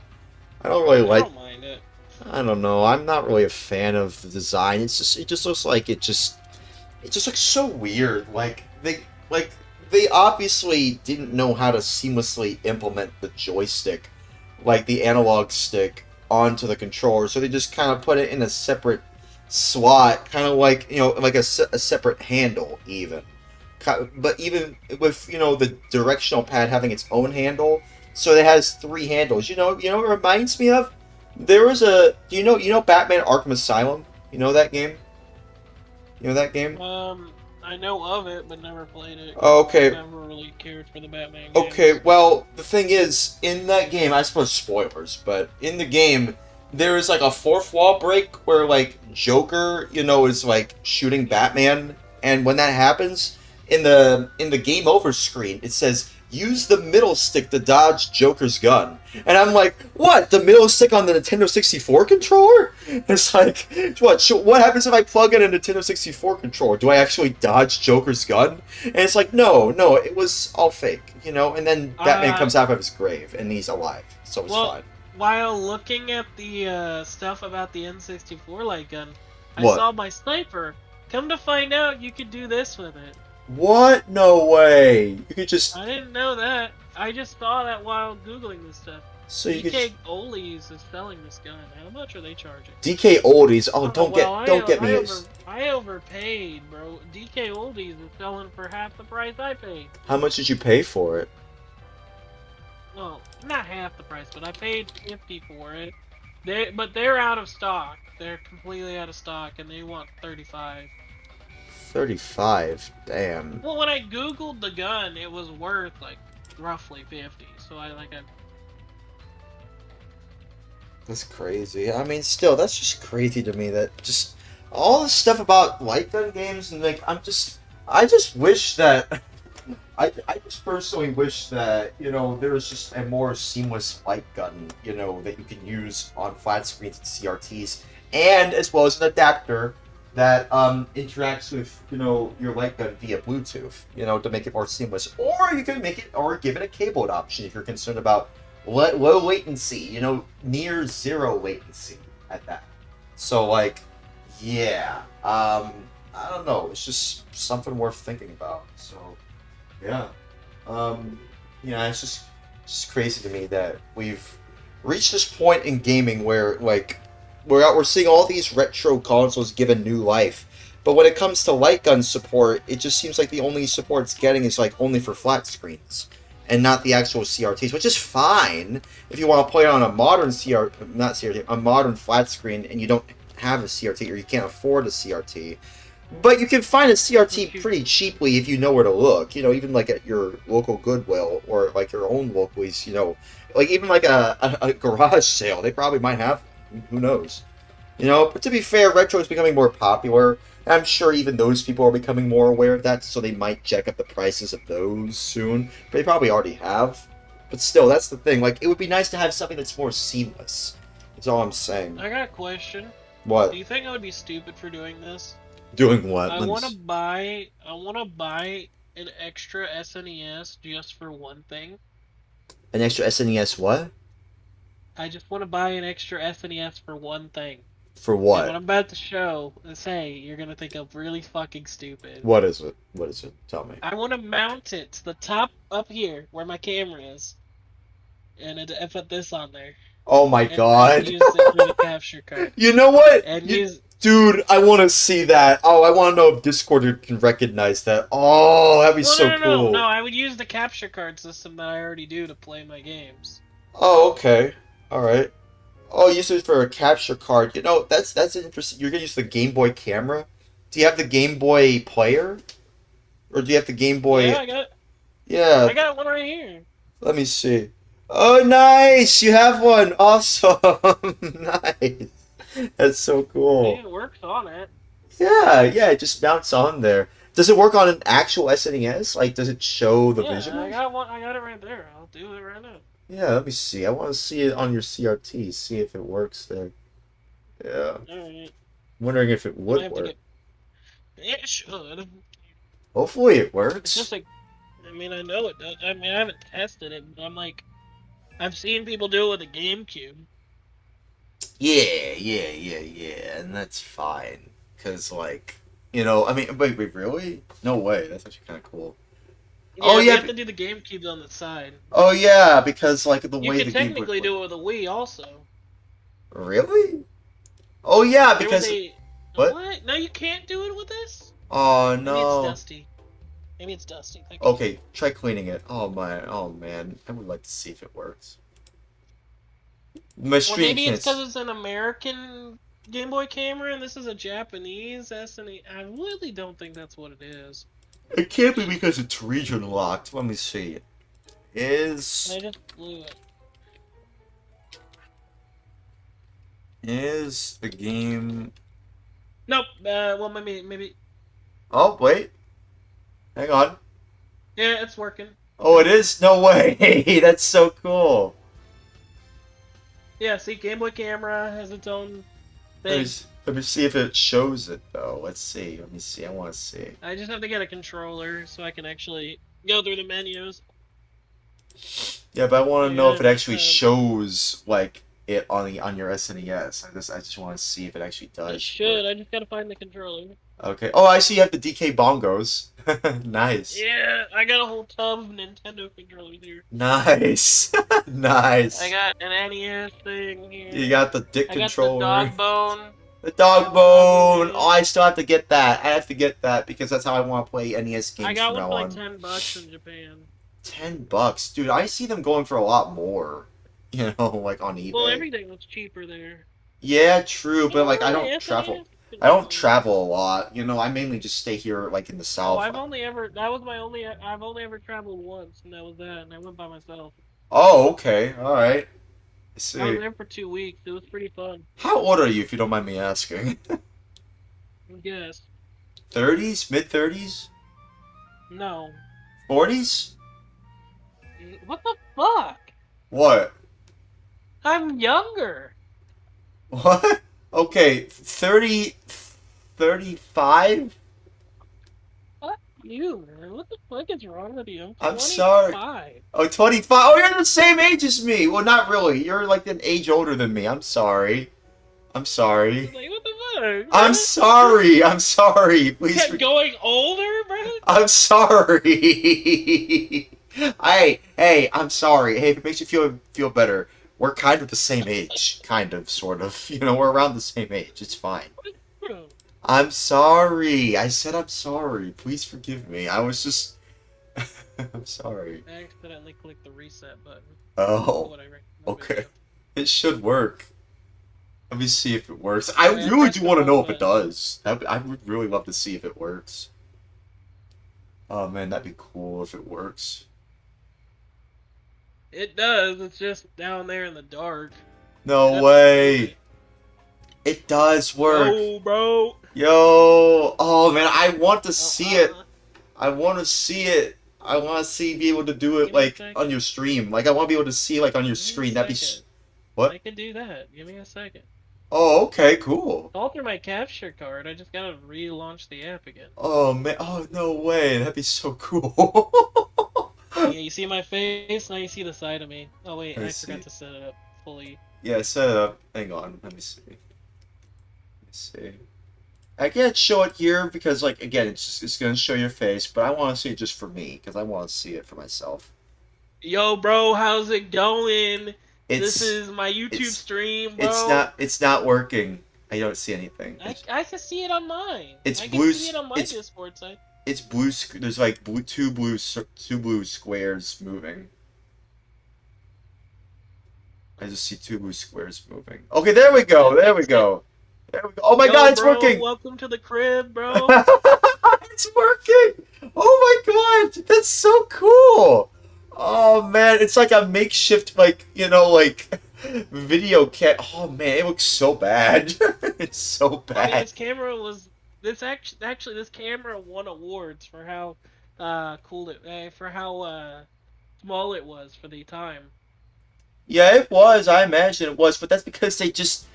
I don't really like... I don't mind it. I don't know. I'm not really a fan of the design. It just looks like it just looks so weird. Like they obviously didn't know how to seamlessly implement the joystick, like the analog stick, onto the controller. So they just kind of put it in a separate slot, kind of like, like a separate handle even. But even with, the directional pad having its own handle, so it has 3 handles. What it reminds me of? There was Batman Arkham Asylum? You know that game? You know that game? I know of it, but never played it. Oh, okay. I never really cared for the Batman games. Okay, well, the thing is, in that game, I suppose spoilers, but in the game, there is like a 4th wall break where like Joker, is like shooting Batman, and when that happens, in the game over screen, it says use the middle stick to dodge Joker's gun. And I'm like, what? The middle stick on the Nintendo 64 controller? It's like, what happens if I plug in a Nintendo 64 controller? Do I actually dodge Joker's gun? And it's like, no, it was all fake, And then Batman comes out of his grave, and he's alive, so it's fine. While looking at the stuff about the N64 light gun, I What? saw my sniper. Come to find out, you could do this with it. What? No way. You could just... I didn't know that. I just saw that while Googling this stuff. So you DK Oldies is selling this gun. How much are they charging? DK Oldies. Oh, don't get me. I overpaid, bro. DK Oldies is selling for half the price I paid. How much did you pay for it? Well, not half the price, but I paid 50 for it. But they're out of stock. They're completely out of stock, and they want 35. 35. Damn. Well, when I googled the gun, it was worth like roughly 50. So I. That's crazy. I mean, still, that's just crazy to me. That just all this stuff about light gun games, and like, I just wish that. I just personally wish that, there was just a more seamless light gun, that you can use on flat screens and CRTs, and as well as an adapter that interacts with, your light gun via Bluetooth, to make it more seamless. Or you can make it, or give it a cabled option if you're concerned about low latency, near 0 latency at that. So, like, yeah, I don't know, it's just something worth thinking about, so... Yeah. It's just crazy to me that we've reached this point in gaming where, like, we're seeing all these retro consoles given new life. But when it comes to light gun support, it just seems like the only support it's getting is, like, only for flat screens. And not the actual CRTs, which is fine if you want to play it on a modern a modern flat screen and you don't have a CRT or you can't afford a CRT. But you can find a CRT pretty cheaply if you know where to look. Even like at your local Goodwill or like your own locals. Like even like a garage sale, they probably might have. Who knows? But to be fair, retro is becoming more popular. And I'm sure even those people are becoming more aware of that, so they might jack up the prices of those soon. But they probably already have. But still, that's the thing. Like, it would be nice to have something that's more seamless. That's all I'm saying. I got a question. What? Do you think I would be stupid for doing this? Doing what? I want to buy an extra SNES just for one thing. An extra SNES what? I just want to buy an extra SNES for one thing. For what? And what I'm about to show and say, you're going to think I'm really fucking stupid. What is it? What is it? Tell me. I want to mount it to the top up here where my camera is. And I put this on there. Oh my god. And use it for the capture card. You know what? And Dude, I want to see that. Oh, I want to know if Discord can recognize that. Oh, that'd be cool. No, I would use the capture card system that I already do to play my games. Oh, okay. Alright. Oh, use it for a capture card. That's interesting. You're going to use the Game Boy camera? Do you have the Game Boy player? Or do you have the Game Boy... Yeah, I got it. Yeah. I got one right here. Let me see. Oh, nice! You have one! Awesome! Nice! That's so cool. Yeah, it works on it. Yeah, it just mounts on there. Does it work on an actual SNES? Like, does it show the visuals? I got one. I got it right there. I'll do it right now. Yeah, let me see. I want to see it on your CRT. See if it works there. Yeah. Alright. Wondering if it would work. It should. Hopefully it works. It's just like, I know it does. I haven't tested it, but I've seen people do it with a GameCube. Yeah, and that's fine. Because, like, wait, really? No way. That's actually kind of cool. Yeah, you have to do the GameCube on the side. Oh, yeah, because, like, the way the You can technically do it with a Wii also. Really? Oh, yeah, because... What? No, you can't do it with this? Oh Maybe it's no. dusty. Maybe it's dusty. Okay, try cleaning it. Oh man. I would like to see if it works. My Well, stream maybe it's can't. because it's an American Game Boy camera and this is a Japanese SNE. I really don't think that's what it is. It can't be because it's region locked. Let me see. Is I just blew it. the game? Nope. Well, maybe. Oh wait. Hang on. Yeah, it's working. Oh, it is? No way! That's so cool. Yeah, see, Game Boy camera has its own thing. Let me see if it shows it though. Let's see. Let me see. I want to see. I just have to get a controller so I can actually go through the menus. Yeah, but I want to know if it actually Yeah, shows like it on your SNES. I just want to see if it actually does. I should. I just gotta find the controller. Okay. Oh, I see you have the DK bongos. Nice. Yeah, I got a whole tub of Nintendo controllers here. Nice. Nice. I got an NES thing here. You got the dick controller. I got the dog bone. The dog bone. Oh, I still have to get that. I have to get that because that's how I want to play NES games I got from one now for on. like $10 in Japan. $10, dude. I see them going for a lot more. You know, like on eBay. Well, everything was cheaper there. Yeah, true, but like I don't yes, travel. it I don't travel a lot. You know, I mainly just stay here, like in the Oh, south. I've only ever traveled once, and that was that, and I went by myself. Oh, okay, all right. I see. I was there for 2 weeks. It was pretty fun. How old are you, if you don't mind me asking? Yes. 30s, mid 30s, No. 40s? What the fuck? What? I'm younger. What? Okay, 30, 35? Fuck you, man. What the fuck is wrong with you? I'm sorry. 25. Oh, 25. Oh, you're the same age as me. Well, not really. You're like an age older than me. I'm sorry. I'm sorry. Like, what the fuck? I'm sorry. I'm sorry. Please. Kept going older, bro? I'm sorry. Hey, I'm sorry. Hey, if it makes you feel better, we're kind of the same age, kind of, sort of. You know, we're around the same age. It's fine. I'm sorry. I said I'm sorry. Please forgive me. I was just. I'm sorry. I accidentally clicked the reset button. Oh. Whatever. Okay. It should work. Let me see if it works. I really do want to know if it does. I would really love to see if it works. Oh man, that'd be cool if it works. It does. It's just down there in the dark. No way. It does work. Yo, bro. Yo. Oh man, I want to see it. I want to see it. I want to be able to do it like on your stream. Like I want to be able to see like on your screen. That'd be. What? I can do that. Give me a second. Oh, okay, cool. All through my capture card. I just gotta relaunch the app again. Oh man. Oh no way. That'd be so cool. Yeah, you see my face, now you see the side of me. Oh wait, I see. forgot to set it up fully. Yeah, set it up. Hang on. Let me see. Let me see. I can't show it here because, like, again, it's gonna show your face, but I want to see it just for me because I want to see it for myself. Yo, bro, how's it going? This is my YouTube stream, bro. It's not working. I don't see anything. I can see it on mine. It's I blue. can see it on my Discord site. It's blue. There's like two blue squares moving. I just see two blue squares moving. Okay, there we go. There we go. There we go. Oh my God, it's bro, working. Welcome to the crib, bro. It's working. Oh my God, that's so cool. Oh man, it's like a makeshift, like, you know, like video cat. Oh man, it looks so bad. It's so bad. I mean, this camera was this camera won awards for how cool it for how small it was for the time. Yeah, it was. I imagine it was, but that's because they just,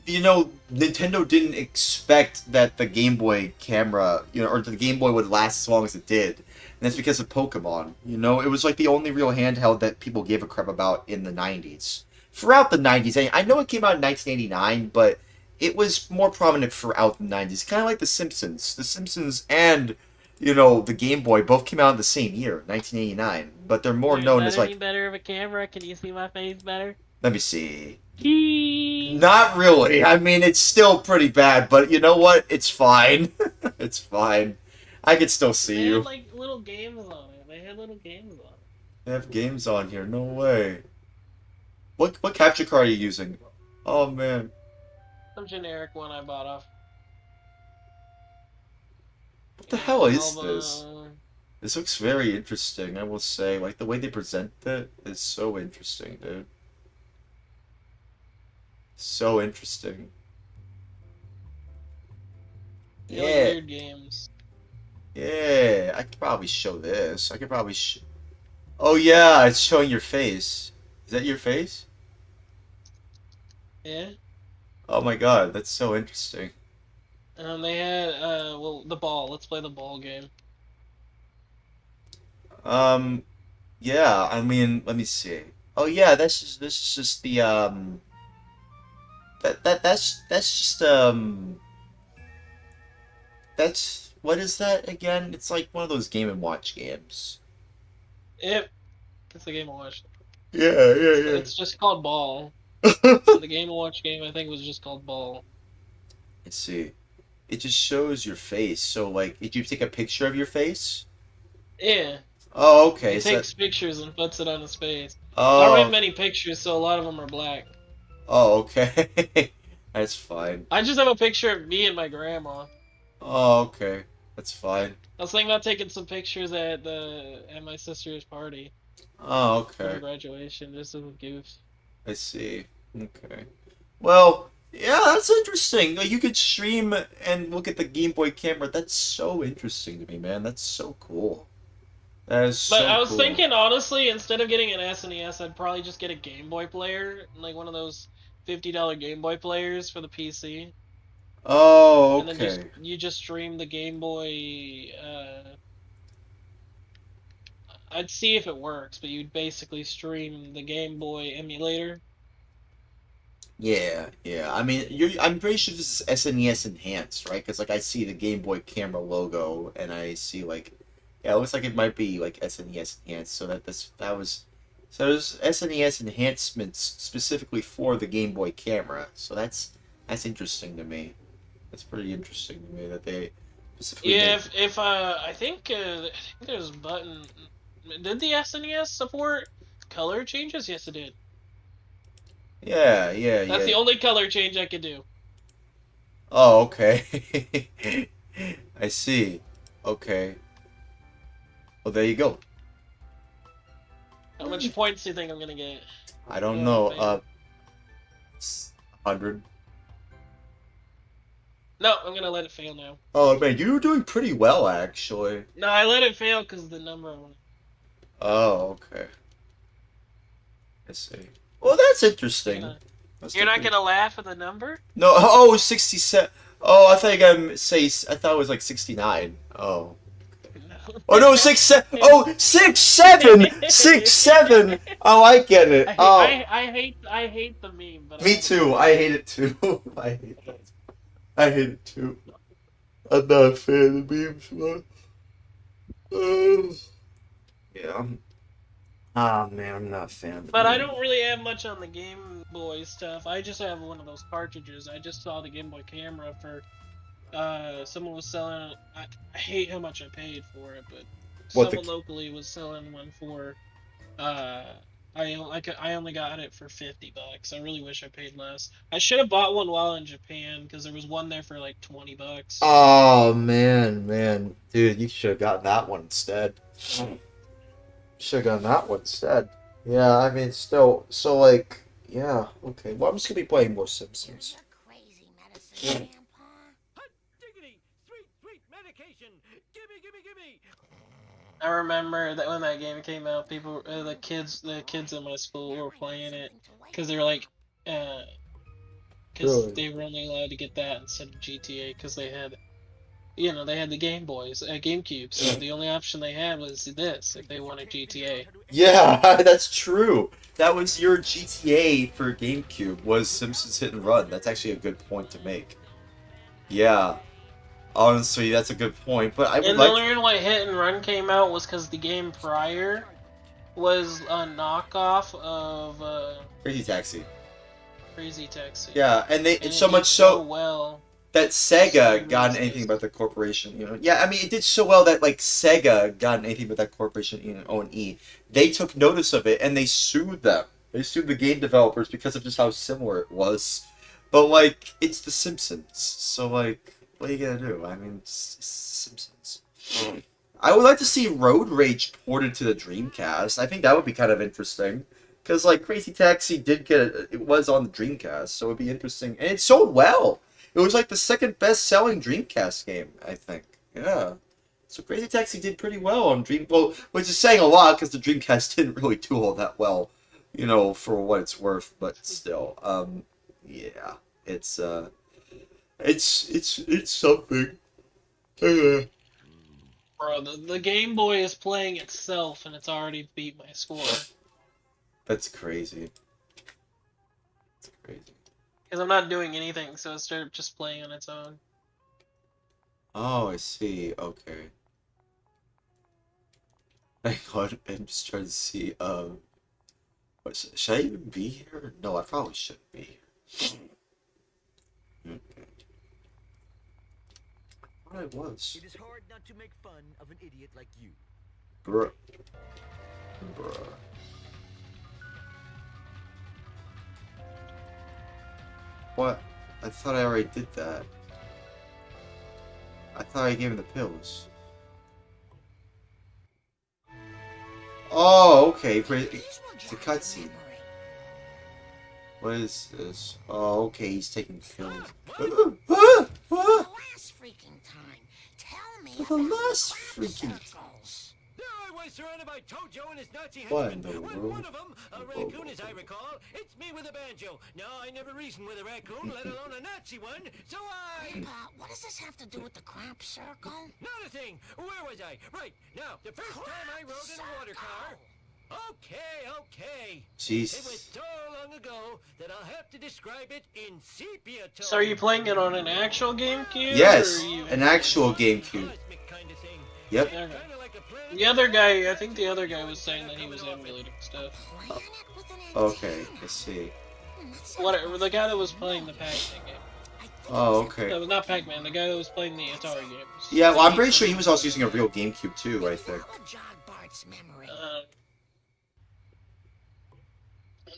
you know, Nintendo didn't expect that the Game Boy camera, you know, or the Game Boy would last as long as it did. And that's because of Pokemon. You know, it was like the only real handheld that people gave a crap about in the 90s. Throughout the 90s, I know it came out in 1989, but it was more prominent throughout the 90s. Kind of like The Simpsons. The Simpsons and, you know, the Game Boy both came out in the same year, 1989. But they're more known as like... Any better of a camera? Can you see my face better? Let me see. Not really. I mean, it's still pretty bad, but you know what? It's fine. It's fine. I can still see They you. had like little games on it. They had little games on it. They have games on here. No way. What capture card are you using? Oh man. Some generic one I bought off. What the hell is Alba. this? This looks very interesting, I will say. Like, the way they present it is so interesting, dude. So interesting. They like Yeah. weird games. Yeah, I could probably show this. I could probably Oh yeah, it's showing your face. Is that your face? Yeah. Oh my god, that's so interesting. They had well, the ball. Let's play the ball game. Yeah, I mean, let me see. Oh yeah, this is just the that's just that's what is that again? It's like one of those Game and Watch games. Yep. It's the Game & Watch. Yeah. It's just called Ball. The Game & Watch game I think was just called Ball. Let's see. It just shows your face. So like, did you take a picture of your face? Yeah. Oh, okay. He So takes pictures and puts it on his face. Oh. I don't have many pictures, so a lot of them are black. Oh, okay. That's fine. I just have a picture of me and my grandma. Oh, okay. That's fine. I was thinking about taking some pictures at my sister's party. Oh, For her okay. graduation, just as a goof. I see. Okay. Well, yeah, that's interesting. Like, you could stream and look at the Game Boy camera. That's so interesting to me, man. That's so cool. That is so But I was cool. thinking, honestly, instead of getting an SNES, I'd probably just get a Game Boy player, like one of those $50 Game Boy players for the PC. Oh, And then okay. you just stream the Game Boy. I'd see if it works, but you'd basically stream the Game Boy emulator. Yeah. I mean, I'm pretty sure this is SNES enhanced, right? Because like I see the Game Boy camera logo, and I see like, yeah, it looks like it might be like SNES enhanced. So so there's SNES enhancements specifically for the Game Boy camera. So that's interesting to me. That's pretty interesting to me that they specifically. Yeah, made- if I think there's a button. Did the SNES support color changes? Yes, it did. Yeah. That's the only color change I could do. Oh, okay. I see. Okay. Well, there you go. How much points do you think I'm gonna get? I don't Yeah, know. maybe. 100. No, I'm gonna let it fail now. Oh man, you were doing pretty well actually. No, I let it fail because the number I want. Oh, okay. I see. Well, that's interesting. You're not gonna laugh at the number? No. Oh, 67. Oh, I thought you were gonna say. I thought it was like 69. Oh. Oh no, 6 7. Oh, 6 7. 6 7. Oh, I get it. Oh. I hate the meme, but Me too. I hate it too. I hate it. I hate it too. I'm not a fan of memes, man. Yeah. Ah man, I'm not a fan of But I memes. don't really have much on the Game Boy stuff. I just have one of those cartridges. I just saw the Game Boy camera for someone was selling it. I hate how much I paid for it, but What, someone locally was selling one for I only got it for $50. I really wish I paid less. I should have bought one while in Japan because there was one there for like $20. Oh man, dude, you should have gotten that one instead. Should have gotten that one instead. Yeah, I mean, still, so like, yeah, okay. Well, I'm just gonna be playing more Simpsons. I remember that when that game came out, people, the kids in my school were playing it because they were like, because Really? they were only allowed to get that instead of GTA because they had, they had the Game Boys, GameCube, so the only option they had was this if they wanted GTA. Yeah, that's true. That was your GTA for GameCube was Simpsons Hit and Run. That's actually a good point to make. Yeah, honestly, that's a good point. But I would And the like. only reason why Hit and Run came out was because the game prior was a knockoff of Crazy Taxi. Crazy Taxi. Yeah, and it it's so much did so well. that Sega So got anything about the corporation, you know. Yeah, I mean, it did so well that like Sega got anything but that corporation, you know, O&E. They took notice of it and they sued them. They sued the game developers because of just how similar it was. But like, it's The Simpsons, so like, what are you gonna do? I mean, it's Simpsons. I would like to see Road Rage ported to the Dreamcast. I think that would be kind of interesting. Because, like, Crazy Taxi did it was on the Dreamcast, so it would be interesting. And it sold well. It was, like, the second best-selling Dreamcast game, I think. Yeah. So Crazy Taxi did pretty well on well, which is saying a lot, because the Dreamcast didn't really do all that well, you know, for what it's worth, but still. Yeah. It's something. Bro, the Game Boy is playing itself, and it's already beat my score. That's crazy. That's crazy. Because I'm not doing anything, so it's just playing on its own. Oh, I see. Okay. Hang on, I'm just trying to see. Should I even be here? No, I probably shouldn't be here. Okay. What I was. It is hard not to make fun of an idiot like you. Bruh. What? I thought I already did that. I thought I gave him the pills. Oh, okay. It's a cutscene. What is this? Oh, okay. He's taking pills. For the last freaking time. I was surrounded by Tojo and his Nazi What in henchmen. the When world? one of them, a raccoon as I recall, it's me with a banjo. Now, I never reasoned with a raccoon, let alone a Nazi one, so I... What does this have to do with the crop circle? Not a thing! Where was I? Right, now, the first time I rode in a water car... Okay. Jeez. It was so long ago that I'll have to describe it in sepia tone. So are you playing it on an actual GameCube? Yes, or are you... an actual GameCube. Yep. Okay. The other guy, I think the other guy was saying that he was emulating stuff. Okay, I see. Whatever, the guy that was playing the Pac-Man game. Oh, okay. No, not Pac-Man, the guy that was playing the Atari games. Yeah, well, I'm pretty sure he was also using a real GameCube too, I think.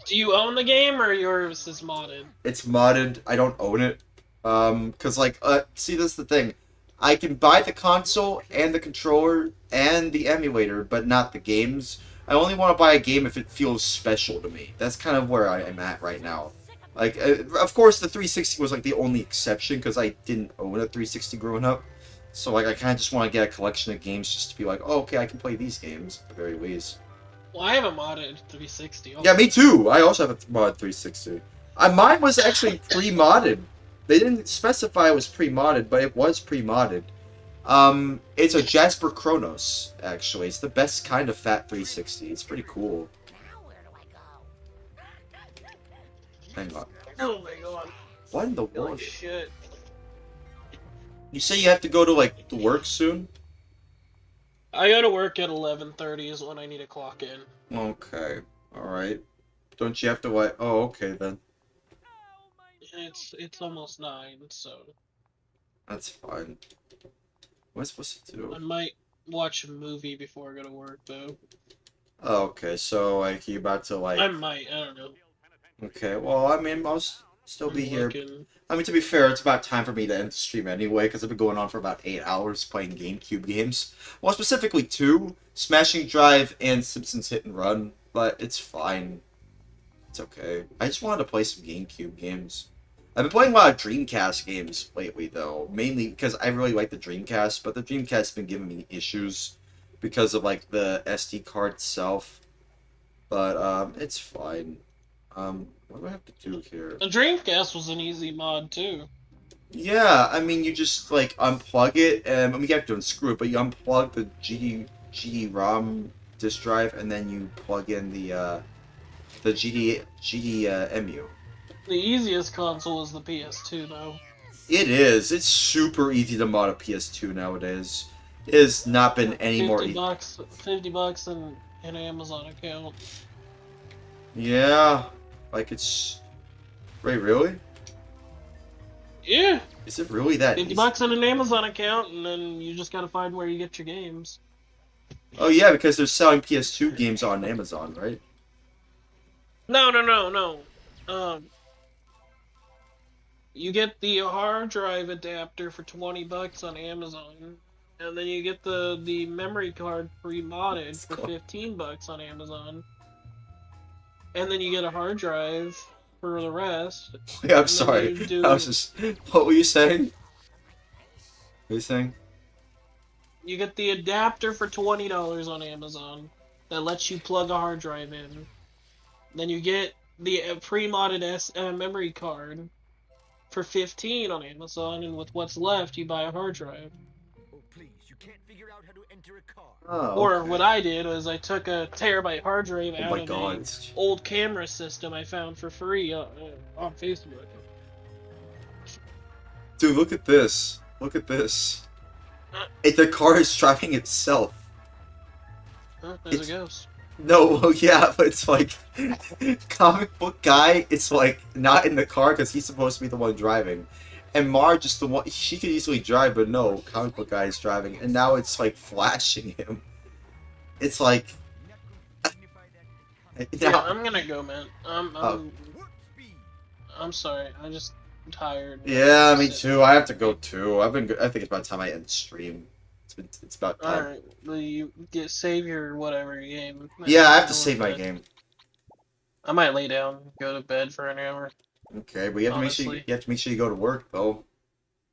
Do you own the game, or yours is modded? It's modded. I don't own it. Cause like, see, that's the thing. I can buy the console and the controller and the emulator, but not the games. I only want to buy a game if it feels special to me. That's kind of where I am at right now. Like, of course, the 360 was like the only exception because I didn't own a 360 growing up. So like, I kind of just want to get a collection of games just to be like, oh, okay, I can play these games at the very least. Well, I have a modded 360. Yeah, me too. I also have a mod 360. Mine was actually pre-modded. They didn't specify it was pre-modded, but it was pre-modded. It's a Jasper Chronos, actually. It's the best kind of fat 360. It's pretty cool. Hang on. Oh my god. What in the Holy world? shit. You say you have to go to, like, the work soon? I go to work at 11:30 is when I need to clock in. Okay. Alright. Don't you have to, like... Oh, okay, then. It's almost 9, so... That's fine. What am I supposed to do? I might watch a movie before I go to work, though. Oh, okay, so, like, you about to, like... I might, I don't know. Okay, well, I mean, I'll still be here. Looking. I mean, to be fair, it's about time for me to end the stream anyway, because I've been going on for about 8 hours playing GameCube games. Well, specifically 2, Smashing Drive and Simpsons Hit and Run, but it's fine. It's okay. I just wanted to play some GameCube games. I've been playing a lot of Dreamcast games lately, though, mainly because I really like the Dreamcast, but the Dreamcast has been giving me issues because of, like, the SD card itself. But, it's fine. What do I have to do here? The Dreamcast was an easy mod, too. Yeah, I mean, you just, like, unplug it, and, I mean, you have to unscrew it, but you unplug the GD-ROM disk drive, and then you plug in the GD-EMU. The easiest console is the PS2, though. It is. It's super easy to mod a PS2 nowadays. It has not been any more easy. $50 in an Amazon account. Yeah. Like it's... Wait, really? Yeah. Is it really that easy? $50 in an Amazon account, and then you just gotta find where you get your games. Oh yeah, because they're selling PS2 games on Amazon, right? No. You get the hard drive adapter for $20 on Amazon, and then you get the memory card pre-modded for $15 on Amazon, and then you get a hard drive for the rest. Yeah, I'm sorry. I was just... What were you saying? What are you saying? You get the adapter for $20 on Amazon that lets you plug a hard drive in. Then you get the pre-modded memory card for $15 on Amazon, and with what's left, you buy a hard drive. Oh, please, you can't figure out how to enter a car. Oh, Or okay. what I did was I took a terabyte hard drive Oh out my of God. an old camera system I found for free on Facebook. Dude, look at this. Look at this. The car is driving itself. Oh, there's a ghost. No, well, yeah, but it's like... Comic book guy, it's like not in the car because he's supposed to be the one driving. And Marge is the one... She could easily drive, but no, comic book guy is driving. And now it's like flashing him. It's like... Yeah, I'm gonna go, man. Oh. I'm sorry. I'm just tired. Yeah, me too. I have to go too. I think it's about time I end stream. It's about time. Alright, well, you save your whatever game. Yeah, I have to save my game. I might lay down, go to bed for an hour. Okay, but you have to make sure you go to work though.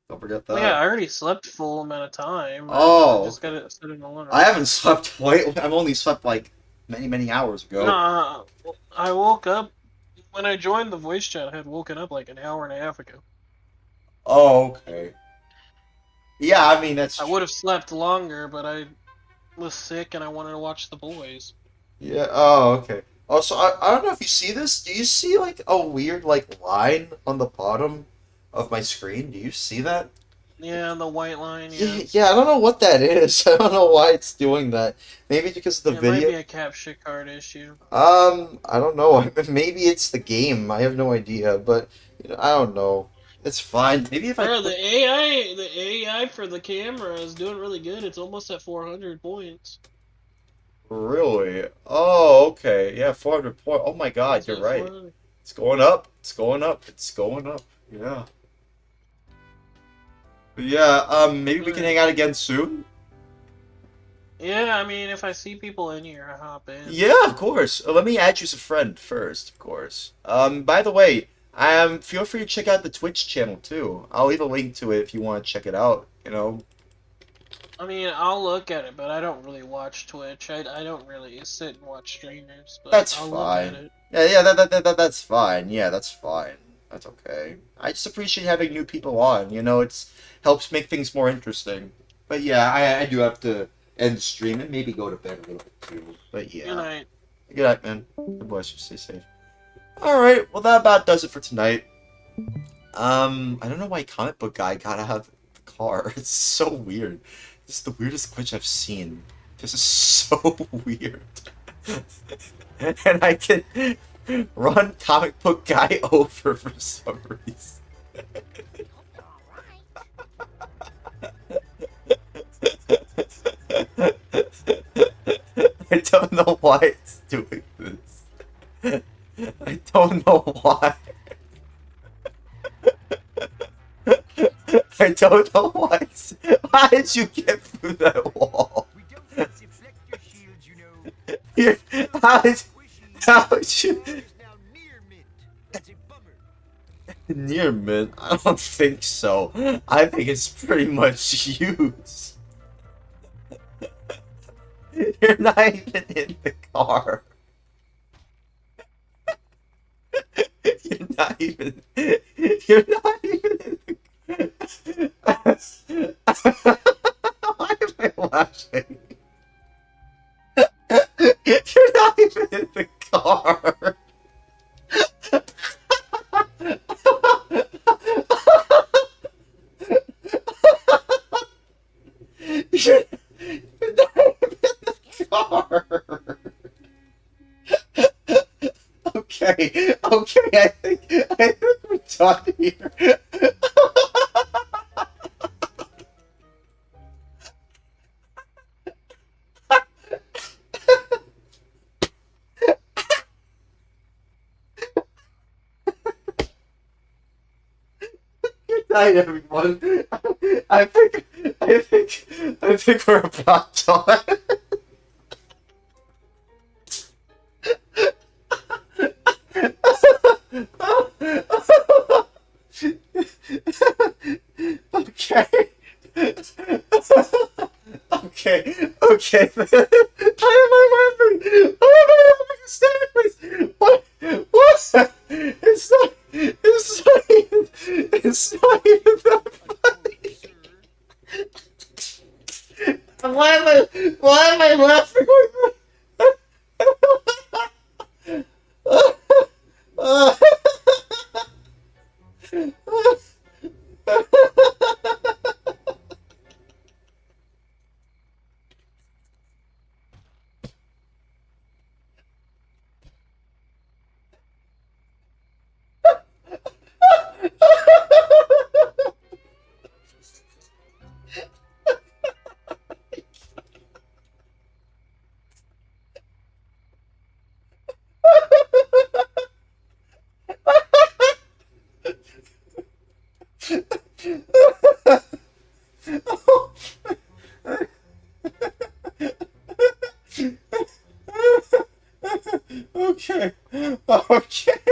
Don't forget that. Well, yeah, I already slept full amount of time. Oh. I just gotta set an alarm. I haven't slept quite. I've only slept like many hours ago. No, I woke up when I joined the voice chat. I had woken up like an hour and a half ago. Oh, okay. Yeah, I mean that's. I would have slept longer, but I was sick and I wanted to watch The Boys. Yeah. Oh, okay. Also, I don't know if you see this. Do you see like a weird like line on the bottom of my screen? Do you see that? Yeah, the white line. Yeah, I don't know what that is. I don't know why it's doing that. Maybe because of the It video. might be a capture card issue. I don't know. Maybe it's the game. I have no idea, but I don't know. It's fine. Maybe if Bro, the AI for the camera is doing really good. It's almost at 400 points. Really? Oh, okay. Yeah, 400 points. Oh my God, you're right. It's going up. It's going up. It's going up. Yeah. But yeah, maybe we can hang out again soon. Yeah, I mean, if I see people in here, I hop in. Yeah, of course. Let me add you as a friend first, of course. By the way, feel free to check out the Twitch channel too. I'll leave a link to it if you want to check it out. I mean, I'll look at it, but I don't really watch Twitch. I don't really sit and watch streamers. But That's I'll fine. Look at it. Yeah, that's fine. Yeah, that's fine. That's okay. I just appreciate having new people on. It helps make things more interesting. But yeah, I do have to end the stream and maybe go to bed a little bit too. But yeah. Good night. Good night, man. God bless you. Stay safe. Alright, well that about does it for tonight. I don't know why comic book guy got out of the car. It's so weird. This is the weirdest glitch I've seen. This is so weird. And I can run comic book guy over for some reason. I don't know why it's doing this. I don't know why. I don't know why. Why did you get through that wall? How did you? Near mint? I don't think so. I think it's pretty much used. You're not even in the car. You're not even in the Why am I laughing? You're not even in the car. You're not even in the car. Okay. think we're done here. Good night, everyone. I think we're about done. Okay. Okay. Why am I laughing? Why am I laughing hysterically? What? It's not even that funny. Why am I laughing like Okay.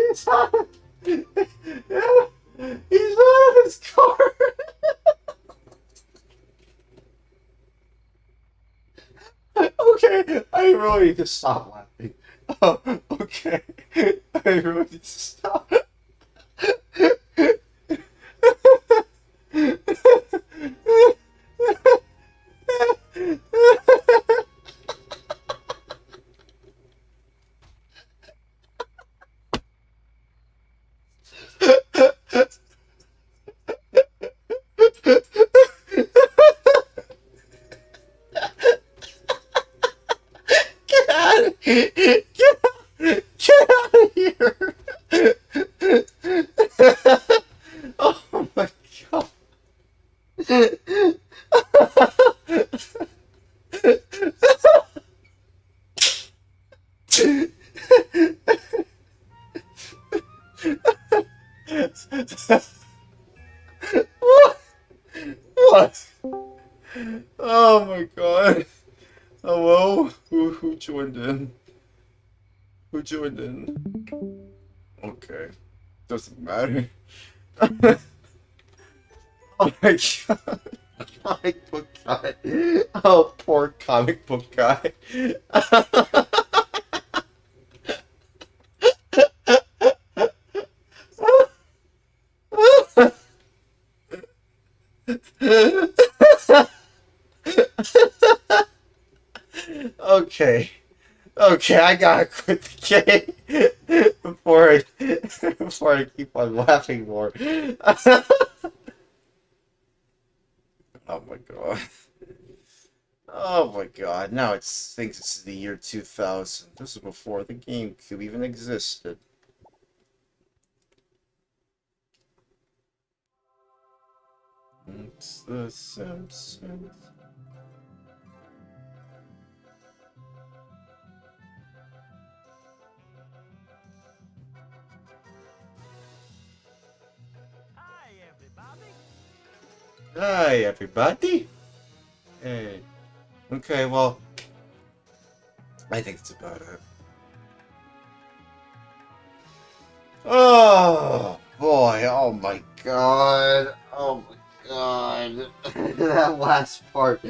He's out of his car. Okay, I really need to stop laughing. Oh, okay, I really need to stop. Get out of here! Get out of here! Oh my god! What? What? Oh my god! Hello? Who joined in? Who joined in? Okay. Doesn't matter. Oh my god. Comic book guy. Oh, poor comic book guy. Okay. Okay, I gotta quit the game before I keep on laughing more. Oh my god. Oh my god. Now it thinks it's the year 2000. This is before the GameCube even existed. It's the Simpsons. Hi, everybody. Hey. Okay, well, I think it's about it. Oh, boy. Oh, my God. Oh, my God. That last part.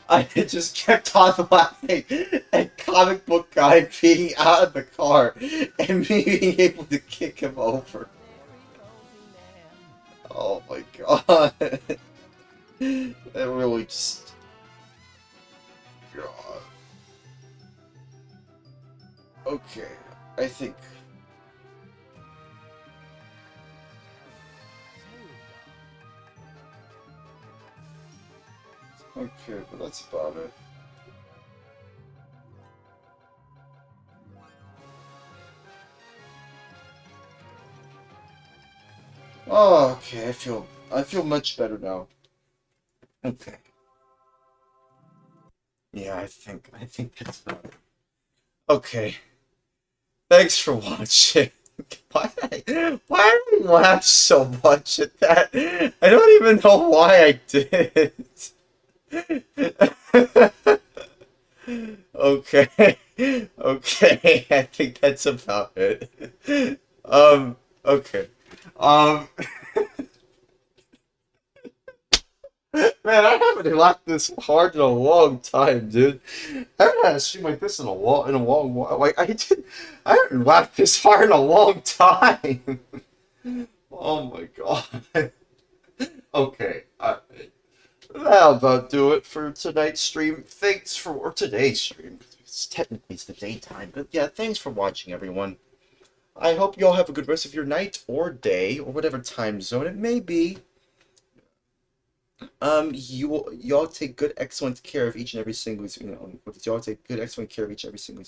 I just kept on laughing at comic book guy being out of the car and me being able to kick him over. Oh, my God. That really just... God. Okay, I think. Okay, but that's about it. Oh, okay, I feel much better now. Okay. Yeah, I think that's about it. Okay. Thanks for watching. Why did I laugh so much at that? I don't even know why I did. Okay. Okay, I think that's about it. Okay. Um, Man, I haven't laughed this hard in a long time, dude. I haven't had a stream like this in a long while. Like I haven't laughed this hard in a long time. Oh my god. Okay, that'll about do it for tonight's stream. Thanks for or today's stream. It's the daytime, but yeah, thanks for watching, everyone. I hope you all have a good rest of your night or day or whatever time zone it may be. Y'all take good, excellent care of each and every single. Y'all take good, excellent care of each and every single.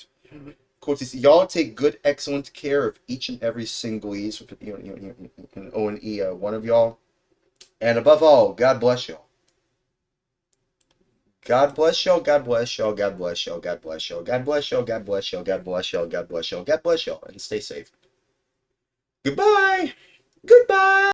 Quotes. Y'all take good, excellent care of each and every single O and E. One of y'all, and above all, God bless y'all. God bless y'all. God bless y'all. God bless y'all. God bless y'all. God bless y'all. God bless y'all. God bless y'all. God bless y'all. God bless y'all. And stay safe. Goodbye. Goodbye.